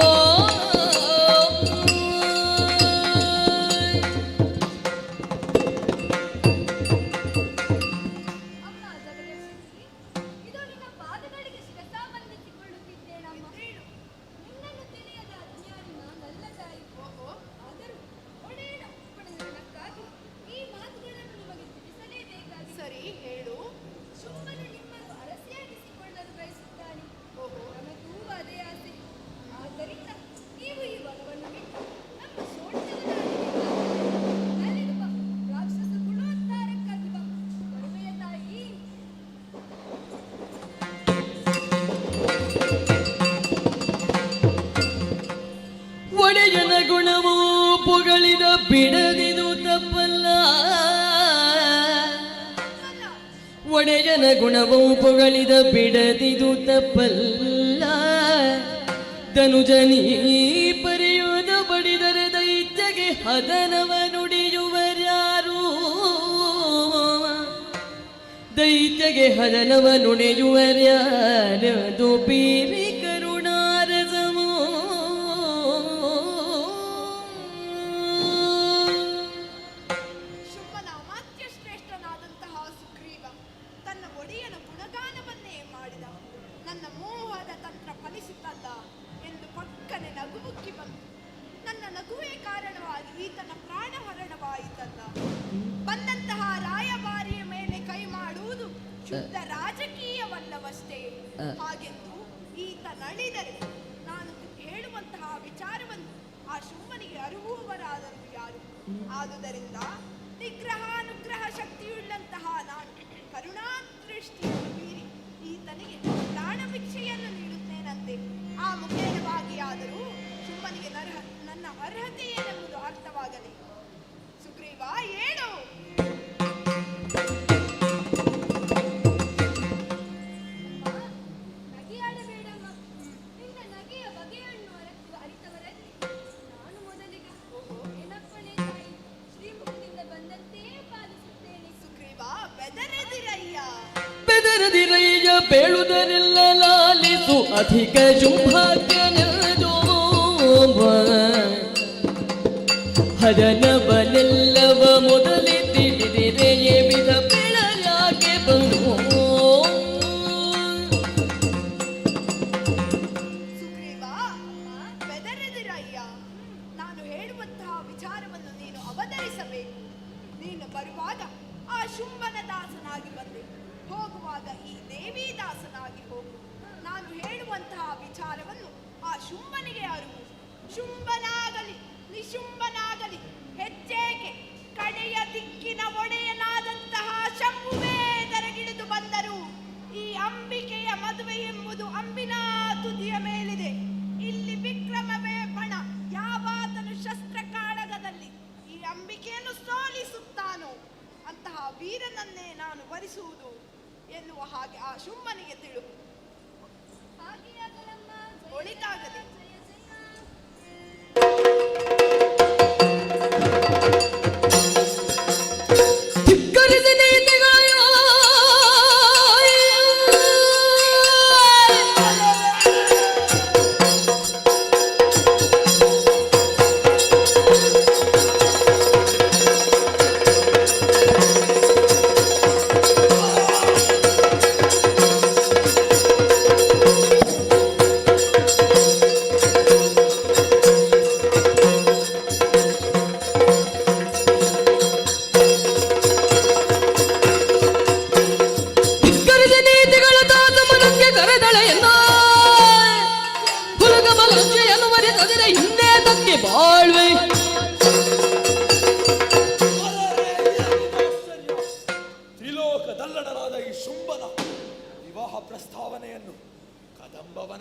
ಸರಿ ಹೇಳು. ಶುಂಭನು ನಿಮ್ಮನ್ನು ಅರಸಿಯಾಗಿಸಿಕೊಳ್ಳಲು ಬಯಸುತ್ತಾನೆ. ನಮಗೂ ಅದೇ ಆಸೆ. ಆದ್ದರಿಂದ ನೀವು ಈ ವನವನ್ನು ಬಿಟ್ಟು ನಮ್ಮ ಸೋಡಿನ ನಾಡಿಗೆ ಬಾ. ರಾಕ್ಷಸ ಗುಣೋದ್ಧಾರಕ್ಕಾಗಿ ಬಾ. ಬರುವೆಯ ತಾಯಿ. ಒಡೆಯನ ಗುಣವು ಪೊಗಳಿದ ಬಿಡದಿದು ತಪ್ಪಲ್ಲ. ಒಡೆಯನ ಗುಣವು ಪೊಗಳಿದ ಬಿಡದಿದು ತಪ್ಪಲ್ಲ. ಧನುಜನೀ ಪರಿಯೋದ ಬಡಿದರೆ ದೈತ್ಯಗೆ ಹದನವ ನುಡಿಯುವರ್ಯಾರು. ದೈತ್ಯಗೆ ಹದನವ ನುಡಿಯುವರ್ಯಾರದು ಪೀರಿ ಕರುಣಾರಸಮೋ. ಶುಂಭನ ಅಮಾತ್ಯ ಶ್ರೇಷ್ಠನಾದಂತಹ ಸುಗ್ರೀವ ತನ್ನ ಒಡೆಯನ ಗುಣಗಾನವನ್ನೇ ಮಾಡಿದ. ನನ್ನ ಮೋಹದ ತಂತ್ರ ಫಲಿಸಿತಲ್ಲ ಎಂದು ಪಕ್ಕನೆ ನಗುಬುಕ್ಕಿ ಬಂತು. ನನ್ನ ನಗುವೇ ಕಾರಣವಾಗಿ ಈತನ ಪ್ರಾಣಹರಣವಾಯಿತಲ್ಲ. ಬಂದಂತಹ ರಾಯಭಾರಿಯ ಮೇಲೆ ಕೈ ಮಾಡುವುದು ಶುದ್ಧ ರಾಜಕೀಯವಲ್ಲವಷ್ಟೇ. ಹಾಗೆಂದು ಈತ ನಳಿದರೆ ನಾನು ಹೇಳುವಂತಹ ವಿಚಾರವನ್ನು ಆ ಶುಂಭನಿಗೆ ಅರಿಹುವವರಾದರು ಯಾರು? ಆದುದರಿಂದ ನಿಗ್ರಹಾನುಗ್ರಹ ಶಕ್ತಿಯುಳ್ಳಂತಹ ನಾನು ಕರುಣಾದೃಷ್ಟಿಯನ್ನು ಮೀರಿ ಈತನಿಗೆ ಪ್ರಾಣ ಭಿಕ್ಷೆಯನ್ನು ನೀಡುತ್ತೇನಂತೆ. ಆ ಮುಖೇನವಾಗಿ ಆದರೂ ಶುಂಭನಿಗೆ ನನ್ನ ಅರ್ಹತೆ ಏನೆಂಬುದು ಅರ್ಥವಾಗಲಿ. ಸುಗ್ರೀವ ಏಳು. ನಗೆಯಾಡಬೇಡಮ್ಮ. ನಿನ್ನ ನಗೆಯ ಬಗೆಯನ್ನು ಅರಿತವರಲ್ಲಿ ನಾನು ಮೊದಲಿಗೆ ಏನಪ್ಪಣೆ ತಾಯಿ ಶ್ರೀಮುಖದಿಂದ ಬಂದಂತೆ ಪಾಲಿಸುತ್ತೇನೆ. ಸುಗ್ರೀವ ಬೆದರದಿರಯ್ಯ. ಬೆದರದಿರಯ್ಯ ಬೇಳುವುದರೆಲ್ಲ ಲಾಲಿಸು ಅಧಿಕ ಶುಂಭಾಗ್ಯನದೋ. ಹದನವನೆಲ್ಲವ ಮೊದಲೇ ತಿಳಿದಿರೆಯೇ ವಿಧ ಬೆಳಯಾಕೆ ಬಂದು. ಸುಗ್ರೀವ ಬೆದರದಿರಯ್ಯ. ನಾನು ಹೇಳುವಂತಹ ವಿಚಾರವನ್ನು ನೀನು ಅವತರಿಸಬೇಕು. ನೀನು ಬರುವಾಗ ಆ ಶುಂಭನ ದಾಸನಾಗಿ ಬಂದೆ, ಹೋಗುವಾಗ ಈ ದೇವಿ ದಾಸನಾಗಿ ಹೋಗು. ನಾನು ಹೇಳುವಂತಹ ವಿಚಾರವನ್ನು ಆ ಶುಂಭನಿಗೆ ಅರಿವು. ಶುಂಭನಾಗಲಿ ನಿಶುಂಭನಾಗಲಿ ಹೆಚ್ಚೇಕೆ ಕಡೆಯ ದಿಕ್ಕಿನ ಒಡೆಯನಾದಂತಹ ಶಂಭುವೇ ದರಗಿಳಿದು ಬಂದರು. ಈ ಅಂಬಿಕೆಯ ಮದುವೆ ಎಂಬುದು ಅಂಬಿನ ತುದಿಯ ಮೇಲಿದೆ. ಇಲ್ಲಿ ವಿಕ್ರಮವೇ ಪಣ. ಯಾವಾತನು ಶಸ್ತ್ರ ಕಾಳಗದಲ್ಲಿ ಈ ಅಂಬಿಕೆಯನ್ನು ಸೋಲಿಸುತ್ತಾನೋ ಅಂತಹ ವೀರನನ್ನೇ ನಾನು ವರಿಸುವುದು ಎನ್ನುವ ಹಾಗೆ ಆ ಶುಂಭನಿಗೆ ತಿಳು. ಒಳಿತಾಗಲಿ.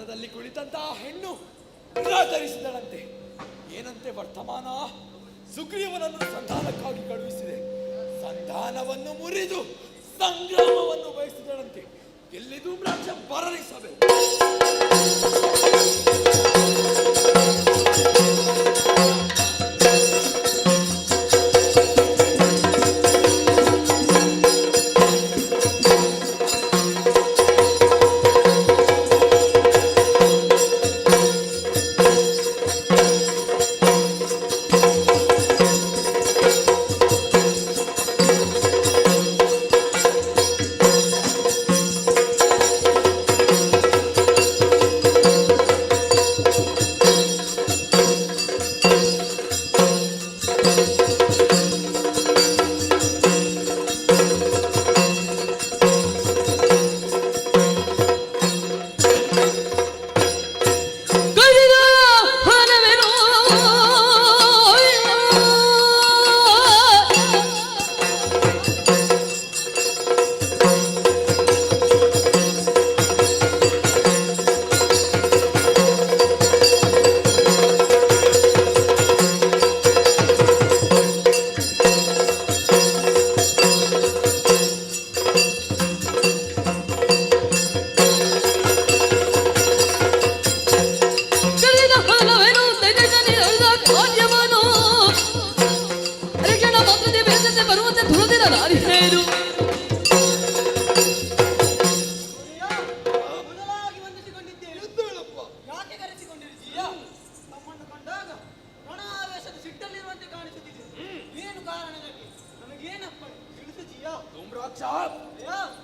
ಪಕ್ಕದಲ್ಲಿ ಕುಳಿತಂತಹ ಹೆಣ್ಣು ನಿರಾಕರಿಸಿದಳಂತೆ. ಏನಂತೆ ವರ್ತಮಾನ? ಸುಗ್ರೀವನನ್ನು ಸಂಧಾನಕ್ಕಾಗಿ ಕಳುಹಿಸಿದೆ. ಸಂಧಾನವನ್ನು ಮುರಿದು ಸಂಗ್ರಾಮವನ್ನು ಬಯಸಿದಳಂತೆ. ಎಲ್ಲಿದು ರಾಜ್ಯ ಬರಲಿ ಸಭೆ.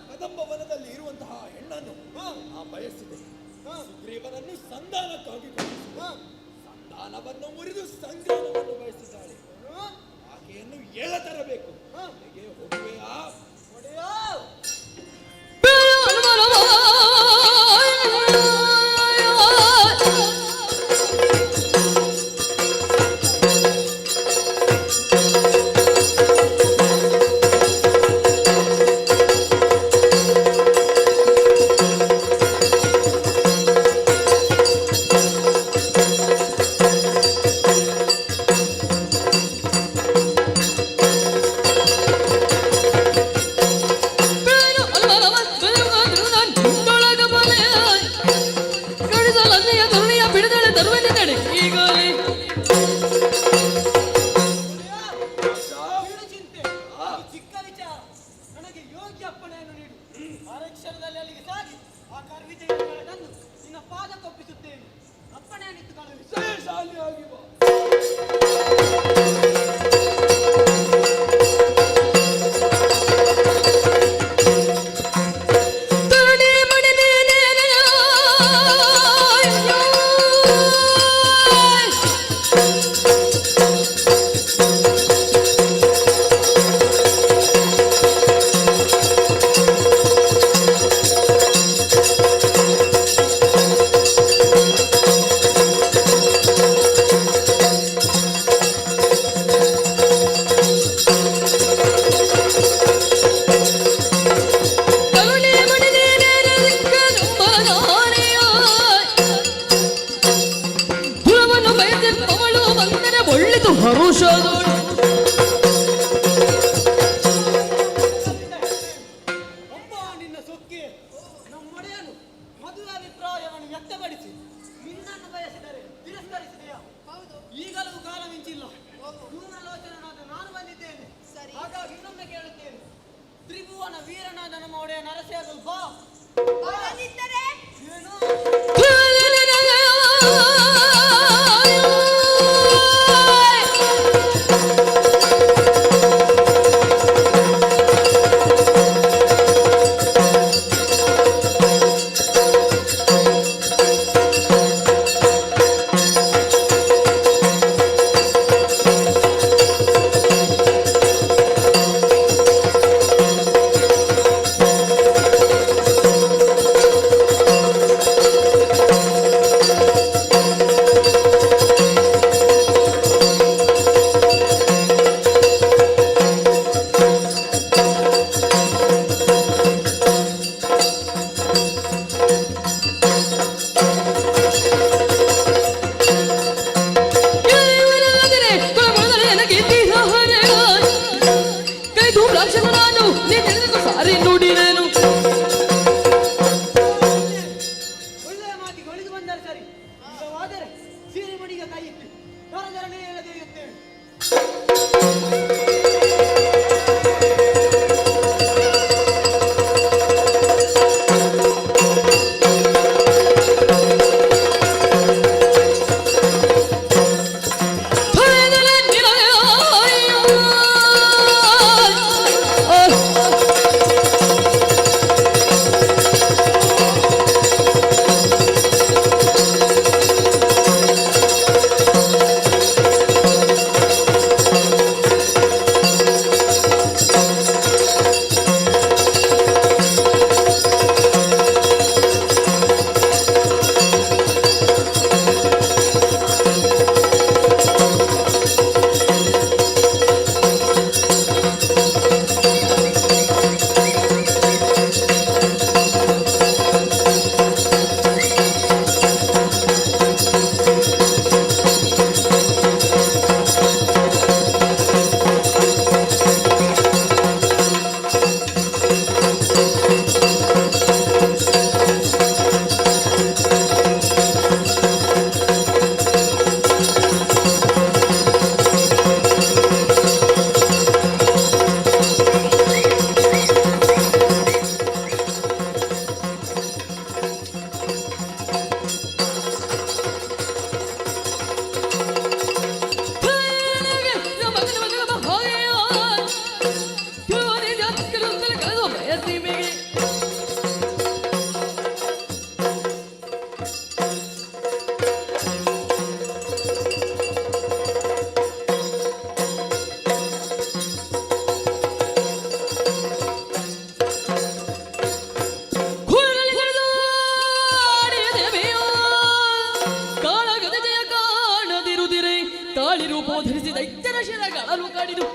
ಕದಂಬ ವನದಲ್ಲಿ ಇರುವಂತಹ ಹೆಣ್ಣನ್ನು ಬಯಸಿದೆ. ಸುಗ್ರೀವನನ್ನು ಸಂಧಾನಕ್ಕಾಗಿ ಸಂಧಾನವನ್ನು ಮುರಿದು ಸಂಗ್ರಾಮವನ್ನು ಬಯಸಿದ್ದಾಳೆ. ಆಕೆಯನ್ನು ತರಬೇಕು. ಹೇಗೆ ಹೋಗುವೆಯಾ? ಗಳಲು ಕಡಿದು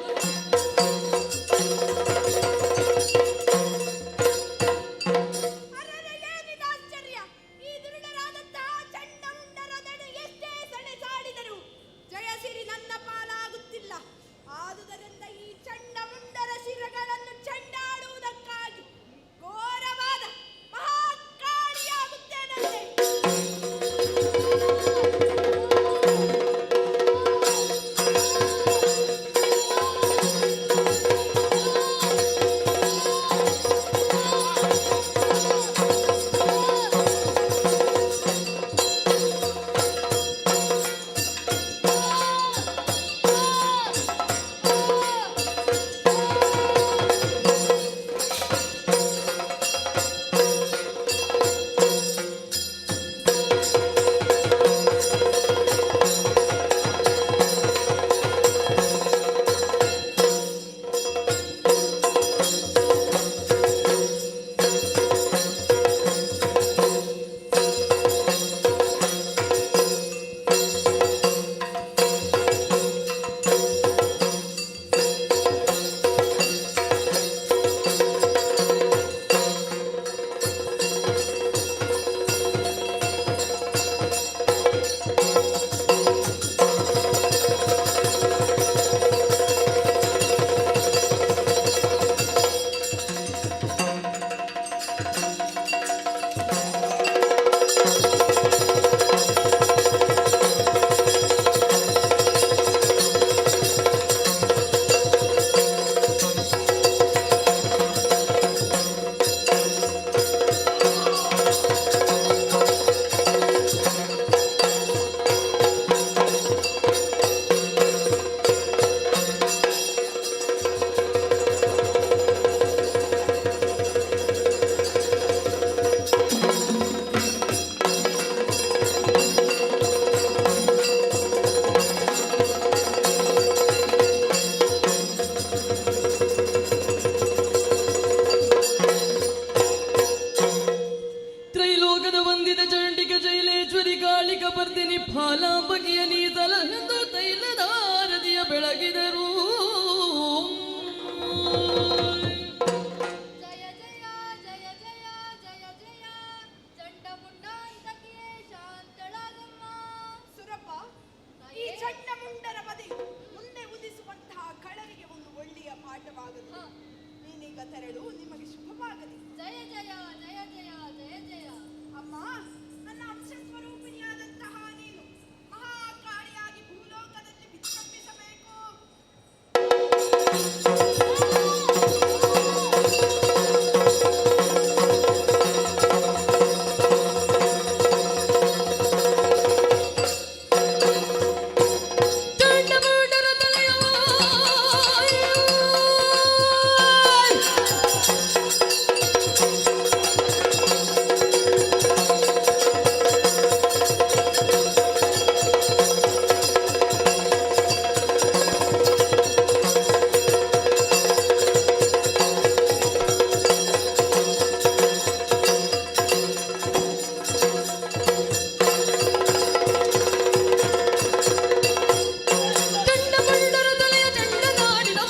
ಫಾಲಾಂಬಗಿಯ ನೀತಲ ಎಂದು ತೈಲದಾರದಿಯ ಬೆಳಗಿದರು. ಜಯ ಜಯ ಜಯ ಜಯ ಜಯ ಜಯ ಚಂಡಮುಂಡಾಂತಕಿಯೇ ಶಾಂತಳಾಗಮ್ಮ. ಸುರಪ್ಪ, ಈ ಚಂಡಮುಂಡರ ಬದಿ ಮುಂದೆ ಉದಿಸುವಂತಹ ಕಳರಿಗೆ ಒಂದು ಒಳ್ಳೆಯ ಪಾಠವಾಗದು. ನೀನೀಗ ತೆರಳು, ನಿಮಗೆ ಶುಭವಾಗಲಿ. ಜಯ ಜಯ ಜಯ ಜಯ ಜಯ ಜಯ. ಅಮ್ಮ, ನನ್ನ ಅಂಶ ಸ್ವರೂಪಿಣಿಯಾದಂತಹ ನೀನು ಮಹಾಕಾಳಿಯಾಗಿ ಭೂಲೋಕದಲ್ಲಿ ವಿಜೃಂಭಿಸಬೇಕು. ಚಂಡಮುಂಡರ ತಲೆಯ ಚಂಡನಾಡಿದ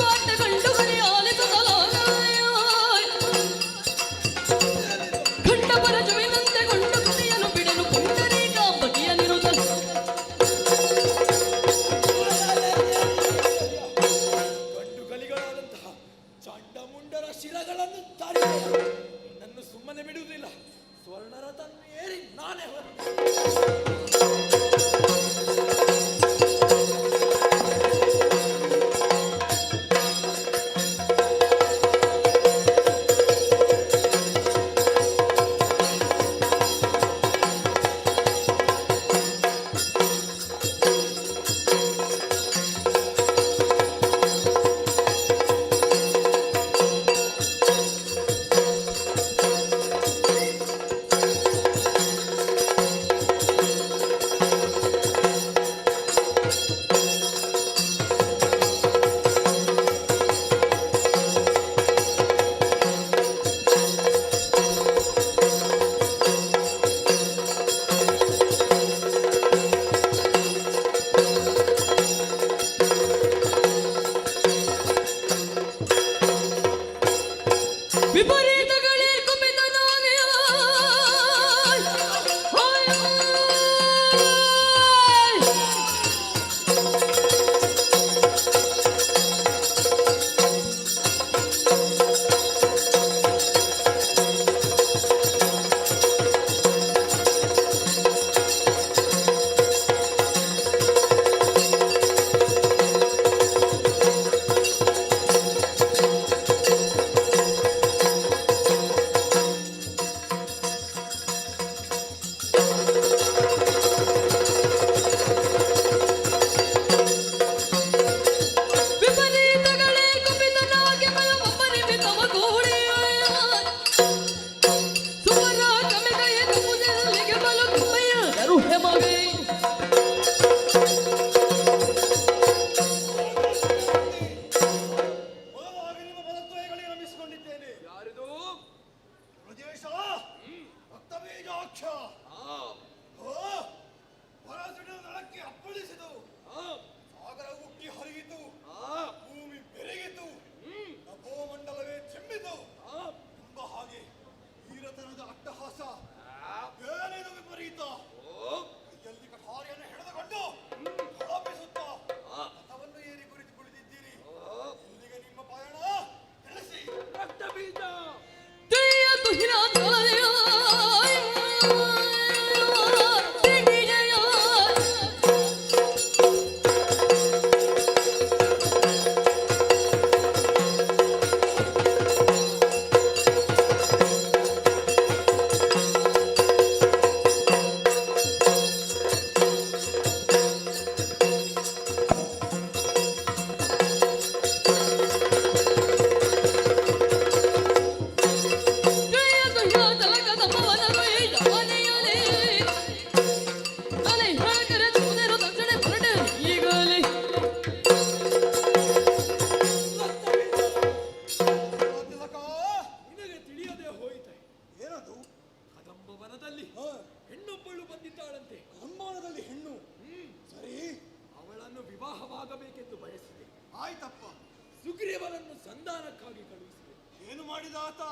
ಸುಗ್ರೀವನನ್ನು ಸಂಧಾನಕ್ಕಾಗಿ ಕಳುಹಿಸಿದೆ. ಏನು ಮಾಡಿದ ಆತ?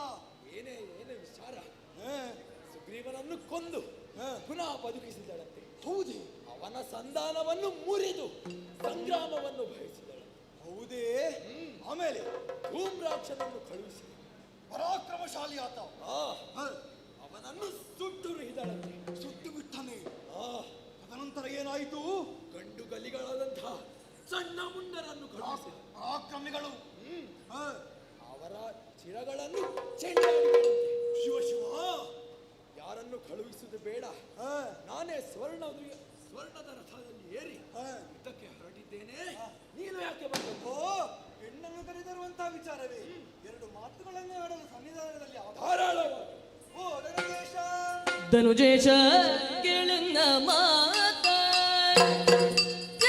ಏನೇ ವಿಚಾರ. ಸುಗ್ರೀವನನ್ನು ಕೊಂದು ಪುನಃ ಬದುಕಿಸಿದಳಂತೆ. ಹೌದೇ? ಅವನ ಸಂಧಾನವನ್ನು ಮುರಿದು ಸಂಗ್ರಾಮವನ್ನು ಬಯಸಿದಳಂತೆ. ಹೌದೇ? ಆಮೇಲೆ ಧೂಮ್ರಾಕ್ಷನನ್ನು ಕಳುಹಿಸಿ ಪರಾಕ್ರಮಶಾಲಿ ಆತ. ಅವನನ್ನು ಸುಟ್ಟು ಹಿಡಿದಳಂತೆ. ಸುಟ್ಟು ಬಿಟ್ಟನೆ. ತದನಂತರ ಏನಾಯಿತು? ಗಂಡು ಗಲಿಗಳಾದಂತಹ ಸಣ್ಣ ಮುಂಡರನ್ನು ಕಳುಹಿಸಿ ಪರಾಕ್ರಮಿಗಳು ಅವರ ಚಿರಗಳನ್ನು ಚೆಂಡಾಡಿದಳಂತೆ. ಶಿವ ಯಾರನ್ನು ಕಳುಹಿಸುವುದು ಬೇಡ, ನಾನೇ ಸ್ವರ್ಣದ ರಥದಲ್ಲಿ ಏರಿ ಯುದ್ಧಕ್ಕೆ ಹೊರಟಿದ್ದೇನೆ, ನೀನು ಯಾಕೆ ಬಂದದ್ದು? ಹೆಣ್ಣನ್ನು ಕರೆದಿರುವಂತಹ ವಿಚಾರವೇ? ಎರಡು ಮಾತುಗಳನ್ನು ಆಡಲು ಸನ್ನಿಧಾನದಲ್ಲಿ ಧಾರಾಳವಾಗಿ. ಓ ಧನುಜೇಶ, ಧನುಜೇಶ ಕೇಳನ್ನ ಮಾತ, ಚೆನ್ನ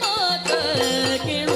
ಮಾತ ಕೇಳು.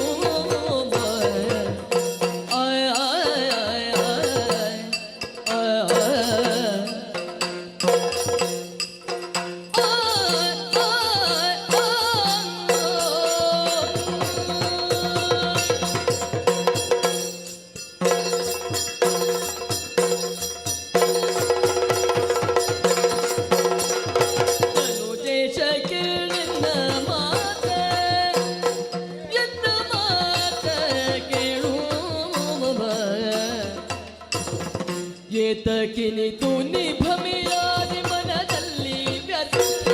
ಏತಕಿನಿತು ನಿಭಮಿಯಾದಿ ಮನದಲ್ಲಿ ವ್ಯರ್ಥ,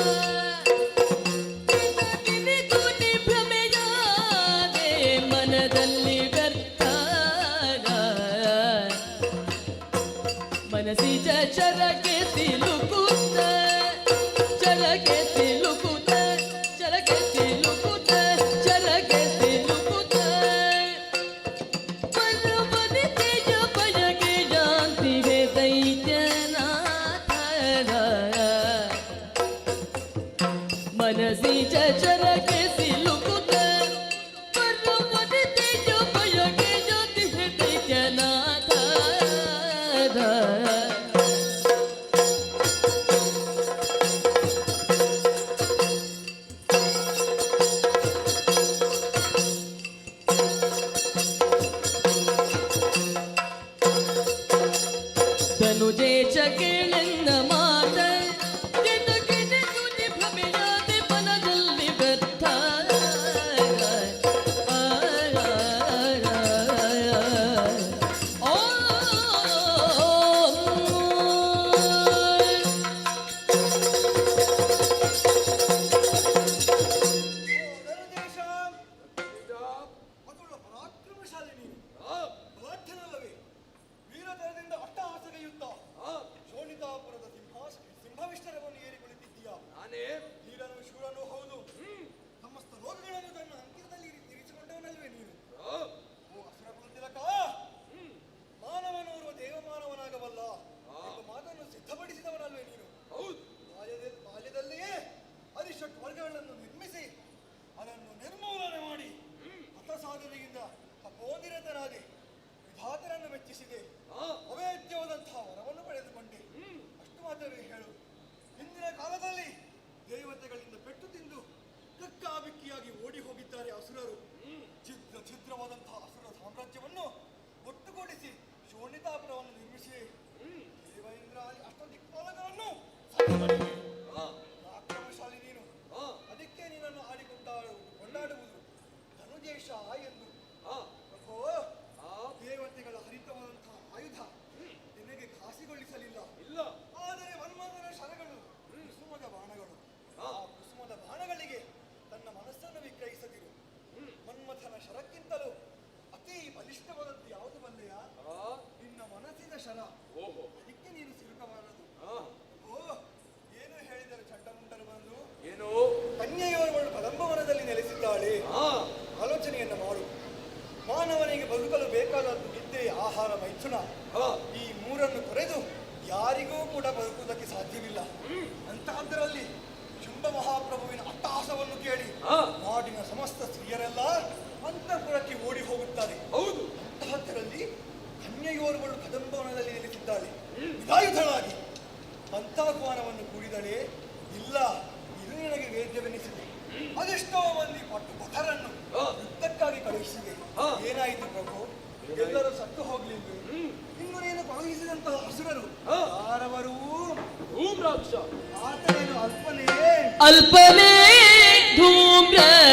ಏತಕಿನಿತು ನಿಭಮಿಯಾದಿ ಮನದಲ್ಲಿ ವ್ಯರ್ಥ, ಮನಸ್ಸಿಜ ಚರಕೆ ಸಿಲುಕುತ್ತ, ಚರಕೆ ಸಿಲುಕುತ್ತ, ಚರಕೆ ಸಿಲುಕುತ್ತ, ಚರಕೆ ಸಿಲುಕುತ್ತ, ಪರಮದಿ ತೇಜ ಬಯಕೆ ಜಾಂತಿವೆ ದೈತ್ಯನಾಥನ, ಮನಸ್ಸಿಜ ಚರಕೆ ಸಿಲುಕುತ್ತ, ಪರಮದಿ ತೇಜ ಬಯಕೆ ಜಾಂತಿವೆ ದೈತ್ಯನಾಥ. ಧನುಜೇಶ ಕೇಳೆನ್ನ ಮಾತ, ಎದಗಿನಿತು ನಿಭಮಿಯಾದಿ ಮನದಲ್ಲಿ ವ್ಯರ್ಥ, ಪರಾಕ್ರಮಶಾಲಿ ನೀನು. ಬಲಾಢ್ಯನಲ್ಲವೇ? ವೀರತನದಿಂದ ಅಟ್ಟಹಾಸಗೆಯುತ್ತ ಶೋಣಿತಾಪುರದ ಸಿಂಹವಿಷ್ಟರವನ್ನು ಏರಿ ಕುಳಿತಿದ್ದೀಯಾ? ನಾನೇ ಧೀರನು ಶೂರನು ಹೌದು. ಸಮಸ್ತ ರೋಗಗಳನ್ನು ತನ್ನ ಅಂತ್ಯದಲ್ಲಿ ಇರಿಸಿಕೊಂಡವನಲ್ವೇ ನೀನು? ಓ ಅಸುರ ಕುಲತಿಲಕ, ಮಾನವನೋರ್ವ ದೇವಮಾನವನಾಗಬಲ್ಲ ಎಂಬ ಮಾತನ್ನು ಸಿದ್ಧಪಡಿಸಿದವನಲ್ವೇ ನೀನು? ಹೌದು. ಬಾಲ್ಯದಲ್ಲಿಯೇ ಅರಿಷಟ್ ವರ್ಗಗಳನ್ನು ನಿರ್ಮಿಸಿ ಅದನ್ನು ನಿರ್ಮೂಲನೆ ಮಾಡಿ ಹತಸಾಧನೆಯಿಂದ ತಪೋನಿರತನಾಗಿ ವಿಧಾತರನ್ನು ಮೆಚ್ಚಿಸಿದೆ. ಅವೇದ್ಯವಾದಂತಹ ವರವನ್ನು ಪಡೆದುಕೊಂಡೆ. ಅಷ್ಟು ಮಾತ್ರವೇ ಹೇಳು. ಹಿಂದಿನ ಕಾಲದಲ್ಲಿ ದೇವತೆಗಳಿಂದ ಪೆಟ್ಟು ತಿಂದು ಕಕ್ಕಾಬಿಕ್ಕಿಯಾಗಿ ಓಡಿ ಹೋಗಿದ್ದಾರೆ ಅಸುರರು. ಛಿದ್ರವಾದಂತಹ ಅಸುರ ಸಾಮ್ರಾಜ್ಯವನ್ನು ಒಟ್ಟುಗೂಡಿಸಿ ಶೋಣಿತಾಪುರವನ್ನು ನಿರ್ಮಿಸಿ ದೇವ ಇಂದ್ರ ಅಷ್ಟದಿಕ್ಪಾಲಕರನ್ನು ಆಕ್ರಮಶಾಲಿ ನೀನು. ಅದಕ್ಕೆ ನಿನ್ನನ್ನು ಕೊಂಡಾಡುವುದು ಧನುಜೇಶ ಎಂದು. ದೇವತೆಗಳ ಹರಿತವಾದಂತಹ ಆಯುಧ ನಿನಗೆ ಘಾಸಿಗೊಳಿಸಲಿಲ್ಲ. ಆದರೆ ಮನ್ಮಥನ ಶರಗಳು ಕುಸುಮದ ಬಾಣಗಳು. ಆ ಕುಸುಮದ ಬಾಣಗಳಿಗೆ ತನ್ನ ಮನಸ್ಸನ್ನು ವಿಕ್ರಯಿಸದಿರು. ಮನ್ಮಥನ ಶರಕ್ಕಿಂತಲೂ ಅತಿ ಬಲಿಷ್ಠವಾದದ್ದು ಯಾವುದು ಬಲ್ಲೆಯ? ನಿನ್ನ ಮನಸ್ಸಿನ ಶರ. ಅದಕ್ಕೆ ನೀನು ಸಿಲುಕಬಾರದು. ಏನು ಹೇಳಿದರು ಚಂಡಮುಂಡರು ಬಂದು? ಏನು? ಕನ್ಯೆಯೋರ್ವಳು ಕದಂಬವನದಲ್ಲಿ ನೆಲೆಸಿದ್ದಾಳೆ. ಆಲೋಚನೆಯನ್ನು ಮಾಡು. ಮಾನವನಿಗೆ ಬದುಕಲು ಬೇಕಾದದ್ದು ನಿದ್ದೆ, ಆಹಾರ, ಮೈಥುನ. ಈ ಮೂರನ್ನು ತೊರೆದು ಯಾರಿಗೂ ಕೂಡ ಬದುಕುವುದಕ್ಕೆ ಸಾಧ್ಯವಿಲ್ಲ. ಅಂತಹದ್ದರಲ್ಲಿ ಶುಂಭ ಮಹಾಪ್ರಭುವಿನ ಅಟ್ಟಹಾಸವನ್ನು ಕೇಳಿ ನಾಡಿನ ಸಮಸ್ತ ಸ್ತ್ರೀಯರೆಲ್ಲ ಅಂತಃಪುರಕ್ಕೆ ಓಡಿ ಹೋಗುತ್ತಾರೆ. ಹೌದು. ಅಂತಹದ್ದರಲ್ಲಿ ಕನ್ಯೆಯೋರ್ವಳು ಕದಂಬವನದಲ್ಲಿ ನೆಲೆಸಿದ್ದಾಳೆ. ವಿಧಾಯುಧಳಾಗಿ ಪಂಥಾಹ್ವಾನವನ್ನು ಕೂಡಿದಳೆ. ಇಲ್ಲ, ಇದು ನಿನಗೆ ವೇದ್ಯವೆನಿಸಿದೆ. ಅದೆಷ್ಟೋ ಮಂದಿ ಪಟ್ಟು ಭಟರನ್ನು ಯುದ್ಧಕ್ಕಾಗಿ ಕಳುಹಿಸಿದೆ. ಏನಾಯಿತು ಪ್ರಭು? ಪ್ರಭು ಎಲ್ಲರೂ ಸತ್ತು ಹೋಗ್ಲಿಲ್ವೇ? ಇನ್ನು ನೀನು ಕಳುಹಿಸಿದಂತಹ ಅಸುರರು ಯಾರವರು? ಧೂಮ್ರಾಕ್ಷ ಆತನೇನು ಅಲ್ಪನೇ? ಅಲ್ಪನೇ ಧೂಮ್ರಲೋಚನನು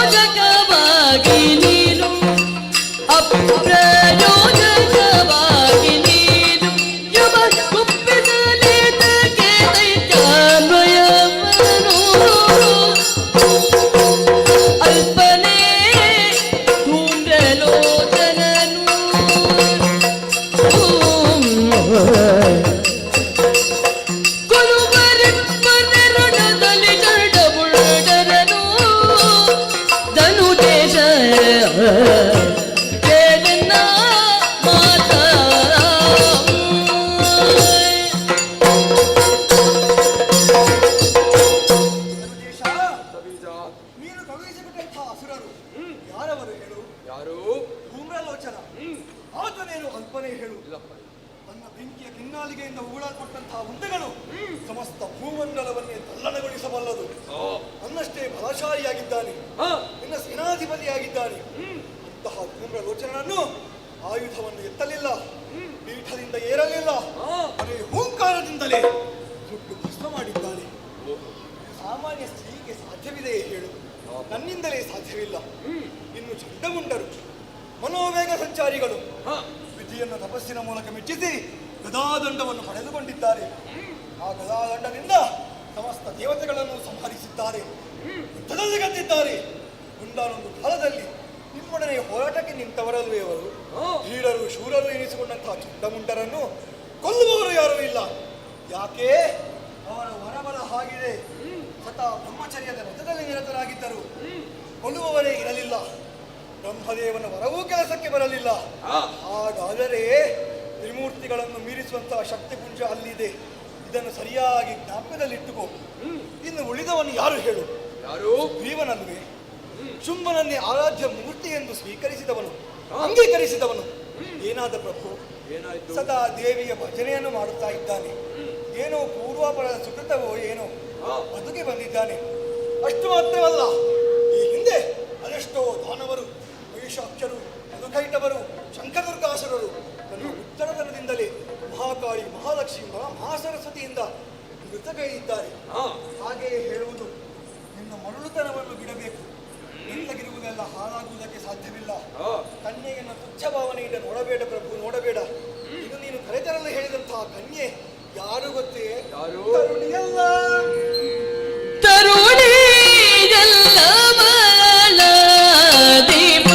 ಅಪ್ರಯೋಜಕವಾಗಿ ನೀನು ಅಪ್ರಯೋಜಕವಾಗಿ ನೀನು ಯಮ ಕುಪ್ಪಿಸಲಿದ್ದಕ್ಕೆ ದೈತ್ಯಾನ್ವಯವನು ಅಲ್ಪನೇ ಧೂಮ್ರಲೋಚನನು ರಣದಲ್ಲಿ ಚಂಡಮುಂಡರನು ಧನುಜೇಶ ಕೇಳನ್ನ ಮಾತಾ ನೀನು ಕಳುಹಿಸಿಬಿಟ್ಟಂತಹ ಅಸುರರು ಯಾರವರು ಹೇಳು? ಯಾರು? ಧೂಮ್ರಲೋಚನ. ಆತನೇನು ಅಲ್ಪನೇ ಹೇಳು? ನನ್ನ ಬೆಂಕಿಯ ಕಿನ್ನಾಲಿಗೆಯಿಂದ ಉಗುಳಲ್ಪಟ್ಟಂತಹ ಹುದ್ದೆಗಳು ಸಮಸ್ತ ಭೂಮಂಡಲವನ್ನೇ ತಲ್ಲಣಗೊಳಿಸಬಲ್ಲದು. ಅನ್ನಷ್ಟೇ ಬಲಶಾಲಿಯಾಗಿದ್ದಾನೆ, ನಿನ್ನ ಸೇನಾಧಿಪತಿಯಾಗಿದ್ದಾನೆ. ಅಂತಹ ಧೂಮ್ರಲೋಚನನನ್ನು ಆಯುಧವನ್ನು ಎತ್ತಲಿಲ್ಲ, ಪೀಠದಿಂದ ಏರಲಿಲ್ಲ, ಅದೇ ಹೂಂಕಾರದಿಂದಲೇ ಸುಟ್ಟು ಭಸ್ಮ ಮಾಡಿದ್ದಾನೆ. ಸಾಮಾನ್ಯ ಸ್ತ್ರೀಗೆ ಸಾಧ್ಯವಿದೆಯೇ ಹೇಳು? ನನ್ನಿಂದಲೇ ಸಾಧ್ಯವಿಲ್ಲ. ಇನ್ನು ಚಂಡಮುಂಡರು ಮನೋವೇಗ ಸಂಚಾರಿಗಳು ವಿಧಿಯನ್ನು ತಪಸ್ಸಿನ ಮೂಲಕ ಮೆಚ್ಚಿಸಿ ಗದಾದಂಡವನ್ನು ಪಡೆದುಕೊಂಡಿದ್ದಾರೆ. ಆ ಗದಾದಂಡದಿಂದ ಸಮಸ್ತ ದೇವತೆಗಳನ್ನು ಸಂಹರಿಸಿದ್ದಾರೆ, ಯುದ್ಧದಲ್ಲಿ ಗೆದ್ದಿದ್ದಾರೆ. ಮುಂದಾನೊಂದು ಕಾಲದಲ್ಲಿ ನಿಮ್ಮೊಡನೆ ಹೋರಾಟಕ್ಕೆ ನಿಂತವರಲ್ವೇ ಅವರು? ಧೀರರು ಶೂರರು ಎನಿಸಿಕೊಂಡಂತಹ ಚಂಡಮುಂಡರನ್ನು ಕೊಲ್ಲುವವರು ಯಾರೂ ಇಲ್ಲ. ಯಾಕೆ? ಅವರ ವರಬಲ ಹಾಗಿದೆ. ಸತಾ ಬ್ರಹ್ಮಚರ್ಯದ ವ್ರತದಲ್ಲಿ ನಿರತರಾಗಿದ್ದರು, ಕೊಲ್ಲುವವರೇ ಇರಲಿಲ್ಲ. ಬ್ರಹ್ಮದೇವನ ವರವೂ ಕೆಲಸಕ್ಕೆ ಬರಲಿಲ್ಲ. ಹಾಗಾದರೆ ತ್ರಿಮೂರ್ತಿಗಳನ್ನು ಮೀರಿಸುವಂತಹ ಶಕ್ತಿಪುಂಜ ಅಲ್ಲಿದೆ. ಇದನ್ನು ಸರಿಯಾಗಿ ಜ್ಞಾಪಕದಲ್ಲಿಟ್ಟುಕೋ. ಇನ್ನು ಉಳಿದವನು ಯಾರು ಹೇಳು? ಯಾರು? ಭೀಮನಲ್ವೇ? ಶುಂಭನನ್ನೇ ಆರಾಧ್ಯ ಮೂರ್ತಿ ಎಂದು ಸ್ವೀಕರಿಸಿದವನು, ಅಂಗೀಕರಿಸಿದವನು. ಏನಾದ ಪ್ರಭು? ಏನಾಯ್ತು? ಸದಾ ದೇವಿಯ ಭಜನೆಯನ್ನು ಮಾಡುತ್ತಾ ಇದ್ದಾನೆ. ಏನೋ ಪೂರ್ವಾಪರದ ಸುಕೃತವೋ ಏನೋ ಬದುಕಿ ಬಂದಿದ್ದಾನೆ. ಅಷ್ಟು ಮಾತ್ರವಲ್ಲ, ಈ ಹಿಂದೆ ಅದೆಷ್ಟೋ ದಾನವರು, ಮಹಿಷಾಕ್ಷರು, ಮಧುಕೈಟವರು, ಶಂಕದುರ್ಗಾಸುರರು ನನ್ನ ಉತ್ತರತನದಿಂದಲೇ ಮಹಾಕಾಳಿ, ಮಹಾಲಕ್ಷ್ಮಿ, ಮಹಾಸರಸ್ವತಿಯಿಂದ ಮೃತಗೈದಿದ್ದಾರೆ. ಹಾಗೆಯೇ ಹೇಳುವುದು, ನಿನ್ನ ಮರಳುತನವನ್ನು ಬಿಡಬೇಕು. ನಿನ್ನಗಿರುವುದೆಲ್ಲ ಹಾಳಾಗುವುದಕ್ಕೆ ಸಾಧ್ಯವಿಲ್ಲ. ಕನ್ಯೆಯನ್ನು ತುಚ್ಛ ಭಾವನೆಯಿಂದ ನೋಡಬೇಡ ಪ್ರಭು, ನೋಡಬೇಡ. ಇದು ನೀನು ಕರೆತರಲು ಹೇಳಿದಂತಹ ಕನ್ಯೆ ಯಾರು ಗೊತ್ತೇ? ತರುಣಿಯಲ್ಲ, ತರುಣಿಯಲ್ಲ ಬಾಳ ದೀಪ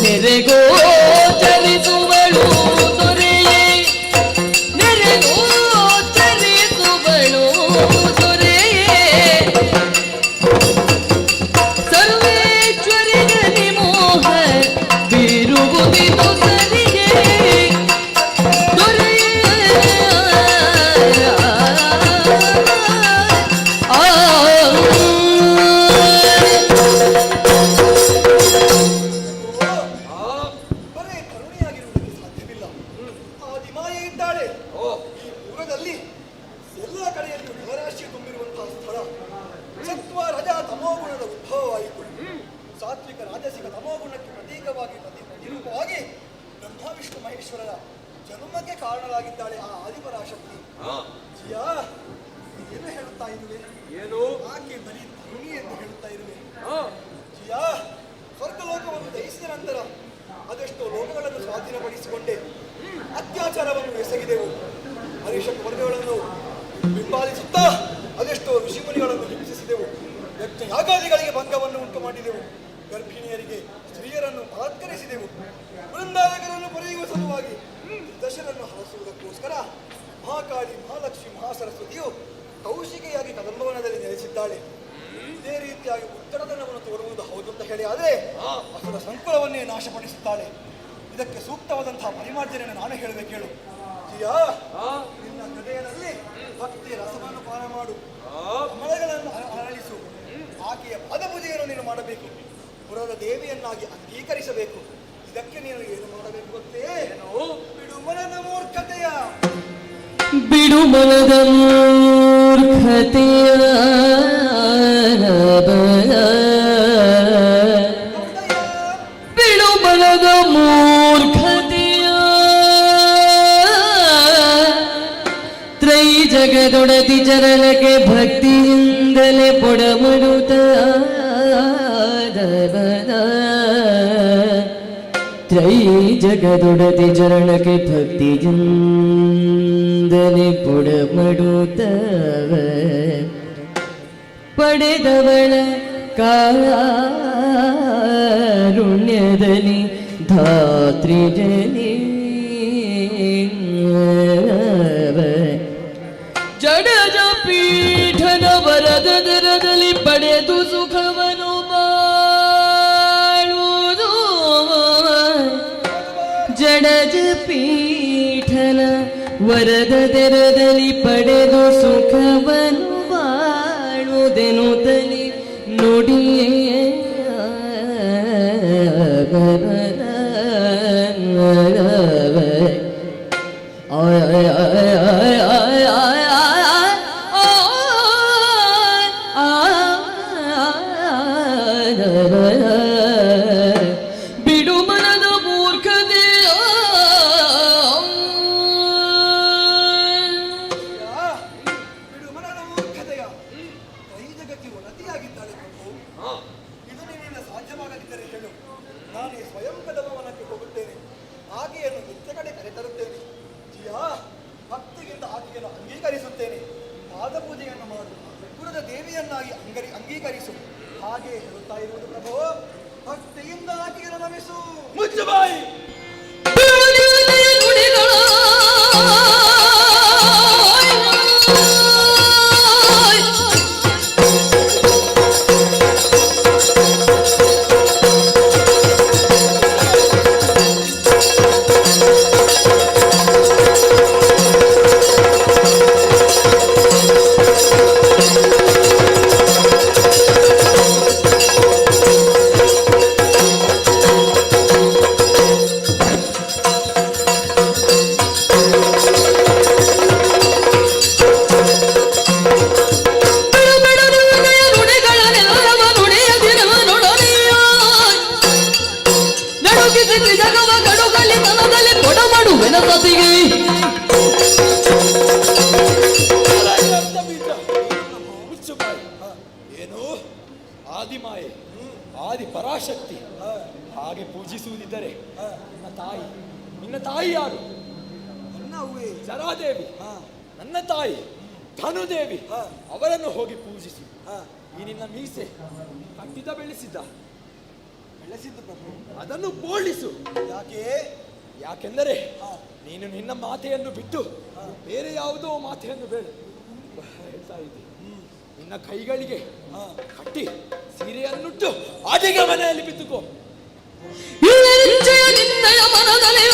ನೆರೆಗೋ ಚಲಿಸುವಳು ಹೇಳುತ್ತಾ ಇರುವೆ. ಏನು? ಆಕೆ ಬರೀ ತರುಣಿ ಎಂದು ಹೇಳುತ್ತಾ ಇರುವೆ. ಜಿಯಾ, ಸ್ವರ್ಗಲೋಕವನ್ನು ಜಯಿಸಿದ ನಂತರ ಅದೆಷ್ಟೋ ಲೋಕಗಳನ್ನು ಸ್ವಾಧೀನಪಡಿಸಿಕೊಂಡೆ ಅತ್ಯಾಚಾರವನ್ನು ಎಸಗಿದೆವು. ಹರೀಶಕ ವರ್ಗಗಳನ್ನು ಹಿಂಬಾಲಿಸುತ್ತಾ ಅದೆಷ್ಟೋ ಋಷಿಮುನಿಗಳನ್ನು ಹಿಂಸಿಸಿದೆವು. ಯಜ್ಞ ಯಾಗಾದಿಗಳಿಗೆ ಭಂಗವನ್ನು ಉಂಟು ಮಾಡಿದೆವು. ಗರ್ಭಿಣಿಯರಿಗೆ ಸ್ತ್ರೀಯರನ್ನು ಬಲಾತ್ಕರಿಸಿದೆವು. ಬೃಂದಾವಕರನ್ನು ಪಡೆಯುವ ಸಲುವಾಗಿ ದಶರನ್ನು ಹರಸುವುದಕ್ಕೋಸ್ಕರ ಮಹಾಕಾಳಿ, ಮಹಾಲಕ್ಷ್ಮಿ, ಮಹಾಸರಸ್ವತಿಯು ಕೌಶಿಕೆಯಾಗಿ ಕದಂಬವನದಲ್ಲಿ ನೆಲೆಸಿದ್ದಾಳೆ. ಇದೇ ರೀತಿಯಾಗಿ ಉತ್ತರತನವನ್ನು ತೋರುವುದು ಹೌದು ಅಂತ ಹೇಳಿ ಆದರೆ ಅಸುರ ಸಂಕುಲವನ್ನೇ ನಾಶಪಡಿಸುತ್ತಾಳೆ. ಇದಕ್ಕೆ ಸೂಕ್ತವಾದಂತಹ ಪರಿಮಾರ್ಜನೆಯನ್ನು ನಾನು ಹೇಳಬೇಕು ಕೇಳು. ಜಿಯಾ, ನಿನ್ನ ಹೃದಯದಲ್ಲಿ ಭಕ್ತಿ ರಸವನ್ನು ಪಾನ ಮಾಡು, ಕಮಲಗಳನ್ನು ಅರಳಿಸು. ಆಕೆಯ ಪದಪೂಜೆಯನ್ನು ನೀನು ಮಾಡಬೇಕು. ಪುರದ ದೇವಿಯನ್ನಾಗಿ ಅಂಗೀಕರಿಸಬೇಕು. ಇದಕ್ಕೆ ನೀನು ಏನು ಮಾಡಬೇಕು ಗೊತ್ತೇ? ಬಿಡು ಮನದ ಮೂರ್ಖತೆಯ, ಬಿಡು ಮನದ ಮೂರ್ಖತೆಯ, ಬಿಡು ಮನದ ಮೂರ್ಖತೆಯ, ತ್ರೈ ಜಗದೊಡತಿ ಚರಣಕ್ಕೆ ಭಕ್ತಿಯಿಂದಲೇ ಪೊಡಮಡುತ್ತ ತ್ರೈ ಜಗದೊಡತಿ ಚರಣಕ್ಕೆ ಭಕ್ತಿಯಿಂದಲೇ ಪೊಡಮಡುತ್ತವ ಪಡೆದವಳ ಕಾರುಣ್ಯದಲ್ಲಿ ಧಾತ್ರಿ ಜನಿ ಜಡಜ ಪೀಠನ ವರದ ದರದಲ್ಲಿ ಪಡೆದು ಸುಖವನು ಬಾಳುವುದು. ಜಡಜ ಪೀಠನ ವರದ ದರದಲ್ಲಿ ಪಡೆದು ಸುಖವನು ಬಾಳುವುದೆನುತ್ತಲಿ ನುಡಿಯೇ ಬಿಡು ಮನದ ಮೂರ್ಖತೆಯ. ಬಿಡು ಮನದ ಮೂರ್ಖತೆಯ. ಕೈ ಜಗತ್ತಿ ಒಳತಿಯಾಗಿದ್ದಾಳೆ ಪ್ರಭು. ಇದು ನಿನ್ನಿಂದ ಸಾಧ್ಯವಾಗದಿದ್ದರೆ ಹೇಳು. ನಾನೇ ಸ್ವಯಂ ಕದಮವನಕ್ಕೆ ಹೋಗುತ್ತೇನೆ. ಆಕೆಯನ್ನು ನಿತ್ಯ ಕಡೆ ಕರೆತರುತ್ತೇನೆ. ಜಿಯಾ, ಭಕ್ತಿಗಿಂತ ಆಕೆಯನ್ನು ಅಂಗೀಕರಿಸುತ್ತೇನೆ. ಪಾದ ಪೂಜೆಯನ್ನು ಮಾಡು, ಪುರದ ದೇವಿಯನ್ನಾಗಿ ಅಂಗೀಕರಿಸು. ಹಾಗೆ ಹೇಳುತ್ತಾ ಇರುವುದು ಪ್ರಭು. ಭಕ್ತಿಯಿಂದ ಆಕೆಯನ್ನು ನಮಿಸು. ಮುಚ್ಚು ಬಾಯಿ. ಏನು? ಆದಿಮಾಯೆ, ಆದಿ ಪರಾಶಕ್ತಿ ಹಾಗೆ ಪೂಜಿಸುವುದಿದ್ದರೆ ನಿನ್ನ ತಾಯಿ ಯಾರು? ನನ್ನ ಅವ್ವೆ ಜರಾದೇವಿ. ನನ್ನ ತಾಯಿ ಧನುದೇವಿ. ಅವರನ್ನು ಹೋಗಿ ಪೂಜಿಸು. ಈ ನಿನ್ನ ಮೀಸೆ ಕಟ್ಟಿದ ಬೆಳೆಸಿದ್ದು ಪ್ರಭು, ಅದನ್ನು ಬೋಳಿಸು. ಯಾಕೆ? ಯಾಕೆಂದರೆ ನೀನು ನಿನ್ನ ಮಾತೆಯನ್ನು ಬಿಟ್ಟು ಬೇರೆ ಯಾವುದೋ ಮಾತೆಯನ್ನು ಬೇಡ ಹೇಳ್ತಾ ಇದ್ದೆ. ನಿನ್ನ ಕೈಗಳಿಗೆ ಕಟ್ಟಿ ಸೀರೆಯನ್ನುಟ್ಟು ಅಡಿಗೆ ಮನೆಯಲ್ಲಿ ಬಿತ್ತುಕೋ. ನಿನ್ನಯ ಮನದಲ್ಲಿ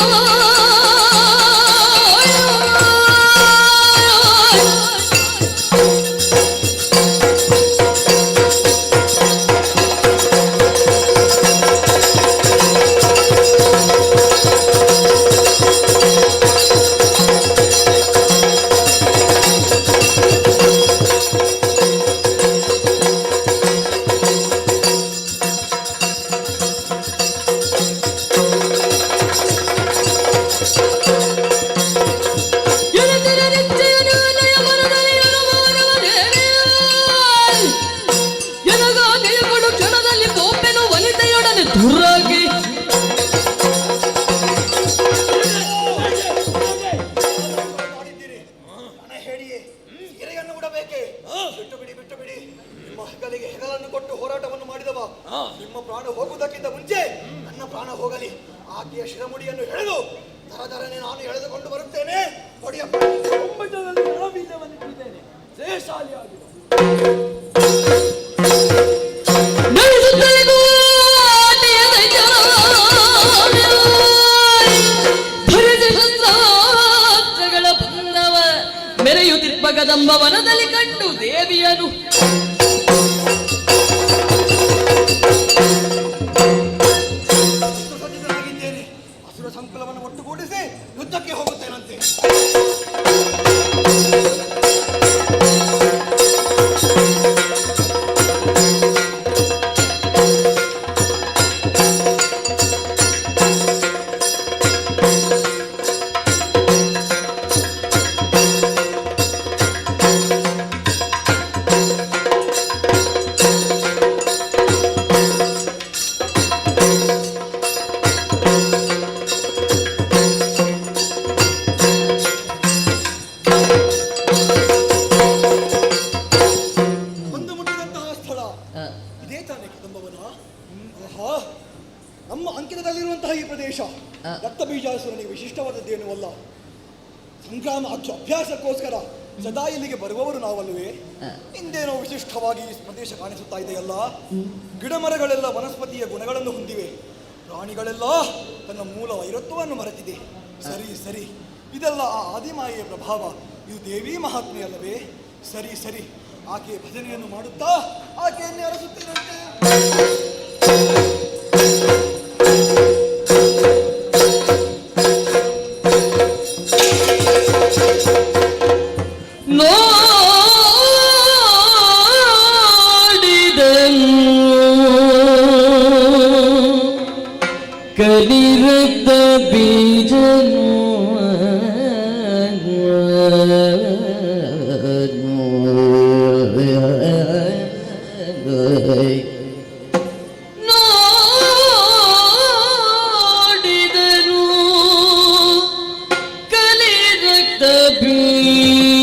ನಿಮ್ಮ ಹೆಗಲಿಗೆ ಹೆಗಲನ್ನು ಕೊಟ್ಟು ಹೋರಾಟವನ್ನು ಮಾಡಿದವ ನಿಮ್ಮ ಪ್ರಾಣ ಹೋಗುವುದಕ್ಕಿಂತ ಮುಂಚೆ ನನ್ನ ಪ್ರಾಣ ಹೋಗಲಿ. ಆಕೆಯ ಶಿರಮುಡಿಯನ್ನು ಎಳೆದು ದರದರನೆ ನಾನು ಎಳೆದುಕೊಂಡು ಬರುತ್ತೇನೆ. ಬೀಜವನ್ನಿಟ್ಟಿದ್ದೇನೆ. ಜಯಶಾಲಿಯಾಗಿದೆ. ಮೆರೆಯುತ್ತಿರುವ ಕದಂಬ ವನದಲ್ಲಿ ಕಂಡು ದೇವಿಯನು ಅಸುರ ಸಂಕುಲವನ್ನು ಒಟ್ಟುಗೂಡಿಸಿ ಯುದ್ಧಕ್ಕೆ ಹೋಗುತ್ತೇನಂತೆ. ನಮ್ಮ ಅಂಕಿತದಲ್ಲಿರುವಂತಹ ಈ ಪ್ರದೇಶ ರಕ್ತಬೀಜಾಸುರನಿಗೆ ವಿಶಿಷ್ಟವಾದದ್ದೇನೂ ಅಲ್ಲ. ಸಂಗ್ರಾಮ ಅಭ್ಯಾಸಕ್ಕೋಸ್ಕರ ಸದಾ ಇಲ್ಲಿಗೆ ಬರುವವರು ನಾವಲ್ಲವೇ? ಇಂದೇನೋ ವಿಶಿಷ್ಟವಾಗಿ ಈ ಪ್ರದೇಶ ಕಾಣಿಸುತ್ತಾ ಇದೆಯಲ್ಲ. ಗಿಡಮರಗಳೆಲ್ಲ ವನಸ್ಪತಿಯ ಗುಣಗಳನ್ನು ಹೊಂದಿವೆ. ಪ್ರಾಣಿಗಳೆಲ್ಲ ತನ್ನ ಮೂಲ ವೈರತ್ವವನ್ನು ಮರೆತಿದೆ. ಸರಿ ಸರಿ, ಇದೆಲ್ಲ ಆ ಆದಿಮಾಯೆಯ ಪ್ರಭಾವ. ಇದು ದೇವಿ ಮಹಾತ್ಮೆ ಅಲ್ಲವೇ? ಸರಿ ಸರಿ, ಆಕೆಯ ಭಜನೆಯನ್ನು ಮಾಡುತ್ತಾ ಆಕೆಯನ್ನೇ ಅರಸುತ್ತೇನಂತೆ. ಕಲಿರಕ್ತ ಬೀಜನು ನೋಡಿದನು ಕಲಿರಕ್ತ ಬೀಜನು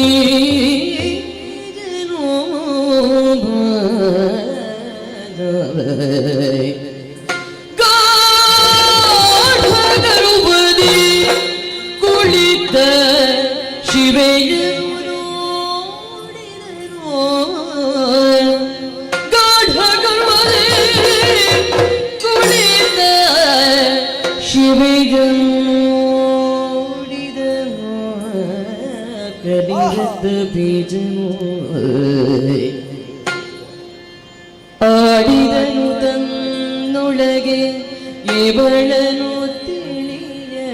ಕುಳಿತ ಶಿವೆಯನು ನೋಡಿದನು. ಗಾಢಗರ್ವದೆ ಕುಳಿತ ಶಿವೆಯನು ನೋಡಿದನು. ಕಲಿರಕ್ತ ಬೀಜನು ಆಡಿದನು ತನ್ನೊಳಗೆ ಇವಳನು ತಿಳಿಯದಿನಿತಾಯ್ತೇನು.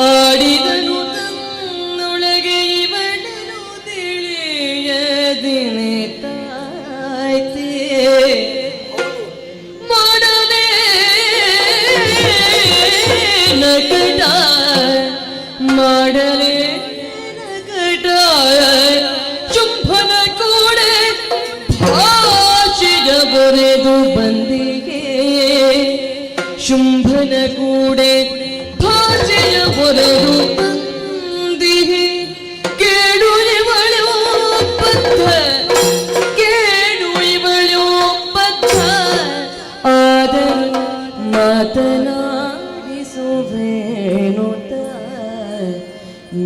ಆಡಿದನು ತನ್ನೊಳಗೆ ಇವಳನು ತಿಳಿಯದಿನಿತಾಯ್ತೇ. ಮಾಡದೆ ನಕಟ ಮಾಡಲೇ ನಕಟ ಶುಂಭನ ಕೂಡೆ ಭಾಷೆಯ ಬರೆದು ಬಂದಿಗೆ. ಶುಂಭನ ಕೂಡೆ ಭಾಷೆಯ ಬರೆದು ಬಂದಿಗೆ. ಕೇಳು ಇವಳು ಬದ್ಧ, ಕೇಳು ಇವಳು ಬದ್ಧ. ಆದರೂ ಮಾತನಾಡಿಸುವೇನುತ್ತ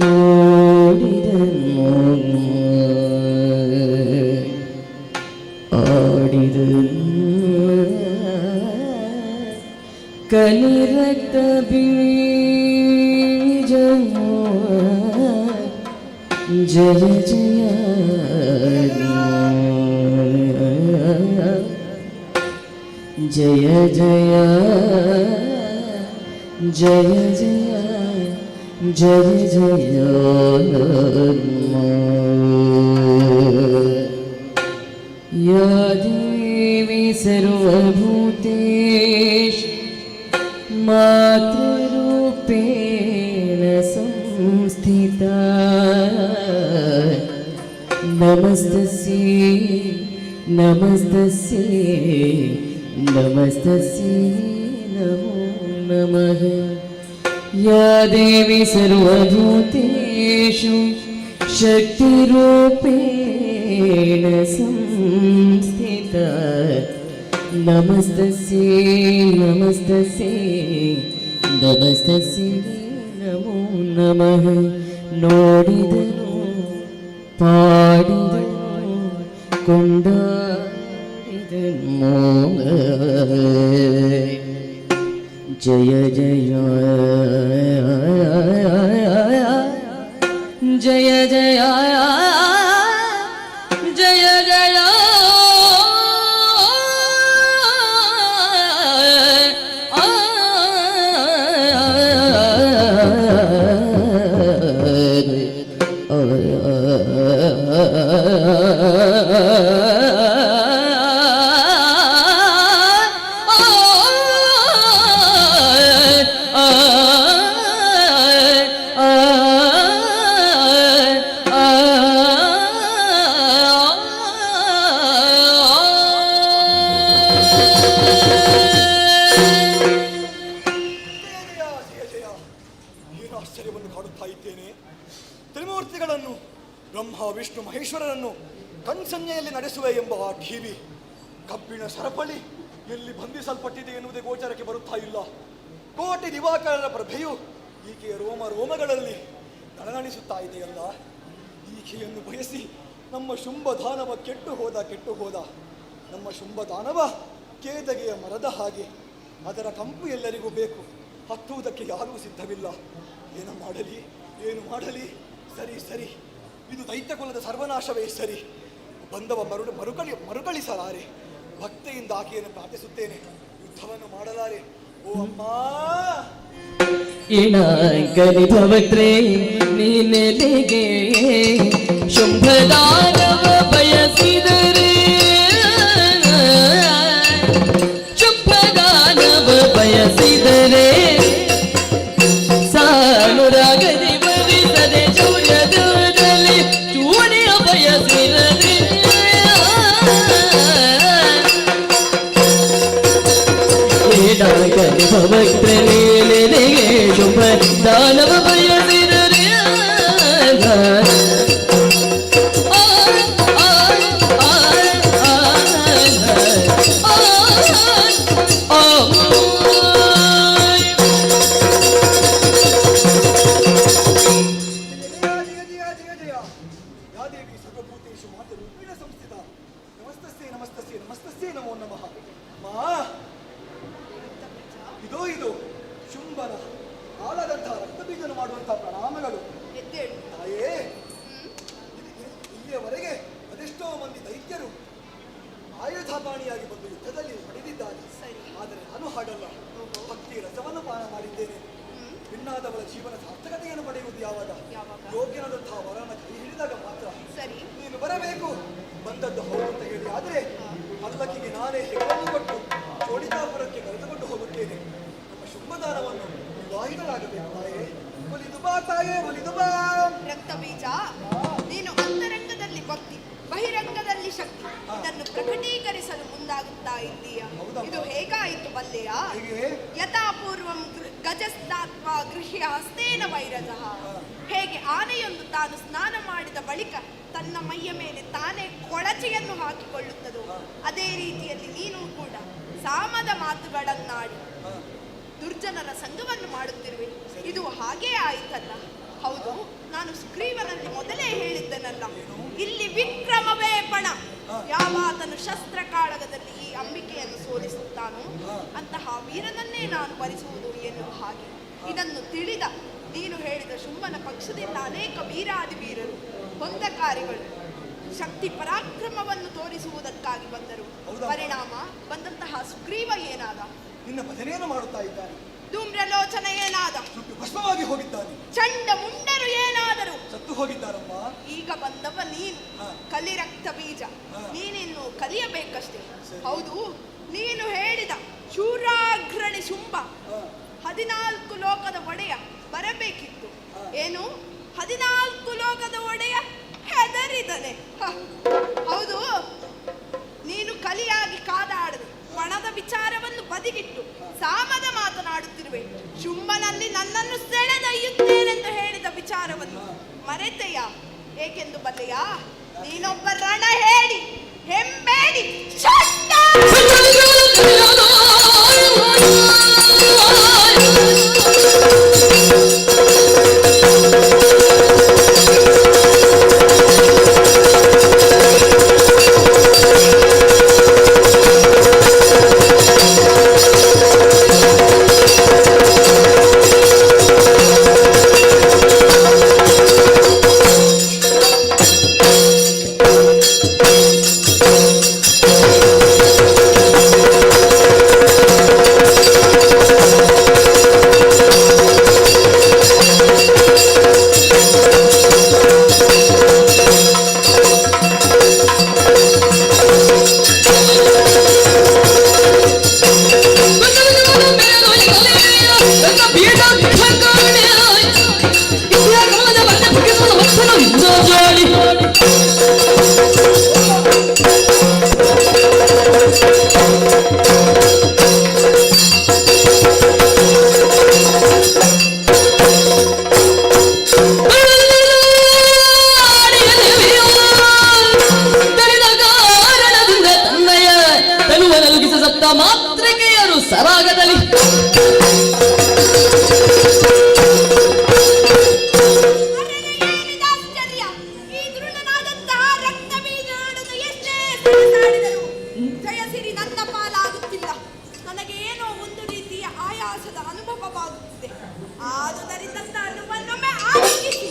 ನೋಡಿದನು. ಕಲಿರಕ್ತ ಬೀಜನು ಜಯ ಜಯ ಜಯ ಜಯ ಜಯ ಜಯ ಜಯ ಜಯ या देवी सर्वभूतेषु मातृरूपेण संस्थिता. नमस्तस्यै नमस्तस्यै नमस्तस्यै नमो नमः. या देवी सर्वभूतेषु सर्वेषु शक्तिरूपेण संस्थिता नमस्तस्यै नमस्तस्यै नमस्तस्यै नमो नमः ನೋಡಿದನು ಪಾಡಿದನು ಕೊಂಡಾಡಿದನು ಜಯ ಜಯ ಜಯ ಜಯ ಜಯ ಜಯ ಏನು ಆಶ್ಚರ್ಯವನ್ನು ಕಾಡುತ್ತಾ ಇದ್ದೇನೆ. ತ್ರಿಮೂರ್ತಿಗಳನ್ನು ಬ್ರಹ್ಮ ವಿಷ್ಣು ಮಹೇಶ್ವರರನ್ನು ಕಣ್ಸನ್ನೆಯಲ್ಲಿ ನಡೆಸುವೆ ಎಂಬ ಆ ಠೀವಿ ಕಬ್ಬಿಣ ಸರಪಳಿ ಎಲ್ಲಿ ಬಂಧಿಸಲ್ಪಟ್ಟಿದೆ ಎನ್ನುವುದೇ ಗೋಚರಕ್ಕೆ ಬರುತ್ತಾ ಇಲ್ಲ. ಕೋಟಿ ದಿವಾಕರರ ಪ್ರಭೆಯು ಈಕೆಯ ರೋಮ ರೋಮಗಳಲ್ಲಿ ನಳನಳಿಸುತ್ತಾ ಇದೆಯಲ್ಲ. ಈಕೆಯನ್ನು ಬಯಸಿ ನಮ್ಮ ಶುಂಭದಾನವ ಕೆಟ್ಟು ಹೋದ. ನಮ್ಮ ಶುಂಭದಾನವ ಕೇದಗೆಯ ಮರದ ಹಾಗೆ. ಅದರ ಕಂಪು ಎಲ್ಲರಿಗೂ ಬೇಕು, ಹತ್ತುವುದಕ್ಕೆ ಯಾರೂ ಸಿದ್ಧವಿಲ್ಲ. ಏನು ಮಾಡಲಿ ಸರಿ ಇದು ದೈತ್ಯಕುಲದ ಸರ್ವನಾಶವೇ ಸರಿ. ಬಂದವ ಮರುಕಳಿಸಲಾರೆ. ಭಕ್ತಿಯಿಂದ ಆಕೆಯನ್ನು ಪ್ರಾರ್ಥಿಸುತ್ತೇನೆ, ಯುದ್ಧವನ್ನು ಮಾಡಲಾರೆ. ಓ ಅಮ್ಮ ಇಣಾಂಕಲಿ ಭವತ್ರೇ ನೀನೆಲೆಗೆ ಶುಂಭದಾನವ ಬಯಸಿದರೆ ಸಾನುರಾಗದಿ ಬರಿಸದೆ ಚೂಡದಲ್ಲಿ ಚೂಡಿಯ ಬಯಸಿರದೆ ಏನಾಗಲಿ ಪವಿತ್ರ ನೀಲೆಗೆ ಶುಭ ದಾನವ ಬಯಸಿದರೆ ಇದು ಶುಂಭನ ಆಳದಂತಹ ರಕ್ತಬೀಜನು ಮಾಡುವಂತಹ ಪ್ರಣಾಮಗಳು. ತಾಯೇ, ಇಲ್ಲಿಯವರೆಗೆ ಅದೆಷ್ಟೋ ಮಂದಿ ದೈತ್ಯರು ಆಯುಧಾಪಾಣಿಯಾಗಿ ಬಂದು ಯುದ್ಧದಲ್ಲಿ ಹೊಡೆದಿದ್ದಾರೆ. ಆದರೆ ನಾನು ಹಾಡಲ್ಲ, ಭಕ್ತಿ ರಸವನ್ನು ಪಾನ ಮಾಡಿದ್ದೇನೆ. ಭಿನ್ನಾದವರ ಜೀವನ ಸಾರ್ಥಕತೆಯನ್ನು ಪಡೆಯುವುದು ಯಾವಾಗ? ಯೋಗ್ಯನಾದಂತಹ ವರನ ಕೈ ಹಿಡಿದಾಗ ಮಾತ್ರ. ನೀನು ಬರಬೇಕು, ಬಂದದ್ದು ಹೌದು ಅಂತ ಹೇಳಿ. ಆದರೆ ಪಲ್ಲಕ್ಕಿಗೆ ನಾನೇ ಹೆಗಲನ್ನು ಕೊಟ್ಟು ಚೋಡಿತಾಪುರಕ್ಕೆ ಕರೆದುಕೊಂಡು ಹೋಗುತ್ತೇನೆ. ನಮ್ಮ ಶುಂಭದಾನವನ್ನು ವಿವಾಹಿತರಾಗಬೇಕು. ತಾಯೇ, ಒಲಿದು ಬಾ ತಾಯೇ, ಒಲಿದು ಬಾ. ರಕ್ತಬೀಜ, ನೀನು ಅಂತರಂಗದಲ್ಲಿ ಭಕ್ತಿ, ಬಹಿರಂಗದಲ್ಲಿ ಶಕ್ತಿ, ಇದನ್ನು ಪ್ರಕಟೀಕರಿಸಲು ಮುಂದಾಗುತ್ತಾ ಇದ್ದೀಯಾ? ಇದು ಹೇಗಾಯಿತು ಬಲ್ಲೆಯ? ಯಥಾಪೂರ್ವಂ ಗಜಸ್ನಾತ್ವ ಗೃಹ್ಯ ಹಸ್ತೇನ ವೈರಜಃ. ಹೇಗೆ ಆನೆಯೊಂದು ತಾನು ಸ್ನಾನ ಮಾಡಿದ ಬಳಿಕ ತನ್ನ ಮೈಯ ಮೇಲೆ ತಾನೇ ಕೊಳಚೆಯನ್ನು ಹಾಕಿಕೊಳ್ಳುತ್ತದೋ, ಅದೇ ರೀತಿಯಲ್ಲಿ ನೀನು ಕೂಡ ಸಾಮದ ಮಾತುಗಳನ್ನಾಡಿ ದುರ್ಜನರ ಸಂಘವನ್ನು ಮಾಡುತ್ತಿರುವೆ. ಇದು ಹಾಗೇ ಆಯಿತಲ್ಲ? ಹೌದು, ನಾನು ಸುಗ್ರೀವನಲ್ಲಿ ಮೊದಲೇ ಹೇಳಿದ್ದನಲ್ಲ, ಇಲ್ಲಿ ವಿಕ್ರಮವೇ ಪಣ. ಯಾವಾತನು ಶಸ್ತ್ರ ಕಾಳಗದಲ್ಲಿ ಈ ಅಂಬಿಕೆಯನ್ನು ಸೋಲಿಸುತ್ತಾನೋ ಅಂತಹ ವೀರನನ್ನೇ ನಾನು ಭರಿಸುವುದು ಎನ್ನುವ ಹಾಗೆ. ಇದನ್ನು ತಿಳಿದ ನೀನು ಹೇಳಿದ ಶುಂಭನ ಪಕ್ಷದಿಂದ ಅನೇಕ ವೀರಾದಿ ವೀರರು ಹೊಂದಕಾರಿಗಳು ಶಕ್ತಿ ಪರಾಕ್ರಮವನ್ನು ತೋರಿಸುವುದಕ್ಕಾಗಿ ಬಂದರು. ಪರಿಣಾಮ ಬಂದಂತಹ ಸುಗ್ರೀವ ಏನಾದ? ನಿನ್ನ ಭಜನೆಯನ್ನು ಮಾಡುತ್ತಾ ಇದ್ದಾನೆ. ಧೂಮ್ರಲೋಚನ ಏನಾದ? ಭಸ್ಮವಾಗಿ ಹೋಗಿದ್ದಾನೆ. ಚಂಡ ಮುಂಡರು ಏನಾದರು? ಸತ್ತು ಹೋಗಿದ್ದಾರಮ್ಮ. ಈಗ ಬಂದವ ನೀನು, ಕಲಿ ರಕ್ತ ಬೀಜ. ನೀನಿನ್ನು ಕಲಿಯಬೇಕಷ್ಟೇ. ಹೌದು, ನೀನು ಹೇಳಿದ ಶೂರಾಗ್ರಣಿ ಶುಂಭ 14 ಲೋಕದ ಒಡೆಯ ಬರಬೇಕಿತ್ತು. ಏನು 14 ಲೋಕದ ಒಡೆಯ ಹೆದರಿದನೆ? ಹೌದು, ನೀನು ಕಲಿಯಾಗಿ ಕಾದಾಡದೆ ಪಣದ ವಿಚಾರವನ್ನು ಬದಿಗಿಟ್ಟು ಸಾಮದ ಮಾತನಾಡುತ್ತಿರುವೆ. ಶುಂಭನಲ್ಲಿ ನನ್ನನ್ನು ಸೆಳೆದೊಯ್ಯುತ್ತೇನೆಂದು ಹೇಳಿದ ವಿಚಾರವನ್ನು ಮರೆತೆಯ? ಏಕೆಂದು ಬಲ್ಲೆಯಾ? ನೀನೊಬ್ಬ ರಣ ಹೇಳಿ ಹೆಂಬೇಡಿ ಷಂಡ. ಮಾತ್ರಿಕೆಯರು ಸರಾಗದಲ್ಲಿ ಜಯಸಿರಿ ನನ್ನ ಪಾಲಾಗುತ್ತಿಲ್ಲ. ನನಗೆ ಏನೋ ಒಂದು ರೀತಿಯ ಆಯಾಸದ ಅನುಭವವಾಗುತ್ತಿದೆ. ಆದುದರಿಂದ ತನ್ನೊಮ್ಮೆ ಆಲೋಚಿಸಿ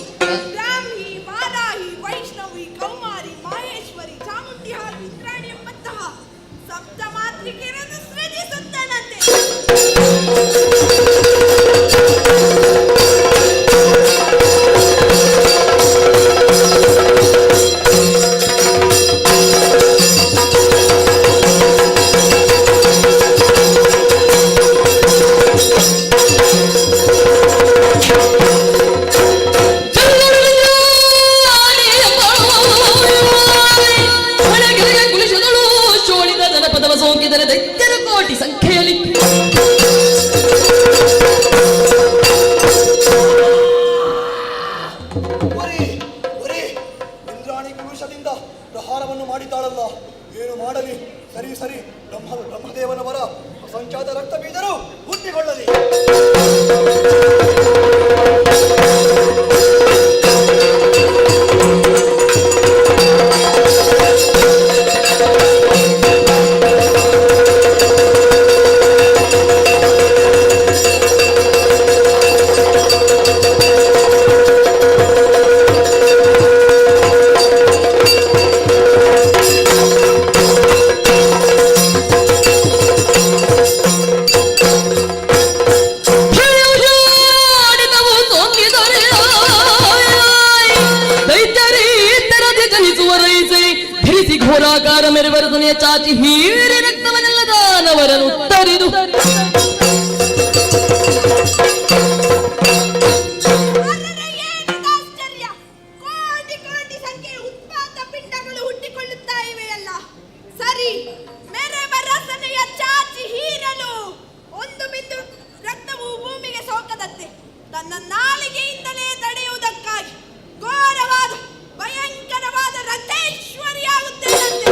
ಬ್ರಾಹ್ಮಿ, ವಾರಾಹಿ, ವೈಷ್ಣವಿ, ಕೌಮಾರಿ, ಮಾಹೇಶ್ವರಿ, ಚಾಮುಂಡಿ ಹಾಗೂ ಇಂದ್ರಾಣಿ ಎಂಬಂತಹ ಸಪ್ತ ಮಾತೃಕೆಯರನ್ನು ಸೃಜಿಸುತ್ತೇನಂತೆ. ಸೋಂಕಿದರೆ ದೈತ್ಯರ ಕೋಟಿ ಸಂಖ್ಯೆಯಲ್ಲಿ ಇಂದ್ರಾಣಿ ಪುರುಷದಿಂದ ಪ್ರಹಾರವನ್ನು ಮಾಡಿದ್ದಾಳಲ್ಲ, ಏನು ಮಾಡಲಿ? ಸರಿ ಸರಿ, ಬ್ರಹ್ಮದೇವನವರ ಅಸಂಖ್ಯಾತ ರಕ್ತ ಬೀಜರು ಹುಟ್ಟಿಕೊಳ್ಳಲಿ. ಘೋರಾಕಾರ ಮೆರುವರ ಧ್ವನಿಯ ಚಾಚಿ ಹೀರಿ ರಕ್ತವನ್ನೆಲ್ಲ ದಾನವರನ್ನು ತರಿದು ಕೋಟಿ ಕೋಟಿ ಸಂಖ್ಯೆಯ ಉತ್ಪಾತ ಪಿಂಡಗಳು ಹುಟ್ಟಿಕೊಳ್ಳುತ್ತಾ ಇವೆಯಲ್ಲ. ಸರಿ, ಮೆರವ ರಸನೆಯ ಚಾಚಿ ಹೀರಲು ಒಂದು ಬಿಂದು ರಕ್ತವು ಭೂಮಿಗೆ ಸೋಕದಂತೆ ತನ್ನ ನಾಲಿಗೆಯಿಂದಲೇ ತಡೆಯುವುದಕ್ಕಾಗಿ ಘೋರವಾದ ಭಯಂಕರವಾದ ರಥೇಶ್ವರಿಯಾಗುತ್ತೇನಂತೆ.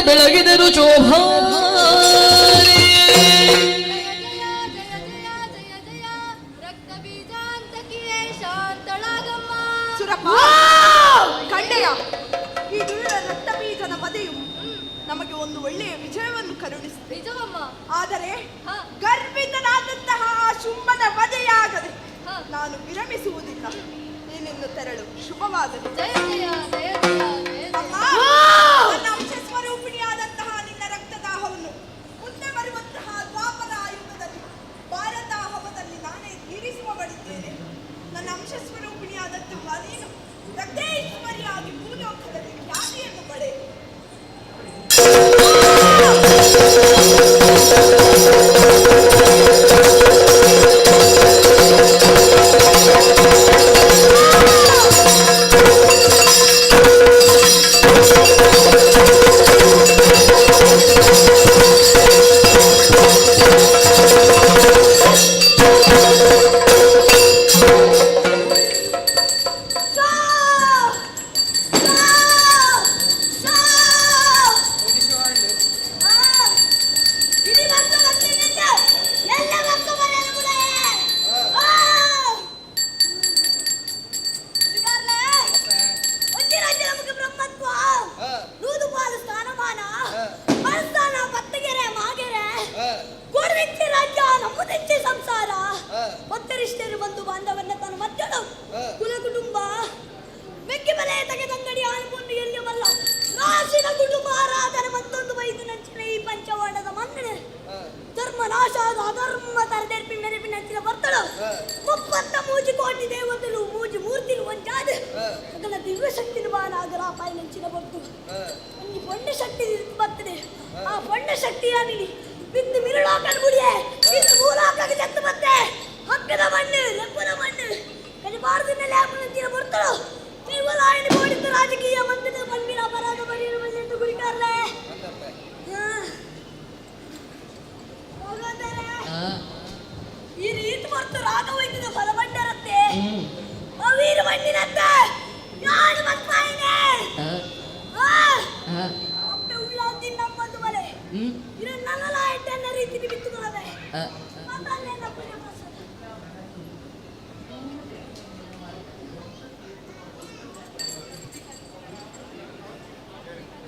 ಬೆಳಗಿದರು ಶೋಭಾ ಕಣ್ಣೆಯ ಈ ದುರುಳ ರಕ್ತ ಬೀಜನ ವಧೆಯು ನಮಗೆ ಒಂದು ಒಳ್ಳೆಯ ವಿಜಯವನ್ನು ಕರುಣಿಸಿದೆ. ನಿಜವಮ್ಮ. ಆದರೆ ಗರ್ಭಿತನಾದಂತಹ ಆ ಶುಂಭನ ವಧೆಯಾಗದೆ ನಾನು ವಿರಮಿಸುವುದಿಲ್ಲ. ನೀನಿನ್ನು ತೆರಳು. ಶುಭವಾಗಲಿ. ನನ್ನ ಅಂಶಸ್ವರೂಪಿಣಿಯಾದಂತಹ ನಿನ್ನ ರಕ್ತದಾಹವನ್ನು ಮುಂದೆ ಬರುವಂತಹ ದ್ವಾಪರ ಆಯುಗದಲ್ಲಿ ಭಾರತಾಹವದಲ್ಲಿ ನಾನೇ ತೀರಿಸುವ ಬಳಿದ್ದೇನೆ. ನನ್ನ ಅಂಶಸ್ವರೂಪಿಣಿಯಾದಂತಹ ನೀನು ರಕ್ತೇಶ್ವರಿಯಾಗಿ ಭೂಲೋಕದಲ್ಲಿ ಖ್ಯಾತಿಯನ್ನು ಪಡೆ. ಒತ್ತರಿಷ್ಟರು ಬಂದು ಬಾಂಧವನ್ನ ತನ್ನ ಮಧ್ಯಳು ಕುಲ ಕುಟುಂಬ ಬೆಕ್ಕಿ ಬೆಲೆ ತೆಗೆದಂಗಡಿ ಆಳ್ಕೊಂಡು ಎಲ್ಲಿಯವಲ್ಲ ರಾಶಿನ ಕುಟುಂಬ ಆರಾಧನೆ ಮತ್ತೊಂದು ವೈದ್ಯ ನಂಚಿನ ಈ ಪಂಚವರ್ಣದ ಮನ್ನಣೆ ಧರ್ಮ ನಾಶಾದ ಅಧರ್ಮ ತರದೇರ್ಪಿ ಮೆರೆಪಿ ನಂಚಿನ ಬರ್ತಳು 33 ಕೋಟಿ ದೇವತೆಗಳು ಮೂಜಿ ಮೂರ್ತಿಗಳು ಒಂಜಾದ ಅದನ್ನ ದಿವ್ಯ ಶಕ್ತಿನ ಬಾನಾಗರಾಪಾಯಿ ನಂಚಿನ ಬರ್ತು ಒಂದು ಪೊಂಡ ಶಕ್ತಿ ಬರ್ತದೆ ಆ ಪೊಂಡ ಶಕ್ತಿಯ ನಿಲಿ ಬಿದ್ದು ಮಿರುಳಾಕಲ್ ಮುಡಿಯೇ ಬಿದ್ದು ಮೂಲಾಕಾಗ ಜತ್ತು ಬತ್ತೆ ಹಕ್ಕದ ಮಣ್ಣು ಲೆಪ್ಪದ ಮಣ್ಣು ಕಲಿಬಾರ್ದಿನ ಲ್ಯಾಪನಂಚಿನ ಬರ್ತಳು ನೀವಲಾಯನ ಬೋಡಿದ ರಾಜಕೀಯ ಮಂತ್ರದ ಮಣ್ಣಿನ ಅಪರಾಧ ಬರೆಯಲು ಬಂದೆಂದು ಗುರಿಕಾರ್ಲೆ ಈ ರೀತಿ ಬರ್ತು ರಾಘವೈದ್ಯದ ಫಲ ಬಂಡರತ್ತೆ ವೀರ ಮಣ್ಣಿನತ್ತೆ ಯಾರು ಮತ್ಪಾಯಿನೆ ಅಪ್ಪೆ ಉಳ್ಳಾದಿ ನಮ್ಮದು ಮಲೆ ಇರು ನನ್ನಲ ಎಟ್ಟನ್ನ ರೀತಿ ಬಿತ್ತುಕೊಳ್ಳದೆ ಮಾತಾಡಲೇ ನಪ್ಪನೆ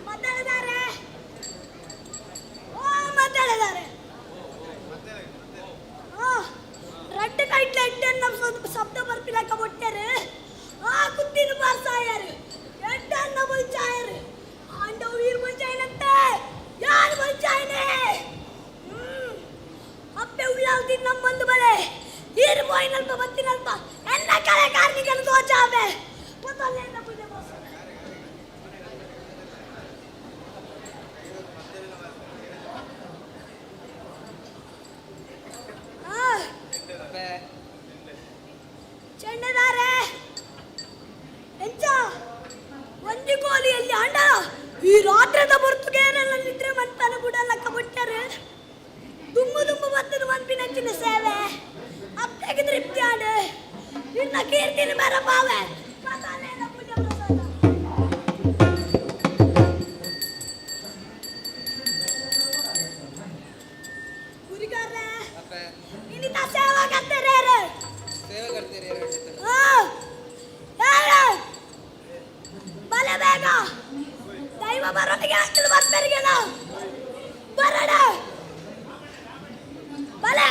ಮಾತಾಡಿದ್ದಾರೆ ಮಾತಾಡಿದ್ದಾರೆ ರಟ್ಟ ಕೈಟ್ಲ ಎಟ್ಟನ್ನ ಶಬ್ದ ಬರ್ಪಿಲಕ್ಕ ಬೊಟ್ಟರು ಆ ಕುತ್ತಿನ ಬಾರ್ಸಾಯರು ಎಟ್ಟನ್ನ ಬಲ್ಚಾಯರು ಆಂಡ ವೀರ್ ಬಲ್ಚಾಯನಂತೆ ಯಾರು ಬಲ್ಚಾಯನೆ ಅಪ್ಪೆ ಉಳ್ಳಾಲ್ದಿ ನಮ್ಮಂದು ಬಲೆ ಈರು ಪೋಯಿನಲ್ಪ ಬತ್ತಿನಲ್ಪ ಎನ್ನ ಕಲೆ ಕಾರ್ಮಿಕರು ತೋಚಾವೆ ಗೊತ್ತಲ್ಲೇನ ಪೂಜೆ ಬಾಸ ಚೆಂಡದಾರೆ ಎಂಚ ಒಂದು ಕೋಲಿಯಲ್ಲಿ ಅಂಡ ಈ ರಾತ್ರದ ಬರ್ತುಗೇನೆಲ್ಲ ನಿದ್ರೆ ಮಂತನ ಬುಡಲಕ್ಕ ಬಿಟ್ಟರು ದುಮ್ಮು ದುಮ್ಮು ಬತ್ತದ ಮನ್ಪಿನಂಚಿನ ಸೇವೆ ಅಪ್ಪೆಗೆ ತೃಪ್ತಿ ಆಡು ನಿನ್ನ ಕೀರ್ತಿನ ಬೇರೆ ಬಾವೆ ಪೂಜೆ ಪ್ರಸಾದ ಗುರಿಗಾರ್ರೆ ಇನ್ನಿತ ಸೇವಾ ಕರ್ತಾರೆ ಬಲೆ ಬೇಗ ದೈವ ಬರೋಟಿಗೆ ಆಗ್ತದೆ ಬರ್ತಾರಿಗೆಲ್ಲ ಬರೋಣ ಬಲೆ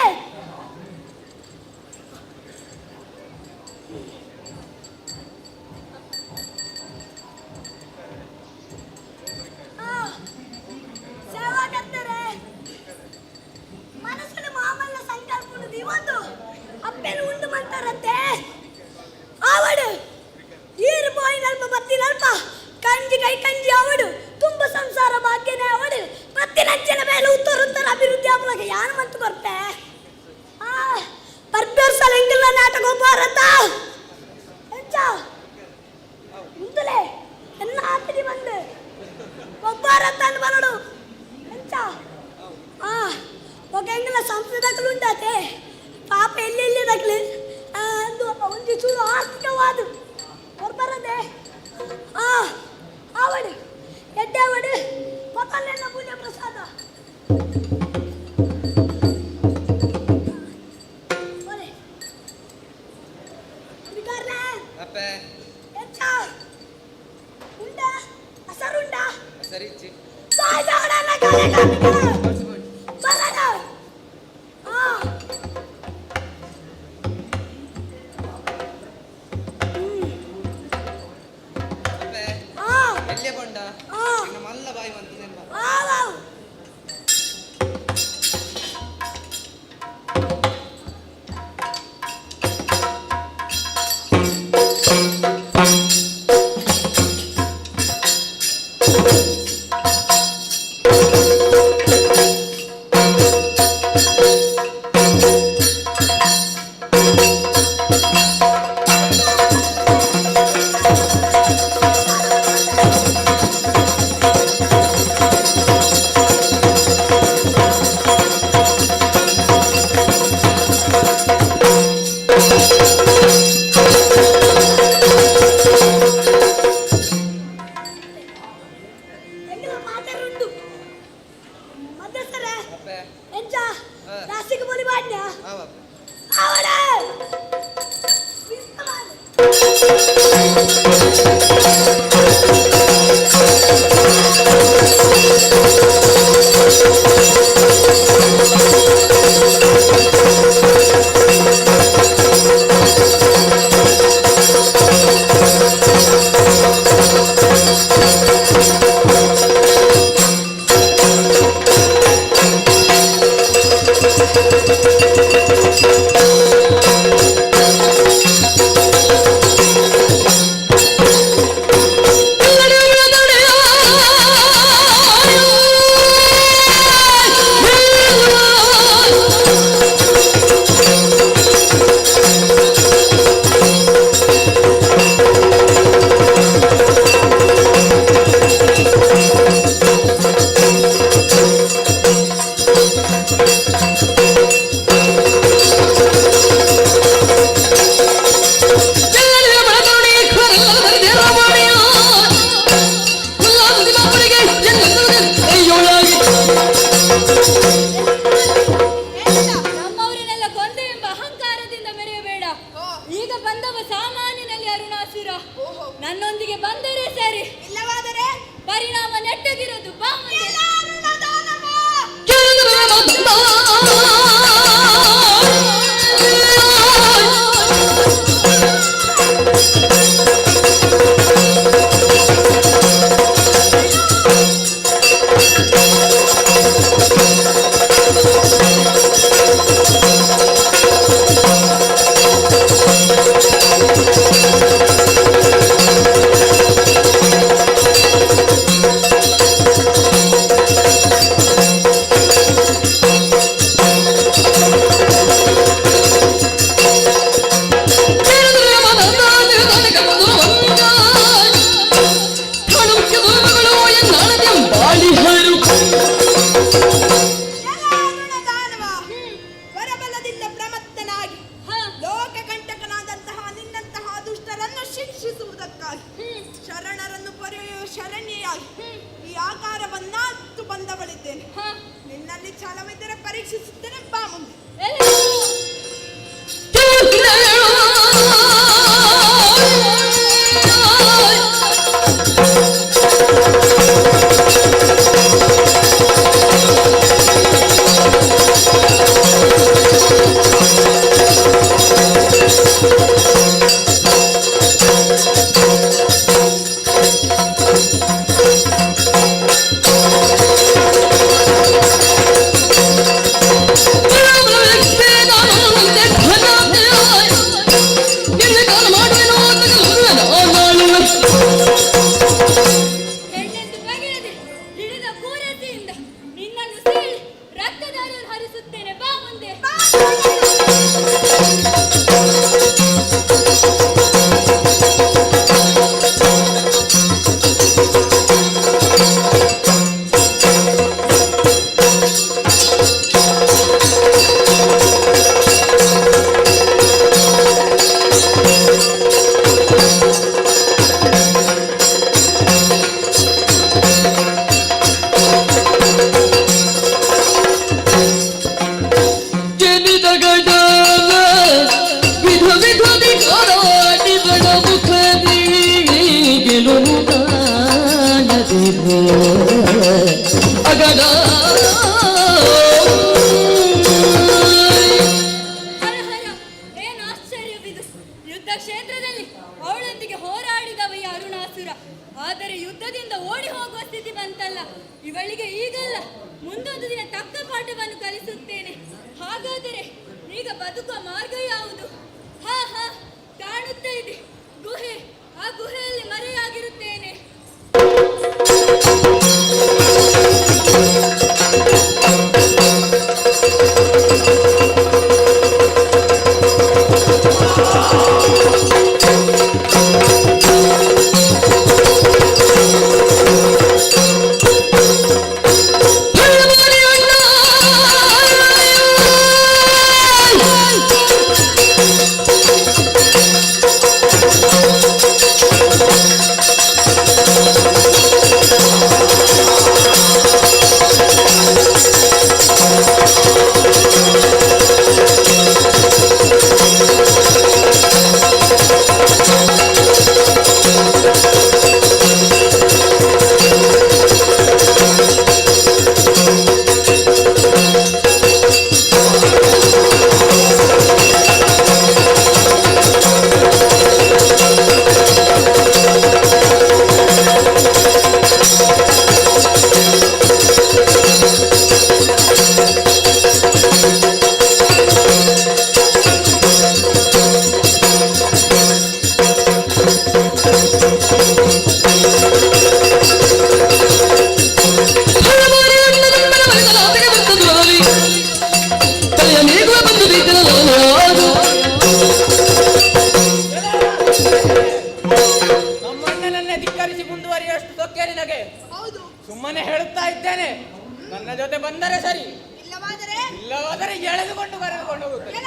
ಸೇವಾ ಕರ್ತಾರೆ ಮನಸ್ಸಿನ ಮಾಮಲ್ಲ ಸಂಕಲ್ಪನು ದಿವಂದು ಅಪ್ಪೆನು ಉಂಡು ಮಾಡ್ತಾರಂತೆ ಆವಡು ಈರು ಪೋಯಿನಲ್ಪ ಬತ್ತಿನಲ್ಪ ಕಂಜಿ ಕೈ ಕಂಜಿ ಅವಡು ತುಂಬ ಸಂಸಾರ ಭಾಗ್ಯನೇ ಅವಡು ಬತ್ತಿನಂಚಿನ ಮೇಲೆ ಉತ್ತರ ಅಭಿವೃದ್ಧಿ ಆಪಲಾಗ ಯಾರು ಮಂತು ಬರ್ತೆ ಬರ್ಬೇರ್ಸಲ ಎಂಗಿಲ್ಲ ನಾಟಕ ಭಾರತ ಎಂಚ ಮುಂದಲೇ ಎಲ್ಲ ಆತಡಿ ಬಂದು ಒಬ್ಬಾರತ ಅಂತ ಬರಡು ಎಂಚ ఒక ఎంగల సంస్కృతకులు ఉండాతే పాప ఎల్లి దగ్లి ಒಂದು ಚೂರು ಆರ್ಥಿಕವಾದ ಬರ್ಬರದೆ ಆವಡು ಎಡ್ಡೆವಡು ಮೊದಲೆಲ್ಲ ಪೂಜೆ ಪ್ರಸಾದ. ಒಲೆ. ಬಿಗಾರ್ಲೆ. ಅಪ್ಪೆ ಎಚ್ಚ. ಉಂಡ ಅಸರುಂಡ ಸರಿಚ್ಚಿ ಸಾಯ್ದವನನ್ನ ಕರೆ ಕಟ್ಟಿಗೆ. ಬರಣ. ಆ. ಅಪ್ಪೆ ಆ. ಎಲ್ಲೇ ಬಂಡ ಆ. ನಮ್ಮ ಮಲ್ಲ ಬಾಯಿ ಬಂತಿದೆ ಆ. ಎಂಗಿನ ಮಾತಾರುಂಡು ಮದ್ದಸರೆ ಅಪ್ಪೆ ಎಂಚ ರಾಸಿಗೆ ಬೋಲಿ ಬಾಡ್ಯ ಆವ ಅವಡ ನಮ್ಮವರನ್ನೆಲ್ಲ ಕೊಂದೆ ಎಂಬ ಅಹಂಕಾರದಿಂದ ಮೆರೆಯಬೇಡ. ಈಗ ಬಂದವ ಸಾಮಾನ್ಯನಲ್ಲಿ ಅರುಣಾಸುರ. ನನ್ನೊಂದಿಗೆ ಬಂದರೆ ಸರಿ, ಇಲ್ಲವಾದರೆ ಪರಿಣಾಮ ನೆಟ್ಟಗಿರೋದು. ಬಾ ಮುಂದೆ. ವರಬಲದಿಂದ ಪ್ರಮತ್ತನಾಗಿ ಲೋಕಕಂಟಕನಾದಂತಹ ನಿನ್ನಂತಹ ದುಷ್ಟರನ್ನು ಶಿಕ್ಷಿಸುವುದಕ್ಕಾಗಿ ಶರಣರನ್ನು ಪೊರೆಯುವ ಶರಣ್ಯೆಯಾಗಿ ಈ ಆಕಾರವನ್ನಾತ್ತು ಬಂದವಳಿದ್ದೇನೆ. ನಿನ್ನಲ್ಲಿ ಛಲವಿದ್ದರೆ ಪರೀಕ್ಷಿಸುತ್ತೇನೆ. ಬಾ ಮುಂದೆ. Let's ಜಗದ ಏನು ಆಶ್ಚರ್ಯವಿದು. ಯುದ್ಧ ಕ್ಷೇತ್ರದಲ್ಲಿ ಅವಳೊಂದಿಗೆ ಹೋರಾಡಿದವಯ್ಯ ಅರುಣಾಸುರ. ಆದರೆ ಯುದ್ಧದಿಂದ ಓಡಿ ಹೋಗುವ ಸ್ಥಿತಿ ಬಂತಲ್ಲ. ಇವಳಿಗೆ ಈಗಲ್ಲ, ಮುಂದೊಂದು ದಿನ ತಕ್ಕ ಪಾಠವನ್ನು ಕಲಿಸುತ್ತೇನೆ. ಹಾಗಾದರೆ ಈಗ ಬದುಕುವ ಮಾರ್ಗ ಯಾವುದು? ಹಾ ಹಾ, ಕಾಣುತ್ತಾ ಇದೆ, ಗುಹೆ. ಆ ಗುಹೆಯಲ್ಲಿ ಮರೆಯಾಗಿರುತ್ತೇನೆ. ನಮ್ಮಣ್ಣನನ್ನೇ ಧಿಕ್ಕರಿಸಿ ಮುಂದುವರಿಯುವಷ್ಟು ಸೊಕ್ಕೆ ನಿನಗೆ? ಸುಮ್ಮನೆ ಹೇಳುತ್ತಾ ಇದ್ದೇನೆ, ನನ್ನ ಜೊತೆ ಬಂದರೆ ಸರಿ, ಇಲ್ಲವಾದರೆ ಎಳೆದುಕೊಂಡು ಕರೆದುಕೊಂಡು ಹೋಗುತ್ತೇನೆ.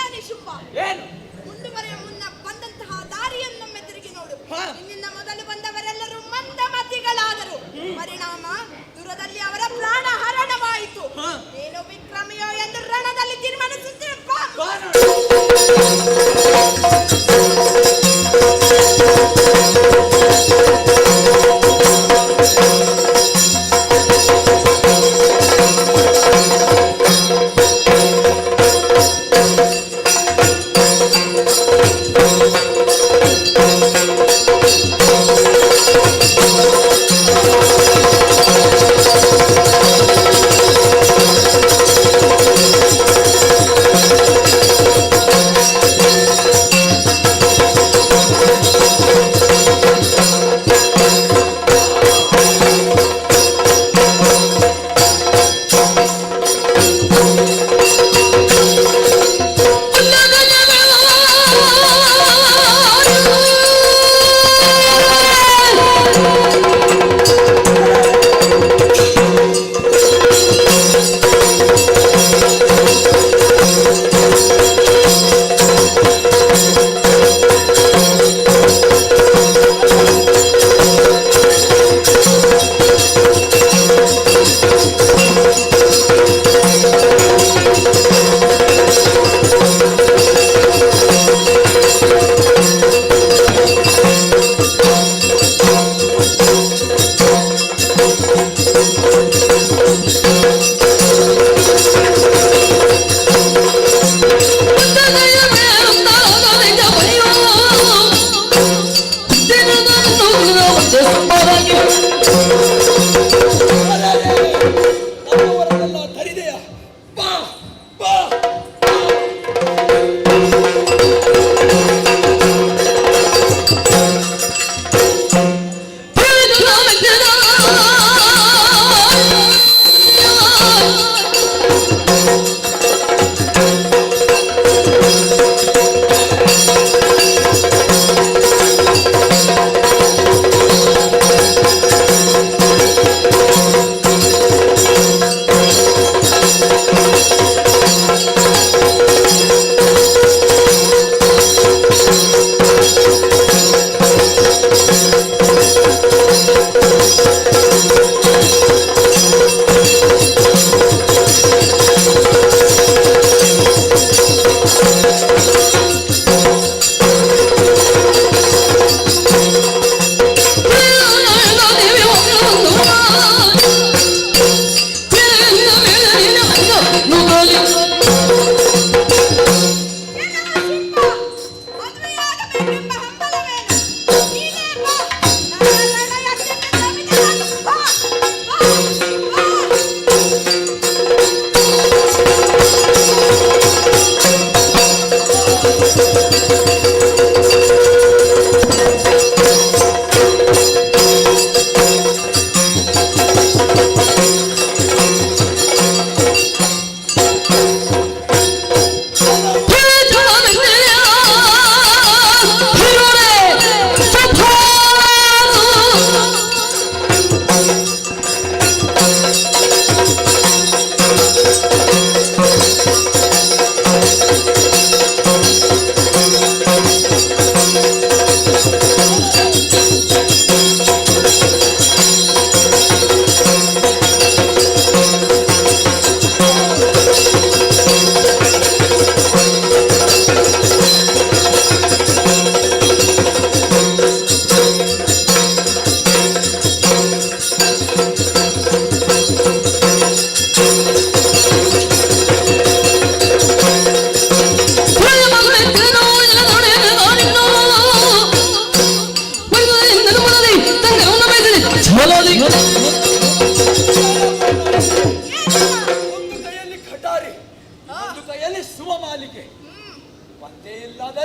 ಏನು ಮುಂದುವರೆಯ ಮುನ್ನ ಬಂದಂತಹ ದಾರಿಯನ್ನೊಮ್ಮೆ ತಿರುಗಿ ನೋಡು. ನಿನ್ನಿಂದ ಮೊದಲು ಬಂದವರೆಲ್ಲರೂ ಮಂದಮತಿಗಳಾದರು. ಪರಿಣಾಮ ದೂರದಲ್ಲಿ ಅವರ ಪ್ರಾಣ ಹರಣವಾಯಿತು. ಏನು ವಿಕ್ರಮಿಯೋ ಎಂದು ರಣದಲ್ಲಿ ತೀರ್ಮಾನಿಸುತ್ತೇನೆ.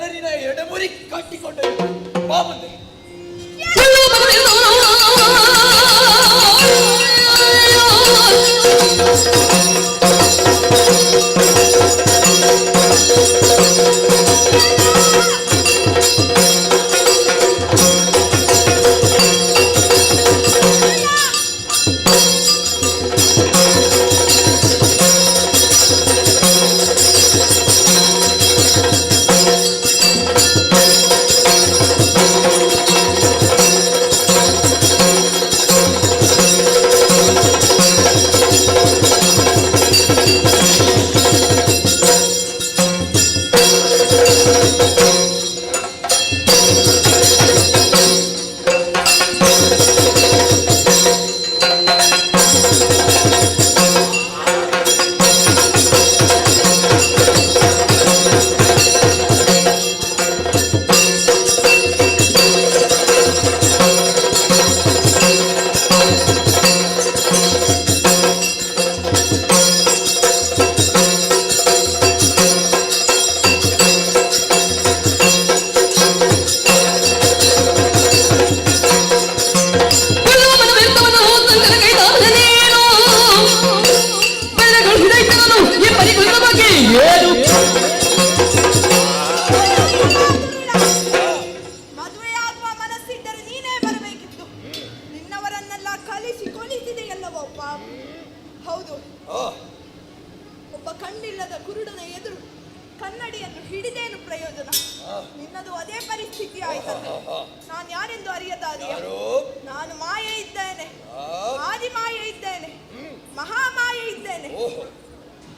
ಬೆರಳಿನ ಎಡಮುರಿ ಕಟ್ಟಿಕೊಂಡು ಬಾ ಮುಂದೆ. ಮದುವೆಯಾಗುವ ಮನಸ್ಸಿದ್ದರೆ ನೀನೇ ಬರಬೇಕಿತ್ತು. ನಿನ್ನವರನ್ನೆಲ್ಲ ಕಲಿಸಿ ಕೊಲಿಸಿದೆಯಲ್ಲವೋ ಪಾಪ. ಹೌದು, ಒಬ್ಬ ಕಣ್ಣಿಲ್ಲದ ಕುರುಡನ ಎದುರು ಕನ್ನಡಿಯನ್ನು ಹಿಡಿದೇನು ಪ್ರಯೋಜನ? ನಿನ್ನದು ಅದೇ ಪರಿಸ್ಥಿತಿ ಆಯ್ತಲ್ಲ. ನಾನು ಯಾರೆಂದು ಅರಿಯದಾದೆಯ? ನಾನು ಮಾಯೆ ಇದ್ದೇನೆ, ಆದಿ ಮಾಯೆ ಇದ್ದೇನೆ, ಮಹಾಮಾಯೆ ಇದ್ದೇನೆ,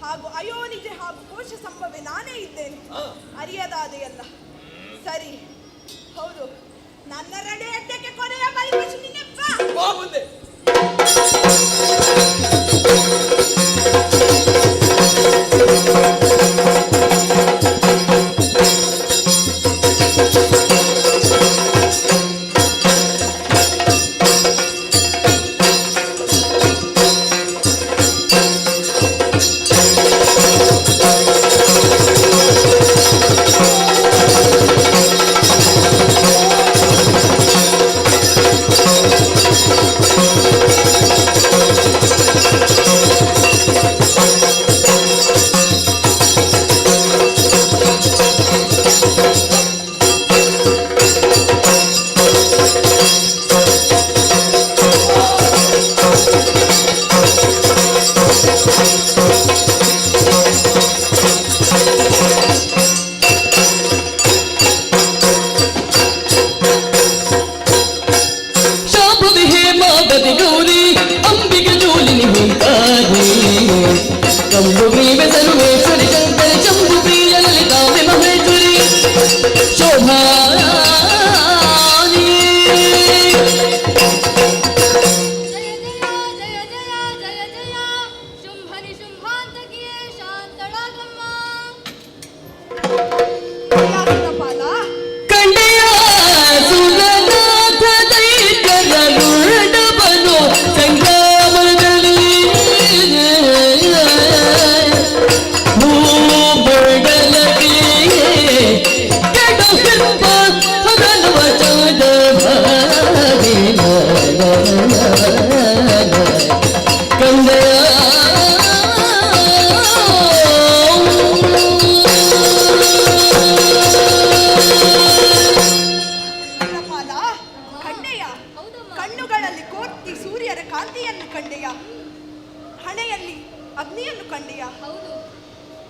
ಹಾಗೂ ಅಯೋನಿಜೆ ಹಾಗೂ ಕೋಶ ಸಂಭವೆ ನಾನೇ ಇದ್ದೇನೆ. ಅರಿಯದಾದೆಯಲ್ಲ. ಸರಿ, ಹೌದು, ನನ್ನ ರೆಡೆ ಅಡ್ಡಕ್ಕೆ ಕೊನೆಯ ಬಲಿಪಶು ನಿನ್ನೆ ಬಾ ಮುಂದೆ.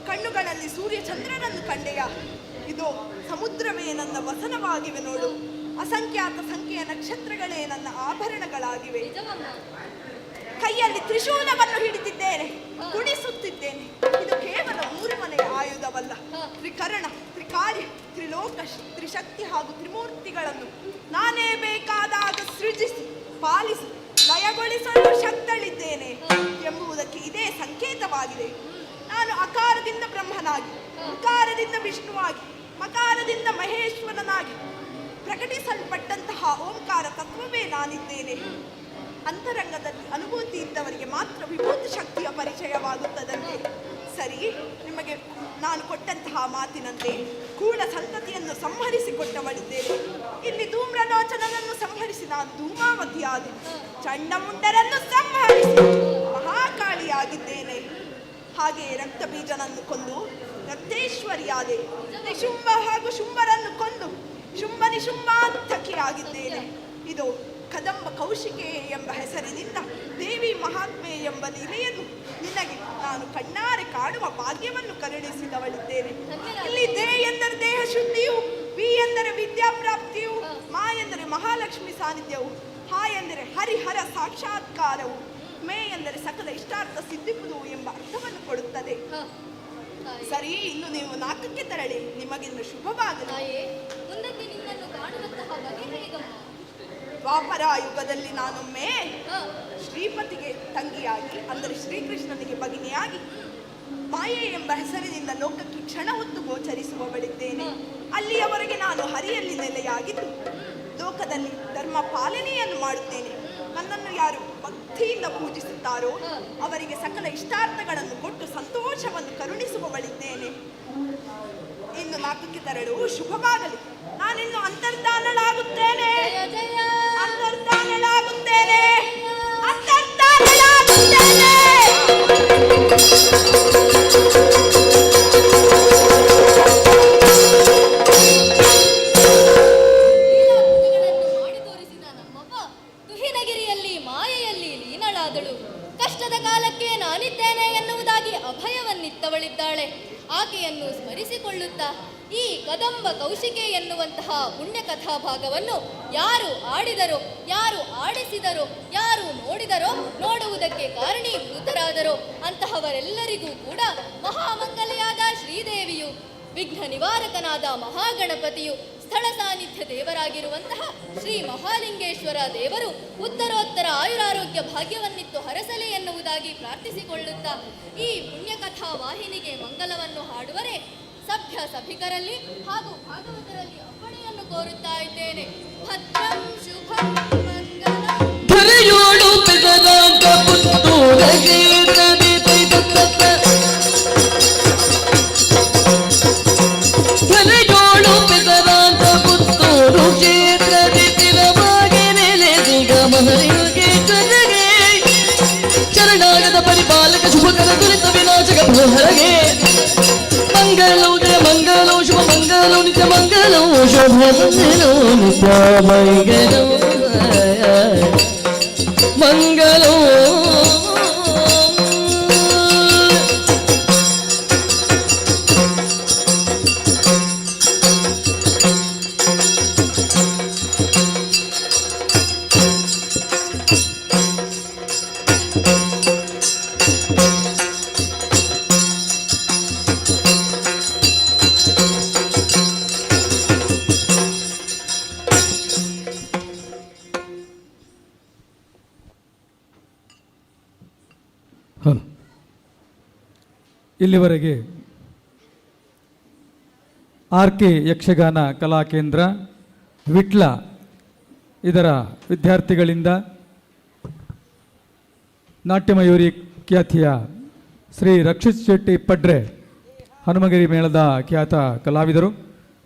ಕಣ್ಣುಗಳಲ್ಲಿ ಸೂರ್ಯ ಚಂದ್ರನನ್ನು ಕಂಡೆಯ. ಇದು ಸಮುದ್ರವೇ ನನ್ನ ವಸನವಾಗಿವೆ ನೋಡು. ಅಸಂಖ್ಯಾತ ಸಂಖ್ಯೆಯ ನಕ್ಷತ್ರಗಳೇ ನನ್ನ ಆಭರಣಗಳಾಗಿವೆ. ಕೈಯಲ್ಲಿ ತ್ರಿಶೂಲವನ್ನು ಹಿಡಿದಿದ್ದೇನೆ, ಕುಣಿಸುತ್ತಿದ್ದೇನೆ. ಇದು ಕೇವಲ ಮೂರು ಮನೆಯ ಆಯುಧವಲ್ಲ. ತ್ರಿಕರಣ, ತ್ರಿಕಾರ್ಯ, ತ್ರಿಲೋಕ, ತ್ರಿಶಕ್ತಿ ಹಾಗೂ ತ್ರಿಮೂರ್ತಿಗಳನ್ನು ನಾನೇ ಬೇಕಾದಾಗ ಸೃಜಿಸಿ ಪಾಲಿಸಿ ಲಯಗೊಳಿಸಲು ಶಕ್ತಳಿದ್ದೇನೆ ಎಂಬುದಕ್ಕೆ ಇದೇ ಸಂಕೇತವಾಗಿದೆ. ನಾನು ಅಕಾರದಿಂದ ಬ್ರಹ್ಮನಾಗಿ, ಉಕಾರದಿಂದ ವಿಷ್ಣುವಾಗಿ, ಮಕಾರದಿಂದ ಮಹೇಶ್ವರನಾಗಿ ಪ್ರಕಟಿಸಲ್ಪಟ್ಟಂತಹ ಓಂಕಾರ ತತ್ವವೇ ನಾನಿದ್ದೇನೆ. ಅಂತರಂಗದಲ್ಲಿ ಅನುಭೂತಿ ಇದ್ದವರಿಗೆ ಮಾತ್ರ ವಿಭೂತಿ ಶಕ್ತಿಯ ಪರಿಚಯವಾಗುತ್ತದಂತೆ. ಸರಿ, ನಿಮಗೆ ನಾನು ಕೊಟ್ಟಂತಹ ಮಾತಿನಂತೆ ಕೂಡ ಸಂತತಿಯನ್ನು ಸಂಹರಿಸಿಕೊಟ್ಟವಳಿದ್ದೇನೆ. ಇಲ್ಲಿ ಧೂಮ್ರಲೋಚನನನ್ನು ಸಂಹರಿಸಿ ನಾನು ಧೂಮಾವತಿಯಾದೆ. ಚಂಡಮುಂಡರನ್ನು ಸಂಹರಿಸಿ ಮಹಾಕಾಳಿಯಾಗಿದ್ದೇನೆ. ಹಾಗೆ ರಕ್ತಬೀಜನನ್ನು ಕೊಂದು ರಕ್ತೇಶ್ವರಿಯಾದೆ. ನಿಶುಂಭ ಹಾಗೂ ಶುಂಭರನ್ನು ಕೊಂದು ಶುಂಭ ನಿಶುಂಭಾಂತಕಿಯಾಗಿದ್ದೇನೆ. ಇದು ಕದಂಬ ಕೌಶಿಕೆ ಎಂಬ ಹೆಸರಿನಿಂದ ದೇವಿ ಮಹಾತ್ಮೆ ಎಂಬ ಲೀಲೆಯನ್ನು ನಿನಗೆ ನಾನು ಕಣ್ಣಾರೆ ಕಾಣುವ ಭಾಗ್ಯವನ್ನು ಕರುಣಿಸಿದವಳಿದ್ದೇನೆ. ಇಲ್ಲಿ ದೇ ಎಂದರೆ ದೇಹ ಶುದ್ಧಿಯು, ವಿ ಎಂದರೆ ವಿದ್ಯಾಪ್ರಾಪ್ತಿಯು, ಮಾ ಎಂದರೆ ಮಹಾಲಕ್ಷ್ಮಿ ಸಾನ್ನಿಧ್ಯವು, ಹಾ ಎಂದರೆ ಹರಿಹರ ಸಾಕ್ಷಾತ್ಕಾರವು, ಮೇ ಎಂದರೆ ಸಕಲ ಇಷ್ಟಾರ್ಥ ಸಿದ್ಧಿಪುದು ಎಂಬ ಅರ್ಥವನ್ನು ಕೊಡುತ್ತದೆ. ಸರಿ, ಇನ್ನು ನೀವು 4ಕ್ಕೆ ತೆರಳಿ, ನಿಮಗಿನ್ನು ಶುಭವಾಗಲಿ. ಮುಂದಕ್ಕೆ ನಿನ್ನನ್ನು ಕಾಣುವಂತಹ ಬಗೆ ಹೇಗಮ್ಮ? ದ್ವಾಪರ ಯುಗದಲ್ಲಿ ನಾನೊಮ್ಮೆ ಶ್ರೀಪತಿಗೆ ತಂಗಿಯಾಗಿ, ಅಂದರೆ ಶ್ರೀಕೃಷ್ಣನಿಗೆ ಭಗಿನಿಯಾಗಿ ಮಾಯೆ ಎಂಬ ಹೆಸರಿನಿಂದ ಲೋಕಕ್ಕೆ ಕ್ಷಣ ಹೊತ್ತು ಗೋಚರಿಸುವವಳಿದ್ದೇನೆ. ಅಲ್ಲಿಯವರೆಗೆ ನಾನು ಹರಿಯಲ್ಲಿ ನೆಲೆಯಾಗಿದ್ದು ಲೋಕದಲ್ಲಿ ಧರ್ಮ ಪಾಲನೆಯನ್ನು ಮಾಡುತ್ತೇನೆ. ನನ್ನನ್ನು ಯಾರು ಭಕ್ತಿಯಿಂದ ಪೂಜಿಸುತ್ತಾರೋ ಅವರಿಗೆ ಸಕಲ ಇಷ್ಟಾರ್ಥಗಳನ್ನು ಕೊಟ್ಟು ಸಂತೋಷವನ್ನು ಕರುಣಿಸುವವಳಿದ್ದೇನೆ. ಇನ್ನು 4ಕ್ಕೆ ತೆರಳು, ಶುಭವಾಗಲಿ. ನಾನಿನ್ನು ಅಂತರ್ಧಾನಳಾಗುತ್ತೇನೆ, ಅಂತರ್ಧಾನಳಾಗುತ್ತೇನೆ, ಅಂತರ್ಧಾನಳಾಗುತ್ತೇನೆ. ಮಾಡಿ ತೋರಿಸಿದ ನಮ್ಮವ್ವ ತುಹಿನಗಿರಿಯಲ್ಲಿ ಮಾಯೆಯಲ್ಲಿ ಲೀನಳಾದಳು. ಕಷ್ಟದ ಕಾಲಕ್ಕೆ ನಾನಿದ್ದೇನೆ ಎನ್ನುವುದಾಗಿ ಅಭಯವನ್ನಿತ್ತವಳಿದ್ದಾಳೆ. ಆಕೆಯನ್ನು ಸ್ಮರಿಸಿಕೊಳ್ಳುತ್ತಾ ಈ ಕದಂಬ ಕೌಶಿಕೆ ಎನ್ನುವಂತಹ ಪುಣ್ಯ ಕಥಾ ಭಾಗವನ್ನು ಯಾರು ಆಡಿದರೋ, ಯಾರು ಆಡಿಸಿದರೋ, ಯಾರು ನೋಡಿದರೋ, ನೋಡುವುದಕ್ಕೆ ಕಾರಣೀಭೂತರಾದರೋ ಅಂತಹವರೆಲ್ಲರಿಗೂ ಕೂಡ ಮಹಾಮಂಗಲೆಯಾದ ಶ್ರೀದೇವಿಯು, ವಿಘ್ನ ನಿವಾರಕನಾದ ಮಹಾಗಣಪತಿಯು, ಸ್ಥಳ ಸಾನ್ನಿಧ್ಯ ದೇವರಾಗಿರುವಂತಹ ಶ್ರೀ ಮಹಾಲಿಂಗೇಶ್ವರ ದೇವರು ಉತ್ತರೋತ್ತರ ಆಯುರಾರೋಗ್ಯ ಭಾಗ್ಯವನ್ನಿತ್ತು ಹರಸಲೆ ಎನ್ನುವುದಾಗಿ ಪ್ರಾರ್ಥಿಸಿಕೊಳ್ಳುತ್ತಾ ಈ ಪುಣ್ಯಕಥಾ ವಾಹಿನಿಗೆ ಮಂಗಲವನ್ನು ಹಾಡುವರೆ ಸಭ್ಯ ಸಭಿಕರಲ್ಲಿ ಹಾಗೂ ಭಾಗವತರಲ್ಲಿ ಅಪ್ಪಣೆಯನ್ನು ಕೋರುತ್ತಾ ಇದ್ದೇನೆ. ಭದ್ರಂ ಶುಭಂ ಮಂಗಲಂ. ಧರೆಯೋಳು ಬೆದರಾದ ಪುತ್ತೂರಗೆ ಧರೆಯೋಳು ಬೆದರಾದ ಪುತ್ತೂರು ಕ್ಷೇತ್ರದಿ ತಿರವಾಗಿ ನೆಲೆದಿಗ ಮಹರಿಗೆ ಕರಗೆ ಚರಣಾಗದ ಪರಿಪಾಲಕ ಶುಭಕರ ದುರಿತ ವಿನಾಶಕ ಭೂಹರಗೆ ಮಂಗಲೋ ಜಯ ಮಂಗಲೋ ಶುಭ ಮಂಗಲೋ ನಿತ್ಯ ಮಂಗಲೋ ಶುಭ ಮಂಗಲೋ ನಿತ್ಯ ಮಂಗಲೋ ಮಂಗಲೋ. ಇಲ್ಲಿವರೆಗೆ ಆರ್.ಕೆ. ಯಕ್ಷಗಾನ ಕಲಾಕೇಂದ್ರ ವಿಟ್ಲ ಇದರ ವಿದ್ಯಾರ್ಥಿಗಳಿಂದ ನಾಟ್ಯಮಯೂರಿ ಖ್ಯಾತಿಯ ಶ್ರೀ ರಕ್ಷಿತ್ ಶೆಟ್ಟಿ ಪಡ್ರೆ ಹನುಮಗಿರಿ ಮೇಳದ ಖ್ಯಾತ ಕಲಾವಿದರು,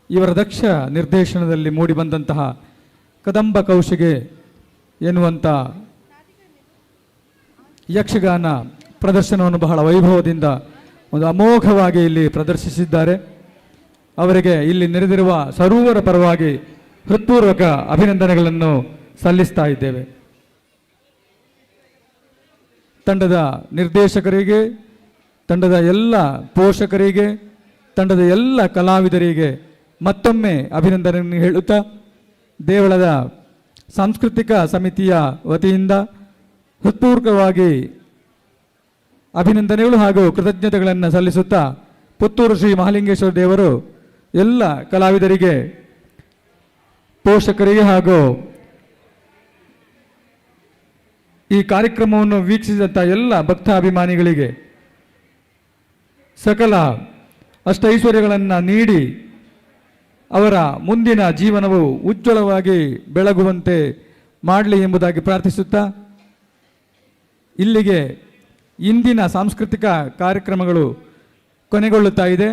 ಇವರ ದಕ್ಷ ನಿರ್ದೇಶನದಲ್ಲಿ ಮೂಡಿಬಂದಂತಹ ಕದಂಬ ಕೌಶಿಗೆ ಎನ್ನುವಂಥ ಯಕ್ಷಗಾನ ಪ್ರದರ್ಶನವನ್ನು ಬಹಳ ವೈಭವದಿಂದ ಒಂದು ಅಮೋಘವಾಗಿ ಇಲ್ಲಿ ಪ್ರದರ್ಶಿಸಿದ್ದಾರೆ. ಅವರಿಗೆ ಇಲ್ಲಿ ನೆರೆದಿರುವ ಸರ್ವರ ಪರವಾಗಿ ಹೃತ್ಪೂರ್ವಕ ಅಭಿನಂದನೆಗಳನ್ನು ಸಲ್ಲಿಸ್ತಾ ಇದ್ದೇವೆ. ತಂಡದ ನಿರ್ದೇಶಕರಿಗೆ, ತಂಡದ ಎಲ್ಲ ಪೋಷಕರಿಗೆ, ತಂಡದ ಎಲ್ಲ ಕಲಾವಿದರಿಗೆ ಮತ್ತೊಮ್ಮೆ ಅಭಿನಂದನೆಯನ್ನು ಹೇಳುತ್ತಾ ದೇವಳದ ಸಾಂಸ್ಕೃತಿಕ ಸಮಿತಿಯ ವತಿಯಿಂದ ಹೃತ್ಪೂರ್ವಕವಾಗಿ ಅಭಿನಂದನೆಗಳು ಹಾಗೂ ಕೃತಜ್ಞತೆಗಳನ್ನು ಸಲ್ಲಿಸುತ್ತಾ ಪುತ್ತೂರು ಶ್ರೀ ಮಹಾಲಿಂಗೇಶ್ವರ ದೇವರು ಎಲ್ಲ ಕಲಾವಿದರಿಗೆ, ಪೋಷಕರಿಗೆ ಹಾಗೂ ಈ ಕಾರ್ಯಕ್ರಮವನ್ನು ವೀಕ್ಷಿಸಿದಂಥ ಎಲ್ಲ ಭಕ್ತಾಭಿಮಾನಿಗಳಿಗೆ ಸಕಲ ಅಷ್ಟೈಶ್ವರ್ಯಗಳನ್ನು ನೀಡಿ ಅವರ ಮುಂದಿನ ಜೀವನವು ಉಜ್ವಲವಾಗಿ ಬೆಳಗುವಂತೆ ಮಾಡಲಿ ಎಂಬುದಾಗಿ ಪ್ರಾರ್ಥಿಸುತ್ತಾ ಇಲ್ಲಿಗೆ ಇಂದಿನ ಸಾಂಸ್ಕೃತಿಕ ಕಾರ್ಯಕ್ರಮಗಳು ಕೊನೆಗೊಳ್ಳುತ್ತಾ ಇದೆ.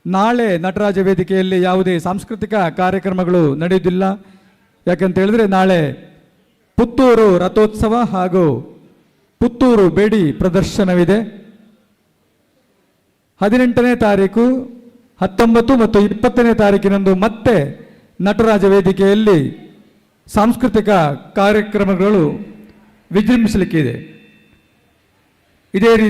ನಾಳೆ ನಟರಾಜ ವೇದಿಕೆಯಲ್ಲಿ ಯಾವುದೇ ಸಾಂಸ್ಕೃತಿಕ ಕಾರ್ಯಕ್ರಮಗಳು ನಡೆಯುವುದಿಲ್ಲ. ಯಾಕಂತ ಹೇಳಿದ್ರೆ ನಾಳೆ ಪುತ್ತೂರು ರಥೋತ್ಸವ ಹಾಗೂ ಪುತ್ತೂರು ಬೇಡಿ ಪ್ರದರ್ಶನವಿದೆ. 18ನೇ ತಾರೀಕು, 19 ಮತ್ತು 20ನೇ ತಾರೀಕಿನಂದು ಮತ್ತೆ ನಟರಾಜ ವೇದಿಕೆಯಲ್ಲಿ ಸಾಂಸ್ಕೃತಿಕ ಕಾರ್ಯಕ್ರಮಗಳು ವಿಜೃಂಭಿಸಲಿಕ್ಕಿದೆ. ಇದೇ ರೀತಿ